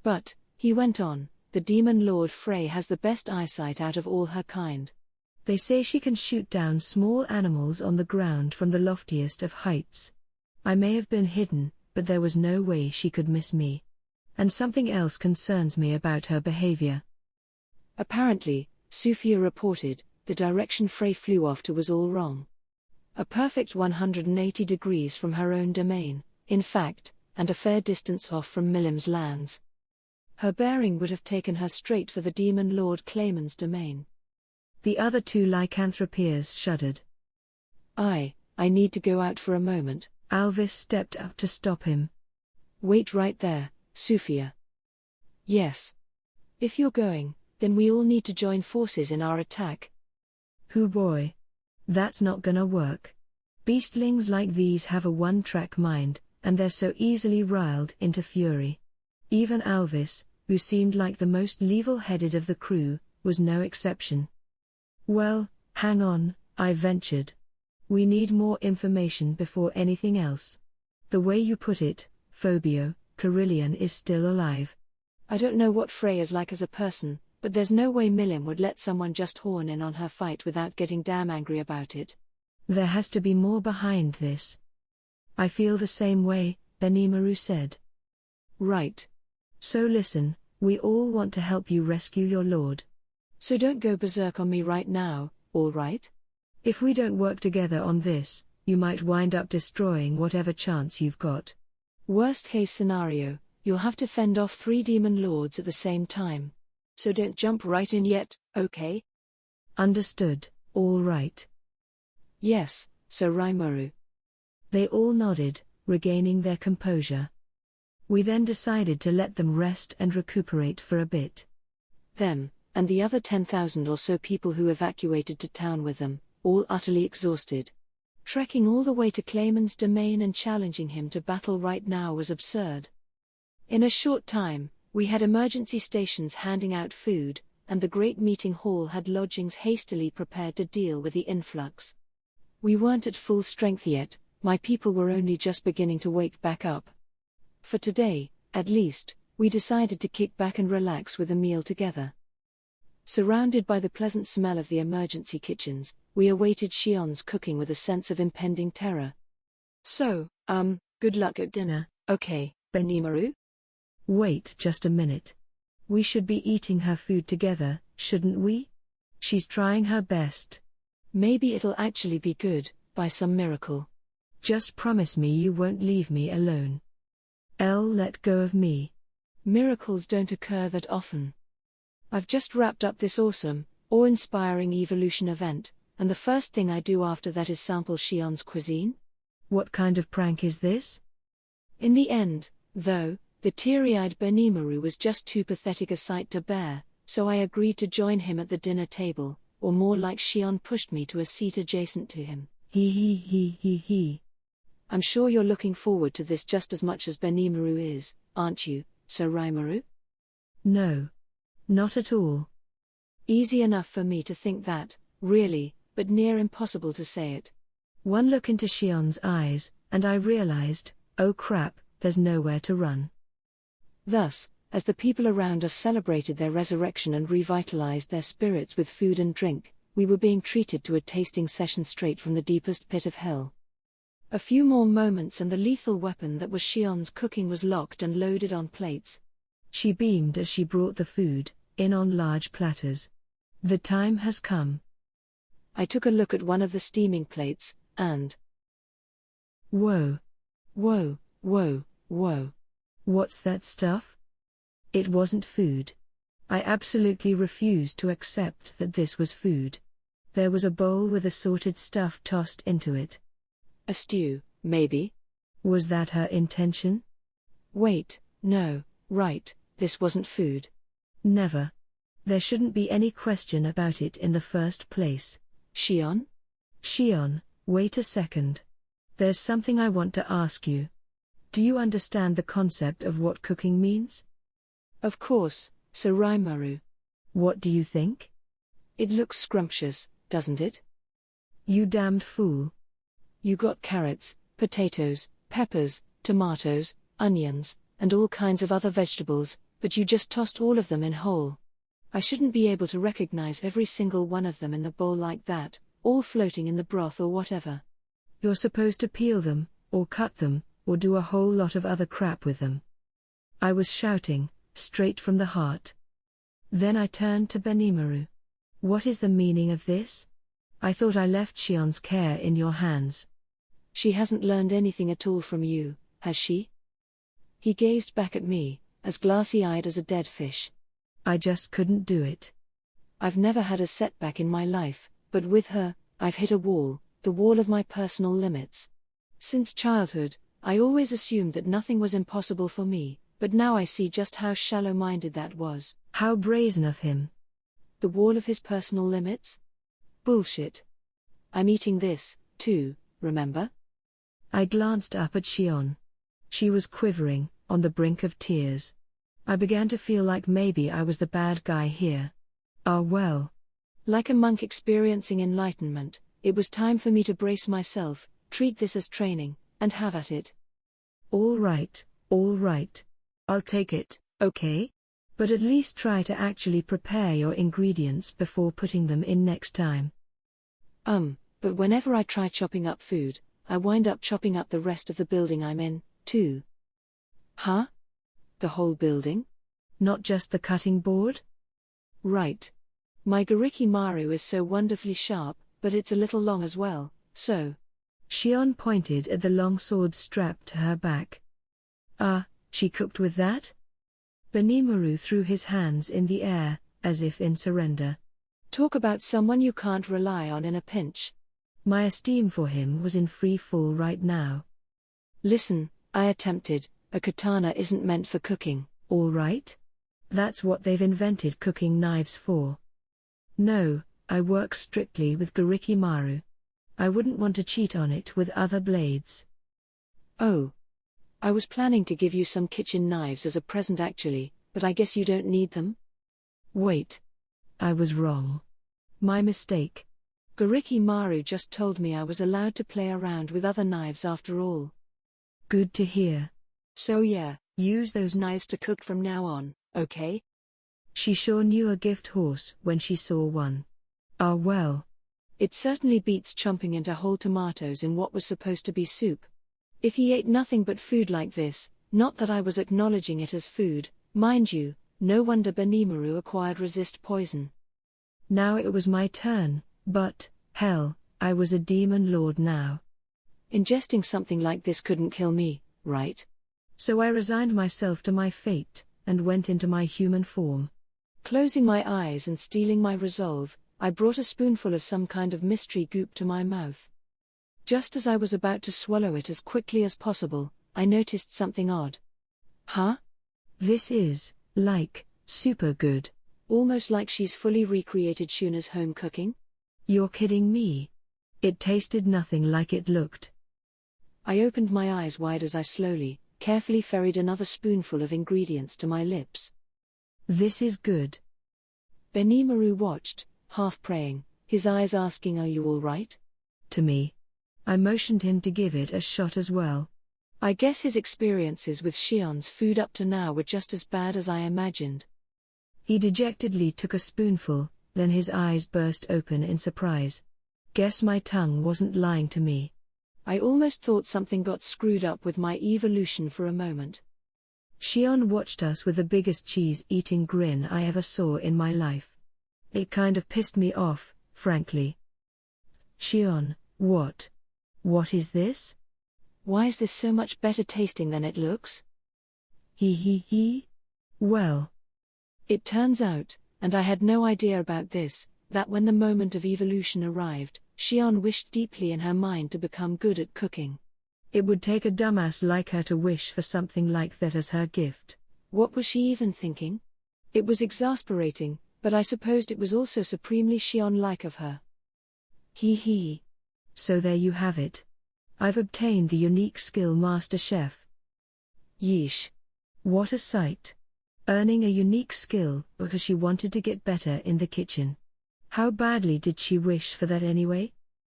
But, he went on, the demon lord Frey has the best eyesight out of all her kind. They say she can shoot down small animals on the ground from the loftiest of heights. I may have been hidden, but there was no way she could miss me. And something else concerns me about her behavior. Apparently, Sufia reported, the direction Frey flew off to was all wrong. A perfect 180 degrees from her own domain, in fact, and a fair distance off from Milim's lands. Her bearing would have taken her straight for the demon lord Clayman's domain. The other two lycanthropeers shuddered. I need to go out for a moment. Alvis stepped up to stop him. Wait right there, Sufia. Yes. If you're going, then we all need to join forces in our attack. Hoo boy. That's not gonna work. Beastlings like these have a one-track mind, and they're so easily riled into fury. Even Alvis, who seemed like the most level-headed of the crew, was no exception. Well, hang on, I ventured. We need more information before anything else. The way you put it, Phobio, Carillion is still alive. I don't know what Frey is like as a person, but there's no way Milim would let someone just horn in on her fight without getting damn angry about it. There has to be more behind this. I feel the same way, Benimaru said. Right. So listen, we all want to help you rescue your lord. So don't go berserk on me right now, all right? If we don't work together on this, you might wind up destroying whatever chance you've got. Worst case scenario, you'll have to fend off 3 demon lords at the same time. So don't jump right in yet, okay? Understood, all right. Yes, Sir Rimuru. They all nodded, regaining their composure. We then decided to let them rest and recuperate for a bit. Them, and the other 10,000 or so people who evacuated to town with them, all utterly exhausted. Trekking all the way to Clayman's domain and challenging him to battle right now was absurd. In a short time, we had emergency stations handing out food, and the great meeting hall had lodgings hastily prepared to deal with the influx. We weren't at full strength yet, my people were only just beginning to wake back up. For today, at least, we decided to kick back and relax with a meal together. Surrounded by the pleasant smell of the emergency kitchens, we awaited Shion's cooking with a sense of impending terror. So, good luck at dinner, okay, Benimaru? Wait just a minute. We should be eating her food together, shouldn't we? She's trying her best. Maybe it'll actually be good, by some miracle. Just promise me you won't leave me alone. Let go of me. Miracles don't occur that often. I've just wrapped up this awesome, awe-inspiring evolution event, and the first thing I do after that is sample Shion's cuisine. What kind of prank is this? In the end, though, the teary-eyed Benimaru was just too pathetic a sight to bear, so I agreed to join him at the dinner table, or more like Shion pushed me to a seat adjacent to him. He. I'm sure you're looking forward to this just as much as Benimaru is, aren't you, Sir Rimuru? No. Not at all. Easy enough for me to think that, really, but near impossible to say it. One look into Shion's eyes, and I realized, oh crap, there's nowhere to run. Thus, as the people around us celebrated their resurrection and revitalized their spirits with food and drink, we were being treated to a tasting session straight from the deepest pit of hell. A few more moments and the lethal weapon that was Shion's cooking was locked and loaded on plates. She beamed as she brought the food, in on large platters. The time has come. I took a look at one of the steaming plates, and... Whoa. Whoa. What's that stuff? It wasn't food. I absolutely refused to accept that this was food. There was a bowl with assorted stuff tossed into it. A stew, maybe? Was that her intention? Wait, no, right, this wasn't food. Never. There shouldn't be any question about it in the first place. Shion? Shion, wait a second. There's something I want to ask you. Do you understand the concept of what cooking means? Of course, Suraimaru. What do you think? It looks scrumptious, doesn't it? You damned fool. You got carrots, potatoes, peppers, tomatoes, onions, and all kinds of other vegetables, but you just tossed all of them in whole. I shouldn't be able to recognize every single one of them in the bowl like that, all floating in the broth or whatever. You're supposed to peel them, or cut them, or do a whole lot of other crap with them. I was shouting, straight from the heart. Then I turned to Benimaru. What is the meaning of this? I thought I left Shion's care in your hands. She hasn't learned anything at all from you, has she? He gazed back at me, as glassy-eyed as a dead fish. I just couldn't do it. I've never had a setback in my life, but with her, I've hit a wall, the wall of my personal limits. Since childhood, I always assumed that nothing was impossible for me, but now I see just how shallow-minded that was. How brazen of him. The wall of his personal limits? Bullshit. I'm eating this, too, remember? I glanced up at Shion. She was quivering, on the brink of tears. I began to feel like maybe I was the bad guy here. Ah well. Like a monk experiencing enlightenment, it was time for me to brace myself, treat this as training, and have at it. All right. I'll take it, okay? But at least try to actually prepare your ingredients before putting them in next time. But whenever I try chopping up food, I wind up chopping up the rest of the building I'm in, too. Huh? The whole building? Not just the cutting board? Right. My Garikimaru is so wonderfully sharp, but it's a little long as well, so. Shion pointed at the long sword strapped to her back. She cooked with that? Benimaru threw his hands in the air, as if in surrender. Talk about someone you can't rely on in a pinch. My esteem for him was in free fall right now. Listen, I attempted. A katana isn't meant for cooking. All right? That's what they've invented cooking knives for. No, I work strictly with Garikimaru. I wouldn't want to cheat on it with other blades. Oh. I was planning to give you some kitchen knives as a present actually, but I guess you don't need them? Wait. I was wrong. My mistake. Garikimaru just told me I was allowed to play around with other knives after all. Good to hear. So yeah, use those knives to cook from now on, okay? She sure knew a gift horse when she saw one. Ah well. It certainly beats chomping into whole tomatoes in what was supposed to be soup. If he ate nothing but food like this, not that I was acknowledging it as food, mind you, no wonder Benimaru acquired resist poison. Now it was my turn, but, hell, I was a demon lord now. Ingesting something like this couldn't kill me, right? So I resigned myself to my fate, and went into my human form. Closing my eyes and steeling my resolve, I brought a spoonful of some kind of mystery goop to my mouth. Just as I was about to swallow it as quickly as possible, I noticed something odd. Huh? This is, like, super good. Almost like she's fully recreated Shuna's home cooking? You're kidding me. It tasted nothing like it looked. I opened my eyes wide as I slowly, carefully ferried another spoonful of ingredients to my lips. This is good. Benimaru watched, half praying, his eyes asking, "Are you all right?" To me. I motioned him to give it a shot as well. I guess his experiences with Shion's food up to now were just as bad as I imagined. He dejectedly took a spoonful, then his eyes burst open in surprise. Guess my tongue wasn't lying to me. I almost thought something got screwed up with my evolution for a moment. Shion watched us with the biggest cheese-eating grin I ever saw in my life. It kind of pissed me off, frankly. Shion, what? What is this? Why is this so much better tasting than it looks? He. Well. It turns out, and I had no idea about this, that when the moment of evolution arrived, Shion wished deeply in her mind to become good at cooking. It would take a dumbass like her to wish for something like that as her gift. What was she even thinking? It was exasperating, but I supposed it was also supremely Shion-like of her. He. So there you have it. I've obtained the unique skill Master Chef. Yeesh. What a sight. Earning a unique skill because she wanted to get better in the kitchen. How badly did she wish for that anyway?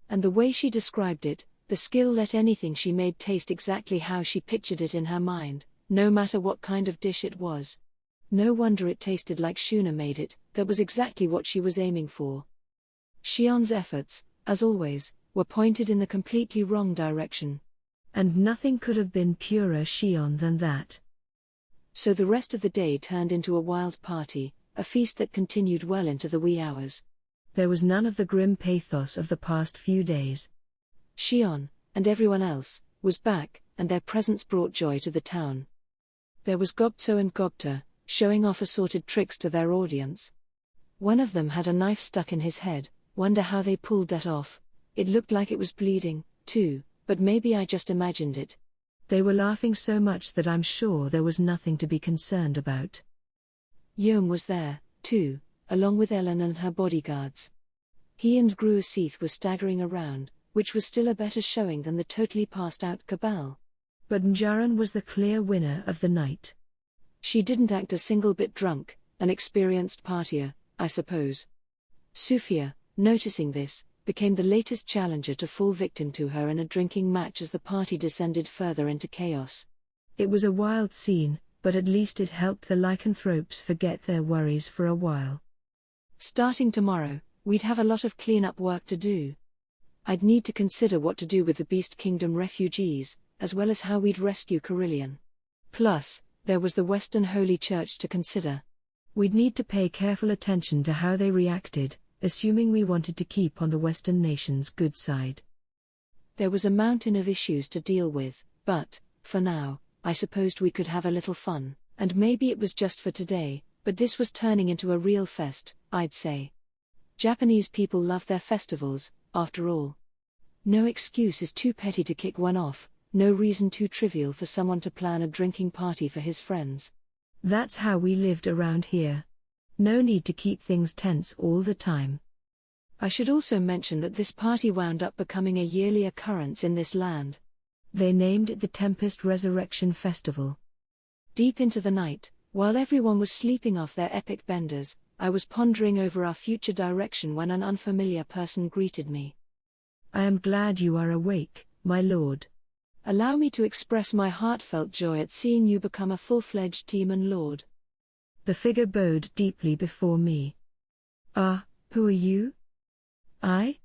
And the way she described it, the skill let anything she made taste exactly how she pictured it in her mind, no matter what kind of dish it was. No wonder it tasted like Shuna made it, that was exactly what she was aiming for. Shion's efforts, as always, were pointed in the completely wrong direction. And nothing could have been purer Shion than that. So the rest of the day turned into a wild party, a feast that continued well into the wee hours. There was none of the grim pathos of the past few days. Shion, and everyone else, was back, and their presence brought joy to the town. There was Gobtso and Gobta, showing off assorted tricks to their audience. One of them had a knife stuck in his head, wonder how they pulled that off. It looked like it was bleeding, too, but maybe I just imagined it. They were laughing so much that I'm sure there was nothing to be concerned about. Yom was there, too, along with Ellen and her bodyguards. He and Gruaseath were staggering around, which was still a better showing than the totally passed-out cabal. But Njaran was the clear winner of the night. She didn't act a single bit drunk, an experienced partier, I suppose. Sufia, noticing this, became the latest challenger to fall victim to her in a drinking match as the party descended further into chaos. It was a wild scene, but at least it helped the lycanthropes forget their worries for a while. Starting tomorrow, we'd have a lot of cleanup work to do. I'd need to consider what to do with the Beast Kingdom refugees, as well as how we'd rescue Carillion. Plus, there was the Western Holy Church to consider. We'd need to pay careful attention to how they reacted, assuming we wanted to keep on the Western nation's good side. There was a mountain of issues to deal with, but, for now, I supposed we could have a little fun, and maybe it was just for today, but this was turning into a real fest, I'd say. Japanese people love their festivals, after all. No excuse is too petty to kick one off, no reason too trivial for someone to plan a drinking party for his friends. That's how we lived around here. No need to keep things tense all the time. I should also mention that this party wound up becoming a yearly occurrence in this land. They named it the Tempest Resurrection Festival. Deep into the night, while everyone was sleeping off their epic benders, I was pondering over our future direction when an unfamiliar person greeted me. I am glad you are awake, my lord. Allow me to express my heartfelt joy at seeing you become a full-fledged demon lord. The figure bowed deeply before me. Ah, who are you? I?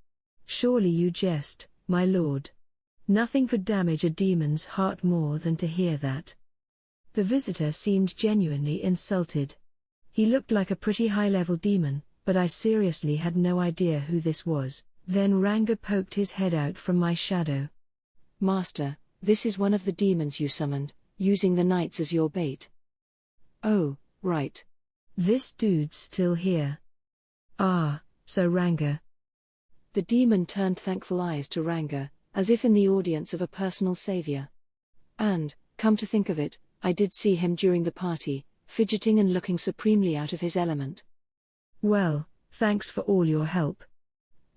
Surely you jest, my lord. Nothing could damage a demon's heart more than to hear that. The visitor seemed genuinely insulted. He looked like a pretty high-level demon, but I seriously had no idea who this was. Then Ranga poked his head out from my shadow. Master, this is one of the demons you summoned, using the knights as your bait. Oh, right. This dude's still here. Ah, so Ranga. The demon turned thankful eyes to Ranga, as if in the audience of a personal savior. And, come to think of it, I did see him during the party, fidgeting and looking supremely out of his element. Well, thanks for all your help.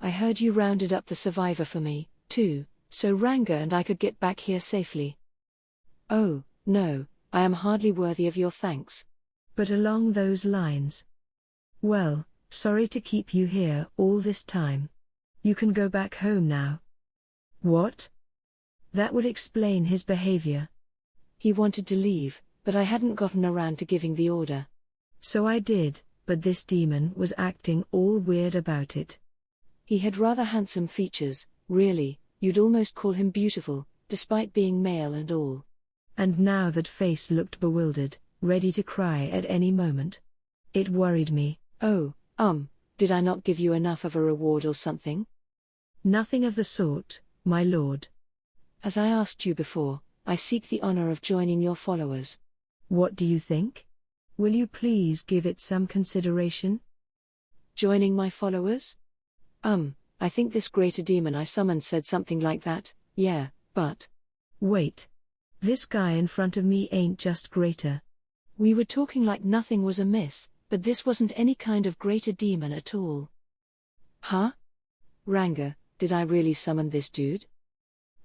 I heard you rounded up the survivor for me, too, so Ranga and I could get back here safely. Oh, no, I am hardly worthy of your thanks. But along those lines. Well, sorry to keep you here all this time. You can go back home now. What? That would explain his behavior. He wanted to leave, but I hadn't gotten around to giving the order. So I did, but this demon was acting all weird about it. He had rather handsome features, really, you'd almost call him beautiful, despite being male and all. And now that face looked bewildered, ready to cry at any moment. It worried me. Oh, did I not give you enough of a reward or something? Nothing of the sort, my lord. As I asked you before, I seek the honor of joining your followers. What do you think? Will you please give it some consideration? Joining my followers? I think this greater demon I summoned said something like that, yeah, but... Wait. This guy in front of me ain't just greater. We were talking like nothing was amiss, but this wasn't any kind of greater demon at all. Huh? Ranga, did I really summon this dude?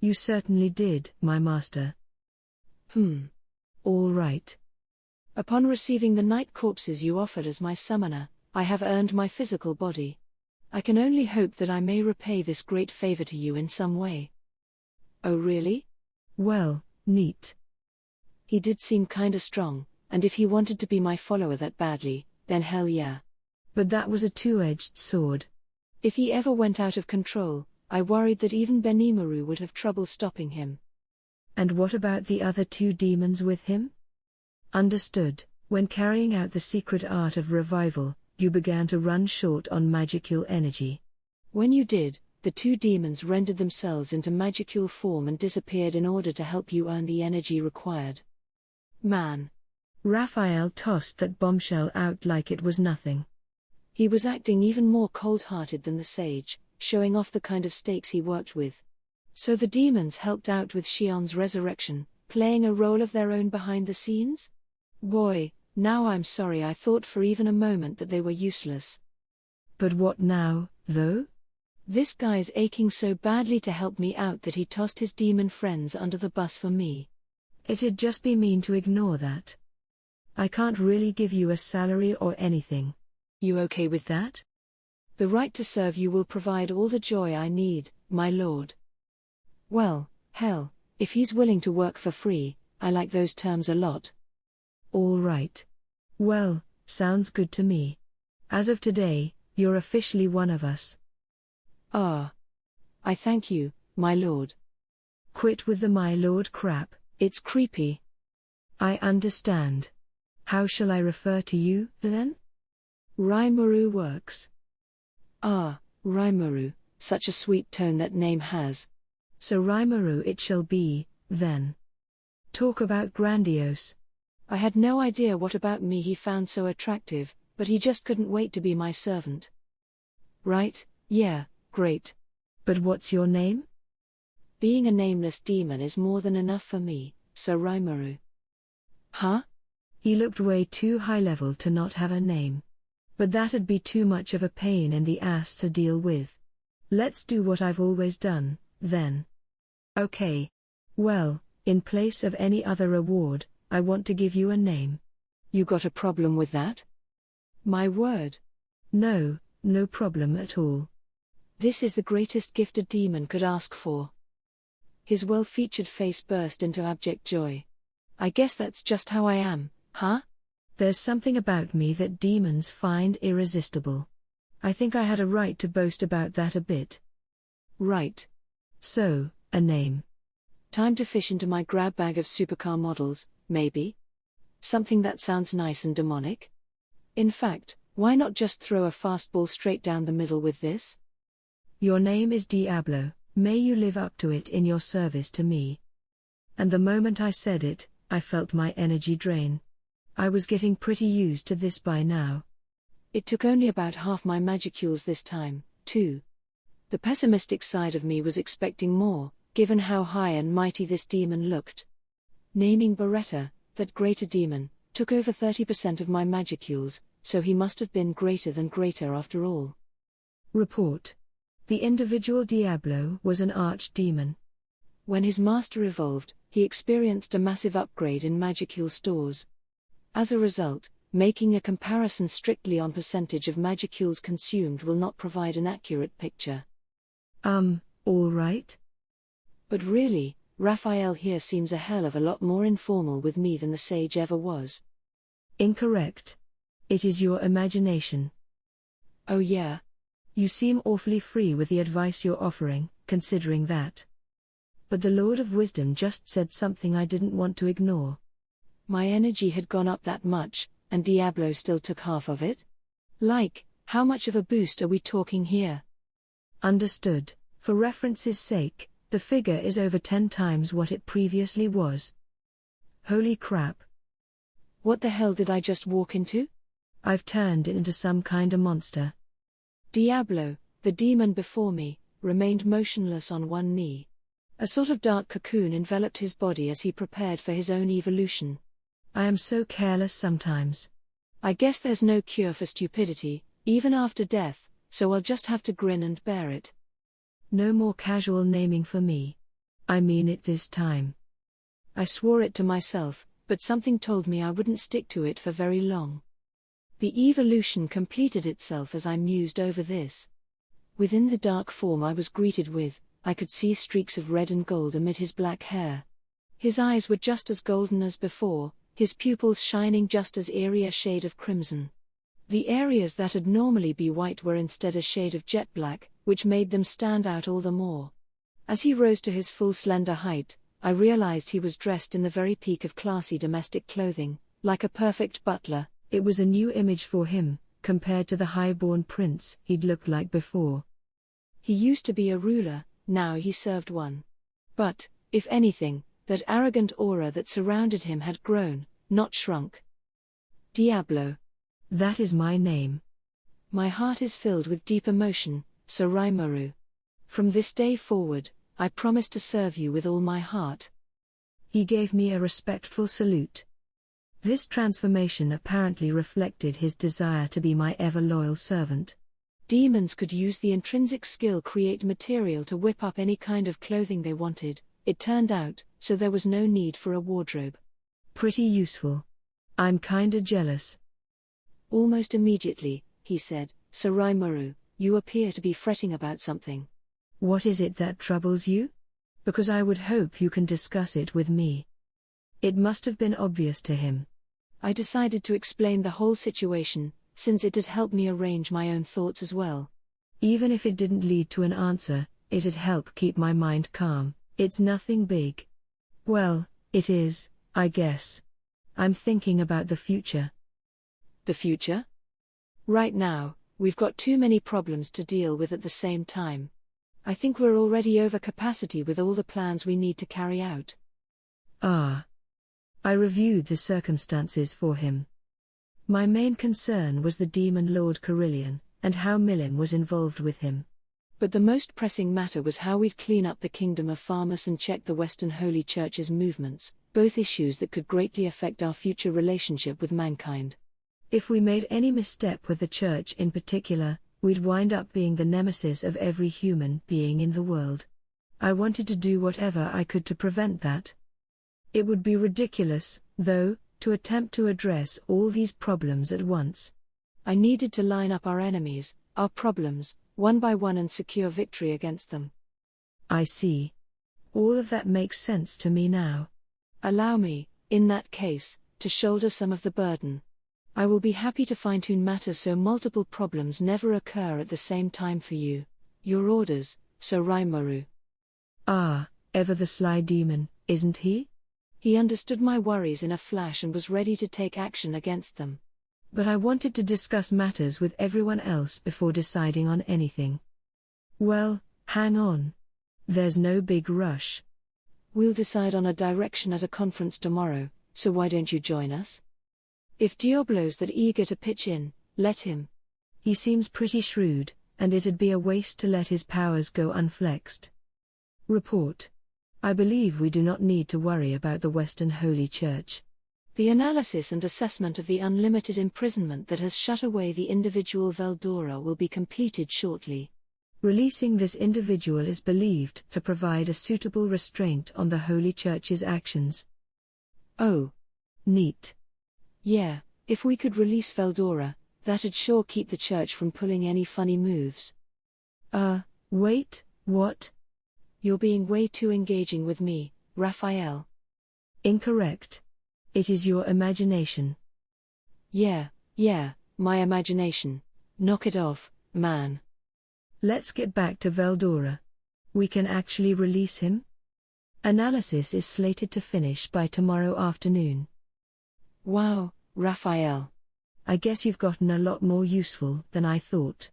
You certainly did, my master. All right. Upon receiving the night corpses you offered as my summoner, I have earned my physical body. I can only hope that I may repay this great favor to you in some way. Oh really? Well, neat. He did seem kinda strong, and if he wanted to be my follower that badly, then hell yeah. But that was a two-edged sword. If he ever went out of control, I worried that even Benimaru would have trouble stopping him. And what about the other two demons with him? Understood. When carrying out the secret art of revival, you began to run short on magicule energy. When you did, the two demons rendered themselves into magicule form and disappeared in order to help you earn the energy required. Man. Raphael tossed that bombshell out like it was nothing. He was acting even more cold-hearted than the sage, showing off the kind of stakes he worked with. So the demons helped out with Xion's resurrection, playing a role of their own behind the scenes? Boy, now I'm sorry I thought for even a moment that they were useless. But what now, though? This guy's aching so badly to help me out that he tossed his demon friends under the bus for me. It'd just be mean to ignore that. I can't really give you a salary or anything. You okay with that? The right to serve you will provide all the joy I need, my lord. Well, hell, if he's willing to work for free, I like those terms a lot. All right. Well, sounds good to me. As of today, you're officially one of us. Ah. I thank you, my lord. Quit with the my lord crap, it's creepy. I understand. How shall I refer to you, then? Rimuru works. Ah, Rimuru, such a sweet tone that name has. So Rimuru it shall be, then. Talk about grandiose. I had no idea what about me he found so attractive, but he just couldn't wait to be my servant. Right, yeah, great. But what's your name? Being a nameless demon is more than enough for me, so Rimuru. Huh? He looked way too high level to not have a name. But that'd be too much of a pain in the ass to deal with. Let's do what I've always done, then. Okay. Well, in place of any other reward, I want to give you a name. You got a problem with that? My word. No, no problem at all. This is the greatest gift a demon could ask for. His well-featured face burst into abject joy. I guess that's just how I am, huh? There's something about me that demons find irresistible. I think I had a right to boast about that a bit. Right. So, a name. Time to fish into my grab bag of supercar models, maybe? Something that sounds nice and demonic? In fact, why not just throw a fastball straight down the middle with this? Your name is Diablo, may you live up to it in your service to me. And the moment I said it, I felt my energy drain. I was getting pretty used to this by now. It took only about half my magicules this time, too. The pessimistic side of me was expecting more, given how high and mighty this demon looked. Naming Beretta, that greater demon, took over 30% of my magicules, so he must have been greater than greater after all. Report. The individual Diablo was an archdemon. When his master evolved, he experienced a massive upgrade in magicule stores. As a result, making a comparison strictly on percentage of magicules consumed will not provide an accurate picture. All right? But really, Raphael here seems a hell of a lot more informal with me than the sage ever was. Incorrect. It is your imagination. Oh yeah? You seem awfully free with the advice you're offering, considering that. But the Lord of Wisdom just said something I didn't want to ignore. My energy had gone up that much, and Diablo still took half of it? Like, how much of a boost are we talking here? Understood. For reference's sake, the figure is over 10 times what it previously was. Holy crap. What the hell did I just walk into? I've turned into some kinda monster. Diablo, the demon before me, remained motionless on one knee. A sort of dark cocoon enveloped his body as he prepared for his own evolution. I am so careless sometimes. I guess there's no cure for stupidity, even after death, so I'll just have to grin and bear it. No more casual naming for me. I mean it this time. I swore it to myself, but something told me I wouldn't stick to it for very long. The evolution completed itself as I mused over this. Within the dark form I was greeted with, I could see streaks of red and gold amid his black hair. His eyes were just as golden as before, his pupils shining just as eerie a shade of crimson. The areas that would normally be white were instead a shade of jet black, which made them stand out all the more. As he rose to his full slender height, I realized he was dressed in the very peak of classy domestic clothing, like a perfect butler. It was a new image for him, compared to the high-born prince he'd looked like before. He used to be a ruler, now he served one. But, if anything, that arrogant aura that surrounded him had grown, not shrunk. Diablo. That is my name. My heart is filled with deep emotion, Soraimaru. From this day forward, I promise to serve you with all my heart. He gave me a respectful salute. This transformation apparently reflected his desire to be my ever-loyal servant. Demons could use the intrinsic skill create material to whip up any kind of clothing they wanted, it turned out, so there was no need for a wardrobe. Pretty useful. I'm kinda jealous. Almost immediately, he said, Soraimaru, you appear to be fretting about something. What is it that troubles you? Because I would hope you can discuss it with me. It must have been obvious to him. I decided to explain the whole situation, since it had helped me arrange my own thoughts as well. Even if it didn't lead to an answer, it'd help keep my mind calm. It's nothing big. Well, it is, I guess. I'm thinking about the future. The future? Right now, we've got too many problems to deal with at the same time. I think we're already over capacity with all the plans we need to carry out. Ah. I reviewed the circumstances for him. My main concern was the demon Lord Carillion, and how Milim was involved with him. But the most pressing matter was how we'd clean up the kingdom of Farmus and check the Western Holy Church's movements, both issues that could greatly affect our future relationship with mankind. If we made any misstep with the Church in particular, we'd wind up being the nemesis of every human being in the world. I wanted to do whatever I could to prevent that. It would be ridiculous, though, to attempt to address all these problems at once. I needed to line up our enemies, our problems, one by one and secure victory against them. I see. All of that makes sense to me now. Allow me, in that case, to shoulder some of the burden. I will be happy to fine-tune matters so multiple problems never occur at the same time for you. Your orders, Soraimaru. Ah, ever the sly demon, isn't he? He understood my worries in a flash and was ready to take action against them. But I wanted to discuss matters with everyone else before deciding on anything. Well, hang on. There's no big rush. We'll decide on a direction at a conference tomorrow, so why don't you join us? If Diablo's that eager to pitch in, let him. He seems pretty shrewd, and it'd be a waste to let his powers go unflexed. Report. I believe we do not need to worry about the Western Holy Church. The analysis and assessment of the unlimited imprisonment that has shut away the individual Veldora will be completed shortly. Releasing this individual is believed to provide a suitable restraint on the Holy Church's actions. Oh. Neat. Yeah, if we could release Veldora, that'd sure keep the Church from pulling any funny moves. Wait, what? You're being way too engaging with me, Raphael. Incorrect. It is your imagination. Yeah, my imagination. Knock it off, man. Let's get back to Veldora. We can actually release him? Analysis is slated to finish by tomorrow afternoon. Wow, Raphael. I guess you've gotten a lot more useful than I thought.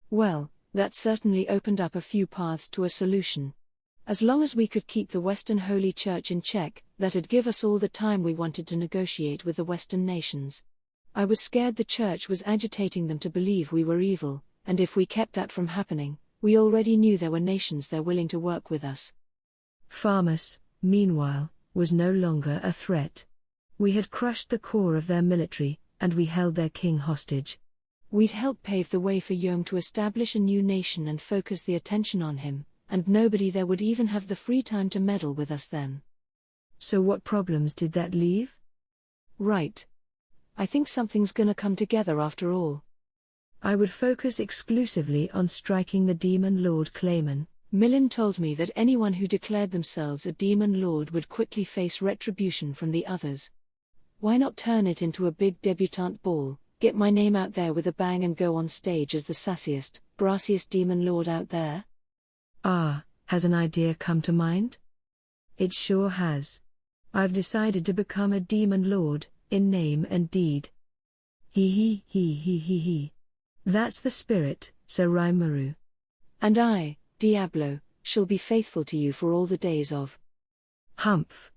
Well, that certainly opened up a few paths to a solution. As long as we could keep the Western Holy Church in check, that'd give us all the time we wanted to negotiate with the Western nations. I was scared the Church was agitating them to believe we were evil, and if we kept that from happening, we already knew there were nations there willing to work with us. Farmus, meanwhile, was no longer a threat. We had crushed the core of their military, and we held their king hostage. We'd helped pave the way for Yom to establish a new nation and focus the attention on him, and nobody there would even have the free time to meddle with us then. So what problems did that leave? Right. I think something's gonna come together after all. I would focus exclusively on striking the Demon Lord Clayman. Millen told me that anyone who declared themselves a Demon Lord would quickly face retribution from the others. Why not turn it into a big debutante ball, get my name out there with a bang and go on stage as the sassiest, brassiest Demon Lord out there? Ah, has an idea come to mind? It sure has. I've decided to become a Demon Lord, in name and deed. He. That's the spirit, Sir Rimuru. And I, Diablo, shall be faithful to you for all the days of. Humph.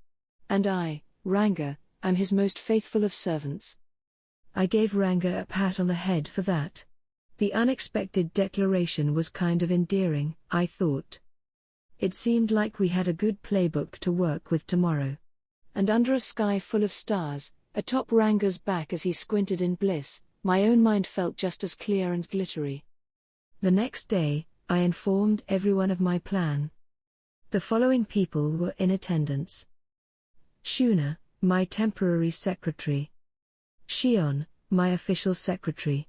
And I, Ranga, am his most faithful of servants. I gave Ranga a pat on the head for that. The unexpected declaration was kind of endearing, I thought. It seemed like we had a good playbook to work with tomorrow. And under a sky full of stars, atop Ranga's back as he squinted in bliss, my own mind felt just as clear and glittery. The next day, I informed everyone of my plan. The following people were in attendance. Shuna, my temporary secretary. Shion, my official secretary.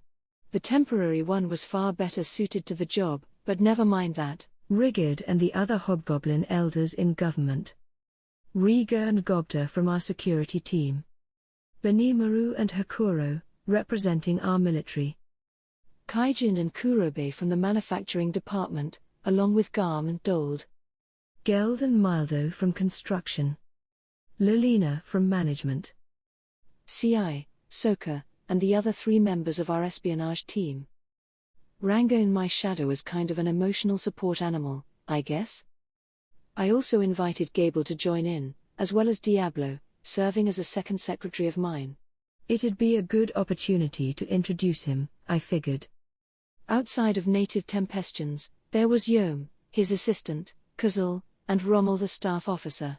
The temporary one was far better suited to the job, but never mind that. Rigid and the other hobgoblin elders in government. Riga and Gobda from our security team. Benimaru and Hakuro, representing our military. Kaijin and Kurobe from the manufacturing department, along with Garm and Dold. Geld and Mildo from construction. Lilina from management. CI, Soka, and the other 3 members of our espionage team. Ranga in my shadow as kind of an emotional support animal, I guess. I also invited Gable to join in, as well as Diablo, serving as a second secretary of mine. It'd be a good opportunity to introduce him, I figured. Outside of native Tempestians, there was Yom, his assistant, Kazul, and Rommel the staff officer.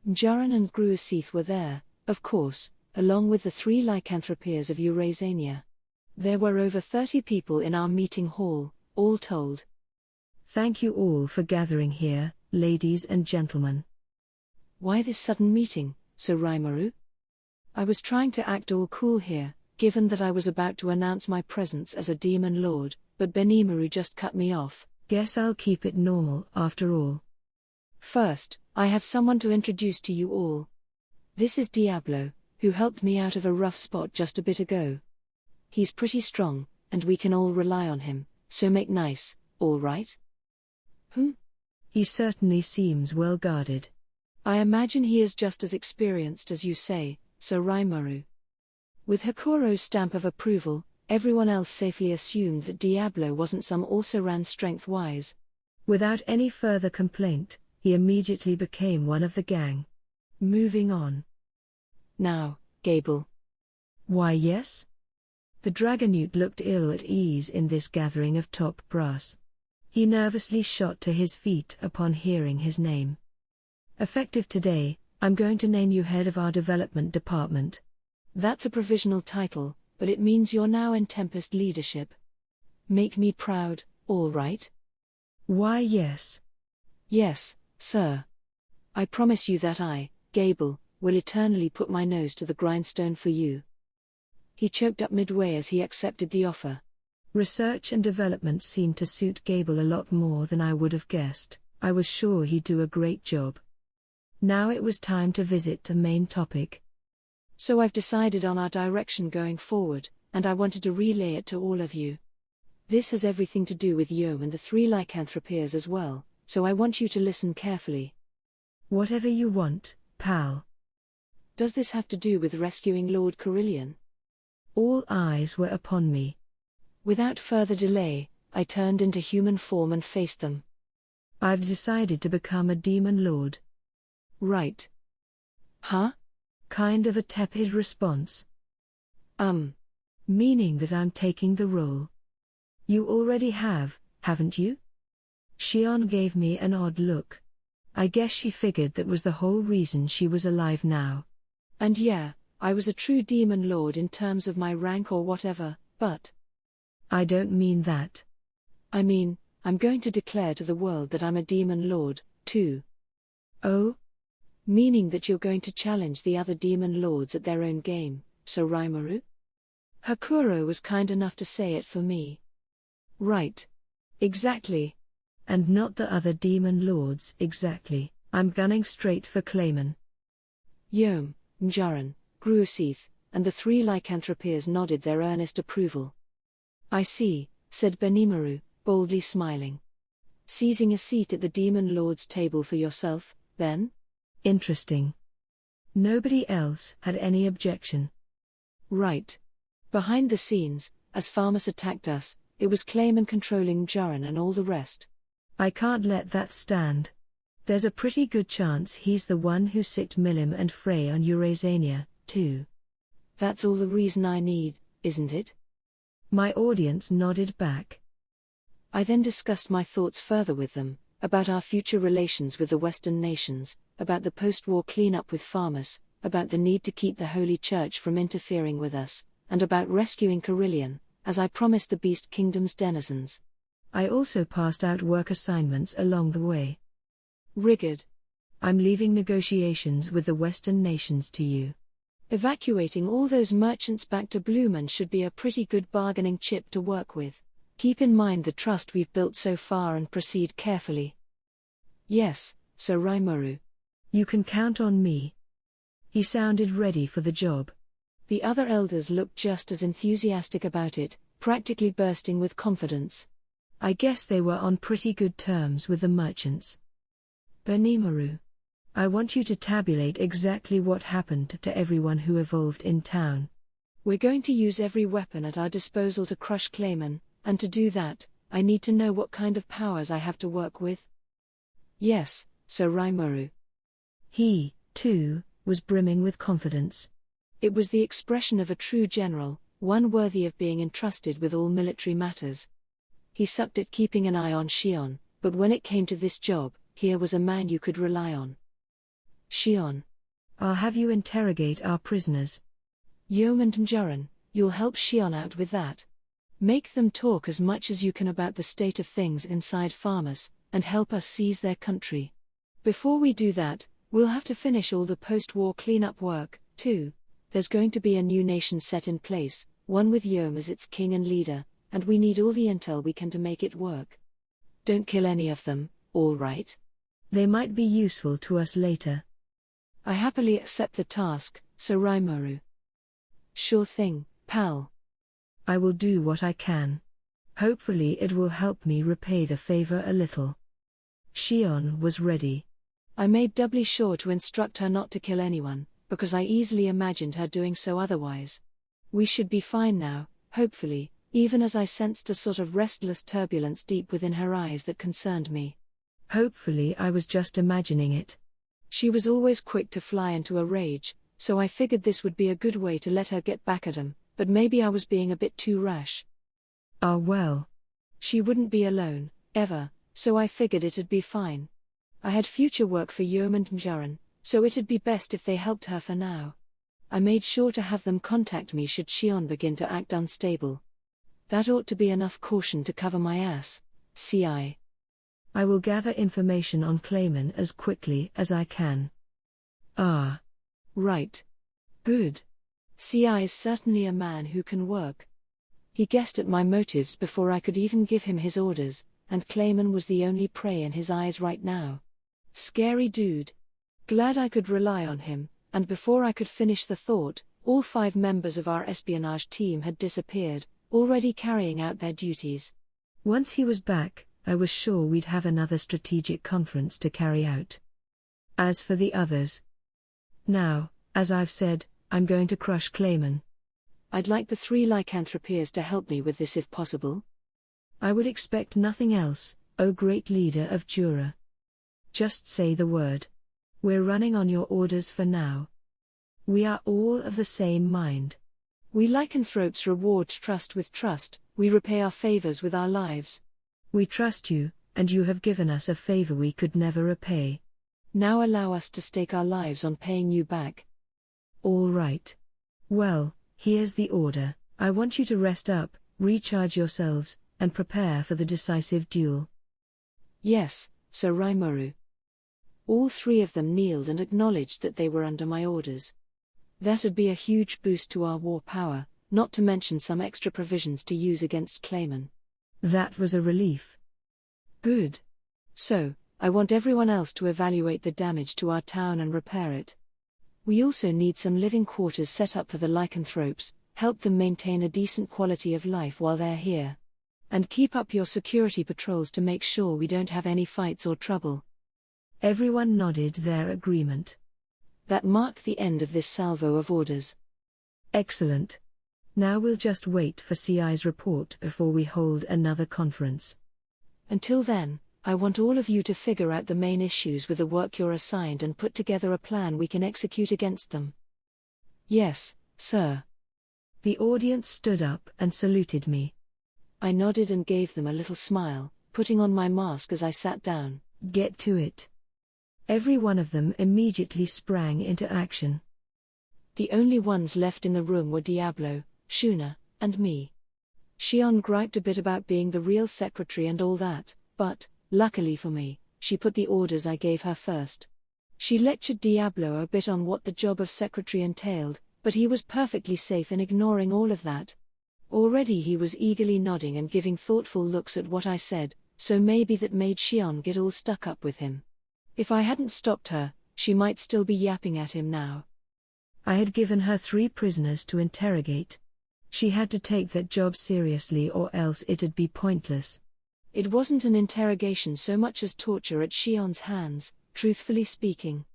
Jaran and Gruasith were there, of course, along with the 3 lycanthropias of Eurasania. There were over 30 people in our meeting hall, all told. Thank you all for gathering here, ladies and gentlemen. Why this sudden meeting, Sir Rimuru? I was trying to act all cool here, given that I was about to announce my presence as a Demon Lord, but Benimaru just cut me off. Guess I'll keep it normal after all. First, I have someone to introduce to you all. This is Diablo, who helped me out of a rough spot just a bit ago. He's pretty strong, and we can all rely on him, so make nice, all right? He certainly seems well guarded. I imagine he is just as experienced as you say, Sir Rimuru. With Hakuro's stamp of approval, everyone else safely assumed that Diablo wasn't some also-ran strength-wise. Without any further complaint, he immediately became one of the gang. Moving on. Now, Gable. Why yes? The Dragonute looked ill at ease in this gathering of top brass. He nervously shot to his feet upon hearing his name. Effective today, I'm going to name you head of our development department. That's a provisional title, but it means you're now in Tempest leadership. Make me proud, all right? Why yes. Yes, sir. I promise you that I, Gable, will eternally put my nose to the grindstone for you. He choked up midway as he accepted the offer. Research and development seemed to suit Gable a lot more than I would have guessed. I was sure he'd do a great job. Now it was time to visit the main topic. So I've decided on our direction going forward, and I wanted to relay it to all of you. This has everything to do with Yom and the 3 lycanthropias as well, so I want you to listen carefully. Whatever you want, pal. Does this have to do with rescuing Lord Carillion? All eyes were upon me. Without further delay, I turned into human form and faced them. I've decided to become a Demon Lord. Right. Huh? Kind of a tepid response. Meaning that I'm taking the role. You already have, haven't you? Shion gave me an odd look. I guess she figured that was the whole reason she was alive now. And yeah, I was a true Demon Lord in terms of my rank or whatever, but... I don't mean that. I mean, I'm going to declare to the world that I'm a Demon Lord, too. Oh? Meaning that you're going to challenge the other demon lords at their own game, so Rimuru? Hakuro was kind enough to say it for me. Right. Exactly. And not the other demon lords exactly. I'm gunning straight for Clayman. Yom, Mjaran, Gruasith, and the three lycanthropeers nodded their earnest approval. I see, said Benimaru, boldly smiling. Seizing a seat at the demon lord's table for yourself, then? Interesting. Nobody else had any objection. Right. Behind the scenes, as Farmus attacked us, it was Clayman controlling Mjaran and all the rest. I can't let that stand. There's a pretty good chance he's the one who sicked Milim and Frey on Eurasania, too. That's all the reason I need, isn't it? My audience nodded back. I then discussed my thoughts further with them, about our future relations with the Western nations, about the post-war cleanup with Farmus, about the need to keep the Holy Church from interfering with us, and about rescuing Carillion, as I promised the Beast Kingdom's denizens. I also passed out work assignments along the way. Rigid. I'm leaving negotiations with the Western nations to you. Evacuating all those merchants back to Blumen should be a pretty good bargaining chip to work with. Keep in mind the trust we've built so far and proceed carefully. Yes, Sir Rimuru. You can count on me. He sounded ready for the job. The other elders looked just as enthusiastic about it, practically bursting with confidence. I guess they were on pretty good terms with the merchants. Benimaru, I want you to tabulate exactly what happened to everyone who evolved in town. We're going to use every weapon at our disposal to crush Clayman, and to do that, I need to know what kind of powers I have to work with. Yes, Sir Rimuru. He, too, was brimming with confidence. It was the expression of a true general, one worthy of being entrusted with all military matters. He sucked at keeping an eye on Shion, but when it came to this job, here was a man you could rely on. Shion. I'll have you interrogate our prisoners. Yom and Mjaran, you'll help Shion out with that. Make them talk as much as you can about the state of things inside Farmus, and help us seize their country. Before we do that, we'll have to finish all the post-war cleanup work, too. There's going to be a new nation set in place, one with Yom as its king and leader, and we need all the intel we can to make it work. Don't kill any of them, all right? They might be useful to us later. I happily accept the task, Sir Rimuru. Sure thing, pal. I will do what I can. Hopefully it will help me repay the favor a little. Shion was ready. I made doubly sure to instruct her not to kill anyone, because I easily imagined her doing so otherwise. We should be fine now, hopefully, even as I sensed a sort of restless turbulence deep within her eyes that concerned me. Hopefully I was just imagining it. She was always quick to fly into a rage, so I figured this would be a good way to let her get back at him, but maybe I was being a bit too rash. Ah well. She wouldn't be alone, ever, so I figured it'd be fine. I had future work for Yom and Mjaran, so it'd be best if they helped her for now. I made sure to have them contact me should Shion begin to act unstable. That ought to be enough caution to cover my ass, CI. I will gather information on Clayman as quickly as I can. Ah. Right. Good. CI is certainly a man who can work. He guessed at my motives before I could even give him his orders, and Clayman was the only prey in his eyes right now. Scary dude. Glad I could rely on him, and before I could finish the thought, all 5 members of our espionage team had disappeared, already carrying out their duties. Once he was back, I was sure we'd have another strategic conference to carry out. As for the others. Now, as I've said, I'm going to crush Clayman. I'd like the 3 lycanthropeers to help me with this if possible. I would expect nothing else, O great leader of Jura. Just say the word. We're running on your orders for now. We are all of the same mind. We lycanthropes reward trust with trust, we repay our favors with our lives. We trust you, and you have given us a favor we could never repay. Now allow us to stake our lives on paying you back. All right. Well, here's the order. I want you to rest up, recharge yourselves, and prepare for the decisive duel. Yes, Sir Rimuru. All three of them kneeled and acknowledged that they were under my orders. That'd be a huge boost to our war power, not to mention some extra provisions to use against Clayman. That was a relief. Good. So, I want everyone else to evaluate the damage to our town and repair it. We also need some living quarters set up for the lycanthropes, help them maintain a decent quality of life while they're here. And keep up your security patrols to make sure we don't have any fights or trouble. Everyone nodded their agreement. That marked the end of this salvo of orders. Excellent. Now we'll just wait for CI's report before we hold another conference. Until then, I want all of you to figure out the main issues with the work you're assigned and put together a plan we can execute against them. Yes, sir. The audience stood up and saluted me. I nodded and gave them a little smile, putting on my mask as I sat down. Get to it. Every one of them immediately sprang into action. The only ones left in the room were Diablo, Shuna, and me. Shion griped a bit about being the real secretary and all that, but, luckily for me, she put the orders I gave her first. She lectured Diablo a bit on what the job of secretary entailed, but he was perfectly safe in ignoring all of that. Already he was eagerly nodding and giving thoughtful looks at what I said, so maybe that made Shion get all stuck up with him. If I hadn't stopped her, she might still be yapping at him now. I had given her 3 prisoners to interrogate. She had to take that job seriously or else it'd be pointless. It wasn't an interrogation so much as torture at Shion's hands, truthfully speaking.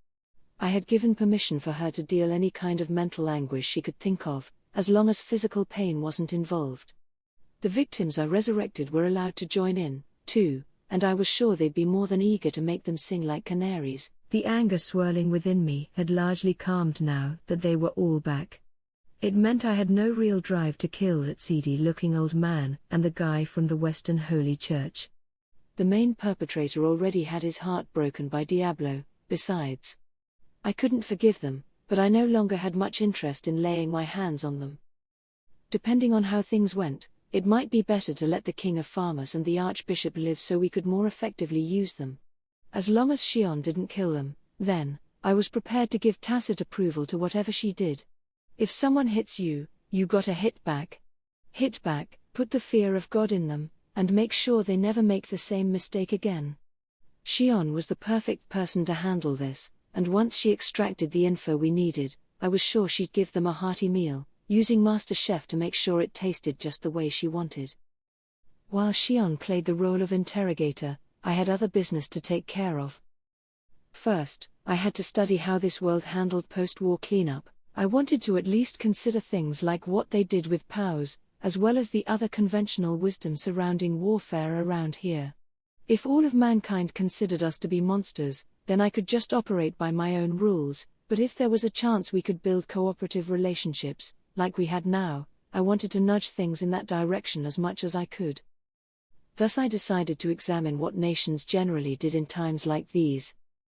I had given permission for her to deal any kind of mental anguish she could think of, as long as physical pain wasn't involved. The victims I resurrected were allowed to join in, too, and I was sure they'd be more than eager to make them sing like canaries. The anger swirling within me had largely calmed now that they were all back. It meant I had no real drive to kill that seedy-looking old man and the guy from the Western Holy Church. The main perpetrator already had his heart broken by Diablo, besides. I couldn't forgive them, but I no longer had much interest in laying my hands on them. Depending on how things went, it might be better to let the King of Farmers and the Archbishop live so we could more effectively use them. As long as Shion didn't kill them, then, I was prepared to give tacit approval to whatever she did. If someone hits you, you gotta hit back. Hit back, put the fear of God in them, and make sure they never make the same mistake again. Shion was the perfect person to handle this, and once she extracted the info we needed, I was sure she'd give them a hearty meal, using Master Chef to make sure it tasted just the way she wanted. While Shion played the role of interrogator, I had other business to take care of. First, I had to study how this world handled post-war cleanup. I wanted to at least consider things like what they did with POWs, as well as the other conventional wisdom surrounding warfare around here. If all of mankind considered us to be monsters, then I could just operate by my own rules, but if there was a chance we could build cooperative relationships, like we had now, I wanted to nudge things in that direction as much as I could. Thus I decided to examine what nations generally did in times like these.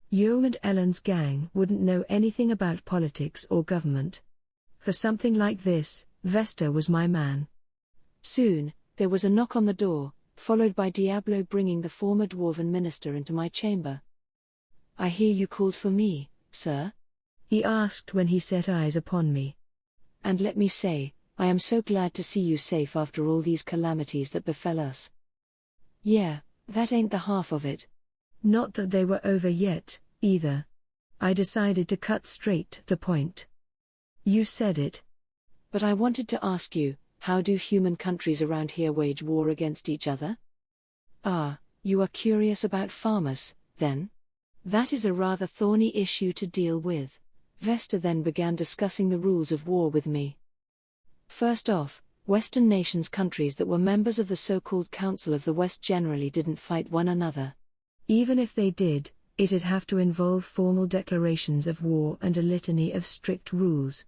Yom and Ellen's gang wouldn't know anything about politics or government. For something like this, Vesta was my man. Soon, there was a knock on the door, followed by Diablo bringing the former dwarven minister into my chamber. "I hear you called for me, sir?" he asked when he set eyes upon me. "And let me say, I am so glad to see you safe after all these calamities that befell us." "Yeah, that ain't the half of it." Not that they were over yet, either. I decided to cut straight to the point. "You said it." "But I wanted to ask you, how do human countries around here wage war against each other?" "Ah, you are curious about farmers, then? That is a rather thorny issue to deal with." Vesta then began discussing the rules of war with me. First off, Western nations countries that were members of the so-called Council of the West generally didn't fight one another. Even if they did, it'd have to involve formal declarations of war and a litany of strict rules.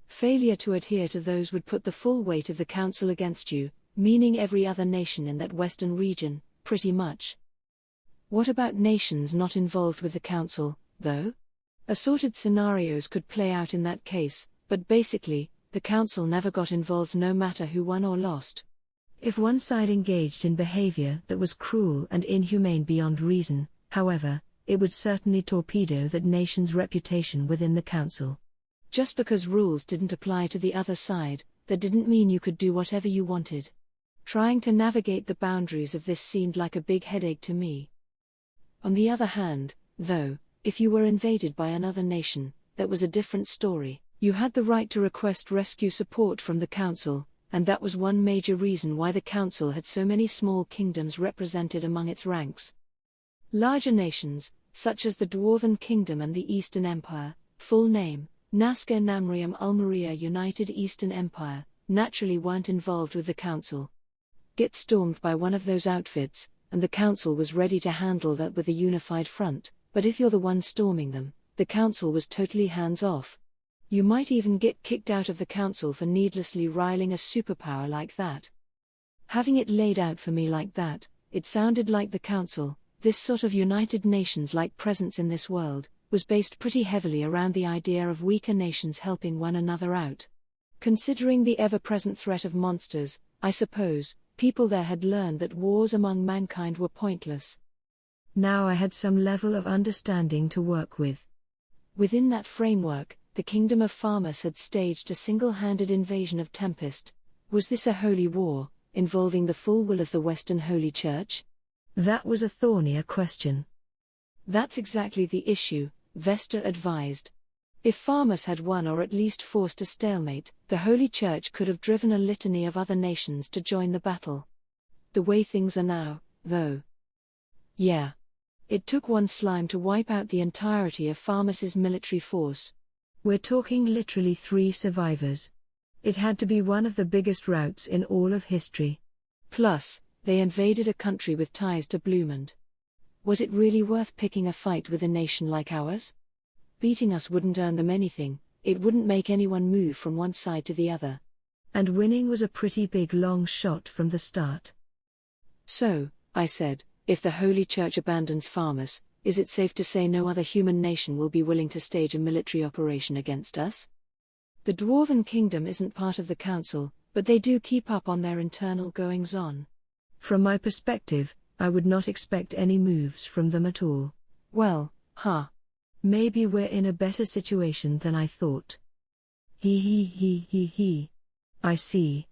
Failure to adhere to those would put the full weight of the Council against you, meaning every other nation in that Western region, pretty much. What about nations not involved with the Council, though? Assorted scenarios could play out in that case, but basically, the Council never got involved no matter who won or lost. If one side engaged in behavior that was cruel and inhumane beyond reason, however, it would certainly torpedo that nation's reputation within the council. Just because rules didn't apply to the other side, that didn't mean you could do whatever you wanted. Trying to navigate the boundaries of this seemed like a big headache to me. On the other hand, though, if you were invaded by another nation, that was a different story. You had the right to request rescue support from the council, and that was one major reason why the council had so many small kingdoms represented among its ranks. Larger nations, such as the Dwarven Kingdom and the Eastern Empire, full name, Nazca Namrium Ulmaria United Eastern Empire, naturally weren't involved with the council. Get stormed by one of those outfits, and the council was ready to handle that with a unified front, but if you're the one storming them, the council was totally hands-off. You might even get kicked out of the council for needlessly riling a superpower like that. Having it laid out for me like that, it sounded like the council, this sort of United Nations-like presence in this world, was based pretty heavily around the idea of weaker nations helping one another out. Considering the ever-present threat of monsters, I suppose, people there had learned that wars among mankind were pointless. Now I had some level of understanding to work with. Within that framework, the Kingdom of Farmus had staged a single-handed invasion of Tempest. Was this a holy war, involving the full will of the Western Holy Church? That was a thornier question. That's exactly the issue, Vesta advised. If Farmus had won or at least forced a stalemate, the Holy Church could have driven a litany of other nations to join the battle. The way things are now, though. Yeah. It took one slime to wipe out the entirety of Farmus's military force. We're talking literally 3 survivors. It had to be one of the biggest routs in all of history. Plus, they invaded a country with ties to Bloomond. Was it really worth picking a fight with a nation like ours? Beating us wouldn't earn them anything, it wouldn't make anyone move from one side to the other. And winning was a pretty big long shot from the start. So, I said, if the Holy Church abandons Farmus, is it safe to say no other human nation will be willing to stage a military operation against us? The Dwarven Kingdom isn't part of the council, but they do keep up on their internal goings-on. From my perspective, I would not expect any moves from them at all. Well, maybe we're in a better situation than I thought. He. I see.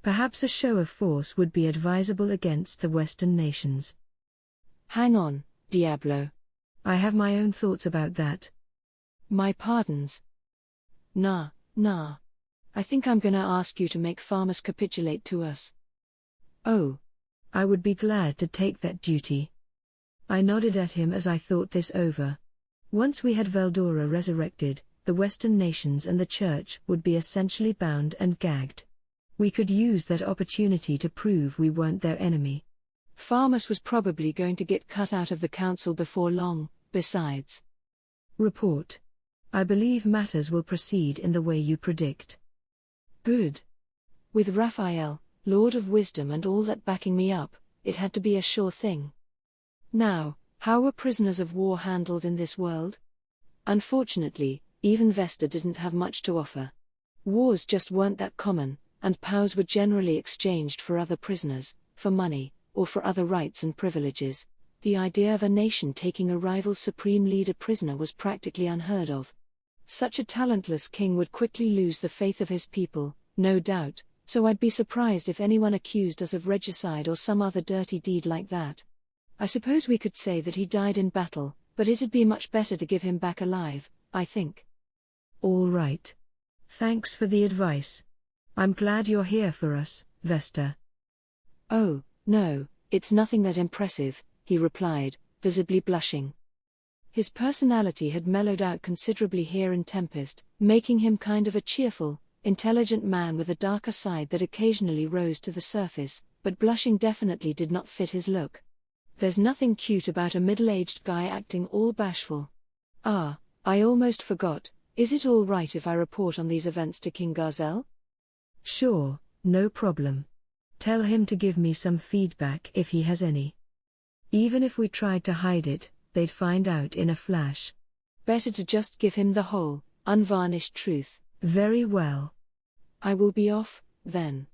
Perhaps a show of force would be advisable against the Western nations. Hang on, Diablo. I have my own thoughts about that. My pardons. Nah. I think I'm gonna ask you to make Farmus capitulate to us. Oh. I would be glad to take that duty. I nodded at him as I thought this over. Once we had Veldora resurrected, the Western nations and the Church would be essentially bound and gagged. We could use that opportunity to prove we weren't their enemy. Farmus was probably going to get cut out of the council before long, besides. Report. I believe matters will proceed in the way you predict. Good. With Raphael, Lord of Wisdom and all that backing me up, it had to be a sure thing. Now, how were prisoners of war handled in this world? Unfortunately, even Vesta didn't have much to offer. Wars just weren't that common, and POWs were generally exchanged for other prisoners, for money, or for other rights and privileges. The idea of a nation taking a rival supreme leader prisoner was practically unheard of. Such a talentless king would quickly lose the faith of his people, no doubt, so I'd be surprised if anyone accused us of regicide or some other dirty deed like that. I suppose we could say that he died in battle, but it'd be much better to give him back alive, I think. All right. Thanks for the advice. I'm glad you're here for us, Vesta. Oh, no, it's nothing that impressive, he replied, visibly blushing. His personality had mellowed out considerably here in Tempest, making him kind of a cheerful, intelligent man with a darker side that occasionally rose to the surface, but blushing definitely did not fit his look. There's nothing cute about a middle-aged guy acting all bashful. I almost forgot, is it all right if I report on these events to King Garzel? Sure, no problem. Tell him to give me some feedback if he has any. Even if we tried to hide it, they'd find out in a flash. Better to just give him the whole, unvarnished truth. Very well. I will be off, then.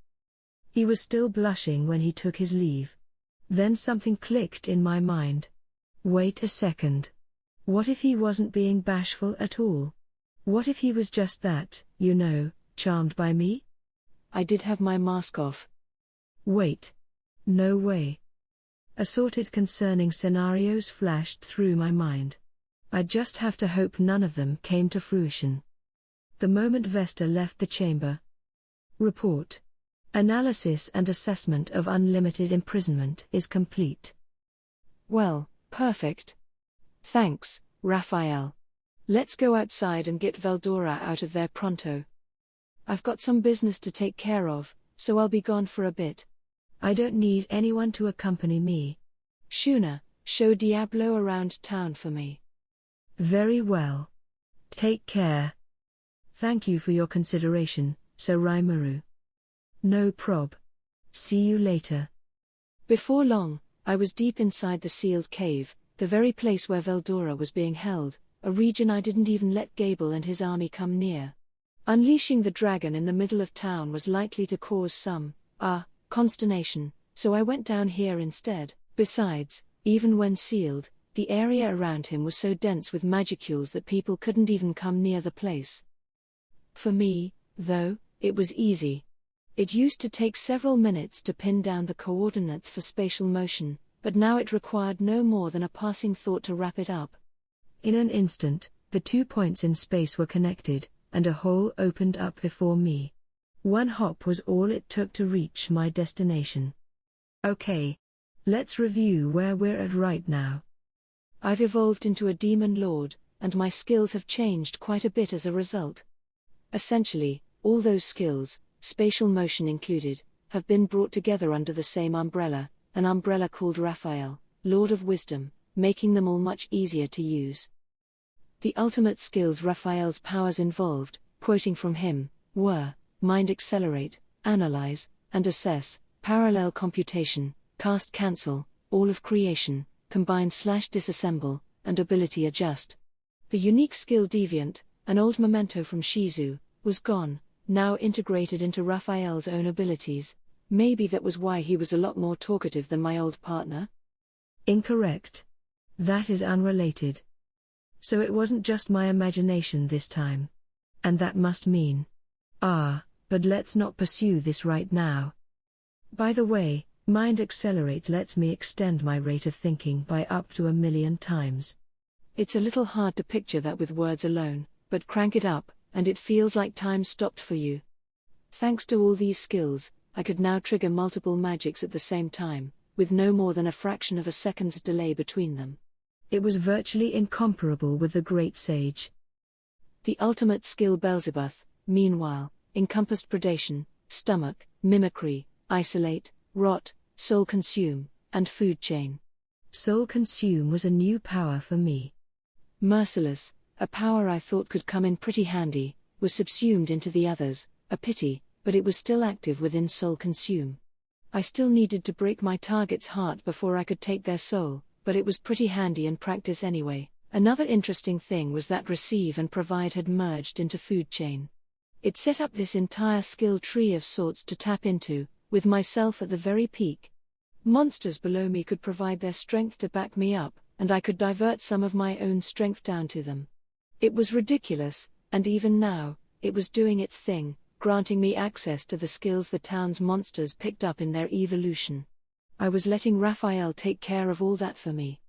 He was still blushing when he took his leave. Then something clicked in my mind. Wait a second. What if he wasn't being bashful at all? What if he was just that, charmed by me? I did have my mask off. Wait. No way. Assorted concerning scenarios flashed through my mind. I'd just have to hope none of them came to fruition. The moment Vesta left the chamber. Report. Analysis and assessment of unlimited imprisonment is complete. Well, perfect. Thanks, Raphael. Let's go outside and get Veldora out of there pronto. I've got some business to take care of, so I'll be gone for a bit. I don't need anyone to accompany me. Shuna, show Diablo around town for me. Very well. Take care. Thank you for your consideration, Sir Rimuru. No prob. See you later. Before long, I was deep inside the sealed cave, the very place where Veldora was being held, a region I didn't even let Gable and his army come near. Unleashing the dragon in the middle of town was likely to cause some, consternation, so I went down here instead. Besides, even when sealed, the area around him was so dense with magicules that people couldn't even come near the place. For me, though, it was easy. It used to take several minutes to pin down the coordinates for spatial motion, but now it required no more than a passing thought to wrap it up. In an instant, the 2 points in space were connected, and a hole opened up before me. One hop was all it took to reach my destination. Okay. Let's review where we're at right now. I've evolved into a demon lord, and my skills have changed quite a bit as a result. Essentially, all those skills, spatial motion included, have been brought together under the same umbrella, an umbrella called Raphael, Lord of Wisdom, making them all much easier to use. The ultimate skills Raphael's powers involved, quoting from him, were Mind Accelerate, Analyze, and Assess, Parallel Computation, Cast Cancel, All of Creation, Combine/Disassemble, and Ability Adjust. The unique skill Deviant, an old memento from Shizu, was gone, now integrated into Raphael's own abilities. Maybe that was why he was a lot more talkative than my old partner? Incorrect. That is unrelated. So it wasn't just my imagination this time. And that must mean. But let's not pursue this right now. By the way, Mind Accelerate lets me extend my rate of thinking by up to 1,000,000 times. It's a little hard to picture that with words alone, but crank it up, and it feels like time stopped for you. Thanks to all these skills, I could now trigger multiple magics at the same time, with no more than a fraction of a second's delay between them. It was virtually incomparable with the Great Sage. The ultimate skill Beelzebub, meanwhile, encompassed predation, stomach, mimicry, isolate, rot, soul consume, and food chain. Soul consume was a new power for me. Merciless, a power I thought could come in pretty handy, was subsumed into the others, a pity, but it was still active within soul consume. I still needed to break my target's heart before I could take their soul, but it was pretty handy in practice anyway. Another interesting thing was that receive and provide had merged into food chain. It set up this entire skill tree of sorts to tap into, with myself at the very peak. Monsters below me could provide their strength to back me up, and I could divert some of my own strength down to them. It was ridiculous, and even now, it was doing its thing, granting me access to the skills the town's monsters picked up in their evolution. I was letting Raphael take care of all that for me.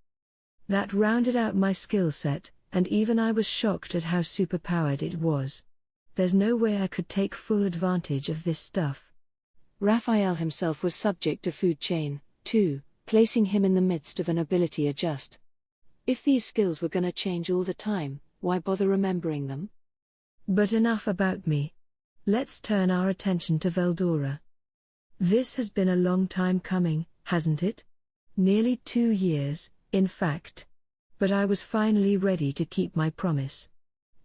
That rounded out my skill set, and even I was shocked at how superpowered it was. There's no way I could take full advantage of this stuff. Raphael himself was subject to food chain, too, placing him in the midst of an ability adjust. If these skills were gonna change all the time, why bother remembering them? But enough about me. Let's turn our attention to Veldora. This has been a long time coming, hasn't it? Nearly 2 years, in fact. But I was finally ready to keep my promise.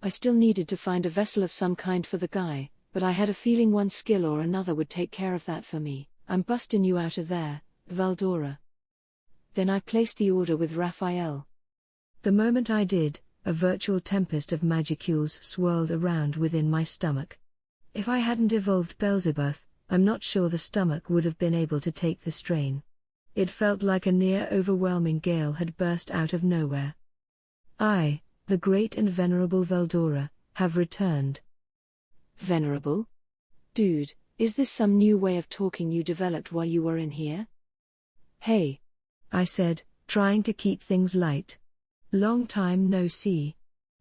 I still needed to find a vessel of some kind for the guy, but I had a feeling one skill or another would take care of that for me. I'm busting you out of there, Veldora. Then I placed the order with Raphael. The moment I did, a virtual tempest of magicules swirled around within my stomach. If I hadn't evolved Beelzebub, I'm not sure the stomach would have been able to take the strain. It felt like a near-overwhelming gale had burst out of nowhere. I, the great and venerable Veldora, have returned. Venerable? Dude, is this some new way of talking you developed while you were in here? Hey, I said, trying to keep things light. Long time no see.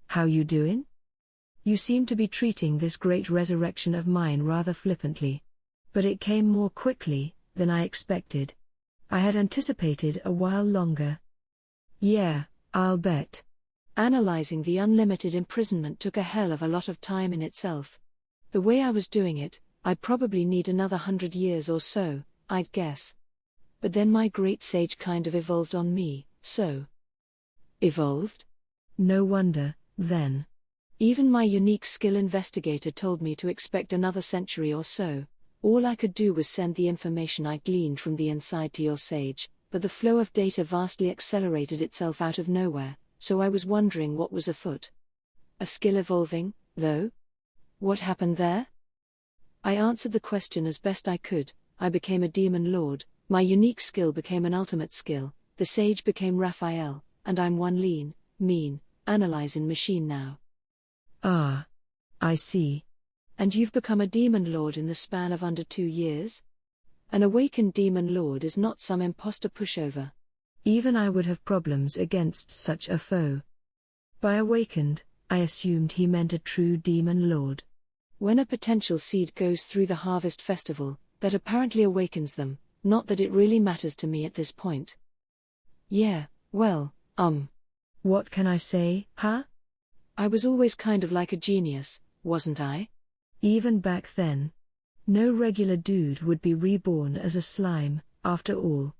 How you doing? You seem to be treating this great resurrection of mine rather flippantly. But it came more quickly than I expected. I had anticipated a while longer. Yeah, I'll bet. Analyzing the unlimited imprisonment took a hell of a lot of time in itself. The way I was doing it, I'd probably need another 100 years or so, I'd guess. But then my great sage kind of evolved on me, so. Evolved? No wonder, then. Even my unique skill investigator told me to expect another century or so. All I could do was send the information I gleaned from the inside to your sage, but the flow of data vastly accelerated itself out of nowhere, so I was wondering what was afoot. A skill evolving, though? What happened there? I answered the question as best I could. I became a demon lord, my unique skill became an ultimate skill, the sage became Raphael, and I'm one lean, mean, analyzing machine now. Ah. I see. And you've become a demon lord in the span of under 2 years? An awakened demon lord is not some imposter pushover. Even I would have problems against such a foe. By awakened, I assumed he meant a true demon lord. When a potential seed goes through the harvest festival, that apparently awakens them, not that it really matters to me at this point. Yeah, well, What can I say, huh? I was always kind of like a genius, wasn't I? Even back then. No regular dude would be reborn as a slime, after all.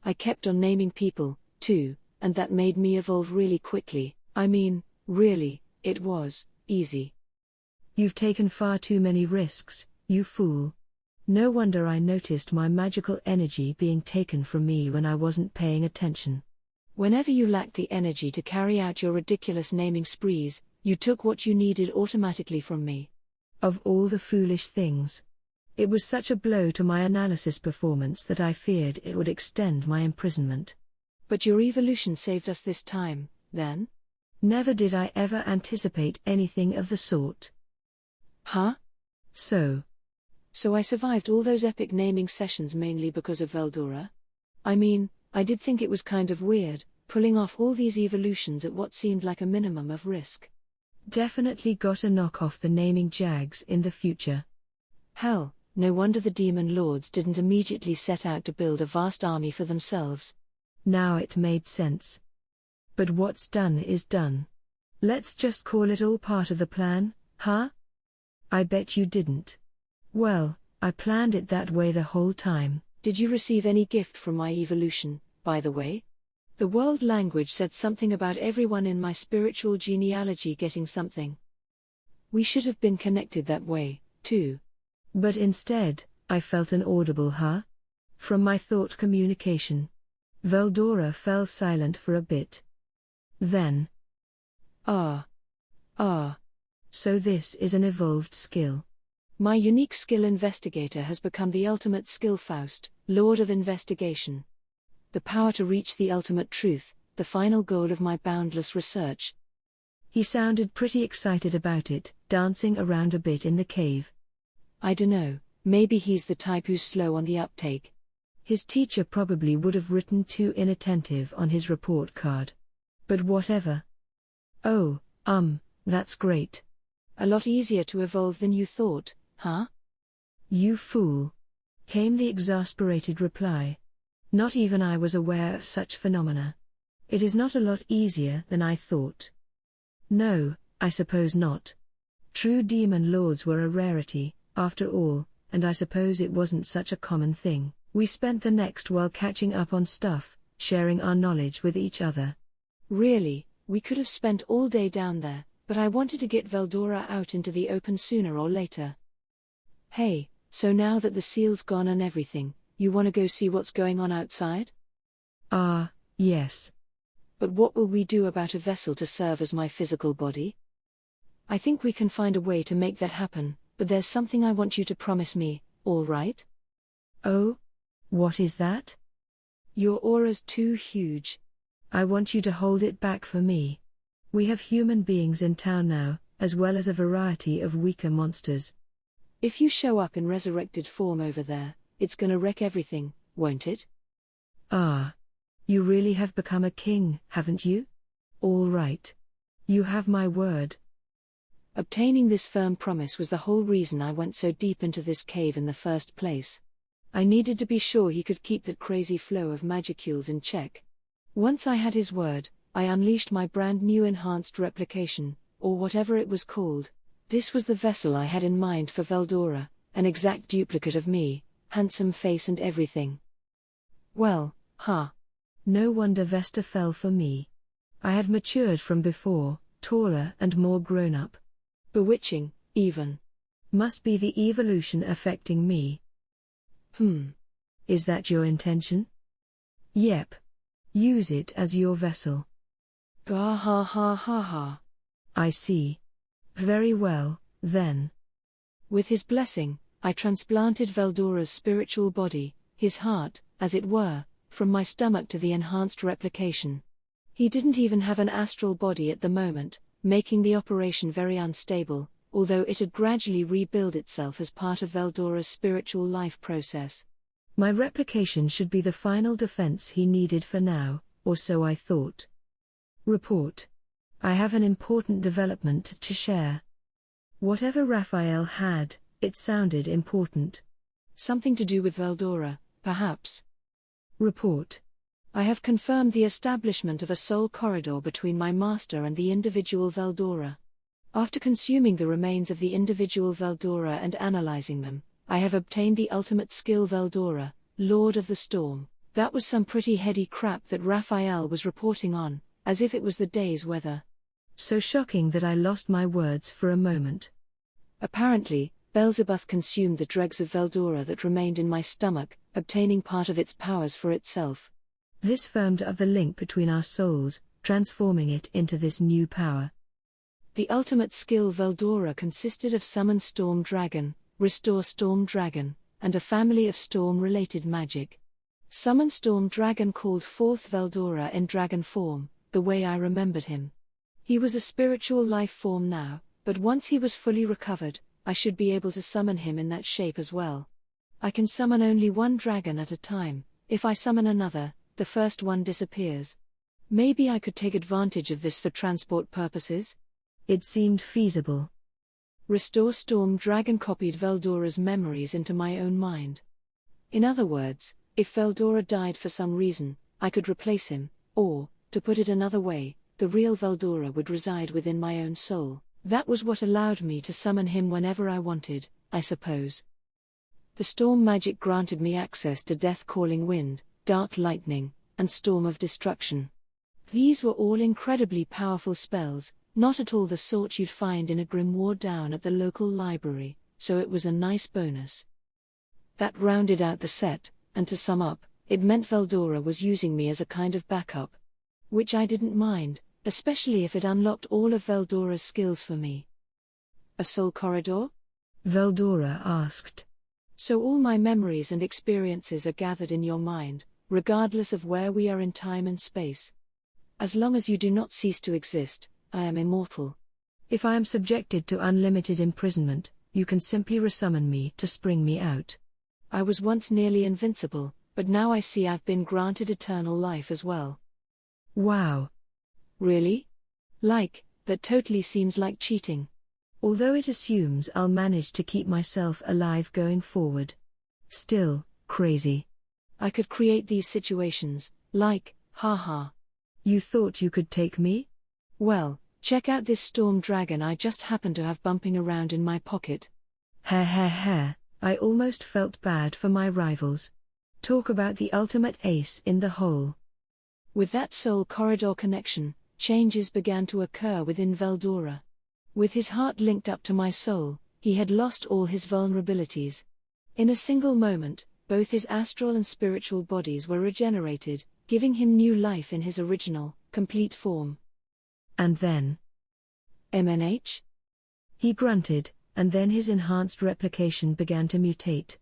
I kept on naming people, too, and that made me evolve really quickly. I mean, really, it was easy. You've taken far too many risks, you fool. No wonder I noticed my magical energy being taken from me when I wasn't paying attention. Whenever you lacked the energy to carry out your ridiculous naming sprees, you took what you needed automatically from me. Of all the foolish things. It was such a blow to my analysis performance that I feared it would extend my imprisonment. But your evolution saved us this time, then? Never did I ever anticipate anything of the sort. Huh? So I survived all those epic naming sessions mainly because of Veldora? I mean, I did think it was kind of weird, pulling off all these evolutions at what seemed like a minimum of risk. Definitely got to knock off the naming jags in the future. Hell, no wonder the demon lords didn't immediately set out to build a vast army for themselves. Now it made sense. But what's done is done. Let's just call it all part of the plan, huh? I bet you didn't. Well, I planned it that way the whole time. Did you receive any gift from my evolution, by the way? The world language said something about everyone in my spiritual genealogy getting something. We should have been connected that way, too. But instead, I felt an audible huh? From my thought communication. Veldora fell silent for a bit. Then. So this is an evolved skill. My unique skill investigator has become the ultimate skill Faust, Lord of Investigation. The power to reach the ultimate truth, the final goal of my boundless research. He sounded pretty excited about it, dancing around a bit in the cave. I dunno, maybe he's the type who's slow on the uptake. His teacher probably would have written too inattentive on his report card. But whatever. Oh, that's great. A lot easier to evolve than you thought, huh? You fool. Came the exasperated reply. Not even I was aware of such phenomena. It is not a lot easier than I thought. No, I suppose not. True demon lords were a rarity, after all, and I suppose it wasn't such a common thing. We spent the next while catching up on stuff, sharing our knowledge with each other. Really, we could have spent all day down there, but I wanted to get Veldora out into the open sooner or later. Hey, so now that the seal's gone and everything, you wanna go see what's going on outside? Yes. But what will we do about a vessel to serve as my physical body? I think we can find a way to make that happen, but there's something I want you to promise me, all right? Oh? What is that? Your aura's too huge. I want you to hold it back for me. We have human beings in town now, as well as a variety of weaker monsters. If you show up in resurrected form over there, it's gonna wreck everything, won't it? Ah. You really have become a king, haven't you? All right. You have my word. Obtaining this firm promise was the whole reason I went so deep into this cave in the first place. I needed to be sure he could keep that crazy flow of magicules in check. Once I had his word, I unleashed my brand new enhanced replication, or whatever it was called. This was the vessel I had in mind for Veldora, an exact duplicate of me, handsome face and everything. Well, no wonder Vesta fell for me. I had matured from before, taller and more grown up. Bewitching, even. Must be the evolution affecting me. Is that your intention? Yep. Use it as your vessel. Gah ha ha ha ha. I see. Very well, then. With his blessing, I transplanted Veldora's spiritual body, his heart, as it were, from my stomach to the enhanced replication. He didn't even have an astral body at the moment, making the operation very unstable, although it had gradually rebuilt itself as part of Veldora's spiritual life process. My replication should be the final defense he needed for now, or so I thought. Report. I have an important development to share. Whatever Raphael had, it sounded important. Something to do with Veldora, perhaps. Report. I have confirmed the establishment of a soul corridor between my master and the individual Veldora. After consuming the remains of the individual Veldora and analyzing them, I have obtained the ultimate skill Veldora, Lord of the Storm. That was some pretty heady crap that Raphael was reporting on, as if it was the day's weather. So shocking that I lost my words for a moment. Apparently, Beelzebub consumed the dregs of Veldora that remained in my stomach, obtaining part of its powers for itself. This firmed up the link between our souls, transforming it into this new power. The ultimate skill Veldora consisted of Summon Storm Dragon, Restore Storm Dragon, and a family of storm-related magic. Summon Storm Dragon called forth Veldora in dragon form, the way I remembered him. He was a spiritual life form now, but once he was fully recovered, I should be able to summon him in that shape as well. I can summon only one dragon at a time. If I summon another, the first one disappears. Maybe I could take advantage of this for transport purposes? It seemed feasible. Restore Storm Dragon copied Veldora's memories into my own mind. In other words, if Veldora died for some reason, I could replace him, or, to put it another way, the real Veldora would reside within my own soul. That was what allowed me to summon him whenever I wanted, I suppose. The storm magic granted me access to Death-Calling Wind, Dark Lightning, and Storm of Destruction. These were all incredibly powerful spells, not at all the sort you'd find in a grimoire down at the local library, so it was a nice bonus. That rounded out the set, and to sum up, it meant Veldora was using me as a kind of backup. Which I didn't mind, especially if it unlocked all of Veldora's skills for me. A soul corridor? Veldora asked. So all my memories and experiences are gathered in your mind, regardless of where we are in time and space. As long as you do not cease to exist, I am immortal. If I am subjected to unlimited imprisonment, you can simply resummon me to spring me out. I was once nearly invincible, but now I see I've been granted eternal life as well. Wow. Really? That totally seems like cheating. Although it assumes I'll manage to keep myself alive going forward. Still, crazy. I could create these situations, haha. You thought you could take me? Well, check out this storm dragon I just happen to have bumping around in my pocket. I almost felt bad for my rivals. Talk about the ultimate ace in the hole. With that soul corridor connection, changes began to occur within Veldora. With his heart linked up to my soul, he had lost all his vulnerabilities. In a single moment, both his astral and spiritual bodies were regenerated, giving him new life in his original, complete form. And then? MNH? He grunted, and then his enhanced replication began to mutate.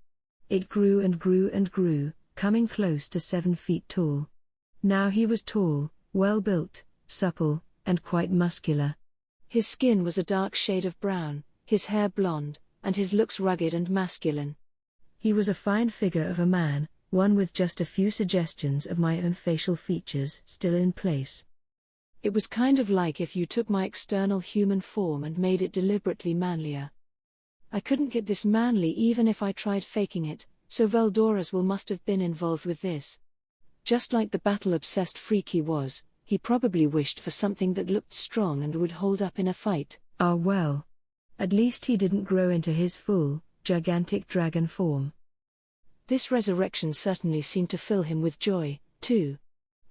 It grew and grew and grew, coming close to 7 feet tall. Now he was tall, well-built, supple, and quite muscular. His skin was a dark shade of brown, his hair blonde, and his looks rugged and masculine. He was a fine figure of a man, one with just a few suggestions of my own facial features still in place. It was kind of like if you took my external human form and made it deliberately manlier. I couldn't get this manly even if I tried faking it, so Veldora's will must have been involved with this. Just like the battle-obsessed freak he was, he probably wished for something that looked strong and would hold up in a fight. Ah well. At least he didn't grow into his full, gigantic dragon form. This resurrection certainly seemed to fill him with joy, too.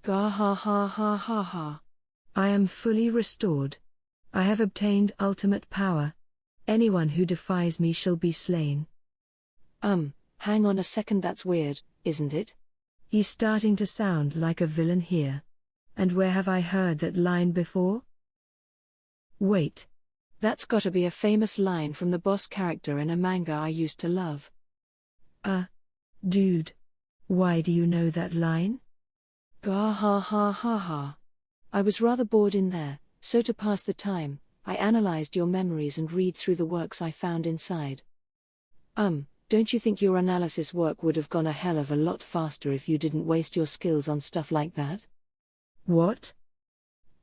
Gah ha ha ha ha ha. I am fully restored. I have obtained ultimate power. Anyone who defies me shall be slain. Hang on a second, that's weird, isn't it? He's starting to sound like a villain here. And where have I heard that line before? Wait. That's gotta be a famous line from the boss character in a manga I used to love. Dude. Why do you know that line? Gah ha ha ha ha. I was rather bored in there, so to pass the time, I analyzed your memories and read through the works I found inside. Don't you think your analysis work would have gone a hell of a lot faster if you didn't waste your skills on stuff like that? What?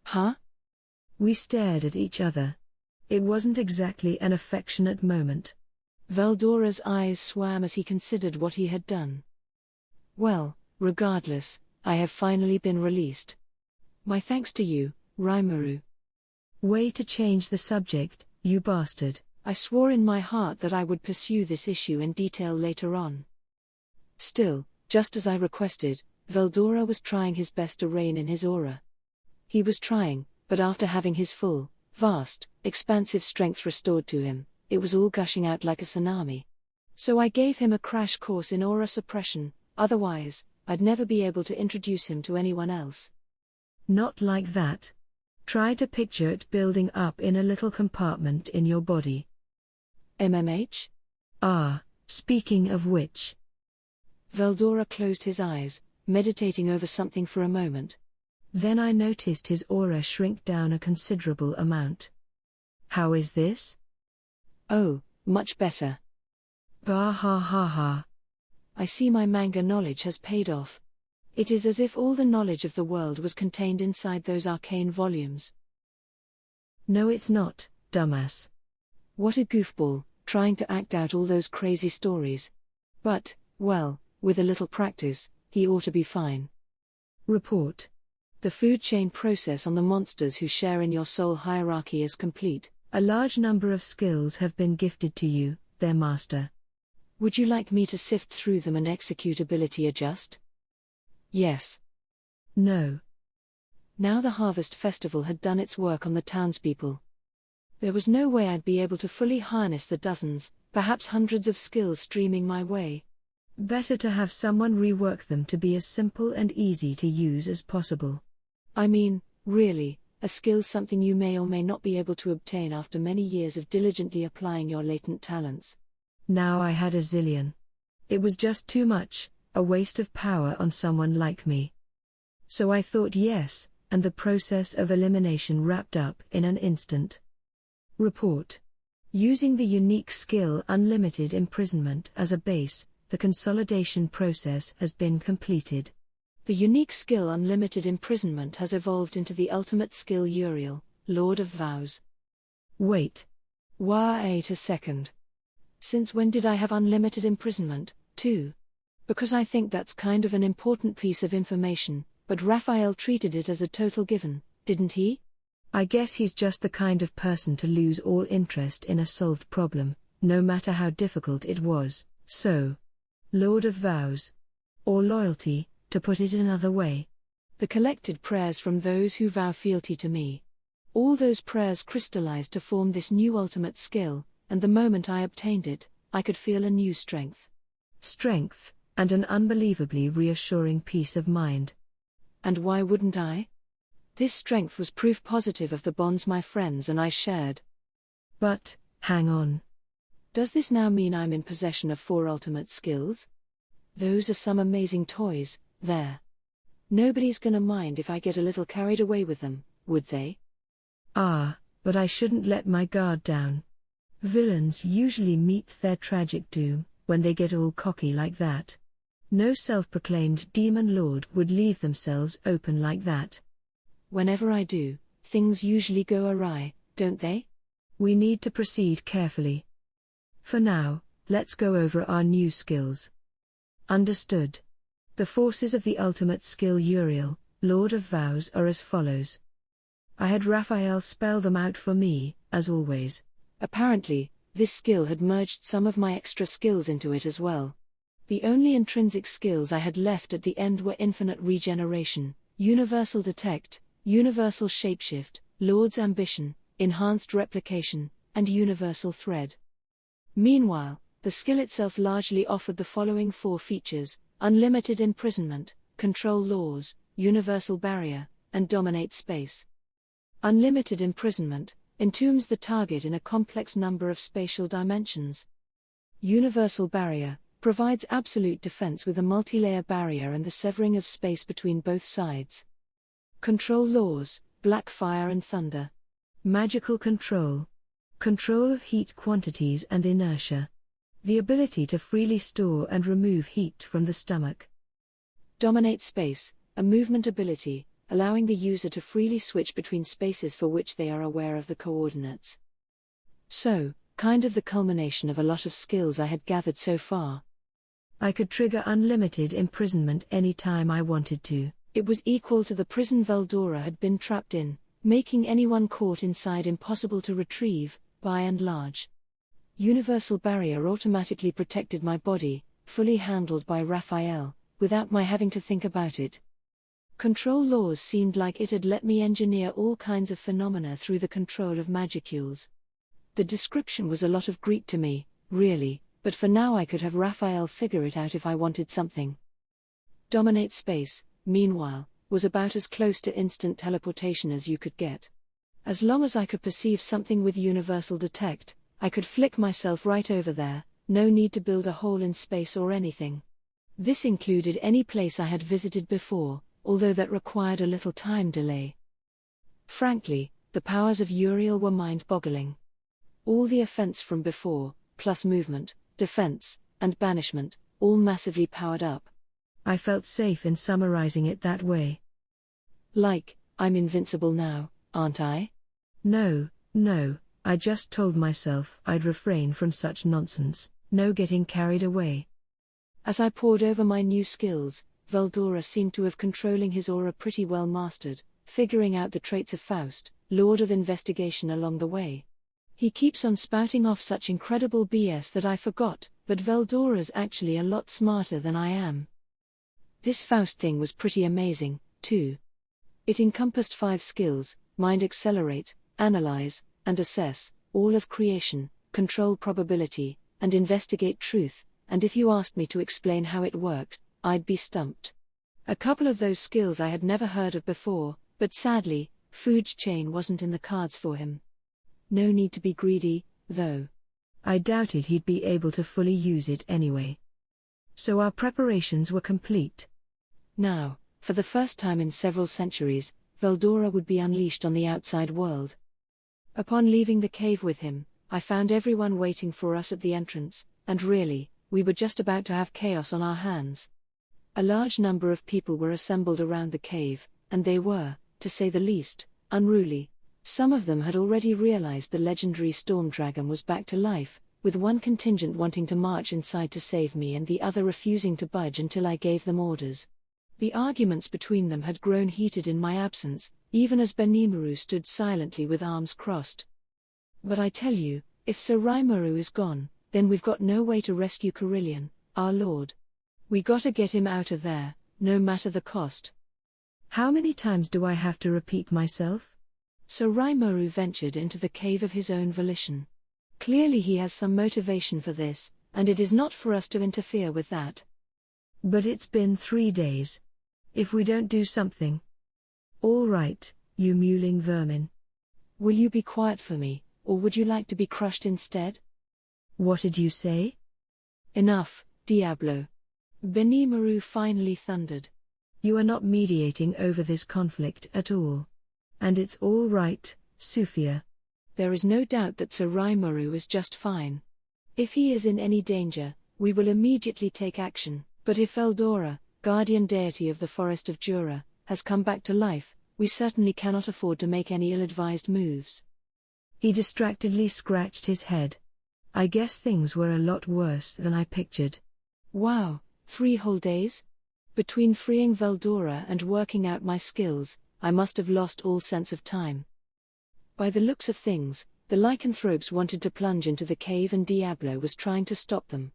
Huh? We stared at each other. It wasn't exactly an affectionate moment. Veldora's eyes swam as he considered what he had done. Well, regardless, I have finally been released. My thanks to you, Rimuru. Way to change the subject, you bastard. I swore in my heart that I would pursue this issue in detail later on. Still, just as I requested, Veldora was trying his best to rein in his aura. He was trying, but after having his full, vast, expansive strength restored to him, it was all gushing out like a tsunami. So I gave him a crash course in aura suppression, otherwise, I'd never be able to introduce him to anyone else. Not like that. Try to picture it building up in a little compartment in your body. MMH? Speaking of which. Veldora closed his eyes, meditating over something for a moment. Then I noticed his aura shrink down a considerable amount. How is this? Oh, much better. Bah ha ha ha. I see my manga knowledge has paid off. It is as if all the knowledge of the world was contained inside those arcane volumes. No, it's not, dumbass. What a goofball, trying to act out all those crazy stories. But, well, with a little practice, he ought to be fine. Report. The food chain process on the monsters who share in your soul hierarchy is complete. A large number of skills have been gifted to you, their master. Would you like me to sift through them and execute ability adjust? Yes. No. Now the harvest festival had done its work on the townspeople. There was no way I'd be able to fully harness the dozens, perhaps hundreds of skills streaming my way. Better to have someone rework them to be as simple and easy to use as possible. I mean, really, a skill's something you may or may not be able to obtain after many years of diligently applying your latent talents. Now I had a zillion. It was just too much, a waste of power on someone like me. So I thought yes, and the process of elimination wrapped up in an instant. Report. Using the unique skill Unlimited Imprisonment as a base, the consolidation process has been completed. The unique skill Unlimited Imprisonment has evolved into the ultimate skill Uriel, Lord of Vows. Wait. Wait a second. Since when did I have Unlimited Imprisonment, too? Because I think that's kind of an important piece of information, but Raphael treated it as a total given, didn't he? I guess he's just the kind of person to lose all interest in a solved problem, no matter how difficult it was. So, Lord of Vows. Or loyalty, to put it another way. The collected prayers from those who vow fealty to me. All those prayers crystallized to form this new ultimate skill, and the moment I obtained it, I could feel a new strength. Strength, and an unbelievably reassuring peace of mind. And why wouldn't I? This strength was proof positive of the bonds my friends and I shared. But, hang on. Does this now mean I'm in possession of 4 ultimate skills? Those are some amazing toys, there. Nobody's gonna mind if I get a little carried away with them, would they? Ah, but I shouldn't let my guard down. Villains usually meet their tragic doom when they get all cocky like that. No self-proclaimed demon lord would leave themselves open like that. Whenever I do, things usually go awry, don't they? We need to proceed carefully. For now, let's go over our new skills. Understood. The forces of the ultimate skill Uriel, Lord of Vows, are as follows. I had Raphael spell them out for me, as always. Apparently, this skill had merged some of my extra skills into it as well. The only intrinsic skills I had left at the end were Infinite Regeneration, Universal Detect, Universal Shapeshift, Lord's Ambition, Enhanced Replication, and Universal Thread. Meanwhile, the skill itself largely offered the following 4 features: Unlimited Imprisonment, Control Laws, Universal Barrier, and Dominate Space. Unlimited Imprisonment entombs the target in a complex number of spatial dimensions. Universal Barrier provides absolute defense with a multi-layer barrier and the severing of space between both sides. Control Laws, Black Fire and Thunder. Magical Control. Control of heat quantities and inertia. The ability to freely store and remove heat from the stomach. Dominate Space, a movement ability, allowing the user to freely switch between spaces for which they are aware of the coordinates. So, kind of the culmination of a lot of skills I had gathered so far. I could trigger unlimited imprisonment any time I wanted to. It was equal to the prison Veldora had been trapped in, making anyone caught inside impossible to retrieve, by and large. Universal Barrier automatically protected my body, fully handled by Raphael, without my having to think about it. Control Laws seemed like it had let me engineer all kinds of phenomena through the control of magicules. The description was a lot of Greek to me, really, but for now I could have Raphael figure it out if I wanted something. Dominate Space, meanwhile, was about as close to instant teleportation as you could get. As long as I could perceive something with Universal Detect, I could flick myself right over there, no need to build a hole in space or anything. This included any place I had visited before, although that required a little time delay. Frankly, the powers of Uriel were mind-boggling. All the offense from before, plus movement, defense, and banishment, all massively powered up. I felt safe in summarizing it that way. Like, I'm invincible now, aren't I? No, I just told myself I'd refrain from such nonsense, no getting carried away. As I pored over my new skills, Veldora seemed to have controlling his aura pretty well mastered, figuring out the traits of Faust, Lord of Investigation along the way. He keeps on spouting off such incredible BS that I forgot, but Veldora's actually a lot smarter than I am. This Faust thing was pretty amazing, too. It encompassed 5 skills: Mind Accelerate, Analyze, and Assess, all of Creation, Control Probability, and Investigate Truth, and if you asked me to explain how it worked, I'd be stumped. A couple of those skills I had never heard of before, but sadly, food chain wasn't in the cards for him. No need to be greedy, though. I doubted he'd be able to fully use it anyway. So our preparations were complete. Now, for the first time in several centuries, Veldora would be unleashed on the outside world. Upon leaving the cave with him, I found everyone waiting for us at the entrance, and really, we were just about to have chaos on our hands. A large number of people were assembled around the cave, and they were, to say the least, unruly. Some of them had already realized the legendary storm dragon was back to life, with one contingent wanting to march inside to save me and the other refusing to budge until I gave them orders. The arguments between them had grown heated in my absence, even as Benimaru stood silently with arms crossed. But I tell you, if Sir Rimuru is gone, then we've got no way to rescue Carillion, our lord. We gotta get him out of there, no matter the cost. How many times do I have to repeat myself? Sir Rimuru ventured into the cave of his own volition. Clearly he has some motivation for this, and it is not for us to interfere with that. But it's been 3 days. If we don't do something. All right, you mewling vermin. Will you be quiet for me, or would you like to be crushed instead? What did you say? Enough, Diablo. Benimaru finally thundered. You are not mediating over this conflict at all. And it's all right, Sufia. There is no doubt that Sir Raimaru is just fine. If he is in any danger, we will immediately take action, but if Veldora, guardian deity of the forest of Jura, has come back to life, we certainly cannot afford to make any ill-advised moves. He distractedly scratched his head. I guess things were a lot worse than I pictured. Wow, 3 whole days? Between freeing Veldora and working out my skills, I must have lost all sense of time. By the looks of things, the lycanthropes wanted to plunge into the cave and Diablo was trying to stop them.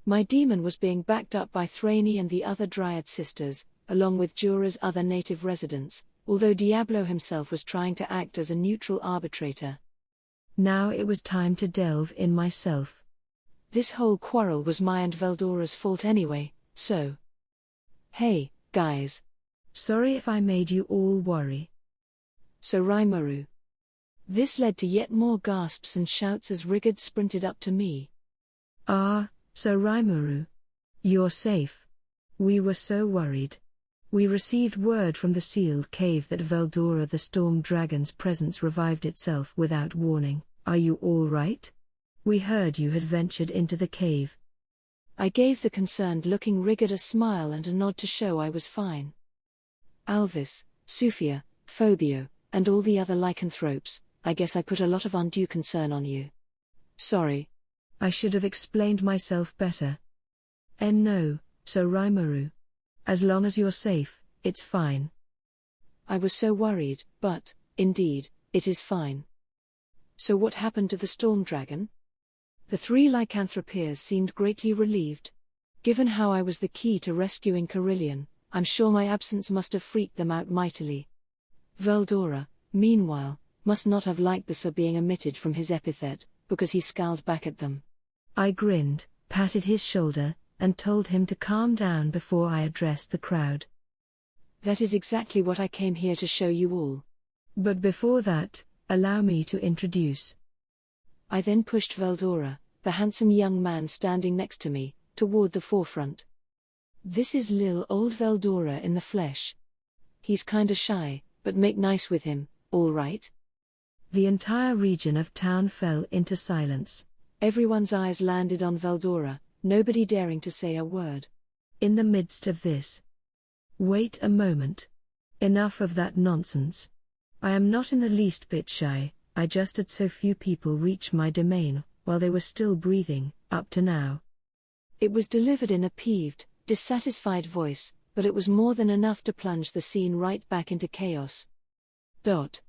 My demon was being backed up by Thrani and the other Dryad sisters, along with Jura's other native residents, although Diablo himself was trying to act as a neutral arbitrator. Now it was time to delve in myself. This whole quarrel was my and Veldora's fault anyway, so. Hey, guys. Sorry if I made you all worry. So Raimaru. This led to yet more gasps and shouts as Rigard sprinted up to me. Ah, so Raimaru. You're safe. We were so worried. We received word from the sealed cave that Veldora the Storm Dragon's presence revived itself without warning. Are you all right? We heard you had ventured into the cave. I gave the concerned-looking Rigard a smile and a nod to show I was fine. Alvis, Sufia, Phobio, and all the other lycanthropes, I guess I put a lot of undue concern on you. Sorry. I should have explained myself better. No, so Raimaru. As long as you're safe, it's fine. I was so worried, but, indeed, it is fine. So what happened to the storm dragon? The 3 lycanthropeers seemed greatly relieved. Given how I was the key to rescuing Carillion, I'm sure my absence must have freaked them out mightily. Veldora, meanwhile, must not have liked the sir being omitted from his epithet, because he scowled back at them. I grinned, patted his shoulder, and told him to calm down before I addressed the crowd. That is exactly what I came here to show you all. But before that, allow me to introduce. I then pushed Veldora, the handsome young man standing next to me, toward the forefront. This is lil old Veldora in the flesh. He's kinda shy, but make nice with him, all right? The entire region of town fell into silence. Everyone's eyes landed on Veldora, nobody daring to say a word. In the midst of this. Wait a moment. Enough of that nonsense. I am not in the least bit shy, I just had so few people reach my domain, while they were still breathing, up to now. It was delivered in a peeved, dissatisfied voice, but it was more than enough to plunge the scene right back into chaos. Dot.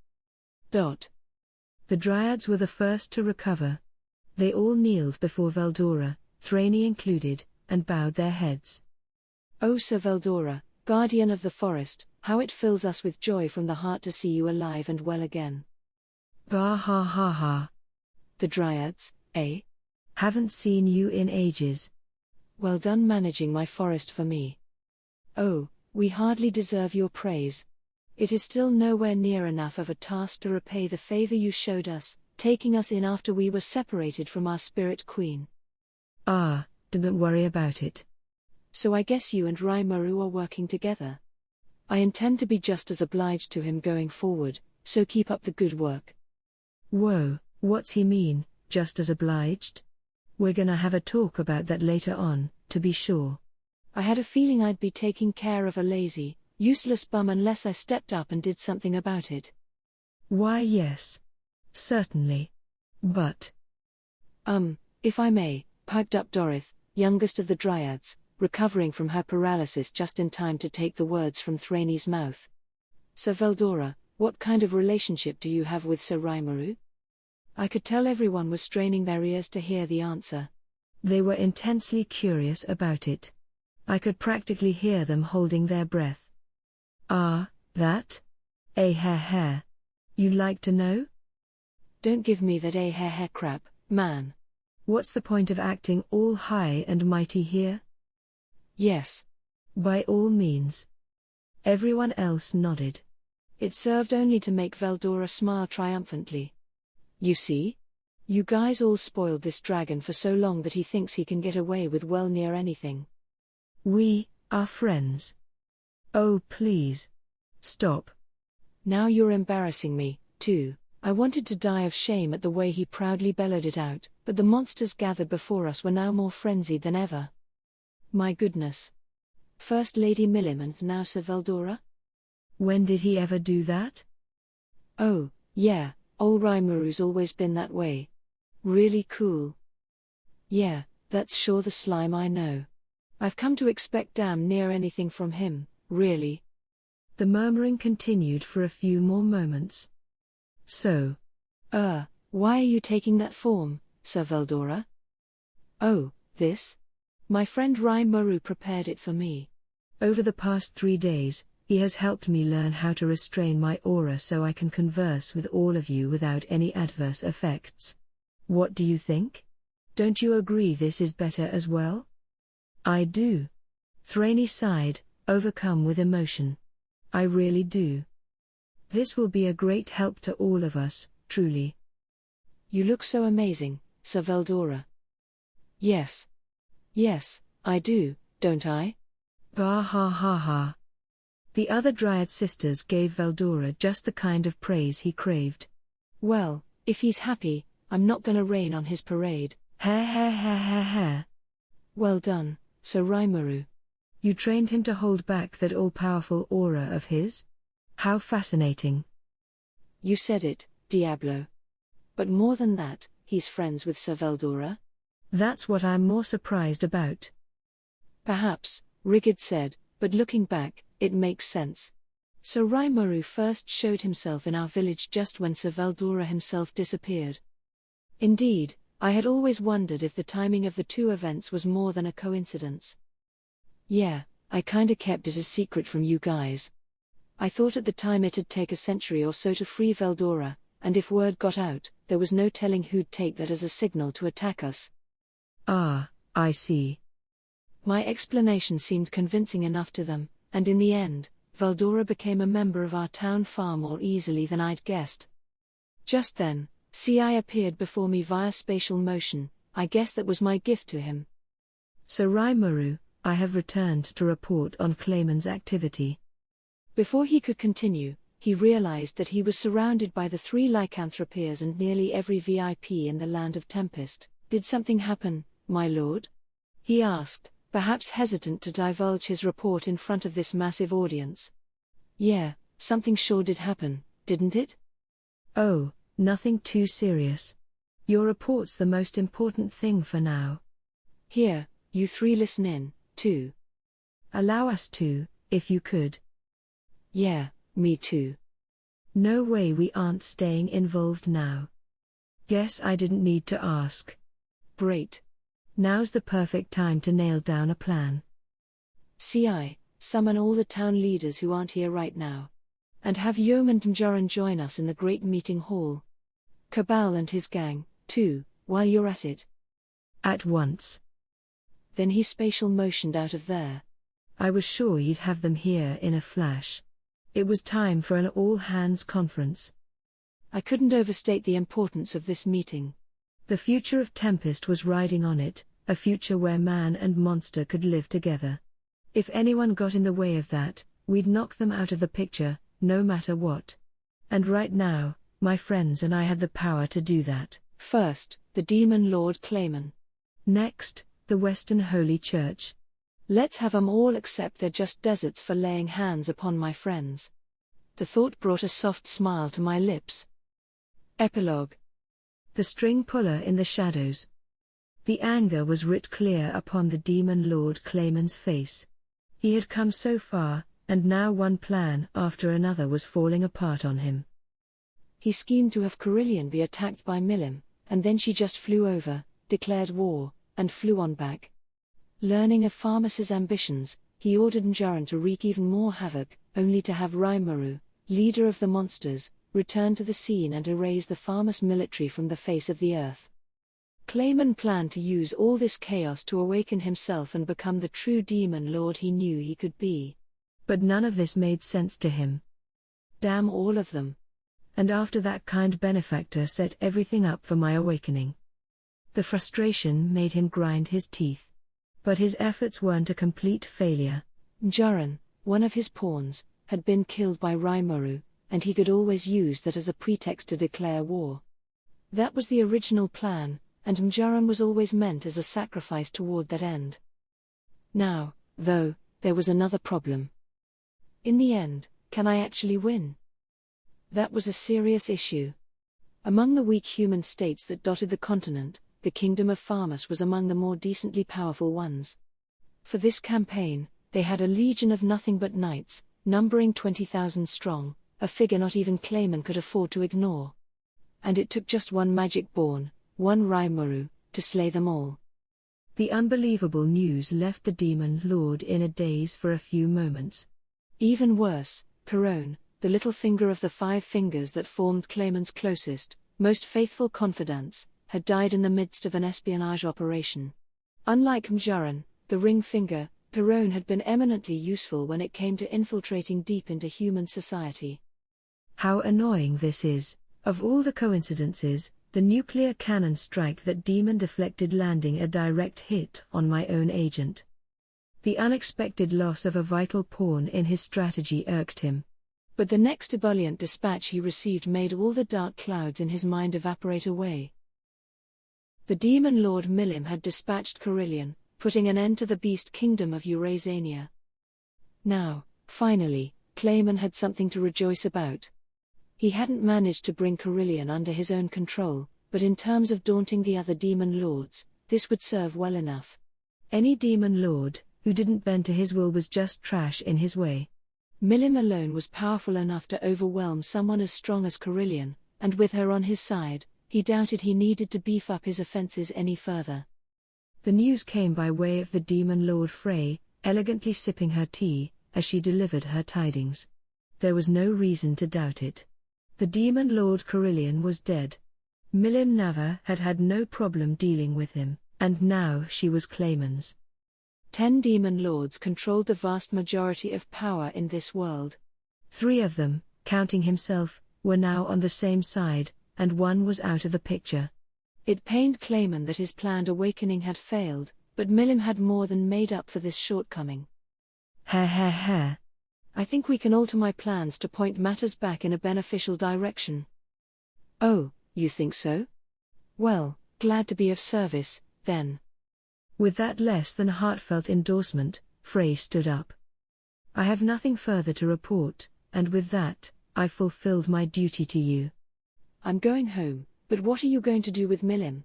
The Dryads were the first to recover. They all kneeled before Veldora, Thrani included, and bowed their heads. O Sir Veldora, guardian of the forest, how it fills us with joy from the heart to see you alive and well again. Bah ha ha ha. The Dryads, eh? Haven't seen you in ages. Well done managing my forest for me. Oh, we hardly deserve your praise. It is still nowhere near enough of a task to repay the favor you showed us, taking us in after we were separated from our spirit queen. Ah, don't worry about it. So I guess you and Raimaru are working together. I intend to be just as obliged to him going forward, so keep up the good work. Whoa, what's he mean, just as obliged? We're gonna have a talk about that later on, to be sure. I had a feeling I'd be taking care of a lazy, useless bum unless I stepped up and did something about it. Why yes. Certainly. But. If I may, piped up Dorith, youngest of the Dryads, recovering from her paralysis just in time to take the words from Thrani's mouth. Sir Veldora, what kind of relationship do you have with Sir Raimaru? I could tell everyone was straining their ears to hear the answer. They were intensely curious about it. I could practically hear them holding their breath. Ah, that? Hair. You'd like to know? Don't give me that hair crap, man. What's the point of acting all high and mighty here? Yes. By all means. Everyone else nodded. It served only to make Veldora smile triumphantly. You see? You guys all spoiled this dragon for so long that he thinks he can get away with well near anything. We are friends. Oh, please. Stop. Now you're embarrassing me, too. I wanted to die of shame at the way he proudly bellowed it out, but the monsters gathered before us were now more frenzied than ever. My goodness. First Lady Milim and now Sir Veldora? When did he ever do that? Oh, yeah, old Raimuru's always been that way. Really cool. Yeah, that's sure the slime I know. I've come to expect damn near anything from him, really. The murmuring continued for a few more moments. So. Why are you taking that form, Sir Veldora? Oh, this? My friend Rimuru prepared it for me. Over the past 3 days, he has helped me learn how to restrain my aura so I can converse with all of you without any adverse effects. What do you think? Don't you agree this is better as well? I do. Thraney sighed, overcome with emotion. I really do. This will be a great help to all of us, truly. You look so amazing, Sir Veldora. Yes. Yes, I do, don't I? Bah ha ha ha. The other Dryad sisters gave Veldora just the kind of praise he craved. Well, if he's happy, I'm not gonna rain on his parade. Ha ha ha ha ha. Well done, Sir Rimuru. You trained him to hold back that all-powerful aura of his? How fascinating. You said it, Diablo. But more than that, he's friends with Sir Veldora? That's what I'm more surprised about. Perhaps, Rigid said, but looking back, it makes sense. Sir Rimuru first showed himself in our village just when Sir Veldora himself disappeared. Indeed, I had always wondered if the timing of the two events was more than a coincidence. Yeah, I kinda kept it a secret from you guys. I thought at the time it'd take a century or so to free Veldora, and if word got out, there was no telling who'd take that as a signal to attack us. Ah, I see. My explanation seemed convincing enough to them, and in the end, Veldora became a member of our town far more easily than I'd guessed. Just then, Ci appeared before me via spatial motion. I guess that was my gift to him. Sir Rimuru, I have returned to report on Clayman's activity. Before he could continue, he realized that he was surrounded by the 3 lycanthropeers and nearly every VIP in the Land of Tempest. Did something happen, my lord? He asked, perhaps hesitant to divulge his report in front of this massive audience. Yeah, something sure did happen, didn't it? Oh, nothing too serious. Your report's the most important thing for now. Here, you 3 listen in, too. Allow us to, if you could. Yeah, me too. No way we aren't staying involved now. Guess I didn't need to ask. Great. Now's the perfect time to nail down a plan. Ci, summon all the town leaders who aren't here right now. And have Yom and Mjaran join us in the great meeting hall. Cabal and his gang, too, while you're at it. At once. Then he spatial motioned out of there. I was sure you'd have them here in a flash. It was time for an all-hands conference. I couldn't overstate the importance of this meeting. The future of Tempest was riding on it, a future where man and monster could live together. If anyone got in the way of that, we'd knock them out of the picture, no matter what. And right now, my friends and I had the power to do that. First, the Demon Lord Clayman. Next, the Western Holy Church. Let's have 'em all accept they're just deserts for laying hands upon my friends. The thought brought a soft smile to my lips. Epilogue. The string puller in the shadows. The anger was writ clear upon the Demon Lord Clayman's face. He had come so far, and now one plan after another was falling apart on him. He schemed to have Carillion be attacked by Milim, and then she just flew over, declared war, and flew on back. Learning of Pharmas's ambitions, he ordered Mjaran to wreak even more havoc, only to have Rimuru, leader of the monsters, return to the scene and erase the Pharmas military from the face of the earth. Clayman planned to use all this chaos to awaken himself and become the true demon lord he knew he could be. But none of this made sense to him. Damn all of them. And after that kind benefactor set everything up for my awakening. The frustration made him grind his teeth. But his efforts weren't a complete failure. Mjaran, one of his pawns, had been killed by Rimuru, and he could always use that as a pretext to declare war. That was the original plan, and Mjaran was always meant as a sacrifice toward that end. Now, though, there was another problem. In the end, can I actually win? That was a serious issue. Among the weak human states that dotted the continent, the kingdom of Farmus was among the more decently powerful ones. For this campaign, they had a legion of nothing but knights, numbering 20,000 strong, a figure not even Clayman could afford to ignore. And it took just one magic-born, one Rimuru, to slay them all. The unbelievable news left the Demon Lord in a daze for a few moments. Even worse, Corone, the little finger of the 5 fingers that formed Clayman's closest, most faithful confidants, had died in the midst of an espionage operation. Unlike Mjaran, the ring finger, Corone had been eminently useful when it came to infiltrating deep into human society. How annoying this is. Of all the coincidences, the nuclear cannon strike that Demon deflected landing a direct hit on my own agent. The unexpected loss of a vital pawn in his strategy irked him. But the next ebullient dispatch he received made all the dark clouds in his mind evaporate away. The Demon Lord Milim had dispatched Carillion, putting an end to the beast kingdom of Eurasania. Now, finally, Clayman had something to rejoice about. He hadn't managed to bring Carillion under his own control, but in terms of daunting the other Demon Lords, this would serve well enough. Any Demon Lord who didn't bend to his will was just trash in his way. Milim alone was powerful enough to overwhelm someone as strong as Carillion, and with her on his side, he doubted he needed to beef up his offenses any further. The news came by way of the Demon Lord Frey, elegantly sipping her tea, as she delivered her tidings. There was no reason to doubt it. The Demon Lord Carillion was dead. Milim Nava had had no problem dealing with him, and now she was Clayman's. 10 Demon Lords controlled the vast majority of power in this world. 3 of them, counting himself, were now on the same side, and 1 was out of the picture. It pained Clayman that his planned awakening had failed, but Milim had more than made up for this shortcoming. Ha. I think we can alter my plans to point matters back in a beneficial direction. Oh, you think so? Well, glad to be of service, then. With that less than heartfelt endorsement, Frey stood up. I have nothing further to report, and with that, I've fulfilled my duty to you. I'm going home, but what are you going to do with Milim?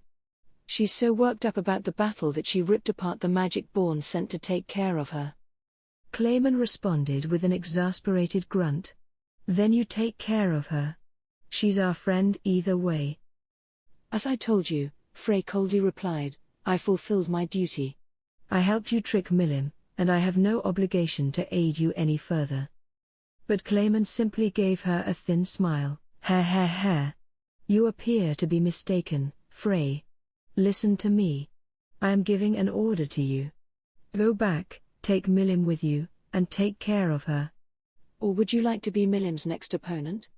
She's so worked up about the battle that she ripped apart the magic-born sent to take care of her. Clayman responded with an exasperated grunt. Then you take care of her. She's our friend either way. As I told you, Frey coldly replied, I fulfilled my duty. I helped you trick Milim, and I have no obligation to aid you any further. But Clayman simply gave her a thin smile. Ha. You appear to be mistaken, Frey. Listen to me. I am giving an order to you. Go back, take Milim with you, and take care of her. Or would you like to be Milim's next opponent?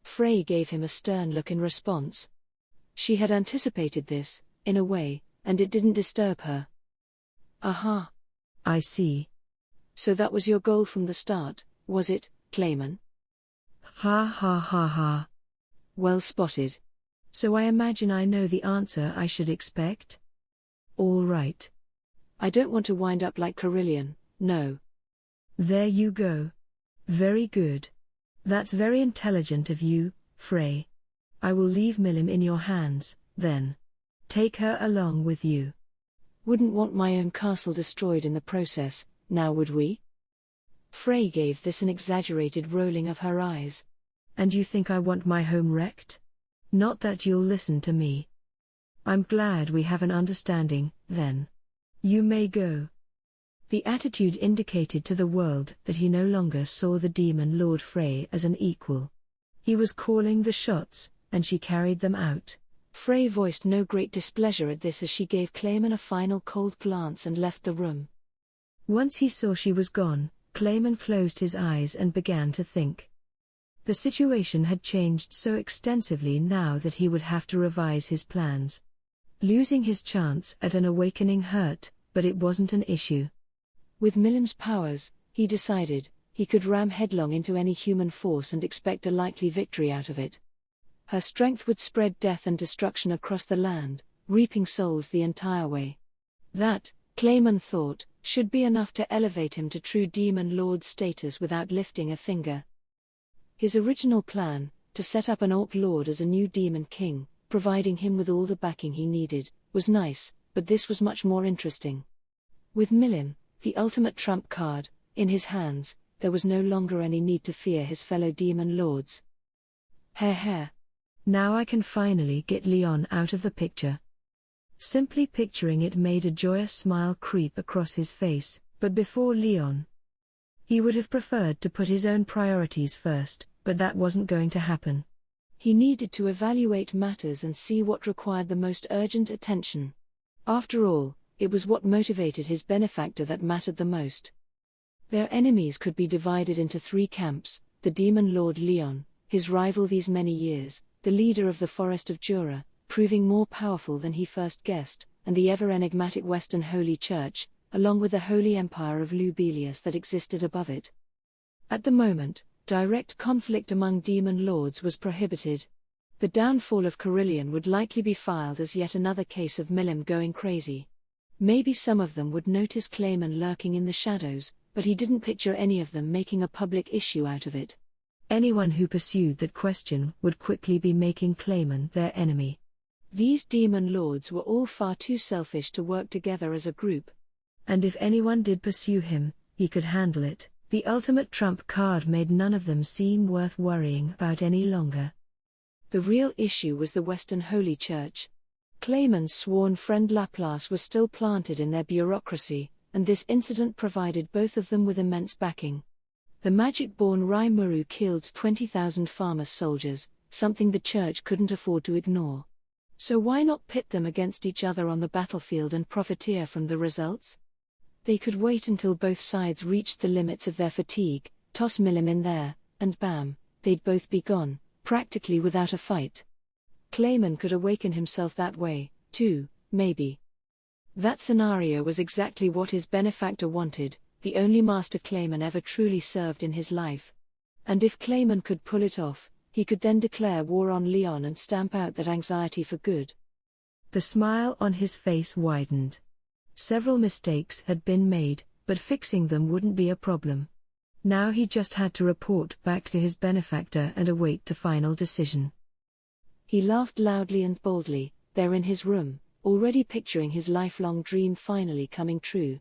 Frey gave him a stern look in response. She had anticipated this, in a way, and it didn't disturb her. Aha. I see. So that was your goal from the start, was it, Clayman? Ha. Well spotted. So I imagine I know the answer I should expect? All right. I don't want to wind up like Carillion, no. There you go. Very good. That's very intelligent of you, Frey. I will leave Milim in your hands, then. Take her along with you. Wouldn't want my own castle destroyed in the process, now would we? Frey gave this an exaggerated rolling of her eyes. And you think I want my home wrecked? Not that you'll listen to me. I'm glad we have an understanding, then. You may go. The attitude indicated to the world that he no longer saw the Demon Lord Frey as an equal. He was calling the shots, and she carried them out. Frey voiced no great displeasure at this as she gave Clayman a final cold glance and left the room. Once he saw she was gone, Clayman closed his eyes and began to think. The situation had changed so extensively now that he would have to revise his plans. Losing his chance at an awakening hurt, but it wasn't an issue. With Milim's powers, he decided, he could ram headlong into any human force and expect a likely victory out of it. Her strength would spread death and destruction across the land, reaping souls the entire way. That, Clayman thought, should be enough to elevate him to true demon lord status without lifting a finger. His original plan, to set up an orc lord as a new demon king, providing him with all the backing he needed, was nice, but this was much more interesting. With Milim, the ultimate trump card, in his hands, there was no longer any need to fear his fellow demon lords. Hair. Now I can finally get Leon out of the picture. Simply picturing it made a joyous smile creep across his face, but before Leon. He would have preferred to put his own priorities first, but that wasn't going to happen. He needed to evaluate matters and see what required the most urgent attention. After all, it was what motivated his benefactor that mattered the most. Their enemies could be divided into 3 camps: the demon lord Leon, his rival these many years, the leader of the Forest of Jura, proving more powerful than he first guessed, and the ever-enigmatic Western Holy Church, along with the Holy Empire of Lubelius that existed above it. At the moment, direct conflict among demon lords was prohibited. The downfall of Carillion would likely be filed as yet another case of Milim going crazy. Maybe some of them would notice Clayman lurking in the shadows, but he didn't picture any of them making a public issue out of it. Anyone who pursued that question would quickly be making Clayman their enemy. These demon lords were all far too selfish to work together as a group. And if anyone did pursue him, he could handle it. The ultimate trump card made none of them seem worth worrying about any longer. The real issue was the Western Holy Church. Clayman's sworn friend Laplace was still planted in their bureaucracy, and this incident provided both of them with immense backing. The magic-born Raimuru killed 20,000 farmer soldiers, something the church couldn't afford to ignore. So why not pit them against each other on the battlefield and profiteer from the results? They could wait until both sides reached the limits of their fatigue, toss Milim in there, and bam, they'd both be gone, practically without a fight. Clayman could awaken himself that way, too, maybe. That scenario was exactly what his benefactor wanted, the only master Clayman ever truly served in his life. And if Clayman could pull it off, he could then declare war on Leon and stamp out that anxiety for good. The smile on his face widened. Several mistakes had been made, but fixing them wouldn't be a problem. Now he just had to report back to his benefactor and await the final decision. He laughed loudly and boldly, there in his room, already picturing his lifelong dream finally coming true.